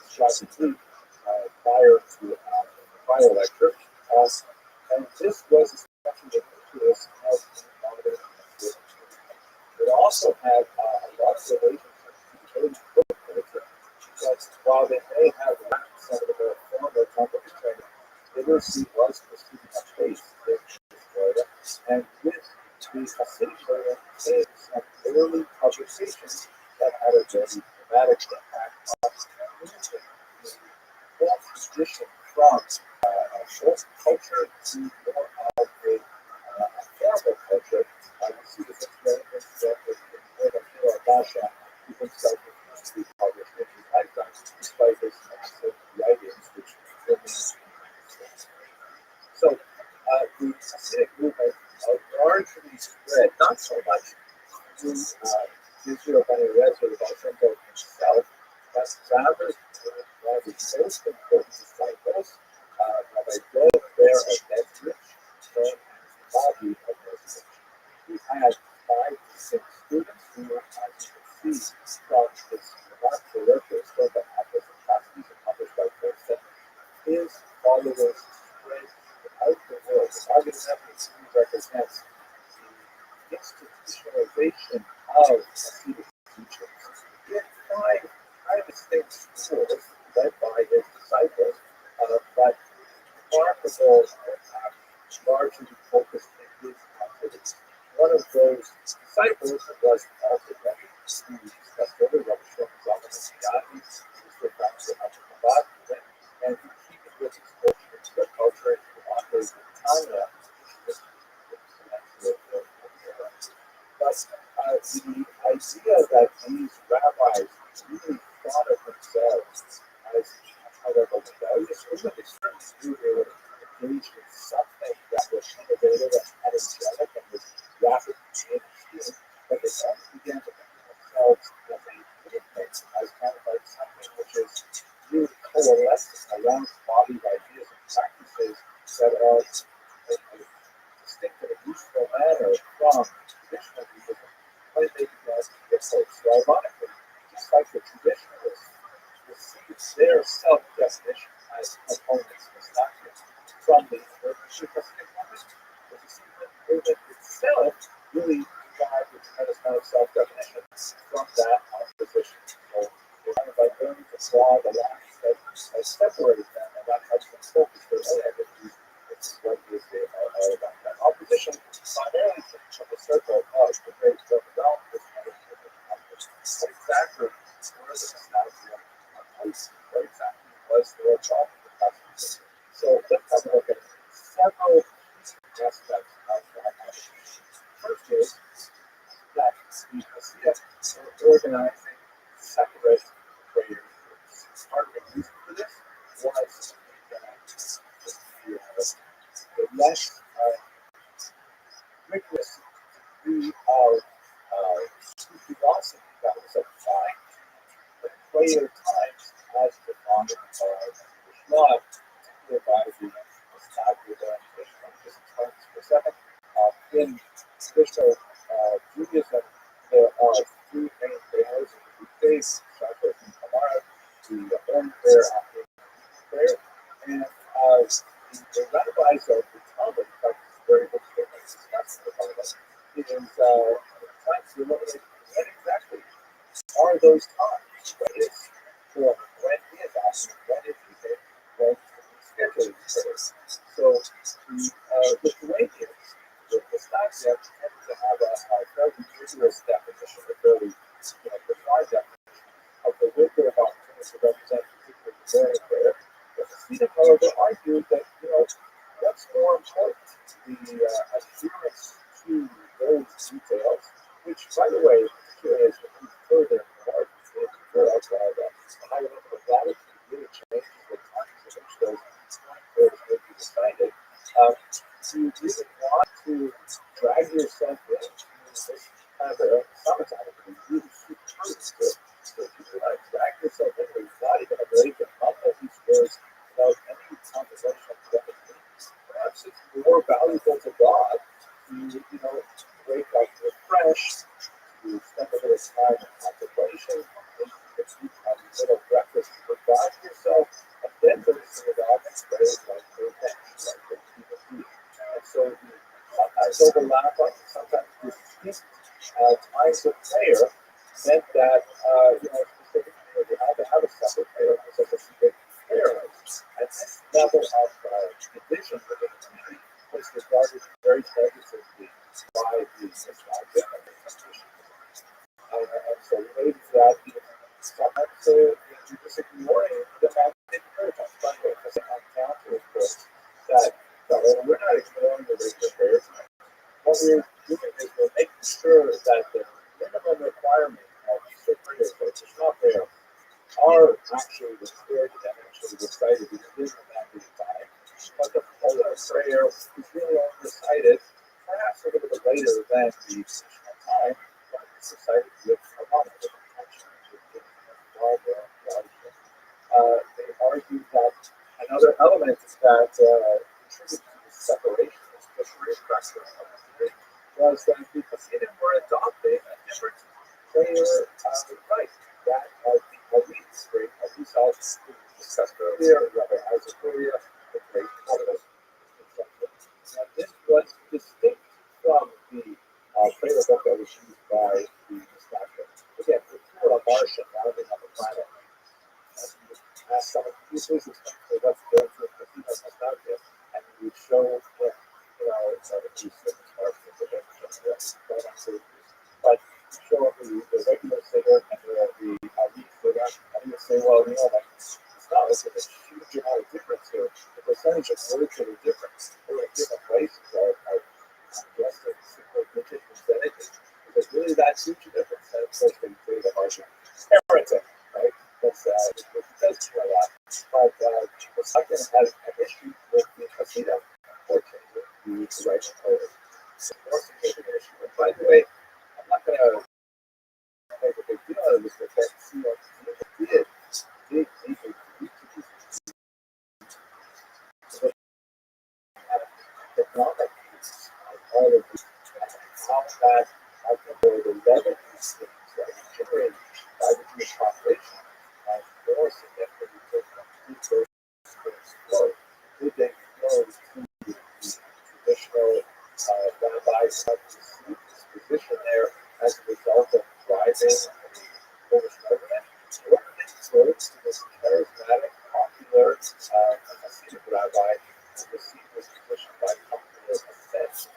shot complete prior to the prior lecture. And this was especially the nucleus of the modern Jewish. It also had a lot of relationships to the book literature, because while they may have lacked some of the more formal company training, literacy was pursued at base in Florida, and with the Hasidic movement came some early publications that had a very dramatic impact on community. The whole transition from folk culture to more of a formal culture. You see this experiment in Hero Basha, who himself refused to be published in his lifetime, despite his massive writings, which remains. So the Hasidic movement largely spread, not so much through Israel Ben Eliezer, the Baal Shem Tov himself, but rather one of the most important disciples, Rabbi Dov Ber of Metzrich, known as Rabbi of Metzrich. He had 5 to 6 students who, as you can see from this remarkable work that was done by Apples and Chassis and published by Princeton, his followers spread throughout the world. The August Evidence represents the institutionalization of Hasidic teachings. He had 5 distinct schools led by his disciples, but remarkable impact largely focused in his activities. One of those disciples was also Rabbi, who discussed earlier, Rabbi Shlomo Zalman Messiani, who was the founder of Chabad, and in keeping with his culture, he authored the Tanya, which is but the idea that these rabbis really thought of themselves as kind of a rebellious movement, they certainly knew they were engaged in something that was innovative and energetic and was rapidly changing, but they also began to think of themselves as a movement, as kind of like something which is really coalescing around embodied ideas and practices that are distinct in a useful manner from traditional Judaism when they began to get close. So ironically, just like the traditionalists received their self-definition as opponents of Islam from the Hasidic movement, the Hasidic movement itself really derived its tremendous amount of self-definition from that opposition. So they kind of like learning to draw the lines that separated them, and that helps them focus their own activities. It's what is all about that opposition, primarily from the circle of the great self-development. What exactly were the Islam opposed? What exactly was their problem? So let's have a look at several aspects of that. First is that the Hasidics were organizing separate prayer groups. Part of the reason for this was the less rigorous degree of philosophy that was applied to prayer times as defined by Islam, particularly by the Rothschild specific. In traditional Judaism, there are 3 main prayers in the weekdays, Shabbat and Kamara, the home prayer, after prayer, and the rabbis of the Talmud, in fact, it's very good statement discussed in the Talmud, is trying to eliminate what exactly are those times, when is for when is asking, when is evening, when scheduling prayers. So the Lithuanians, the Slavians, tend to have a fairly rigorous definition, a fairly precise definition of the window of opportunity to represent particular morning prayer. But the Hasidim, however, argued that, what's more important, the adherence to those details, which, by the way, particularly as we move further north in the world, the high level of latitude really changes the times in which those prayers may be recited. You really want to drag yourself into this kind of a summertime, and really super early. So you want to drag yourself in where you're not even afraid to mumble these words without any conversational clarity. Perhaps it's more valuable to God to, wake up refreshed, to spend a little time in contemplation, maybe eat a little breakfast to provide yourself, and then go to synagogue and pray like they're next, like they're people do. And so you sometimes overlap, sometimes distinct times of prayer meant that, specifically you had to have a separate prayer, a separate prayer list. And this level of division within the community was regarded very negatively by the Islamic and so related to that, sometimes you're just ignoring the magnetic prayer time. By the way, on counter, of course, that we're not ignoring the regular prayers. What we're doing is we're making sure that the minimum requirement of the prayers, which is not there, are actually recorded and actually recited within the magnetic time. But the fuller prayer is really only recited perhaps a little bit later than the traditional time, but it's recited with a lot of different tension. They argue that another element that contributed to the separation, especially practice of the faith, was that the Hasidim were adopting a different prayer rite. That of the elites, great elites, we discussed earlier, Rabbi Isaac Luria, the great Calvinist. Now, this was distinct from the prayer book that was used by the Islamic. Again, before a Martian landing on the planet, you would ask someone, can you please explain to me what's going through the Casino Nostalgia? And you would show them, it's not a piece of Martian, but show them the regular figure and the elite figure, and you would say, well, it's not like there's a huge amount of difference here. The percentage of words that are different, they're in different places are just a single-digit percentages. There's really that huge difference. That's like the Martian heretic, right? It does do a lot. But the second has an issue with the Hasidim for changing the right code. So more significant issue. And by the way, I'm not going to make a big deal out of this, but that he did dig deeply into these technologies and all of these how that the level of these things that are generated by the Jewish population and more significantly including did they go to the traditional rabbis have received this position there as a result of driving the Polish government? Or did they go to this charismatic, popular Hasidic rabbi who received this position by popular assent?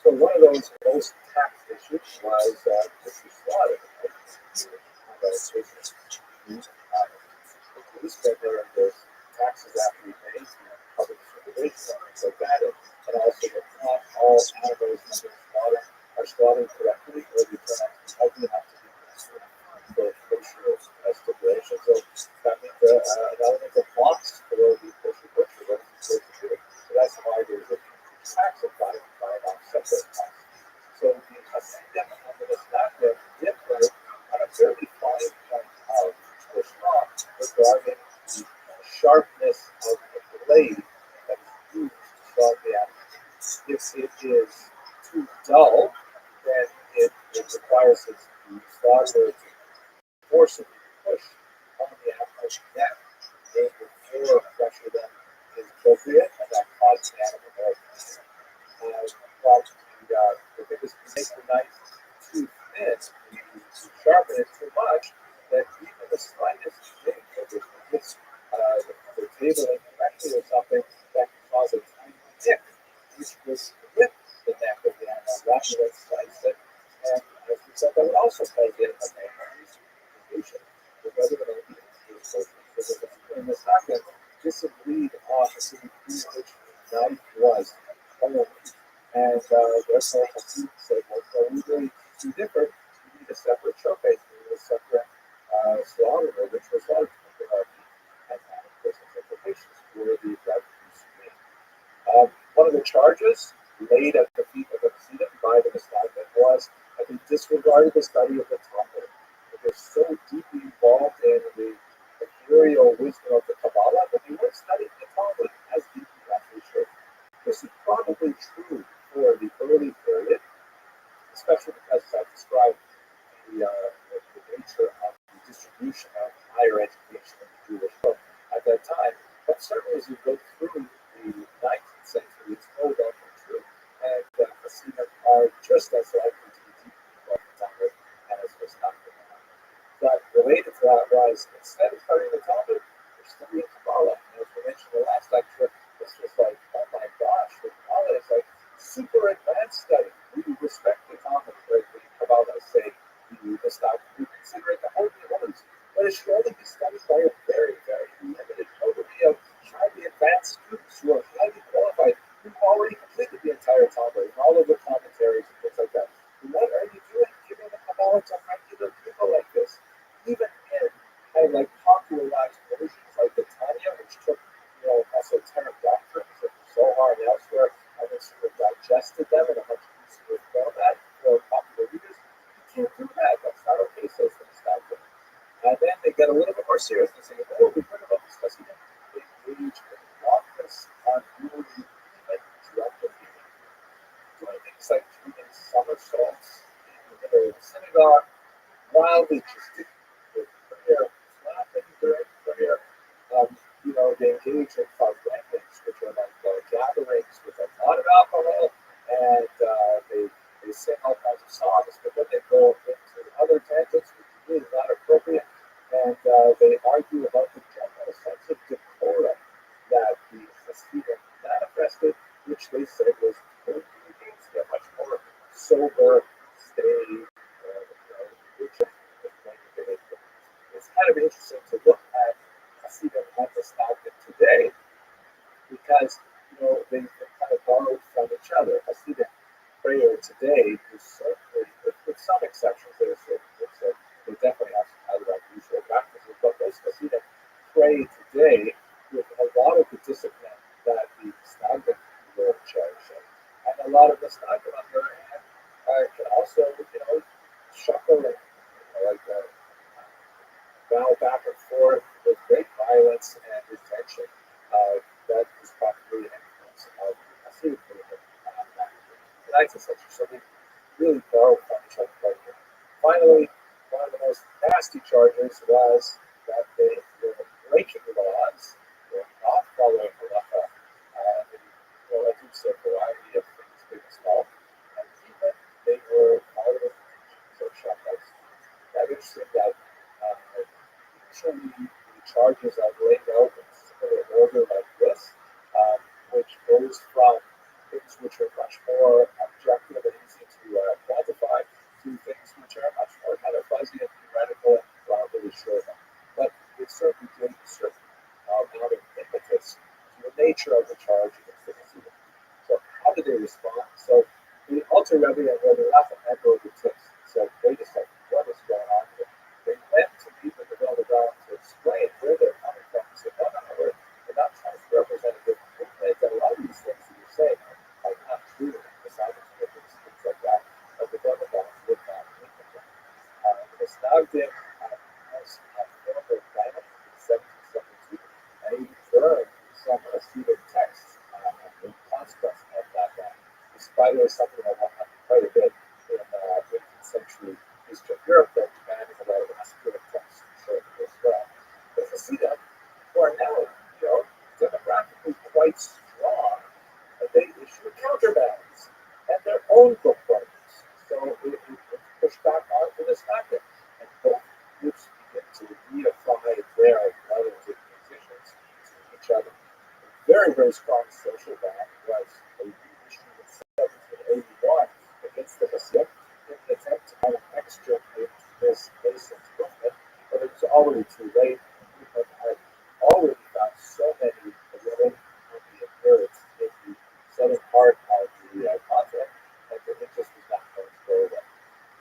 So one of those most taxed issues was Mr. Slaughter. Police there and there's taxes after you pay, public supervision, things like that, and also that not all animals under slaughter are slaughtered correctly or they turn out to be healthy enough to be consumed for kosher stipulation. So that means an element of loss for the kosher butcher, what is supposed to do. So that's why there's a tax applied by an separate tax. So the Hasidim and the Islamic differ on a fairly fine point of the law regarding the sharpness of the blade that is used to slaughter the animal. If it is too dull, then it requires the slaughterer to forcibly push on the animal's neck with more pressure than is appropriate, and that causes the animal more pain. But the thing is, to make the knife too thin, you sharpen it too much, that even the slightest thing, whether it's the table incorrectly or something, that can cause a tiny nick, which would whip the neck of the animal rather than slice it. And as we said, that would also cause the animal pain. unification, but rather than an and the second disagreed on who which knife was only. And therefore, Hasid said, well, we really do different. We need a separate showcase. We need a separate slaughter, which was like the hierarchy and of course, its implications for the refugees. One of the charges laid at the feet of the Hasidim by the Mishnah was that they disregarded the study of the Talmud. They're so deeply involved in the ethereal wisdom of the Kabbalah that they weren't studying the Talmud as deeply as they should. This is probably true for the early period, especially because, as I described, the nature of the distribution of higher education in the Jewish world at that time. But certainly as you go through the 19th century, it's no longer true. And Hasidim are just as likely to be deeply involved in Talmud as was not the Talmud. But related to that was, instead of studying the Talmud, they're studying Kabbalah. And as we mentioned in the last lecture, this was like, oh my gosh, the Kabbalah is like super advanced study. We respect the Talmud, right? The Kabbalah say we consider it the Holy of Holies. But it should only be studied by a very, very limited coterie of highly advanced students who are highly qualified, who've already completed the entire Talmud and all of the commentaries and things like that. What are you doing giving the Kabbalah to regular people like this? Even in kind of like popularized versions like the Tanya, which took, esoteric doctrines like Zohar and elsewhere, and then sort of digested them in a much easier format for popular readers. You can't do that. That's not okay, says the Mishnah. And then they get a little bit more serious and say, oh, we've heard about this Hasidim. They engage in lawless, unruly, even disruptive behavior. Doing things like doing somersaults in the middle of the synagogue, wildly gesticulating with prayer, laughing during prayer. They engage in farbrengings, which are like gatherings with a lot of alcohol, and they sing all kinds of songs, but then they go into other tangents, which is really not appropriate, and they argue about the general sense of decorum that the Hasidim manifested, which they said was totally against their much more sober, staid, rigid behavior. It's kind of interesting to look at Hasidim and the Mishnah today, because they kind of borrowed from each other. Hasidic prayer today is certainly, with some exceptions, they definitely have some other unusual practices, but most Hasidic pray today with a lot of the discipline that the Mishnah were cherishing, and a lot of the Mishnah, on the other hand, can also, shuffle and bow back and forth with great violence and intention. That is probably an influence of Hasidic movement in 19th century. So they really borrowed from each other quite a bit. Finally, one of the most nasty charges was that they were breaking laws, they were not following halacha, like you said, a variety of things, big and small, and even they were following the teachings of Shabbos. Now, interesting that usually the charges are laid out in a similar order like this, which goes from things which are much more objective and easy to quantify to things which are much more kind of fuzzy and theoretical and not really sure about. But it certainly gives a certain amount of impetus to the nature of the charge against the Hasidim. So how did they respond? So the Alter Rebbe and Rabbi had the tips. So wait a second, what is going on here? They went to meet with the Vilna Gaon to explain where they're coming from. They said, no, we're not trying to represent a different movement. That a lot of these things that you're saying are not true. Besides things like that, but the Vilna Gaon would not meet with them. The Misnagdim was former planet in 1772, and he burned some Hasidic texts in consequence of that. Despite it was something that happened quite a bit in 18th century Eastern Europe, that demanded a lot of Hasidic texts as well. The Hasidim, who are now, demographically quite strong, they issue counterbands and their own book partners. So it pushed back onto this factor. And both groups begin to reify their relative positions to each other. A very, very strong social band was a reissue in 1781 against the Hasidim in an attempt to kind of extricate this nascent movement already too late. People had already found so many women on the inherits in the southern part of the continent that the interest was not going to go away.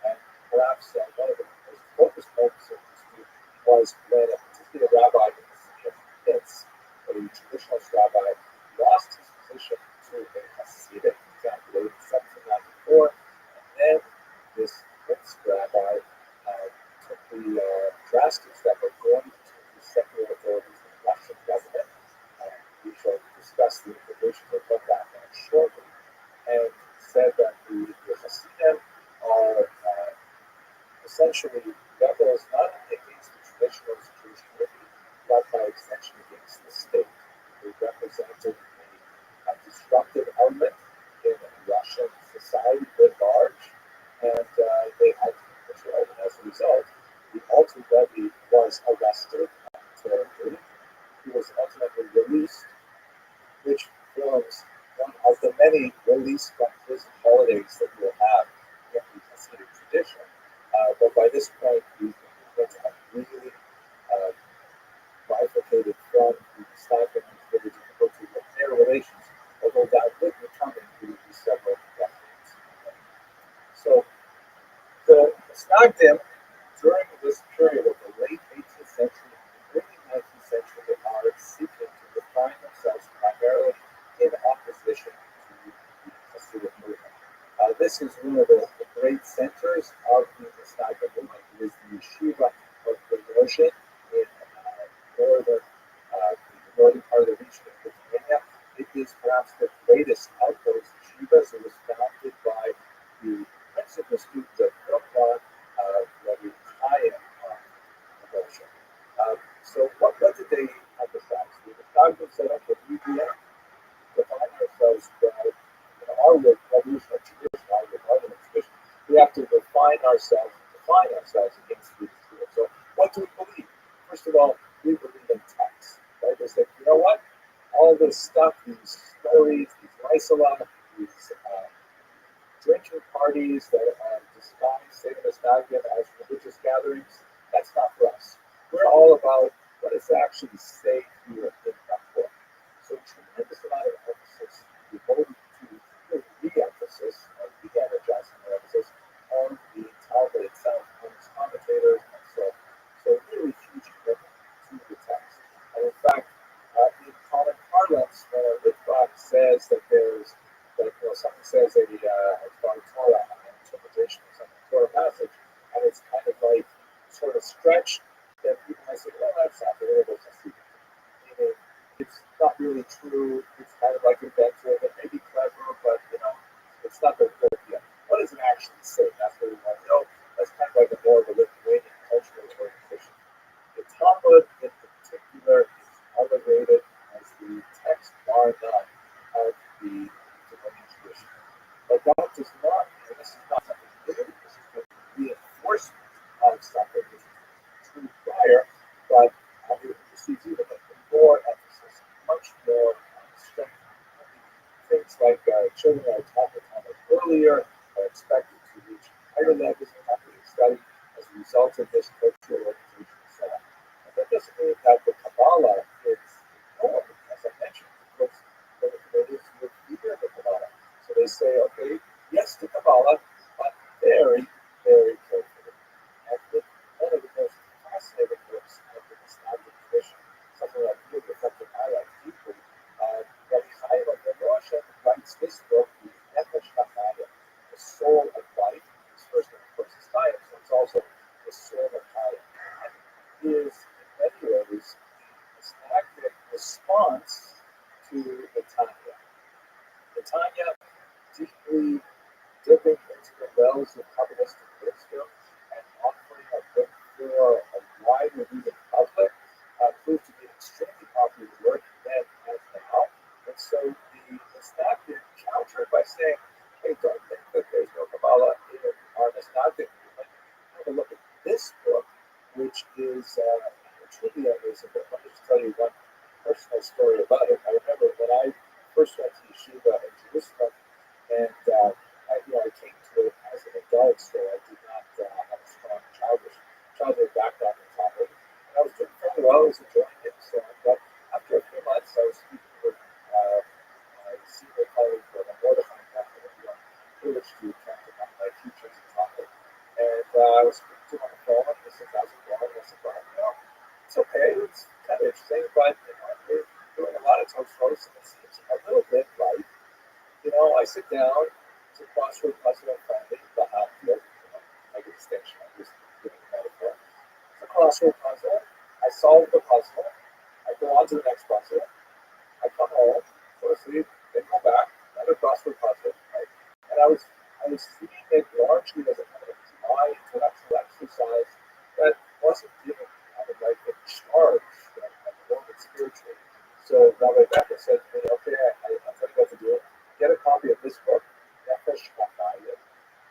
And perhaps one of the most focused moments of history was when a particular rabbi in the city of Pitts, a traditionalist rabbi, lost his position to a Hasidic candidate in 1794, and then this Pitts rabbi took the drastic step of going to the secular authorities of the Russian government. We shall discuss the implications of what that meant shortly, and said that the Hasidim are essentially rebels not only against the traditional Jewish community, but by extension against the state. They represented a disruptive element in Russian society writ large, and they had to be controlled. And as a result, the Alter Rebbe was arrested and he was ultimately released, which forms one of the many release from prison holidays that we'll have in the Hasidic tradition. But by this point, the movements have really bifurcated from the Steifen and the difficulty of their relations, although that would be coming through several decades. So the Stagdim, during this period of the late 18th century and early 19th century, are seeking to define themselves primarily in opposition to the Hasidic movement. This is one of the great centers of the Stagdim movement. It is the yeshiva of Volozhin in northern, the northern part of the region of Lithuania. It is perhaps the greatest of those yeshivas. It was founded by the principal student of Rothschild, Rabbi Volozhin. So what did they emphasize? The Stagdim said, okay, we have to define ourselves by our revolutionary tradition, our rebellion tradition. We have to define ourselves against these tools. So what do we believe? First of all, we believe in texts. Right? They say, you know what? All this stuff, these stories, these Reisalah, these drinking parties that are disguised, say the Stagdim, as religious gatherings, that's not for us. We're all about what does it actually say here in that book. So tremendous amount of emphasis devoted to re-emphasis or re-energizing the emphasis on the Talmud itself, on its commentators, and so really huge commitment to the text. And in fact, in common parlance, when a Litvak says that there's someone says a Torah, an interpretation of some Torah passage, and it's kind of like sort of stretched, then people might say, well, that's not the way it is. Meaning, it's not really true. It's kind of like inventive. It may be clever, but it's not the real deal. What does it actually say? That's what we want to know. That's kind of like a more of a Lithuanian cultural orientation. The Talmud, in particular, is elevated as the text bar none of the Lithuanian tradition. But that does not, and this is not something new. This is the reinforcement of something which was true prior, but it receives even more emphasis, much more strength. Things like children are taught the Talmud earlier, are expected to reach higher levels of academic study as a result of this cultural orientation setup. And that doesn't mean that the Kabbalah is ignored, as I mentioned, because the Canadians would fear the Kabbalah. So they say, okay, yes to Kabbalah, but very, very carefully. And with one of the most fascinating books of the Stagdim tradition, something that really affected my life deeply, Rabbi writes this book, The Nefesh HaChaya, The Soul of Life. His first name, of course, is Chaim, so it's also the soul of Chaim. And it is, in many ways, the Stagdim response to the Tanya. The Tanya, deeply dipping into the wells of Kabbalistic wisdom and offering a book for a wider reading public, proved to be an extremely popular work then as now. And so the Stagdim countered by saying, hey, don't think that there's no Kabbalah in our Stagdim movement. Have a look at this book, which is truly amazing. But let me just tell you one personal story about it. I remember when I first went to yeshiva in Jerusalem, and I came to it as an adult, so I did not have a strong childhood background in Talmud. well, I was enjoying it, so but after a few months, I was speaking with my senior colleague from a Mordechai company who I'm privileged to attend to one of my teachers in Chocolate. And I was speaking to him on the phone, and he said, how's it going? And I said, well, it's okay, it's kind of interesting, but we're doing a lot of toast roast, and it seems a little bit like, I sit down to crossword puzzle in front of me, the outfield, like a distinction, I'm just giving a metaphor. It's a crossword puzzle. I solve the puzzle. I go on to the next puzzle. I come home, go to sleep, then go back, another crossword puzzle, right? And I was seeing it largely as a kind of dry intellectual exercise that wasn't giving me kind of like a charge, at the moment spiritually. So Rabbi Becker said to me, okay, I'll tell you what to do. Get a copy of this book, Nefesh HaChaim.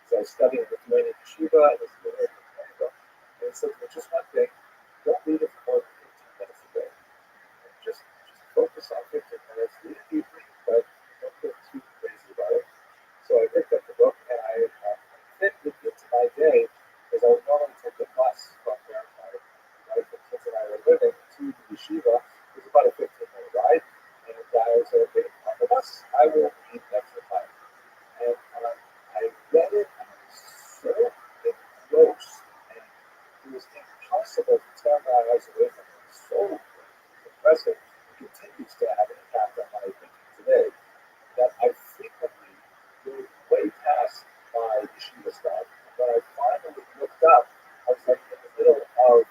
So I was studying the Lithuanian Yeshiva, and this is the Lithuanian book. And he said to me, just one thing, don't read it for more than 15 minutes a day. Just focus on 15 minutes, read it deeply, but don't get too crazy about it. So I picked up the book and I fit it into my day because I would normally take the bus from where my wife and kids and I were living to the yeshiva. It was about a 15-minute ride. And I was okay, on the bus, I will read extra time. And I read it and I was so engrossed. And it was impossible to tear my eyes away from it. It was so impressive. It continues to have an impact on my thinking today that I frequently moved way past my yeshiva stuff. And when I finally looked up, I was like in the middle of,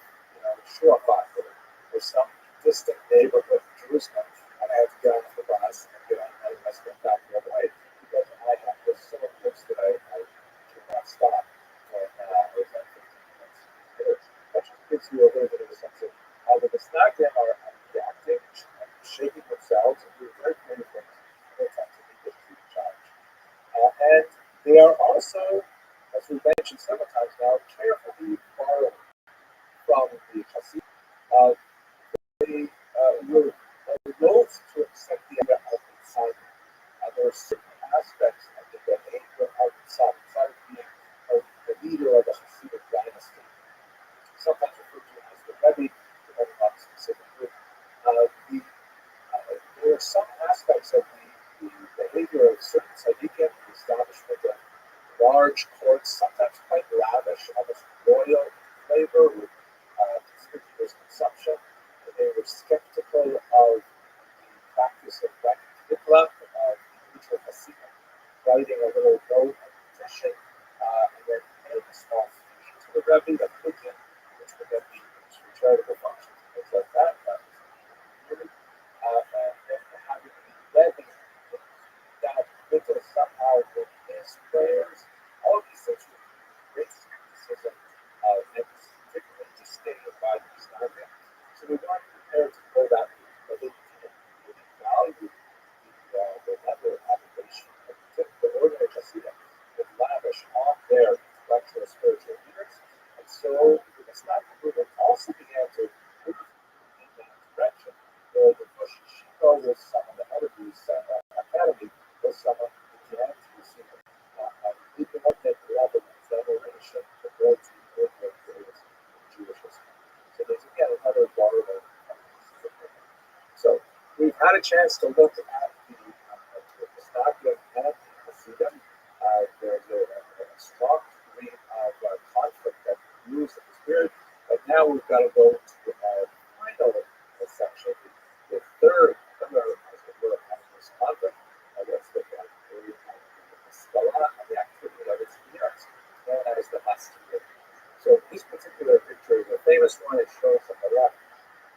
Shurafat or some distant neighborhood in Jerusalem. And I had to get on the bus and get on my bus and back the other way because I had this so close that I could not stop when I was at 15 minutes. That just gives you a little bit of a sense of how the Misnagdim are reacting and shaking themselves and doing very creative things in an attempt to meet this true challenge. And they are also, as we've mentioned several times now, carefully borrowing from the Hasidim. They were loath to accept the idea of consignment. There are certain aspects of the behavior of Tzaddik being the leader of a Hasidic dynasty, sometimes referred to as the Rabbi, depending on the specific group. There are some aspects of the behavior of certain tzaddikim, the establishment of large courts, sometimes quite lavish, almost royal flavor with conspicuous consumption. And they were skeptical of the practice of Mikla, of individual hasidim, writing a little note of petition, and then paying a small fee to the Rebbe, the Pidgin, which would then be used for charitable functions and things like that. That was really, and then having the Rebbe that Mikla somehow with his prayers, all of these things were great skepticism, and particularly disdain by the Misnagdim. So we weren't prepared to go that route, but they didn't really value the level of application of the ordinary Hasidim with lavish on their intellectual spiritual leaders. And so the Misnagdim movement also began to move in that direction. The Bush Yeshiva was someone, the head of this academy was someone who began to receive even what that level of veneration the world to be with various Jewish history. So there's again another borrowing. So we've had a chance to look at the Misnagdim and the Hasidim. There's a strong degree of conflict that moves in the spirit, but now we've got to go to our final section, the third pillar, as it were, of this conflict. Let's look at the Skala and the activity of its leaders, known as the Hasidim. So this particular picture is a famous one. It shows on the left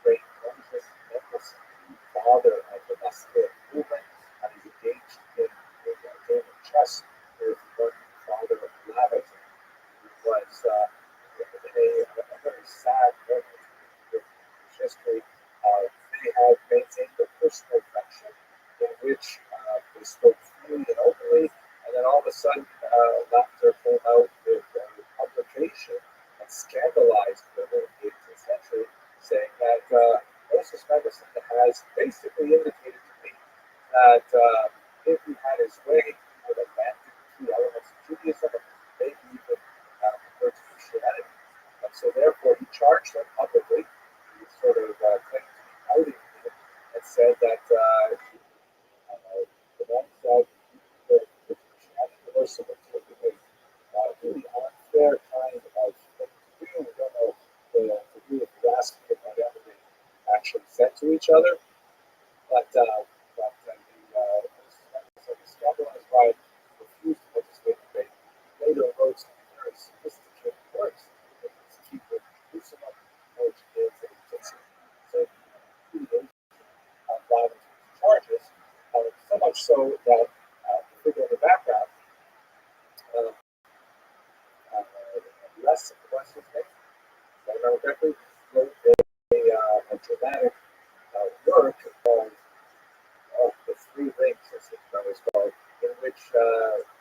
great Moses Nicholas, the father of the Hasidic movement, and he's engaged in a game of chess with the father of Rabbi, who was in a very sad moment in history. They had maintained a personal friendship in which they spoke freely and openly, and then all of a sudden, laughter came out with publication and scandalized the 18th century, saying that Moses Medicine has basically indicated to me that if he had his way, he would abandon key elements of Judaism, maybe even convert to Christianity. And so therefore he charged them publicly. He was sort of claimed to be outing him and said that the man said that unreversible to a really unfair kind of thing to do. We don't know to do with harassment or whatever they actually said to each other. The scandalized bride refused to participate in the debate. Later wrote some very sophisticated works to keep the Jerusalem, which is a violent charges, so much so that the figure in the background, uh, less was his name, if I remember correctly, wrote a dramatic work called the Three Rings, as it was called, in which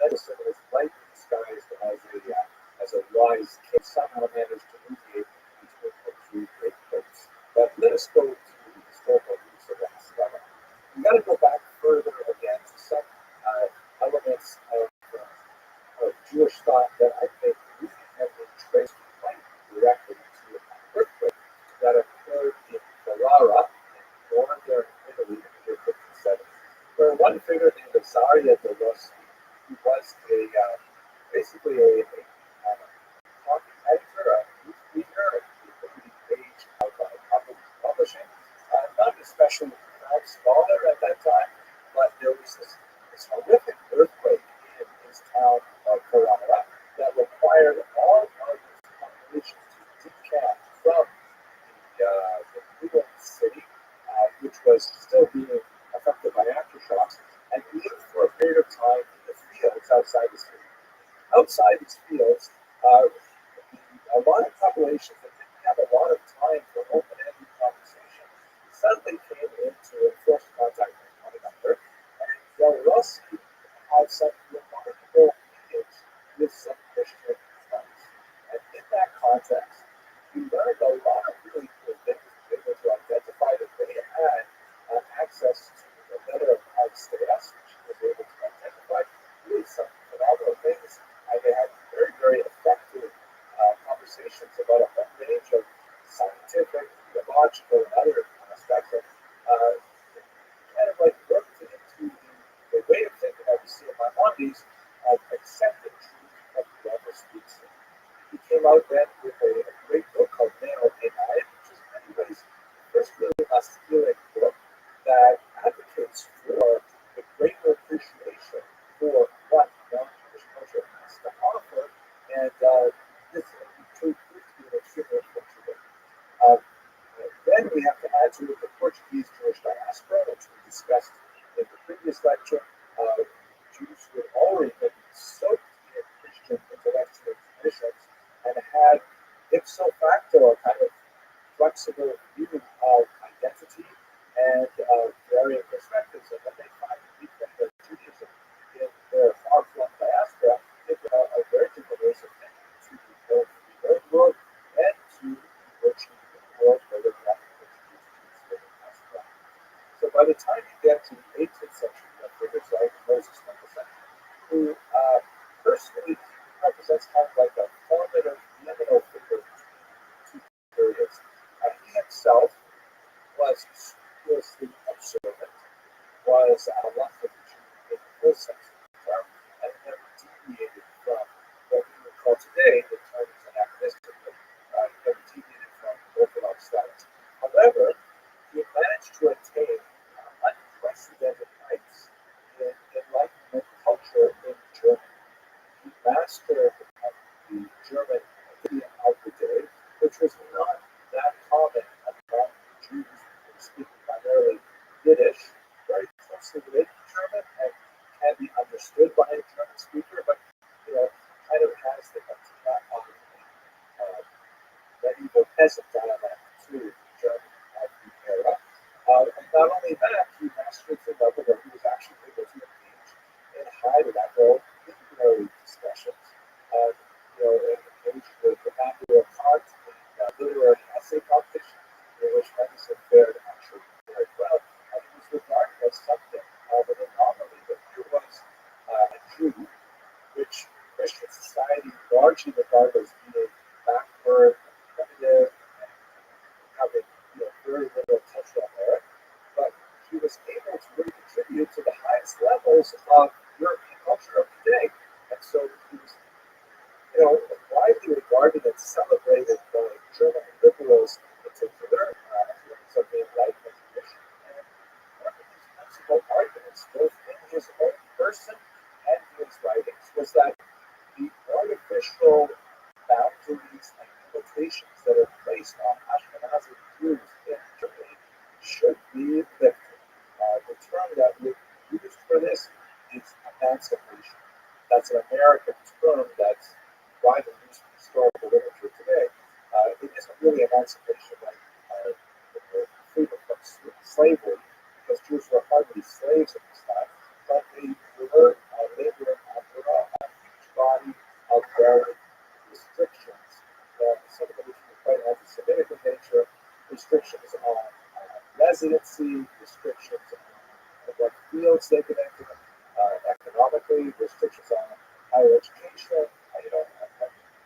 medicine is lightly disguised as a wise king somehow managed to mediate between the two great kings. But let us go to the historical roots of the Haskalah. We got to go back further again to some elements of Jewish thought that I think really have been traced quite directly to an earthquake that occurred in Ferrara, in northern Italy in the year 57, where one figure named Rosaria de Rossi, who was basically a talking editor, a news reader, a page of publishing, not especially a profound scholar at that time, but there was this horrific earthquake in his town of Ferrara that required all of his population to decamp from the ruined city, which was still being affected by aftershocks, and lived for a period of time in the fields outside the city. Outside these fields, a lot of populations that didn't have a lot of time for open-ended conversation suddenly came into enforced contact with one another, and Del Rossi had some remarkable meetings with some Christian friends. And in that context, we learned a lot of really cool things. We were able to identify that they had access to a letter of status, which was able to identify really some phenomenal things. And they had very, very effective conversations about a whole range of scientific, theological, and other aspects of kind of like worked into the way of thinking that we see in Maimonides of accepting truth of whoever speaks it. He came out then with a great book called Neo AI, which is in many ways the first really masculine book that advocates for the greater appreciation for what non-Jewish culture has to offer, and this proved to be an extremely influential book. Then we have to add to it the Portuguese Jewish diaspora, which we discussed in the previous lecture. Jews who had already been soaked in Christian intellectual traditions and had ipso facto a kind of flexible view of identity and varying perspectives. And when they finally became their Judaism in their far-flung diaspora, they brought a very different ways of thinking to both the Old World and to the virtually new world where they're not Portuguese Jews living as well. So by the time you get to the 18th century, you have figures like Moses Nicholson, who personally represents kind of like a formative liminal figure between two periods. He himself was scrupulously observant, was one for the Jew in the full sense of the term, and never deviated from what we would call today the term is anachronistic, never deviated from Orthodox status. However, he managed to attain unprecedented heights in Enlightenment culture in Germany. He mastered the German idiom of the day, which was not that common among Jews who speak primarily Yiddish, very closely related to German and can be understood by a German speaker, but kind of has the patina of medieval peasant dialect to German of the era. And not only that, he mastered the level where he was actually able to engage in high-level literary discussions. Engaged with the Emmanuel Kant in literary essay competition, in which Henderson fared actually very well. And he was regarded as something of an anomaly that here was a Jew, which Christian society largely regarded as being backward, primitive, and having symbols of European culture of the day. And so he was, widely regarded and celebrated by German liberals in particular, of the Enlightenment tradition. And one of his principal arguments, both in his own person and in his writings, was that the artificial boundaries and limitations that are placed on Ashkenazi Jews in Germany should be lifted. The term that we use for this is emancipation. That's an American term that's widely used in historical literature today. It isn't really emancipation like freedom from slavery, because Jews were hardly slaves at this time, but they were laboring under a huge body of very restrictions, some of which were quite anti-Semitic in nature, restrictions on residency, restrictions on what fields they could enter, economically, restrictions on higher education,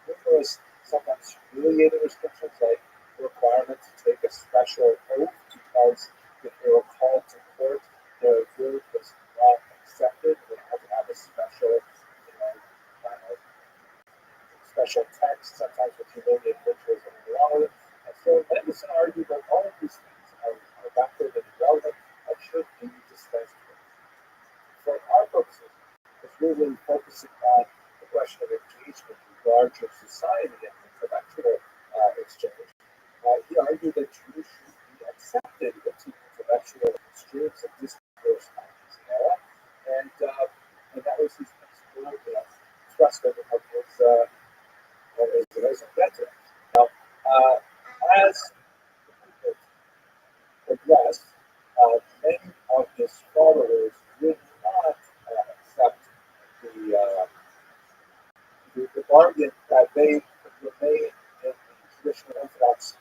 numerous, sometimes humiliating restrictions like the requirement to take a special oath because if they were called to court, their word was not accepted. They had to have a special, special text, sometimes with humiliating rituals and along with it. And so Mendelssohn argued that all of these things are backward and irrelevant and should be dispensed with. For our purposes, it's really focusing on the question of engagement with larger society and intellectual exchange. He argued that Jews should be accepted into intellectual streams of discourse of his era, and that was his principal thrust of his inventor. Now, as it progressed, many of his followers did not accept the bargain that they could remain in the traditional Orthodox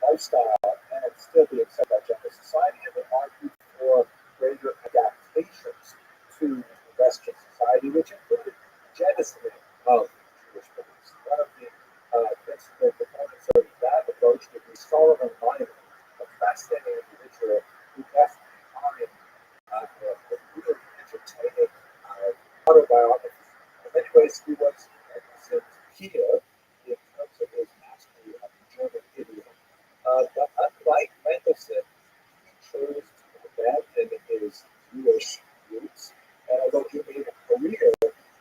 lifestyle and still be accepted by general society, and they argued for greater adaptations to Western society, which included jettisoning of Jewish beliefs. One of the principal proponents of that approach would be Solomon Minor, a fascinating individual who left behind a really entertaining autobiography. In many ways, he was here in terms of his mastery of the German idiom. But unlike Mendelssohn, he chose to abandon his Jewish roots, and although he made a career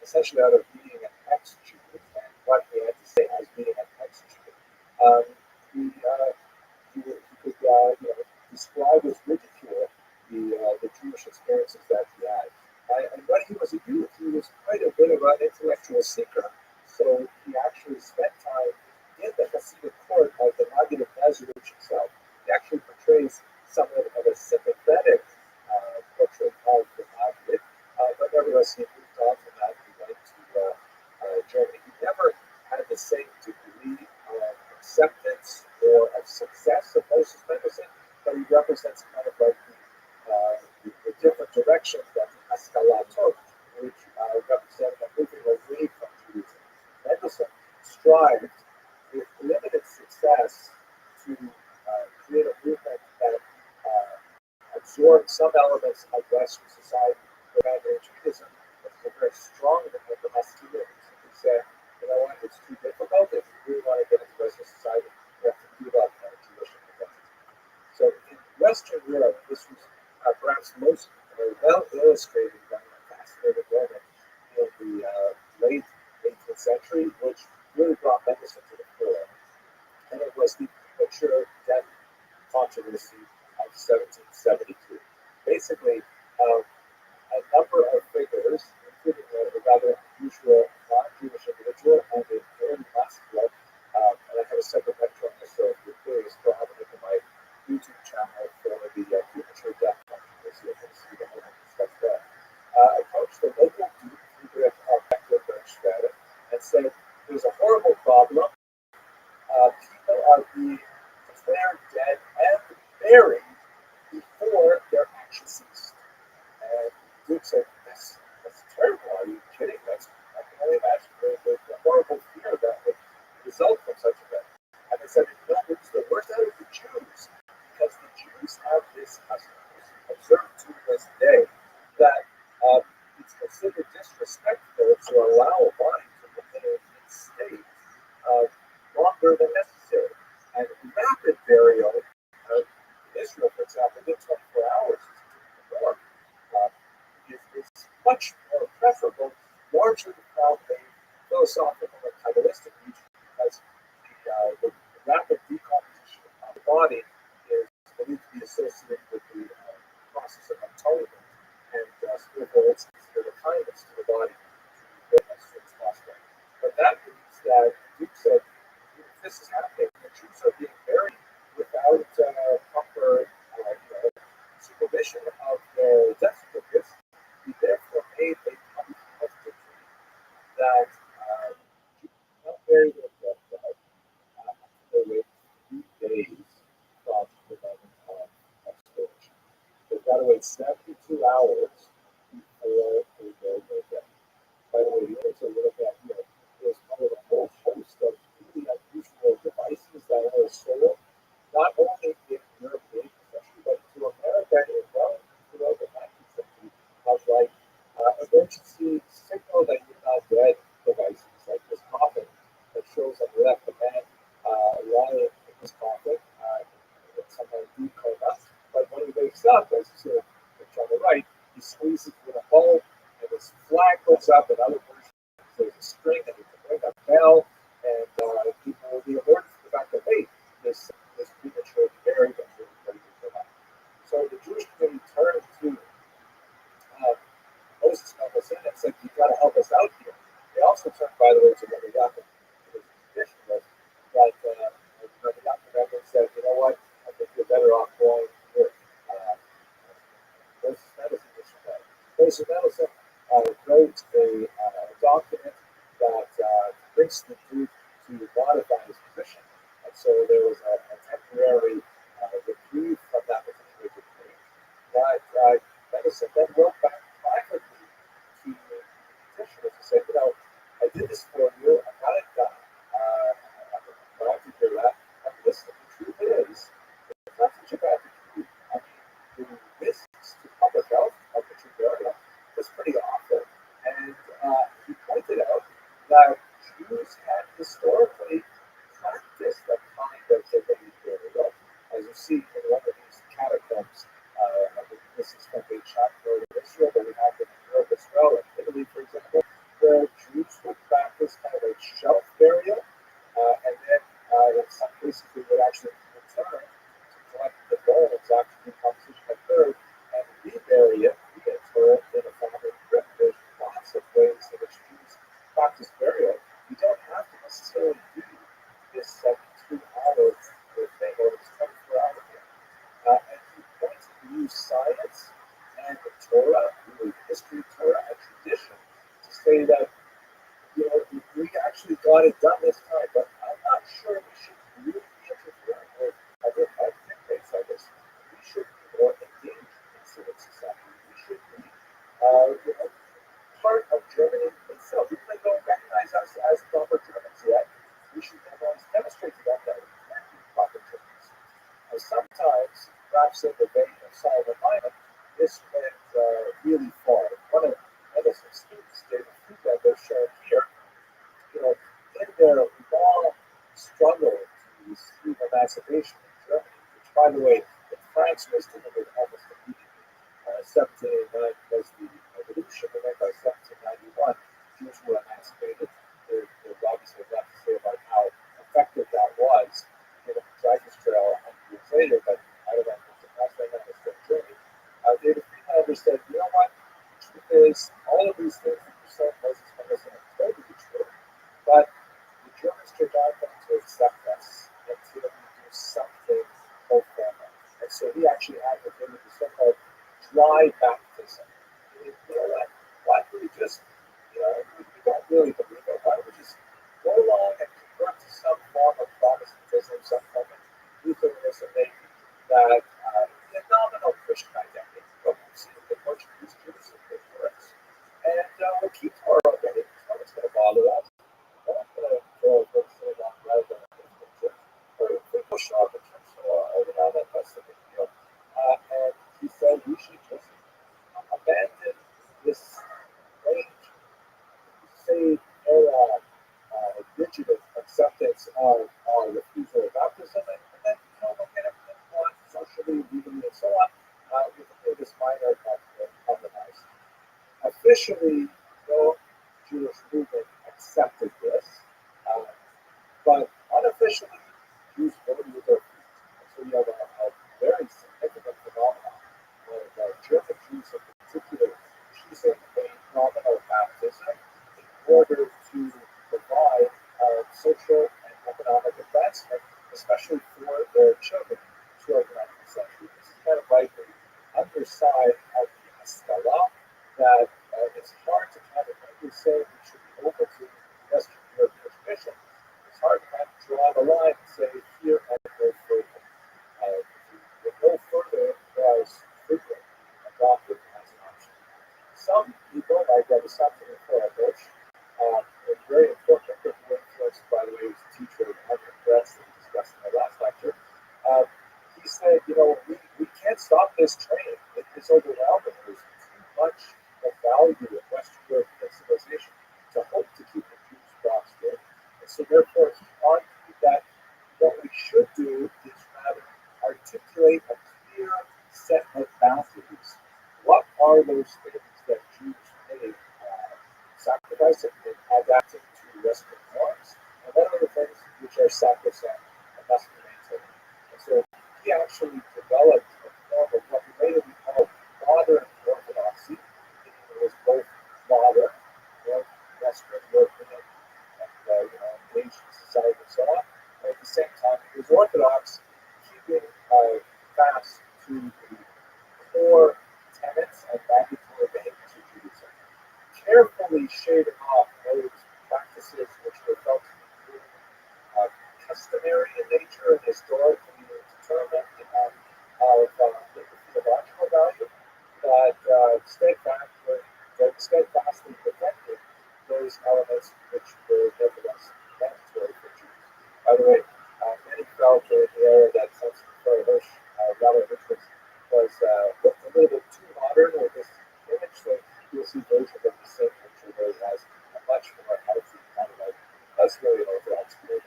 essentially out of being an ex-Jew and what he had to say as being an ex-Jew, he could describe with ridicule the Jewish experiences that he had. And when he was a youth, he was quite a bit of an intellectual seeker. So he actually spent time in the Hasidic court of the Maggid of Mezrich himself. He actually portrays somewhat of a sympathetic portrait of the Maggid, but nevertheless he moved on from that. He went to Germany. He never had the same degree of acceptance or of success of Moses Mendelssohn, but he represents kind of like the different directions that the Haskalah took, which represented a moving away from Judaism. Mendelssohn strived with limited success to create a movement that absorbed some elements of Western society without entering Judaism. It was a very strong movement of Haskalah. He said, it's too difficult. If you really want to get into Western society, you have to give up Jewish identity. So in Western Europe, this was perhaps most well illustrated by a fascinating moment in the late 18th century, which really brought Mendelssohn to the fore. And it was the premature death controversy of 1772. Basically, a number of figures, including a rather unusual non-Jewish individual and a very masculine, and I have a separate lecture on this, so if you're curious, go have a look at my YouTube channel for the premature death controversy. You can see the whole stuff there. Approached the local Duke, Friedrich of Mecklenburg-Schwerin, and said, there's a horrible problem. People are being declared dead and buried before their actions cease. And Duke said, that's terrible. Are you kidding? I can only imagine the horrible fear that would result from such a thing. And they said, it's the worst out of the Jews, because the Jews have this custom, observed to this day, that body is believed to be associated with the process of atonement, and therefore it's considered a kindness to the body to get as soon as possible. But that means that Duke said, if this is happening, the Jews are being buried without proper supervision of their death certificates. He therefore made a public health decree that not bury their dead they wait 3 days from the moment of exploration. They've got to wait 72 hours before they bury their dead. By the way, the image that we're looking at here is one of a whole host of really unusual devices that are sold not only in Europe, especially, but to America as well throughout the 19th century, of like emergency signal that you're not dead devices, like this coffin that shows on the left the man lying in his coffin, sometimes deep coma. But when he wakes up, as you see the picture on the right, he squeezes with a bulb, and his flag goes up, and other versions there's a string, and he can ring a bell, and people will be alerted to the fact that, hey, this premature buried and really ready to come up. So the Jewish community turned to Moses and said, "You've got to help us out here." They also turned, by the way, to Rabbi Yaakov. His tradition was that Rabbi Yaakov said, "You know what? I think you're better off going with Moses Medicine this way." Moses Medicine wrote a document that brings the Jew to modify his position. And so there was a temporary reprieve from that particular decree. But Medicine then wrote back privately to the petitioner to say, I did this for you, I got it done. But I can hear that. And listen, the truth is, it's not such a bad decree. I mean, the risks to public health of the true burial was pretty awful. And he pointed out that Jews had historically practiced that kind of delayed burial. As you see in one of these catacombs, this is from the chapter of Israel, but we have it in Europe as well, in Italy, for example, where Jews would practice kind of a shelf burial, and then in some cases they would actually return to collect the bones after decomposition occurred and rebury it, reinter it in a family crypt. There's lots of ways in which Jews practice burial. You don't have to necessarily do this 2-hour thing or this 24-hour thing. And he points to use science and the Torah, really history, Torah, and tradition to say that, we actually got it done this time, but I'm not sure we should really be interfering with other dictates like this. We should be more engaged in civil society. We should be, part of Germany itself. Even though they don't recognize us as proper Germans yet, we should nevertheless demonstrate to them that we can be proper Germans. And sometimes, perhaps in the vein of Solomon Lyman, this went really far. One of Edison's students, David Friedland, is shown here, in their long struggle to receive emancipation in Germany, which, by the way, in France was delivered almost immediately. 1789 was the revolution, and then by 1791, Jews were emancipated. The Rabbi would have to say about how effective that was in the Dreyfus Trail 100 years later, but I don't know if the past right now is still Germany. David Friedlander said, you know what? The truth is, all of these things that you said, Moses Medicine, are totally true, but the Germans are not going to accept us until we do something for them. And so he actually advocated the so-called dry baptism. You know what? Why don't we just, we don't really believe it. Why don't we just go along and convert to some form of Protestantism, some form of Lutheranism, maybe, that the nominal Christian identity, but we've seen the Portuguese Jews in good for us. And we'll keep our identity. No one's going to bother us. No one's going to throw a good thing on rather than a picture. Or people show up in church that's the big deal. And he said we should just abandon this range, say, era rigid acceptance of our refusal of baptism, and then we'll get everything on socially, legally, and so on, with this minor compromise. Officially, no Jewish movement accepted this, but unofficially, Jews voted with their feet. So you especially for their children throughout the 19th century. This is kind of like the underside of the Haskalah that it's hard to kind of say we should be open to Western European tradition. It's hard to kind of draw the line and say here and no further. The no further was frequently adopted as an option. Some people, like Rabbi approach, was very important, but were influenced by the way he was a teacher of Harvard Press that we discussed in our last lecture. He said, we can't stop this train. It is overwhelming. There's too much of value in Western European civilization to hope to keep the Jews prospering. And so therefore he argued that what we should do is rather articulate a clear set of boundaries. What are those things that Jews may sacrifice and adapting to Western norms? And what are the things which are sacrosanct and must be maintained? And so he actually developed a form of what later we call modern orthodoxy. It was both modern, Western European, and Asian society and so on. And at the same time, it was orthodox, keeping fast to the core tenets and mandatory behaviors of Judaism, carefully shaving off those practices which were felt to be customary in nature and historically determined and of theological value, but steadfastly defended those elements which were nevertheless mandatory for Jews. By the way, many felt in the era that Samson Hirsch, Rabbi was looked a little bit too modern with this image, so you'll see versions of the same picture where it has a much more healthy kind of like, that's really an orthodox view of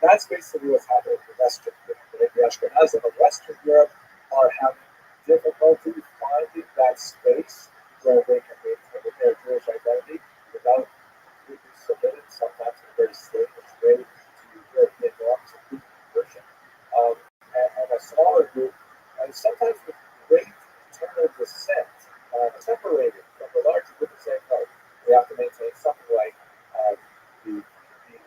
that's basically what's happening in Western Europe. The Ashkenazim of Western Europe are having difficulty finding that space where they can maintain their Jewish identity without completely submitting, sometimes in a very slavish way, to European norms and conversion. And a smaller group, and sometimes with great internal dissent, separated from the larger group and saying, no, we have to maintain something like the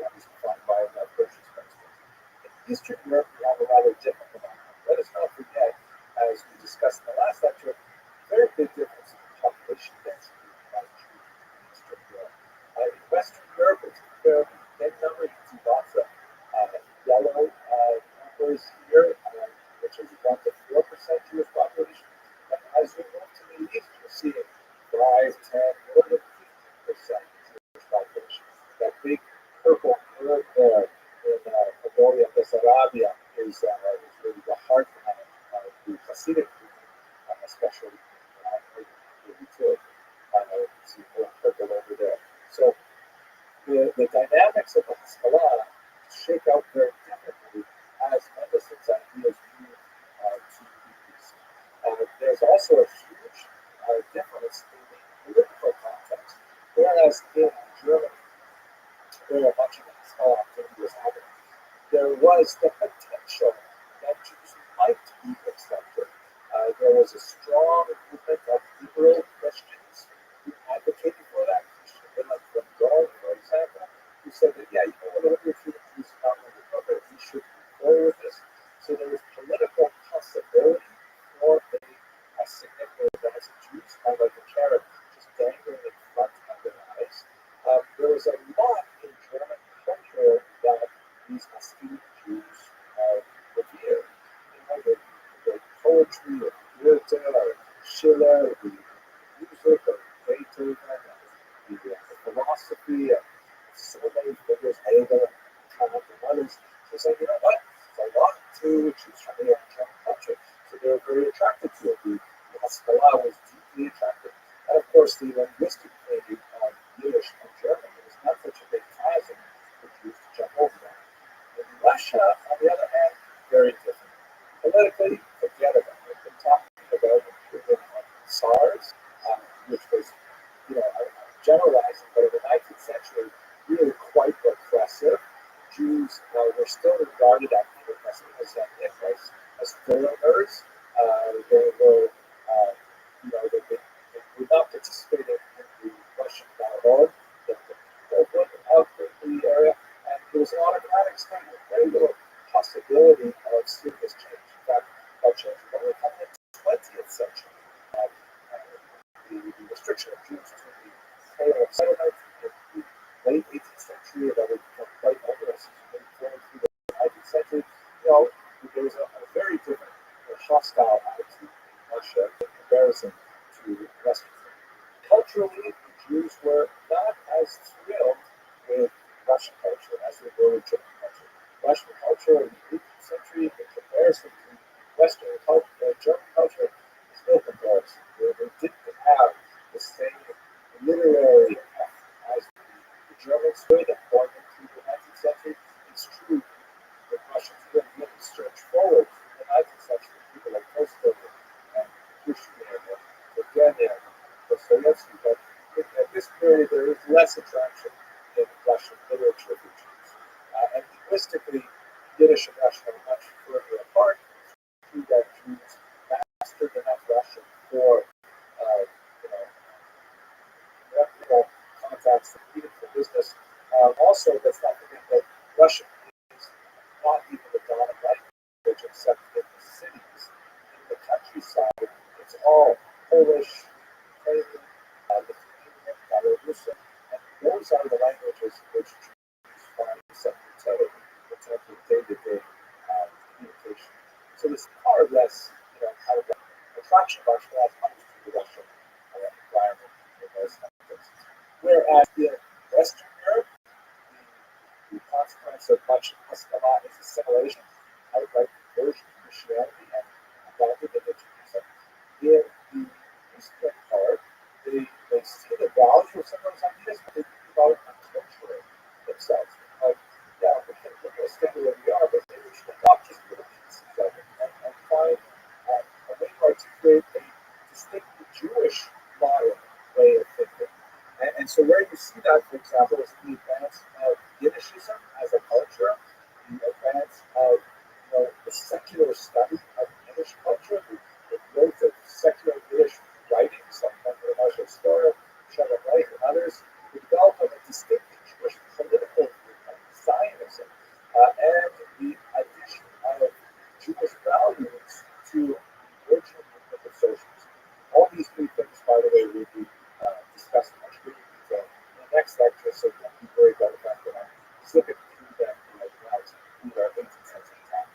that was defined by Persian principles. In Eastern Europe, we have a rather different phenomenon. Let us not forget, as we discussed in the last lecture, very big difference in population density of Jews in Eastern Europe. In Western Europe, it's a fairly big number. You can see lots of yellow numbers here, which is 1 to 4% Jewish population. And as we move to the east, you're seeing 5, 10, more than 50% Jewish population. That big purple curve there in Mongolia, Bessarabia, is really the heart of the Hasidic movement, especially in the see more purple over there. So the dynamics of the Haskalah shake out very differently as Mendelssohn's ideas move to the east. There's also a huge difference in the political context. Whereas in Germany, where a bunch of Haskalah activity was happening, there was the potential that Jews might be accepted. There was a strong movement of liberal Christians who advocated for that. Christians like from Gaul, for example, who said that, yeah, whatever you're treating Jews is not really appropriate, we should move forward with this. So there was political possibility for a significant advance of Jews, kind of like a carrot just dangling in front of their eyes. There was a lot in German culture that these Hasidic Jews revered. The poetry of Goethe or Schiller, the music of Beethoven, the philosophy of so many figures, Hegel, Kant, and others. So saying, you know what? There's a lot to choose from the German culture. So they were very attracted to it. The Haskalah was deeply attractive. And of course, the linguistic community of Yiddish and German was not such a big chasm for Jews to jump over that. In Russia, on the other hand, very different. Politically, forget about it. We've been talking about improving SARS, which was, generalizing, but in the 19th century, really quite repressive. Jews were still regarded as foreigners. They were, they would not participate in the Russian dialogue, the people of the area, Einstein had very little possibility of seeing this change. In fact, that change was only coming in the 20th century. The restriction of Jews to the sale of settlements in the late 18th century that would become quite onerous moving forward through the 19th century. There was a very different hostile attitude in Russia in comparison to Western Europe. Culturally, the Jews were not as thrilled with Russian culture as they were with German culture. Russian culture in the 18th century, in comparison to Western culture, German culture, is no comparison. They didn't have the same literary as the Germans did going into the 19th century. It's true that Russians didn't really stretch forward in the 19th century. People like Tolstoy and Pushkin and Turgenev and Dostoevsky, but at this period there is less attraction in Russian literature for Jews. And linguistically, Yiddish and Russian are much further apart. It's true that Jews mastered enough Russian for reputable contacts that needed for business. Also, let's not forget that Russian is not even the dominant language except in the cities. In the countryside, it's all Polish, Ukrainian, Lithuanian, Belarusian, and those are the languages which Jews find something to tell in terms of day-to-day communication. So there's far less, kind of attraction of Russian comes to the Russian environment in those contexts. Whereas in Western Europe, the consequence of much Haskalah is assimilation, outright conversion to Christianity, and adopted into Judaism. In the Eastern part, they see the value of some of those ideas, but they think about it unculturally themselves. Like, yeah, we can stay where we are, but maybe we should adopt just little pieces of it and find a way to articulate a distinctly Jewish model way of thinking. And so where you see that, for example, is the advance of Yiddishism as a culture, the advance of the secular study of Yiddish culture, the growth of secular Yiddish writings like the Marshall Storer, Shalom Reich, and others, the development of distinctly Jewish political Zionism, and the addition of Jewish values to the original movement of socialism. All these three things, by the way, will be discussed much greater detail in the next lecture, so don't be worried about the fact that I'm zipping through them now to include our 18th century time.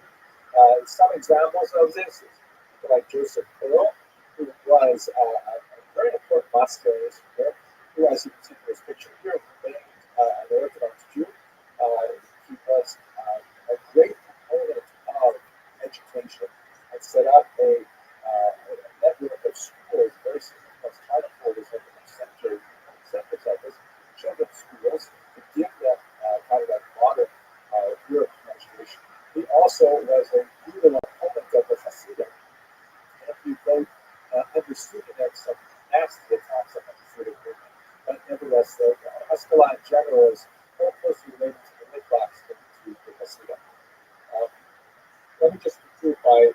Some examples of this is people like Joseph Pearl, who was a very important Moscow Israel, who, as you can see from this picture here, remained an Orthodox Jew. He was a great proponent of education and set up a network of schools, very significant China holders over the centers of this, children's schools, to give them kind of that modern European education. He also was a brutal opponent of the Hasidim, and he wrote understood against some nasty attacks on the Hasidic movement. But nevertheless, the Haskalah in general is more closely related to the Midrash than to the Hasidim. Let me just conclude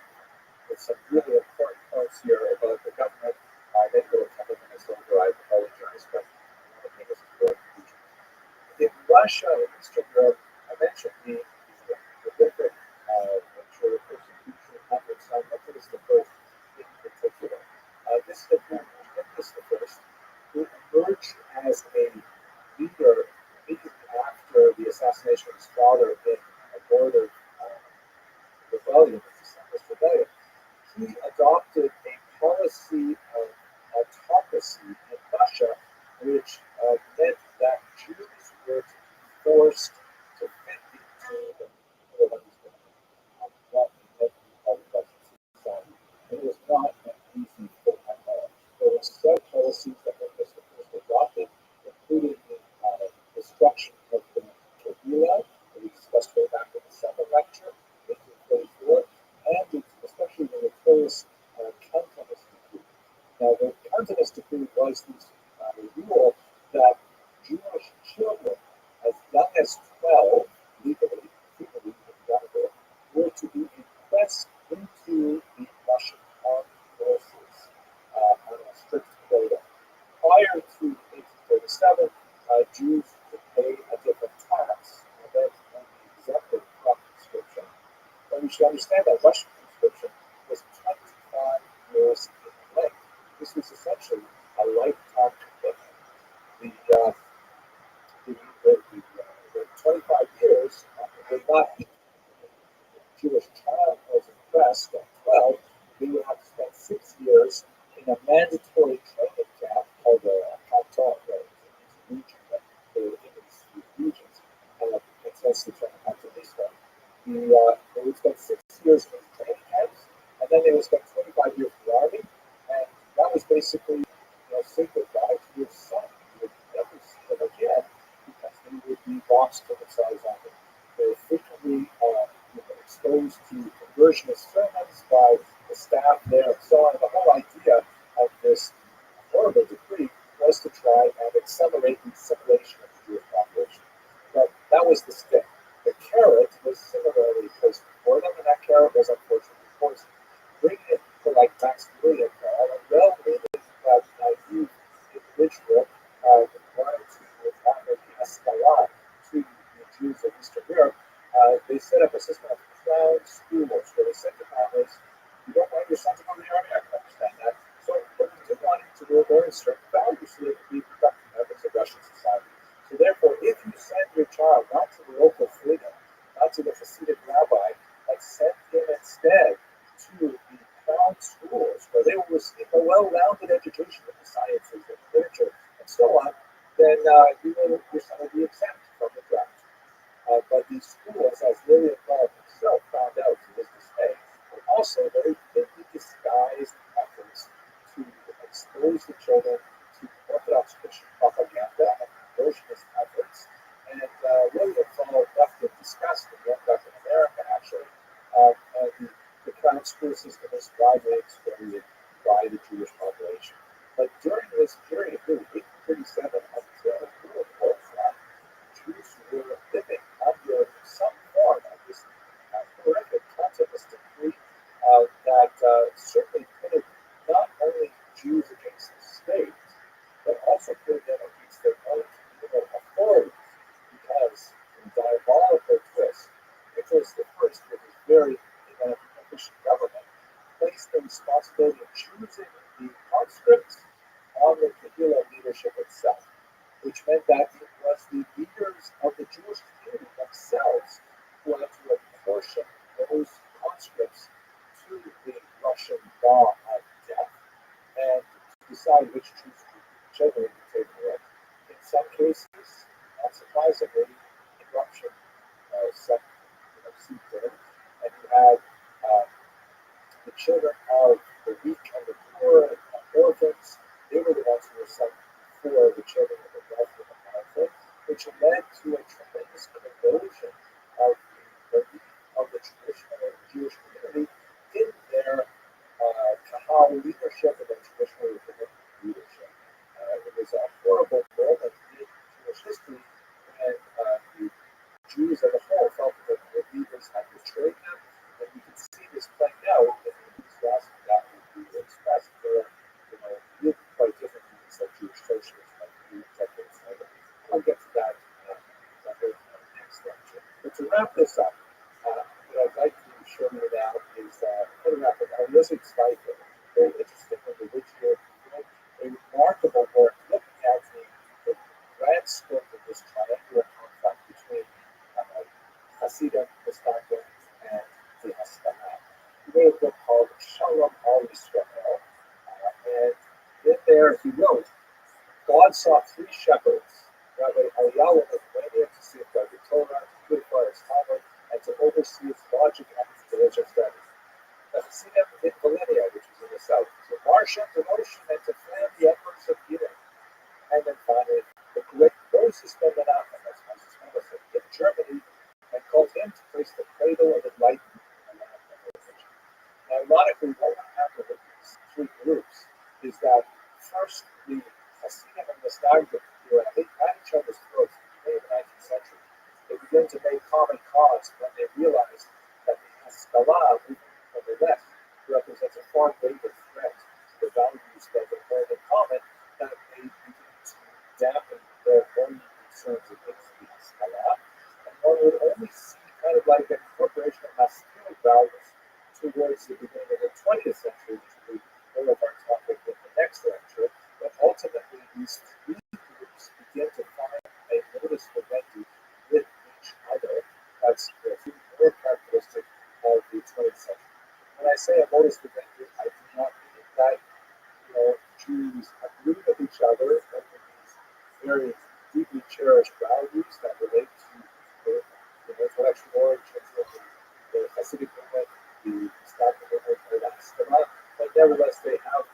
with some really important points here about the government. Maybe we'll a couple minutes over. I apologize, but I want to bring us to the conclusion. In Russia, in Eastern Europe, I mentioned the horrific nature of persecution under Tsar Nicholas I in particular. This is Nicholas I, who emerged as a leader immediately after the assassination of his father in a border rebellion, the Decembrist rebellion. He adopted a policy of autocracy in Russia, which meant that Jews were to be forced to fit into the what was going to what meant to be part of Russian society. And it was not an easy thing at all. There were several policies that Nicholas I adopted, including the destruction of the Torilla, that we discussed way back in the second lecture, 1844, and especially the notorious Cantonist decree. Now, the Cantonist decree was the rule that Jewish children, as young as we should understand that Russian conscription was 25 years in length. This was essentially a lifetime commitment. The, uh, the 25 years would not be Jewish child was impressed at 12, they would have to spend 6 years in a mandatory training camp called a canton, region, that they were in these regions, essentially training cantonista. They would spend 6 years in training camps, and then they would spend 25 years in the army, and that was basically, say goodbye to your son. You would never see them again because they would be boxed to themselves on it. They were frequently exposed to conversionist sermons by the staff there and so on. The whole idea of this horrible decree was to try and accelerate the assimilation of the Jewish population. But that was the stick. The carrot was similarly placed before them, and that carrot was unfortunately poisoned. Bringing it to like Maximilian, a well-meaning, naive individual, wanted to offer the Escalade to the Jews of Eastern Europe. They set up a system of crown schools where they said to families, you don't want your son to go to the army, I can understand that. So, but you do want him to learn certain values so they can be productive members of Russian society. So therefore, if you send your child not to the local freedom, not to the Hasidic rabbi, but send him instead to the crown schools where they will receive a well-rounded education in the sciences and literature and so on, then your son will be exempt from the draft. But these schools, as Lillian Bell himself found out to his dismay, were also very thinly disguised efforts to expose the children to Orthodox Christian propaganda and conversionist efforts. And William Bell left in disgust and went back in America, actually. The crown school system is widely exploited by the Jewish population. But during this period, really, 1837 until the War, Jews were living under some form of this horrific contemplative decree that certainly pitted not only Jews against the state, but also pitted them against their own communal authorities. Because, in a diabolical twist, Nicholas I, with his very efficient government, placed the responsibility of choosing the conscripts on the Kahila leadership itself, which meant that it was the leaders of the Jewish community themselves who had to apportion those conscripts to the Russian law of death and decide which children to take away. In some cases, not surprisingly, corruption seeped in, and you had the children of the weak and the poor and orphans. They were the ones who were sent for the children of the wealthy and the powerful, which led to a tremendous conversion of the belief of the traditional Jewish community in their Kahal leadership and their traditional rabbinic leadership. It was a horrible moment in Jewish history when the Jews as a whole felt that their leaders had betrayed them, and you can see this playing out in the disgust that would be expressed for, really quite different things like Jewish socialism and Jewish decades later. I'll get to that next lecture. But to wrap this up, what I'd like to show you now is a photograph of Elizabeth Steifer, a very interesting individual doing a remarkable work looking at the grand scope of this triangular conflict between Hasidim, Mustafa, and the Haskalah. He wrote a book called Shalom Al Yisrael, and in there he wrote, God saw three shepherds, Rabbi Eliyahu of Lithuania to safeguard the Torah, to purify his Talmud, and to oversee its logic and its religious strategy. The Hasidim in Volhynia, which was in the south, to march on devotion and to plan the efforts of Edom. And then finally, the great Moses ben Menachem, that's Moses Menachem, in Germany, and called him to place the cradle of enlightenment in the land of religion. Now, ironically, what happened with these three groups is that first the Hasidim and the Steiger were at each other's throats in the 19th century. They began to make common cause when they realized that the Haskalah movement from the left represents a far greater threat to the values that they hold in common, that they begin to dampen their own concerns against the Haskalah. And one would only see kind of like an incorporation of Haskalah values. Towards the beginning of the 20th century, which will be more of our topic in the next lecture, but ultimately these three groups begin to find a modus vivendi with each other. That's more characteristic of the 20th century. When I say a modus vivendi, I do not mean that Jews agree with each other over these very deeply cherished values that relate to the intellectual origins of the Hasidic movement, the Islamic movement, or the Haskalah, but nevertheless they have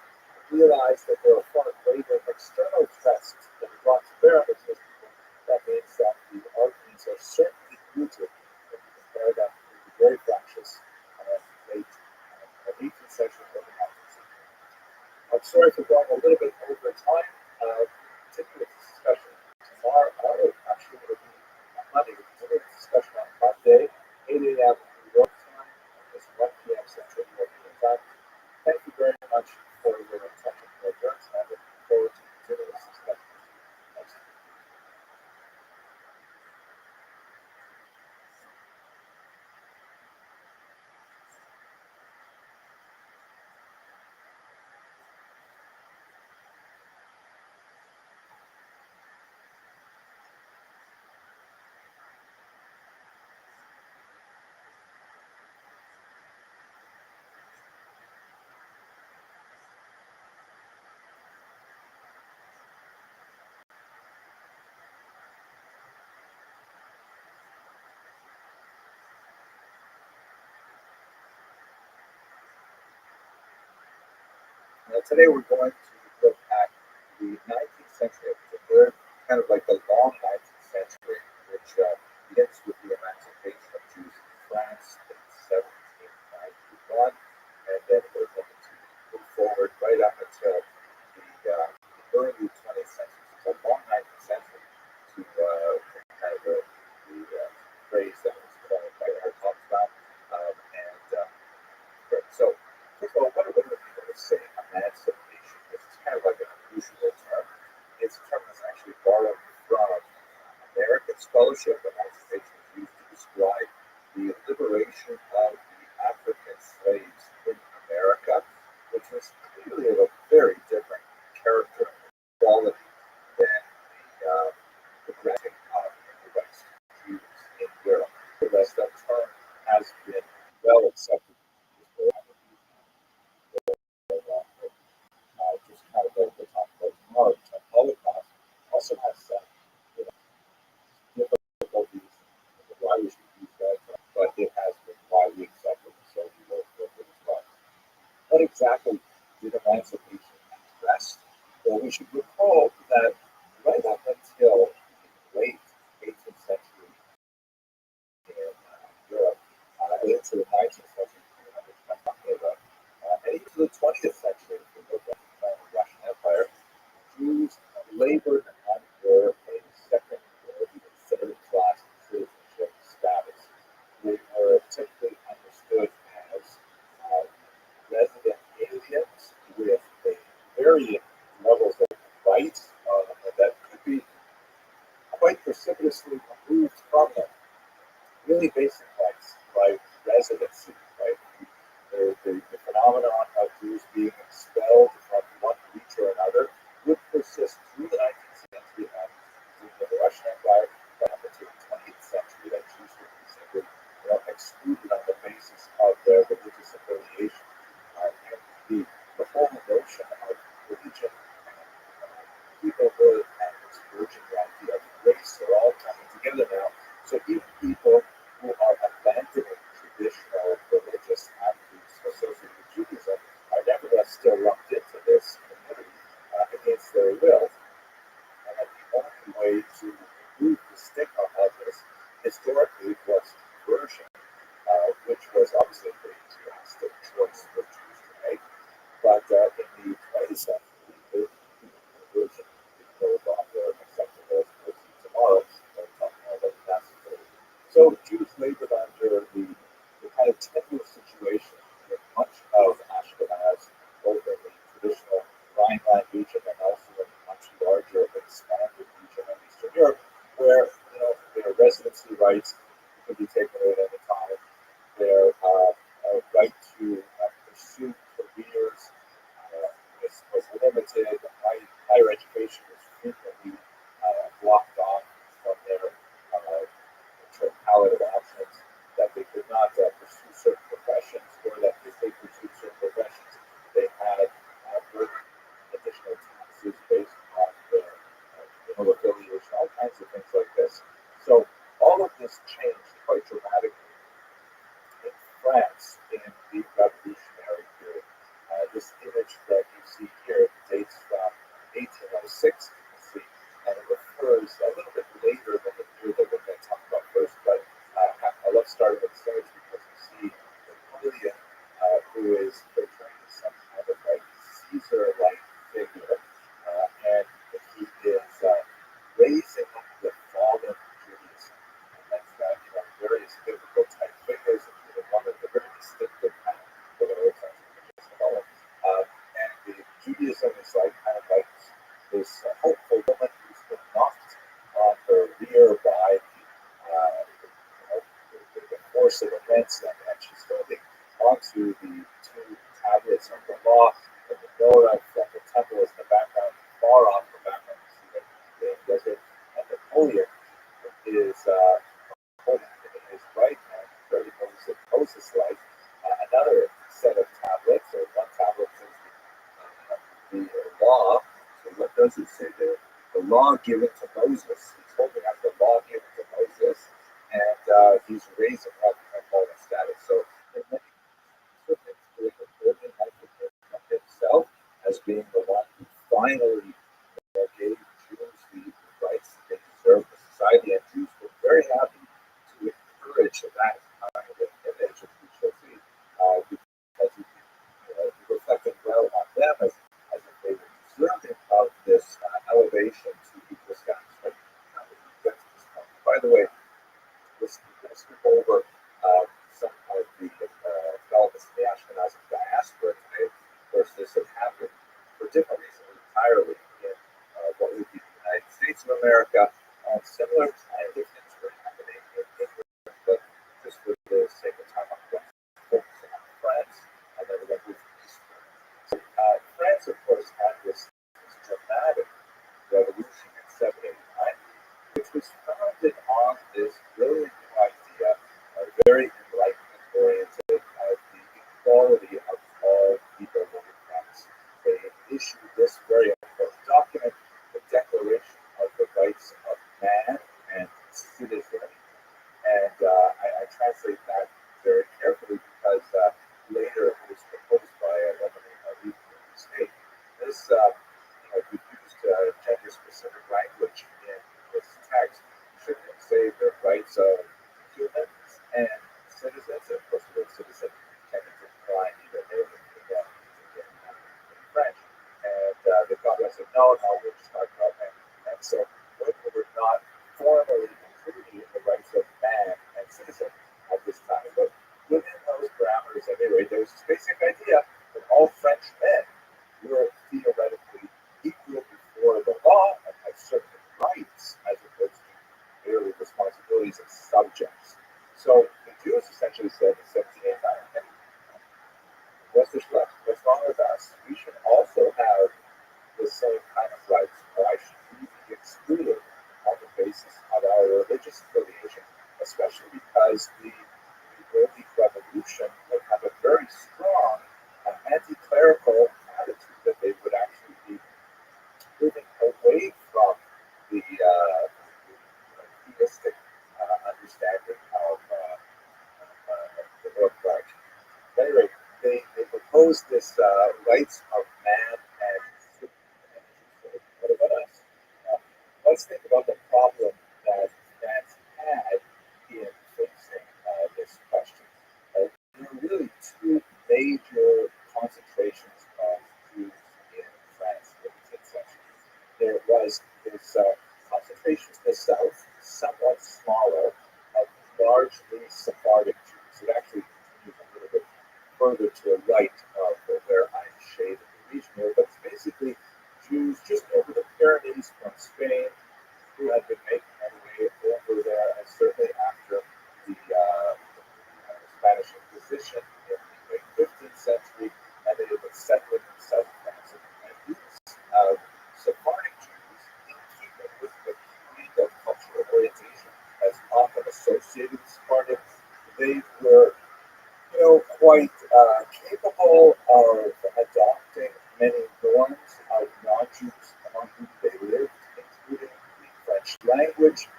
realized that there are far greater external threats that are brought to bear on the Jewish people. That means that the arguments are certainly rooted when you compare them to the very fractious late 18th century and early 19th century. I'm sorry for going a little bit over time. Continue this discussion tomorrow. Actually, it will be on Monday. We'll continue this discussion on Monday, 8 a.m. New York time, and it's 1 p.m. Central European time. Thank you very much for your attention and endurance, and I look forward to continuing this discussion. Thanks. Today we're going to look at the 19th century, the kind of like the long 19th century, which begins with the emancipation of Jews in France in 1791, and then we're going to move forward right up until the early 20th century. So long 19th century to kind of the phrase that was coined by Rothschild. So, first of all, what do people say emancipation? This is kind of like an unusual term. It's a term that's actually borrowed from American scholarship. Emancipation is used to describe the liberation of the African slaves in America, which was clearly of a very different character and quality than the granting of the West Jews in Europe. The rest of the term has been well accepted. Just kind of like we'll talk about tomorrow, the Holocaust also has some difficulties in why we should use that term, but it has been widely accepted, so we will look at it as well. What exactly did emancipation address? Well, we should recall that right up until the late 18th century in Europe, into the 19th century, and into the 20th century, if we look at the Russian Empire, Jews labored under a second or even third class citizenship status. They were typically understood as resident aliens with varying levels of rights that could be quite precipitously removed from them. Really basic rights like residency, right? The phenomenon of Jews being expelled from one region or another would persist through the 19th century and through the Russian Empire, but up until the 20th century, that Jews were considered excluded on the basis of their religious affiliation. And the whole notion of religion and peoplehood and exclusion, the idea of race are all coming together now. So even people who are abandoning traditional religious attitudes associated with Judaism are nevertheless still lumped into this community against their will. And the only way to remove the stigma of this historically was conversion, which was obviously a pretty drastic choice for Jews to make. But in the 20th century, the conversion is no longer acceptable as we'll see tomorrow when we talk more about the. So Jews labored under the kind of tenuous situation in much of Ashkenaz, both in the traditional Rhineland region and also in the much larger expanded region of Eastern Europe, where their residency rights could be taken away at any time. Their right to pursue careers was limited. Higher education was frequently blocked off from their palette of options, that they could not pursue certain professions, or that if they pursued certain professions, they had additional taxes based on their affiliation, all kinds of things like this. So all of this changed quite dramatically in France in the Revolutionary period. This image that you see here dates from 1806, you can see, and it refers a little bit later than the year that we're going to talk about first. But let's start with this image because you see Napoleon, who is portraying some kind of like Caesar-like figure, and he is raising up the fallen Judaism. And that's various biblical type figures, including one of the very distinctive kind of that we're going to just a moment. And the Judaism is kind of like this hopeful woman who's been knocked on her rear by the force of events, and she's holding onto the two tablets of the law, and the menorah from the temple is in the background. Far off in the background, you see the desert, and Napoleon is holding in his right hand, very Moses-like, another set of tablets, or one tablet says the law. So what does it say there? The law given to Moses. He's holding up the law given to Moses, and he's raising up Napoleon's status. So in many ways, Napoleon has of himself as being the one who finally gave Jews the rights that they deserve in society, and Jews were very happy to encourage that kind of image, as we shall see, because it reflected well on them as if they were deserving of this elevation to equal status. Right? By the way, let's skip over some of the developments in the Ashkenazi diaspora today. Of course, this had happened for different reasons entirely in what would be the United States of America. Similar kind of things were happening in England, but just for the sake of time, I'm going to focus on France, and then we're going to move east. So, France, of course, had this dramatic revolution in 789, which was founded on this brilliant new idea, very enlightenment-oriented, of the equality of all people living in France. They issued this very important document, the Declaration of the Rights of Man and Citizen. And I translate that very carefully because later it was proposed by a Lebanese state. This we used gender-specific language in this text. Shouldn't say the rights of humans and citizens? And of course, the word citizen can imply either male or female in French. And the Congress said, no, we're just talking about men. And so we're not formally including the rights of man and citizen at this time. But within those parameters, anyway, there was this basic idea that all French men were theoretically equal before the law and had certain rights as opposed to merely responsibilities as subjects. So the Jews essentially said in 1789, what's wrong with us? We should also have the same kind of rights. Why should we be excluded on the basis of our religious affiliation, especially because the early revolution would have a very strong anti-clerical attitude, that they would actually be moving away from the theistic understanding of the North Branch. At any rate, they proposed this rights of man and citizen. What about us? Let's think about the problem that France had in facing this question. There were really two major concentrations of Jews in France in the 10th century. There was this concentration in the south, somewhat smaller, of largely Sephardic Jews. It actually continues a little bit further to the right of where I'm shaded the region here, but it's basically Jews just over the Pyrenees from Spain who had been making their way over there, and certainly after the Spanish Inquisition in they were, quite capable of adopting many norms of non-Jews among whom they lived, including the French language,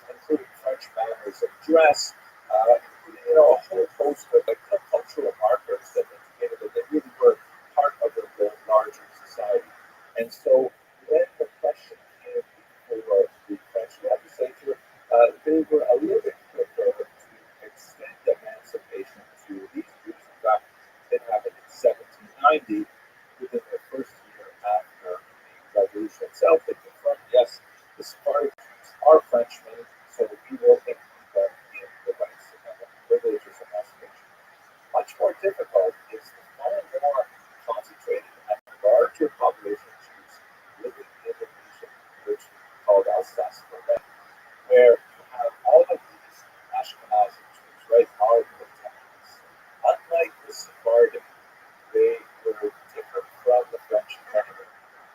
including French manners of dress, including a whole host of cultural markers that indicated that they really were part of the larger society. And so when the question came before the French legislature, they were a little bit quicker to extend emancipation to these Jews. In fact, it happened in 1790, within the first year after the revolution itself. They confirmed, yes, the Spartans are Frenchmen, so we will include them in the rights and privileges of emancipation. Much more difficult is the far more concentrated and larger population of Jews living in the region, which we called Alsace-Lorraine, where you have all of these Ashkenazi Jews, right, all of the Italians. Unlike the Sephardim, they were different from the French Canada.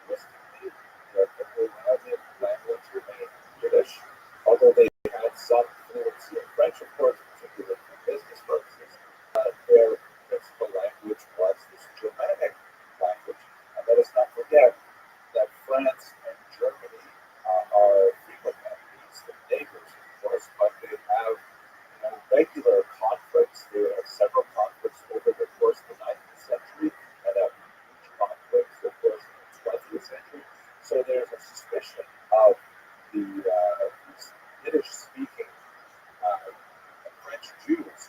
Linguistically, their native language remained Yiddish, although they had some fluency in French, of course, particularly for business purposes. Their principal language was this Germanic language. And let us not forget that France and Germany are frequent enemies and neighbors, of course, but they have regular conflicts. There are several conflicts over the course of the 19th century and huge conflicts, of course, in the 20th century. So there's a suspicion of these Yiddish-speaking French Jews.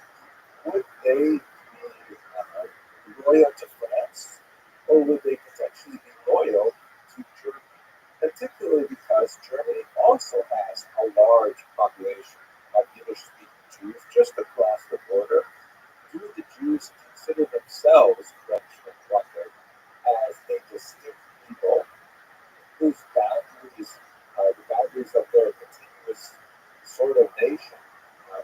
Would they be loyal to France, or would they potentially be loyal to Germany? Particularly because Germany also has a large population of Yiddish-speaking Jews just across the border. Do the Jews consider themselves, Frenchmen wonder, as a distinct people whose boundaries, the boundaries of their continuous sort of nation,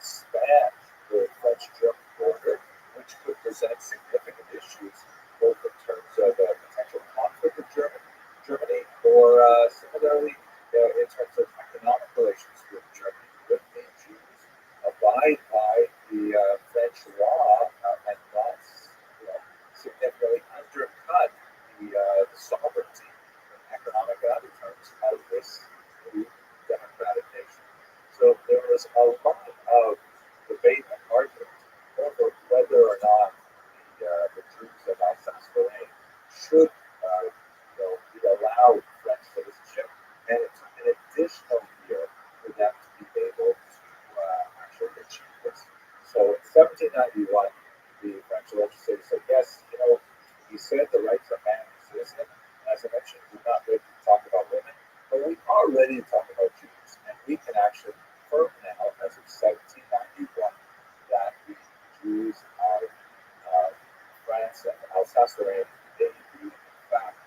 span the French-German border, which could present significant issues, both in terms of potential conflict with Germany, or similarly in terms of economic relations with Germany? Would the Jews abide by the French law and not, significantly undercut the sovereignty in economic and other terms of this new democratic nation? So there was a lot of debate and argument over whether or not the Jews of Alsace-Lorraine should be allowed French citizenship, and it took an additional year for them to be able to actually achieve this. So in 1791, the French legislature said, yes, we said the rights of man exist, and as I mentioned, we're not ready to talk about women, but we are ready to talk about Jews, and we can actually confirm now, as of 1791, that the Jews of France and Alsace-Lorraine, they do, in fact,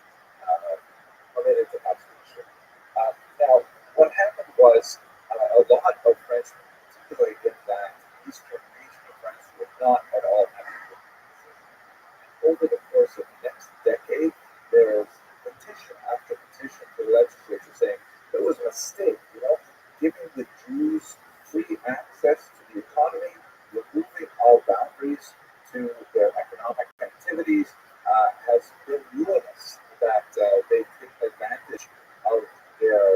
permitted to have citizenship. Now, what happened was a lot of Frenchmen, particularly in that eastern region of France, were not at all happy with it. Over the course of the next decade, there was petition after petition to the legislature saying it was a mistake, giving the Jews free access to the economy, removing all boundaries to their economic activities, has been ruinous. That they've taken advantage of their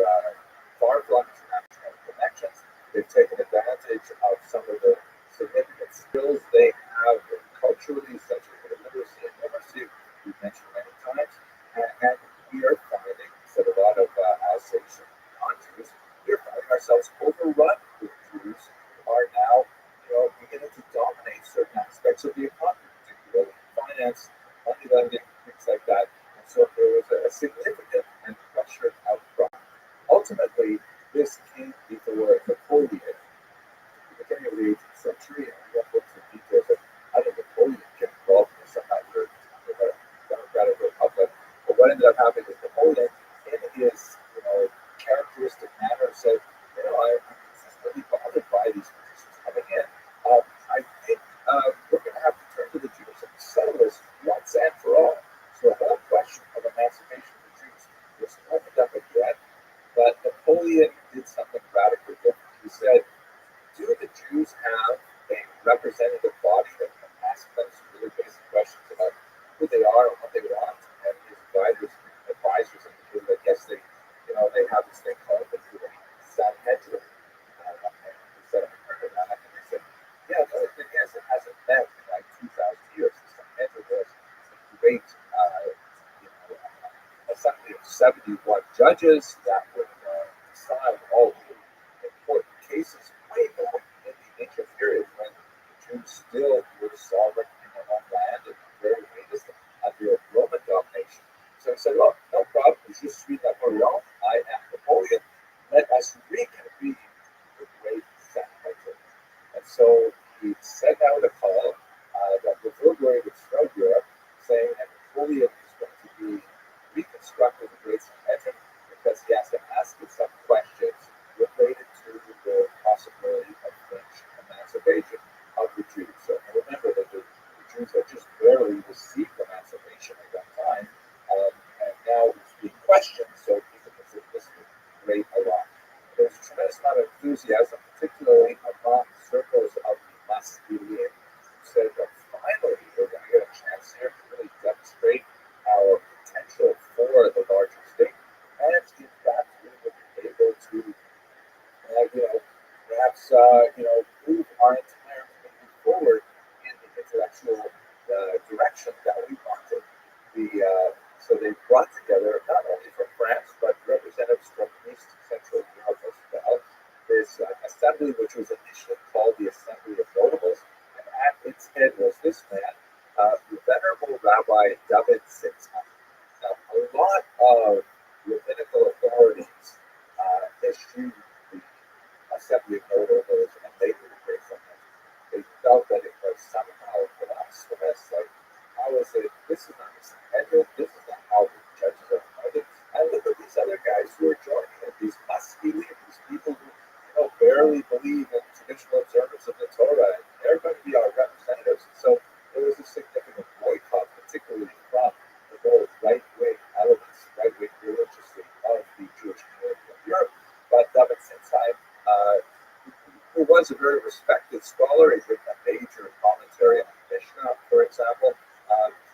far-flung international connections. They've taken advantage of some of the significant skills they have culturally, such as their literacy and numeracy, we've mentioned many times. And we are finding, instead of a lot of Alsatian non-Jews, we're finding ourselves overrun with Jews who are now, beginning to dominate certain aspects of the economy, particularly finance, money lending, things like that. And so there was a significant and pressured outcry. Ultimately, this came before Napoleon at the beginning of the 18th century, and we won't go into details of how did Napoleon get involved in this. I'm not sure under the Democratic Republic. But what ended up happening is Napoleon, in his characteristic manner, said, I'm consistently bothered by these petitions coming in. I think we're going to have to turn to the Jews and settle this one representative body that can ask them some really basic questions about who they are and what they want. And his advisors indicated that yes, they have this thing called the Sanhedrin. And he said, I've heard of that. And they said, yeah, the only thing is it hasn't met in like 2,000 years. The Sanhedrin was a great assembly of 71 judges that would decide all the important cases way back in the ancient period when the Jews still were sovereign in their own land and very latest under Roman domination. So he said, well, no problem. Je suis Napoleon. I am Napoleon. Let us reconvene the great Sanhedrin. And so he sent out a call that reverberated throughout Europe saying that Napoleon is going to be reconstructed the great Sanhedrin because he has to ask it some questions related to the possibility of French emancipation of the Jews. So remember that the Jews had just barely received emancipation at that time, and now it's being questioned, so he can consider this a great alarm. There's a tremendous amount of enthusiasm, particularly among circles of the masculine, who said that finally we're going to get a chance here to really demonstrate our potential for the larger state, and in fact, we will be able to, perhaps, move our entire community forward in the intellectual direction that we wanted. So they brought together not only from France but representatives from East Central Europe as well. This assembly, which was initially called the Assembly of Notables, and at its head was this man, the venerable Rabbi David Sitzman. Now, a lot of rabbinical authorities eschewed the Assembly of Notables and they were away from it. They felt that it was somehow blasphemous. Like, how is it? This is not the Sanhedrin. This is not how the judges are appointed. And look at these other guys who are joining it. These masculine, these people who barely believe in traditional observance of the Torah. And they're going to be our representatives. And so there was a significant boycott, particularly from the more right-wing elements, right-wing religiously of the Jewish community of Europe. But David Sitzheim, who was a very respected scholar, he's written a major commentary on Mishnah, for example.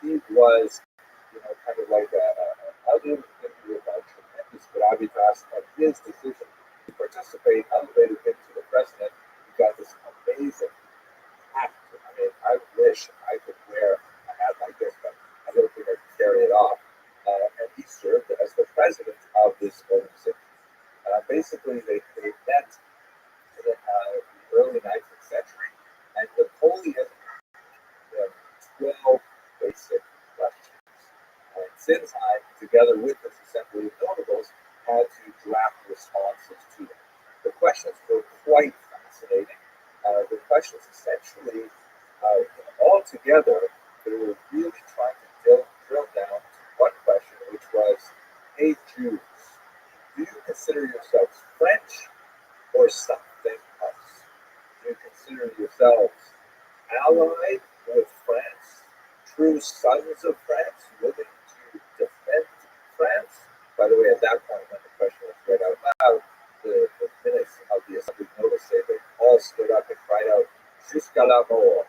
He was, kind of like a little bit about tremendous gravitas, and his decision to participate elevated him to the president. He got this amazing hat. I mean, I wish I could wear a hat like this, but I don't think I can carry it off. And he served as the president of this organization. Basically, they met in the early 19th century, and Napoleon 12 basic questions. And Sitzheim, together with this Assembly of Notables, had to draft responses to them. The questions were quite fascinating. The questions essentially, all together, they were really trying to drill down to one question, which was, hey Jews, do you consider yourselves French or something else? Do you consider yourselves allied with France, true sons of France, willing to defend France? By the way, at that point, when the question was read out loud, the minutes of the Assembly notice say they all stood up and cried out, Jusqu'à la mort,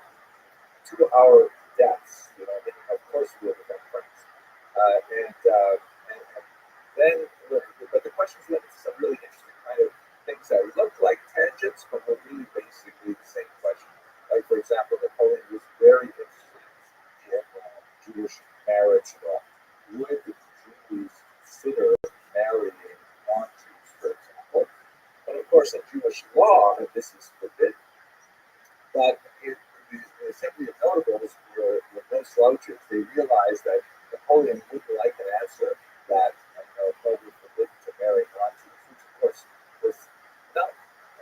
to our deaths. Of course we will defend France. And then, but the questions led to some really interesting kind of things that look like tangents, but were really basically the same question. Like, for example, Napoleon was very interested in Jewish marriage law. Would the Jews consider marrying non-Jews, for example? And of course, in Jewish law, this is forbidden. But the Assembly of Notables were no slouches. They realized that Napoleon wouldn't like an answer that Napoleon forbidden to marry non-Jews, which of course was not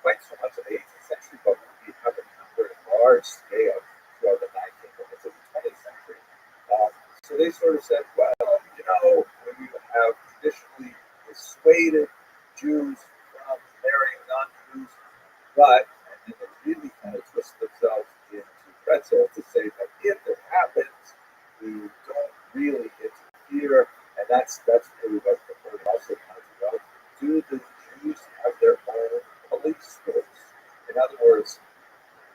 quite so much in the 18th century, but would be happening on a very large scale throughout the 19th and into the 20th century. So they sort of said, well, we have traditionally dissuaded Jews from marrying non-Jews, but, and then they really kind of twist themselves into pretzel to say that if it happens, we don't really interfere, and that's really what the court also pointed out. Do the Jews have their own police force? In other words,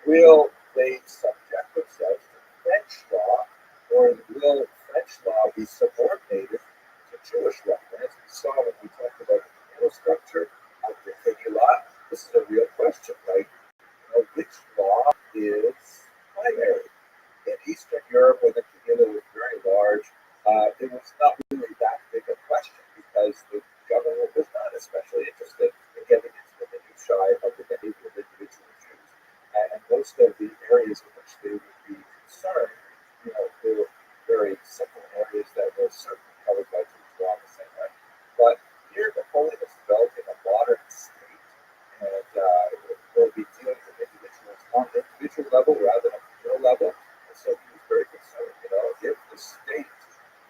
will they subject themselves to French law, or will French law be subordinated to Jewish law? And as we saw when we talked about the communal structure of the Kenya law, this is a real question, right? Which law is primary? In Eastern Europe, when the communal was very large, it was not really that big a question because the government was not especially interested in getting into the minutiae of the behavior of individual Jews. And most of the areas in which they would be concerned, they were very simple areas that were certainly covered by Jewish law in the same way. But here, Napoleon is developing a modern state, and will be dealing with individuals on the individual level rather than a communal level. And so he was very concerned, if the state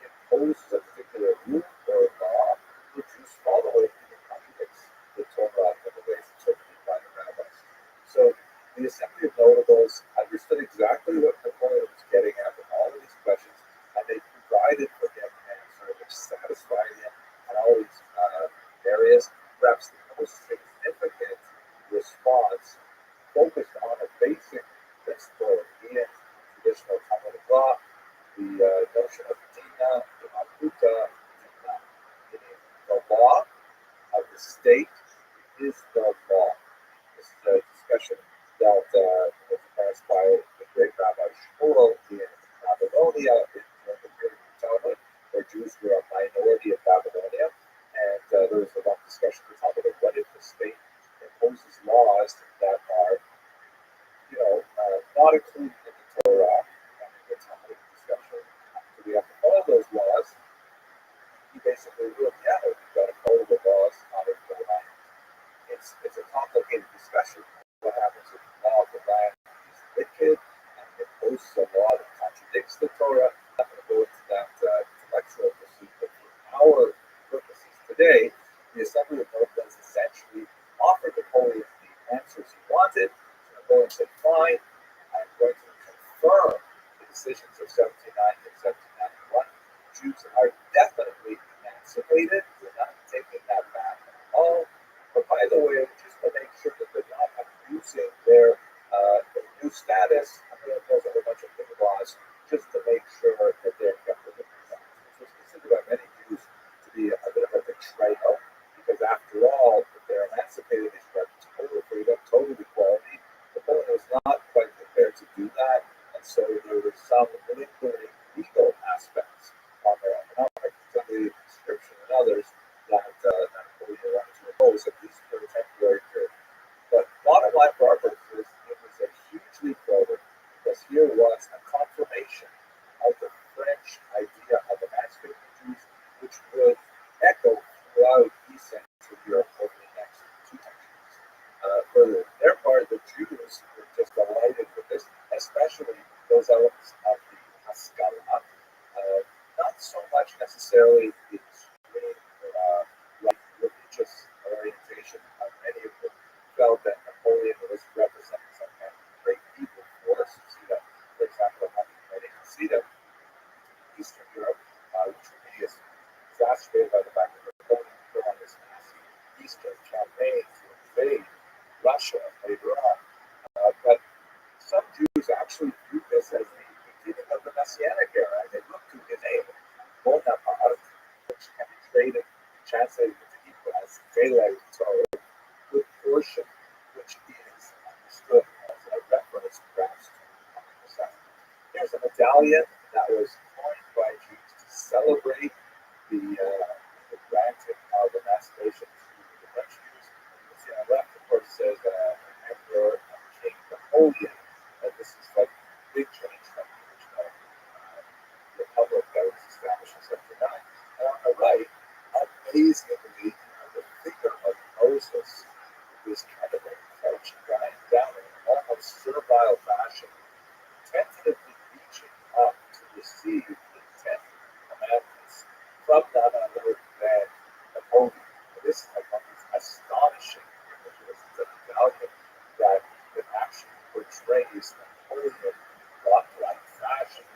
imposes a particular rule or law, the Jews follow it and it contradicts the Torah and the ways interpreted by the rabbis. So the Assembly of Notables understood exactly what Napoleon was getting at with all of these questions, and they provided for him an answer which satisfied him on all these areas. Perhaps the most significant response focused on a basic principle in traditional Talmudic law, the notion of dina, the makuta, meaning the law of the state is the law. This is a discussion that was advanced by the great Rabbi Shmuel in Babylonia during the period of Talmud, where Jews were a minority in Babylonia. And there was a long discussion in Talmud of what if the state imposes laws that are, not included in the Torah. And in the Talmudic discussion, do we have to follow those laws? He basically ruled, we've got to follow the laws out of the land. It's a complicated discussion. What happens if the law of the land is wicked and imposes a law that contradicts the Torah? I'm not going to go into that intellectual pursuit, but for our purposes today, the Assembly of Notables essentially offered Napoleon the answers he wanted. Napoleon said, fine, I'm going to confirm the decisions of 1790 and 1791. Jews are definitely emancipated. We're not taking that back at all. But by the way, just to make sure that they're not abusing their new status, I'm going to impose a whole bunch of new laws just to make sure that they're kept within the law. Which was considered by many Jews to be a bit of a betrayal, because after all, if they're emancipated, they should have total freedom, total equality. Napoleon was not quite prepared to do that, and so there were some manipulating legal aspects on their economic, particularly conscription and others, that Napoleon wanted to impose, at least for a temporary period. But bottom line for our purposes, it was a huge leap forward, because here was a confirmation of the French idea of emancipating Jews, which would echo throughout East Central Europe over the next 2 centuries. For their part, the Jews were just delighted with this, especially those elements of the Haskalah, not so much necessarily the extreme religious orientation. Many of them felt that Napoleon was representing some kind of great evil force. You see that, for example, among many Hasidim in Eastern Europe, which would be exacerbated by the fact that Napoleon put on this massive Eastern campaign to invade Russia later on. But some Jews actually viewed this as the beginning of the Messianic era, and they looked to his name, Bonaparte, which can be translated into Hebrew as Veleg Torah, good portion, which is understood as a reference perhaps to 100%. Here's a medallion that was coined by Jews to celebrate the granting of emancipation to the French Jews. You see on the left, of course, says Emperor King Napoleon. And this is like a big change from the original republic that was established in 1709. And on the right, amazingly, the figure of Moses is kind of crouching down in an almost servile fashion, tentatively reaching up to receive the 10 commandments from none other than Napoleon. This is like one of these astonishing images. It's a medallion that actually portrays Napoleon in godlike fashion,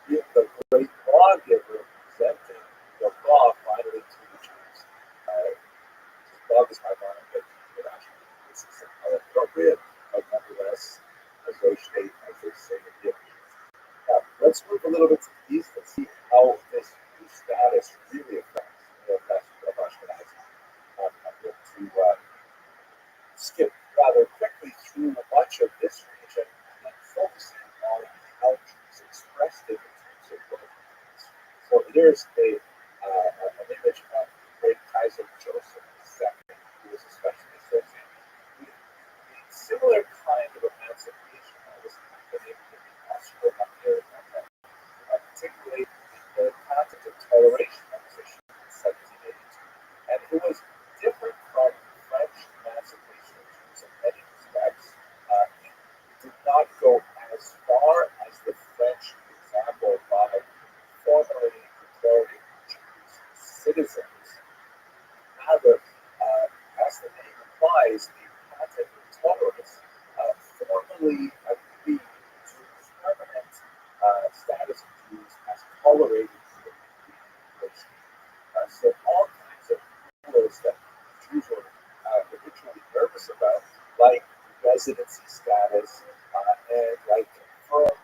being the great lawgiver presenting the law finally to the Jews. It boggles my mind that this is appropriate, but nonetheless, as negotiate, as they say in Yiddish. Now, let's move a little bit to the east and see how this new status really affects the rest of Ashkenazi. I'm going to skip rather quickly through a bunch of this region and focusing on how Jews expressed it in terms of words. So here's an image of the great Kaiser Joseph II, who was especially associated with a similar kind of emancipation that was happening in the Austro-Hungarian Empire, particularly in the concept of toleration that was issued in 1782. And it was different from French emancipation in terms of many respects. It did not go as far as the French example by formally declaring Jews citizens. Rather, as the name implies, the concept of tolerance formally agreed to permanent status of Jews as tolerated in the population. So all kinds of rules that Jews were originally nervous about, like residency status and like confirmed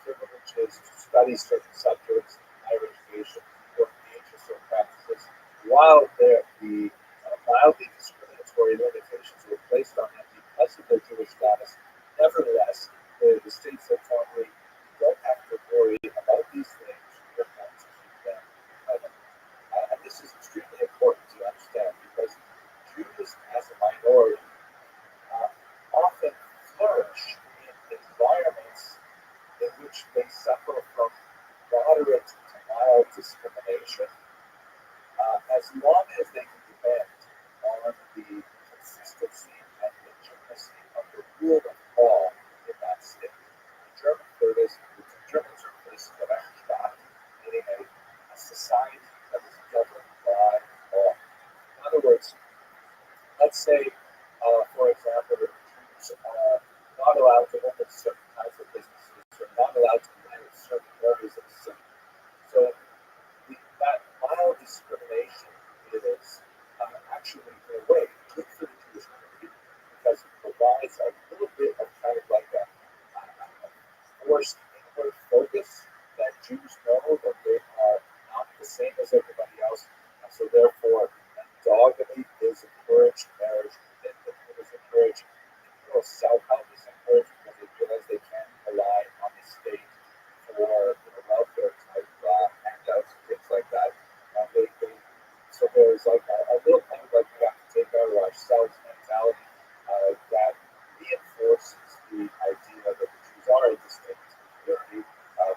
privileges to study certain subjects, higher education, or ancient practices, while the mildly discriminatory limitations were placed on them because of their Jewish status. Nevertheless, the state said formally, you don't have to worry about these things, you're going to keep them private. And this is extremely important to understand because Jews as a minority often flourish in environments in which they suffer from moderate to mild discrimination as long as they can depend on the consistency and legitimacy of the rule of law in that state. The German term for this is Rechtsstaat, meaning a society that is governed by law. In other words, let's say, for example, that Jews are not allowed to open certain kinds of businesses, or not allowed to manage certain areas of the city. So that mild discrimination is actually, in a way, good for the Jewish community because it provides a little bit of kind of like a forced inward focus that Jews know that they are not the same as everybody else, and so therefore endogamy is encouraged, marriage is encouraged, self-help is encouraged because they realize they can't rely on the state for welfare type handouts and things like that. So there's like a little kind of like we have to take care of ourselves mentality that reinforces the idea that the Jews are a distinct community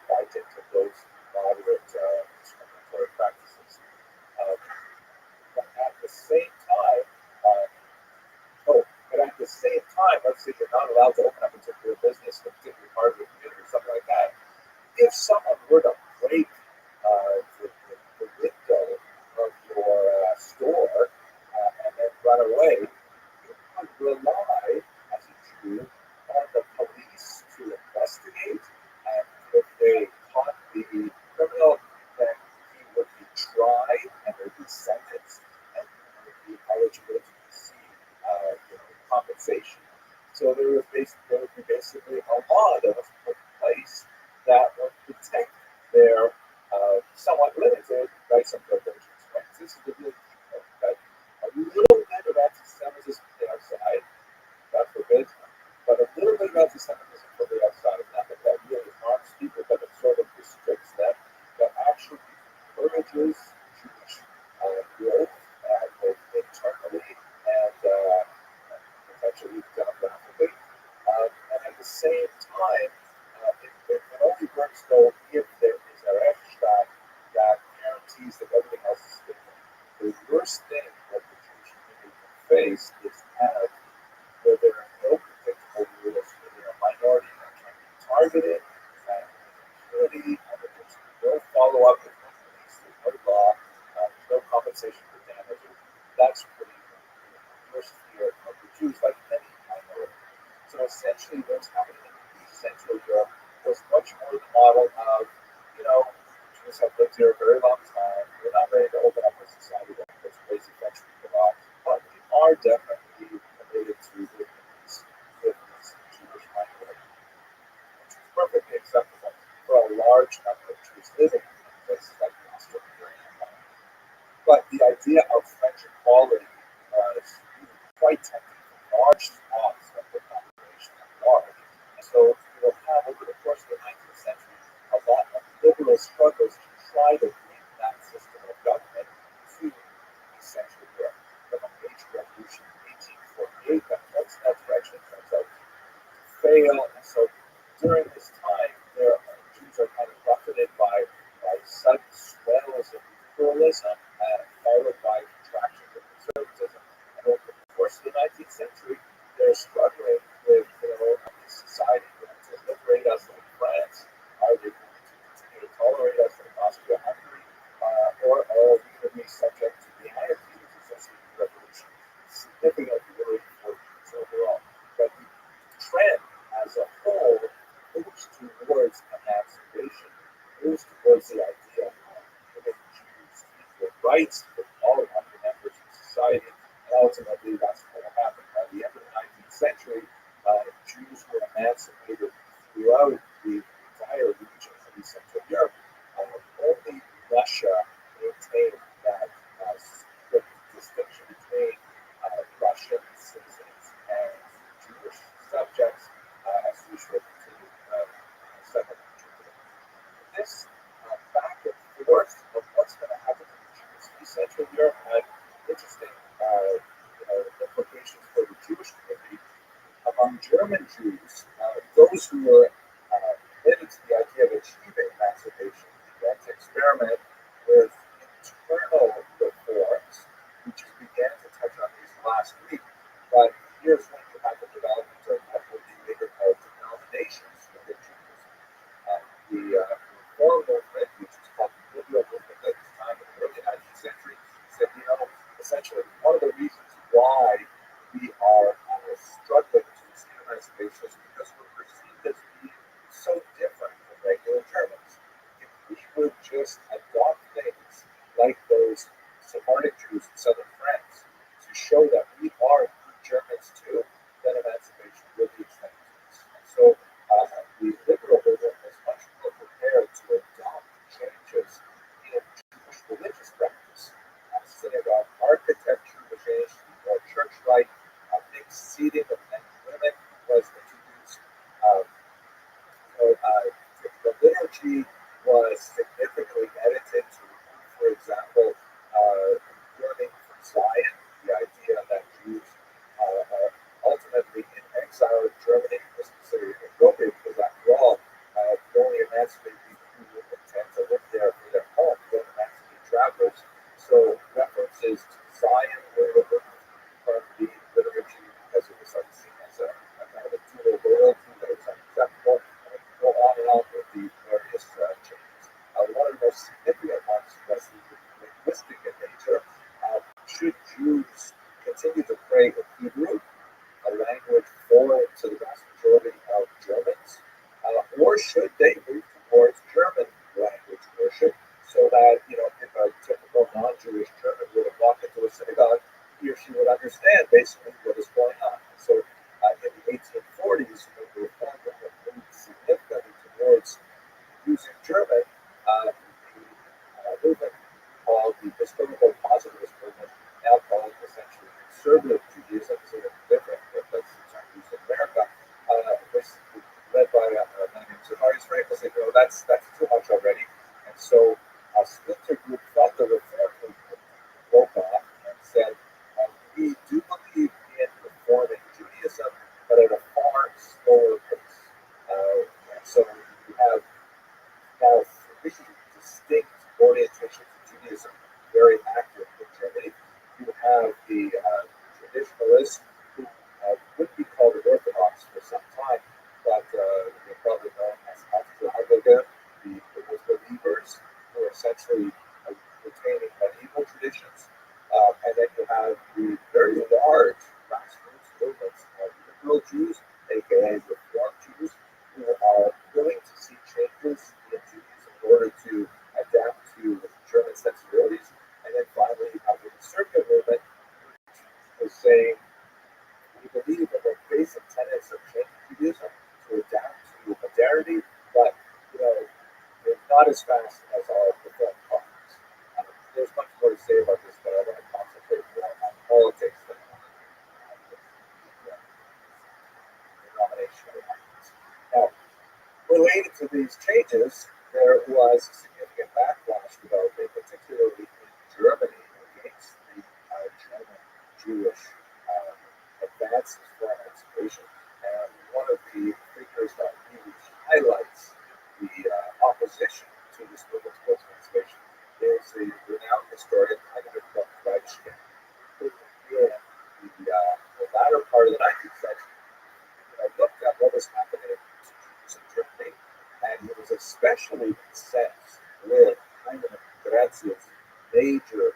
by dint of those moderate discriminatory practices. But at the same time, let's say you're not allowed to open up a particular business in a particular part of the community or something like that. If someone were to break the window of your store and then run away, you would rely as a Jew on the police to investigate, and if they caught the criminal, then he would be tried and would be sentenced and would be eligible to receive compensation. So there would be basically a law that was put in place that would protect their somewhat limited rights and privileges. Right? This is the really key point. That a little bit of anti-Semitism from the outside, God forbid, but a little bit of anti-Semitism from the outside, not that really harms people, but it sort of restricts them, that actually encourages Jewish growth both internally and potentially demographically. And at the same time, it only works though if there is a Rechtsstaat that guarantees that everything else is different. The worst thing that the Jewish community can face is have where there are no predictable rules, where there are minorities that can be targeted and impunity, and that there's no follow-up, there's no police, there's no law, there's no compensation for damages. That's really the worst fear of the Jews, like many minorities. So essentially what's happening in East Central Europe was much more the model of, Jews have lived here a very long time. We're not ready to open up a society that puts crazy French people on, but we are definitely committed to living in peace with this Jewish minority. acceptable for a large number of Jews living in places like the Austro-Hungarian Empire. But the idea of French equality was quite tempting for large swaths of the population at large. And so you will have, over the course of the 19th century, a lot of liberal struggles to try to bring that system of government to Central Europe. From a major revolution in 1848 that actually turns out to fail. And so during this time, Jews are kind of buffeted by sudden swells of liberalism, followed by contractions of conservatism. And over the course of the 19th century, they're struggling with, is society going to liberate us like France? Are they going to continue to tolerate us like Austria-Hungary? Or are we going to be subject to the anarchy which is essentially the revolution? Significantly worried for Jews overall. But the trend as a whole moves towards emancipation, moves towards the idea of giving Jews equal rights with all other members of society, and ultimately that's what will happen. By the end of the 19th century, Jews were emancipated throughout the entire region of East Central Europe. Only Russia maintained that strict distinction between Russian citizens and Jewish subjects as Jews were continued settlement. This back and forth of what's going to happen to the Jews in East Central Europe had interesting implications for the Jewish community. Among German Jews, those who were committed to the idea of achieving emancipation began to experiment with internal reforms. We just began to touch on these last week, but here's when you have the development of what would be later called denominations within Judaism. The Reform movement, which is called the liberal movement at this time in the early 19th century, said, essentially one of the reasons why we are struggling to see emancipation is because we're perceived as being so different from regular Germans. If we would just adopt things like those Sephardic Jews in southern France to show that we are Germans too, then emancipation will be extended to us. And so the liberal movement was much more prepared to adopt changes in Jewish religious practice. Synagogue architecture was changed to be more church-like. Mixed seating of men and women was introduced. The liturgy was significantly edited to remove, for example, learning from Zion, the idea that Jews ultimately in exile in Germany was considered inappropriate because, after all, the only emancipated people who would intend to live there for their home, don't emancipate travelers. So references to Zion were removed from the liturgy because it was seen as a kind of a dual loyalty that was unacceptable. And we can go on with the various changes. One of the most significant ones was the linguistic in nature. Should Jews continue to pray in Hebrew, a language foreign to the vast majority of Germans, or should they move towards German language worship so that, if a typical non-Jewish German were to walk into a synagogue, he or she would understand basically what is going on. So in the 1840s, when the Reform movement moved significantly towards using German, the movement called the historical positivist movement, now called essentially conservative Judaism, sort of different, but that's the term used in America, was led by a man named Zacharias Frankel, said, that's too much already. And so a splinter group felt the Reform movement broke off and said, we do believe in reforming Judaism, but at a far slower pace. And so you have now three distinct orientations of Judaism very active in Germany. You have the traditionalists who would be called Orthodox for some time, but they're probably known as Alpha the believers who are essentially retaining medieval traditions. And then you have the very large grassroots movements of liberal Jews, aka Reform Jews, who are willing to see changes in Judaism in order to adapt to German sensibilities. And then finally, you have the conservative movement, which is saying we believe in the basic tenets of changing Judaism to adapt to modernity, but not as fast as all the film partners. There's much more to say about this, but I want to concentrate more on politics than on the denominational lines. Now, related to these changes, there was a significant backlash developing, particularly in Germany, against the German Jewish advances for emancipation. And one of the figures that really highlights the opposition to this movement towards emancipation is a renowned historian, Rothschild, who in the latter part of the 19th century looked at what was happening to Jews in Germany, and he was especially incensed with Hyman Grazia's major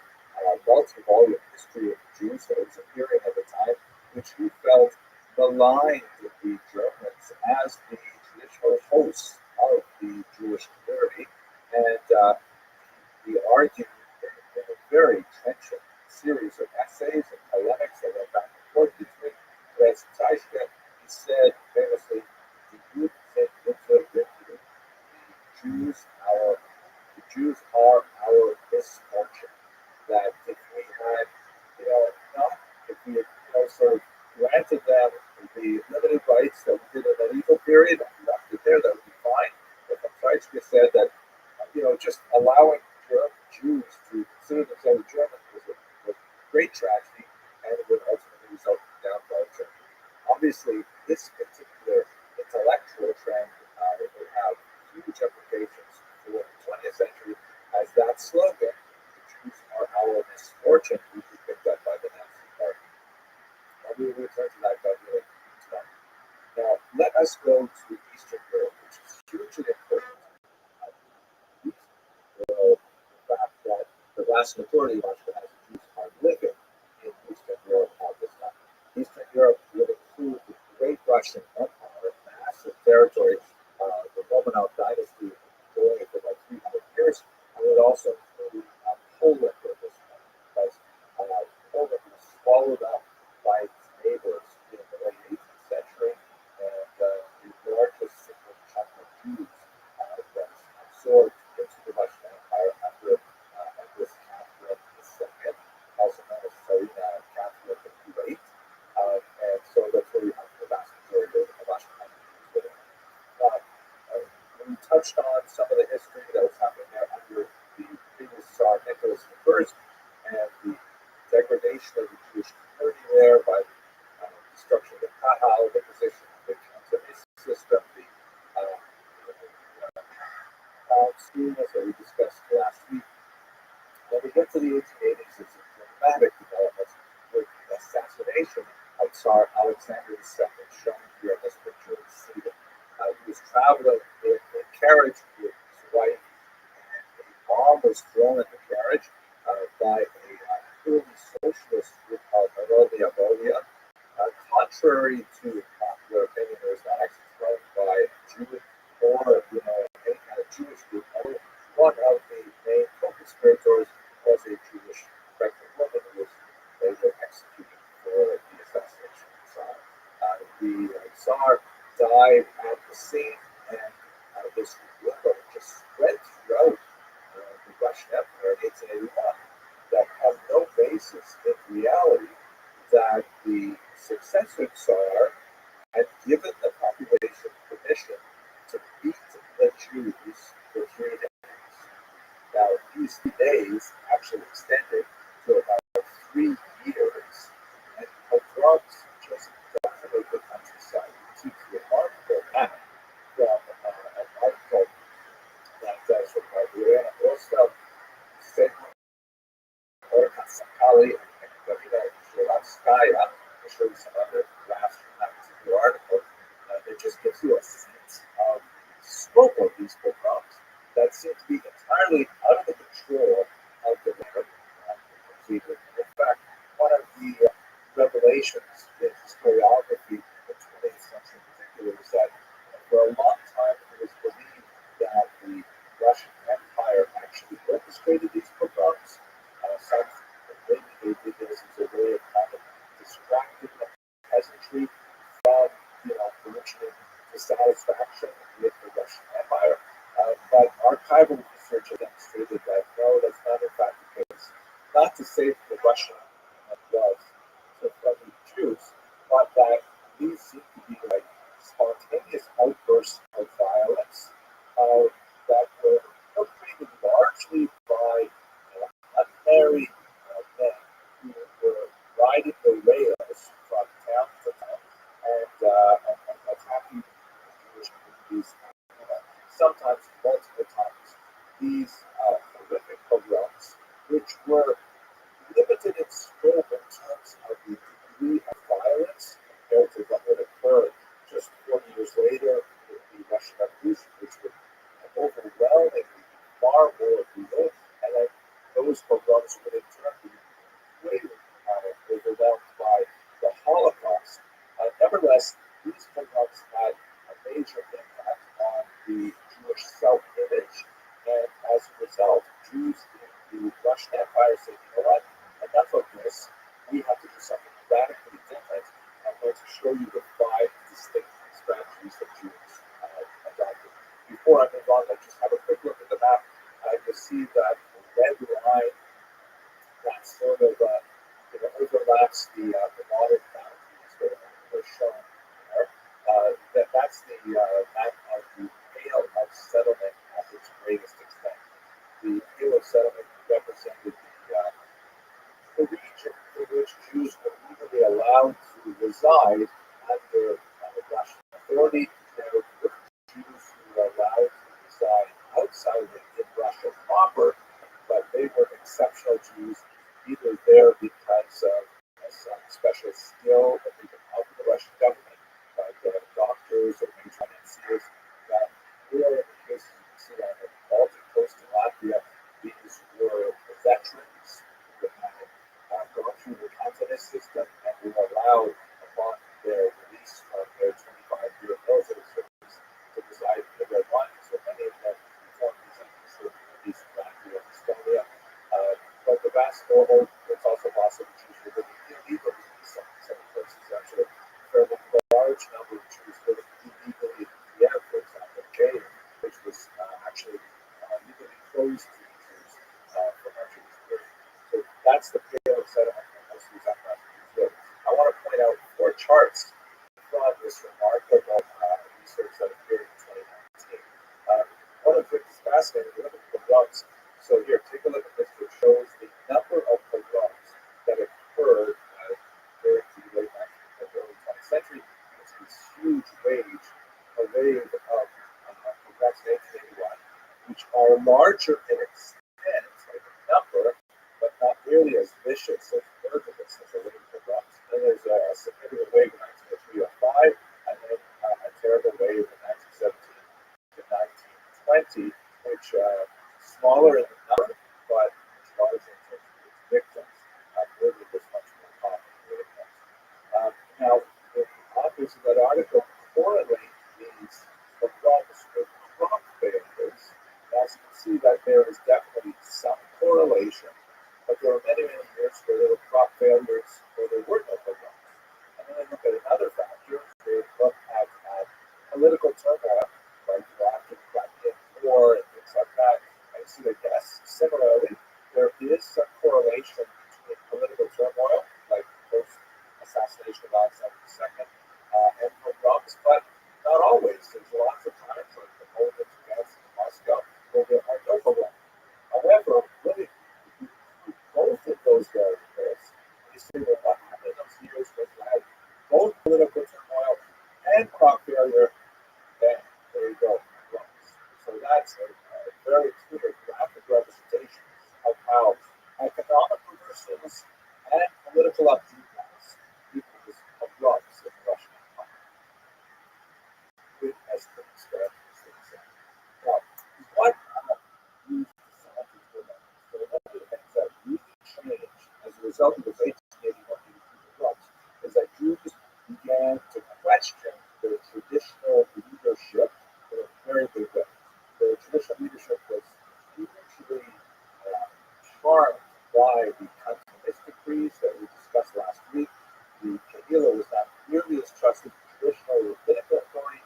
multi-volume history of Jews that was appearing at the time, which he felt maligned the Germans as the traditional hosts of the Jewish community, and he argued in a very trenchant series of essays and polemics that went back and forth between Grace and Teichke. He said famously, "The Jews are our misfortune. That if we had, if we had, sort of granted them the limited rights that we did in the medieval period, and left it there, that would be fine." But Teichke said that, just allowing Jews to consider themselves German was a great tragedy, and it would ultimately result in the downfall of Germany. Obviously, this particular intellectual trend would have huge implications for the 20th century, as that slogan, "The Jews are our misfortune," would be picked up by the Nazi Party. And we will return to that by doing tonight. Now, let us go to Eastern Europe, which is hugely important. The fact that the vast majority of Ashkenazi Jews are living in Eastern Europe at this time. Eastern Europe would include the Great Russian Empire, massive territory, the Romanov dynasty enjoying for about 300 years, and would also include Poland at this point, because Poland was swallowed up by its neighbors in the late 18th century, and the largest single chunk of Jews was absorbed into the Russian Empire under Empress Catherine II, also known as Tsarina Catherine the Great. And so that's where we have the vast majority of Ashkenazi Jews living. We touched on some of the history that was happening there under the previous Tsar Nicholas I, and the degradation of the Jewish community there by the destruction of the Kahal, the position of the Cantonese system, the scheme that we discussed last week. When we get to the 1880s, it's a dramatic development with the assassination of Tsar Alexander II, shown here in this picture of Sweden. He was traveling in a carriage with his wife, and a bomb was thrown at the carriage by a purely socialist group called Volia. Contrary to popular opinion, it was not actually thrown by a Jew or any kind of Jewish group. One of the main co-conspirators was a Jewish pregnant woman who was later executed for the assassination of the Tsar. The Tsar died at the scene, and this rumor just spread throughout the Russian Empire in 1881 that had no basis in reality, that the successor Tsar had given the population permission to beat the Jews for 3 days. Now, these 3 days actually extended to about 3 years, and pogroms just dominated the countryside. It's a remarkable map from an article that from Rothschild, Sakali, and Galina Shchelavskaya. I'll show you some other graphs from that particular article that just gives you a sense of the scope of these pogroms that seem to be entirely out of the control of the completed. In fact, one of the revelations in historiography in the 20th century in particular is that for a long time it was believed that the Russian Empire actually orchestrated these pogroms. Some maybe they did this as a way of kind of distracting the peasantry from, reaching dissatisfaction with the Russian Empire. But archival research has demonstrated that no, that's not in fact the case. Not to say that the Russian was from the Jews, but that these seem to be like spontaneous outbursts of violence that were perpetrated largely by unmarried men who were riding the rails from town to town and attacking Jewish communities, sometimes multiple times. These horrific pogroms, which were limited in scope in terms of the degree of violence compared to what would occur just 40 years later in the Russian Revolution, which would overwhelmingly be far more brutal, and then those pogroms would in turn be greatly overwhelmed by the Holocaust. Nevertheless, these pogroms had a major impact on the Jewish self-image, and as a result, Jews in the Russian Empire said, you know what, enough of this, we have to do something radically different. I'm going to show you the 5 distinct strategies that Jews adopted. Before I move on, let's just have a quick look at the map. You'll see that the red line that sort of overlaps the modern boundaries that are shown there. That's the map of the Pale of settlement at its greatest extent. The Pale of settlement represented the region in which Jews were legally allowed to reside under Russian authority. There were Jews who were allowed to reside outside in Russia proper, but they were exceptional Jews, either there because of some special skill that they could offer the Russian government, like doctors or maybe financiers, that were, in the cases you can see on the Baltic coast in Latvia, these were veterans who had gone through the continent system and were allowed, upon their release from their 25-year military service, to reside in the Red Line. So many of them formed these communities in Latvia and Estonia. But the vast normal, it's also possible Jews were living illegally in some places. Actually, a fairly large number of Jews living illegally in Vienna, for example, Kiev, which was actually legally closed to the Jews for much of this period. So that's the Pale of settlement that most of these Jews live. I want to point out 4 charts from this remarkable research that appeared in 2019. One of which is fascinating. Look at the pogroms. So here, take a look at this, which shows the number of pogroms that occurred during the late 19th and early 20th century. It's this huge wave of pogroms in 1881, which are larger in extent, like a number, but not nearly as vicious as murderous as the later pogroms. Then there's a significant wave in 1903 or 5, and then a terrible wave in 1917 to 1920, which smaller in the number, but larger in terms of its victims. Murder was much more common in the victims. Now, the authors of that article correlate these pogroms with crop failures. As you can see, that there is definitely some correlation, but there were many, many years where there were crop failures where there were no pogroms. And then they look at another factor. They look at political turmoil, like after the Crimean War and things like that. And see that, yes, similarly, there is some correlation between political turmoil, like post-assassination of Alexander II, and pogroms, but not always. There's lots of times, like the Poland against Moscow, where there are no pogroms. However, really, both of those variables, you say, well, what happened in those years when you had both political turmoil and crop failure? Then there you go. So that's a very clear graphic representation of how economic reversals and political upheavals equals pogroms in the Russian Empire. Good estimate strategies. Now, what used scientists for that? So one of the things that really changed as a result of the 1881 pogroms is that Jews began to question their traditional leadership in a very big way. The traditional leadership was hugely harmed by the consummist decrees that we discussed last week. The Kahila was not nearly as trusted. Traditional rabbinical authority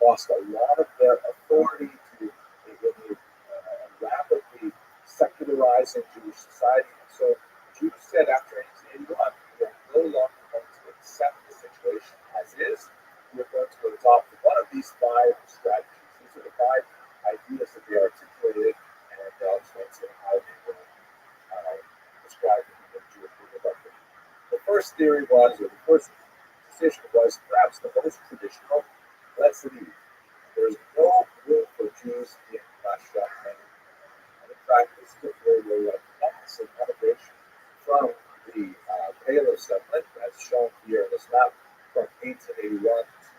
lost a lot of their authority to the secularizing Jewish society. And so Jews said after 1881, we are no longer going to accept the situation as is. We're going to adopt one of these five strategies. These are the five ideas that they articulated, and I'll explain to you how they were described in the Jewish legal record. The first theory was, or the first decision was, perhaps the most traditional: let's leave. There's no room for Jews in Russia, and in fact, this is a very, very massive migration from the Pale settlement, as shown here in this map, from 1881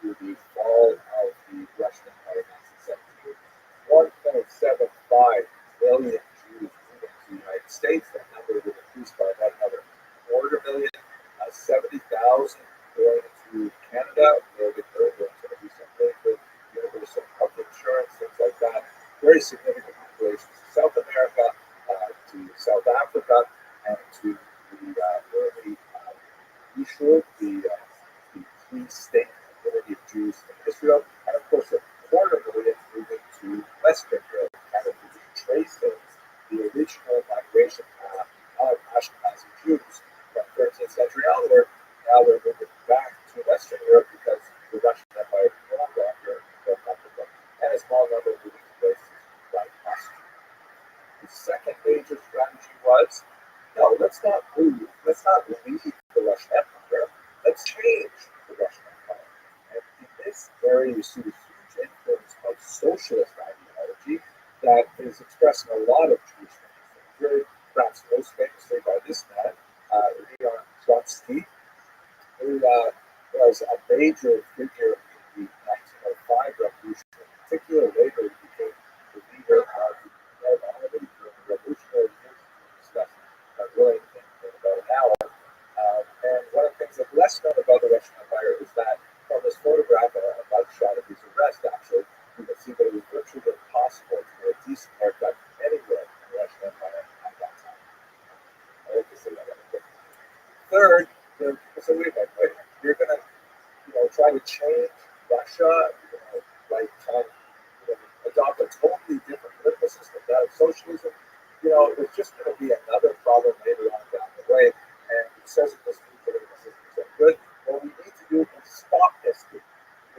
to the fall of the Russian Empire in 1917. 1.75 million Jews moving to the United States. That number would increase by about another quarter million. 70,000 going to Canada, where there's going to be some very good universal health insurance, things like that. Very significant populations to South America, to South Africa, and to the early Ishur, the pre-state community of Jews in Israel, and of course a quarter million moving to Western Europe, kind of retracing the original migration path of Ashkenazi Jews from 13th century onward. Now they're moving back to Western Europe because the Russian Empire is no longer North Africa, and a small number moving to places like Austria. The second major strategy was, no, let's not move, let's not leave the Russian Empire, let's change the Russian Empire. And in this area, you see the huge influence of socialist ideology that is expressed in a lot of Jewish things. Very, perhaps most famously by this man, Rothschild, who was a major figure in the 1905 revolution. In particular, later he became the leader of the Red Army during the Revolutionary Years. We discussed really in about an hour. And one of the things that's less known about the Russian Empire is that from this photograph, a mugshot of his arrest, actually, you can see that it was virtually impossible to get a decent haircut anywhere in the Russian Empire at that time. I hope to say that. Third, so wait, you're going to, try to change Russia, try to adopt a totally different political system, that of socialism. It's just going to be another problem later on down the way. And it says that this new political system is so good. What we need to do is stop this. We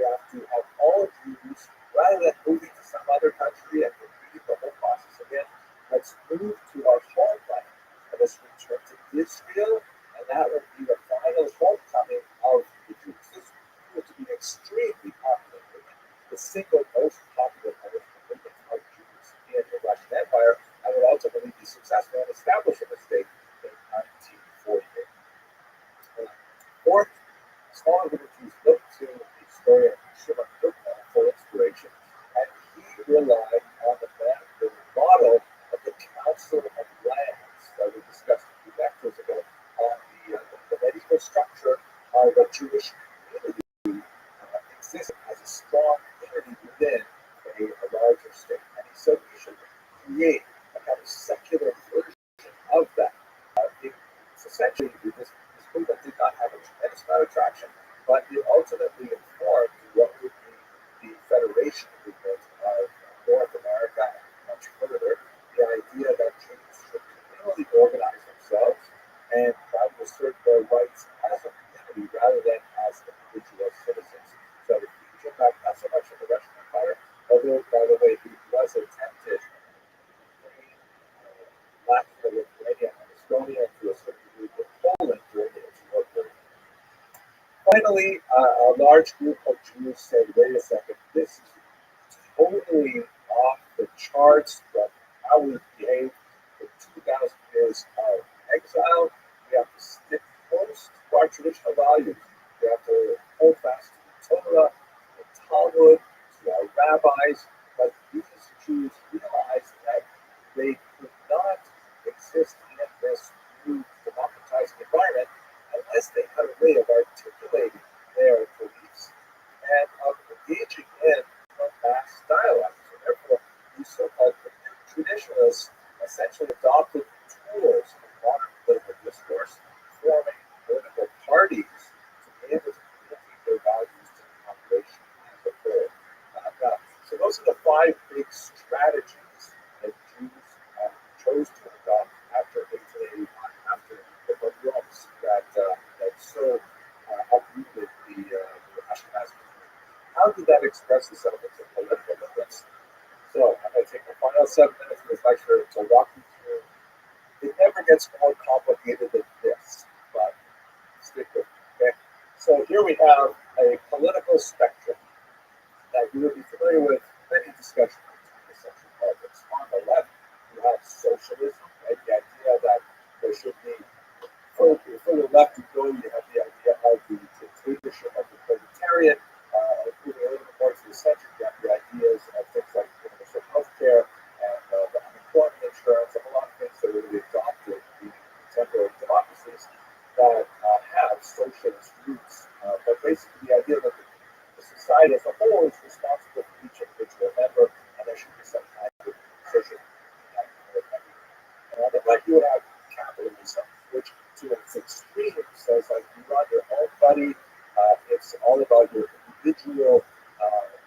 have to have all Jews, rather than moving to some other country and repeating the whole process again, let's move to our homeland and let's return to Israel. And that will be the final homecoming of the Jews. This proved to be an extremely popular movement, the single most popular political movement of Jews in the Russian Empire, and would ultimately be successful in establishing the state in 1948. Fourth, smaller group of Jews looked to the historian Shimon Gutman for inspiration, and he relied on the model of the Council of Lands that we discussed a few lectures ago, on the medieval structure of a Jewish community existing as a strong community within a larger state. And he said we should create a kind of secular version of that. It's essentially, this movement did not have a tremendous amount of traction, but it ultimately informed what would be the federation movement of North America and much further, the idea that Jews should communally organize themselves and try to assert their rights as a community rather than as individual citizens. So the huge impact, not so much in the Russian Empire, although, by the way, he was attempted Latvia, Lithuania, and Estonia, to a certain degree with Poland during the interwar period. Finally, a large group of Jews said, wait a second, this is totally off the charts from how we behaved for 2,000 years of exile. We have to stick close to our traditional values. We have to hold fast to the Torah, the Talmud, to our rabbis. But these Jews realized that they could not exist in this new democratized environment unless they had a way of articulating their beliefs and of engaging in mass dialogue. So therefore, these so-called traditionalists essentially adopted tools of modern political discourse, forming political parties to be able to communicate their values to the population as a whole. So those are the five big strategies that Jews chose to adopt after 1881, after the pogroms that so uprooted the Ashkenazi community. How did that express itself into political movements? So I'm going to take the final 7 minutes of this lecture to walk you through. It never gets more complicated than this, but stick with me. Okay? So here we have a political spectrum that you will be familiar with many discussions in 20th century politics. On the left, you have socialism, right? The idea that there should be, further left you go, you have the idea of the dictatorship of the proletariat. Moving a little bit more to the center, you have the ideas of things like universal health care and the unemployment insurance, and a lot of things that are really adopted in contemporary democracies that have socialist roots. But basically, the idea that the society as a whole is responsible for each individual member, and there should be some kind of social impact. And on the right, you would have capitalism, which to its extreme says like you run your own money. It's all about your individual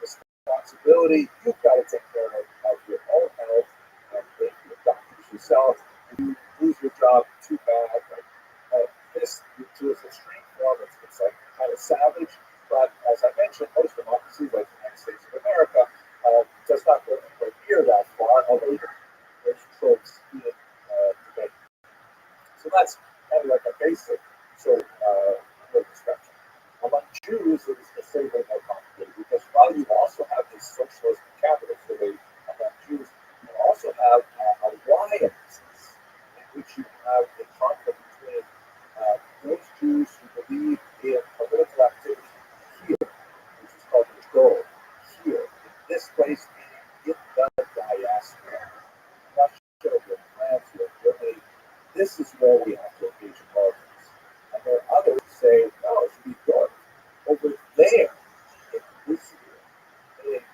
responsibility. You've got to take care of your own health and take your doctors yourself. If you lose your job, too bad. Right? This, to its extreme form, it's like kind of savage. But as I mentioned, most democracies, like the United States of America, does not go anywhere near that far, although there's tropes in debate. So that's kind of like a basic sort of description. Among Jews, it is considerably more complicated because while you also have this socialist and capitalist debate among Jews, you also have alliances in which you have a conflict between those Jews who believe in political activity here, which is called the goal, here, in this place, meaning in the diaspora, Russia, with France, with Germany. This is where we have to engage in politics. And there are others who say, no, it should be north, over there, in Israel. Meaning,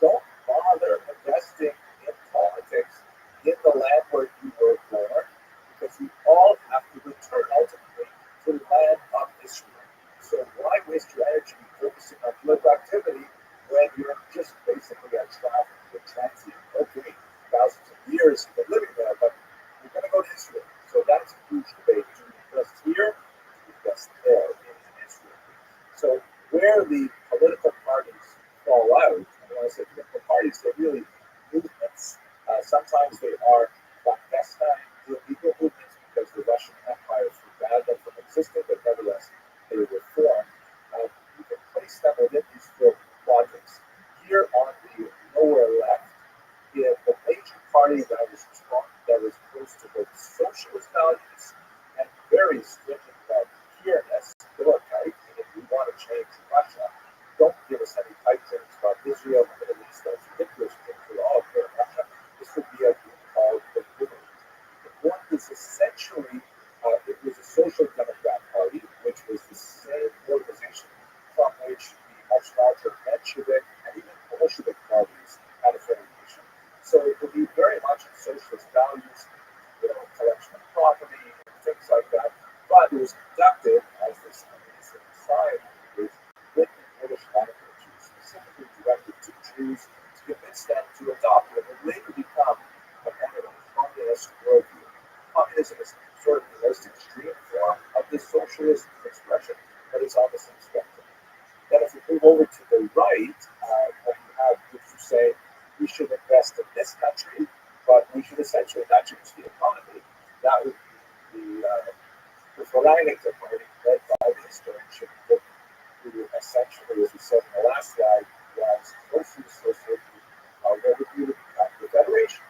don't bother investing in politics in the land where you were born, because we all have to return ultimately to the land of Israel. So why waste your energy focusing on political activity when you're just basically a traveler, a transient? Okay, thousands of years you've been living there, but you're going to go to Israel. So that's a huge debate. Do we invest here? Do we invest there in Israel? So where the political parties fall out, and when I say political parties, they're really movements. Sometimes they are clandestine, illegal movements because the Russian Empire forbade them from existing, but nevertheless they were formed. You can place them within these four quadrants. Here on the lower left, the major party that was strong, that was close to both socialist values and very stringent about here-ness, Philippite, and if we want to change Russia, don't give us any pipe dreams about Israel, the Middle East, those ridiculous things we're all here in Russia. This would be a group called the Liberals. The one is essentially, it was a social democrat party, which was the same organization from which the much larger Menshevik and even Bolshevik parties had affiliation. So it would be very much socialist values, collection of property, and things like that. But it was conducted as this amazing society with the British language, specifically directed to Jews to convince them to adopt what would later become a kind of a communist worldview. Communism is sort of the most extreme form of this socialist expression, but it's on the same spectrum. Then if we move over to the right, what you have, which you say, we should invest in this country, but we should essentially not change the economy. That would be the Vereinigte Party, led by the historian Book, who essentially, as we said in the last slide, was closely associated with what would really become the Federation.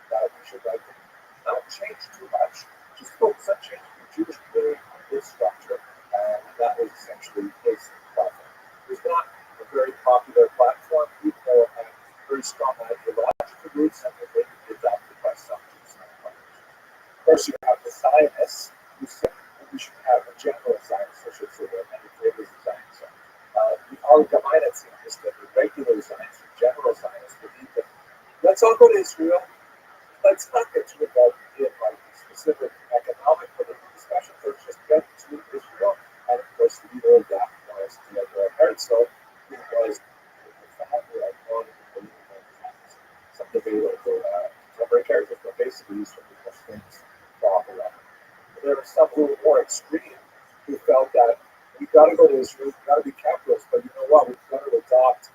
That we should not change too much, just focus on changing the Jewish community, its structure, and that was essentially his platform. It was not a very popular platform, even though it had very strong ideological roots and it may be adopted by some Jews. Of course, you have the Zionists who said we should have a general Zionist, I should say, there are many flavors of Zionism. The Allgemeine Zionists, the regular Zionists, the general Zionists, believe that let's all go to Israel. Let's not get too involved in like specific economic political discussions. Let's just get to Israel. And of course, the leader of that was Theodore Herzl, who was the founder of some debate over contemporary characters, but basically he's from the Muslims problem. There were some who were more extreme who felt that we got to go to Israel, we got to be capitalist, but you know what? We've got to adopt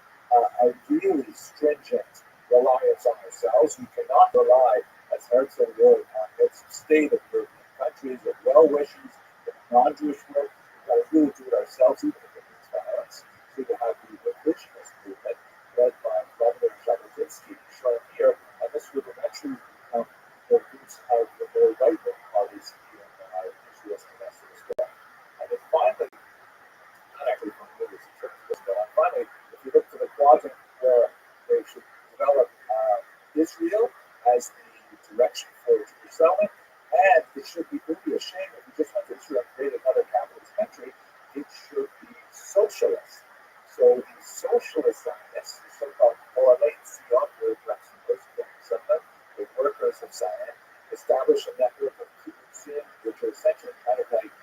a really stringent reliance on ourselves. We cannot rely, as Herzl wrote, on its state of European countries with well wishers, with non-Jewish work. We've got to really do it ourselves, even if it means violence. So you have the revisionist movement led by Vladimir Jabotinsky, shown here, and this would eventually become the roots of the more right-wing parties in Israel's Knesset as well. And then finally, not actually from movies in terms of this, but finally, if you look to the quadrant where they should develop Israel as the direction for Jewish settlement, and it should be really a shame if we just went to Israel and create another capitalist country. It should be socialist. So the socialist Zionists, the so-called Poalei Zion, where perhaps most of them said that, the workers of Zion, establish a network of kibbutzim, which are essentially kind of like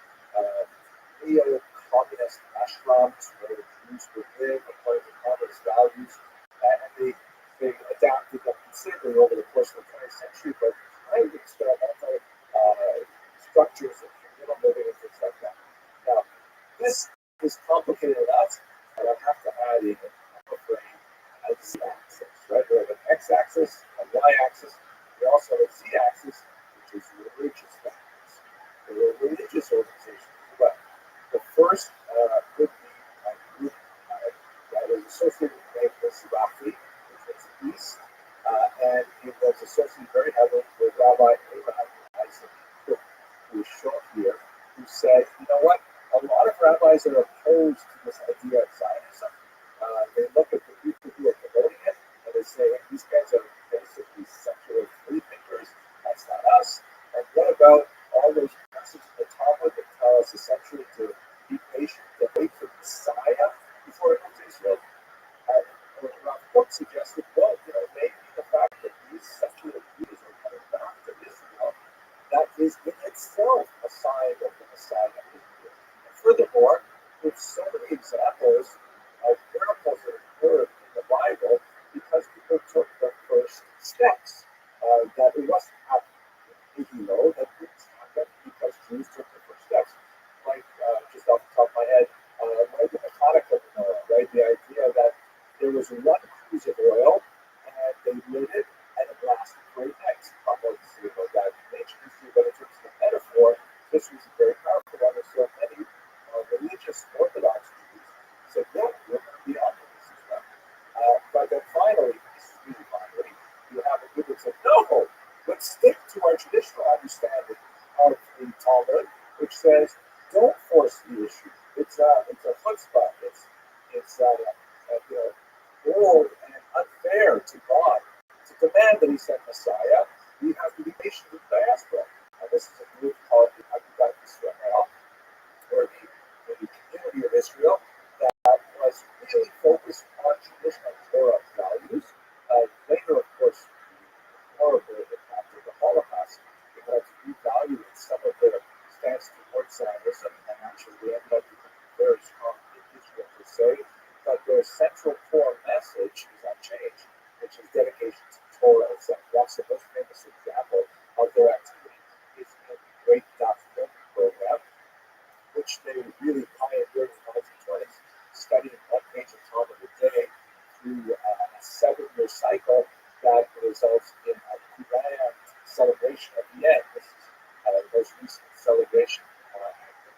neo-communist ashrams where Jews would live according to communist values, and they adapted them considerably over the course of the 20th century, but kind of experimental structures of communal living and things like that. Now, this is complicated enough, but I have to add in, I'm afraid, a z-axis, right? We have an x-axis, a y-axis, we also have a z-axis, which is religious values. There are religious organizations as well. The first would be a group that was associated with the name Rabbi, which was east, and it was associated very heavily with Rabbi Abraham Isaac, who is shown here, who said, you know what? A lot of rabbis are opposed to this idea of Zionism. They look at the people who are promoting it, and they say, these guys are basically secular free thinkers. That's not us. And what about all those passages in the Talmud that tell us essentially to be patient, to wait for the Messiah before it comes to Israel? Rav Kook suggested, well, maybe the fact that these secular Jews are coming back to Israel, that is in itself a sign of the Messiah. Furthermore, there's so many examples of miracles that occurred in the Bible because people took the first steps. That it wasn't happening, that didn't happen because Jews took the first steps. Like, just off the top of my head, like the Hanukkah menorah, right? The idea that there was one cruse of oil and they lit it and it lasted for 8 nights. I'm not going to say about that in ancient history, but in terms of the metaphor, this was a very powerful one. So many religious Orthodox Jews said, yeah, we're going to be on with this as well. But then finally, this is really finally, you have a group that said, no, let's stick to our traditional understanding of the Talmud, which says, don't force the issue. It's a chutzpah. It's bold and unfair to God to demand that He send Messiah. We have to be patient with the diaspora. And this is a group called the Agudat Yisrael, or the community of Israel, that was really focused on traditional Torah values. Later, of course, horrible impact of the Holocaust, they had to reevaluate some of their stance towards Zionism, and actually they ended up becoming very strong in Israel per se. But their central core message is unchanged, which is dedication to Torah itself. That's the most famous example of their activity. Is in the Great Daf Yomi program, which they really pioneered in the 1920s, studying one page of Talmud a day through a 7-year cycle that results in a grand celebration at the end. This is the most recent celebration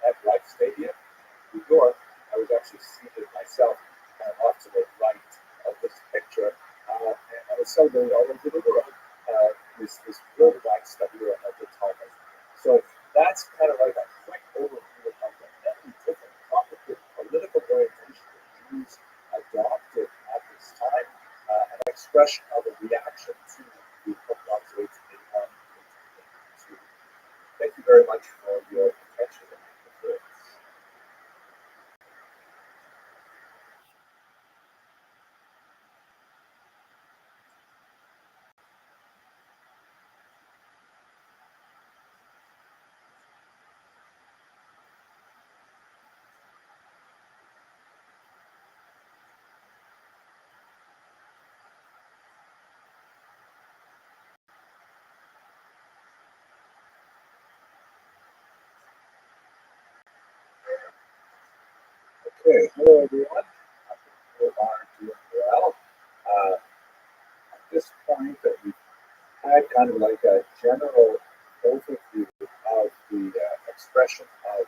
at MetLife Stadium, New York. I was actually seated myself off to the right of this picture, and I was celebrated all over the world. This worldwide study of the Talmud. So that's kind of like a quick overview of the many different complicated political orientations that Jews adopted at this time, an expression of a reaction to the Orthodox in 1882. Thank you very much for your attention. Okay, hello everyone. I hope you are doing well. At this point, that we've had kind of like a general overview of the expression of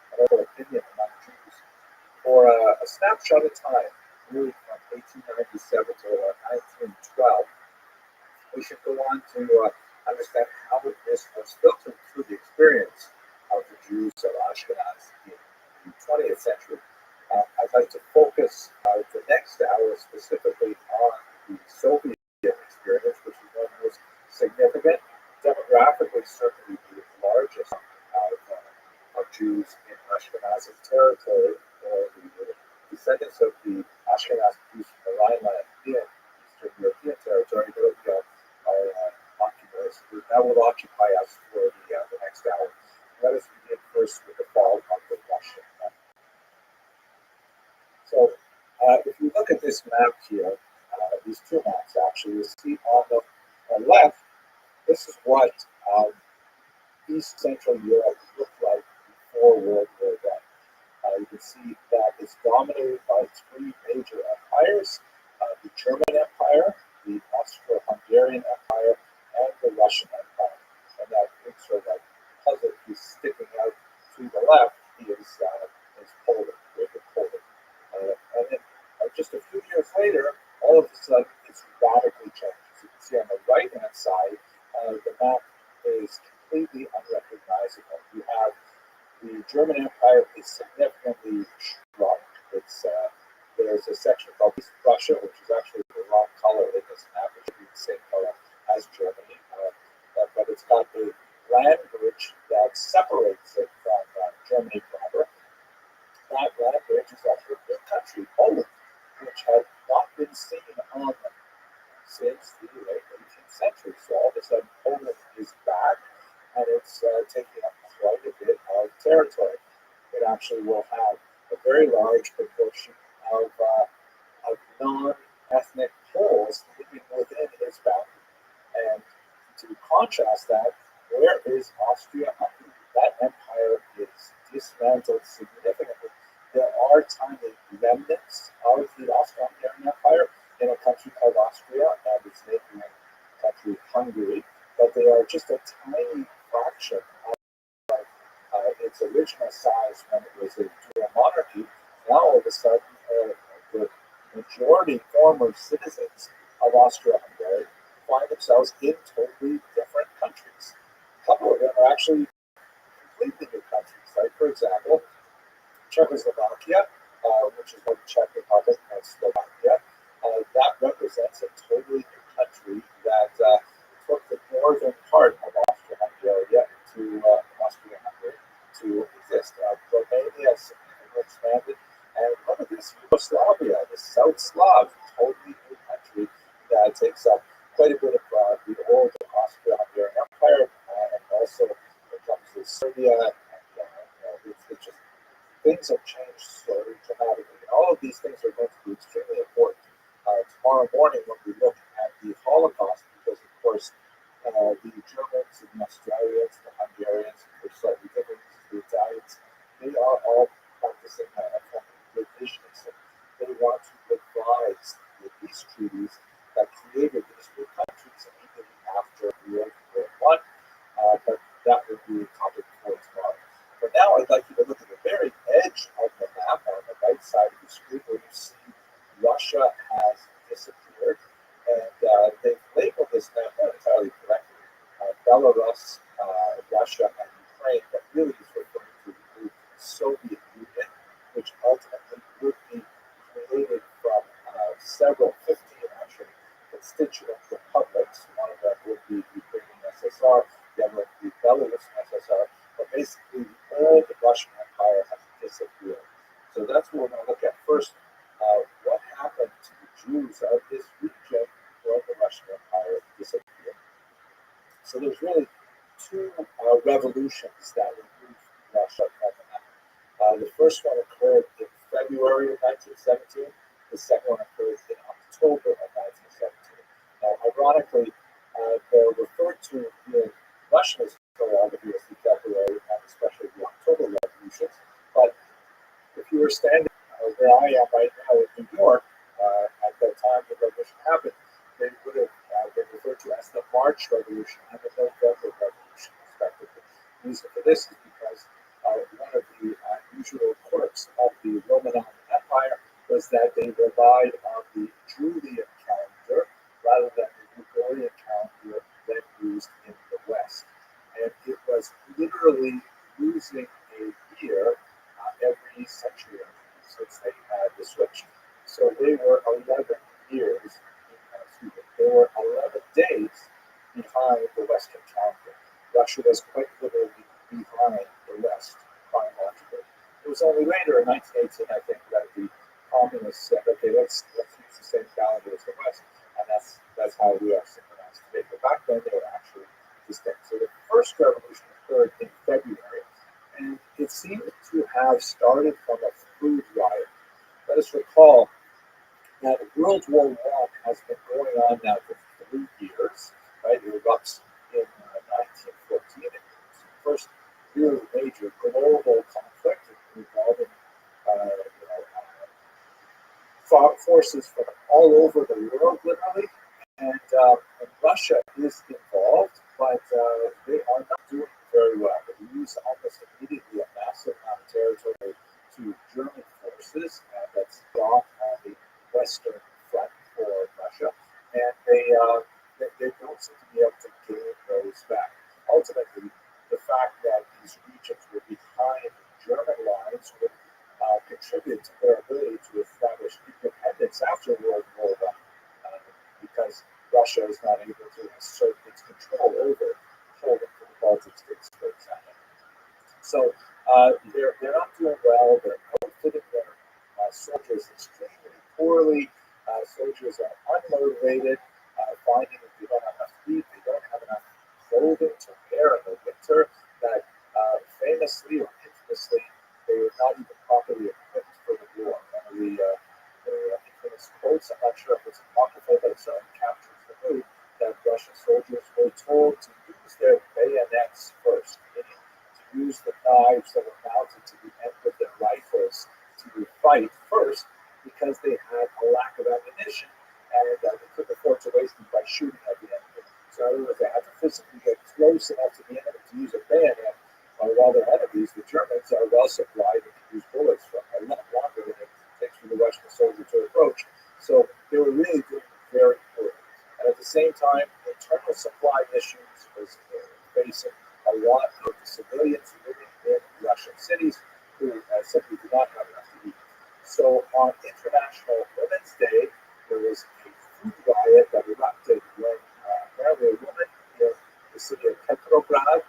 political opinion among Jews for a snapshot of time, really from 1897 to 1912. We should go on to understand how this was filtered through the experience of the Jews of Ashkenaz in the 20th century. I'd like to focus the next hour specifically on the Soviet experience, which is one of the most significant, demographically certainly the largest of Jews in Ashkenazic territory, or the descendants of the Ashkenaz Jews from the Rhineland in Eastern European territory that will occupy us for the next hour. Let us begin first with the fall of the Russian Empire. So, if you look at this map here, these two maps actually, you see on the left, this is what East Central Europe looked like before World War I. You can see that it's dominated by three major empires, the German Empire, the Austro-Hungarian Empire, and the Russian Empire. And that big sort of like puzzle piece sticking out to the left is Poland, Greater Poland. And then just a few years later, all of a sudden, it's radically changed. As you can see on the right-hand side, the map is completely unrecognizable. You have the German Empire is significantly shrunk. There's a section called East Prussia, which is actually the wrong color in this map. It should be the same color as Germany, but it's got a land bridge that separates it from Germany proper. That land bridge is actually a new country, Poland, which had not been seen on since the late 18th century. So all of a sudden, Poland is back, and it's taking up quite a bit of territory. It actually will have a very large proportion of non-ethnic Poles living within its boundary. And to contrast that, where is Austria-Hungary? That empire is dismantled significantly. There are tiny remnants of the Austro-Hungarian Empire in a country called Austria and its neighboring country, Hungary, but they are just a tiny fraction of its original size when it was a dual monarchy. Now, all of a sudden, the majority former citizens of Austria-Hungary find themselves in totally different countries. A couple of them are actually completely new countries. Like, for example, Czechoslovakia, which is like Czech Republic and Slovakia, that represents a totally new country that took the northern part of Austria-Hungary to exist. Romania significantly expanded, and look at this, Yugoslavia, the South Slav, totally new country that takes up quite a bit of the old Austro-Hungarian Empire, and also it comes to Serbia, and it's just things have changed so dramatically. And all of these things are going to be extremely important tomorrow morning when we look at the Holocaust, because of course the Germans and the Australians, the Hungarians, they're slightly different, the Italians, they are all practicing a form of revisionism. They want to revise the peace treaties that created these new countries immediately after World War I, but that would be a topic for tomorrow. For now, I'd like you to look at the very edge of the map on the right side of the screen where you see Russia has disappeared, and they've labeled this map not entirely correctly, Belarus, Russia, and Ukraine, but really is referring to the Soviet Union, which ultimately would be created from several, 15 actually, constituent republics. One of them would be the Ukrainian SSR, the other would be Belarus SSR, but basically the old Russian Empire has disappeared. So that's what we're going to look at first. What happened to the Jews of this region when the Russian Empire disappeared? So there's really two revolutions that removed Russia from the map. The first one occurred in February of 1917. The second one occurred in October of 1917. Now, ironically, they're referred to in Russian historiography as the February and especially the October revolutions. But if you were standing where I am right now in New York, at that time the revolution happened, they would have been referred to as the March Revolution and the November Revolution, respectively. The reason for this is because one of the unusual quirks of the Roman Empire was that they relied on the Julian calendar rather than the Gregorian calendar that used in the West. And it was literally losing a year every century since they had the switch. So they were 11 years, they were 11 days behind the Western calendar. Russia was quite literally behind the West chronologically. It was only later in 1918, I think, that the communists said, okay, let's use the same calendar as the West, and that's how we are synchronized today. But back then, they were actually distinct. So the first revolution occurred in February, and it seemed to have started from a food riot. Let us recall that World War I has been going on now for 3 years, right? It erupts in 1914. It was the first really major global conflict involving forces from all over the world, literally. And Russia is involved, but they are not doing very well. They lose almost immediately a massive amount of territory to German forces, and that's off on the Western Front for Russia, and they don't seem to be able to gain those back. Ultimately, the fact that these regions were behind German lines would contribute to their ability to establish independence after World War I, because Russia is not able to assert its control over Poland and the Baltic states, for example. So they're not doing well. They're outfitting their soldiers extremely poorly. Soldiers are unmotivated, finding that they don't have enough food, they don't have enough clothing to wear in the winter, that famously or infamously, they were not even properly equipped for the war. One of the infamous quotes, I'm not sure if it's apocryphal, but it certainly captures the mood, that Russian soldiers were told to use their bayonets first, meaning to use the knives that were mounted to the end of their rifles to fight first, because they had a lack of ammunition and they couldn't afford to waste them by shooting at the enemy. So in other words, they had to physically get close enough to the enemy to use a bayonet, while their enemies, the Germans, are well supplied and can use bullets for a lot longer than it takes for the Russian soldier to approach. So they were really doing very poorly. And at the same time, internal supply issues was facing a lot of the civilians living in Russian cities who simply did not have enough to eat. So on International Women's Day, there was a food riot that erupted when apparently a woman in the city of Petrograd,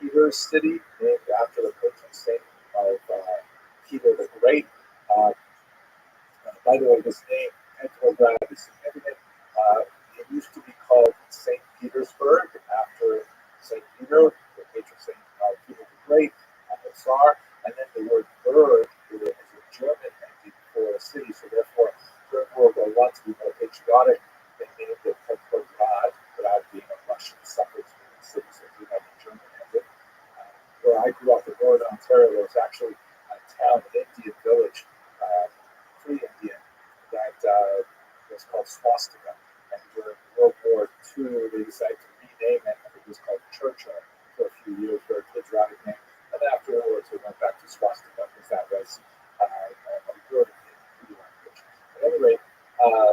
Peter's city, named after the patron saint of Peter the Great. By the way, this name, Petrograd, is significant. It used to be called St. Petersburg after St. Peter, the patron saint of Peter the Great, and the Tsar. And then the word Berg is a German name for a city, so therefore, during World War I, to be more patriotic, they named it Petrograd without being a Russian suffix for the city, so we have a German name. Where I grew up in Northern Ontario, there was actually a town, an Indian village, pre-Indian, that was called Swastika. And during World War II, they decided to rename it. I think it was called Churchill for a few years, very patriotic name. And then afterwards, we went back to Swastika because that was a good in language. At any rate,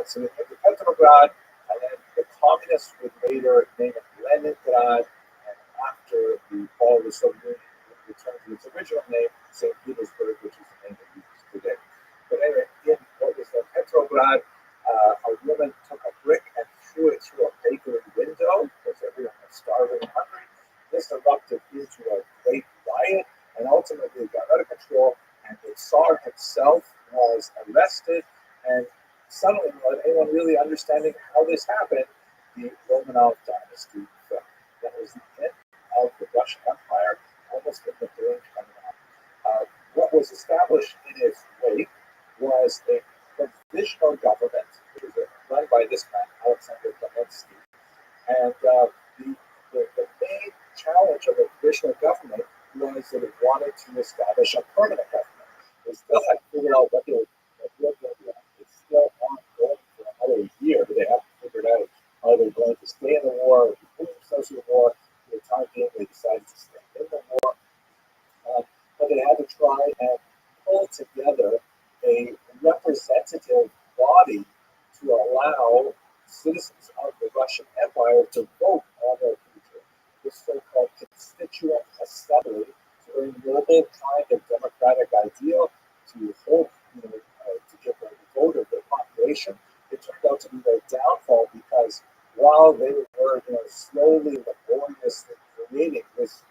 so they named it Petrograd, and then the communists would later name it Leningrad. And after the fall of the Soviet Union, it returned to its original name, St. Petersburg, which is the name it uses today. But anyway, in what was the Petrograd, a woman took a brick and threw it through a bakery window because everyone was starving and hungry. This erupted into a great riot, and ultimately got out of control, and the Tsar himself was arrested, and suddenly, without anyone really understanding how this happened, the Romanov dynasty fell. That was the end of the Russian Empire, almost in the blink of an eye. What was established in its wake was a provisional government, which was run by this man, Alexander Kamensky. And the main challenge of the provisional government was that it wanted to establish a permanent government. They still had to figure out what they were were going to stay in the war, remove themselves from the war. For the time being, they decided to stay in the war. But they had to try and pull together a representative body to allow citizens of the Russian Empire to vote on their future. This so-called constituent assembly, a very noble kind of democratic ideal to hold, to get the vote of the population. It turned out to be their downfall because while they were, slowly, laboriously creating this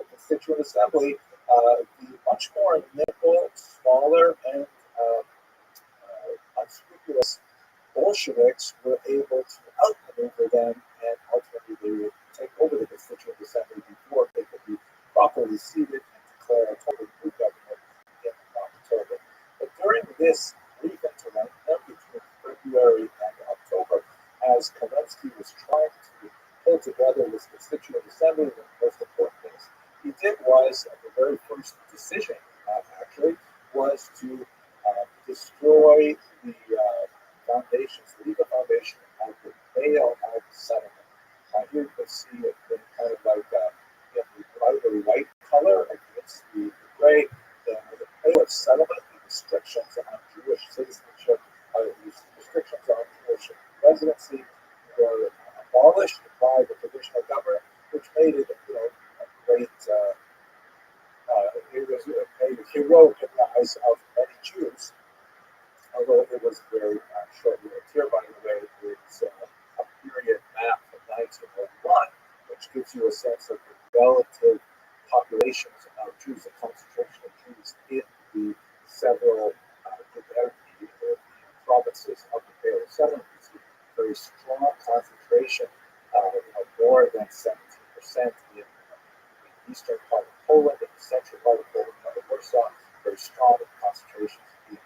constituent assembly, the much more nimble, smaller, and unscrupulous Bolsheviks were able to outmaneuver them, and ultimately they would take over the constituent assembly before they could be properly seated and declare a total new government in October. But during this brief interim, between February and October, as Kerensky was trying to pull together this constituent assembly, the most important things he did was, the very first decision, actually, was to destroy the foundations, the legal foundation of the bailout settlement. Here you can see it in kind of like the ivory white color against the gray. The bailout settlement, the restrictions on Jewish citizenship, these restrictions on Jewish residency were abolished by the provisional government, which made it, a great. It was made heroic in the eyes of many Jews, although it was very short-lived. Here, by the way, is a period map from 1901, which gives you a sense of the relative populations of Jews, the concentration of Jews in the several provinces of the Bailout settlement. Very strong concentration, more than 17% in the eastern part of Poland, in the central part of Poland, part of Warsaw, very strong concentrations in the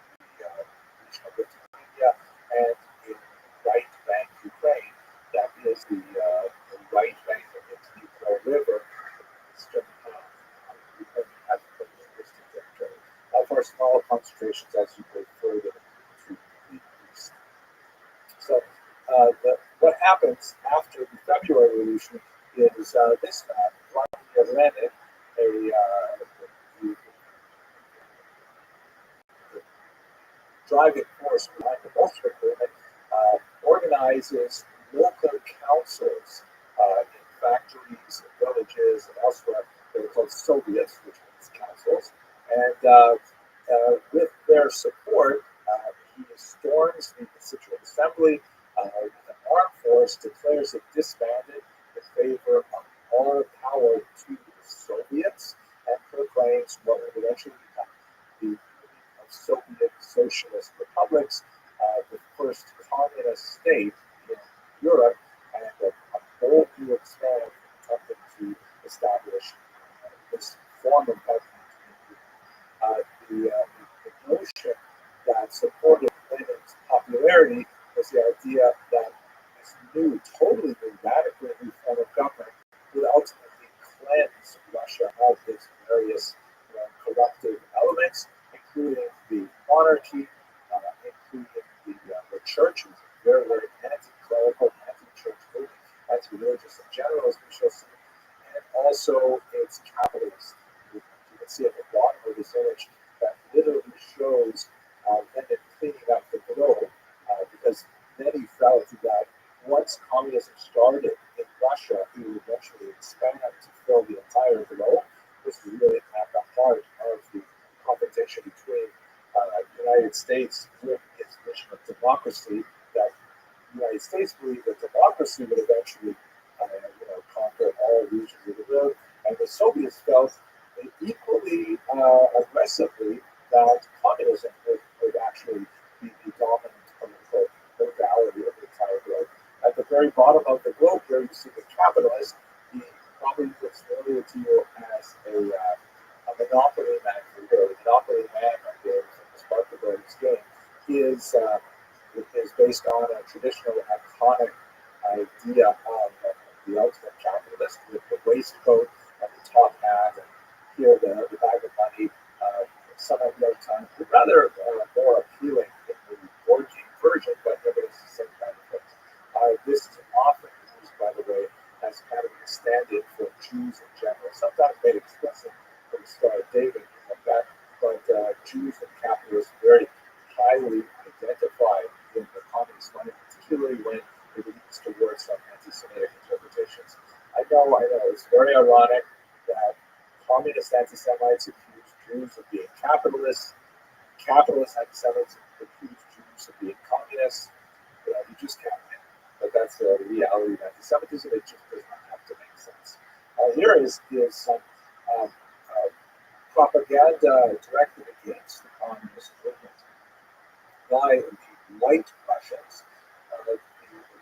region of Lithuania and in right bank Ukraine. That is the right bank of the Dnieper River, eastern Ukraine has a distant territory. For small concentrations as you go further to the east. So what happens after the February Revolution is this map. Vladimir Lenin, the driving force behind the Bolshevik movement, organizes local councils in factories, and villages, and elsewhere. They were called Soviets, which means councils. And with their support, he storms the Constituent Assembly with an armed force, declares it disbanded in favor of all power to the Soviets, and proclaims what would eventually become the Union of Soviet Socialist Republics, the first communist state in Europe, and a bold new experiment attempting to establish this form of government in Europe. The notion that supported Lenin's popularity was the idea that this new, totally new, radically new form of government would ultimately cleanse Russia of its various corruptive elements, including the monarchy, including the church, which is very, very anti-clerical, anti-church movement, anti-religious in general, as we shall see, and also its capitalist movement. You can see at the bottom of this image that literally shows Lenin cleaning up the globe, because then he felt that once communism started in Russia, it would eventually expand to fill the entire globe. This was really at the heart of the competition between the United States with its vision of democracy, that the United States believed that democracy would eventually conquer all regions of the world, and the Soviets felt equally aggressively that communism would actually be the dominant political modality of the entire globe. At the very bottom of the globe here, you see the capitalist. He probably looks familiar to you as a monopoly man figure. The monopoly man right here from the Sparkle Brothers game is based on a traditional iconic idea of the ultimate capitalist with the waistcoat and the top hat, and here the bag of money. Some of the other times, rather more appealing in the board game version, but nevertheless the same kind of thing. This is often Jews in general. Sometimes made explicit from the Star of David like that, but Jews and capitalists very highly identified in the communist movement, particularly when it leads towards some anti-Semitic interpretations. I know, it's very ironic that communist anti-Semites accuse Jews of being capitalists, capitalist anti-Semites accuse Jews of being communists. You just can't win. But that's the reality of anti-Semitism. It just does not have to make sense. Here is some propaganda directed against the communist movement by the white Russians. The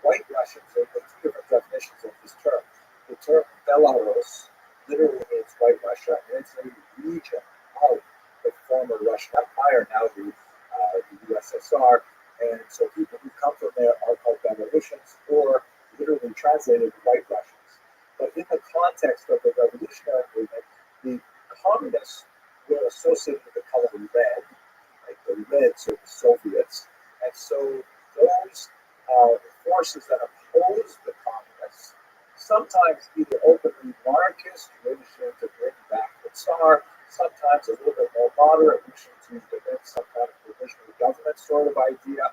white Russians, there are two different definitions of this term. The term Belarus literally means white Russia, and it's a region of the former Russian Empire, now the USSR. And so people who come from there are called Belarusians, or literally translated white Russians. But in the context of the revolutionary movement, the communists were associated with the color red, like the Reds or the Soviets. And so those forces that oppose the communists, sometimes either openly monarchist, wishing to bring back the Tsar, sometimes a little bit more moderate, wishing to prevent some kind of provisional government sort of idea.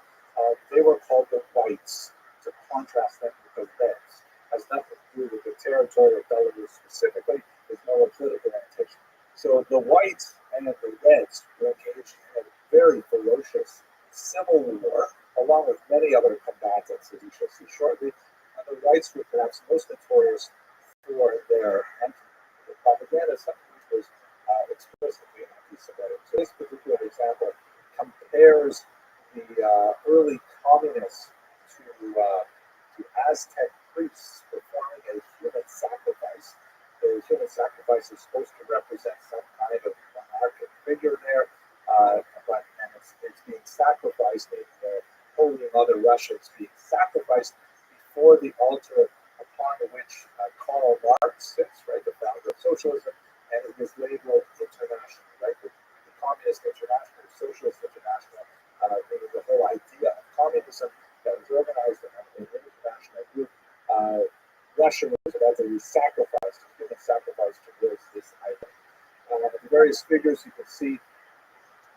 They were called the whites, to contrast them with the reds. Has nothing to do with the territory of Belarus specifically. There's no political orientation. So the whites and the reds were engaged in a very ferocious civil war, along with many other combatants, as we shall see shortly. And the whites were perhaps most notorious for their propaganda, which was explicitly anti-Semitic. So this particular example compares the early communists to Aztec priests performing a human sacrifice. The human sacrifice is supposed to represent some kind of monarchic figure there, and it's being sacrificed, the Holy Mother Russia is being sacrificed before the altar upon which Karl Marx sits, right, the founder of socialism, and it was labeled international, right, the Communist International, the Socialist International. It was the whole idea of communism that was organized in an international group. Russia was about to be sacrificed, human sacrifice towards this item. The various figures you can see,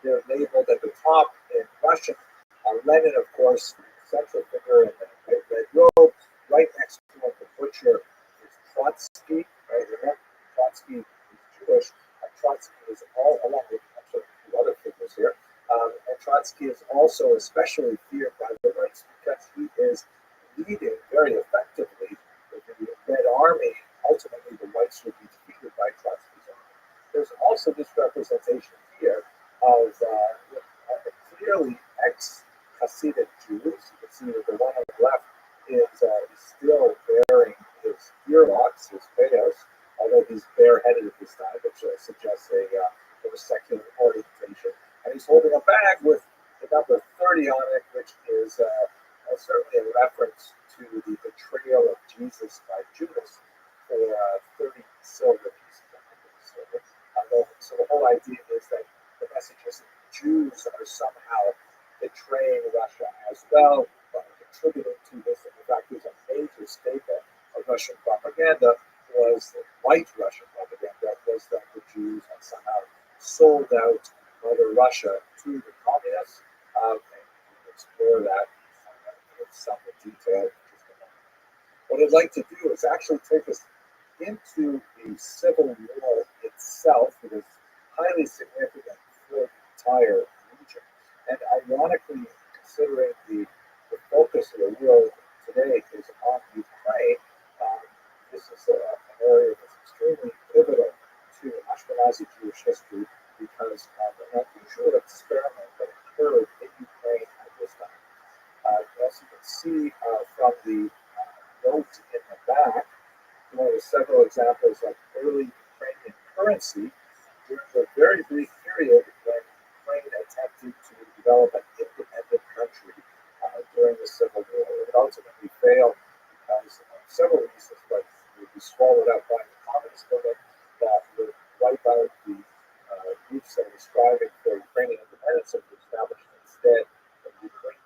they're labeled at the top in Russian. Lenin, of course, central figure in the red robe. Right next to him, the butcher is Trotsky. Right, remember, Trotsky is Jewish. Trotsky is all along with actually a few other figures here. And Trotsky is also especially feared by the whites because he is leading very effectively the Red Army. Ultimately, the whites would be defeated by Trotsky's army. There's also this representation here of clearly ex-Hasidic Jews. You can see that the one on the left is still bearing his earlocks, his payos, although he's bareheaded at this time, which suggests a secular orientation. And he's holding a bag with the number 30 on it, which is certainly a reference to the betrayal of Jesus by Judas for 30 silver pieces. So the whole idea is that the message is that Jews are somehow betraying Russia as well, but contributing to this. And in fact, there's a major staple of Russian propaganda was white Russian propaganda, was that the Jews had somehow sold out Mother Russia to the communists. And we'll explore that in some detail. What I'd like to do is actually take us into the Civil War itself. It is highly significant for the entire region. And ironically, considering the focus of the world today is on Ukraine, this is an area that's extremely pivotal to Ashkenazi Jewish history because of an unusual experiment that occurred in Ukraine at this time. As you can see from the note in the back, one of the several examples of early Ukrainian currency during the very brief period when Ukraine attempted to develop an independent country during the Civil War. It ultimately failed because of several reasons, but it would be swallowed up by the communist movement that would wipe out the groups that were striving for Ukrainian independence and establish instead the Ukraine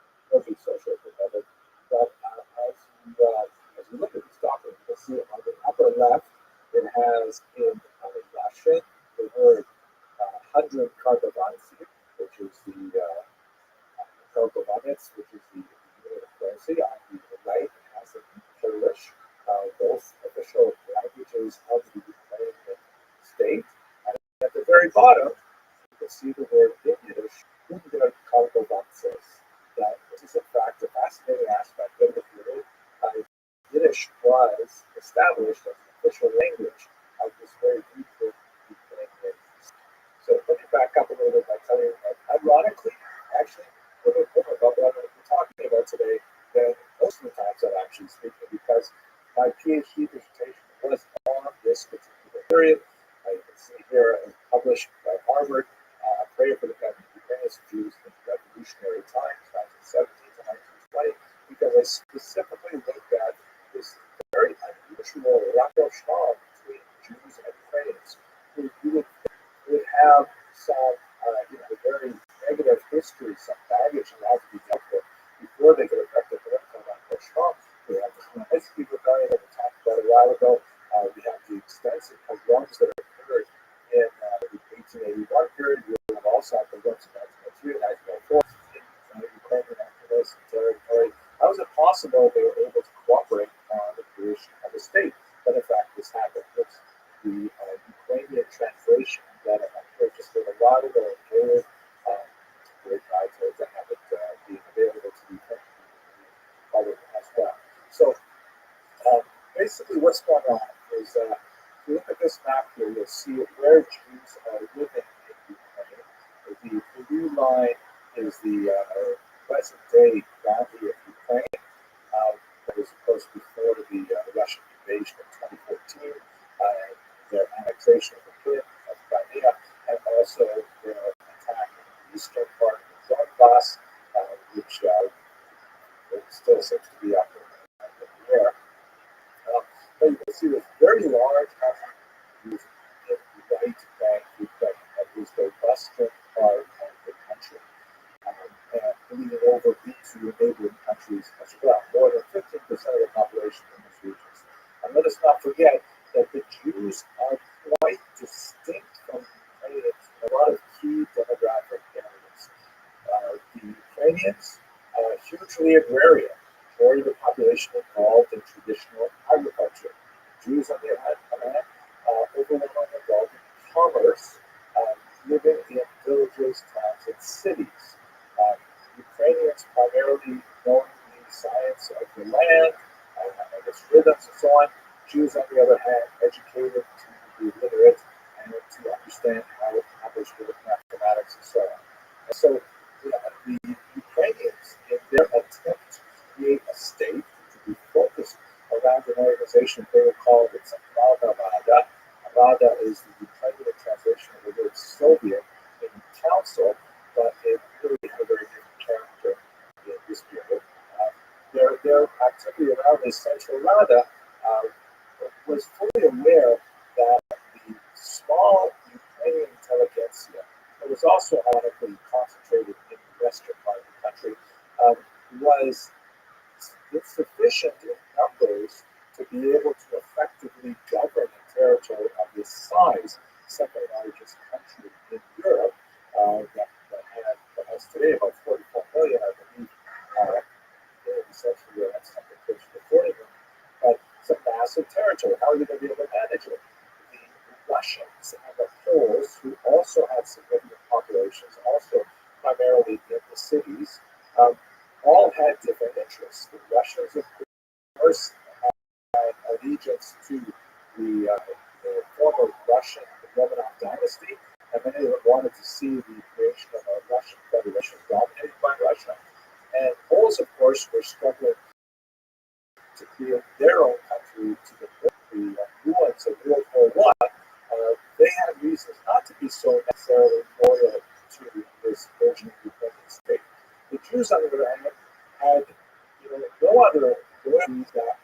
Socialist Republic. But as you look at this document, you can see on the upper left, it has both official languages of the Ukrainian state. And at the very bottom, you can see the word in Yiddish, that this is in fact a fascinating aspect of the period. Yiddish was established as an official language of this very deep Ukrainian. So let me back up a little bit by telling you that, ironically, actually, a little bit more about what we're talking about today than most of the times I'm actually speaking, because my PhD dissertation was on this particular period. You can see here, published by Harvard, a prayer for the government of Ukrainians and Jews in revolutionary times, 1917 to 1920, because I specifically looked at this very unusual rapprochement between Jews and Ukrainians, who you would have some very negative history, some baggage that had to be dealt with before they could affect the political rapprochement. We have the Hellenic rebellion that we talked about a while ago. We have the extensive pogroms that occurred in the 1881 period. We have also had pogroms in 1903 and 1904 in Ukrainian activists and territory. How is it possible they were able to cooperate on the creation of a state? But in fact, this happened. It's the Ukrainian translation that I purchased a while ago in Caleb. We're trying to have it be available to the public as well. So basically what's going on is if you look at this map here, you'll see where Jews are living in Ukraine. The blue line is the present-day boundary of Ukraine. That was, of course, before the Russian invasion of 2014, their annexation of the Crimea, and also their attack in the eastern part of Donbass, which still seems to be up in the air. But you can see this very large in the right bank Ukraine, that is the western part of the country, and bleeding over into neighboring countries as well. More than 15% of the population in these regions. And let us not forget that the Jews are quite distinct from the Ukrainians in a lot of key demographic areas. The Ukrainians are hugely agrarian. Majority of the population involved in traditional agriculture. Jews, on the other hand, overwhelmingly involved in commerce, living in villages, towns, and cities. Ukrainians primarily knowing the science of the land, its rhythms, and so on. Jews, on the other hand, educated to be literate and to understand how it happens with mathematics and so on. And so the Ukrainians, in their attempt to create a state to be focused around an organization, they will call it Rada. Rada is the Ukrainian translation of the word Soviet in council, but it really had a very different character in this period. Their activity around this central Rada was fully aware that the small Ukrainian intelligentsia, that was also ironically concentrated in the western part of the country, was insufficient in numbers to be able to effectively govern a territory of this size, the second largest country in Europe, that has today about 44 million, I believe. Essentially, that's something close to 40 million. But it's a massive territory. How are you going to be able to manage it? The Russians and the Poles, who also had significant populations, also primarily in the cities, all had different interests. The Russians, of course, had allegiance to the former Russian Romanov dynasty, and many of them wanted to see the creation of a Russian federation dominated by Russia. And Poles, of course, were struggling to create their own country to the ruins of World War I. They had reasons not to be so necessarily loyal to this version of the Ukrainian state. The Jews, on the other hand, had no other loyalties that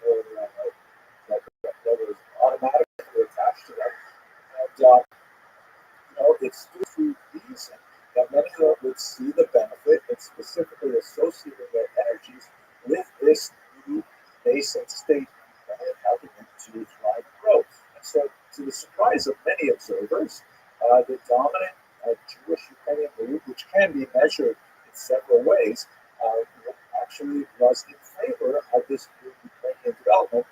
was automatically attached to them. And it's through reason that many of them would see the benefit and specifically associating their energies with this new nascent state and helping it to thrive and grow. And so, to the surprise of many observers, the dominant Jewish Ukrainian mood, which can be measured in several ways, actually was in favor of this new Ukrainian development,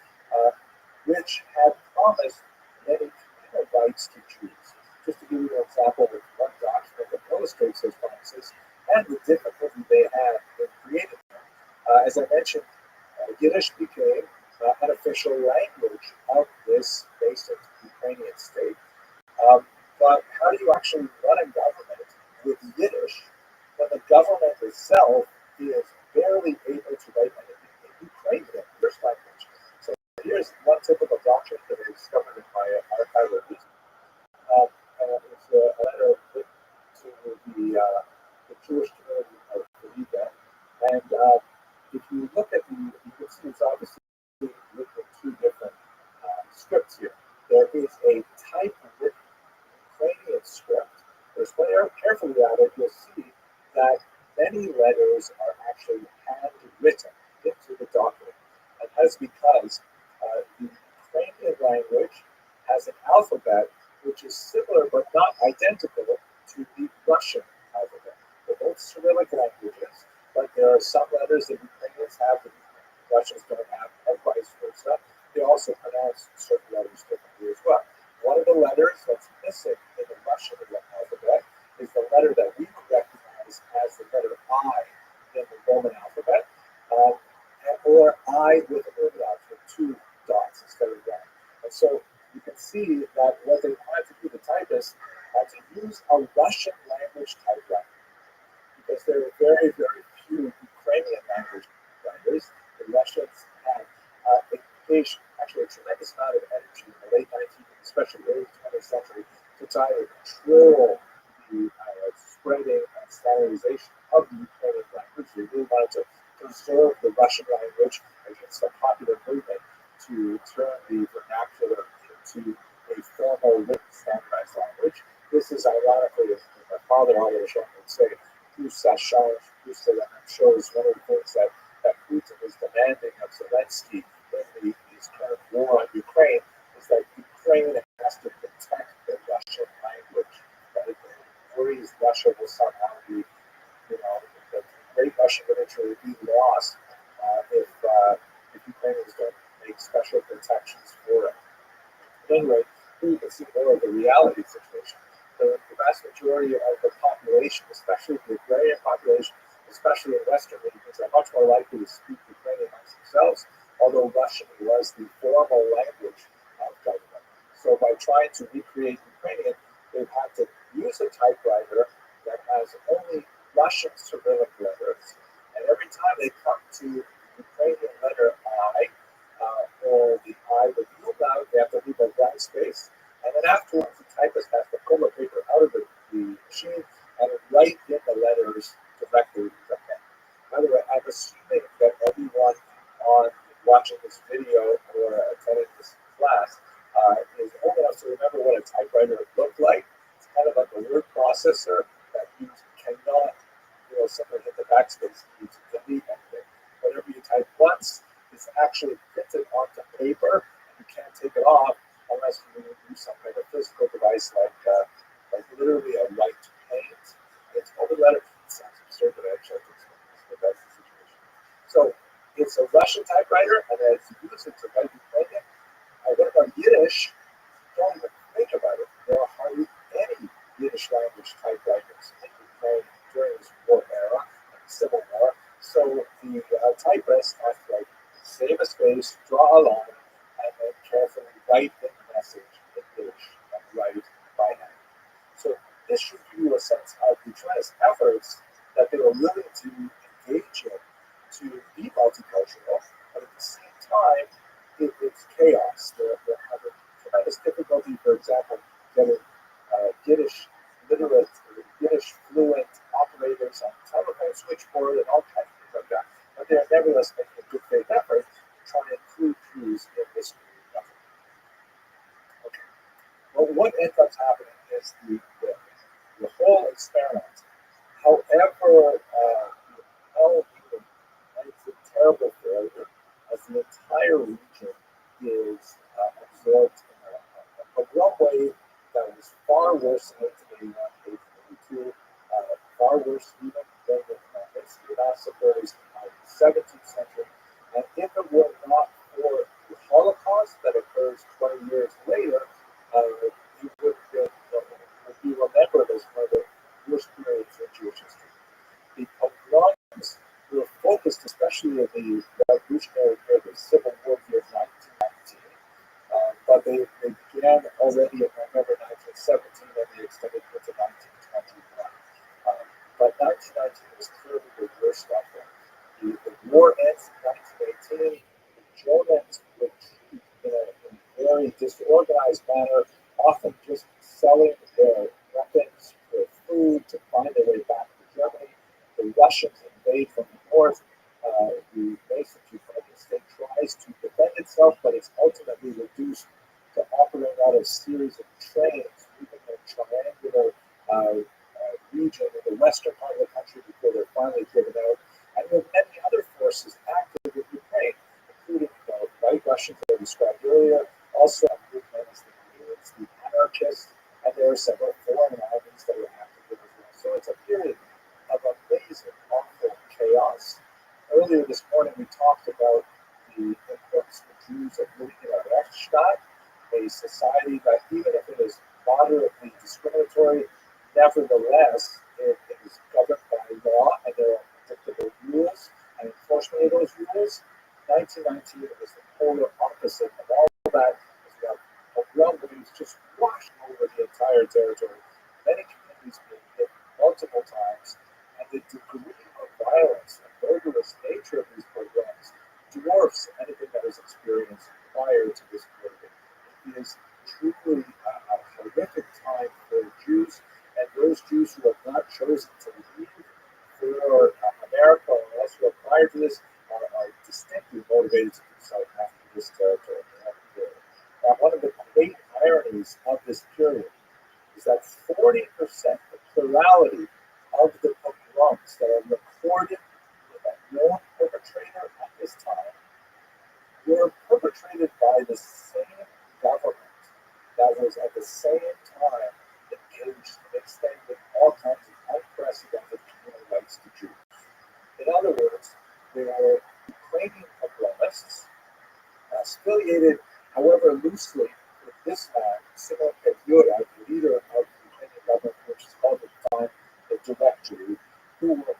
which had promised many communal rights to Jews. Just to give you an example of one document that illustrates those promises and the difficulty they had in creating them. As I mentioned, Yiddish became an official language of this nascent Ukrainian state. But how do you actually run a government with Yiddish when the government itself is barely able to write anything in Ukrainian, first language? So here's one typical document that I discovered in my archival research. It's a letter written to the Jewish community of Riga. And if you look at you can see it's obviously written in two different scripts here. There is a typewritten Ukrainian script. When you're carefully at it, you'll see that many letters are actually handwritten into the document. And that's because the Ukrainian language has an alphabet which is similar but not identical to the Russian alphabet. They're both Cyrillic languages, but there are some letters that Ukrainians have that Russians don't have, and vice versa. They also pronounce certain letters differently as well. One of the letters that's missing in the Russian alphabet is the letter that we would recognize as the letter I in the Roman alphabet, or I with an umlaut, with two dots instead of one. And so you can see that what they wanted to do, the typists, had to use a Russian language typewriter because there are very, very few Ukrainian language writers. The Russians had engaged actually a tremendous amount of energy in the late 19th, especially early 20th century, to try to control the spreading and standardization of the Ukrainian language. They really wanted to preserve the Russian language against a popular movement to turn the vernacular into a formal written standardized language. This is ironically, as my father always would say, shows one of the things that Putin is demanding of Zelensky in his current war on Ukraine is that Ukraine has to protect the Russian language. Right? It worries Russia will somehow be, the great Russian literature will be lost if Ukrainians don't make special protections for it. Anyway, here you can see more of the reality situation. The vast majority of the population, especially the agrarian population, especially in Western regions, are much more likely to speak Ukrainian amongst themselves, although Russian was the formal language of government. So by trying to recreate Ukrainian, they've had to use a typewriter that has only Russian Cyrillic letters, and every time they come to the Ukrainian letter I, or the I with the umlaut, they have to leave a blank space, and then afterwards the typist has to pull the paper out of the machine and write in the letters directly with the pen. By the way, I'm assuming that everyone on watching this video or attending this class is old enough to remember what a typewriter looked like. It's kind of like a word processor that you cannot, simply hit the backspace key to delete anything. Whatever you type once is actually printed onto paper, and you can't take it off unless you use some kind of physical device like literally a white paint. It's only letter. It sounds absurd, but actually I think so. That's the situation. So it's a Russian typewriter, and it's used to write Ukrainian. What about Yiddish? Don't even think about it. There are hardly any Yiddish language typewriters in Ukraine during this war era, the Civil War. So the typist has to save a space, draw a line, and then carefully write in the message in Yiddish and write by hand. So this should give you a sense of the tremendous efforts that they were willing to engage in to be multicultural, but at the same time, it's chaos. They're having tremendous difficulty, for example, getting Yiddish literate, Yiddish fluent operators on telephone switchboard and all kinds of things like that. But they're nevertheless making a good faith effort to try and include Jews in this new government. Okay. Well, what ends up happening is the whole experiment, however, it's a terrible failure, as the entire region is absorbed in a runway that was far worse in 1881, 1882, far worse even than the massacres in the 17th century. And if it were not for the Holocaust that occurs 20 years later, you would be remembered as one of the worst periods in Jewish history. The pogroms were focused especially in the revolutionary period of Civil War year 1919, but they began already in November 1917 and they extended into 1921. But 1919 was clearly the worst of them. The war ends in 1918. The Germans retreat in a very disorganized manner, often just selling their weapons for food to find their way back to Germany. The Russians invade from the north. The nascent Ukrainian state tries to defend itself, but it's ultimately reduced to operating out of a series of trains, moving a triangular region in the western part of the country before they're finally driven out. And there are many other forces active in Ukraine, including the white Russians that I described earlier, also a movement as the Greens, the anarchists, and there are several foreign armies that are active as well. So it's a period of amazing, awful chaos. Earlier this morning, we talked about the importance for Jews of living in a Rothschild, a society that, even if it is moderately discriminatory, nevertheless, it is governed by law and there are predictable rules and enforcement of those rules. 1919 is the polar opposite of all of that. We have pogrom waves just washing over the entire territory. Many communities being hit multiple times, and the degree of violence and murderous nature of these pogroms dwarfs anything that was experienced prior to this period. It is truly a horrific time for Jews, and those Jews who have not chosen to leave for America or elsewhere prior to this are distinctly motivated to do so after this territory. One of the great ironies of this period is that 40%, the plurality of the pogroms that are recorded with a known perpetrator at this time, were perpetrated by the same government that was at the same time engaged in extending all kinds of unprecedented human rights to Jews. In other words, they were Ukrainian pogromists, affiliated, however loosely, with this man, Simon Petyura, the leader of the Ukrainian government, which is called at the time the Directory, who were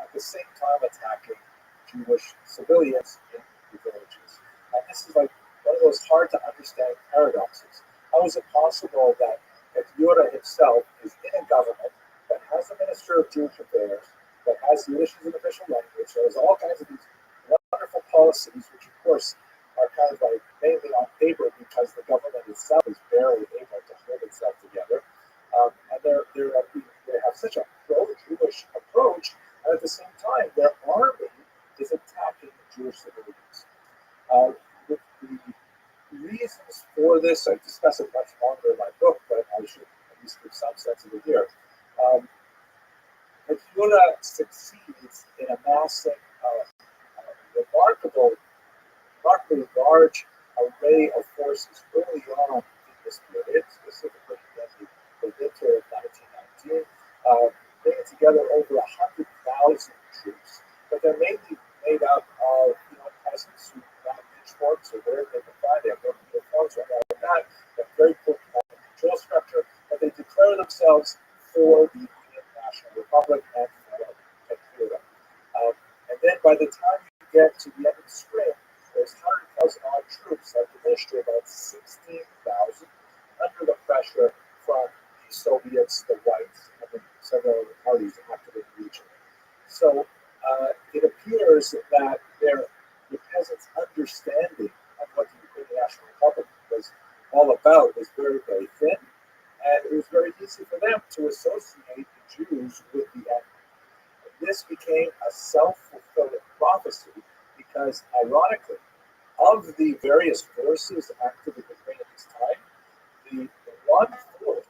at the same time attacking Jewish civilians in the villages. And this is like one of those hard to understand paradoxes. How is it possible that Petyura himself is in a government that has a minister of Jewish affairs, that has Yiddish as an official language, that has all kinds of these wonderful policies, which of course are kind of like mainly on paper because the government itself is barely able to hold itself together. And they have such a pro-Jewish approach, and at the same time, their army is attacking Jewish civilians. The reasons for this, I discuss it much longer in my book, but I should at least give some sense of it here. Petyura succeeds in amassing a remarkably large array of forces early on in this period, specifically in the winter of 1919, bringing together over 100,000 troops, but they're mainly made up of peasants who have pitchforks or wherever they can find. They have no uniforms or anything like that. They have very poor control structure, but they declare themselves for the Ukrainian National Republic and for Petyura. And then by the time you get to the end of the spring, those 100,000 odd troops have diminished to about 16,000 under the pressure from the Soviets, the whites, and then several other parties active in the region. So it appears that the peasants' understanding of what the Ukrainian National Republic was all about was very, very thin, and it was very easy for them to associate the Jews with the enemy. This became a self-fulfilling prophecy because, ironically, of the various forces active in Ukraine at this time, the one force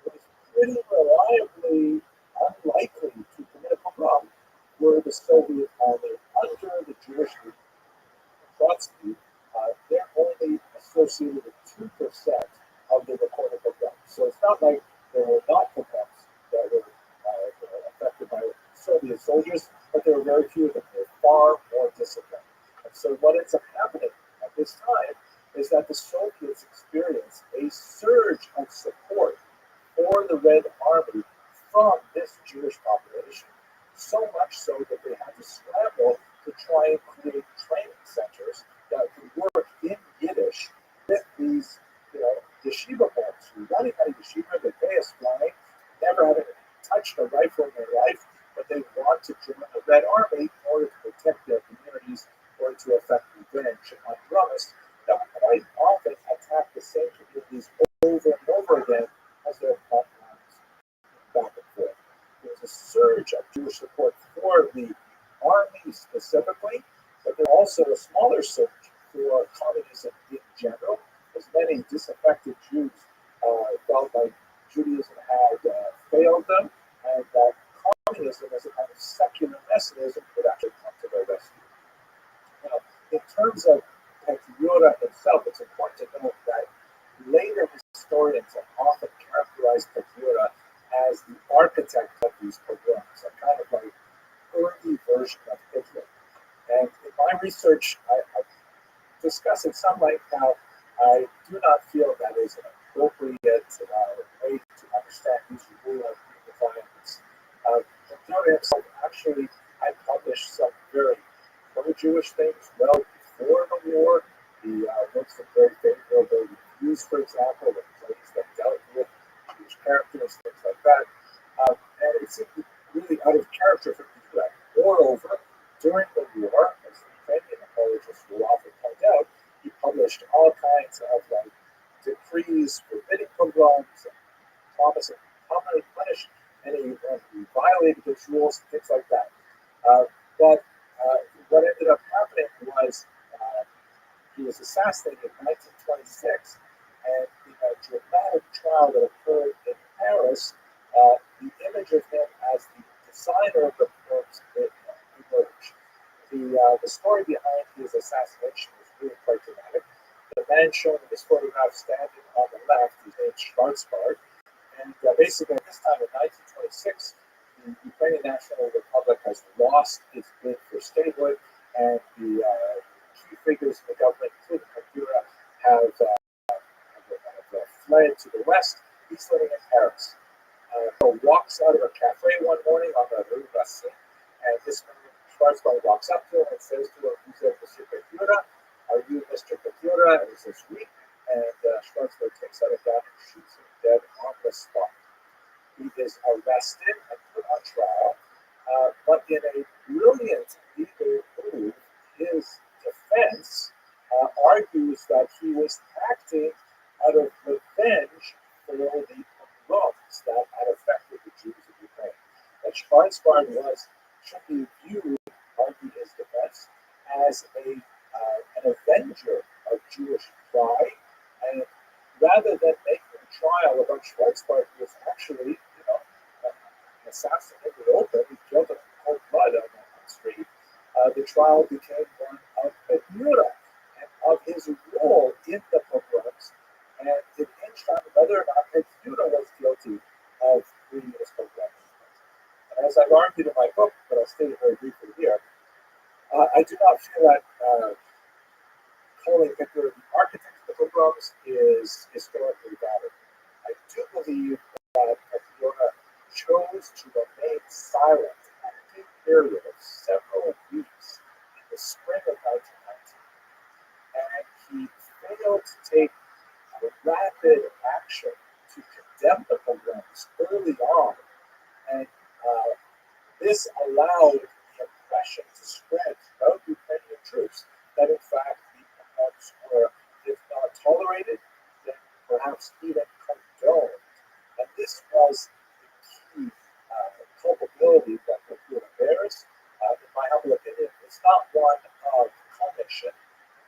that was pretty reliably unlikely to commit a pogrom were the Soviet army under the Jewish leader, Rothschild. They're only associated with 2% of the recorded pogroms. So it's not like there were not pogroms that were affected by Soviet soldiers, but there were very few of them. They were far more disciplined. And so what ends up happening at this time is that the Soviets experienced a surge of support for the Red Army from this Jewish population, so much so that they had to scramble to try and create training centers that could work in Yiddish with these, yeshiva monks who running out of yeshiva, they pay us flying, never having touched a rifle in their life, but they want to join the Red Army in order to protect their communities or to effect revenge on Brahmas that would quite often attack the same communities over and over again as their front lines back and forth. There was a surge of Jewish support for the army specifically, but there was also a smaller surge for communism in general, as many disaffected Jews felt like Judaism had failed them, and that communism as a kind of secular messianism would actually come to their rescue. Now, in terms of Petriura himself, it's important to note that later historians have often characterized Petriura as the architect of these pogroms, a kind of like early version of Hitler. And in my research, I discuss at some length how I do not feel that is an appropriate way to understand these rural environments. Petriura himself actually had published some very pro-Jewish things well before the war. He wrote some very favorable reviews, for example, of plays that dealt with Jewish characters, things like that. And it seemed really out of character for Petriura. Moreover, during the war, as the Ukrainian apologists will often point out, he published all kinds of decrees forbidding pogroms and promising to punish anyone who violated those rules, things like that. But what ended up happening was he was assassinated in 1926, and in a dramatic trial that occurred in Paris, the image of him as the designer of the pogroms emerged. The story behind his assassination was really quite dramatic. The man shown in this photograph standing on the left is named Schwarzbart, and basically at this time in 1926, the Ukrainian National Republic has lost its bid for statehood, and the key figures in the government, including Petriura, have fled to the west. He's living in Paris. He walks out of a cafe one morning on the Rue Racine, and this man, Schwarzbart, walks up to him and says to him, "Who's there, Monsieur Petriura? Are you Mr. Petriura?" And he says, "Oui." And Schwarzbart takes out a gun and shoots him dead on the spot. He is arrested and put on trial, but in a brilliant legal move, his defense argues that he was acting out of revenge for the pogroms that had affected the Jews of Ukraine. That Schwarzbart should be viewed, argued his defense, as an avenger of Jewish pride, and rather than making a trial about Schwarzbart, who was actually, an assassin in the open, he killed him in cold blood on the street. The trial became one of Petriura and of his role in the pogroms, and it hinged on whether or not Petriura was guilty of leading this pogrom. And as I've argued in my book, but I'll state it very briefly here, I do not feel that calling Petriura the architect of the pogroms is historically valid. I do believe that Petriura chose to remain silent at a period of several weeks in the spring of 1919, and he failed to take rapid action to condemn the pogroms early on, and this allowed the impression to spread throughout Ukrainian troops that in fact the pogroms were, if not tolerated, then perhaps even condoned. And this was the key culpability that Petriura bears. In my humble opinion, it's not one of commission.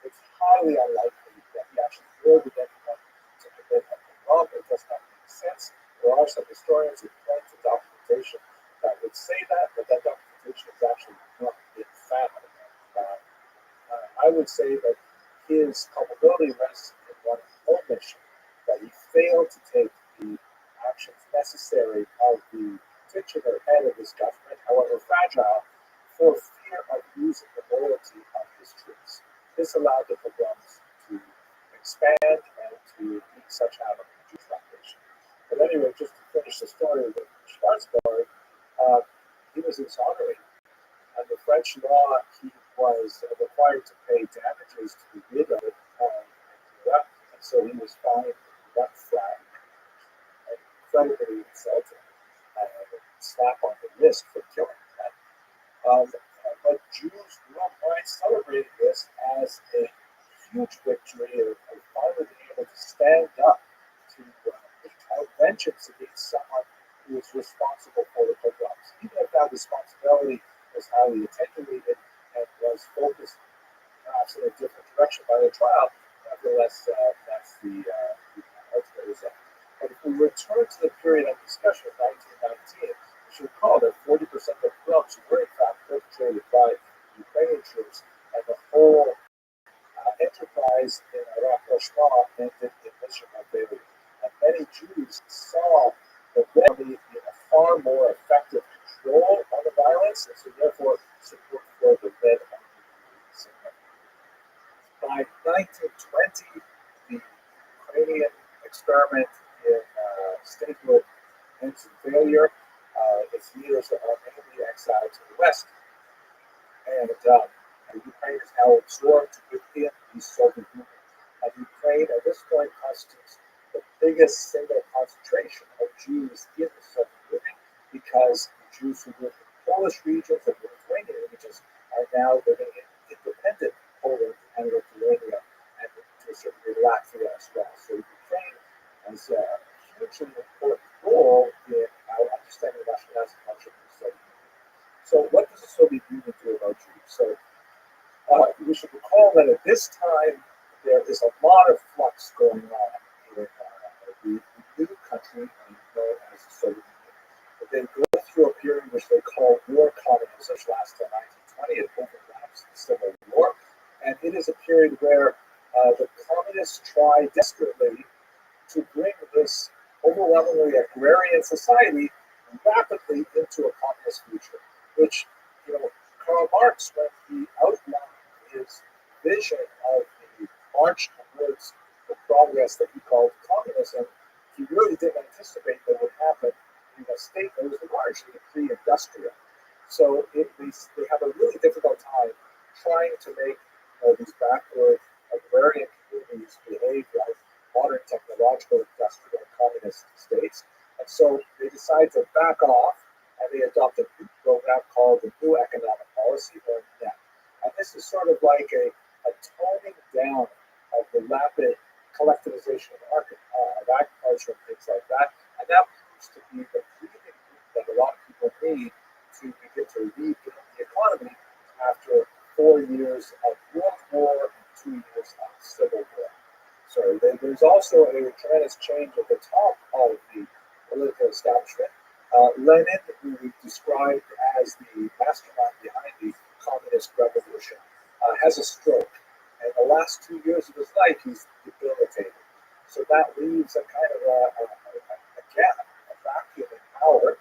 It's highly unlikely that he actually ordered anyone to commit a pogrom. It does not make sense. There are some historians who point to documentation that would say that, but that documentation is actually not been found. I would say that his culpability rests in one omission, that he failed to take the actions necessary of the titular head of his government, however fragile, for fear of losing the loyalty of his troops. This allowed the pogroms to to wreak such havoc on the Jewish population. But anyway, just to finish the story with Schwarzbard, he was exonerated. Under French law, he was required to pay damages to be rid of it, and so he was fined one franc, incredibly insulting, slap on the wrist for killing him. But Jews worldwide celebrated this as a huge victory of finally being able to stand up to have vengeance against someone who was responsible for the pogroms. Even if that responsibility was highly attenuated and was focused perhaps in a different direction by the trial, nevertheless, that's the ultimate result. But if we return to the period of discussion of 1919, we should recall that 40% of pogroms were in fact perpetrated by Ukrainian troops, and the whole enterprise in rapprochement ended in miserable failure. And many Jews saw the remedy in a far more effective control on the violence, and so therefore support for the Red Army. By 1920, the Ukrainian experiment in statehood ends in failure. Its leaders are mainly exiled to the West, and Ukraine is now absorbed within the Soviet Union. And Ukraine, at this point, constitutes the biggest single concentration of Jews in the Soviet Union, because the Jews who live in Polish regions and Lithuanian regions are now living in independent Poland and Lithuania, and to a certain degree Latvia as well. So Ukraine has a hugely important role in our understanding of Ashkenazi culture in the Soviet Union. So what does the Soviet Union do about Jews? So we should recall that at this time there is a lot of flux going on in the new country known as the Soviet Union. But they go through a period which they call war communism, which lasts until 1920. It overlaps the Civil War. And it is a period where the communists try desperately to bring this overwhelmingly agrarian society rapidly into a communist future, which, Karl Marx, when he outlined his vision of the march towards the progress that he called communism, he really didn't anticipate that would happen in a state that was largely pre-industrial. So they have a really difficult time trying to make these backward agrarian communities behave like modern technological industrial communist states. And so they decide to back off, and they adopt a new program called the New Economic Policy, or NEP. And this is sort of like a toning down of the rapid collectivization of agriculture and things like that. And that proves to be the breathing room that a lot of people need to begin to rebuild the economy after 4 years of World War and 2 years of Civil War. So there's also a tremendous change at the top of the political establishment. Lenin, who we described as the mastermind behind the communist revolution, has a stroke. And the last 2 years of his life, he's debilitated. So that leaves a kind of a gap, a vacuum in power,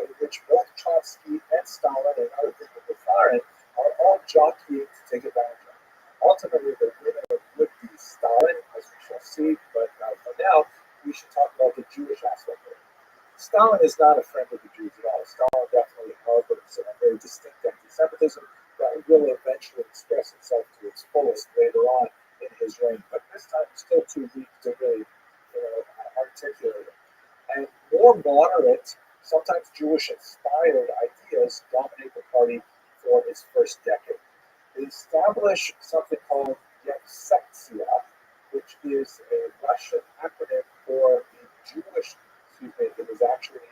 in which both Trotsky and Stalin and other people with Farin are all jockeying to take advantage of. Ultimately, the winner would be Stalin, as we shall see, but for now, we should talk about the Jewish aspect of it. Stalin is not a friend of the Jews at all. Stalin definitely harbors a very distinct anti-Semitism that will eventually express itself to its fullest later on in his reign, but this time it's still too weak to really articulate it. And more moderate, sometimes Jewish-inspired ideas dominate the party for its first decade. They establish something called Yevsektia, which is a Russian acronym for the Jewish, it is actually,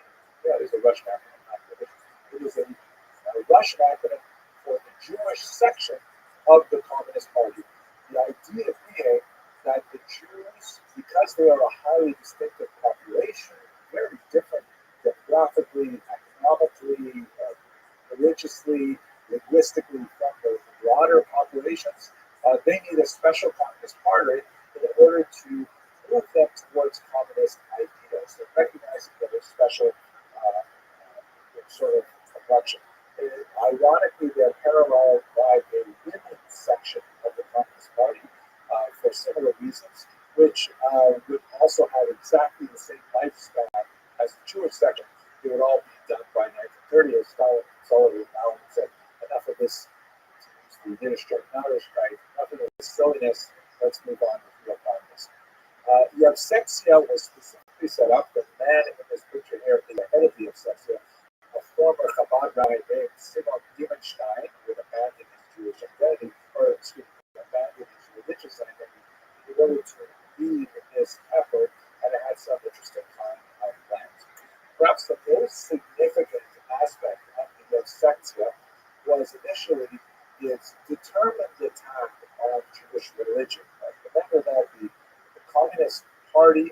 it is a Russian acronym, not British. It is a Russian acronym for the Jewish section of the Communist Party. The idea being that the Jews, because they are a highly distinctive population, very different demographically, economically, religiously, linguistically from the broader populations, they need a special communist party in order to move them towards communist ideals and recognizing that there's special sort of complexion. Ironically, they're paralleled by a women's section of the Communist Party for similar reasons. which would also have exactly the same lifespan as the Jewish second. It would all be done by 1930 as Stalin consolidated now and said, enough of this, to use the Yiddish term, Narishkeit, enough of this silliness, let's move on with real communism. Yevsektia was specifically set up. The man in this picture here is the head of the Yevsektia, a former Chabad guy named Simon Diemenstein, who had abandoned his Jewish identity, or excuse me, abandoned his religious identity in order to lead this effort, and it had some interesting kind of plans. Perhaps the most significant aspect of the Yevsektia was initially its determined attack on Jewish religion. Remember that the Communist Party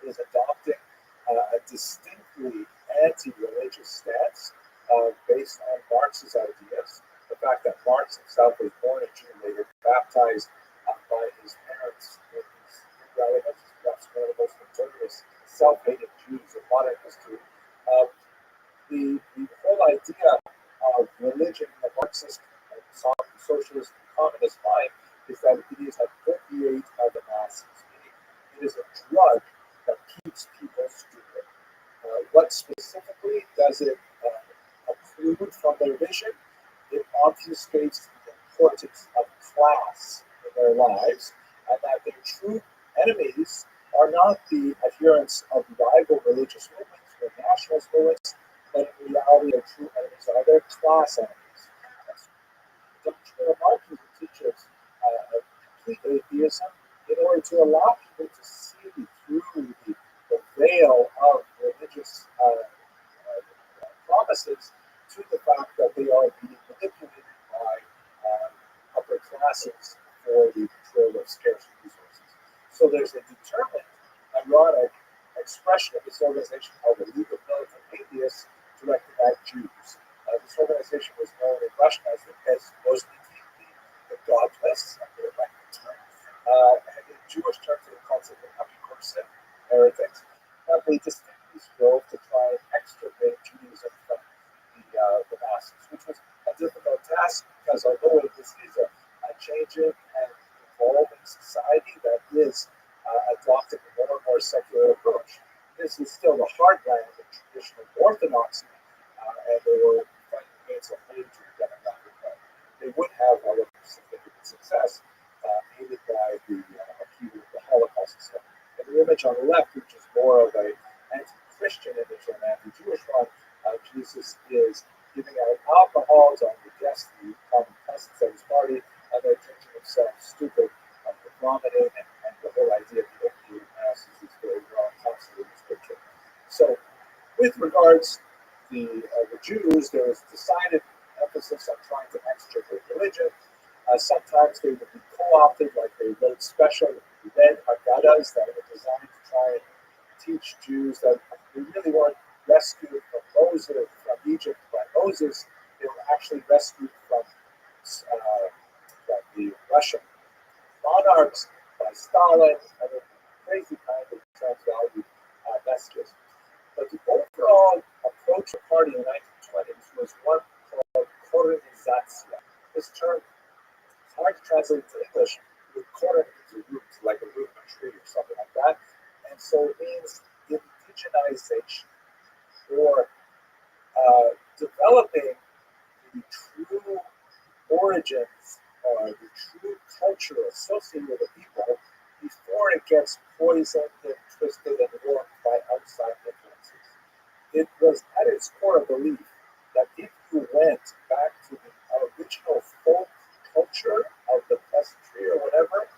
is adopting a distinctly anti-religious stance based on Marx's ideas. The fact that Marx himself was born a Jew, later baptized by his parents in his relatives, perhaps one of the most notorious self-hating Jews in modern history. The whole idea of religion in the Marxist, socialist, and communist mind is that it is a opiate of the masses, meaning it is a drug that keeps people stupid. What specifically does it occlude from their vision? It obfuscates the importance of class in their lives, and that their true enemies are not the adherents of rival religious movements or nationalist movements, but in reality, their true enemies are their class enemies. Dr. Marxism teaches complete atheism in order to allow people to see through the veil of religious promises to the fact that they are being manipulated by upper classes for the control of scarce resources. So there's a determined, ironic expression of this organization called the League of Militant Atheists directed at Jews. This organization was known in Russian as the godless, under the Latin term. And in Jewish terms, they called it the apikoursin, heretics. They distinctly strove to try and extirpate Judaism from the masses, which was a difficult task because although this is a changing and evolving society that is adopting a more and more secular approach, this is still the heartland of traditional orthodoxy, and they were fighting against a major demographic. They would have, however, significant success, aided by the upheaval of the Holocaust itself. And the image on the left, which is more of an anti-Christian image or an anti-Jewish one, Jesus is giving out alcohol to all the guests, the common peasants at his party, and they're drinking themselves stupid, vomiting, and the whole idea of the opiate masses is very well encapsulated in this picture. So, with regards to the Jews, there was decided emphasis on trying to extirpate religion. Sometimes they would be co-opted, like they wrote special red Haggadahs that were designed to try and teach Jews that they really weren't rescued from Moses, from Egypt by Moses. They were actually rescued from the Russian monarchs by Stalin, and a crazy kind of trans-valued messages. But the overall approach of the party in the 1920s was one called Korenizatsiya. This term is hard to translate to English, with koren means a root, like a root of a tree or something like that. And so it means indigenization, or developing the true origins or the true culture associated with the people before it gets poisoned and twisted and warped by outside influences. It was at its core a belief that if you went back to the original folk culture of the peasantry or whatever,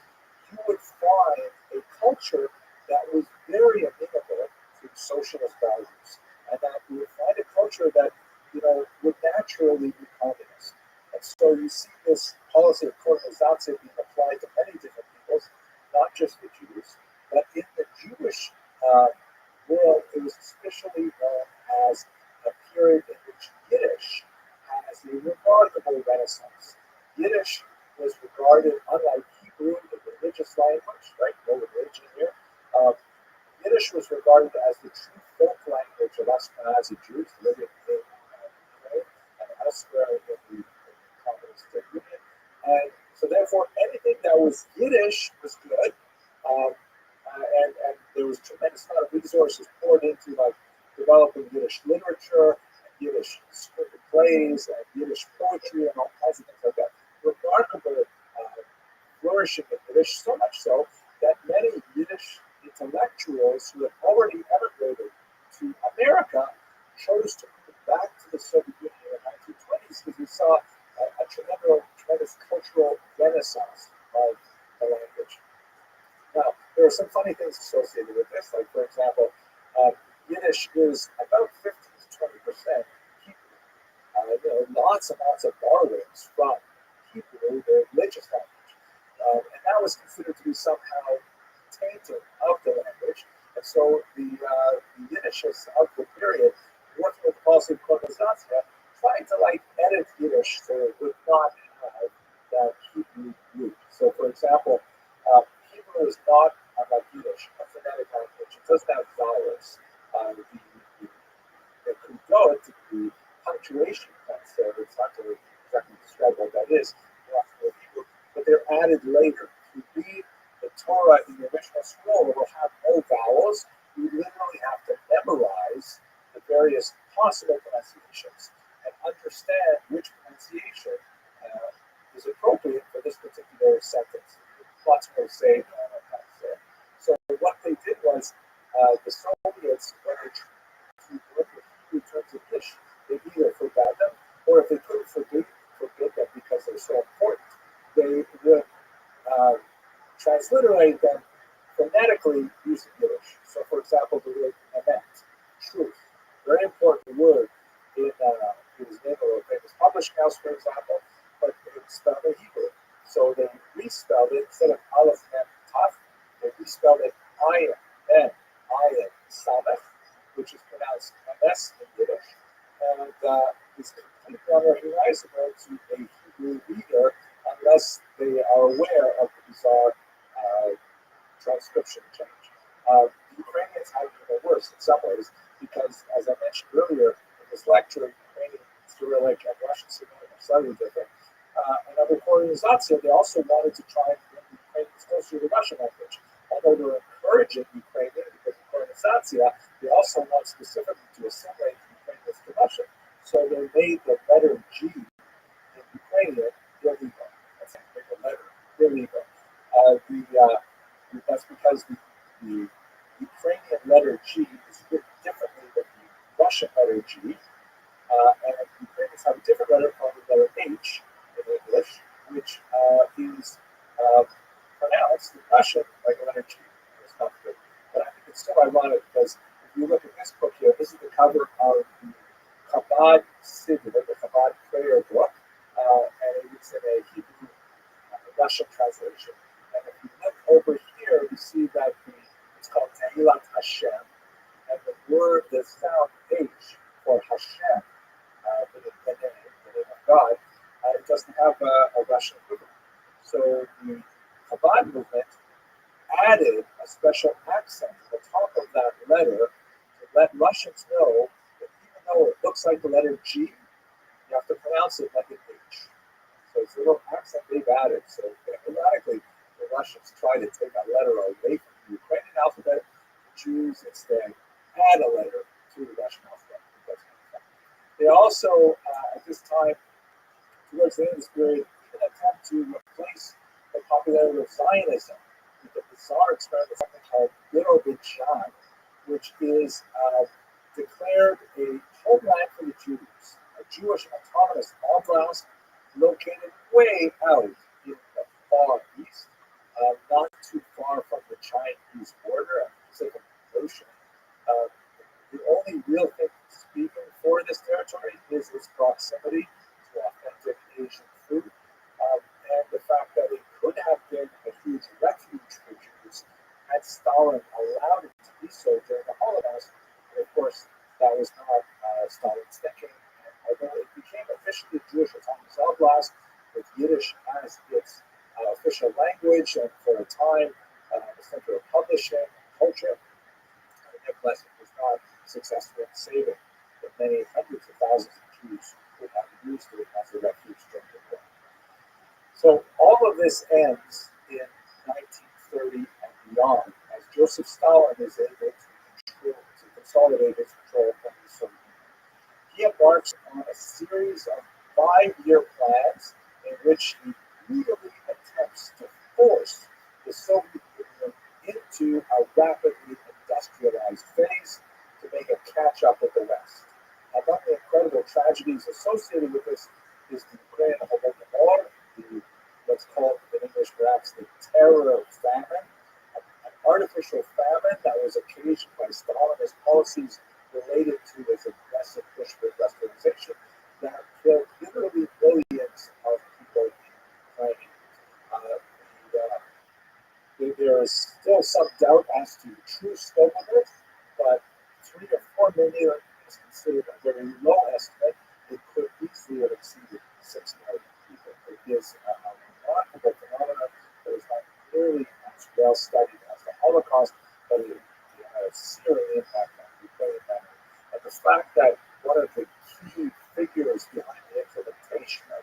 you would find a culture that was very amenable to socialist values, and that you would find a culture that would naturally be communist. And so you see this policy of colonization being applied to many different peoples, not just the Jews, but in the Jewish world, it was especially known as a period in which Yiddish has a remarkable renaissance. Yiddish was regarded, unlike Hebrew, the religious language, right? No religion here. Yiddish was regarded as the true folk language of Ashkenazi Jews living in Ukraine and elsewhere in the communist union. And so therefore, anything that was Yiddish was good. and there was tremendous amount of resources poured into like developing Yiddish literature, and Yiddish scripted plays, and Yiddish poetry, and all kinds of things like that. Remarkable flourishing of Yiddish, so much so that many Yiddish intellectuals who had already emigrated to America chose to move back to the Soviet Union in the 1920s because we saw a tremendous cultural renaissance of the language. Now, there are some funny things associated with this, like, for example, Yiddish is about 15 to 20% Hebrew. Lots and lots of borrowings from Hebrew, the religious language. And that was considered to be somehow tainted of the language. And so the Yiddishists of the period, working with the policy of colonization, tried to edit Yiddish so it would not have that Hebrew root. So, for example, Hebrew is not, unlike Yiddish, a phonetic language. It doesn't have vowels. The kudot, the punctuation points there, it's not to exactly describe what that is, Hebrew, but they're added later. If you read the Torah in the original scroll, it will have no vowels. You literally have to memorize the various possible pronunciations and understand which pronunciation is appropriate for this particular sentence. Lots more to say than I have to say. So what they did was the Soviets, when they tried to work with Hebrew terms of Yiddish, they either forbade them, or if they couldn't forbid them because they're so important, they would transliterate them phonetically using Yiddish. So, for example, the word emet, truth, very important word in his name of a famous publishing house, for example, but it's spelled in Hebrew. So they respelled it instead of Aleph Mem Taf, they respelled it Ayin Samech, which is pronounced MS in Yiddish, and is completely unrecognizable to a Hebrew reader unless they are aware of the bizarre transcription change. The Ukrainians have it even worse in some ways because, as I mentioned earlier in this lecture, Ukrainian Cyrillic and Russian Cyrillic are slightly different. And under colonization, they also wanted to try and bring the Ukrainians closer to the Russian language. Although they're encouraging Ukrainian because of colonization, they also want specifically to assimilate the Ukrainians to Russian. So they made the letter G in Ukrainian illegal. That's how they make the letter illegal. That's because the Ukrainian letter G is written differently than the Russian letter G, and Ukrainians have a different letter called the letter H in English, which is pronounced in Russian like a letter G. It's not good, but I think it's still ironic because if you look at this book here, this is the cover of the Chabad Siddur, the Chabad prayer book, and it's in a Hebrew Russian translation. And if you look over here, you see that it's called Tehilat Hashem, and the sound H for Hashem, the name of God, it doesn't have a Russian equivalent. So the Chabad movement added a special accent at the top of that letter to let Russians know that even though it looks like the letter G, you have to pronounce it like an H. So it's a little accent they've added. So ironically, the Russians try to take a letter away from the Ukrainian alphabet. The Jews instead add a letter to the Russian alphabet. They also, at this time, towards the end of this period, even attempt to replace the popularity of Zionism with the bizarre experiment of something called Birobidzhan, which is declared a homeland for the Jews, a Jewish autonomous oblast located way out in the far east, not too far from the Chinese border and the Pacific Ocean. The only real thing speaking for this territory is its proximity to authentic Asian food, and the fact that it could have been a huge refuge for Jews had Stalin allowed it to be so during the Holocaust. And of course, that was not Stalin's thinking. And although it became officially a Jewish autonomous oblast with Yiddish as its official language, and for a time the center of publishing and culture, nevertheless, it was not successful in saving the many hundreds of thousands of Jews who had used it as a refuge during the war. So all of this ends in 1930 and beyond, as Joseph Stalin is able to consolidate his control from the Soviet Union. He embarks on a series of 5-year plans in which he brutally attempts to force the Soviet Union into a rapidly industrialized phase to make a catch up with the West. Among the incredible tragedies associated with this is the Ukraine Holodomor, what's called in English perhaps the terror of famine, an artificial famine that was occasioned by Stalinist policies related to his aggressive push for industrialization that killed literally millions of people in Ukraine. There is still some doubt as to the true scope of it, but 3 to 4 million is considered a very low estimate. It could easily have exceeded 6 million people. It is a remarkable phenomenon that is not nearly as well studied as the Holocaust, but it has a searing impact on Ukraine. And the fact that one of the key figures behind the implementation of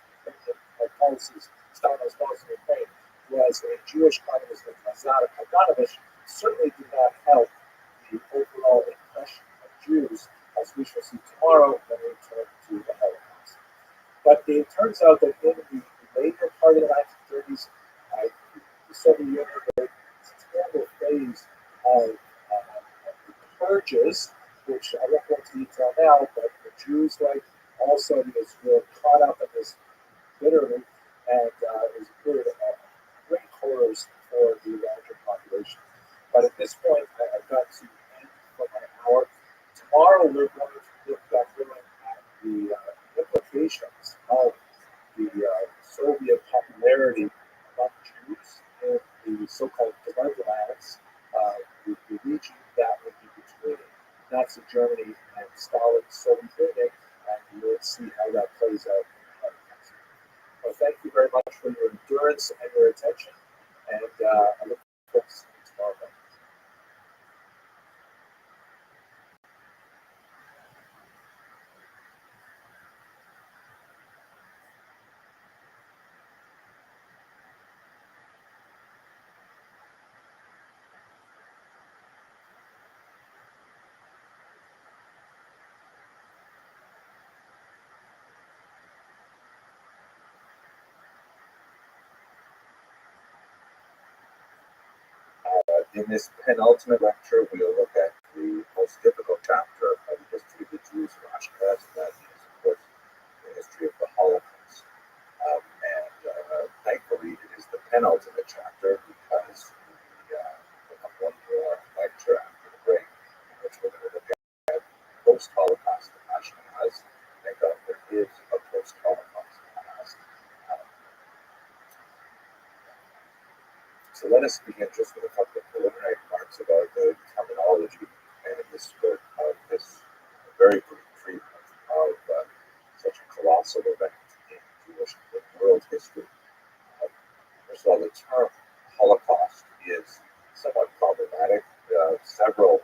policies, Stalinist policies in Ukraine, was a Jewish communist named Lazar Kaganovich, certainly did not help the overall impression of Jews, as we shall see tomorrow when we turn to the Holocaust. But it turns out that in the later part of the 1930s, the Soviet Union went this terrible phase of purges, which I won't go into detail now, but the Jews, like also because were caught up in this bitterly, and it was a period of great horrors for the larger population. But at this point, I've got to end for my hour. Tomorrow, we're going to look back at the implications of the Soviet popularity among Jews in the so-called Developments, the region that would be between Nazi Germany and Stalin's Soviet Union, and we'll see how that plays out. Well, thank you very much for your endurance and your attention, and I look forward to seeing you tomorrow night. In this penultimate lecture, we'll look at the most difficult chapter of the history of the Jews of Ashkenaz, and that is, of course, the history of the Holocaust. Thankfully, it is the penultimate chapter because we have one more lecture after the break, in which we're going to look at post-Holocaust Ashkenaz, and there is a post-Holocaust past. So let us begin just with a couple of preliminary remarks about the terminology and the scope of this very brief treatment of such a colossal event in Jewish world history. First of all, the term Holocaust is somewhat problematic. Several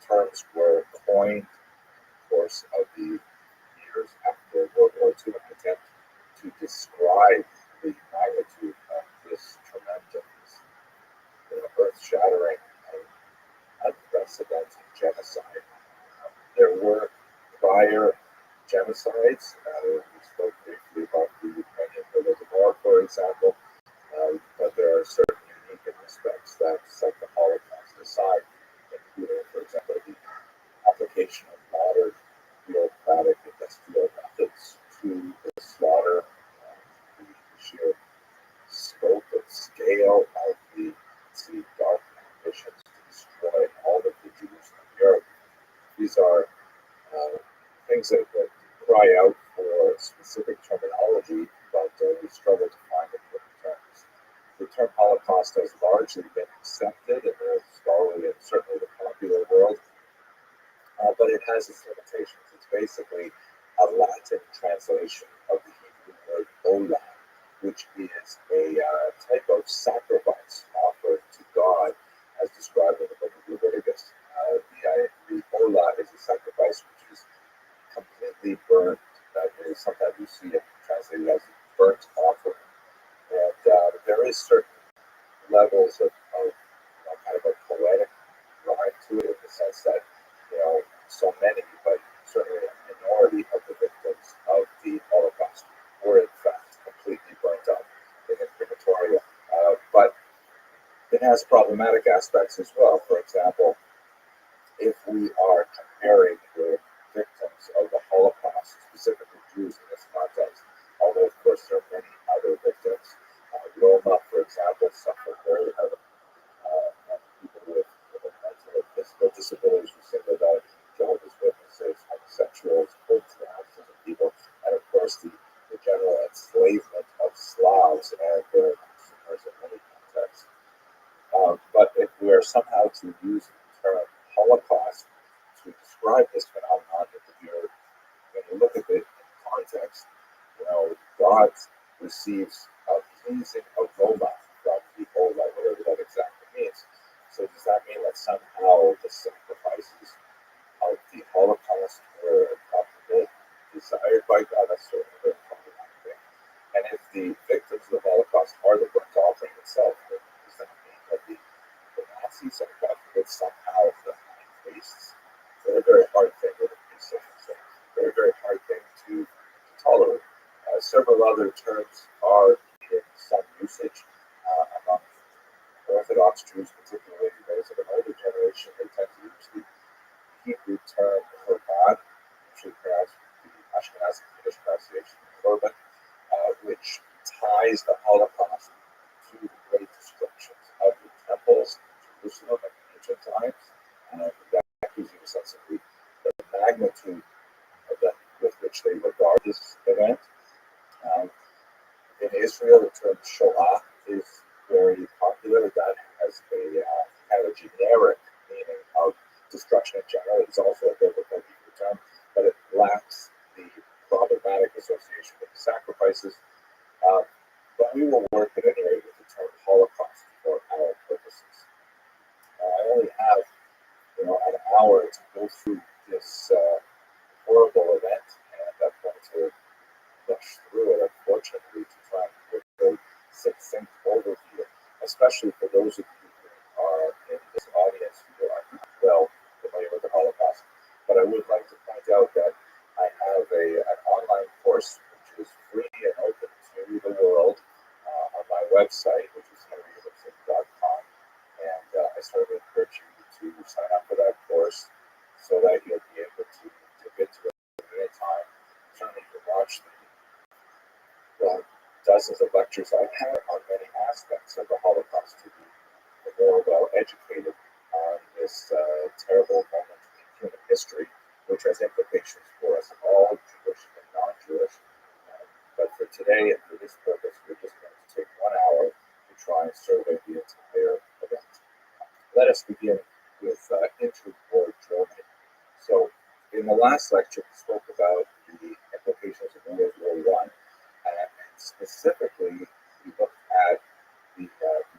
terms were coined in the course of the years after World War II in an attempt to describe the magnitude of this tremendous, earth-shattering and unprecedented genocide. There were prior genocides. We spoke briefly about the Ukrainian Holodomor, for example, but there are certain unique aspects that set the Holocaust aside, including, for example, the application of modern bureaucratic industrial methods to the slaughter, the sheer scope and scale of the dark ambitions to destroy all of the Jews of Europe. These are things that cry out for specific terminology, but we struggle to find important terms. The term Holocaust has largely been accepted in the scholarly and certainly the popular world, but it has its limitations. It's basically a Latin translation of the Hebrew word olah, which is a type of sacrifice offered to God as described in the book of Leviticus. The olah is a sacrifice which is completely burnt. That is, sometimes you see it translated as burnt offering. And there is certain levels of kind of a poetic has problematic aspects as well. For example, if we are comparing the victims of the Holocaust, specifically Jews in this context, although of course there are many other victims, Roma, for example, suffered very heavily. And people with mental or physical disabilities were singled out, Jehovah's Witnesses, homosexuals, both thousands of people, and of course the general enslavement of Slavs and their consumers in many contexts. But if we are somehow to use the term Holocaust to describe this phenomenon, when you look at it in context, God receives a pleasing aroma from people, like whatever that exactly means. So does that mean that somehow the sacrifices of the Holocaust were not desired by God? That's certainly very problematic thing. And if the victims of the Holocaust are the burnt offering itself, then does that mean that the Nazis and God forbid somehow the high priests? Very, very hard thing with a priest, so very, very hard thing to tolerate. Several other terms are in some usage among Orthodox Jews, particularly those of an older generation. They tend to use the Hebrew term for God, usually pronounced the Ashkenazi Yiddish pronunciation Korban, which ties the Holocaust to the great destructions of the temples in Jerusalem in ancient times. And that gives you a sense of the magnitude of that with which they regard this event. In Israel, the term Shoah is very popular. That has a kind of a generic meaning of destruction in general. It's also a biblical Hebrew term, but it lacks the problematic association with the sacrifices. But we will work at any rate with the term Holocaust for our purposes. I only have, an hour to go through this horrible event, and I'm going to push through it, unfortunately, to try and give a succinct overview, especially for those of you who are in this audience who are not well familiar with the Holocaust. But I would like to point out that I have an online course which is free and open to the world on my website, which is henrylitzen.com. And I certainly encourage you to sign up for that course so that you'll be able to get to it at any time. Certainly, you can watch the dozens of lectures I've had on many aspects of the Holocaust to be more well educated on this terrible moment in human history, which has implications for us all, Jewish and non-Jewish. But for today and for this purpose, we're just going to take 1 hour to try and survey the entire event. Let us begin with interwar Germany. So, in the last lecture, we spoke about the implications of World War I. And specifically, we looked at the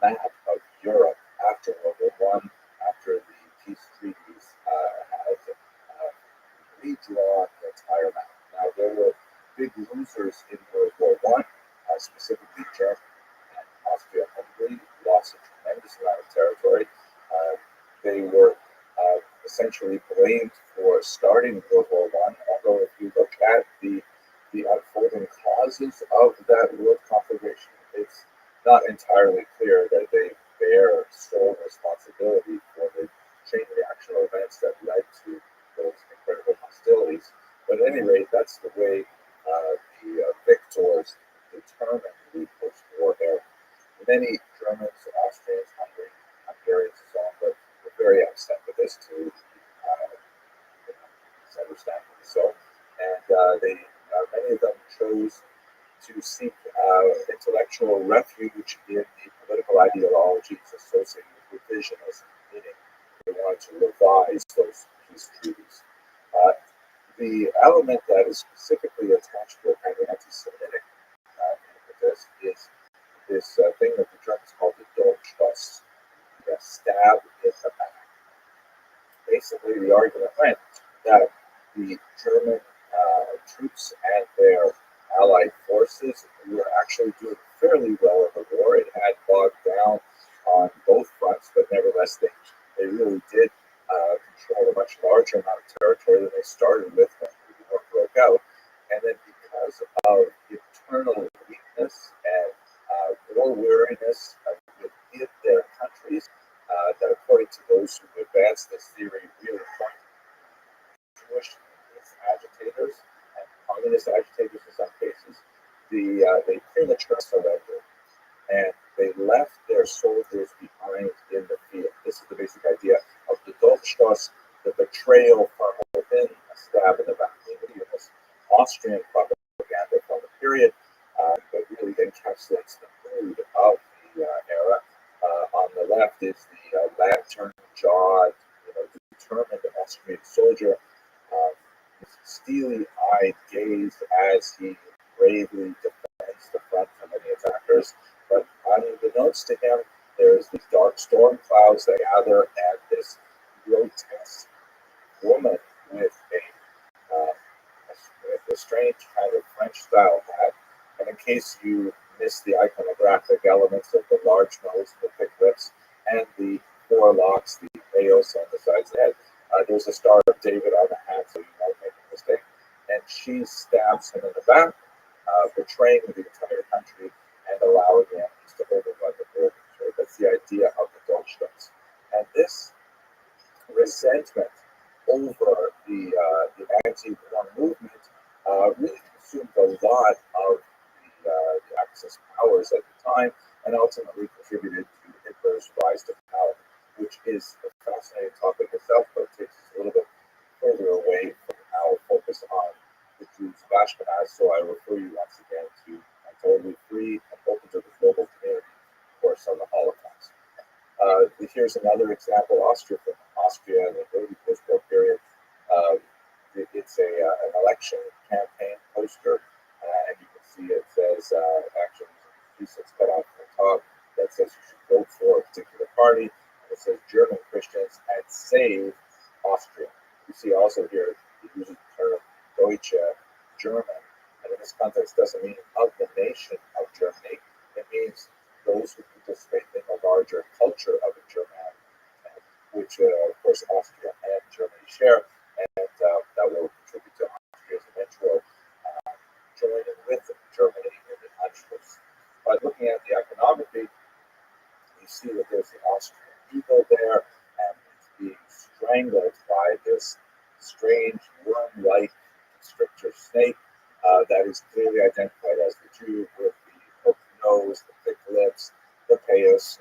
map of Europe after World War I, after the peace treaties had redrawn the entire map. Now, there were big losers in World War I, specifically Germany and Austria-Hungary lost a tremendous amount of territory. They were essentially blamed for starting World War I, although if you look at the unfolding causes of that world conflagration, it's not entirely clear that they bear sole responsibility for the chain reaction events that led to those incredible hostilities. But at any rate, that's the way the victors determined the post-war era. Many Germans, Austrians, Hungarians, and so on, but were very upset with this too. It's understandably so. And many of them chose to seek intellectual refuge in the political ideologies associated with revisionism, meaning they wanted to revise those peace treaties. The element that is specifically attached to a kind of anti-Semitic impetus is this thing that the Germans call the Dolchstoß, the stab in the back. Basically, the argument went that the German troops and their allied forces were actually doing fairly well in the war. It had bogged down on both fronts, but nevertheless, they really did control a much larger amount of territory than they started with when the war broke out. And then because of internal weakness and war weariness in their countries that, according to those who advance this theory, really point Jewish agitators and communist agitators in some cases. They prematurely surrendered and they left their soldiers behind in the field. This is the basic idea of the Dolchstoß, the betrayal from within, a stab in the back. This Austrian propaganda from the period that really encapsulates the mood of the era. On the left is the lantern-jawed, determined Austrian soldier, steely-eyed gaze as he bravely defends the front from any attackers. But unbeknownst to him, there's these dark storm clouds that gather, and this grotesque woman with a strange kind of French-style hat. And in case you miss the iconographic elements of the large nose, the thick lips, and the four locks, the eos on the sides of the head, there's a Star of David on the hat, so you might make a mistake. And she stabs him in the back, betraying the entire country and allowing the enemies to hold it like a building. So that's the idea of the Dolchstoß. And this resentment over the anti-war movement really consumed a lot of the Axis powers at the time, and ultimately contributed to Hitler's rise to power, which is a fascinating topic itself, but it takes us a little bit further away from our focus on the Jews of Ashkenaz. So I refer you once again to a totally free and open to the global community course on the Holocaust. Here's another example, Austria in the early post-war period. It's an election campaign poster, and you can see it says, actually, piece that's cut off from the top that says you should vote for a particular party, and it says German Christians and save Austria. You see also here, it uses the term Deutsche, German, and in this context doesn't mean of the nation of Germany, it means those who participate in the larger culture of Germany, which of course Austria and Germany share, and that will contribute to Austria's eventual joining with Germany in the Anschluss. By looking at the iconography, you see that there's the Austrian eagle there, and it's being strangled by this strange worm-like constrictor snake that is clearly identified as the Jew, with the hooked nose, the thick lips, the payas,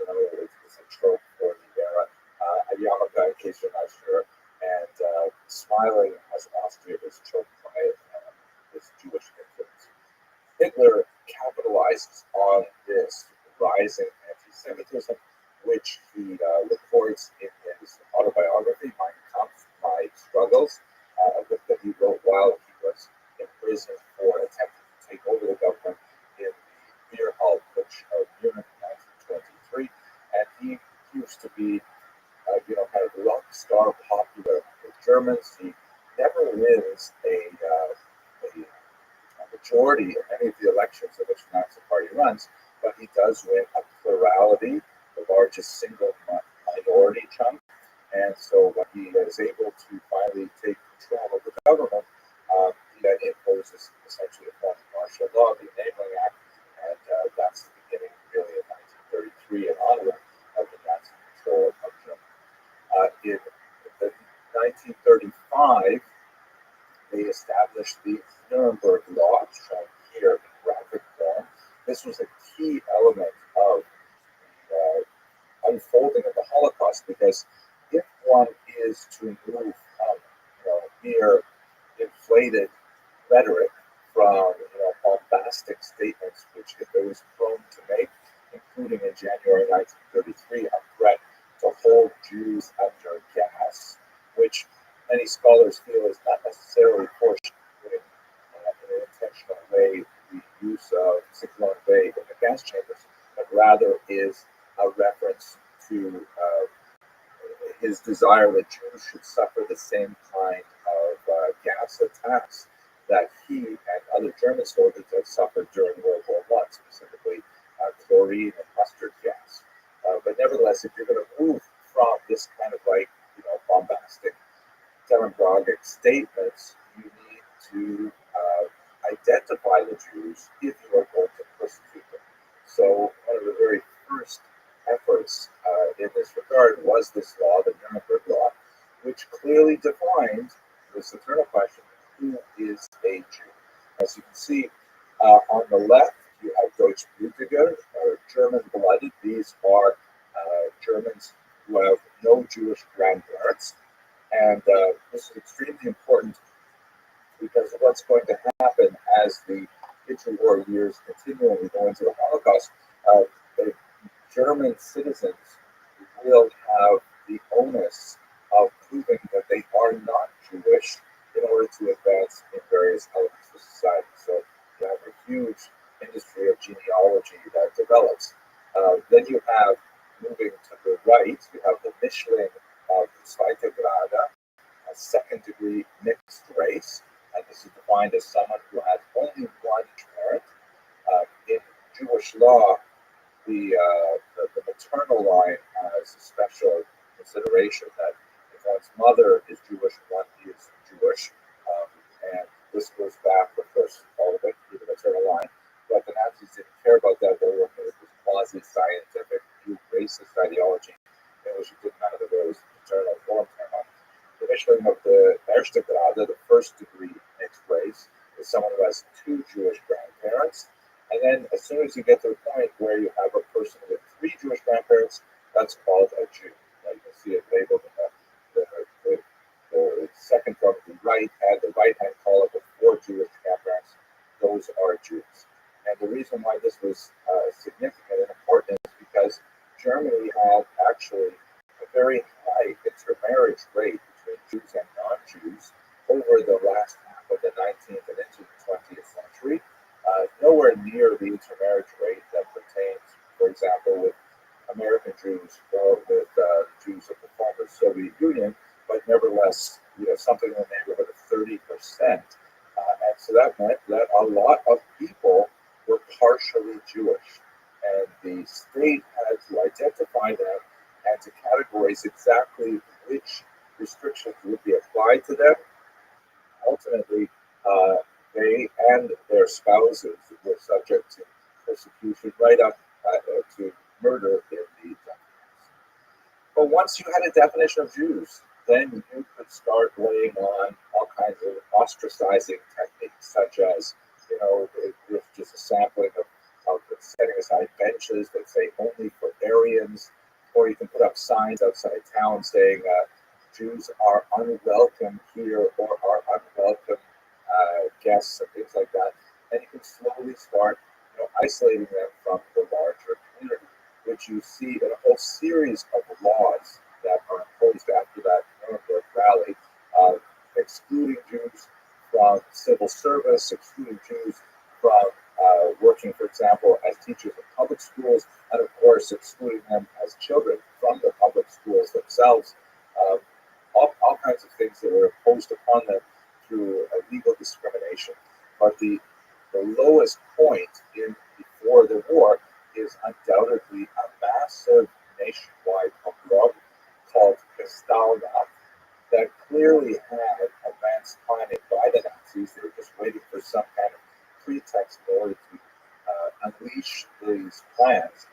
it's a trope for the era, a yarmulke, in case you're not sure, and smiling as Austria is choked by this Jewish influence. Hitler capitalizes on this rising anti-Semitism, which he records in his autobiography, Mein Kampf, My Struggles, a book that he wrote while he was in prison for attempting to take over the government in the beer hall putsch of Munich in 1923. And he used to be, kind of rock star popular with Germans. He never wins a majority in any of the elections in which the Nazi Party runs, but he does win a plurality, the largest single minority chunk. And so when he is able to finally take control of the government, he then imposes essentially a form of martial law, the Enabling Act, and that's the beginning, really, of 1933 and onward of the Nazi control of Germany. In 1935, they established the Nuremberg Law, shown here in graphic form. This was a key element of the unfolding of the Holocaust, because if one is to move mere inflated rhetoric from bombastic statements which Hitler was prone to make, including in January 1933 a threat to hold Jews under gas, which many scholars feel is not necessarily foreshadowing in an intentional way the use of Cyclone B in the gas chambers, but rather is a reference to his desire that Jews should suffer the same kind of gas attacks that he and other German soldiers had suffered during World War I, specifically chlorine and mustard gas. But nevertheless, if you're going to move from this kind of bombastic demagogic statements, you need to identify the Jews if you are going to persecute them. So one of the very first efforts efforts in this regard was this law, the Nuremberg Law, which clearly defined this eternal question: who is a Jew? As you can see on the left, you have Deutschblütige, or German-blooded. These are Germans who have no Jewish grandparents, and this is extremely important because of what's going to happen as the interwar years continue and we go into the Holocaust. The German citizens will have the onus of proving that they are not Jewish in order to advance in various elements of society. So you have a huge industry of genealogy that develops. Then you have, moving to the right, you have the Mischling of Zweite Grade, a second degree mixed race. And this is defined as someone who has only one parent. In Jewish law, the maternal line has a special consideration that if one's mother is Jewish, one is Jewish. And this goes back, of course, all the way through the maternal line. But the Nazis didn't care about that. They were working with this quasi-scientific, racist ideology in which you did none of those maternal or maternal. The Mischling of the Erste Grade, the first degree mixed race, is someone who has two Jewish grandparents. And then as soon as you get to the point where you have a person with three Jewish grandparents, that's called a Jew. Now you can see it labeled in the second from the right and the right-hand column with four Jewish grandparents. Those are Jews. And the reason why this was significant and important is because Germany had actually a very high intermarriage rate between Jews and non-Jews over the last half of the 19th and into the 20th century. Nowhere near the intermarriage rate that pertains, for example, with American Jews or with Jews of the former Soviet Union, but nevertheless, something in the neighborhood of 30%. And so that meant that a lot of people were partially Jewish. And the state had to identify them and to categorize exactly which restrictions would be applied to them. Ultimately, they and their spouses were subject to persecution right up to murder in the death camps. But once you had a definition of Jews, then you could start laying on all kinds of ostracizing techniques, such as, with just a sampling of setting aside benches that say only for Aryans, or you can put up signs outside town saying Jews are unwelcome here or are unwelcome guests and things like that. And you can slowly start isolating them from the larger community, which you see in a whole series of laws that are imposed after that Nuremberg rally, excluding Jews from civil service, excluding Jews from working, for example, as teachers in public schools, and of course excluding them as children from the public schools themselves. All kinds of things that were imposed upon them through legal discrimination. But the lowest point before the war is undoubtedly a massive nationwide pogrom called Kristallnacht that clearly had advanced planning by the Nazis. They were just waiting for some kind of pretext in order to unleash these plans.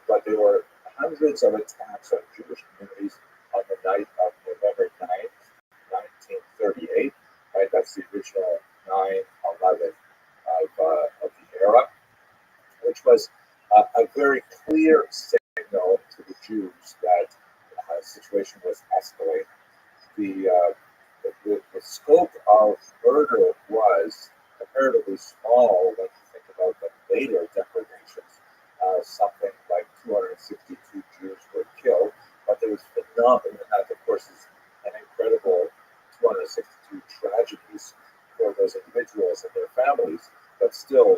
But there were hundreds of attacks on Jewish communities on the night of November 9th, 1938. Right, that's the original 9/11 of the era, which was a very clear signal to the Jews that the situation was escalating. The scope of murder was comparatively small when you think about the later declarations. Something like 262 Jews were killed, but there was phenomenal, and that of course is an incredible 262 tragedies for those individuals and their families, but still